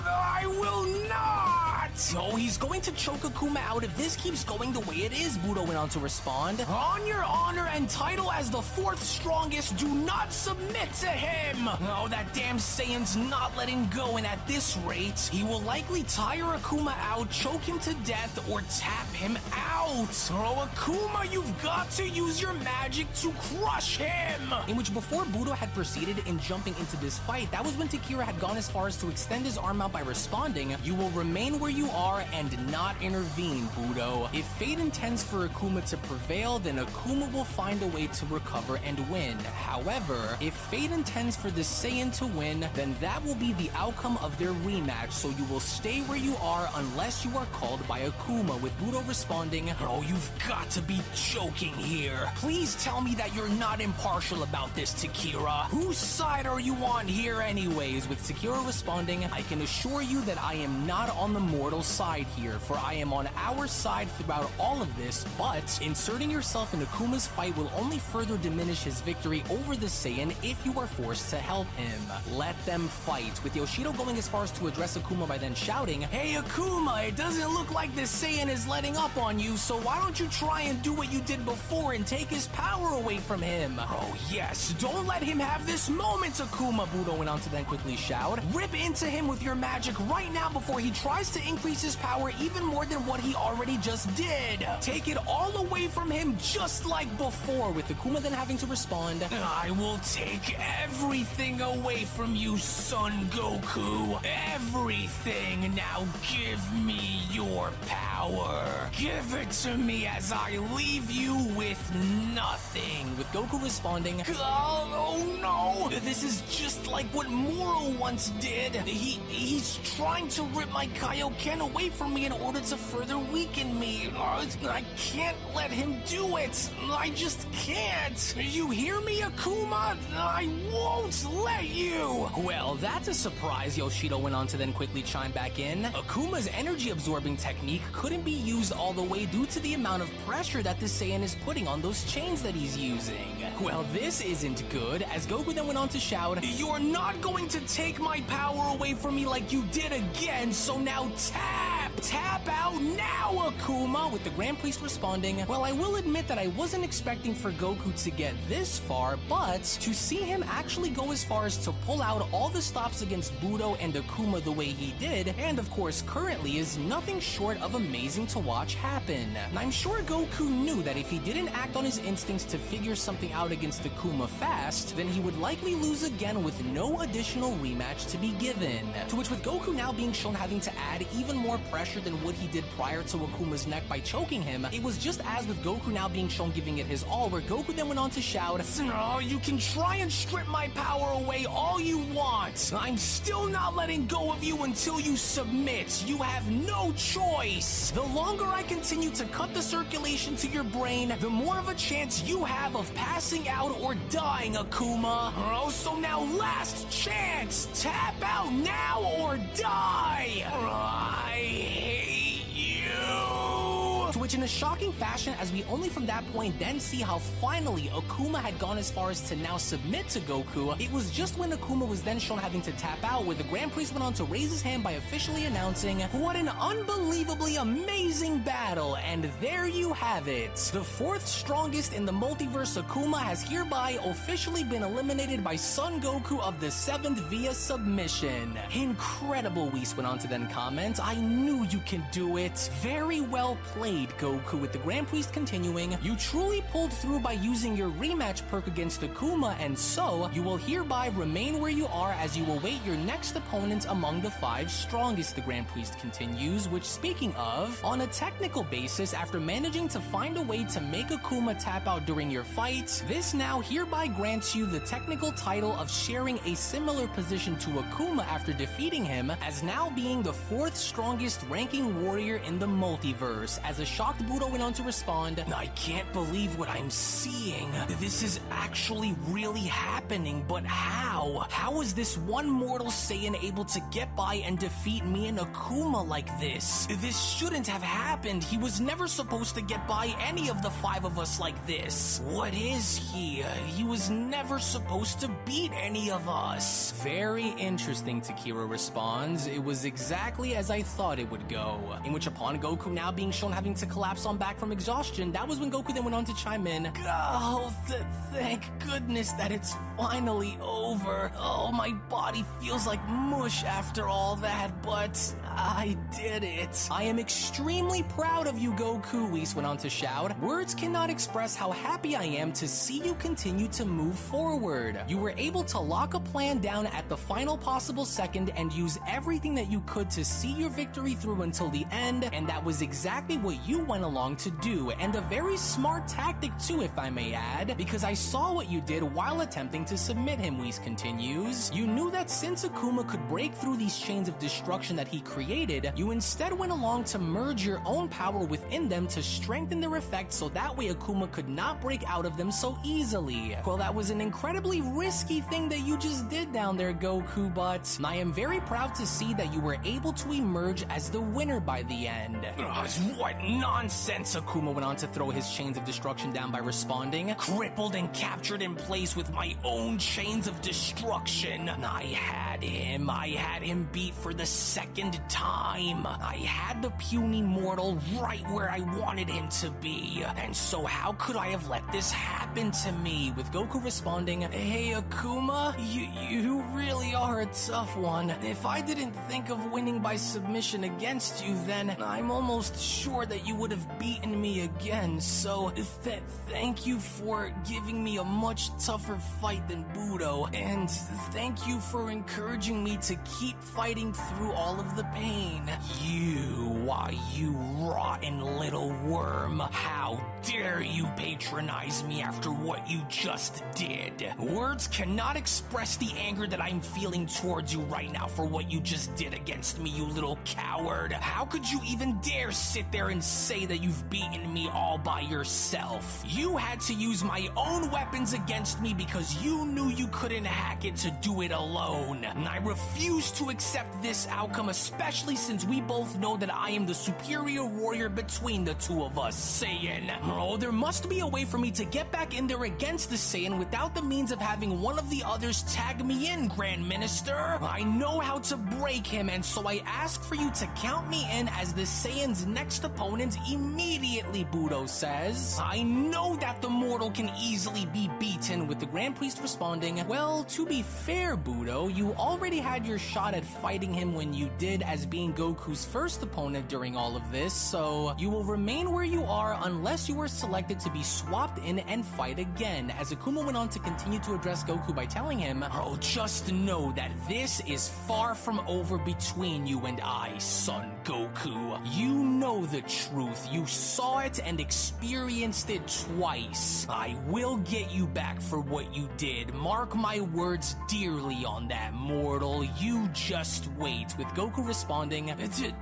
I will not." "Oh, he's going to choke Akuma out if this keeps going the way it is," Budo went on to respond. "On your honor and title as the 4th strongest, do not submit to him." Oh, that damn Saiyan's not letting go, and at this rate, he will likely tire Akuma out, choke him to death, or tap him out. Oh, Akuma, you've got to use your magic to crush him. In which, before Budo had proceeded in jumping into this fight, that was when Takira had gone as far as to extend his arm out by responding, "You will remain where you are and not intervene, Budo. If fate intends for Akuma to prevail, then Akuma will find a way to recover and win. However, if fate intends for the Saiyan to win, then that will be the outcome of their rematch, so you will stay where you are unless you are called by Akuma," with Budo responding, "Oh, you've got to be joking here. Please tell me that you're not impartial about this, Takira. Whose side are you on here anyways?" with Takira responding, "I can assure you that I am not on the mortal side here, for I am on our side throughout all of this, but inserting yourself in Akuma's fight will only further diminish his victory over the Saiyan if you are forced to help him. Let them fight," with Yoshido going as far as to address Akuma by then shouting, "Hey Akuma, it doesn't look like this Saiyan is letting up on you, so why don't you try and do what you did before and take his power away from him?" "Oh yes, don't let him have this moment, Akuma," Budo went on to then quickly shout. "Rip into him with your magic right now before he tries to increase his power even more than what he already just did. Take it all away from him just like before," with Akuma then having to respond, "I will take everything away from you, Son Goku. Everything. Now give me your power. Give it to me as I leave you with nothing," with Goku responding, oh no, "This is just like what Moro once did. He's trying to rip my Kaioken away from me in order to further weaken me. I can't let him do it. I just can't. You hear me, Akuma? I won't let you." Well, that's a surprise, Yoshido went on to then quickly chime back in. "Akuma's energy absorbing technique couldn't be used all the way due to the amount of pressure that the Saiyan is putting on those chains that he's using." Well, this isn't good, as Goku then went on to shout, "You're not going to take my power away from me like you did again, so now tap out now, Akuma," with the Grand Priest responding, "Well, I will admit that I wasn't expecting for Goku to get this far, but to see him actually go as far as to pull out all the stops against Budo and Akuma the way he did, and of course currently, is nothing short of amazing to watch happen. And I'm sure Goku knew that if he didn't act on his instincts to figure something out against Akuma fast, then he would likely lose again with no additional rematch to be given." To which, with Goku now being shown having to add even more pressure than what he did prior to Akuma's neck by choking him, it was just as with Goku now being shown giving it his all, where Goku then went on to shout, "Oh, you can try and strip my power away all you want. I'm still not letting go of you until you submit. You have no choice. The longer I continue to cut the circulation to your brain, the more of a chance you have of passing out or dying, Akuma. Oh, so now last chance. Tap out now or die. I hate you." To which in a shocking fashion, as we only from that point then see how finally Akuma had gone as far as to now submit to Goku, it was just when Akuma was then shown having to tap out where the Grand Priest went on to raise his hand by officially announcing, "What an unbelievably amazing battle," and there you have it. The fourth strongest in the multiverse Akuma has hereby officially been eliminated by Son Goku of the 7th via submission. Incredible, Whis went on to then comment, "I knew you can do it. Very well played, Goku," with the Grand Priest continuing, "You truly pulled through by using your rematch perk against Akuma, and so you will hereby remain where you are as you await your next opponent among the 5 strongest," the Grand Priest continues, which, speaking of, on a technical basis, after managing to find a way to make Akuma tap out during your fight, this now hereby grants you the technical title of sharing a similar position to Akuma after defeating him, as now being the 4th strongest ranking warrior in the multiverse. As a shocked Budo went on to respond, "I can't believe what I'm seeing. This is actually really happening, but how? How is this one mortal Saiyan able to get by and defeat me and Akuma like this? This shouldn't have happened. He was never supposed to get by any of the 5 of us like this. What is he? He was never supposed to beat any of us." Very interesting, Takira responds. "It was exactly as I thought it would go." In which, upon Goku now being shown having to collapse on back from exhaustion, that was when Goku then went on to chime in, "Oh, thank goodness that it's finally over. Oh, my body feels like mush after all that, but I did it. I am extremely proud of you, Goku," Whis went on to shout. "Words cannot express how happy I am to see you continue to move forward. You were able to lock a plan down at the final possible second and use everything that you could to see your victory through until the end, and that was exactly what you went along to do, and a very smart tactic too, if I may add, because I saw what you did while attempting to submit him," Whis continues. "You knew that since Akuma could break through these chains of destruction that he created, you instead went along to merge your own power within them to strengthen their effect so that way Akuma could not break out of them so easily. Well, that was an incredibly risky thing that you just did down there, Goku, but I am very proud to see that you were able to emerge as the winner by the end." What nonsense! Akuma went on to throw his chains of destruction down by responding, "Crippled and captured in place with my own chains of destruction. I had him beat for the 2nd time. I had the puny mortal right where I wanted him to be, and so how could I have let this happen to me?" With Goku responding, "Hey Akuma, you really are a tough one. If I didn't think of winning by submission against you, then I'm almost sure that you would have beaten me again, so thank you for giving me a much tougher fight than Budo, and thank you for encouraging me to keep fighting through all of the pain. You rotten little worm, how dare you patronize me after what you just did? Words cannot express the anger that I'm feeling towards you right now for what you just did against me, you little coward. How could you even dare sit there and say that you've beaten me all by yourself? You had to use my own weapons against me because you knew you couldn't hack it to do it alone. And I refuse to accept this outcome, especially since we both know that I am the superior warrior between the 2 of us, Saiyan. Oh, there must be a way for me to get back in there against the Saiyan without the means of having one of the others tag me in, Grand Minister. I know how to break him, and so I ask for you to count me in as the Saiyan's next opponent immediately," Budo says. "I know that the mortal can easily be beaten," with the Grand Priest responding, "Well, to be fair, Budo, you already had your shot at fighting him when you did as being Goku's first opponent during all of this, so you will remain where you are unless you are selected to be swapped in and fight again," as Akuma went on to continue to address Goku by telling him, "Oh, just know that this is far from over between you and I, Son Goku. You know the truth. You saw it and experienced it twice. I will get you back for what you did. Mark my words dearly on that, mortal. You just wait," with Goku responding,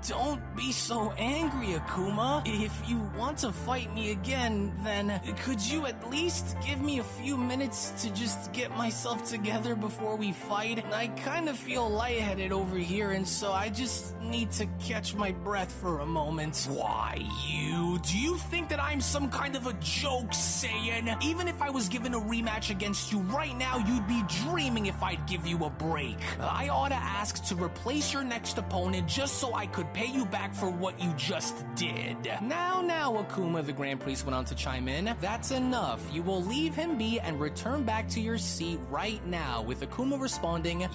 "Don't be so angry, Akuma. If you want to fight me again, then could you at least give me a few minutes to just get myself together before we fight? I kind of feel lightheaded over here, and so I just need to catch my breath for a moment." "Why, Do you think that I'm some kind of a joke, Saiyan? Even if I was given a rematch against you right now, you'd be dreaming if I'd give you a break. I ought to ask to replace your next opponent just so I could pay you back for what you just did. Now, Akuma, the Grand Priest went on to chime in. That's enough. You will leave him be and return back to your seat right now, with Akuma responding,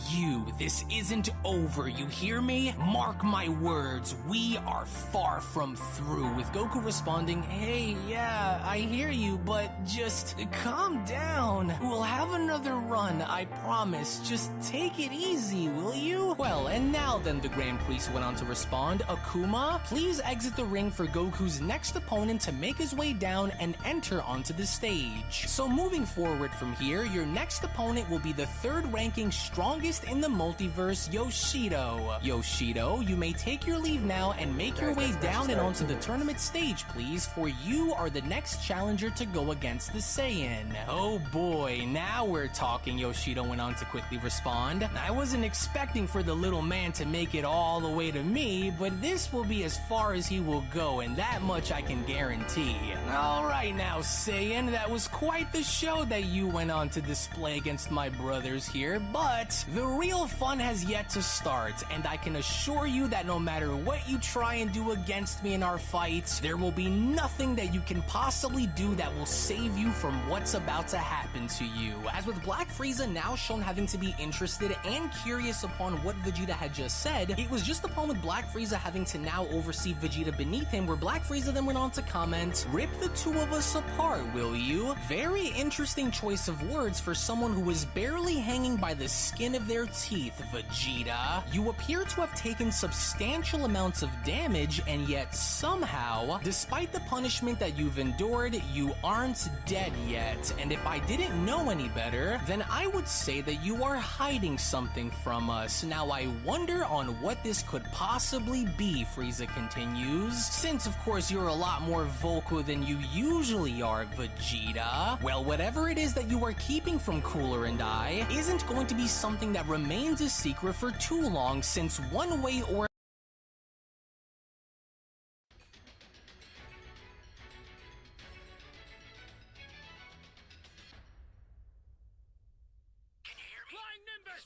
this isn't over, you hear me? Mark my words, we are far from through, with Goku responding, hey, yeah, I hear you, but just calm down. We'll have another run, I promise. Just take it easy, will you? Well, and now then, the Grand Priest went on to respond, Akuma, please exit the ring for Goku's next opponent to make his way down and enter onto the stage. So moving forward from here, your next opponent will be the third ranking strongest in the multiverse, Yoshido. Yoshido, you may take your leave now and make your way down and onto the tournament stage, please, for you are the next challenger to go against the Saiyan. Oh boy, now we're talking, Yoshido went on to quickly respond. I wasn't expecting for the little man to make it all the way to me, but this will be as far as he will go, and that much I can guarantee. Alright now, Saiyan, that was quite the show that you went on to display against my brothers here, but the real fun has yet to start, and I can assure you that no matter what you try and do against me in our fights, there will be nothing that you can possibly do that will save you from what's about to happen to you. As with Black Frieza now shown having to be interested and curious upon what Vegeta had just said, it was just upon with Black Frieza having to now oversee Vegeta beneath him, where Black Frieza then went on to comment, rip the two of us apart, will you? Very interesting choice of words for someone who was barely hanging by the skin of their teeth, Vegeta. You appear to have taken substantial amounts of damage, and yet somehow, despite the punishment that you've endured, you aren't dead yet. And if I didn't know any better, then I would say that you are hiding something from us. Now I wonder on what this could possibly be, Frieza continues. Since of course you're a lot more vocal than you usually are, Vegeta. Well, whatever it is that you are keeping from Cooler and I isn't going to be something that remains a secret for too long, since one way or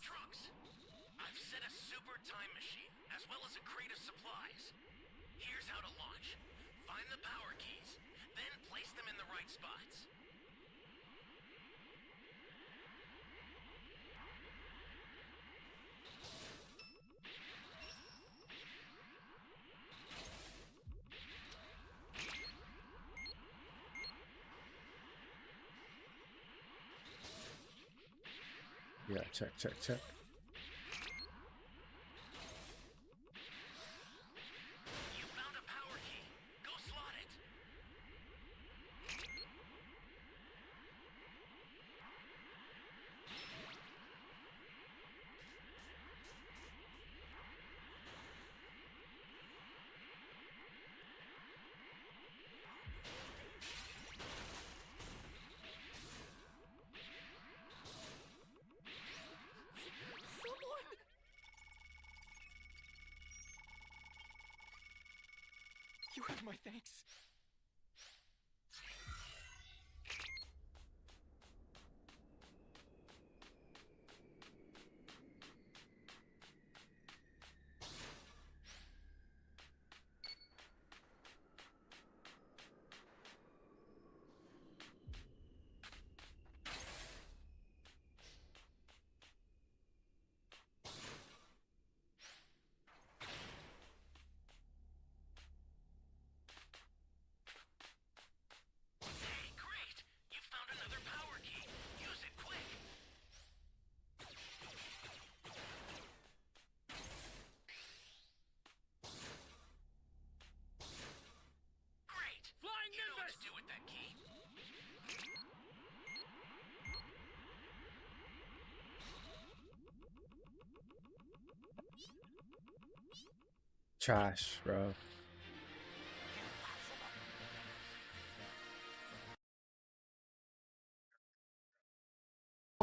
Trunks, I've set a super time machine, as well as a crate of supplies. Here's how to launch. Find the power keys, then place them in the right spots. Yeah, check. You found a power key. Go slot it. You have my thanks. Trash, bro.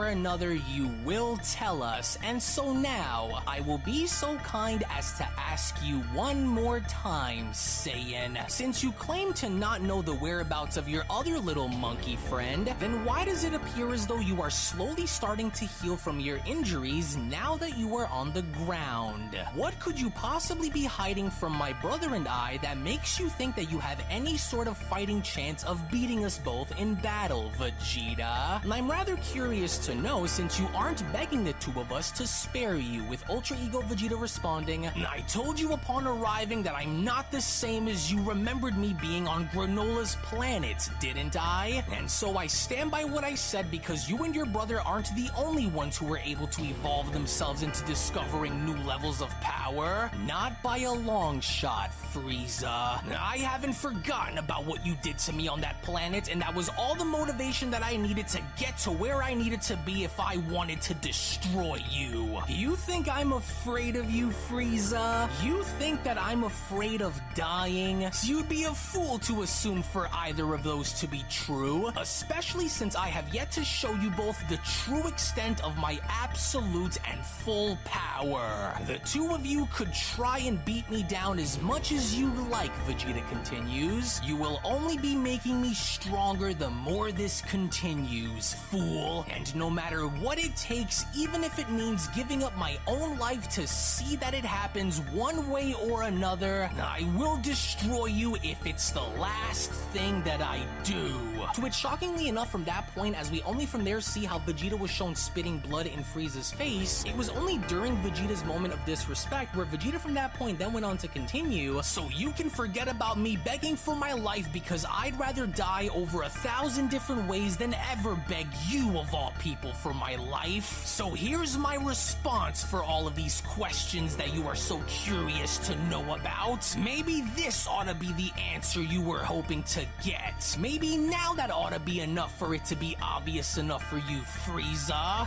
or another you will tell us, and so now I will be so kind as to ask you one more time, Saiyan. Since you claim to not know the whereabouts of your other little monkey friend, then why does it appear as though you are slowly starting to heal from your injuries now that you are on the ground? What could you possibly be hiding from my brother and I that makes you think that you have any sort of fighting chance of beating us both in battle, Vegeta? And I'm rather curious to know, since you aren't begging the two of us to spare you, with Ultra Ego Vegeta responding, I told you upon arriving that I'm not the same as you remembered me being on Granola's planet, didn't I? And so I stand by what I said, because you and your brother aren't the only ones who were able to evolve themselves into discovering new levels of power. Not by a long shot, Frieza. I haven't forgotten about what you did to me on that planet, and that was all the motivation that I needed to get to where I needed to be if I wanted to destroy you. You think I'm afraid of you, Frieza? You think that I'm afraid of dying? You'd be a fool to assume for either of those to be true, especially since I have yet to show you both the true extent of my absolute and full power. The two of you could try and beat me down as much as you like, Vegeta continues. You will only be making me stronger the more this continues, fool. And no matter what it takes, even if it means giving up my own life to see that it happens one way or another, I will destroy you if it's the last thing that I do. To which, shockingly enough, from that point, as we only from there see how Vegeta was shown spitting blood in Frieza's face, it was only during Vegeta's moment of disrespect where Vegeta from that point then went on to continue, so you can forget about me begging for my life, because I'd rather die over 1,000 different ways than ever beg you of all people for my life. So here's my response for all of these questions that you are so curious to know about. Maybe this ought to be the answer you were hoping to get. Maybe now that ought to be enough for it to be obvious enough for you, Frieza.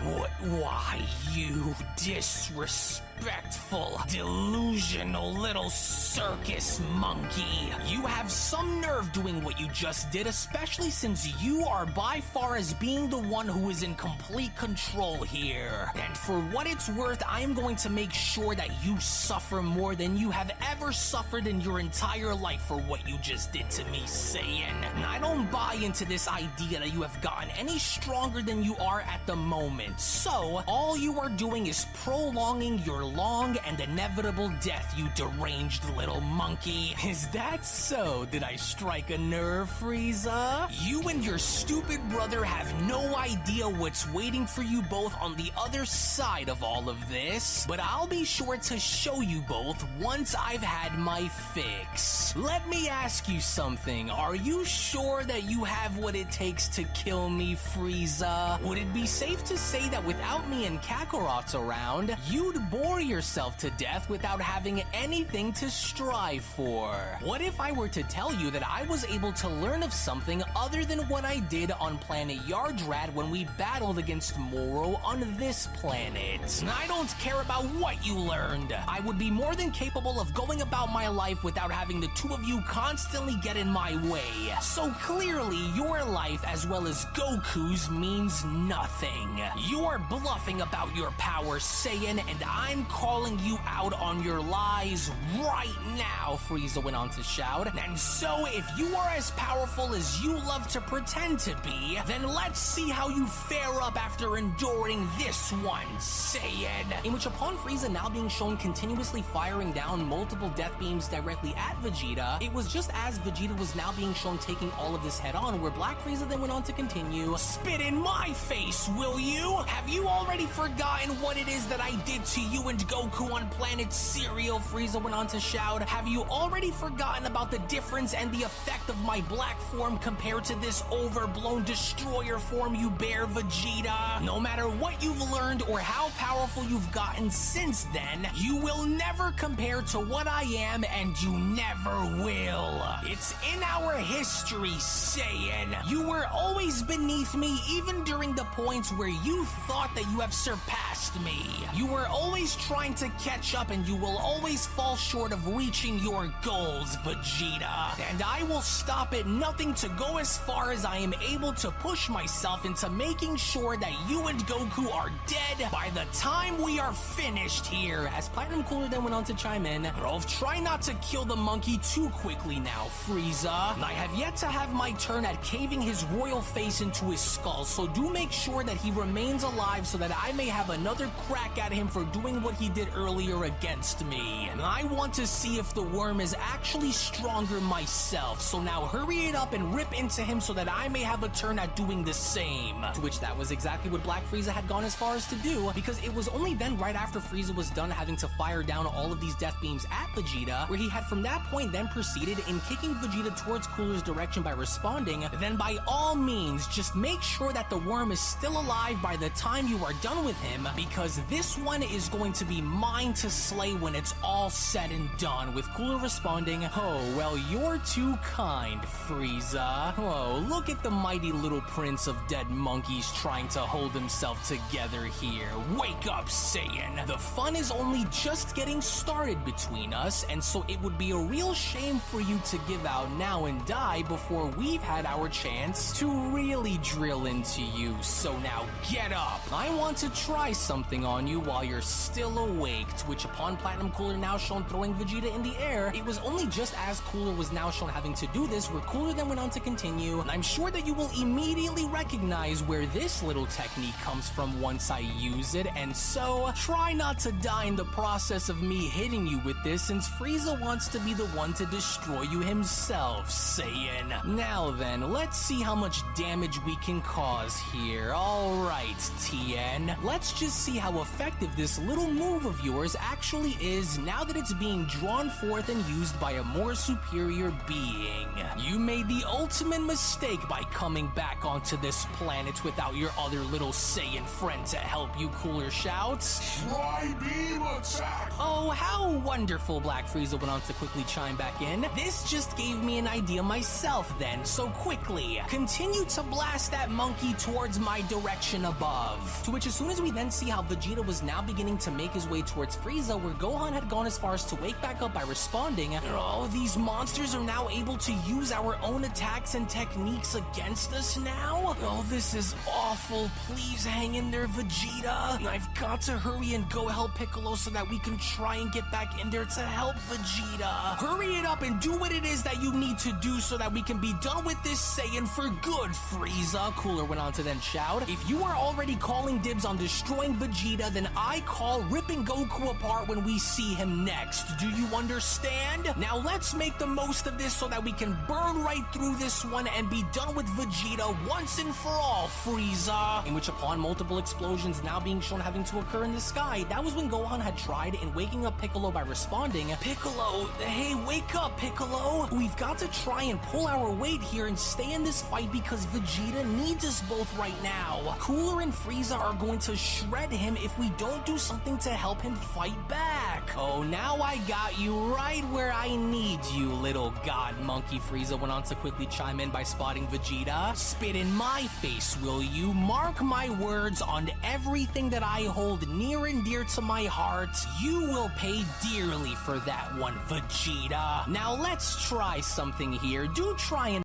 Why, you disrespectful, delusional little circus monkey. You have some nerve doing what you just did, especially since you are by far as being the one who is in complete control here. And for what it's worth, I am going to make sure that you suffer more than you have ever suffered in your entire life for what you just did to me, Saiyan. And I don't buy into this idea that you have gotten any stronger than you are at the moment. So, all you are doing is prolonging your long and inevitable death, you deranged little monkey. Is that so? Did I strike a nerve, Frieza? You and your stupid brother have no idea what's waiting for you both on the other side of all of this, but I'll be sure to show you both once I've had my fix. Let me ask you something. Are you sure that you have what it takes to kill me, Frieza? Would it be safe to say that without me and Kakarot around, you'd bore yourself to death without having anything to strive for? What if I were to tell you that I was able to learn of something other than what I did on planet Yardrat when we battled against Moro on this planet? I don't care about what you learned. I would be more than capable of going about my life without having the two of you constantly get in my way. So clearly, your life as well as Goku's means nothing. You are bluffing about your power, Saiyan, and I'm calling you out on your lies right now, Frieza went on to shout. And so, if you are as powerful as you love to pretend to be, then let's see how you fare up after enduring this one, Saiyan. In which, upon Frieza now being shown continuously firing down multiple death beams directly at Vegeta, it was just as Vegeta was now being shown taking all of this head on, where Black Frieza then went on to continue, spit in my face, will you? Have you already forgotten what it is that I did to you and Goku on planet Cereal? Frieza went on to shout. Have you already forgotten about the difference and the effect of my black form compared to this overblown destroyer form you bear, Vegeta? No matter what you've learned or how powerful you've gotten since then, you will never compare to what I am, and you never will. It's in our history, Saiyan. You were always beneath me, even during the points where you thought that you have surpassed me. You were always trying to catch up, and you will always fall short of reaching your goals, Vegeta. And I will stop at nothing to go as far as I am able to push myself into making sure sure that you and Goku are dead by the time we are finished here. As Platinum Cooler then went on to chime in, Rolf, try not to kill the monkey too quickly now, Frieza. I have yet to have my turn at caving his royal face into his skull, so do make sure that he remains alive so that I may have another crack at him for doing what he did earlier against me. And I want to see if the worm is actually stronger myself, so now hurry it up and rip into him so that I may have a turn at doing the same. To which that was exactly what Black Frieza had gone as far as to do, because it was only then right after Frieza was done having to fire down all of these death beams at Vegeta, where he had from that point then proceeded in kicking Vegeta towards Cooler's direction by responding, then by all means, just make sure that the worm is still alive by the time you are done with him, because this one is going to be mine to slay when it's all said and done, with Cooler responding, "Oh, well, you're too kind, Frieza. Oh, look at the mighty little prince of dead monkeys trying to hold himself together here. Wake up, Saiyan. The fun is only just getting started between us, and so it would be a real shame for you to give out now and die before we've had our chance to really drill into you. So now get up. I want to try something on you while you're still awake," to which upon Platinum Cooler now shown throwing Vegeta in the air, it was only just as Cooler was now shown having to do this where Cooler then went on to continue, and I'm sure that you will immediately recognize where this little technique comes from once I use it, and so try not to die in the process of me hitting you with this, since Frieza wants to be the one to destroy you himself, Saiyan. Now then, let's see how much damage we can cause here. Alright, Tien. Let's just see how effective this little move of yours actually is now that it's being drawn forth and used by a more superior being. You made the ultimate mistake by coming back onto this planet without your other little Saiyan friend to help you, Cooler shouts. Tri-beam attack! Oh, how wonderful, Black Frieza went on to quickly chime back in. This just gave me an idea myself then, so quickly, continue to blast that monkey towards my direction above. To which as soon as we then see how Vegeta was now beginning to make his way towards Frieza, where Gohan had gone as far as to wake back up by responding, "Oh, these monsters are now able to use our own attacks and techniques against us now? Oh, this is awful. Please hang in there, Vegeta. I've got to hurry and go help Piccolo so that we can try and get back in there to help Vegeta. Hurry it up and do what it is that you need to do so that we can be done with this Saiyan for good, Frieza," Cooler went on to then shout. "If you are already calling dibs on destroying Vegeta, then I call ripping Goku apart when we see him next. Do you understand? Now let's make the most of this so that we can burn right through this one and be done with Vegeta once and for all, Frieza." In which upon multiple explosions now being shown having to occur in the sky, that was when Gohan had tried in waking up Piccolo by responding, "Piccolo, hey, wake up, Piccolo. We've got to try and pull our weight here and stay in this fight because Vegeta needs us both right now. Cooler and Frieza are going to shred him if we don't do something to help him fight back. Oh, now I got you right where I need you, little god monkey," Frieza went on to quickly chime in by spotting Vegeta. "Spit in my face, will you? Mark my words on everything that I hold near and dear to my heart. You will pay dearly for that one, Vegeta. Now let's try something here. Do try and..."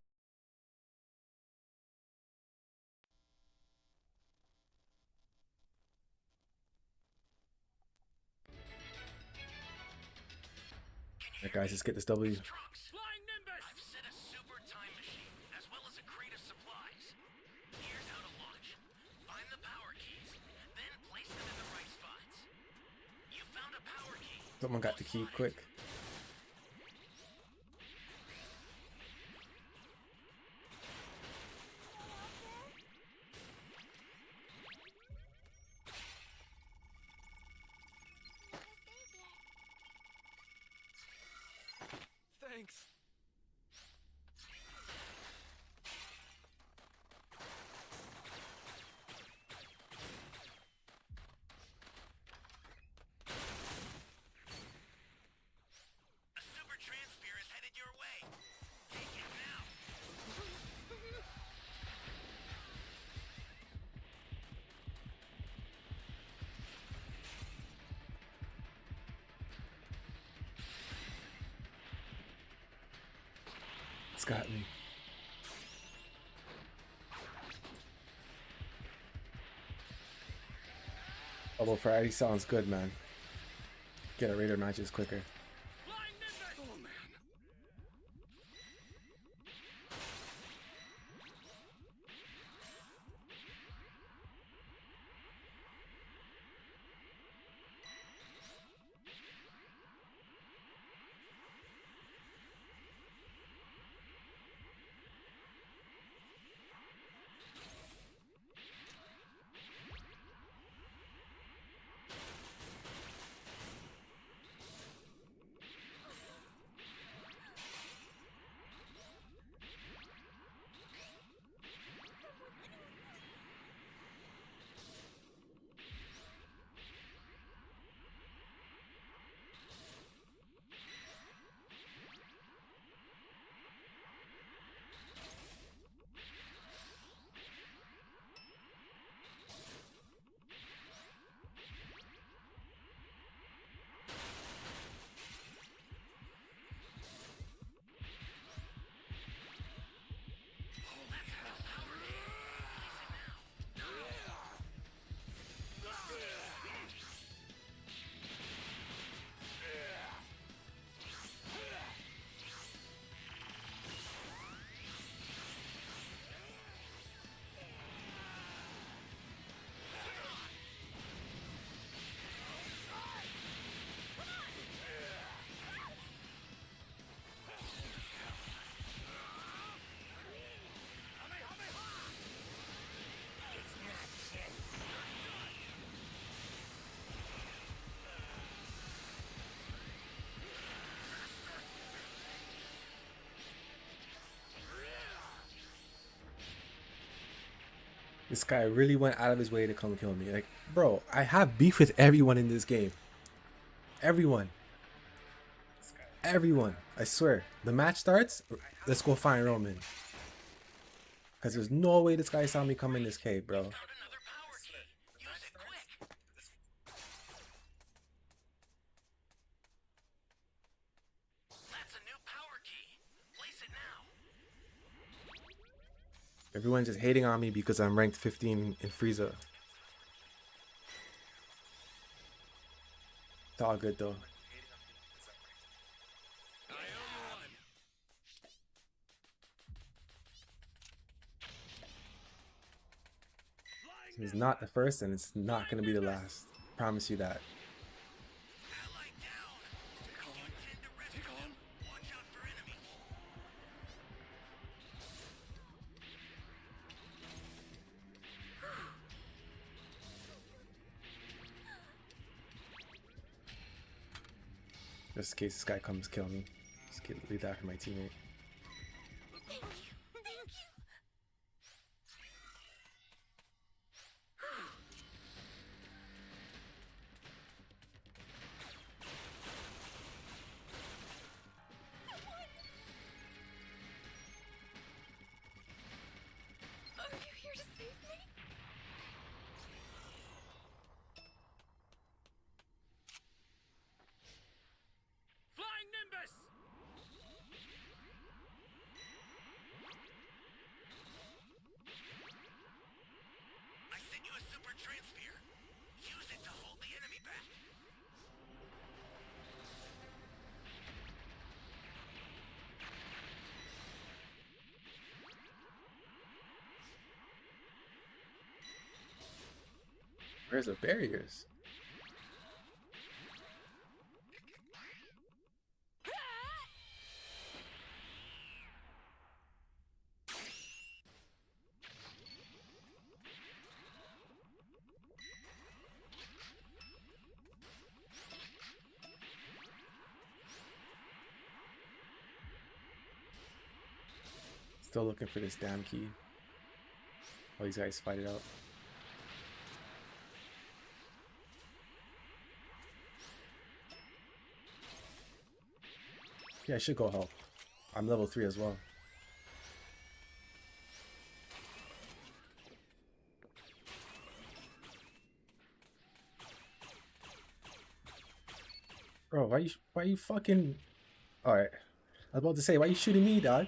Alright guys, let's get this W. Flying Nimbus! I've set a super time machine, as well as a crate of supplies. Here's how to launch. Find the power keys, then place them in the right spots. You found a power key. Someone got the key, quick. Thanks. A super transfer is headed your way. Take it now. It's got me. Double Friday sounds good, man. Get a Raider matches quicker. This guy really went out of his way to come kill me. Like, bro, I have beef with everyone in this game. Everyone. Everyone. I swear. The match starts, let's go find Roman. Because there's no way this guy saw me come in this cave, bro. Everyone's just hating on me because I'm ranked 15 in Frieza. It's all good though. It's not the first and it's not going to be the last. Promise you that. Just in case this guy comes kill me. Just leave that for my teammate. Thank you. Thank you. Are you here to save me? Flying Nimbus! I sent you a super transfer. Use it to hold the enemy back. Where's the barriers? Still looking for this damn key. While these guys fight it out. Yeah, I should go help. I'm level 3 as well. Bro, why you fucking... Alright. I was about to say, why you shooting me, dog?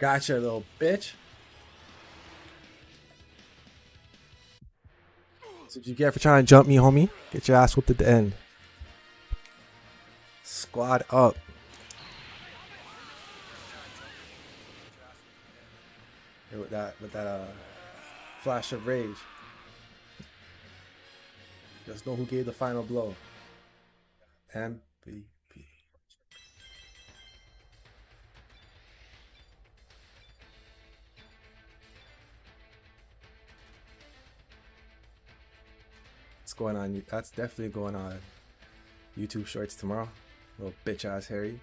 Gotcha, little bitch. That's what you get for trying to jump me, homie. Get your ass whooped at the end. Squad up. Here with that flash of rage. Just know who gave the final blow. MVP. It's going on. That's definitely going on YouTube Shorts tomorrow. Little bitch ass Harry.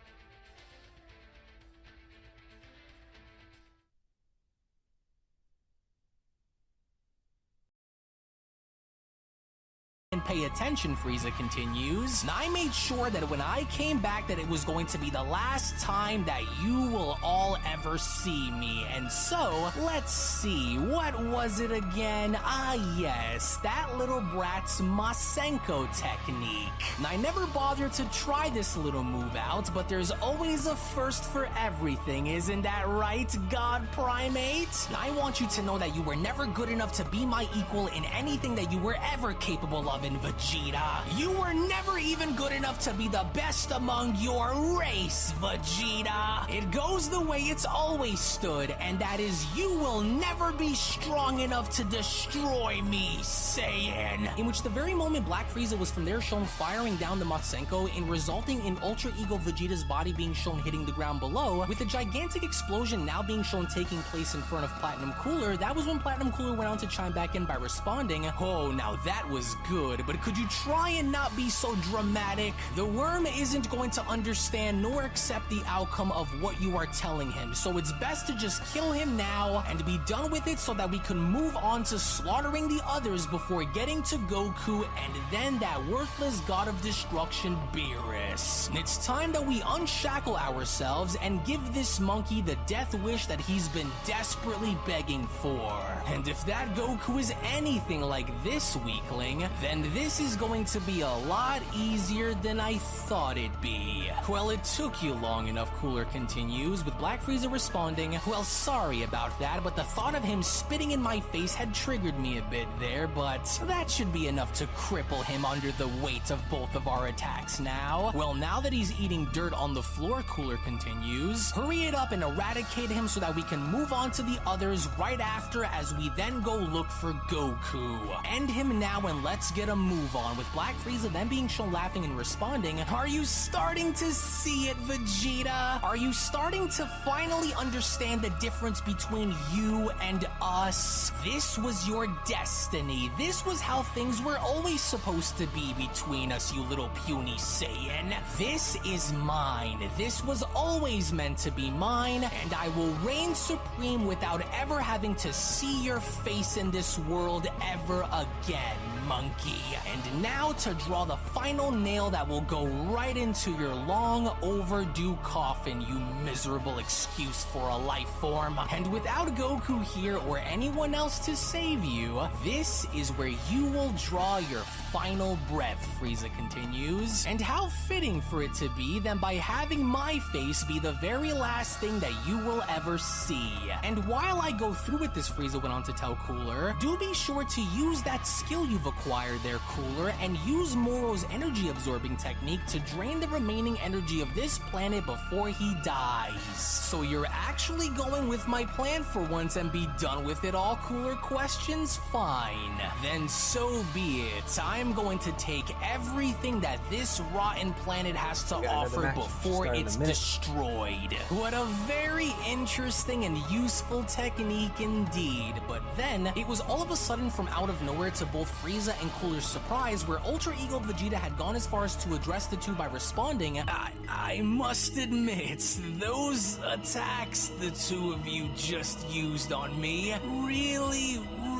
Pay attention, Frieza continues. I made sure that when I came back that it was going to be the last time that you will all ever see me. And so, let's see, what was it again? Ah yes, that little brat's Masenko technique. I never bothered to try this little move out, but there's always a first for everything, isn't that right, God Primate? I want you to know that you were never good enough to be my equal in anything that you were ever capable of in Vegeta. You were never even good enough to be the best among your race, Vegeta. It goes the way it's always stood, and that is you will never be strong enough to destroy me, Saiyan. In which the very moment Black Frieza was from there shown firing down the Masenko and resulting in Ultra Ego Vegeta's body being shown hitting the ground below, with a gigantic explosion now being shown taking place in front of Platinum Cooler, that was when Platinum Cooler went on to chime back in by responding, "Oh, now that was good, but could you try and not be so dramatic? The worm isn't going to understand nor accept the outcome of what you are telling him, so it's best to just kill him now and be done with it so that we can move on to slaughtering the others before getting to Goku and then that worthless god of destruction, Beerus. It's time that we unshackle ourselves and give this monkey the death wish that he's been desperately begging for. And if that Goku is anything like this weakling, then this is going to be a lot easier than I thought it'd be." Well, it took you long enough, Cooler continues, with Black Frieza responding, "Well, sorry about that, but the thought of him spitting in my face had triggered me a bit there, but that should be enough to cripple him under the weight of both of our attacks now. Well, now that he's eating dirt on the floor," Cooler continues, "hurry it up and eradicate him so that we can move on to the others right after as we then go look for Goku. End him now and let's get a move on," with Black Frieza then being shown laughing and responding, "Are you starting to see it, Vegeta? Are you starting to finally understand the difference between you and us? This was your destiny. This was how things were always supposed to be between us, you little puny Saiyan. This is mine. This was always meant to be mine, and I will reign supreme without ever having to see your face in this world ever again, monkey. And now to draw the final nail that will go right into your long overdue coffin, you miserable excuse for a life form. And without Goku here or anyone else to save you, this is where you will draw your final breath," Frieza continues. "And how fitting for it to be than by having my face be the very last thing that you will ever see. And while I go through with this," Frieza went on to tell Cooler, "do be sure to use that skill you've acquired there, Cooler, and use Moro's energy absorbing technique to drain the remaining energy of this planet before he dies." "So you're actually going with my plan for once and be done with it all?" Cooler questions. "Fine. Then so be it. I'm going to take everything that this rotten planet has to offer before it's destroyed." What a very interesting and useful technique indeed. But then, it was all of a sudden from out of nowhere to both Frieza and Cooler's surprise, where Ultra Ego Vegeta had gone as far as to address the two by responding, I must admit, those attacks the two of you just used on me really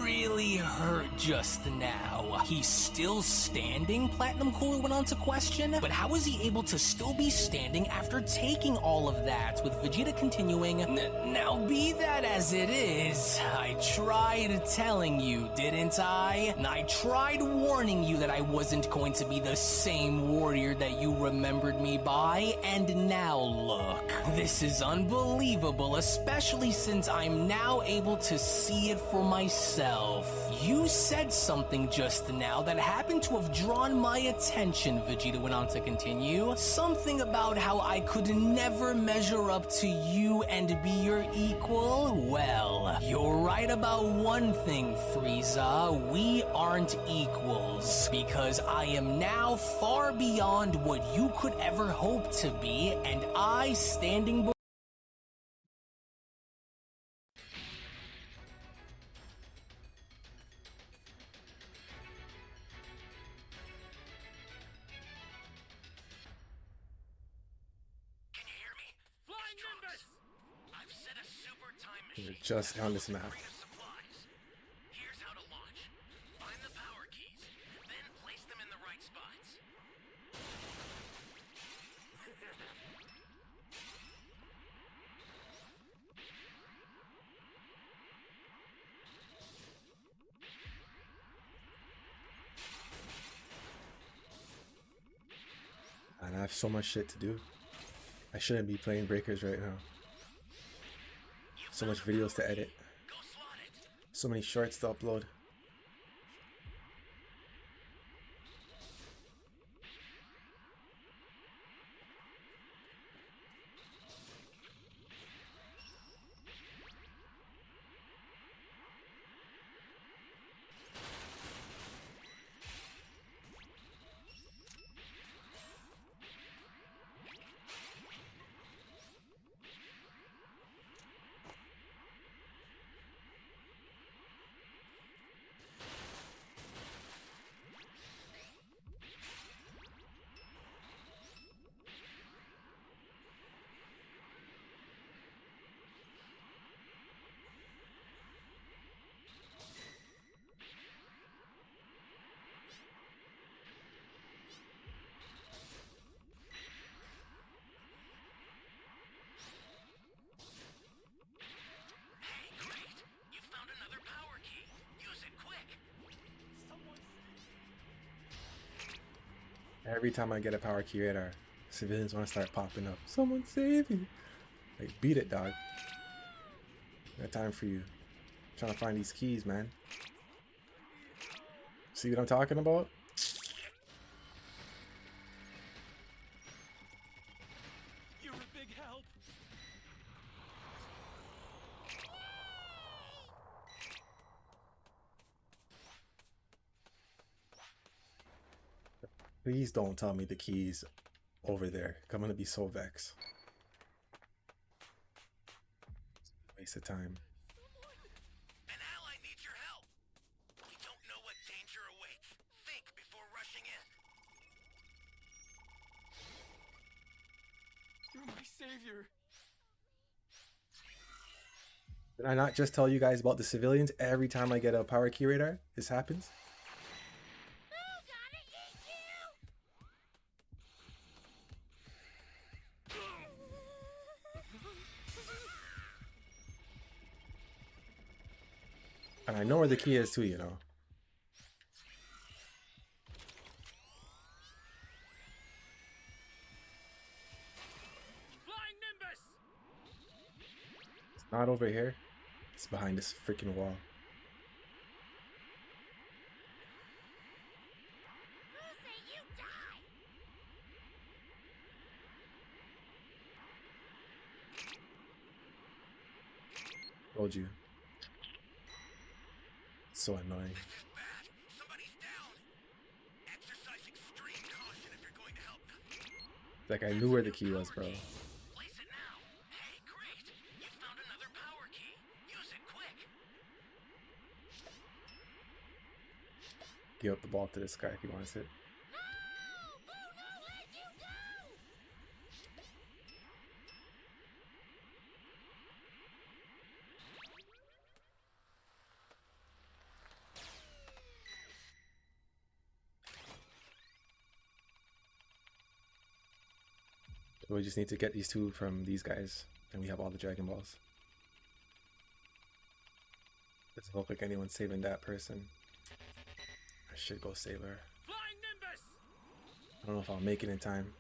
really hurt just now. He's still standing? Platinum Cooler went on to question. But how is he able to still be standing after taking all of that? With Vegeta continuing, now be that as it is, I tried telling you, didn't I? I tried warning you that I wasn't going to be the same warrior that you remembered me by, and now look. This is unbelievable, especially since I'm now able to see it for myself. You said something just now that happened to have drawn my attention, Vegeta went on to continue. Something about how I could never measure up to you and be your equal? Well, you're right about one thing, Frieza. We aren't equals, because I am now far beyond what you could ever hope to be, and I standing We're just on this map. Here's how to launch. Find the power keys, then place them in the right spots. And I have so much shit to do. I shouldn't be playing Breakers right now. So much videos to edit. So many shorts to upload. Every time I get a power key radar, civilians want to start popping up. Someone save me. Like, beat it, dog. Got time for you. Trying to find these keys, man. See what I'm talking about? You're a big help. Please don't tell me the keys over there. I'm gonna be so vexed. Waste of time. An ally needs your help. We don't know what danger awaits. Think before rushing in. You're my savior. Did I not just tell you guys about the civilians every time I get a power key radar? This happens? And I know where the key is too, you know. Flying Nimbus! It's not over here. It's behind this freaking wall. Told you. So annoying. Like I knew where the key was, bro. Give up the ball to this guy if he wants it. So we just need to get these two from these guys, and we have all the Dragon Balls. Doesn't look like anyone's saving that person. I should go save her. Flying Nimbus! I don't know if I'll make it in time,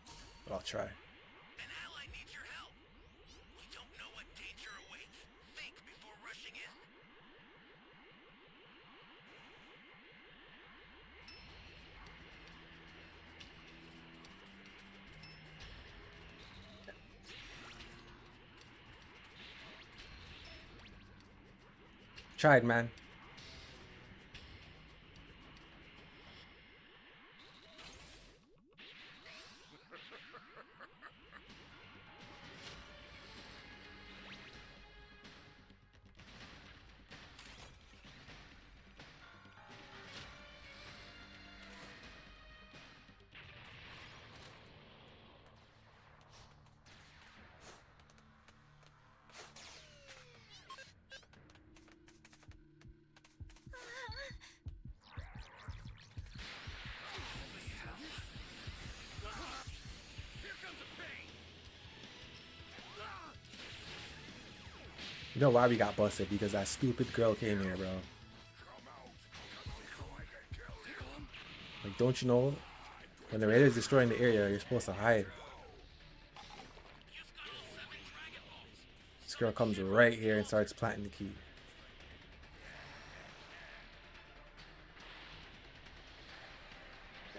but I'll try. An ally needs your help. You don't know what danger awaits. Think before rushing in. Tried, man. You know why we got busted? Because that stupid girl came here, bro. Like, don't you know? When the Raider's destroying the area, you're supposed to hide. This girl comes right here and starts planting the key.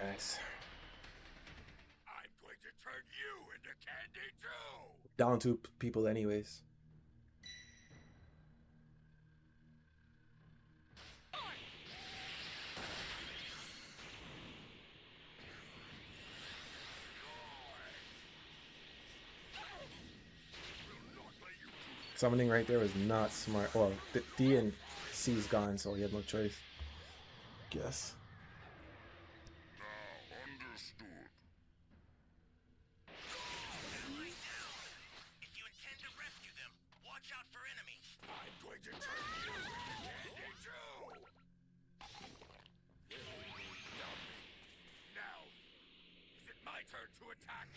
Nice. I'm going to turn you into candy too! Down 2 people anyways. Summoning right there was not smart. Well, D and C's gone, so he had no choice. Guess. Understood. Allies down. If you intend to rescue them, watch out for enemies. I'm going to turn you into candy too! Now, is it my turn to attack?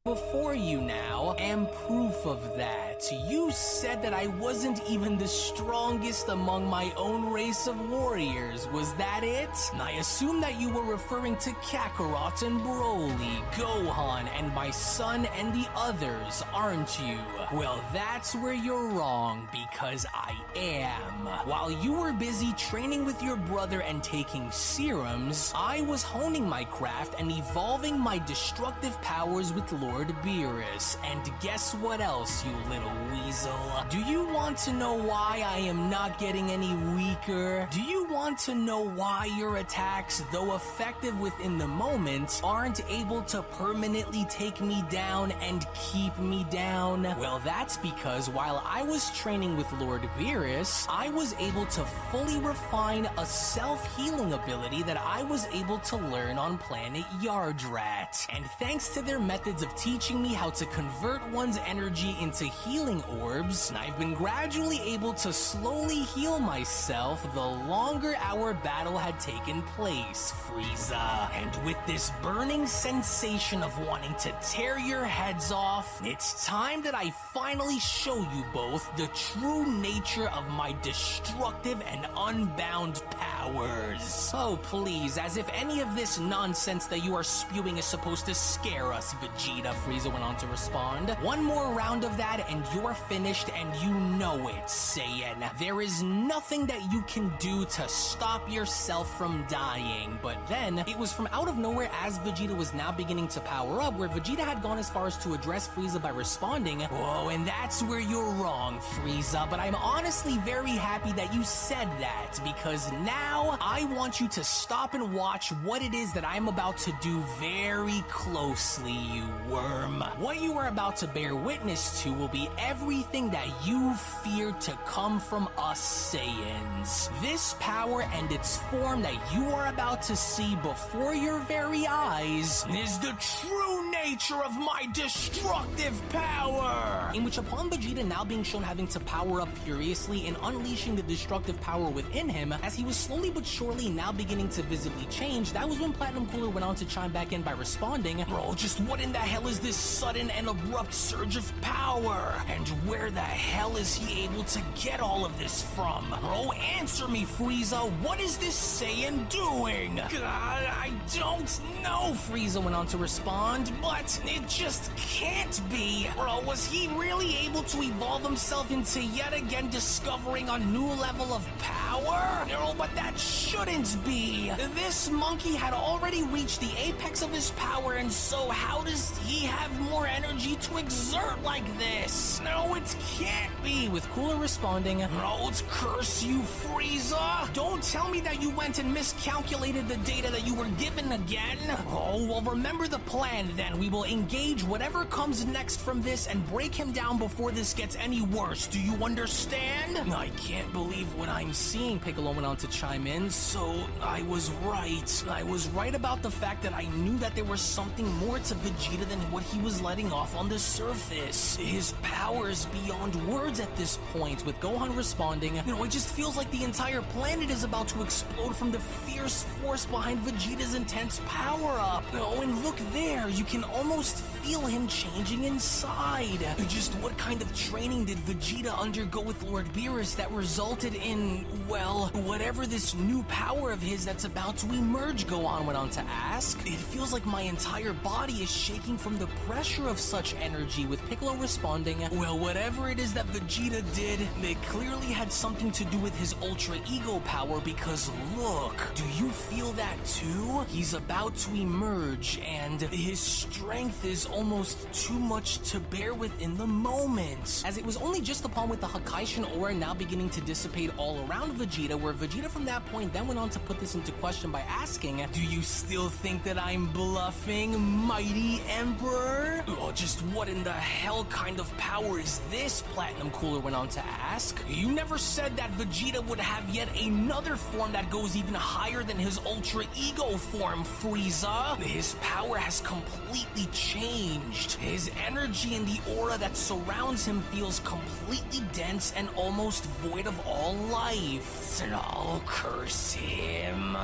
Before you now am proof of that. You said that I wasn't even the strongest among my own race of warriors. Was that it? I assume that you were referring to Kakarot and Broly, Gohan, and my son and the others, aren't you? Well, that's where you're wrong, because I am. While you were busy training with your brother and taking serums, I was honing my craft and evolving my destructive powers with Lord Beerus. And guess what else, you little weasel? Do you want to know why I am not getting any weaker? Do you want to know why your attacks, though effective within the moment, aren't able to permanently take me down and keep me down? Well, that's because while I was training with Lord Beerus, I was able to fully refine a self-healing ability that I was able to learn on planet Yardrat. And thanks to their methods of teaching me how to convert one's energy into healing orbs, I've been gradually able to slowly heal myself the longer our battle had taken place, Frieza. And with this burning sensation of wanting to tear your heads off, it's time that I finally show you both the true nature of my destructive and unbound powers. Oh please, as if any of this nonsense that you are spewing is supposed to scare us, Vegeta, Frieza went on to respond. One more round of that and you're finished, and you know it, Saiyan. There is nothing that you can do to stop yourself from dying. But then, it was from out of nowhere as Vegeta was now beginning to power up, where Vegeta had gone as far as to address Frieza by responding, "Whoa, and that's where you're wrong, Frieza, but I'm honestly very happy that you said that, because now I want you to stop and watch what it is that I'm about to do very closely, you worm. What you are about to bear witness to will be everything that you feared to come from us Saiyans. This power and its form that you are about to see before your very eyes is the true nature of my destructive power! In which, upon Vegeta now being shown having to power up furiously and unleashing the destructive power within him, as he was slowly but surely now beginning to visibly change, that was when Platinum Cooler went on to chime back in by responding, "Bro, just what in the hell is this sudden and abrupt surge of power? And where the hell is he able to get all of this from? Bro, answer me, Frieza, what is this Saiyan doing?" "God, I don't know," Frieza went on to respond, "but it just can't be. Bro, was he really able to evolve himself into yet again discovering a new level of power? No, but that shouldn't be. This monkey had already reached the apex of his power, and so how does he have more energy to exert like this? No, it can't be," with Cooler responding, "Oh, curse you, Frieza! Don't tell me that you went and miscalculated the data that you were given again. Oh, well, remember the plan then. We will engage whatever comes next from this and break him down before this gets any worse. Do you understand?" "I can't believe what I'm seeing," Piccolo went on to chime in. "So, I was right. I was right about the fact that I knew that there was something more to Vegeta than what he was letting off on the surface. His power is beyond words at this point," with Gohan responding, "It just feels like the entire planet is about to explode from the fierce force behind Vegeta's intense power-up. Oh, and look there, you can almost feel him changing inside. Just what kind of training did Vegeta undergo with Lord Beerus that resulted in, well, whatever this new power of his that's about to emerge?" Gohan went on to ask. "It feels like my entire body is shaking from the pressure of such energy," with Piccolo responding, "Well, whatever it is that Vegeta did, it clearly had something to do with his Ultra Ego power, because look, do you feel that too? He's about to emerge, and his strength is almost too much to bear with in the moment." As it was only just upon with the Hakaishin aura now beginning to dissipate all around Vegeta, where Vegeta from that point then went on to put this into question by asking, "Do you still think that I'm bluffing, mighty Emperor?" "Oh, just what in the hell kind of power is this?" Platinum Cooler went on to ask. "You never said that Vegeta would have yet another form that goes even higher than his Ultra Ego form, Frieza. His power has completely changed. His energy and the aura that surrounds him feels completely dense and almost void of all life. I'll curse him.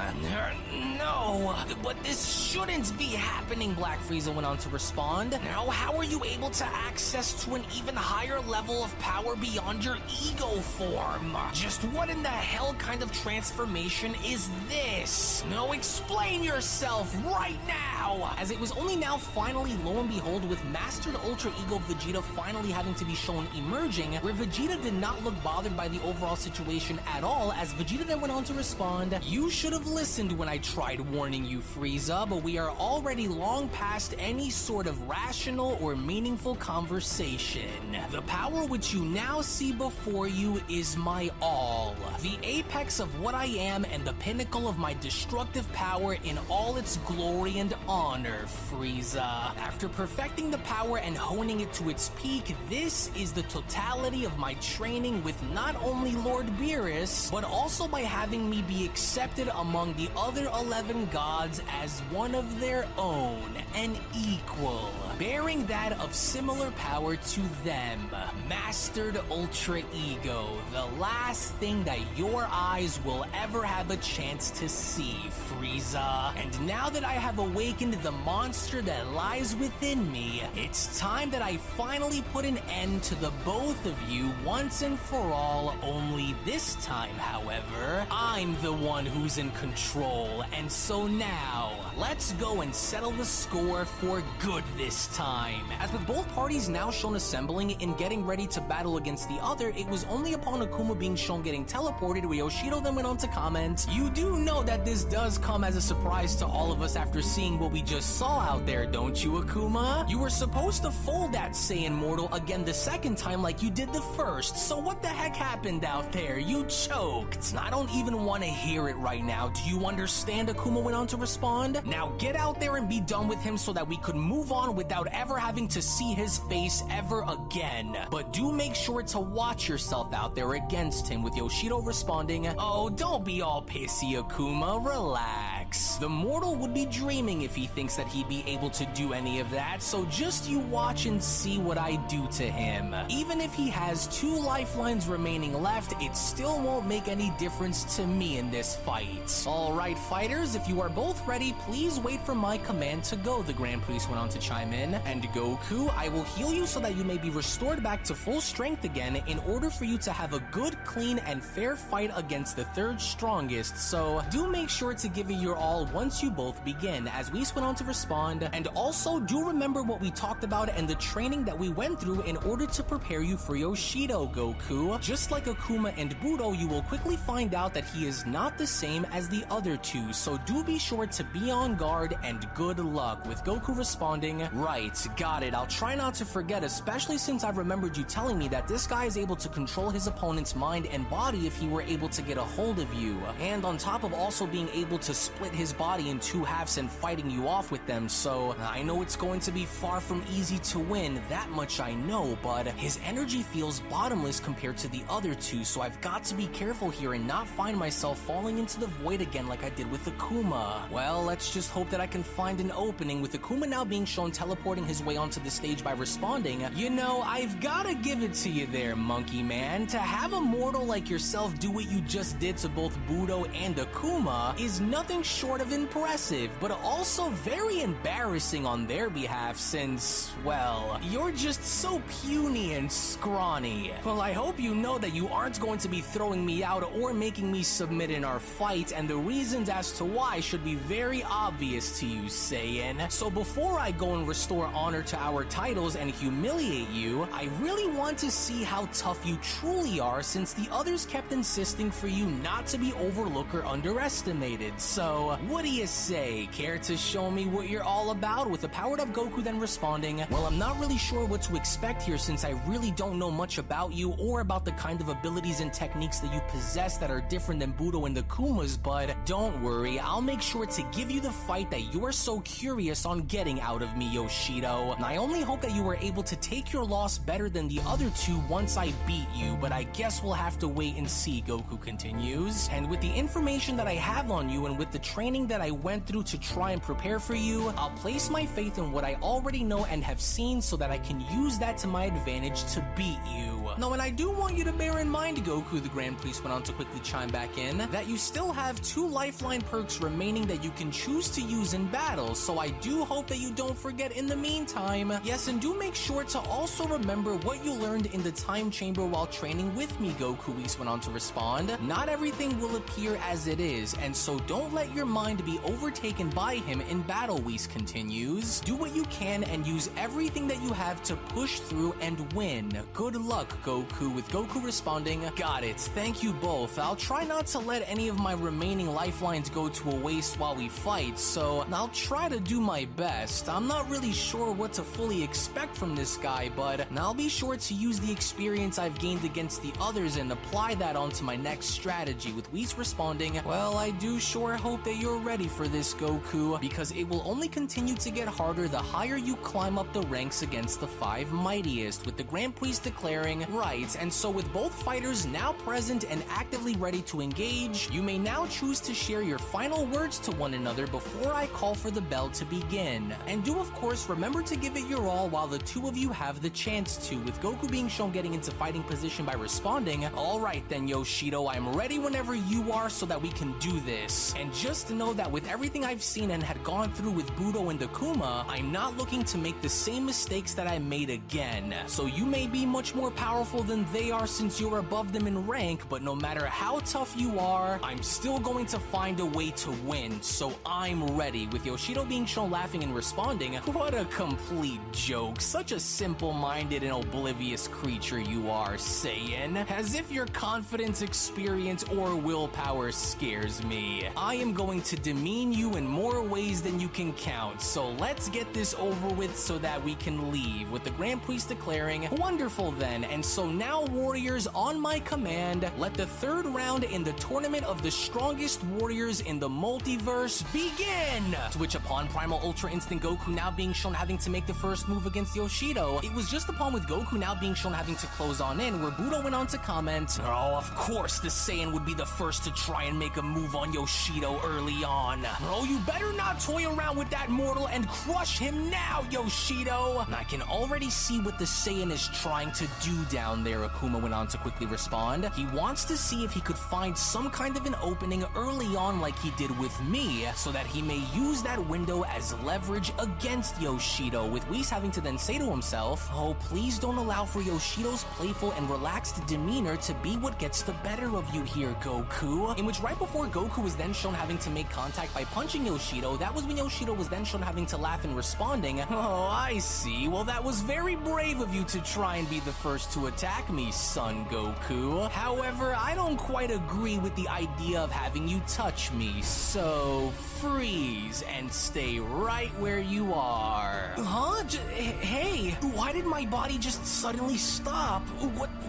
No, but this shouldn't be happening," Black Frieza went on to respond. "Now, how are you able to access to an even higher level of power beyond your ego form? Just what in the hell kind of transformation is this? No, explain yourself right now!" As it was only now finally, lo and behold, with Mastered Ultra Ego Vegeta finally having to be shown emerging, where Vegeta did not look bothered by the overall situation at all, as Vegeta then went on to respond, "You should have listened when I tried warning you, Frieza, but we are already long past any sort of rational or meaningful conversation. The power which you now see before you is my all, the apex of what I am and the pinnacle of my destructive power in all its glory and honor, Frieza. After perfecting the power and honing it to its peak, this is the totality of my training with not only Lord Beerus, but also by having me be accepted among the other 11 gods as one of their own, an equal, bearing that of similar power to them. Mastered Ultra Ego, the last thing that your eyes will ever have a chance to see, Frieza. And now that I have awakened the monster that lies within me, it's time that I finally put an end to the both of you once and for all. Only this time, however, I'm the one who's in control, and so now, let's go and settle the score for good this time." As with both parties now shown assembling and getting ready to battle against the other, it was only upon Akuma being shown getting teleported where Yoshido then went on to comment, "You do know that this does come as a surprise to all of us after seeing what we just saw out there, don't you, Akuma? You were supposed to fold that Saiyan mortal again the second time like you did the first, so what the heck happened out there? You choked. I don't even want to hear it right now. Do you understand?" Akuma went on to respond. "Now get out there and be done with him so that we could move on without ever having to see his face ever again. But do make sure to watch yourself out there against him," with Yoshido responding, "Oh, don't be all pissy, Akuma. Relax. mistakes. The mortal would be dreaming if he thinks that he'd be able to do any of that, so just you watch and see what I do to him. Even if he has 2 lifelines remaining left, it still won't make any difference to me in this fight. Alright fighters, if you are both ready, please wait for my command to go, the Grand Priest went on to chime in. And Goku, I will heal you so that you may be restored back to full strength again in order for you to have a good, clean, and fair fight against the 3rd strongest, so do make sure to give it your all once you both begin, as Whis went on to respond. And also, do remember what we talked about and the training that we went through in order to prepare you for Yoshido, Goku. Just like Akuma and Budo, you will quickly find out that he is not the same as the other 2, so do be sure to be on guard and good luck, with Goku responding, right, got it, I'll try not to forget, especially since I remembered you telling me that this guy is able to control his opponent's mind and body if he were able to get a hold of you, and on top of also being able to split his body in 2 halves and fighting you off with them, so I know it's going to be far from easy to win, that much I know, but his energy feels bottomless compared to the other 2, so I've got to be careful here and not find myself falling into the void again like I did with Akuma. Well, let's just hope that I can find an opening, with Akuma now being shown teleporting his way onto the stage by responding. You know, I've gotta give it to you there, Monkey Man. To have a mortal like yourself do what you just did to both Budo and Akuma is nothing short of impressive, but also very embarrassing on their behalf since, well, you're just so puny and scrawny. Well, I hope you know that you aren't going to be throwing me out or making me submit in our fight, and the reasons as to why should be very obvious to you, Saiyan. So before I go and restore honor to our titles and humiliate you, I really want to see how tough you truly are, since the others kept insisting for you not to be overlooked or underestimated. So, what do you say? Care to show me what you're all about? With a powered up Goku then responding, well, I'm not really sure what to expect here, since I really don't know much about you or about the kind of abilities and techniques that you possess that are different than Budo and Akuma's, but don't worry, I'll make sure to give you the fight that you're so curious on getting out of me, Yoshido. And I only hope that you were able to take your loss better than the other 2 once I beat you, but I guess we'll have to wait and see, Goku continues. And with the information that I have on you and with the training that I went through to try and prepare for you, I'll place my faith in what I already know and have seen so that I can use that to my advantage to beat you. Now, and I do want you to bear in mind, Goku, the Grand Priest went on to quickly chime back in, that you still have 2 lifeline perks remaining that you can choose to use in battle, so I do hope that you don't forget in the meantime. Yes, and do make sure to also remember what you learned in the time chamber while training with me, Goku, Whis went on to respond. Not everything will appear as it is, and so don't let your mind be overtaken by him in battle, Whis continues. Do what you can and use everything that you have to push through and win. Good luck, Goku, with Goku responding, got it, thank you both. I'll try not to let any of my remaining lifelines go to a waste while we fight, so I'll try to do my best. I'm not really sure what to fully expect from this guy, but I'll be sure to use the experience I've gained against the others and apply that onto my next strategy, with Whis responding, well, I do sure hope that you're ready for this, Goku, because it will only continue to get harder the higher you climb up the ranks against the 5 mightiest, with the Grand Priest declaring, right, and so with both fighters now present and actively ready to engage, you may now choose to share your final words to one another before I call for the bell to begin. And do of course remember to give it your all while the 2 of you have the chance to, with Goku being shown getting into fighting position by responding, alright then Yoshido, I'm ready whenever you are so that we can do this. And just know that with everything I've seen and had gone through with Budo and Akuma, I'm not looking to make the same mistakes that I made again. So you may be much more powerful than they are since you're above them in rank, but no matter how tough you are, I'm still going to find a way to win, so I'm ready, with Yoshido being shown laughing and responding, what a complete joke, such a simple-minded and oblivious creature you are, Saiyan, as if your confidence, experience, or willpower scares me. I am going to demean you in more ways than you can count, so let's get this over with so that we can leave, with the Grand Priest declaring, wonderful then, and so now warriors, on my command, let the 3rd round in the tournament of the strongest warriors in the multiverse begin! To which upon Primal Ultra Instinct Goku now being shown having to make the first move against Yoshido, it was just upon with Goku now being shown having to close on in where Budo went on to comment, oh, of course the Saiyan would be the first to try and make a move on Yoshido early early on. Oh, you better not toy around with that mortal and crush him now, Yoshido! And I can already see what the Saiyan is trying to do down there, Akuma went on to quickly respond. He wants to see if he could find some kind of an opening early on like he did with me, so that he may use that window as leverage against Yoshido, with Whis having to then say to himself, oh, please don't allow for Yoshido's playful and relaxed demeanor to be what gets the better of you here, Goku. In which right before Goku was then shown having to make contact by punching Yoshido, that was when Yoshido was then shown having to laugh and responding, oh, I see. Well, that was very brave of you to try and be the first to attack me, son Goku. However, I don't quite agree with the idea of having you touch me, so freeze and stay right where you are. Huh? Hey, why did my body just suddenly stop?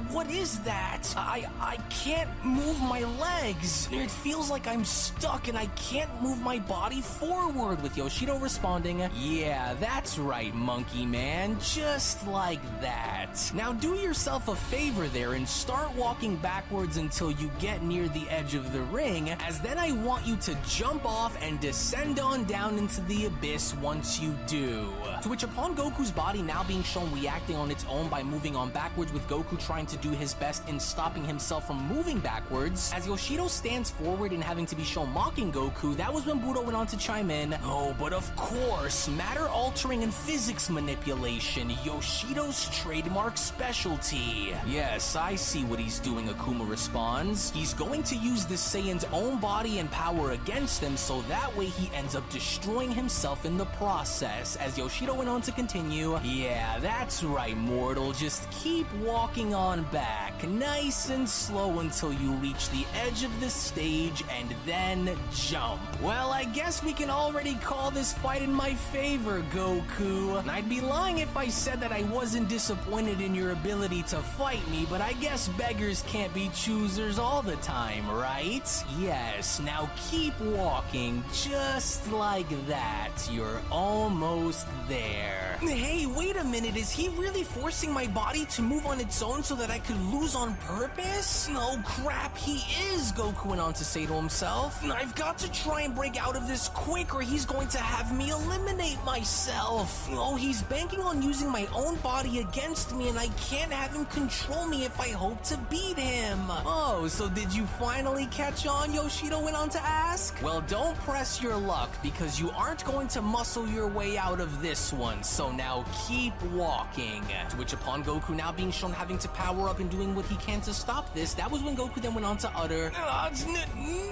What is that? I can't move my legs. It feels like I'm stuck and I can't move my body forward, with Yoshido responding, yeah, that's right, monkey man, just like that. Now do yourself a favor there and start walking backwards until you get near the edge of the ring, as then I want you to jump off and descend on down into the abyss once you do. To which upon Goku's body now being shown reacting on its own by moving on backwards, with Goku trying to do his best in stopping himself from moving backwards, as Yoshido stands forward and having to be shown mocking Goku, that was when Budo went on to chime in, oh, but of course, matter altering and physics manipulation, Yoshido's trademark specialty. Yes, I see what he's doing, Akuma responds. He's going to use the Saiyan's own body and power against him, so that way he ends up destroying himself in the process. As Yoshido went on to continue, yeah, that's right, mortal, just keep walking on back, nice and slow until you reach the edge of the stage and then jump. Well, I guess we can already call this fight in my favor, Goku. I'd be lying if I said that I wasn't disappointed in your ability to fight me, but I guess beggars can't be choosers all the time, right? Yes, now keep walking, just like that. You're almost there. Hey, wait a minute, is he really forcing my body to move on its own so that I could lose on purpose? No crap, he is, Goku went on to say to himself. I've got to try and break out of this quick or he's going to have me eliminate myself. Oh, he's banking on using my own body against me and I can't have him control me if I hope to beat him. Oh, so did you finally catch on, Yoshido went on to ask? Well, don't press your luck because you aren't going to muscle your way out of this one, so now keep walking. To which upon Goku now being shown having to power up and doing what he can to stop this, that was when Goku then went on to utter,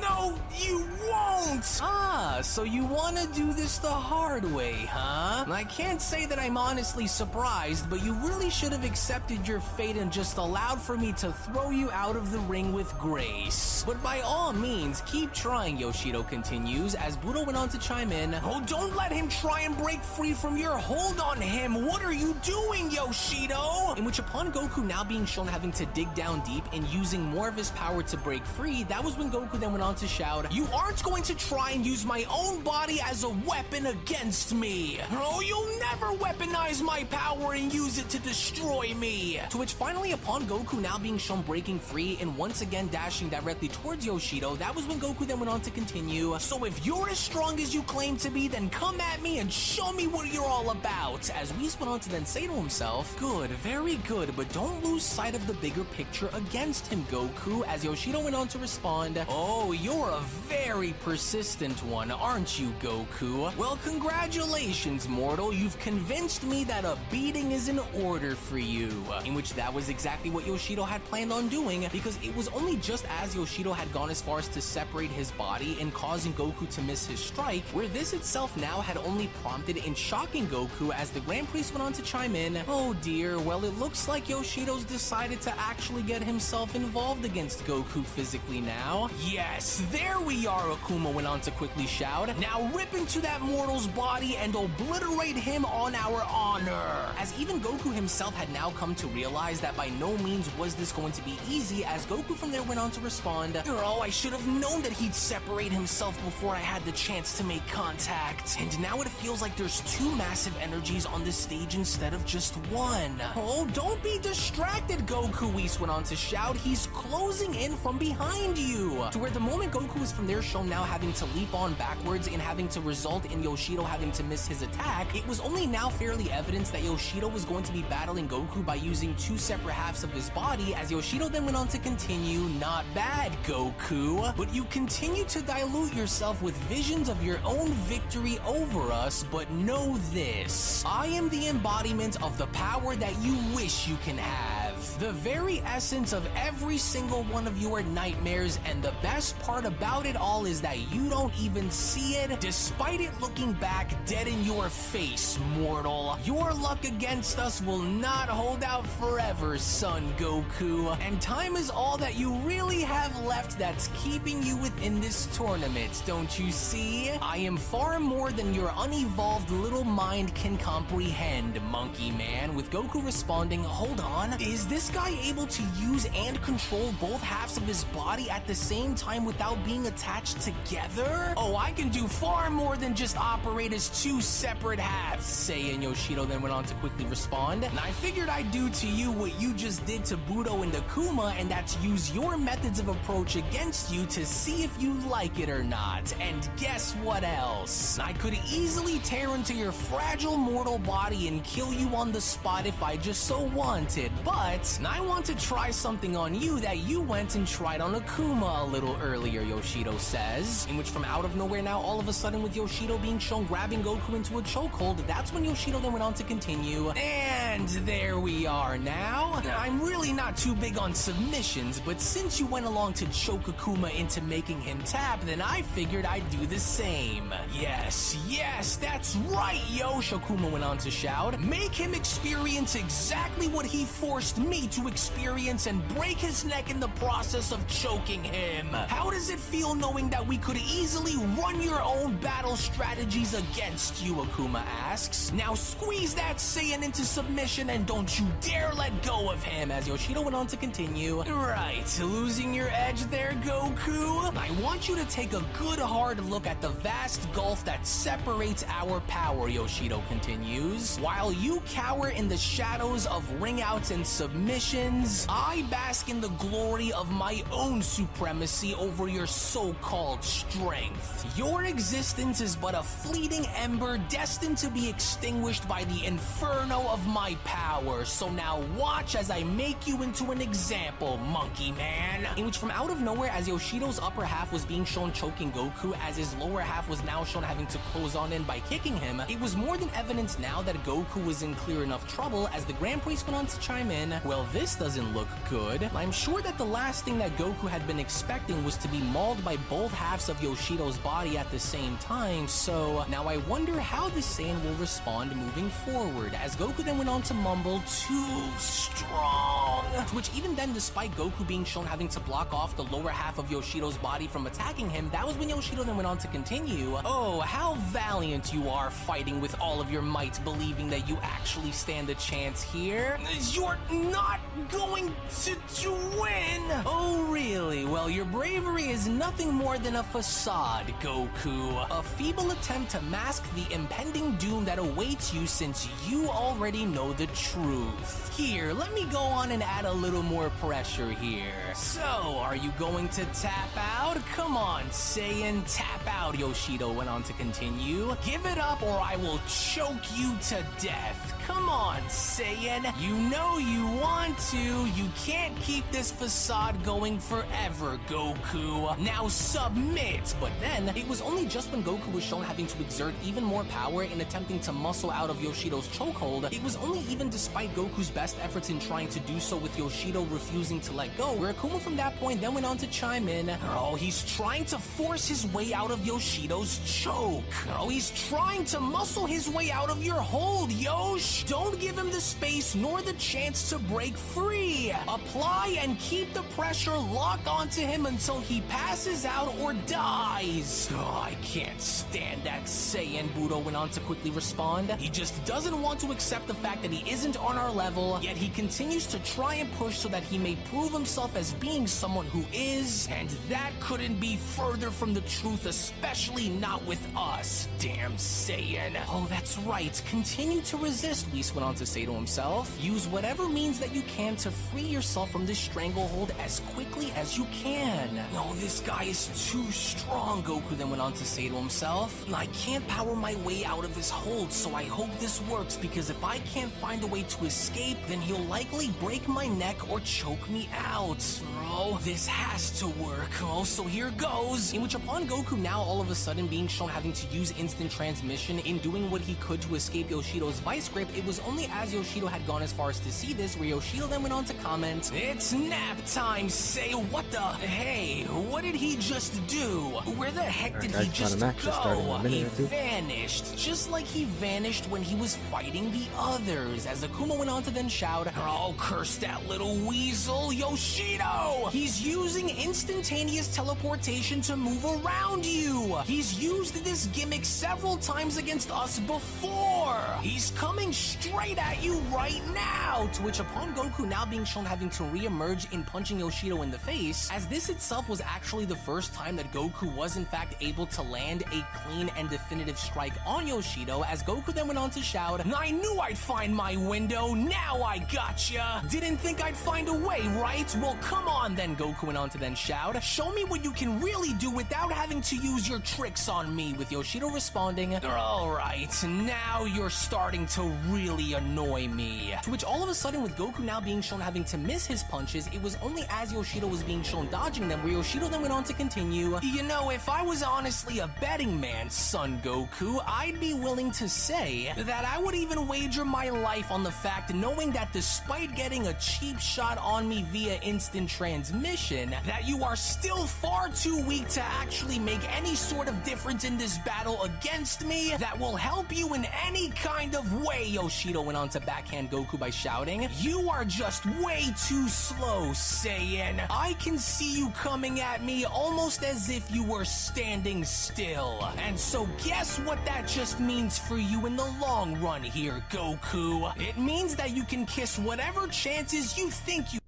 no, you won't! Ah, so you want to do this the hard way, huh? I can't say that I'm honestly surprised, but you really should have accepted your fate and just allowed for me to throw you out of the ring with grace. But by all means, keep trying, Yoshido continues, as Budo went on to chime in, oh, don't let him try and break free from your hold on him. What are you doing, Yoshido? In which upon Goku now being shown having to dig down deep and using more of his power to break free, that was when Goku then went on to shout, you aren't going to try and use my own body as a weapon against me. Oh, you'll never weaponize my power and use it to destroy me. To which finally upon Goku now being shown breaking free and once again dashing directly towards Yoshido, that was when Goku then went on to continue, so if you're as strong as you claim to be, then come at me and show me what you're all about. As Whis went on to then say to himself, good, very good, but don't lose sight of the bigger picture against him, Goku. As Yoshido went on to respond, oh, you're a very persistent one, aren't you, Goku? Well, congratulations, mortal. You've convinced me that a beating is in order for you. In which that was exactly what Yoshido had planned on doing, because it was only just as Yoshido had gone as far as to separate his body and causing Goku to miss his strike, where this itself now had only prompted in shocking Goku, as the Grand Priest went on to chime in, oh dear, well it looks like Yoshido's decided to actually get himself involved against Goku physically now. Yes, there we are, Akuma went on to quickly shout. Now rip into that mortal's body and obliterate him on our honor. As even Goku himself had now come to realize that by no means was this going to be easy, as Goku from there went on to respond, oh, I should have known that he'd separate himself before I had the chance to make contact. And now it feels like there's two massive energies on this stage instead of just one. Oh, don't be distracted, Goku, Whis went on to shout. He's closing in from behind you. To where the moment Goku was from there shown from now having to leap on backwards and having to result in Yoshido having to miss his attack, it was only now fairly evident that Yoshido was going to be battling Goku by using two separate halves of his body, as Yoshido then went on to continue, "Not bad, Goku, but you continue to dilute yourself with visions of your own victory over us, but know this, I am the embodiment of the power that you wish you can have. The very essence of every single one of your nightmares, and the best part about it all is that you don't even see it, despite it looking back dead in your face, mortal. Your luck against us will not hold out forever, Son Goku, and time is all that you really have left that's keeping you within this tournament, don't you see? I am far more than your unevolved little mind can comprehend, Monkey Man," with Goku responding, "Hold on, is this guy able to use and control both halves of his body at the same time without being attached together? Oh, I can do far more than just operate as two separate halves," Seiya and Yoshido then went on to quickly respond, "And I figured I'd do to you what you just did to Budo and Akuma, and that's use your methods of approach against you to see if you like it or not. And guess what else? I could easily tear into your fragile mortal body and kill you on the spot if I just so wanted, but I want to try something on you that you went and tried on Akuma a little earlier," Yoshido says, in which from out of nowhere now, all of a sudden with Yoshido being shown grabbing Goku into a chokehold, that's when Yoshido then went on to continue, "And there we are now. I'm really not too big on submissions, but since you went along to choke Akuma into making him tap, then I figured I'd do the same. Yes, that's right, Yosh," Akuma went on to shout. "Make him experience exactly what he forced me to experience and break his neck in the process of choking him. How does it feel knowing that we could easily run your own battle strategies against you?" Akuma asks. "Now squeeze that Saiyan into submission and don't you dare let go of him," as Yoshido went on to continue. "Right, losing your edge there, Goku? I want you to take a good hard look at the vast gulf that separates our power," Yoshido continues. "While you cower in the shadows of ring-outs and submissions, I bask in the glory of my own supremacy over your so-called strength. Your existence is but a fleeting ember destined to be extinguished by the inferno of my power, so now watch as I make you into an example, Monkey Man," in which from out of nowhere, as Yoshido's upper half was being shown choking Goku, as his lower half was now shown having to close on in by kicking him, it was more than evident now that Goku was in clear enough trouble, as the Grand Priest went on to chime in, "Well, this doesn't look good. I'm sure that the last thing that Goku had been expecting was to be mauled by both halves of Yoshido's body at the same time, so now I wonder how this Saiyan will respond moving forward," as Goku then went on to mumble, "Too strong," to which even then, despite Goku being shown having to block off the lower half of Yoshido's body from attacking him, that was when Yoshido then went on to continue, "Oh, how valiant you are, fighting with all of your might, believing that you actually stand a chance here. You're not going to win. Oh, really? Well, your bravery is nothing more than a facade, Goku. A feeble attempt to mask the impending doom that awaits you, since you already know the truth. Here, let me go on and add a little more pressure here. So, are you going to tap out? Come on, Saiyan, tap out," Yoshido went on to continue. "Give it up or I will choke you to death. Come on, Saiyan. You know you want to. You can't keep this facade going forever, Goku. Now submit." But then, it was only just when Goku was shown having to exert even more power in attempting to muscle out of Yoshido's chokehold, it was only even despite Goku's best efforts in trying to do so with Yoshido refusing to let go, where Akuma from that point then went on to chime in, "Oh, he's trying to force his way out of Yoshido's choke. Oh, he's trying to muscle his way out of your hold, Yosh. Don't give him the space nor the chance to break free. Apply and keep the pressure locked onto him until he passes out or dies." "Oh, I can't stand that Saiyan," Budo went on to quickly respond. "He just doesn't want to accept the fact that he isn't on our level, yet he continues to try and push so that he may prove himself as being someone who is, and that couldn't be further from the truth, especially not with us. Damn Saiyan." "Oh, that's right. Continue to resist," Whis went on to say to himself. "Use whatever means that you can to free yourself from this stranglehold as quickly as you can. No, this guy is too strong, Goku then went on to say to himself. I can't power my way out of this hold, so I hope this works, because if I can't find a way to escape, then he'll likely break my neck or choke me out. Bro, this has to work. Oh, so here goes. In which upon Goku now all of a sudden being shown having to use instant transmission in doing what he could to escape Yoshido's vice grip, it was only as Yoshido had gone as far as to see this where Yoshido then went on to comment, "It's nap time, say what the? Hey, what did he just do? Where the heck did he just go? He vanished, just like he vanished when he was fighting the others." As Akuma went on to then shout, "Oh, curse that little weasel, Yoshido! He's using instantaneous teleportation to move around you! He's used this gimmick several times against us before! He's coming straight at you right now!" To which upon Goku now being shown having to re-emerge in punching Yoshido in the face, as this itself was actually the first time that Goku was in fact able to land a clean and definitive strike on Yoshido, as Goku then went on to shout, "I knew I'd find my window, now I gotcha! Didn't think I'd find a way, right? Well, come on then," Goku went on to then shout, "Show me what you can really do without having to use your tricks on me," with Yoshido responding, "Alright, now you're starting to really annoy me." To which all of a sudden, with Goku now being shown having to miss his punches, it was only as Yoshido was being shown dodging them where Yoshido then went on to continue, "You know, if I was honestly a betting man, Son Goku, I'd be willing to say that I would even wager my life on the fact, knowing that despite getting a cheap shot on me via instant transmission, that you are still far too weak to actually make any sort of difference in this battle against me that will help you in any kind of way." Yoshido went on to backhand Goku by shouting, "You are just way too slow, Saiyan. I can see you coming at me almost as if you were standing still. And so guess what that just means for you in the long run here, Goku? It means that you can kiss whatever chances you think you..."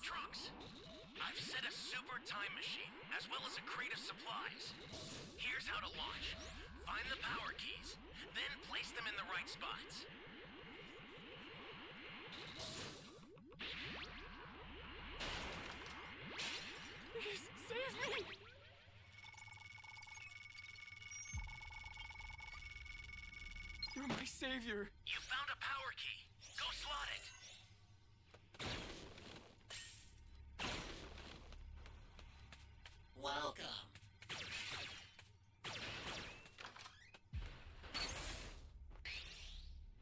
Trunks, I've set a super time machine, as well as a crate of supplies. Here's how to launch. Find the power keys, then place them in the right spots. Please, save me! You're my savior. You found a power key. Go slot it. Welcome.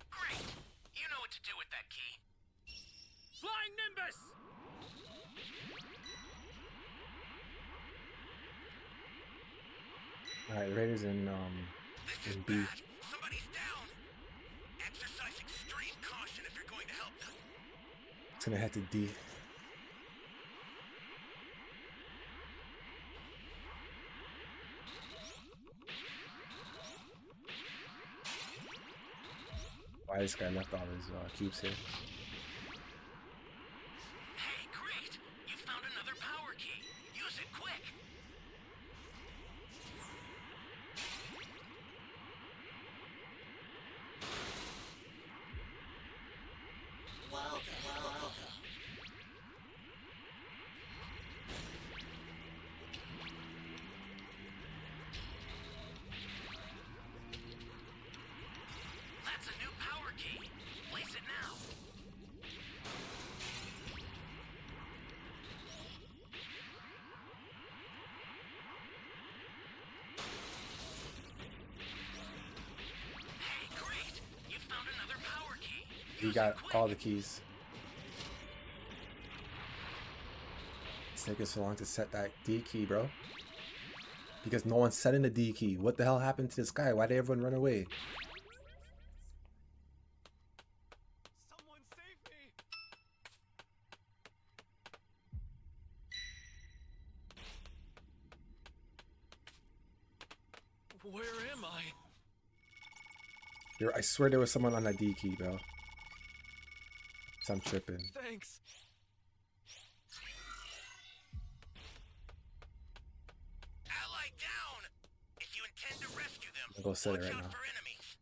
Great. You know what to do with that key. Flying Nimbus! Alright, Raiders in B. Somebody's down. Exercise extreme caution if you're going to help them. It's gonna head to D. Why this guy left all his cubes here? Hey, great! You found another power key. Use it quick. Welcome. That's a new power key. Place it now. Hey, great! You found another power key. He got all the keys. It's taking so long to set that D key, bro. Because no one's setting the D key. What the hell happened to this guy? Why did everyone run away? Someone save me! Where am I? I swear there was someone on that D key, bro. So I'm tripping. Thanks. Ally down! If you intend to rescue them, I'll go set it watch right out now. for enemies.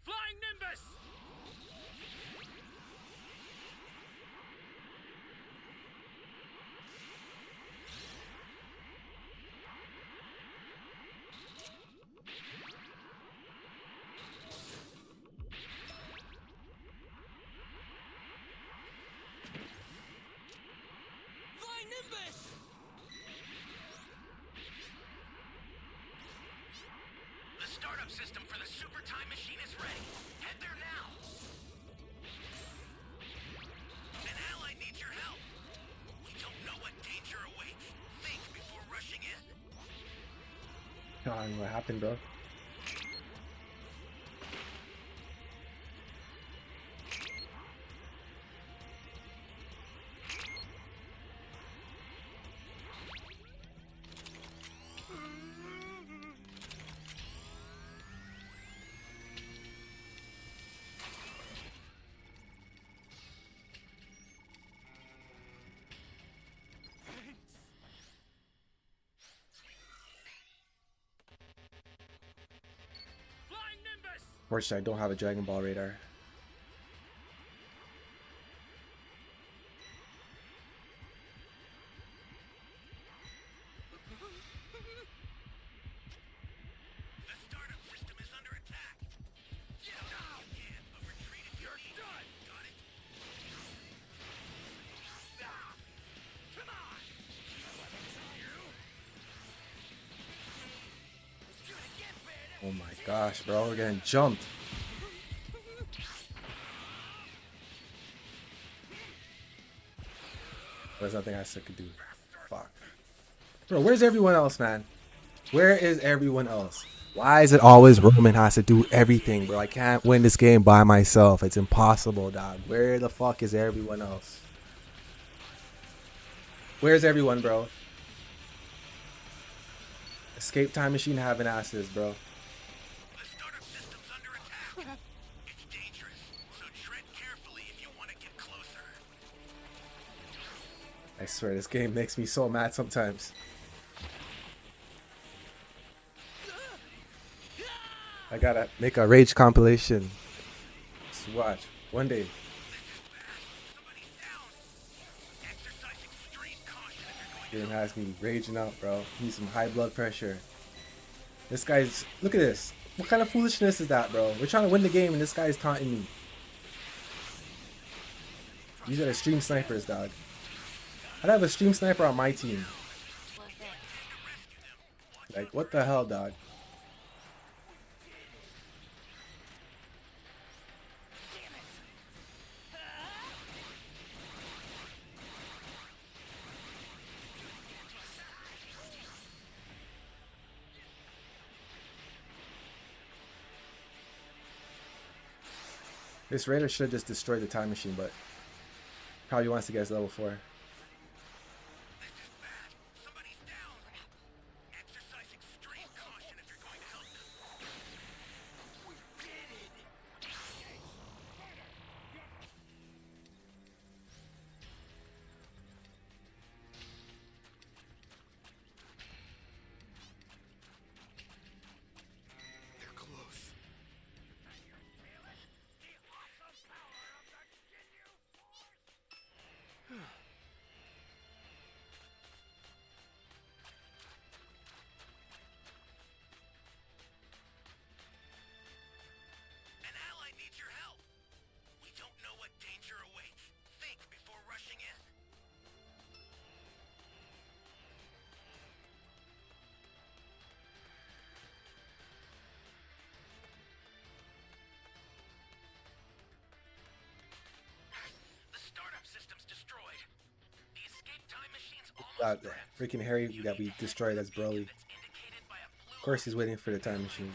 Flying Nimbus! Flying Nimbus! The startup system for the super time machine is ready. Head there now. An ally needs your help. We don't know what danger awaits. Think before rushing in. God, what happened, bro? Flying Nimbus! Fortunately, I don't have a Dragon Ball radar. The startup system is under attack. Get out if you can, but retreat if you're done. Got it? Come on! Oh my gosh, bro, we're getting jumped. There's nothing I still could do. Fuck. Bro, where's everyone else, man? Where is everyone else? Why is it always Roman has to do everything, bro? I can't win this game by myself. It's impossible, dog. Where the fuck is everyone else? Where's everyone, bro? Escape time machine having asses, bro. The startup system's under attack. It's dangerous, so tread carefully if you want to get closer. I swear, this game makes me so mad sometimes. I gotta make a rage compilation. Just watch. One day. Game has me raging out, bro. Need some high blood pressure. This guy's... Look at this. What kind of foolishness is that, bro? We're trying to win the game and this guy's taunting me. These are the stream snipers, dog. I'd have a stream sniper on my team. Like, what the hell, dog? This raider should have just destroyed the time machine, but probably wants to get his level 4. An ally needs your help. We don't know what danger awaits. Think before rushing in. freaking Harry that we destroyed as Broly. Of course he's waiting for the time machine.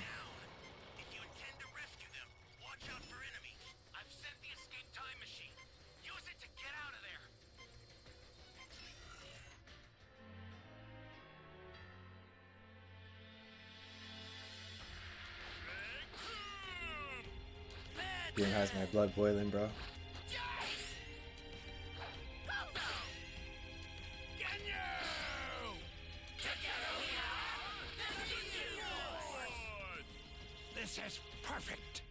If you intend to rescue them, watch out for enemies. I've sent the escape time machine. Use it to get out of there. Game has my blood boiling, bro. This is perfect.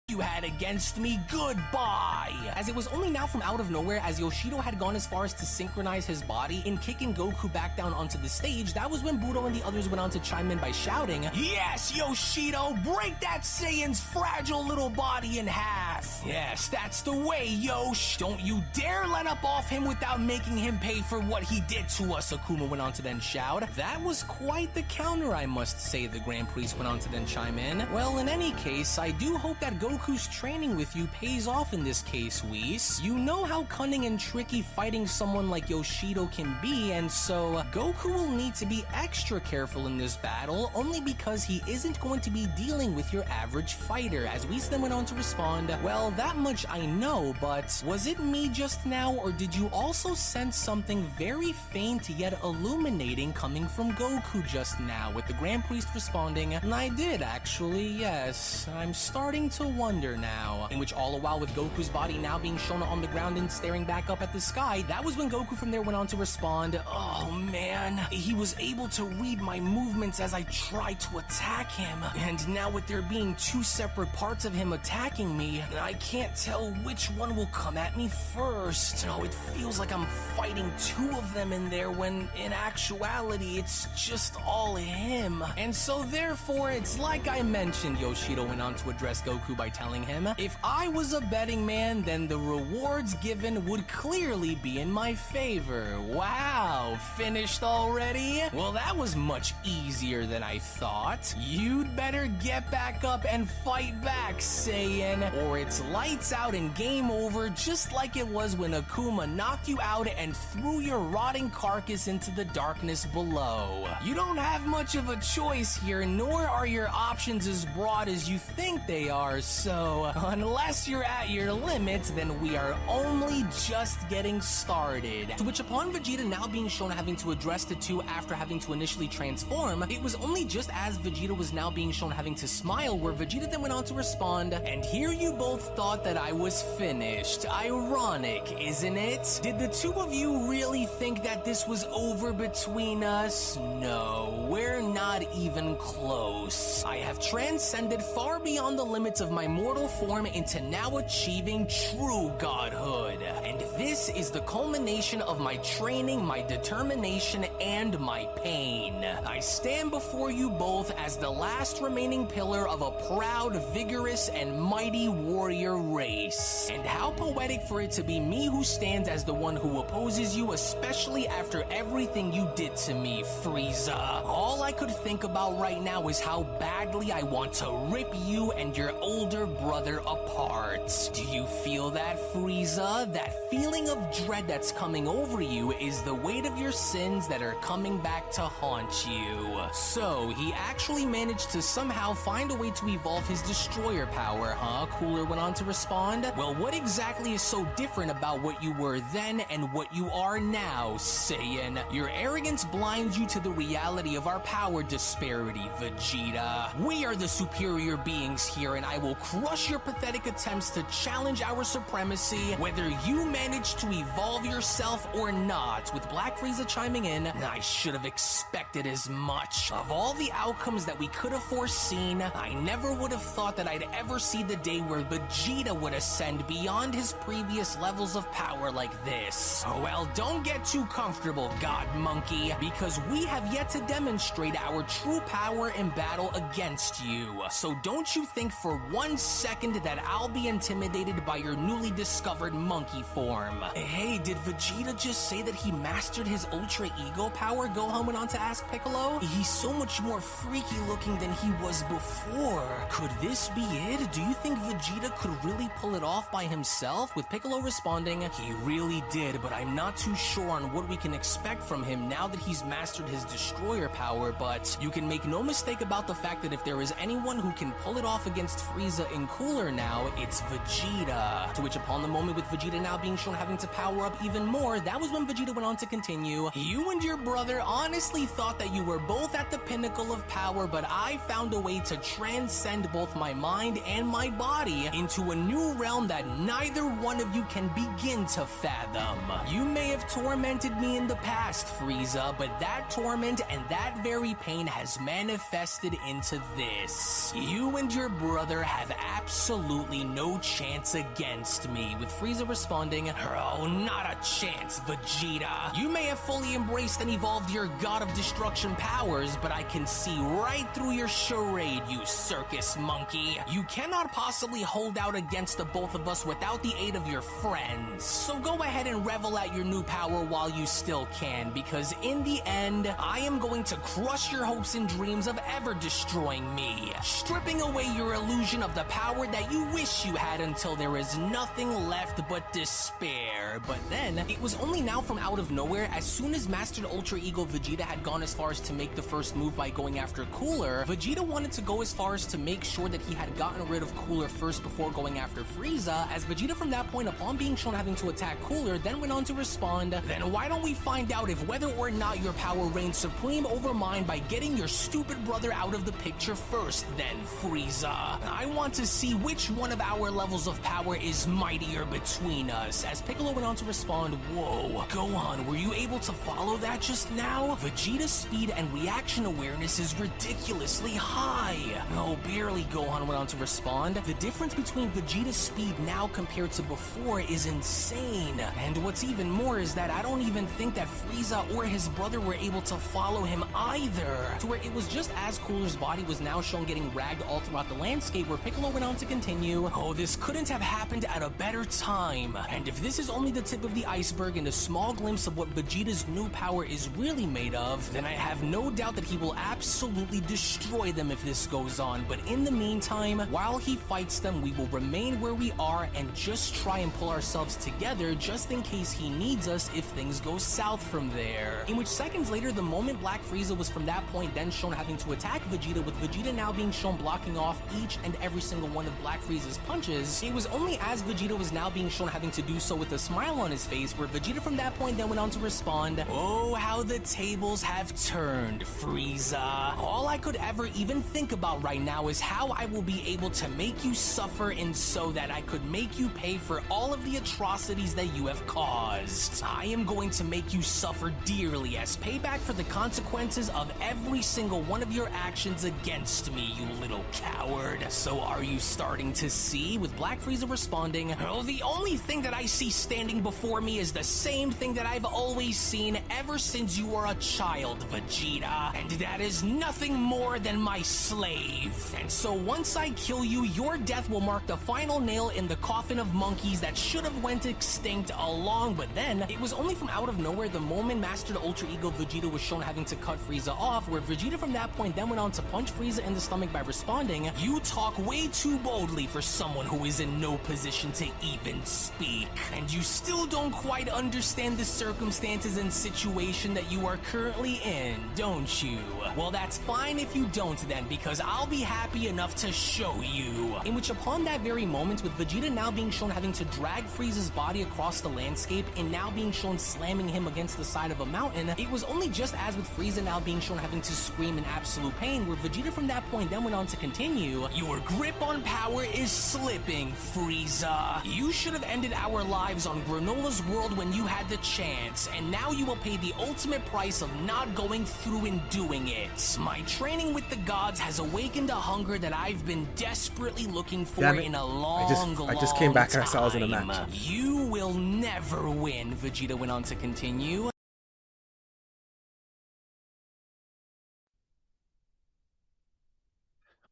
You had against me, goodbye! As it was only now from out of nowhere, as Yoshido had gone as far as to synchronize his body in kicking Goku back down onto the stage, that was when Budo and the others went on to chime in by shouting, "Yes, Yoshido, break that Saiyan's fragile little body in half! Yes, that's the way, Yosh! Don't you dare let up off him without making him pay for what he did to us," Akuma went on to then shout. That was quite the counter, I must say, the Grand Priest went on to then chime in. Well, in any case, I do hope that Goku's training with you pays off in this case, Whis. You know how cunning and tricky fighting someone like Yoshido can be, and so Goku will need to be extra careful in this battle, only because he isn't going to be dealing with your average fighter. As Whis then went on to respond, "Well, that much I know, but was it me just now, or did you also sense something very faint yet illuminating coming from Goku just now?" With the Grand Priest responding, "I did actually, yes. I'm starting to wonder now." In which all the while with Goku's body now being shown on the ground and staring back up at the sky, that was when Goku from there went on to respond, "Oh man, he was able to read my movements as I tried to attack him. And now with there being two separate parts of him attacking me, I can't tell which one will come at me first. Oh, it feels like I'm fighting two of them in there when in actuality it's just all him. And so therefore it's like I mentioned," Yoshido went on to address Goku by telling him, "if I was a betting man, then the rewards given would clearly be in my favor." Wow, finished already? Well, that was much easier than I thought. You'd better get back up and fight back, Saiyan, or it's lights out and game over, just like it was when Akuma knocked you out and threw your rotting carcass into the darkness below. You don't have much of a choice here, nor are your options as broad as you think they are, so unless you're at your limits, then we are only just getting started." To which upon Vegeta now being shown having to address the two after having to initially transform, it was only just as Vegeta was now being shown having to smile where Vegeta then went on to respond, "And here you both thought that I was finished. Ironic, isn't it? Did the two of you really think that this was over between us? No, we're not even close. I have transcended far beyond the limits of my mortal form into now achieving true godhood. And this is the culmination of my training, my determination, and my pain. I stand before you both as the last remaining pillar of a proud, vigorous, and mighty warrior race. And how poetic for it to be me who stands as the one who opposes you, especially after everything you did to me, Frieza. All I could think about right now is how badly I want to rip you and your older brother apart. Do you feel that, Frieza? That feeling of dread that's coming over you is the weight of your sins that are coming back to haunt you." So, he actually managed to somehow find a way to evolve his destroyer power, huh? Cooler went on to respond. "Well, what exactly is so different about what you were then and what you are now, Saiyan? Your arrogance blinds you to the reality of our power disparity, Vegeta. We are the superior beings here, and I will crush your pathetic attempts to challenge our supremacy, whether you manage to evolve yourself or not." With Black Frieza chiming in, "I should have expected as much. Of all the outcomes that we could have foreseen, I never would have thought that I'd ever see the day where Vegeta would ascend beyond his previous levels of power like this. Well, don't get too comfortable, God Monkey, because we have yet to demonstrate our true power in battle against you. So don't you think for 1 second that I'll be intimidated by your newly discovered monkey form. form. Hey, did Vegeta just say that he mastered his Ultra Ego power? Gohan went on to ask Piccolo. He's so much more freaky looking than he was before. Could this be it? Do you think Vegeta could really pull it off by himself? With Piccolo responding, he really did, but I'm not too sure on what we can expect from him now that he's mastered his destroyer power, but you can make no mistake about the fact that if there is anyone who can pull it off against Frieza in Cooler now, it's Vegeta. To which upon the moment with Vegeta now being shown having to power up even more, that was when Vegeta went on to continue. You and your brother honestly thought that you were both at the pinnacle of power, but I found a way to transcend both my mind and my body into a new realm that neither one of you can begin to fathom. You may have tormented me in the past, Frieza, but that torment and that very pain has manifested into this. You and your brother have absolutely no chance against me, with Frieza responding, oh, not a chance, Vegeta. You may have fully embraced and evolved your God of Destruction powers, but I can see right through your charade, you circus monkey. You cannot possibly hold out against the both of us without the aid of your friends. So go ahead and revel at your new power while you still can, because in the end, I am going to crush your hopes and dreams of ever destroying me, stripping away your illusion of the power that you wish you had until there is nothing left but despair. But then, it was only now from out of nowhere, as soon as Mastered Ultra Ego Vegeta had gone as far as to make the first move by going after Cooler, Vegeta wanted to go as far as to make sure that he had gotten rid of Cooler first before going after Frieza, as Vegeta from that point, upon being shown having to attack Cooler, then went on to respond, then why don't we find out if whether or not your power reigns supreme over mine by getting your stupid brother out of the picture first, then, Frieza. I want to see which one of our levels of power is mightier between us. As Piccolo went on to respond, whoa, Gohan, were you able to follow that just now? Vegeta's speed and reaction awareness is ridiculously high. Oh, barely, Gohan went on to respond. The difference between Vegeta's speed now compared to before is insane. And what's even more is that I don't even think that Frieza or his brother were able to follow him either. To where it was just as Cooler's body was now shown getting ragged all throughout the landscape, where Piccolo went on to continue, oh, this couldn't have happened at a better time. And if this is only the tip of the iceberg and a small glimpse of what Vegeta's new power is really made of, then I have no doubt that he will absolutely destroy them if this goes on. But in the meantime, while he fights them, we will remain where we are and just try and pull ourselves together just in case he needs us if things go south from there. In which seconds later, the moment Black Frieza was from that point then shown having to attack Vegeta, with Vegeta now being shown blocking off each and every single one of Black Frieza's punches, it was only as Vegeta was now being shown having to do so with a smile on his face, where Vegeta from that point then went on to respond, oh, how the tables have turned, Frieza. All I could ever even think about right now is how I will be able to make you suffer, and so that I could make you pay for all of the atrocities that you have caused. I am going to make you suffer dearly as payback for the consequences of every single one of your actions against me, you little coward. So are you starting to see? With Black Frieza responding, oh, the only thing that I see standing before me is the same thing that I've always seen ever since you were a child, Vegeta, and that is nothing more than my slave. And so once I kill you, your death will mark the final nail in the coffin of monkeys that should have went extinct along. But then, it was only from out of nowhere the moment Mastered Ultra Ego Vegeta was shown having to cut Frieza off, where Vegeta from that point then went on to punch Frieza in the stomach by responding, you talk way too boldly for someone who is in no position to even speak. And you still don't quite understand the circumstances and situation that you are currently in, don't you? Well, that's fine if you don't then, because I'll be happy enough to show you. In which upon that very moment, with Vegeta now being shown having to drag Frieza's body across the landscape and now being shown slamming him against the side of a mountain, it was only just as with Frieza now being shown having to scream in absolute pain, where Vegeta from that point then went on to continue, your grip on power is slipping, Frieza. You should have ended our lives on Granola's world when you had the chance, and now you will pay the ultimate price of not going through and doing it. My training with the gods has awakened a hunger that I've been desperately looking for in a long I just came back time. and I saw I was in a match. You will never win, Vegeta went on to continue.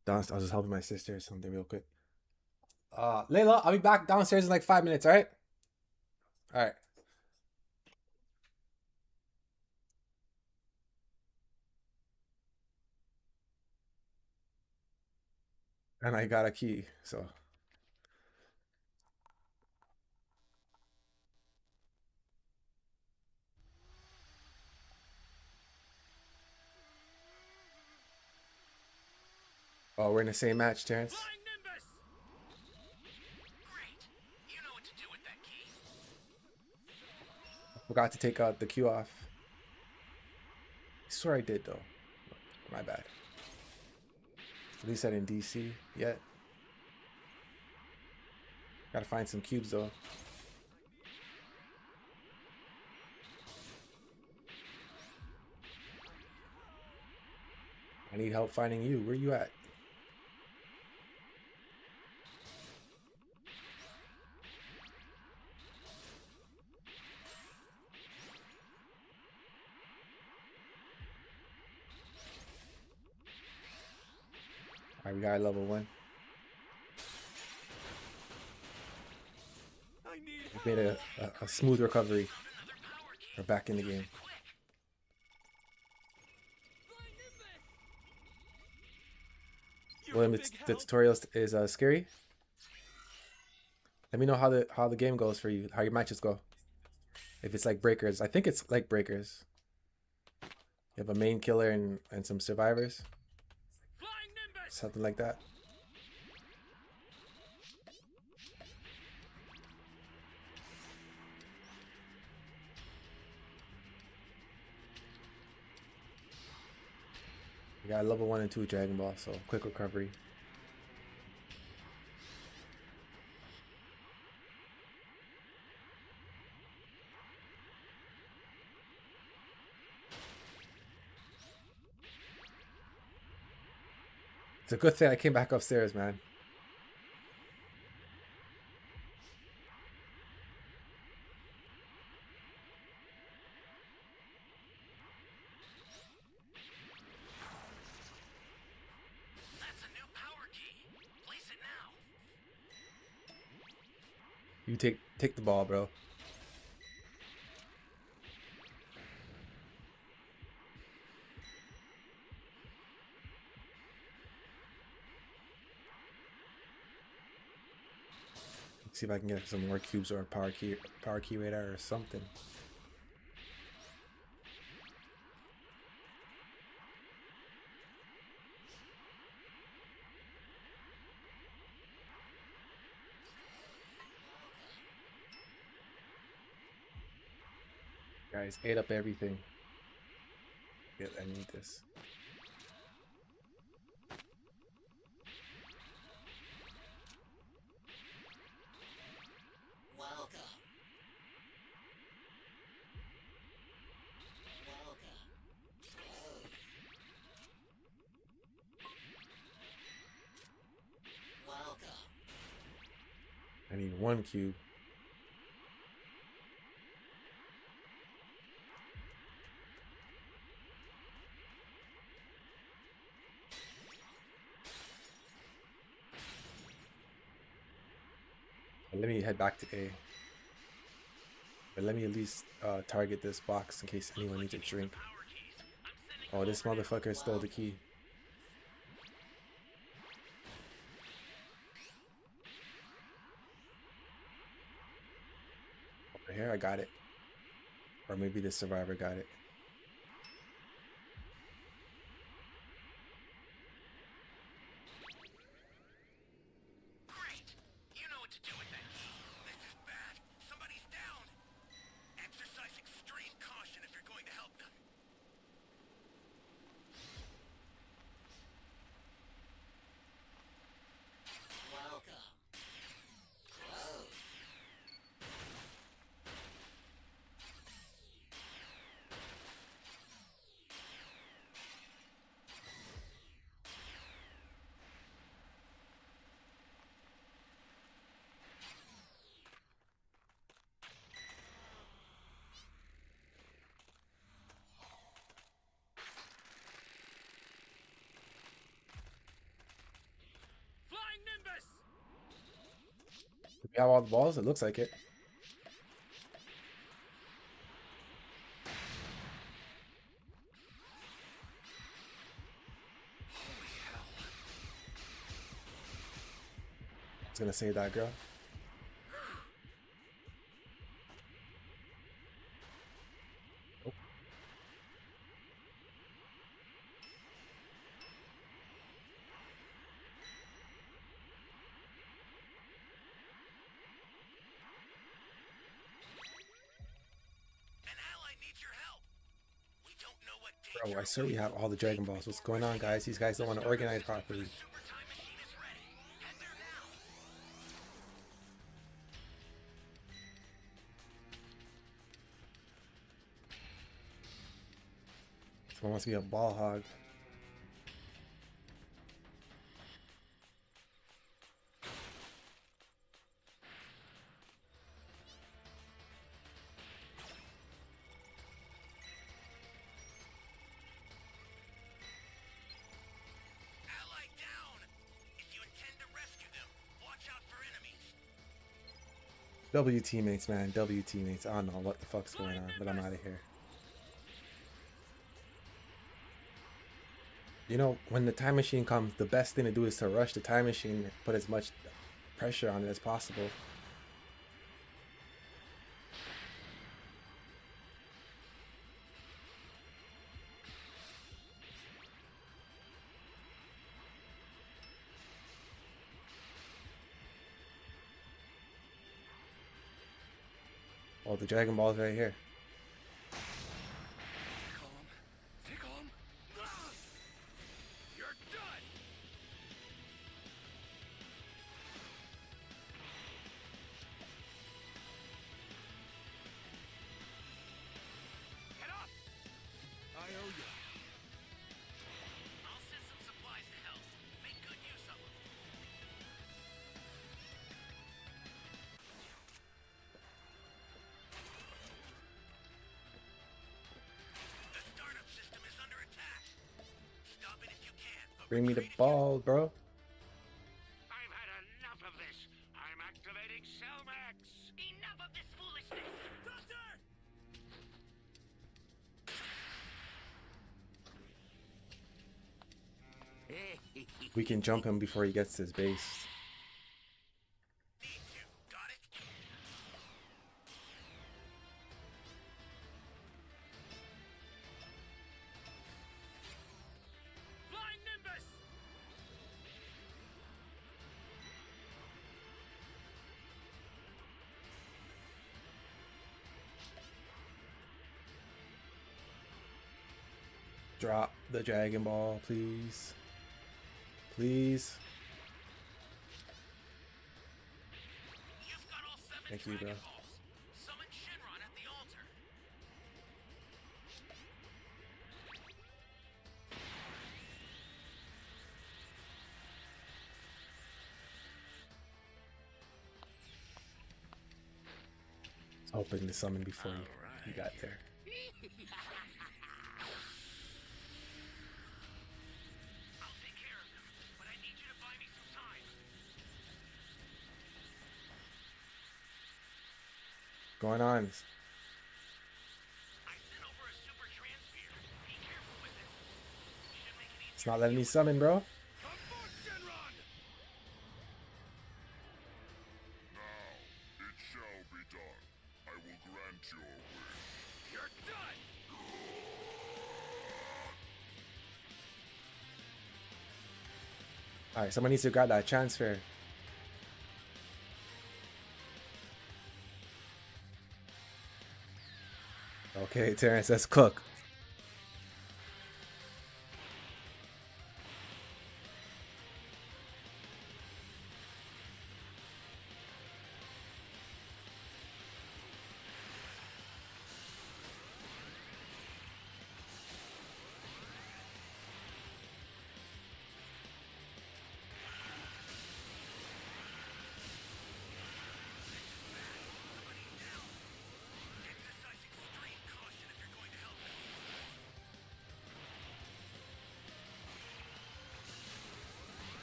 I was just helping my sister or something real quick. Layla, I'll be back downstairs in like 5 minutes, alright? All right. And I got a key, so. Oh, we're in the same match, Terrence. Flying Nimbus! Great. You know what to do with that key. Forgot to take out the Q off. I swear I did though. My bad. At least I didn't DC yet. Gotta find some cubes though. I need help finding you. Where you at? Alright, we got level 1. We made a smooth recovery. We're back in the game. William, the tutorial is scary. Let me know how the game goes for you, how your matches go. If it's like Breakers, I think it's like Breakers. You have a main killer and some survivors. Something like that. We got level 1 and 2 Dragon Ball, so quick recovery. It's a good thing I came back upstairs, man. That's a new power key. Place it now. You take the ball, bro. See if I can get some more cubes or a power key radar or something. Guys, ate up everything. Yeah, I need this. I need 1 cube. Let me head back to A. But let me at least target this box in case anyone needs a drink. Oh, this motherfucker stole the key. Over here, I got it. Or maybe the survivor got it. Great. You know what to do with that key. This is bad. Somebody's down. Exercise extreme caution if you're going to help them. Flying Nimbus! Do we have all the balls? It looks like it. gonna save that girl. Bro, I swear we have all the Dragon Balls. What's going on, guys? These guys don't want to organize properly. Someone wants to be a ball hog. W teammates, man. W teammates. I don't know what the fuck's going on, but I'm out of here. You know, when the time machine comes, the best thing to do is to rush the time machine and put as much pressure on it as possible. Oh, the Dragon Ball's right here. You're done. Get up. I owe you. I'll send some supplies to help. Make good use of them. Bring me the ball, bro. I've had enough of this. I'm activating Cellmax. Enough of this foolishness. Doctor! We can jump him before he gets to his base. Drop the Dragon Ball, please. Please. Thank you, bro. Summon Shenron at the altar. Hoping to summon before you got there. Going on? It's not letting me summon, bro. Now it shall be done. I will grant your wish. You're done. All right, someone needs to grab that transfer. Okay, Terrence, let's cook.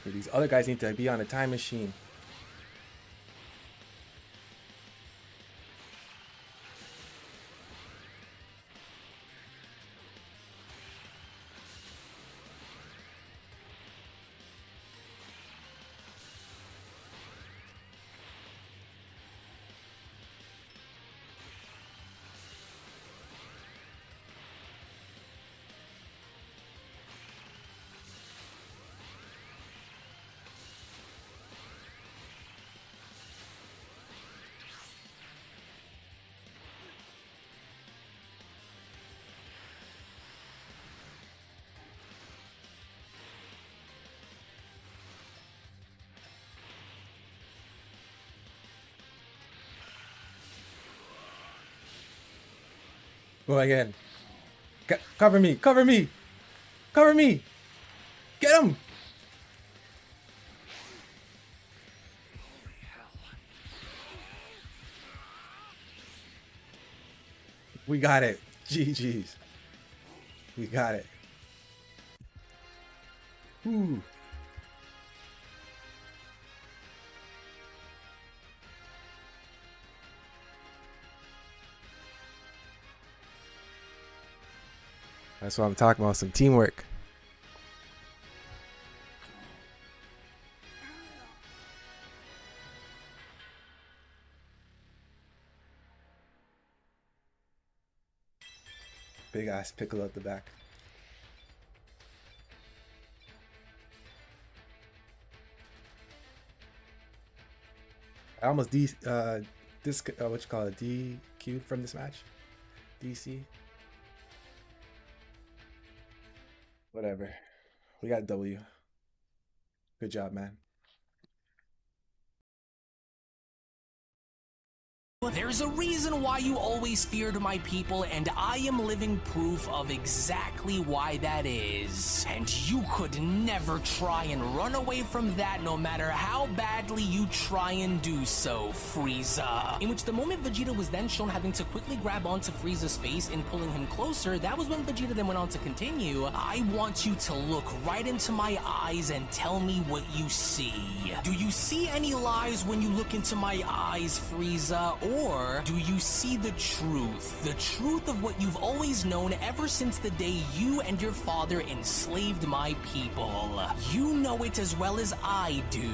These other guys need to be on a time machine. Go again. Cover me! Cover me! Cover me! Get him! We got it. GG's. We got it. Ooh. That's what I'm talking about, some teamwork. Big ass Piccolo at the back. I almost what you call it, DQ'd from this match. DC. Whatever. We got W. Good job, man. There's a reason why you always feared my people, and I am living proof of exactly why that is. And you could never try and run away from that, no matter how badly you try and do so, Frieza. In which the moment Vegeta was then shown having to quickly grab onto Frieza's face and pulling him closer, that was when Vegeta then went on to continue. I want you to look right into my eyes and tell me what you see. Do you see any lies when you look into my eyes, Frieza? Or do you see the truth? The truth of what you've always known ever since the day you and your father enslaved my people. You know it as well as I do.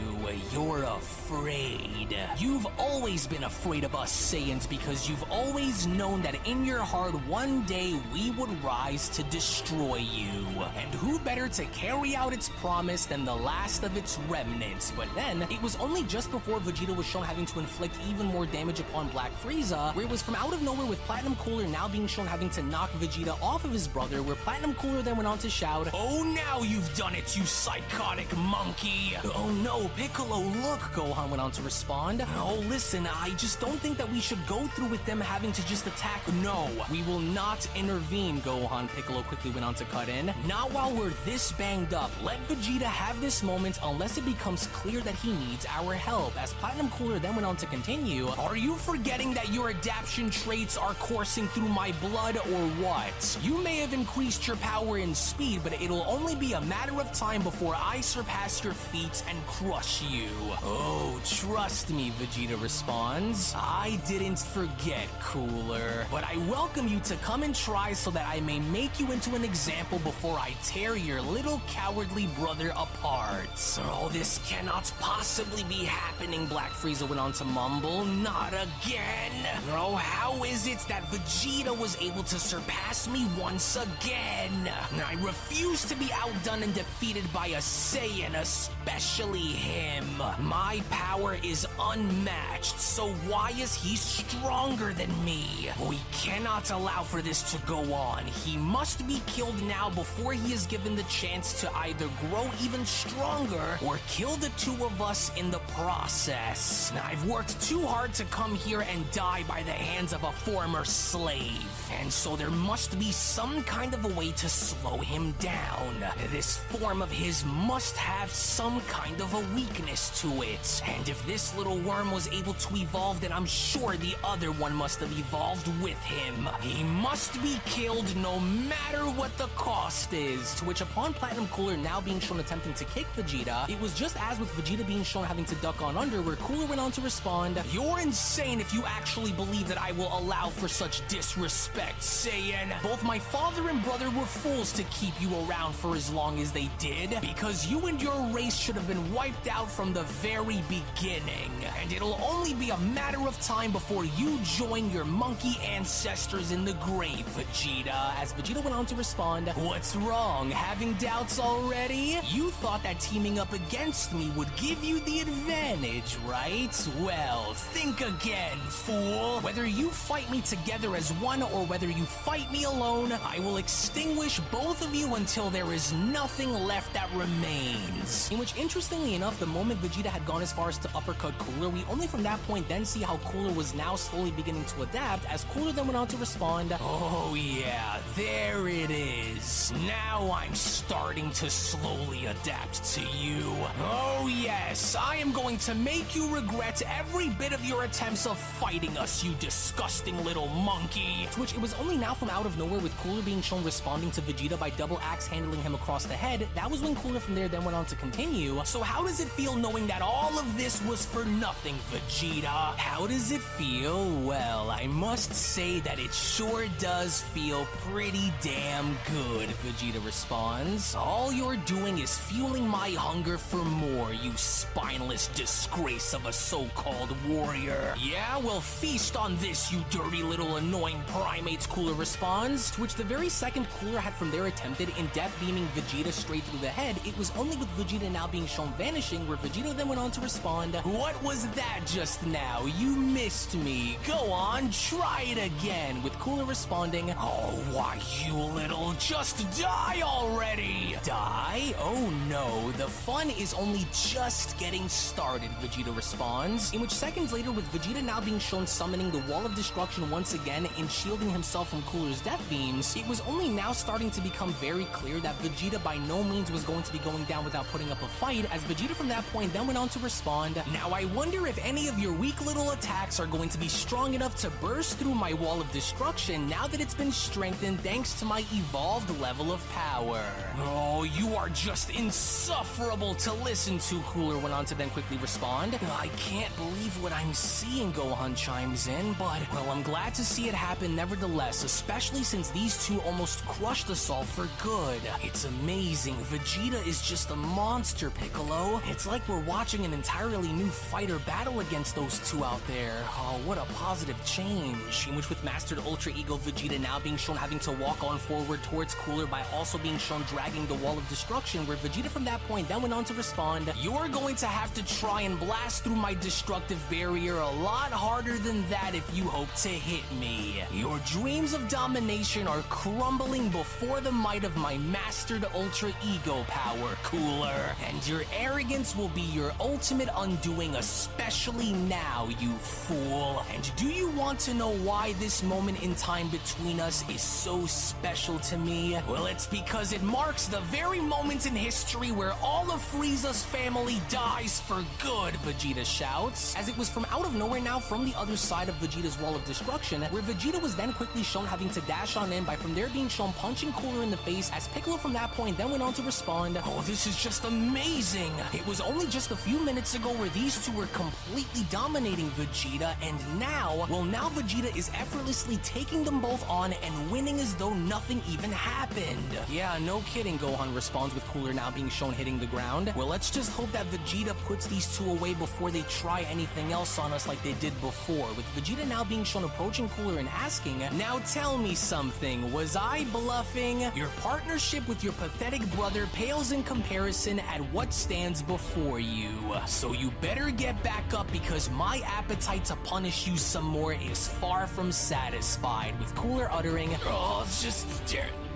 You're afraid. You've always been afraid of us Saiyans because you've always known that in your heart one day we would rise to destroy you. And who better to carry out its promise than the last of its remnants? But then, it was only just before Vegeta was shown having to inflict even more damage upon Black Frieza, where it was from out of nowhere with Platinum Cooler now being shown having to knock Vegeta off of his brother, where Platinum Cooler then went on to shout, "Oh, now you've done it, you psychotic monkey!" "Oh no, Piccolo, look," Gohan went on to respond. "Oh, listen, I just don't think that we should go through with them having to just attack." "No, we will not intervene," Gohan. Piccolo quickly went on to cut in. "Not while we're this banged up. Let Vegeta have this moment unless it becomes clear that he needs our help." As Platinum Cooler then went on to continue, "Are you forgetting that your adaptation traits are coursing through my blood or what? You may have increased your power and speed, but it'll only be a matter of time before I surpass your feats and crush you." "Oh, trust me," Vegeta responds. "I didn't forget, Cooler. But I welcome you to come and try so that I may make you into an example before I tear your little cowardly brother apart." "Oh, this cannot possibly be happening," Black Frieza went on to mumble. "Not again. Oh, how is it that Vegeta was able to surpass me once again? I refuse to be outdone and defeated by a Saiyan, especially him. My power is unmatched, so why is he stronger than me? We cannot allow for this to go on. He must be killed now before he is given the chance to either grow even stronger or kill the two of us in the process. I've worked too hard to come here and die by the hands of a former slave, and so there must be some kind of a way to slow him down. This form of his must have some kind of a weakness to it, and if this little worm was able to evolve, then I'm sure the other one must have evolved with him. He must be killed no matter what the cost is." To which, upon Platinum Cooler now being shown attempting to kick Vegeta, it was just as with Vegeta being shown having to duck on under, where Cooler went on to respond, "You're insane if you actually believe that I will allow for such disrespect, Saiyan. Both my father and brother were fools to keep you around for as long as they did, because you and your race should have been wiped out from the very beginning. And it'll only be a matter of time before you join your monkey ancestors in the grave, Vegeta." As Vegeta went on to respond, "What's wrong? Having doubts already? You thought that teaming up against me would give you the advantage, right? Well, think again. then, fool. Whether you fight me together as one or whether you fight me alone, I will extinguish both of you until there is nothing left that remains. In which, interestingly enough, the moment Vegeta had gone as far as to uppercut Cooler, we only from that point then see how Cooler was now slowly beginning to adapt, as Cooler then went on to respond, "Oh yeah, there it is. Now I'm starting to slowly adapt to you. Oh yes, I am going to make you regret every bit of your attempts of fighting us, you disgusting little monkey." To which it was only now from out of nowhere, with Cooler being shown responding to Vegeta by double axe handling him across the head, that was when Cooler from there then went on to continue. "So how does it feel knowing that all of this was for nothing, Vegeta? How does it feel? Well, I must say that it sure does feel pretty damn good," Vegeta responds. "All you're doing is fueling my hunger for more, you spineless disgrace of a so-called warrior. Yeah, well, feast on this, you dirty little annoying primates," Cooler responds. To which the very second Cooler had from there attempted in death beaming Vegeta straight through the head, it was only with Vegeta now being shown vanishing where Vegeta then went on to respond, "What was that just now? You missed me. Go on, try it again," with Cooler responding, "Oh, why, you little, just die already." Die? Oh no, the fun is only just getting started, Vegeta responds. In which seconds later, with Vegeta now being shown summoning the Wall of Destruction once again and shielding himself from Cooler's death beams, it was only now starting to become very clear that Vegeta by no means was going to be going down without putting up a fight, as Vegeta from that point then went on to respond, "Now I wonder if any of your weak little attacks are going to be strong enough to burst through my Wall of Destruction now that it's been strengthened thanks to my evolved level of power." "Oh, you are just insufferable to listen to," Cooler went on to then quickly respond. "I can't believe what I'm seeing," Gohan chimes in, "but, well, I'm glad to see it happen nevertheless, especially since these two almost crushed us all for good. It's amazing. Vegeta is just a monster, Piccolo. It's like we're watching an entirely new fighter battle against those two out there. Oh, what a positive change." In which, with Mastered Ultra Ego Vegeta now being shown having to walk on forward towards Cooler by also being shown dragging the Wall of Destruction, where Vegeta from that point then went on to respond, "You're going to have to try and blast through my destructive barrier a lot harder than that if you hope to hit me. Your dreams of domination are crumbling before the might of my Mastered Ultra Ego power, Cooler, and your arrogance will be your ultimate undoing, especially now, you fool. And do you want to know why this moment in time between us is so special to me? Well, it's because it marks the very moment in history where all of Frieza's family dies for good," Vegeta shouts, as it was from out of nowhere now from the other side of Vegeta's Wall of Destruction, where Vegeta was then quickly shown having to dash on in by from there being shown punching Cooler in the face, as Piccolo from that point then went on to respond, "Oh, this is just amazing. It was only just a few minutes ago where these two were completely dominating Vegeta, and now, well, now Vegeta is effortlessly taking them both on and winning as though nothing even happened." "Yeah, no kidding," Gohan responds, with Cooler now being shown hitting the ground. "Well, let's just hope that Vegeta puts these two away before they try anything else on us like they did before," with Vegeta now being shown approaching Cooler and asking, "Now tell me something, was I bluffing? Your partnership with your pathetic brother pales in comparison at what stands before you. So you better get back up, because my appetite to punish you some more is far from satisfied," with Cooler uttering, "Oh, just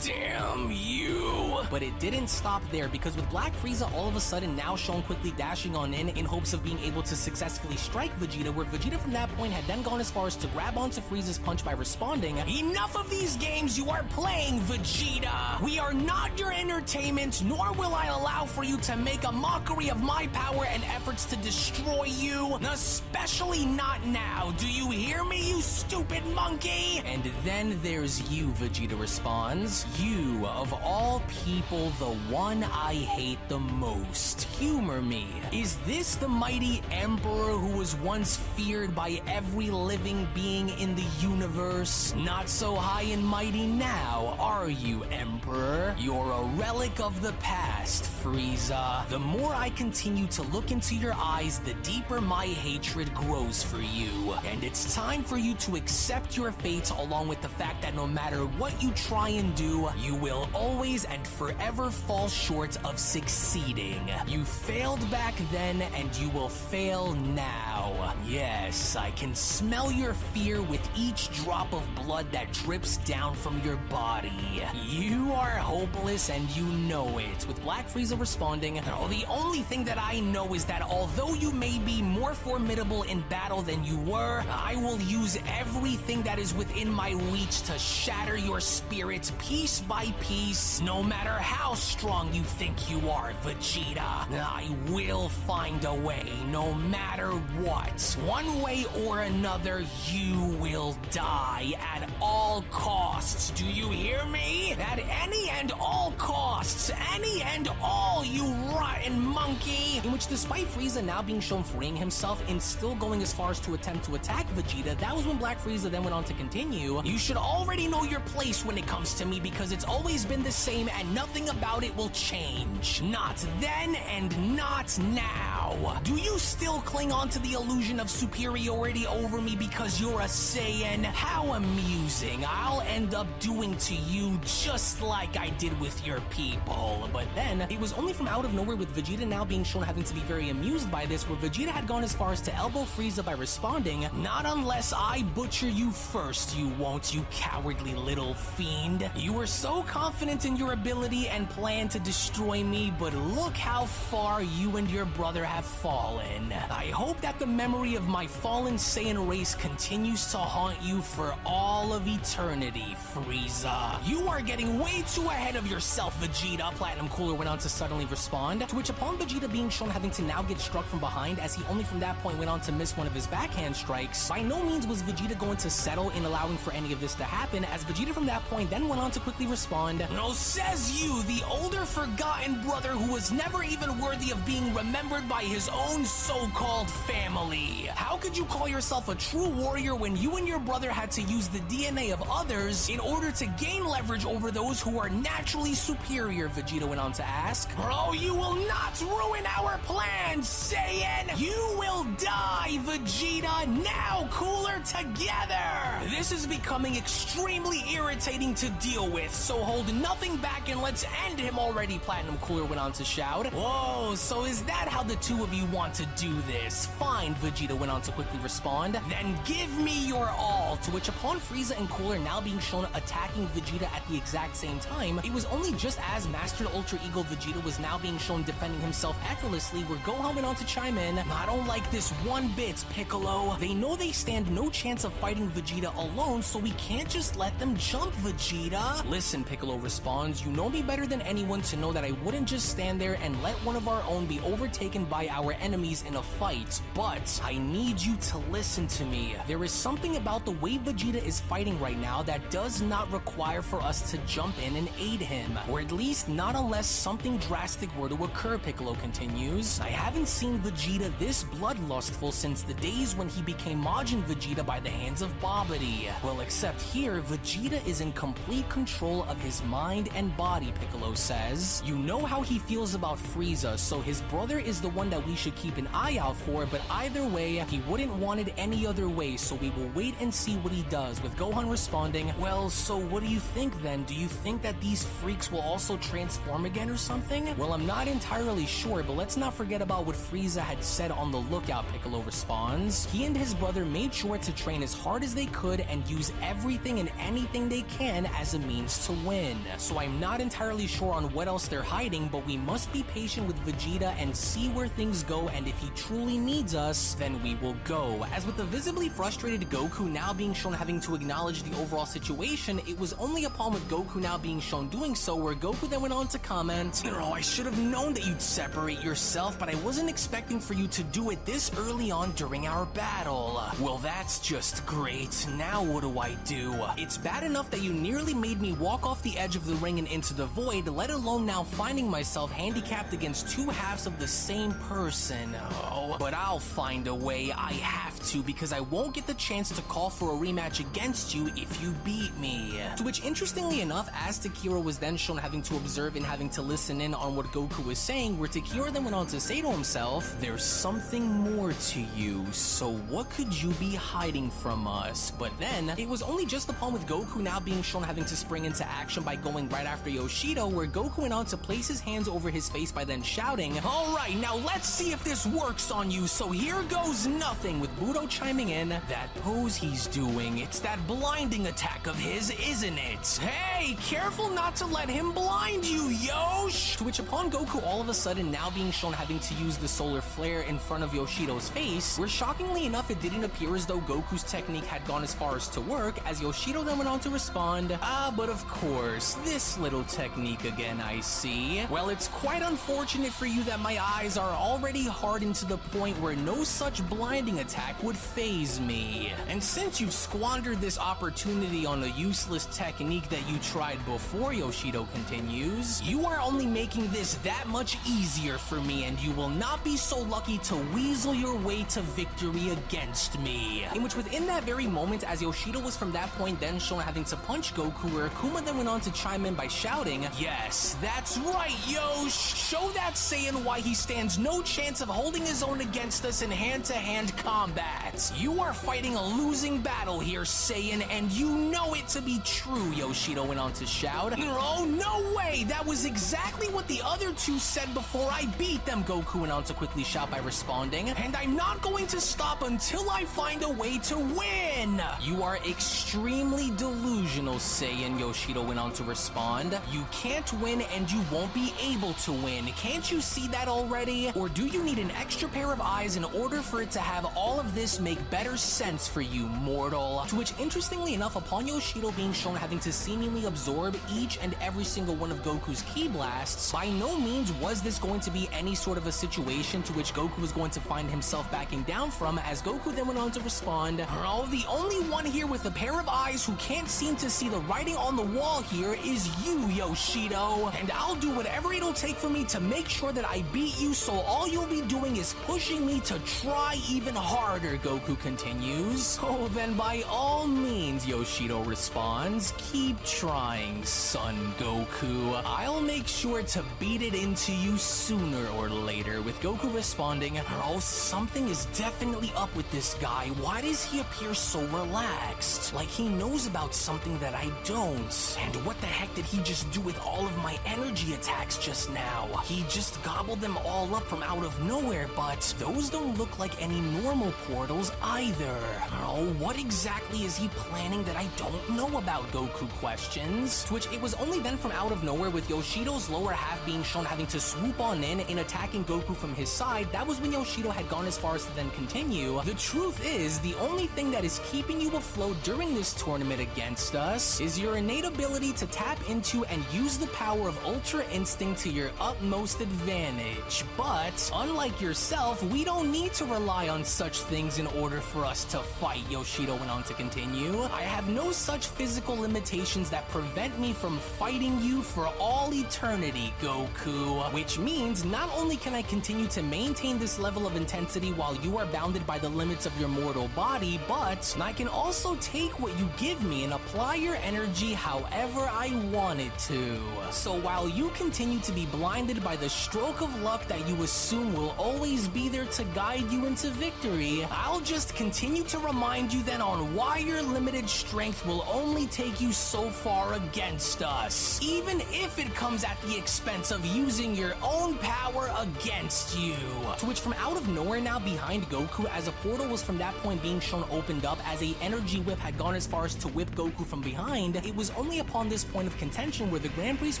damn you." But it didn't stop there, because with Black Frieza all of a sudden now shown quickly dashing on in hopes of being able to successfully strike Vegeta, where Vegeta from that point had then gone as far as to grab onto Frieza's punch by responding, "Enough of these games you are playing, Vegeta! We are not your entertainment, nor will I allow for you to make a mockery of my power and efforts to destroy you, especially not now. Do you hear me, you stupid monkey?" And then there's you, Vegeta responds. "You, of all people, the one I hate the most. Humor me. Is this the mighty Emperor who was once feared by every living being in the universe? Not so high and mighty now, are you, Emperor? You're a relic of the past, Frieza. The more I continue to look into your eyes, the deeper my hatred grows for you. And it's time for you to accept your fate, along with the fact that no matter what you try and do, you will always and forever fall short of succeeding. You failed back then, and you will fail now. Yes, Yes, I can smell your fear with each drop of blood that drips down from your body. You are hopeless and you know it. With Black Frieza responding, "Oh, the only thing that I know is that although you may be more formidable in battle than you were, I will use everything that is within my reach to shatter your spirit piece by piece, no matter how strong you think you are, Vegeta. I will find a way, no matter what. One way or another, you will die at all costs. Do you hear me? At any and all costs. Any and all, you rotten monkey." In which, despite Frieza now being shown freeing himself and still going as far as to attempt to attack Vegeta, that was when Black Frieza then went on to continue, "You should already know your place when it comes to me because it's always been the same and nothing about it will change. Not then and not now. Do you still cling on to the illusion of superiority over me because you're a Saiyan? How amusing. I'll end up doing to you just like I did with your people." But then, it was only from out of nowhere, with Vegeta now being shown having to be very amused by this, where Vegeta had gone as far as to elbow Frieza by responding, "Not unless I butcher you first, you won't, you cowardly little fiend. You were so confident in your ability and plan to destroy me, but look how far you and your brother have fallen. I hope that the memory of my fallen Saiyan race continues to haunt you for all of eternity, Frieza." "You are getting way too ahead of yourself, Vegeta," Platinum Cooler went on to suddenly respond, to which, upon Vegeta being shown having to now get struck from behind, as he only from that point went on to miss one of his backhand strikes, by no means was Vegeta going to settle in allowing for any of this to happen, as Vegeta from that point then went on to quickly respond, "No, says you, the older forgotten brother who was never even worthy of being remembered by his own so-called family. How could you call yourself a true warrior when you and your brother had to use the DNA of others in order to gain leverage over those who are naturally superior?" Vegeta went on to ask. "Oh, you will not ruin our plans, Saiyan! You will die, Vegeta! Now, Cooler, together! This is becoming extremely irritating to deal with, so hold nothing back and let's end him already," Platinum Cooler went on to shout. "Whoa, so is that how the two of you want to do this? Fine," Vegeta went on to quickly respond. "Then give me your all," to which, upon Frieza and Cooler now being shown attacking Vegeta at the exact same time, it was only just as Master Ultra Ego Vegeta was now being shown defending himself effortlessly, where Gohan went on to chime in, "I don't like this one bit, Piccolo. They know they stand no chance of fighting Vegeta alone, so we can't just let them jump, Vegeta." "Listen," Piccolo responds, "you know me better than anyone to know that I wouldn't just stand there and let one of our own be overtaken by our enemies in a fight, but I need you to listen to me. There is something about the way Vegeta is fighting right now that does not require for us to jump in and aid him, or at least not unless something drastic were to occur," Piccolo continues. "I haven't seen Vegeta this bloodlustful since the days when he became Majin Vegeta by the hands of Babidi. Well, except here, Vegeta is in complete control of his mind and body," Piccolo says. "You know how he feels about Frieza, so his brother is the one that we should keep an eye out for, but either way, he wouldn't want it any other way, so we will wait and see what he does," with Gohan responding, "Well, so what do you think then? Do you think that these freaks will also transform again or something?" "Well, I'm not entirely sure, but let's not forget about what Frieza had said on the lookout," Piccolo responds. "He and his brother made sure to train as hard as they could and use everything and anything they can as a means to win. So I'm not entirely sure on what else they're hiding, but we must be patient with Vegeta and see where things go, and if he truly needs us, then we will go." As with the visibly frustrated Goku now being shown having to acknowledge the overall situation, it was only upon with Goku now being shown doing so where Goku then went on to comment, "Oh, I should have known that you'd separate yourself, but I wasn't expecting for you to do it this early on during our battle. Well, that's just great. Now what do I do? It's bad enough that you nearly made me walk off the edge of the ring and into the void, let alone now finding myself handicapped against two halves of the same person. Oh, but I'll find a way. I have to, because I won't get the chance to call for a rematch against you if you beat me." To which, interestingly enough, as Takira was then shown having to observe and having to listen in on what Goku was saying, where Takira then went on to say to himself, "There's something more to you, so what could you be hiding from us?" But then, it was only just upon with Goku now being shown having to spring into action by going right after Yoshido, where Goku went on to place his hands over his face by then shouting, "Alright, now let's see if this works on you, so here goes nothing," with Budo chiming in, "That pose he's doing, it's that blinding attack of his, isn't it? Hey, careful not to let him blind you, Yosh!" To which upon Goku all of a sudden now being shown having to use the solar flare in front of Yoshido's face, where shockingly enough it didn't appear as though Goku's technique had gone as far as to work, as Yoshido then went on to respond, but of course, this little technique again, I see. Well, it's quite unfortunate for you that my eyes are already hardened to the point where no such blinding attack would faze me. And since you've squandered this opportunity on a useless technique that you tried before," Yoshido continues, "you are only making this that much easier for me, and you will not be so lucky to weasel your way to victory against me." In which within that very moment, as Yoshido was from that point then shown having to punch Goku, where Akuma then went on to chime in by shouting, "Yes, that's right, Yosh! Show that Saiyan why he stands no chance of holding his own against us in hand-to-hand combat. You are fighting a losing battle here, Saiyan, and you know it to be true," Yoshido went on to shout. "Oh, no way! That was exactly what the other two said before I beat them," Goku went on to quickly shout by responding, "and I'm not going to stop until I find a way to win!" "You are extremely delusional, Saiyan," Yoshido went on to respond. "You can't win and you won't be able to win. Can't you see that already? Or do you need an extra pair of eyes in order for it to have all of this make better sense for you, mortal?" To which, interestingly enough, upon Yoshido being shown having to seemingly absorb each and every single one of Goku's ki blasts, by no means was this going to be any sort of a situation to which Goku was going to find himself backing down from, as Goku then went on to respond, "Oh, the only one here with a pair of eyes who can't seem to see the writing on the wall here is you, Yoshido, and I'll do whatever it'll take for me to make sure that I beat you, so all you'll be doing is pushing me to try even harder," Goku continues. "Oh, then by all means," Yoshido responds, "keep trying, son Goku. I'll make sure to beat it into you sooner or later," with Goku responding, "Oh, something is definitely up with this guy. Why does he appear so relaxed? Like he knows about something that I don't. And what the heck did he just do with all of my energy attacks just now? He just gobbled them all up from out of nowhere, but those don't look like any normal portals either. Oh, what exactly is he planning that I don't know about?" Goku questions. To which it was only then from out of nowhere, with Yoshido's lower half being shown having to swoop on in attacking Goku from his side, that was when Yoshido had gone as far as to then continue, "The truth is, the only thing that is keeping you afloat during this tournament against us is your innate ability to tap into and use the power of Ultra Instinct to your utmost advantage. But, unlike yourself, we don't need to rely on such things in order for us to fight," Yoshido went on to continue. "I have no such physical limitations that prevent me from fighting you for all eternity, Goku. Which means, not only can I continue to maintain this level of intensity while you are bounded by the limits of your mortal body, but I can also take what you give me and apply your energy however I want it to. So while you continue to be blinded by the stroke of luck that you assume will always be there to guide you into victory, I'll just continue to remind you then on why your limited strength will only take you so far against us, even if it comes at the expense of using your own power against you." To which from out of nowhere now behind Goku, as a portal was from that point being shown opened up, as a energy whip had gone as far as to whip Goku from behind, it was only upon this point of contention where the Grand Priest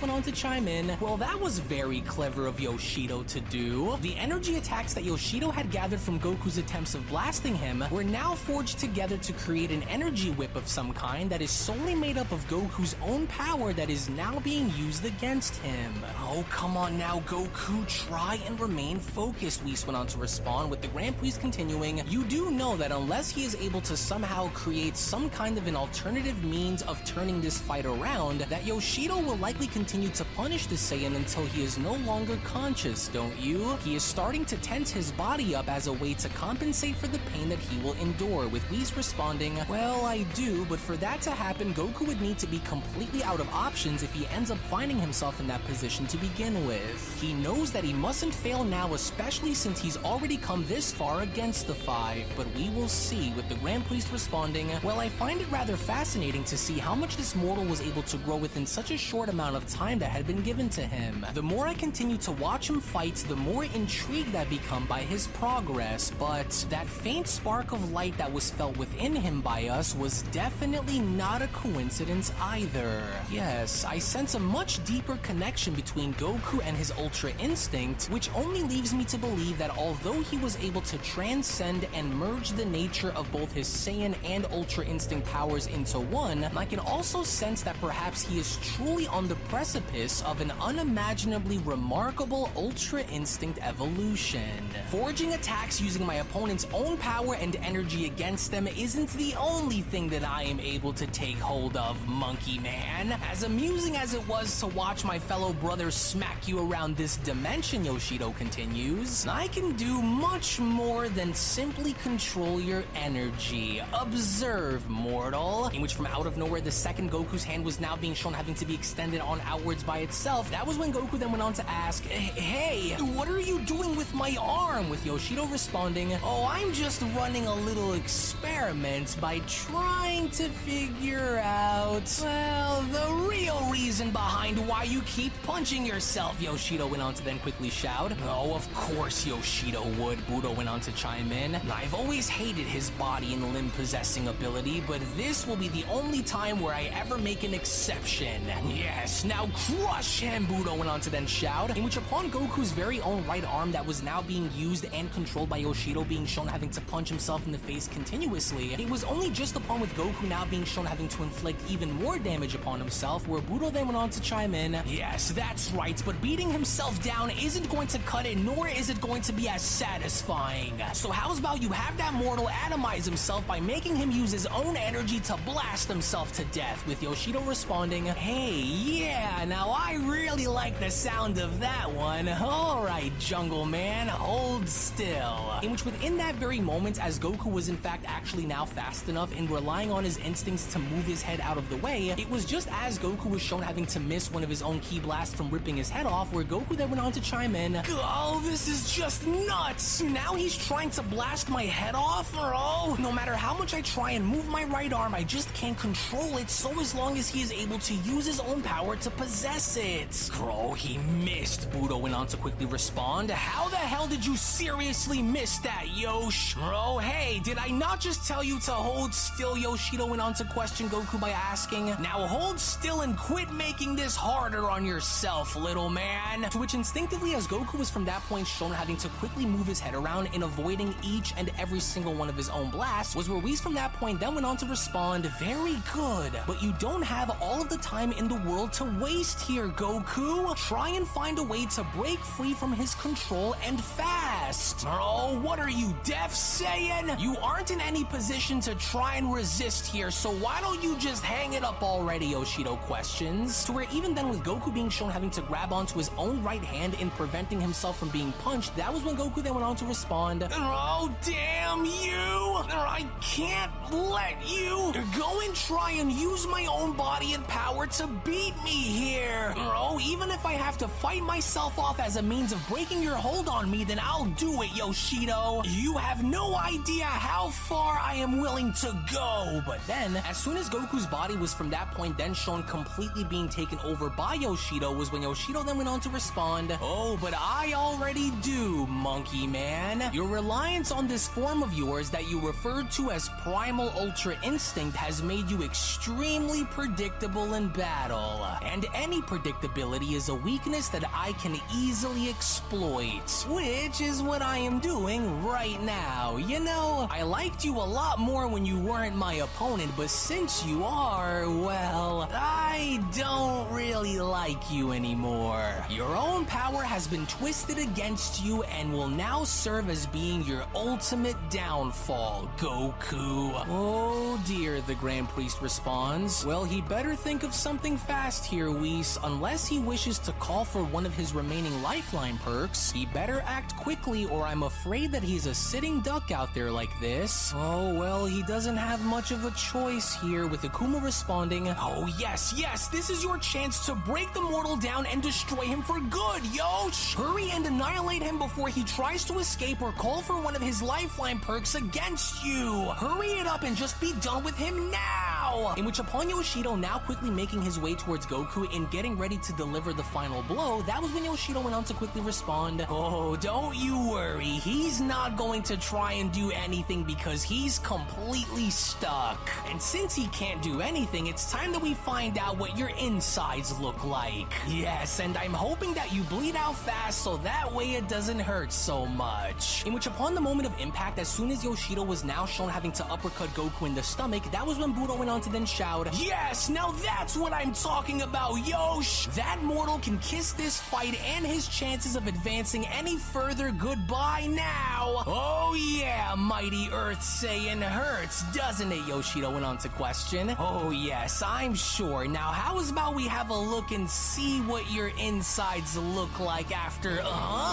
went on to chime in, "Well, that was very clever of Yoshido to do. The energy attacks that Yoshido had gathered from Goku's attempts of blasting him were now forged together to create an energy whip of some kind that is solely made up of Goku's own power that is now being used against him." "Oh, come on now, Goku, try and remain focused," Whis went on to respond, with the Grand Priest continuing, "You do know that unless he is able to somehow create some kind of an alternative means of turning this fight around, that Yoshido will likely continue to punish the Saiyan until he is no longer conscious, don't you? He is starting to tense his body up as a way to compensate for the pain that he will endure," with Whis responding, "Well, I do, but for that to happen, Goku would need to be completely out of options if he ends up finding himself in that position to begin with. He knows that he mustn't fail now, especially since he's already come this far against the 5, but we will see, with the Grand Priest responding, "Well, I find it rather fascinating to see how much this mortal was able to grow within such a short amount of time that had been given to him. The more I continue to watch him fight, the more intrigued I become by his progress, but that faint spark of light that was felt within him by us was definitely not a coincidence either. Yes, I sense a much deeper connection between Goku and his Ultra Instinct, which only leaves me to believe that although he was able to transcend and merge the nature of both his Saiyan and Ultra Instinct powers into one, I can also sense that perhaps he is truly on the precipice of an unimaginably remarkable Ultra Instinct evolution. Forging attacks using my opponent's own power and energy against them isn't the only thing that I am able to take hold of, Monkey Man. As amusing as it was to watch my fellow brothers smack you around this dimension," Yoshido continues, "I can do much more than simply control your energy. Observe, mortal." In which, from out of nowhere, the second Goku's hand was now being shown having to be extended on outwards by itself. That was when Goku then went on to ask, "Hey, what are you doing with my arm?" With Yoshido responding, "Oh, I'm just running a little experiment by trying to figure out, well, the real reason behind why you keep punching yourself," Yoshido went on to then quickly shout. "Oh, of course Yoshido would," Budo went on to chime in. "I've always hated his body and limb possessing ability, but this will be the only time where I ever make an exception. Yes, now crush him," Budo went on to then shout, in which upon Goku's very own right arm that was now being used and controlled by Yoshido being shown having to punch himself in the face continuously, it was only just upon with Goku now being shown having to inflict even more damage upon himself where Budo then went on to chime in, "Yes, that's right, but beating himself down isn't going to cut it, nor is it going to be as satisfying. So how's about you have that mortal atomize himself by making him use his own energy to blast himself to death," with Yoshido responding, "Hey, yeah, now I really like the sound of that one. Alright, Jungle Man, hold still." In which within that very moment, as Goku was in fact actually now fast enough and relying on his instincts to move his head out of the way, it was just as Goku was shown having to miss one of his own ki blasts from ripping his head off where Goku then went on to chime in, "Oh, this is just nuts! Now he's trying to blast my head off? Oh, no matter how much I try and move my right arm, I just can't control it, so as long as he is able to use his own power to possess it." "Oh, he missed," Budo went on to quickly respond. "How the hell did you seriously miss that, Yosh?" "Oh, hey, did I not just tell you to hold still?" Yoshido went on to question Goku by asking, "Now hold still and quit making this harder on yourself, little man." To which instinctively, as Goku was from that point shown having to quickly move his head around in avoiding each and every single one of his own blasts, was where Whis from that point then went on to respond, "Very good, but you don't have all of the time in the world to waste here, Goku. Try and find a way to break free from his control and fast." "Oh, what are you, deaf, Saiyan? You aren't in any position to try and resist here, so why don't you just hang it up already?" Yoshido questions. To where even then with Goku being shown having to grab onto his own right hand in preventing himself from being punched, that was when Goku then went on to respond, "Oh, damn you! I can't let you go and try and use my own body and power to beat me here. Oh, even if I have to fight myself off as a means of breaking your hold on me, then I'll do it, Yoshido. You have no idea how far I am willing to go." But then, as soon as Goku's body was from that point then shown completely being taken over by Yoshido, was when Yoshido then went on to respond, "Oh, but I already do, Monkey Man. Your reliance on this form of yours that you referred to as Primal Ultra Instinct has made you extremely predictable in battle. And any predictability is a weakness that I can easily exploit, which is what I am doing right now. You know, I liked you a lot more when you weren't my opponent, but since you are, well, I don't really like you anymore. Your own power has been twisted against you and will now serve as being your ultimate downfall, Goku. Oh dear, the Grand Priest responds. Well, he better think of something fast here, Whis. Unless he wishes to call for one of his remaining lifeline perks, he better act quickly or I'm afraid that he's a sitting duck out there like this. Oh, well, he doesn't have much of a choice here, with Akuma responding, oh yes, this is your chance to break the mortal down and destroy him for good, Yosh! Hurry and annihilate him before he tries to escape or call for one of his lifeline perks against you! Hurry it up and just be done with him now! In which upon Yoshido now quickly making his way towards Goku and getting ready to deliver the final blow, that was when Yoshido went on to quickly respond, oh, don't you worry, he's not going to try and do anything because he's completely stuck. And since he can't do anything, it's time that we find out what your insides look like. Yes, and I'm hoping that you bleed out fast so that way it doesn't hurt so much. In which upon the moment of impact, as soon as Yoshido was now shown having to uppercut Goku in the stomach, that was when Budo went on to then shout, yes, now that's what I'm talking about, Yosh! That mortal can kiss this fight and his chances of advancing any further goodbye now. Oh yeah, mighty Earth Saiyan hurts, doesn't it? Yoshido went on to question. Oh yes, I'm sure. Now how's about we have a look and see what your insides look like after,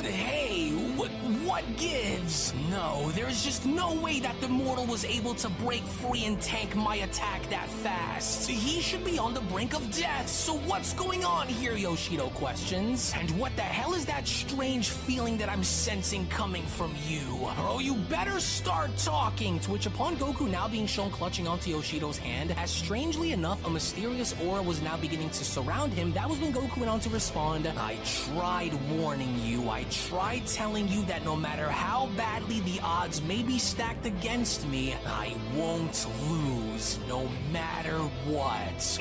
Hey, what gives? No, there's just no way that the mortal was able to break free and tank my attack that fast. He should be on the brink of death, so what's going on here, Yoshido questions. And what the hell is that strange feeling that I'm sensing coming from you? Oh, you better start talking, to which upon Goku now being shown clutching onto Yoshido's hand, as strangely enough a mysterious aura was now beginning to surround him, that was when Goku went on to respond, I tried warning you, I tried telling you that no matter how badly the odds may be stacked against me, I won't lose, no matter what.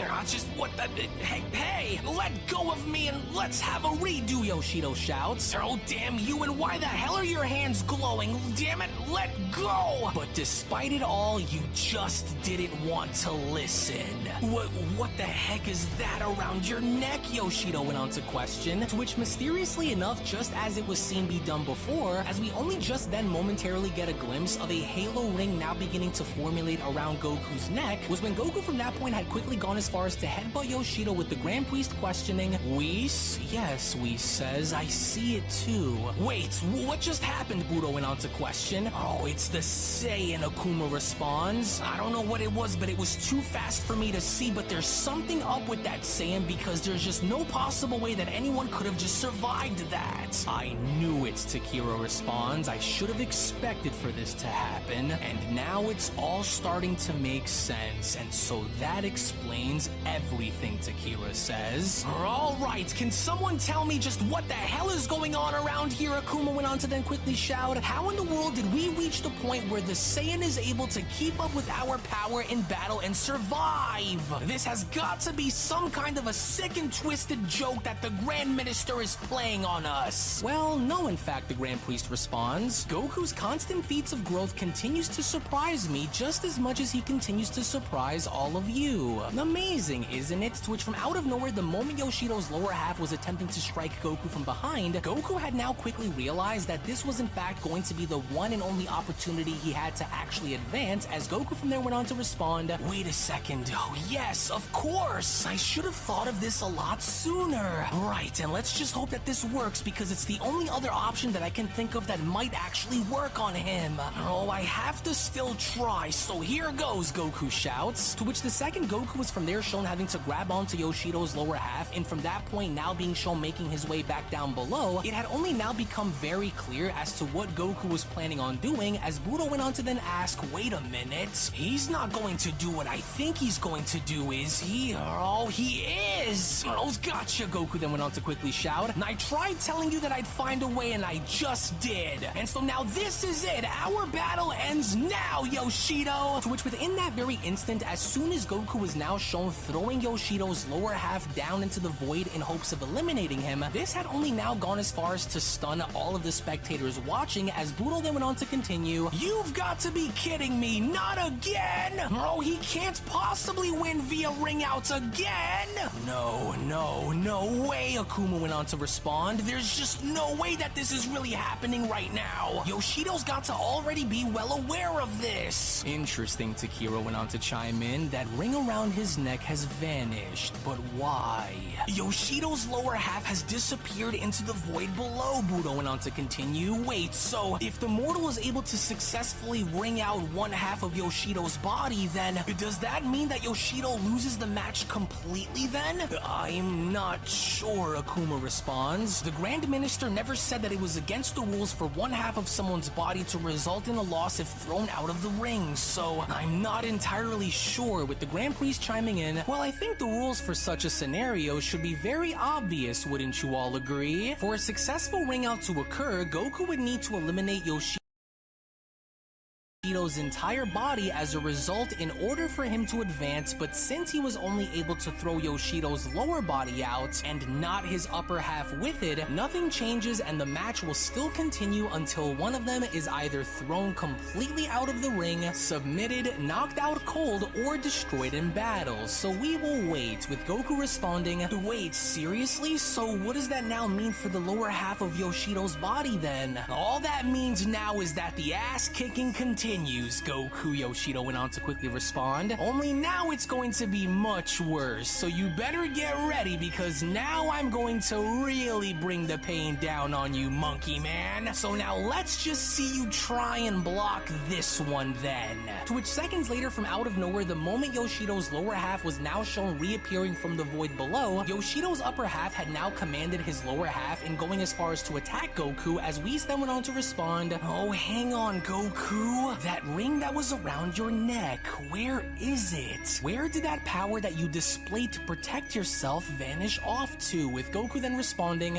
What the, hey, let go of me and let's have a redo, Yoshido shouts. Oh, damn you, and why the hell are your hands glowing? Damn it, let go! But despite it all, you just didn't want to listen. What the heck is that around your neck? Yoshido went on to question, to which mysteriously enough, just as it was seen be done before, as we only just then momentarily get a glimpse of a halo ring now beginning to formulate around Goku's neck, was when Goku from that point had quickly gone as far as to headbutt Yoshido with the Grand Priest questioning, Whis? Yes, Whis says, I see it too. Wait, what just happened? Budo went on to question. Oh, it's the Saiyan, Akuma responds. I don't know what it was, but it was too fast for me to see, but there's something up with that Saiyan because there's just no possible way that anyone could have just survived that. I knew it, Takira responds. I should have expected for this to happen, and now it's all starting to make sense, and so that explains everything, Takira says. Alright, can someone tell me just what the hell is going on around here? Akuma went on to then quickly shout, how in the world did we reach the point where the Saiyan is able to keep up with our power in battle and survive? This has got to be some kind of a sick and twisted joke that the Grand Minister is playing on us. Well, no, in fact, the Grand Priest responds. Goku's constant feats of growth continues to surprise me just as much as he continues to surprise all of you. Amazing, isn't it? To which from out of nowhere, the moment Yoshido's lower half was attempting to strike Goku from behind, Goku had now quickly realized that this was in fact going to be the one and only opportunity he had to actually advance, as Goku from there went on to respond, wait a second, oh yes, of course, I should have thought of this a lot sooner. Right, and let's just hope that this works because it's the only other option that I can think of that might actually work on him. Oh, I have to still try, so here goes, Goku shouts, to which the second Goku was from there shown having to grab onto Yoshido's lower half, and from that point now being shown making his way back down below, it had only now become very clear as to what Goku was planning on doing, as Budo went on to then ask, wait a minute, he's not going to do what I think he's going to do, is he? Oh, he is! Oh, gotcha, Goku then went on to quickly shout, and I tried telling you that I'd find a way and I just did. And so now this is it, our battle ends now, Yoshido! To which within that very instant, as as soon as Goku was now shown throwing Yoshido's lower half down into the void in hopes of eliminating him, this had only now gone as far as to stun all of the spectators watching, as Budo then went on to continue, "You've got to be kidding me, not again! Oh, he can't possibly win via ring outs again! No way," Akuma went on to respond. "There's just no way that this is really happening right now. Yoshido's got to already be well aware of this." Interesting, Takira went on to chime in, "That ring around his neck has vanished, but why? Yoshido's lower half has disappeared into the void below," Budo went on to continue. "Wait, so if the mortal is able to successfully ring out one half of Yoshido's body, then does that mean that Yoshido loses the match completely then?" "I'm not sure," Akuma responds. "The Grand Minister never said that it was against the rules for one half of someone's body to result in a loss if thrown out of the ring, so I'm not entirely sure," with the Grand Priest chiming in, "Well, I think the rules for such a scenario should be very obvious, wouldn't you all agree? For a successful ring out to occur, Goku would need to eliminate Yoshido's entire body as a result in order for him to advance, but since he was only able to throw Yoshido's lower body out and not his upper half with it, nothing changes and the match will still continue until one of them is either thrown completely out of the ring, submitted, knocked out cold, or destroyed in battle. So we will wait," with Goku responding, "Wait, seriously? So what does that now mean for the lower half of Yoshido's body then?" "All that means now is that the ass kicking continues, Goku," Yoshido went on to quickly respond. "Only now it's going to be much worse, so you better get ready, because now I'm going to really bring the pain down on you, monkey man. So now let's just see you try and block this one then." To which seconds later, from out of nowhere, the moment Yoshido's lower half was now shown reappearing from the void below, Yoshido's upper half had now commanded his lower half in going as far as to attack Goku, as Whis then went on to respond, "Oh, hang on, Goku. That ring that was around your neck, where is it? Where did that power that you displayed to protect yourself vanish off to?" With Goku then responding,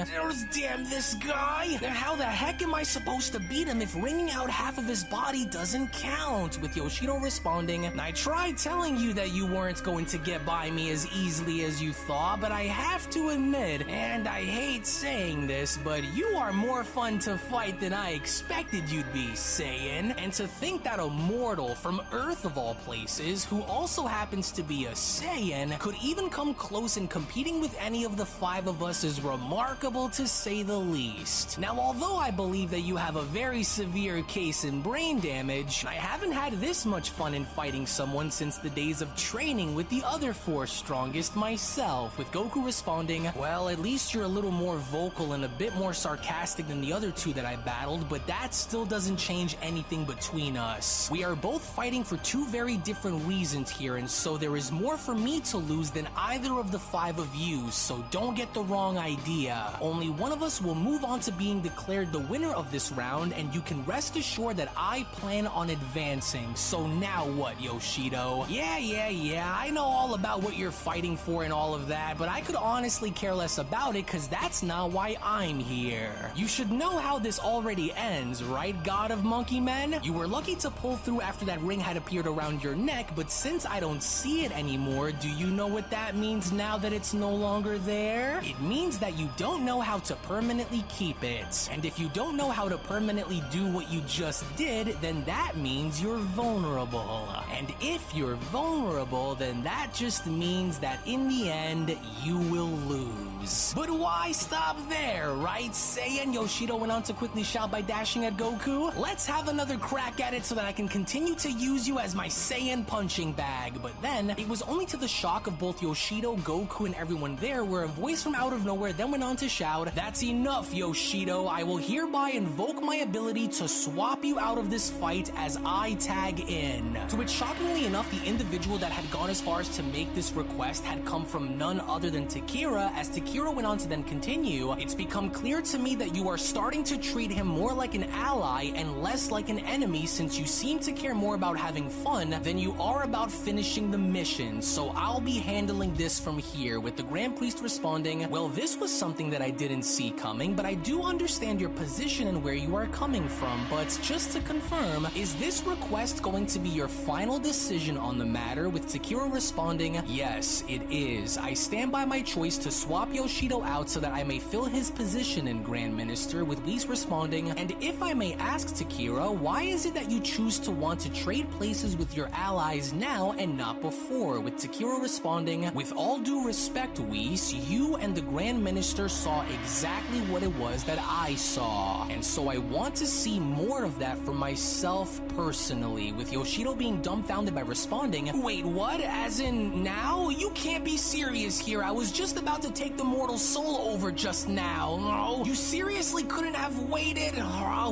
"Damn this guy! How the heck am I supposed to beat him if ringing out half of his body doesn't count?" With Yoshido responding, "I tried telling you that you weren't going to get by me as easily as you thought, but I have to admit, and I hate saying this, but you are more fun to fight than I expected you'd be, Saiyan. And to think that a mortal from Earth of all places, who also happens to be a Saiyan, could even come close in competing with any of the five of us is remarkable to say the least. Now, although I believe that you have a very severe case in brain damage, I haven't had this much fun in fighting someone since the days of training with the other four strongest myself." With Goku responding, "Well, at least you're a little more vocal and a bit more sarcastic than the other two that I battled, but that still doesn't change anything between us. We are both fighting for two very different reasons here, and so there is more for me to lose than either of the five of you, so don't get the wrong idea. Only one of us will move on to being declared the winner of this round, and you can rest assured that I plan on advancing. So now what, Yoshido?" Yeah, I know all about what you're fighting for and all of that, but I could honestly care less about it, cause that's not why I'm here. You should know how this already ends, right, God of Monkey Men? You were lucky to pull through after that ring had appeared around your neck, but since I don't see it anymore, do you know what that means now that it's no longer there? It means that you don't know how to permanently keep it. And if you don't know how to permanently do what you just did, then that means you're vulnerable. And if you're vulnerable, then that just means that in the end, you will lose. But why stop there, right, Saiyan? Yoshido went on to quickly shout by dashing at Goku. "Let's have another crack at it so that I can continue to use you as my Saiyan punching bag." But then, it was only to the shock of both Yoshido, Goku, and everyone there where a voice from out of nowhere then went on to shout, "That's enough, Yoshido. I will hereby invoke my ability to swap you out of this fight as I tag in." To which, shockingly enough, the individual that had gone as far as to make this request had come from none other than Takira, as Takira Takira went on to then continue, it's become clear to me that you are starting to treat him more like an ally and less like an enemy, since you seem to care more about having fun than you are about finishing the mission. So I'll be handling this from here, with the Grand Priest responding, well, this was something that I didn't see coming, but I do understand your position and where you are coming from. But just to confirm, is this request going to be your final decision on the matter? With Takira responding, yes, it is. I stand by my choice to swap Yoshido out so that I may fill his position in Grand Minister, with Whis responding, and if I may ask Takira, why is it that you choose to want to trade places with your allies now and not before? With Takira responding, with all due respect, Whis, you and the Grand Minister saw exactly what it was that I saw, and so I want to see more of that for myself personally, with Yoshido being dumbfounded by responding, wait, what? As in now? You can't be serious here. I was just about to take the mortal soul over just now. No, you seriously couldn't have waited?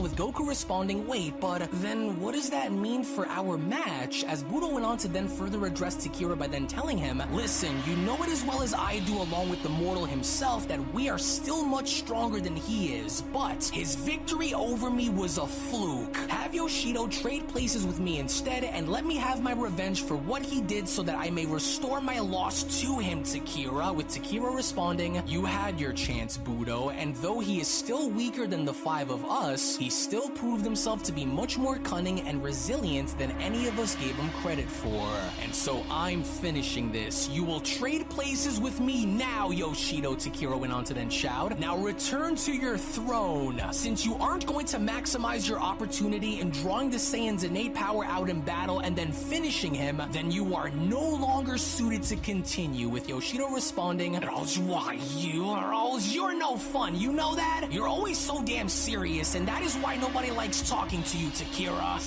With Goku responding, wait, but then what does that mean for our match? As Budo went on to then further address Takira by then telling him, listen, you know it as well as I do, along with the mortal himself, that we are still much stronger than he is, but his victory over me was a fluke. Have Yoshido trade places with me instead, and let me have my revenge for what he did so that I may restore my loss to him, Takira. With Takira responding, you had your chance, Budo, and though he is still weaker than the five of us, he still proved himself to be much more cunning and resilient than any of us gave him credit for. And so I'm finishing this. You will trade places with me now, Yoshido, Takira went on to then shout. Now return to your throne. Since you aren't going to maximize your opportunity in drawing the Saiyan's innate power out in battle and then finishing him, then you are no longer suited to continue. With Yoshido responding, why you're no fun, you know that? You're always so damn serious, and that is why nobody likes talking to you, Takira.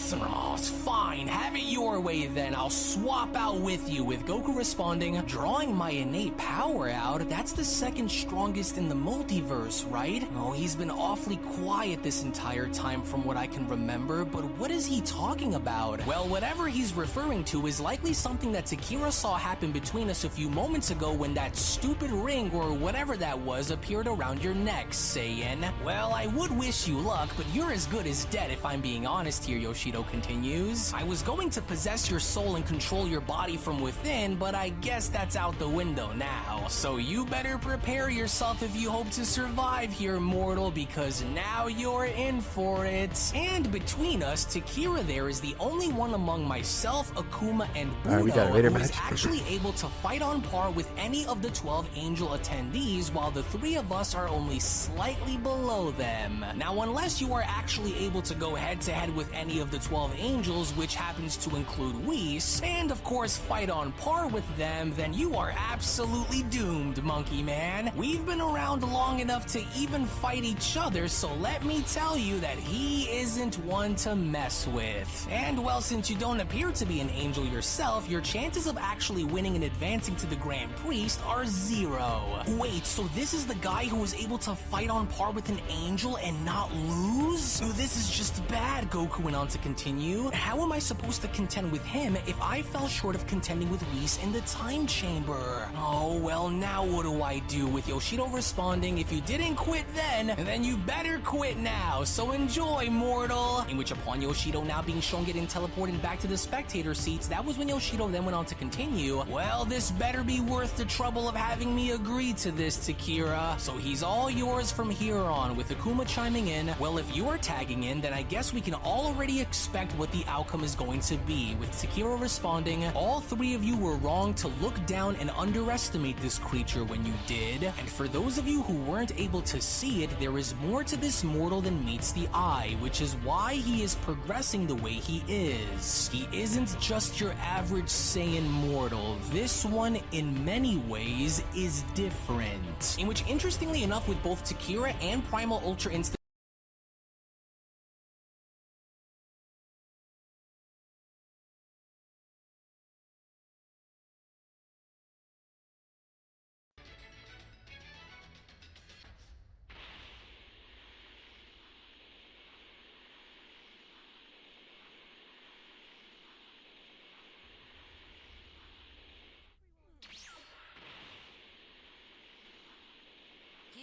Fine, have it your way then. I'll swap out with you. With Goku responding, drawing my innate power out? That's the second strongest in the multiverse, right? Oh, he's been awfully quiet this entire time from what I can remember, but what is he talking about? Well, whatever he's referring to is likely something that Takira saw happen between us a few moments ago when that stupid ring or whatever that was appeared around your neck, Saiyan. Well, I would wish you luck, but you're as good as dead if I'm being honest here, Yoshido continues. I was going to possess your soul and control your body from within, but I guess that's out the window now. So you better prepare yourself if you hope to survive here, mortal, because now you're in for it. And between us, Takira there is the only one among myself, Akuma, and Budo we got a Raider who is match. actually able to fight on par with any of the 12 Angel attendees, while the three of us are only slightly below them. Now, unless you are actually able to go head-to-head with any of the 12 Angels, which happens to include Whis, and of course fight on par with them, then you are absolutely doomed, Monkey Man. We've been around long enough to even fight each other, so let me tell you that he isn't one to mess with. And well, since you don't appear to be an angel yourself, your chances of actually winning and advancing to the Grand Priest are 0. Wait, so this is the guy who was able to fight on par with an angel and not lose? This is just bad, Goku went on to continue. How am I supposed to contend with him if I fell short of contending with Whis in the time chamber? Oh, well, now what do I do? With Yoshido responding, if you didn't quit then you better quit now. So enjoy, mortal. In which upon Yoshido now being shown getting teleported back to the spectator seats, that was when Yoshido then went on to continue. Well, this better be worth the trouble of having me agree to this, Takira. So he's all yours from here on. With Akuma chiming in, well, if you are tagging in, then I guess we can already expect what the outcome is going to be. With Takira responding, all three of you were wrong to look down and underestimate this creature when you did. And for those of you who weren't able to see it, there is more to this mortal than meets the eye, which is why he is progressing the way he is. He isn't just your average Saiyan mortal. This one, in many ways, is different. In which, interestingly enough, with both Takira and Primal Ultra Instinct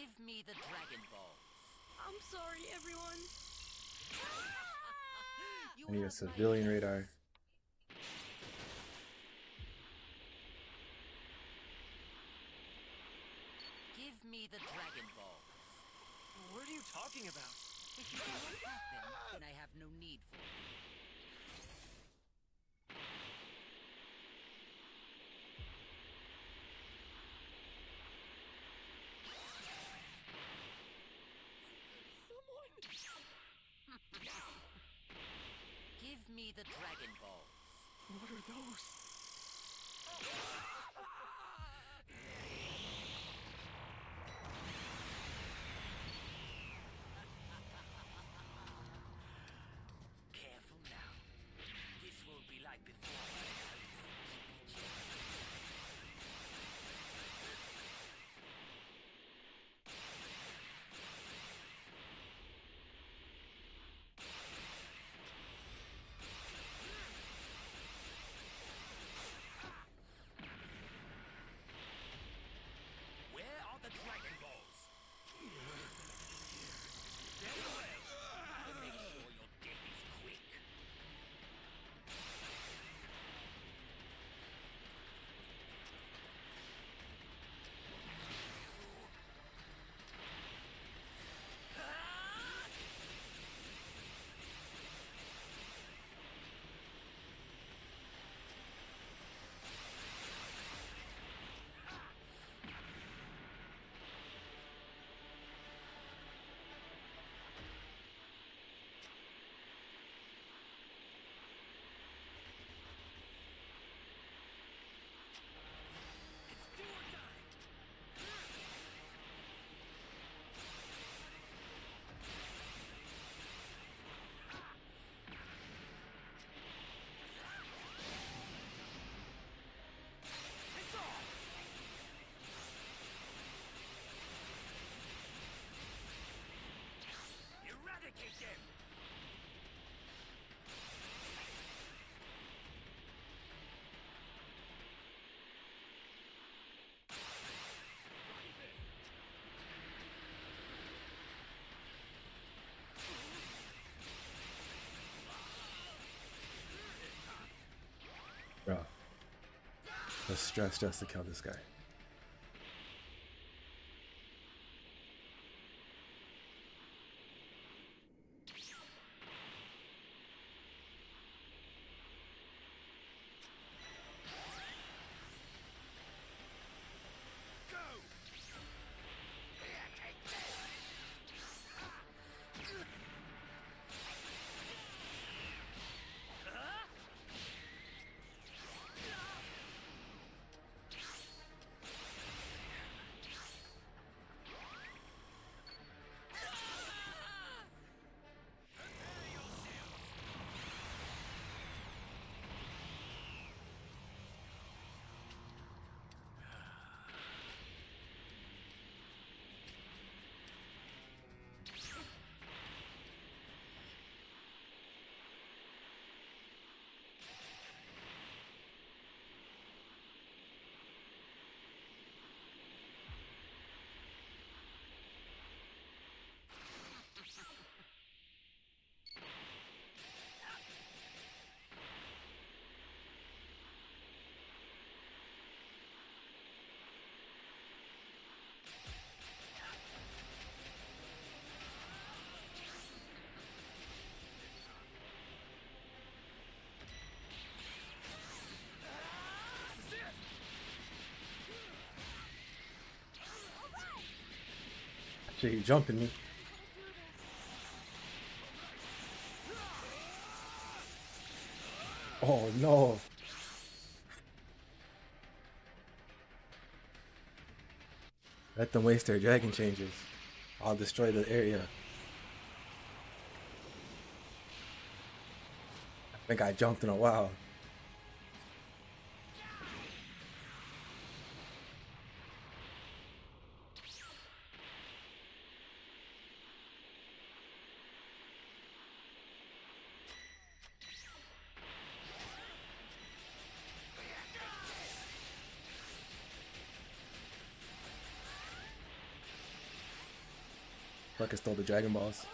Give me the Dragon Ball. I'm sorry, everyone. I need a civilian radar. Give me the Dragon Ball. What are you talking about? If you cannot have them, then I have no need for you. Give me the Dragon Ball. What are those? Careful now. This won't be like before. Where are the Dragon Balls? Very well. I'll make sure your death is quick. Eradicate them! Bro. Let's stress just to kill this guy. Shit, he jumping me. Oh no. Let them waste their dragon changes. I'll destroy the area. I think I jumped in a while. Fucker stole the Dragon Balls.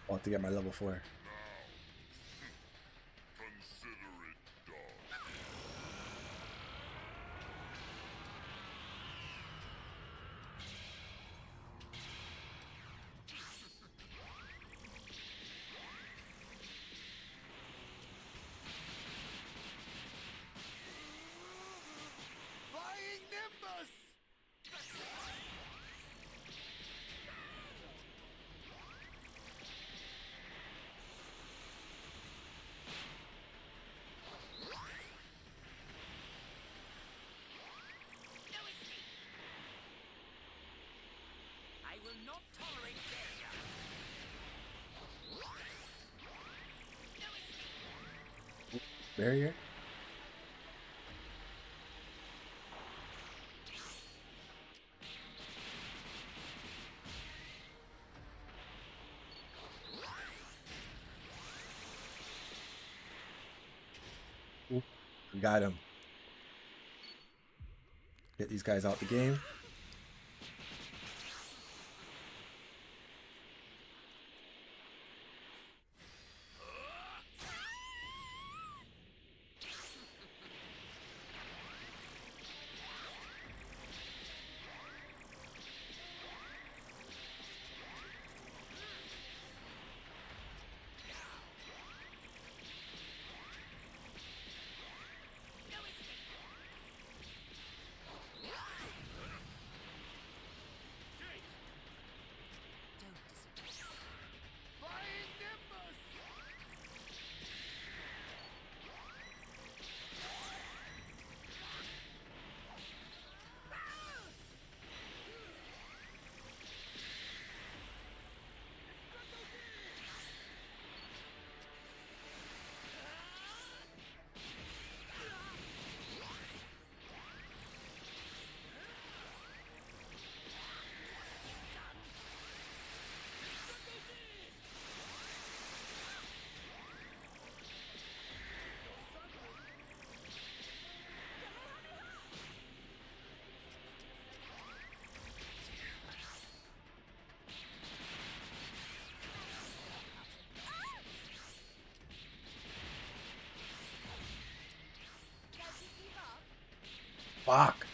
About to get my level 4. Consider it done. Flying Nimbus! I will not tolerate failure. Barrier? Got him. Get these guys out the game. Flying Nimbus! Fuck.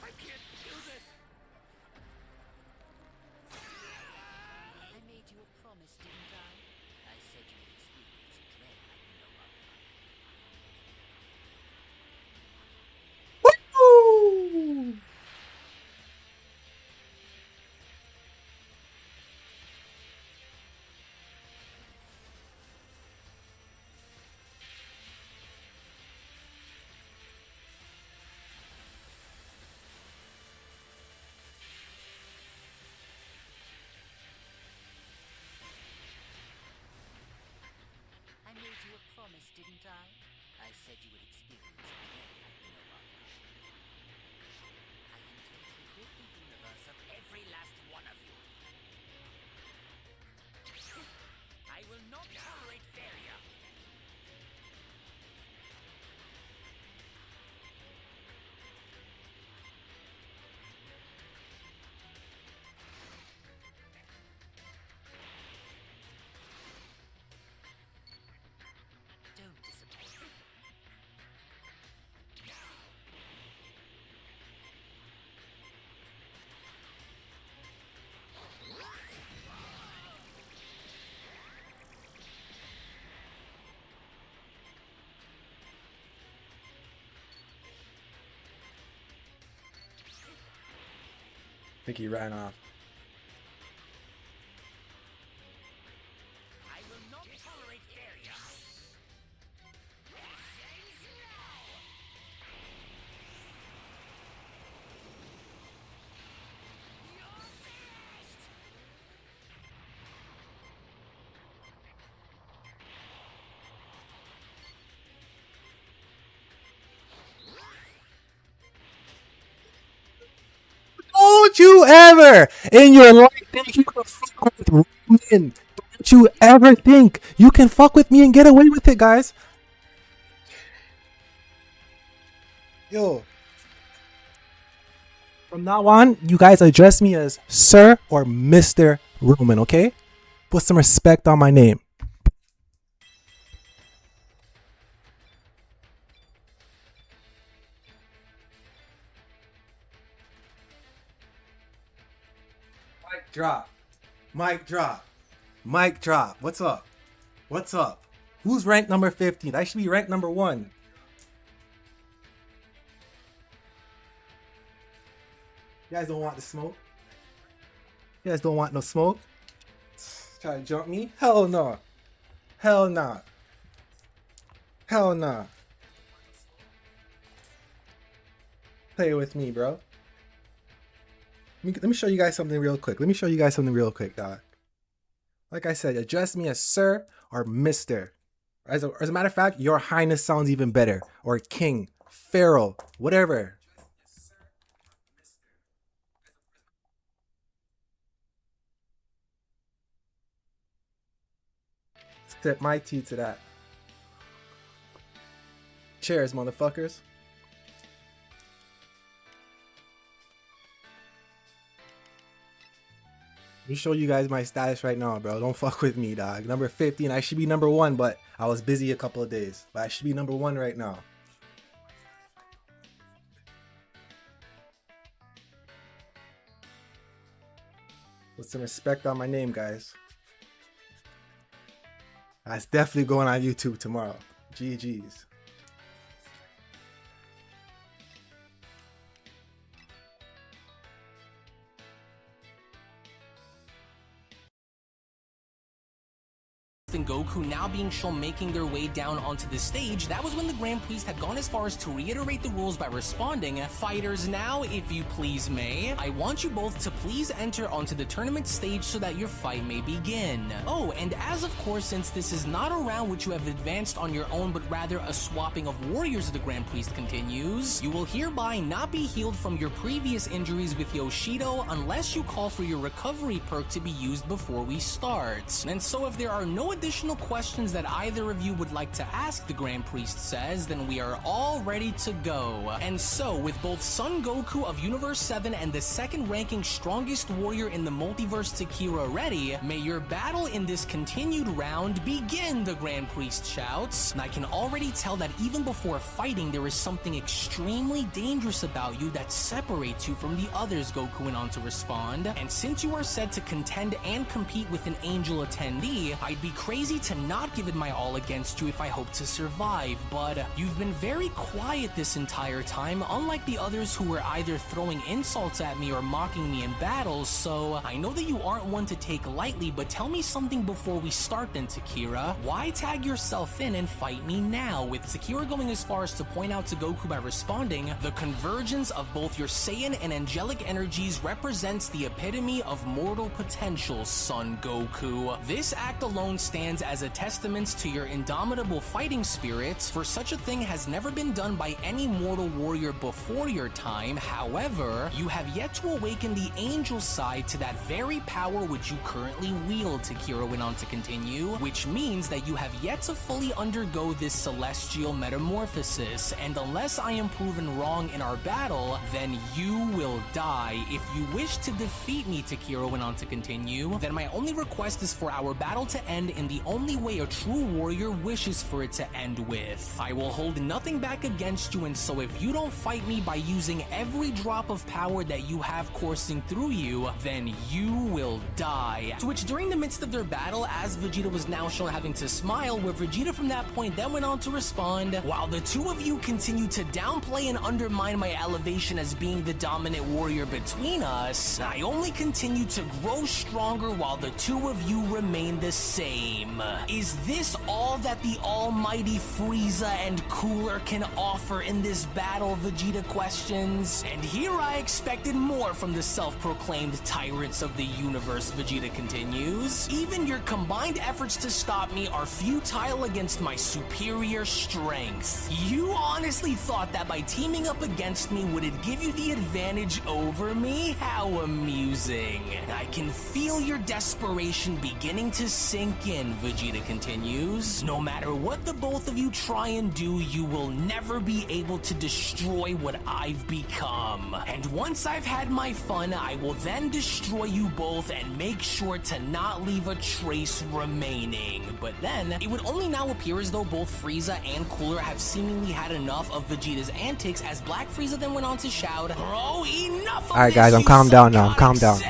I can't do this! I made you a promise, didn't I? I said you would experience a dread like no other. Woo! I made you a promise, didn't I? I said you would experience a dread like no other. I intend to rid the universe of every last one of you. I will not tolerate failure. I think he ran off. I will not tolerate failure. Don't you ever in your life think you can fuck with Roman. Don't you ever think you can fuck with me and get away with it, guys. Yo. From now on, you guys address me as Sir or Mr. Roman, okay? Put some respect on my name. Mic drop. Mic drop. Mic drop. What's up? What's up? Who's ranked number 15? I should be ranked number 1. You guys don't want the smoke? You guys don't want no smoke? Try to jump me? Hell no. Hell nah. Hell nah. Play with me, bro. Let me show you guys something real quick. Dog. Like I said, address me as Sir or Mr. As a matter of fact, Your Highness sounds even better. Or King, Pharaoh, whatever. Step my tea to that. Cheers, motherfuckers. Let me show you guys my status right now, bro. Don't fuck with me, dog. Number 15. I should be number 1, but I was busy a couple of days. But I should be number 1 right now. Put some respect on my name, guys. That's definitely going on YouTube tomorrow. GG's. And Goku now being shown making their way down onto the stage, that was when the Grand Priest had gone as far as to reiterate the rules by responding, "Fighters, now, if you please may, I want you both to please enter onto the tournament stage so that your fight may begin. Oh, and as of course, since this is not a round which you have advanced on your own, but rather a swapping of warriors," the Grand Priest continues, "you will hereby not be healed from your previous injuries with Yoshido unless you call for your recovery perk to be used before we start. And so if there are no additional questions that either of you would like to ask," the Grand Priest says, "then we are all ready to go. And so, with both Son Goku of Universe 7 and the second ranking strongest warrior in the multiverse, Takira, ready, may your battle in this continued round begin," the Grand Priest shouts. "And I can already tell that even before fighting, there is something extremely dangerous about you that separates you from the others," Goku went on to respond. "And since you are said to contend and compete with an angel attendee, I'd be crazy to not give it my all against you if I hope to survive, but you've been very quiet this entire time, unlike the others who were either throwing insults at me or mocking me in battles, so I know that you aren't one to take lightly, but tell me something before we start then, Takira. Why tag yourself in and fight me now?" With Takira going as far as to point out to Goku by responding, "The convergence of both your Saiyan and angelic energies represents the epitome of mortal potential, Son Goku. This act alone stands as a testament to your indomitable fighting spirit, for such a thing has never been done by any mortal warrior before your time. However, you have yet to awaken the angel side to that very power which you currently wield," Takira went on to continue, "which means that you have yet to fully undergo this celestial metamorphosis, and unless I am proven wrong in our battle, then you will die. If you wish to defeat me," Takira went on to continue, "then my only request is for our battle to end in the only way a true warrior wishes for it to end with. I will hold nothing back against you, and so if you don't fight me by using every drop of power that you have coursing through you, then you will die. To which during the midst of their battle, as Vegeta was now shown having to smile, where Vegeta from that point then went on to respond, while the two of you continue to downplay and undermine my elevation as being the dominant warrior between us, I only continue to grow stronger while the two of you remain the same. Is this all that the almighty Frieza and Cooler can offer in this battle, Vegeta questions? And here I expected more from the self-proclaimed tyrants of the universe, Vegeta continues. Even your combined efforts to stop me are futile against my superior strength. You honestly thought that by teaming up against me would it give you the advantage over me? How amusing. I can feel your desperation beginning to sink in, Vegeta continues. No matter what the both of you try and do, you will never be able to destroy what I've become. And once I've had my fun, I will then destroy you both and make sure to not leave a trace remaining. But then, it would only now appear as though both Frieza and Cooler have seemingly had enough of Vegeta's antics, as Black Frieza then went on to shout, "Bro, enough of Alright guys, I'm calmed down now. I'm calmed down.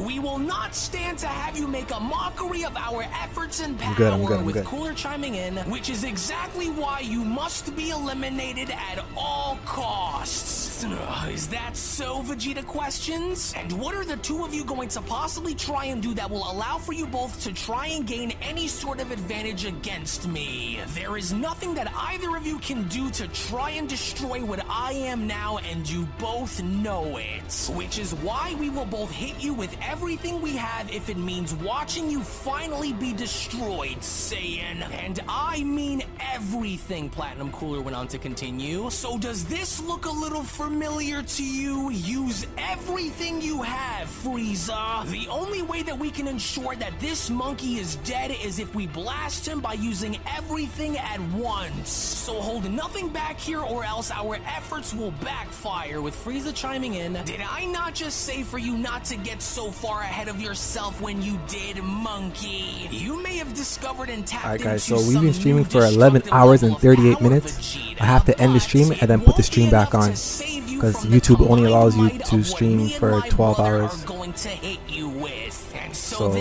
We will not stand to have you make a mockery of our efforts and power." I'm good. With Cooler chiming in, which is exactly why you must be eliminated at all costs. Is that so, Vegeta questions? And what are the two of you going to possibly try and do that will allow for you both to try and gain any sort of advantage against me? There is nothing that either of you can do to try and destroy what I am now, and you both know it. Which is why we will both hit you with everything we have if it means watching you finally be destroyed, Saiyan. And I mean everything, Platinum Cooler went on to continue. So does this look a little familiar to you? Use everything you have, Frieza. The only way that we can ensure that this monkey is dead is if we blast him by using everything at once. So hold nothing back here or else our efforts will backfire, with Frieza chiming in. Did I not just say for you not to get so far ahead of yourself when you did, monkey? You may have discovered and tapped Alright guys, into so we've been some streaming new for 11 destructive hours and level of 38 power, minutes. Vegeta, I have to end the stream and then put the stream back on, because YouTube only allows you to stream for 12 hours. So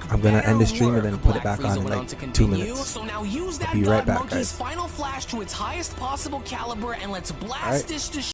I'm gonna end the stream and then put it back on in like 2 minutes. So now use that I'll be right back, monkey's guys. final flash to its highest possible caliber, and let's blast this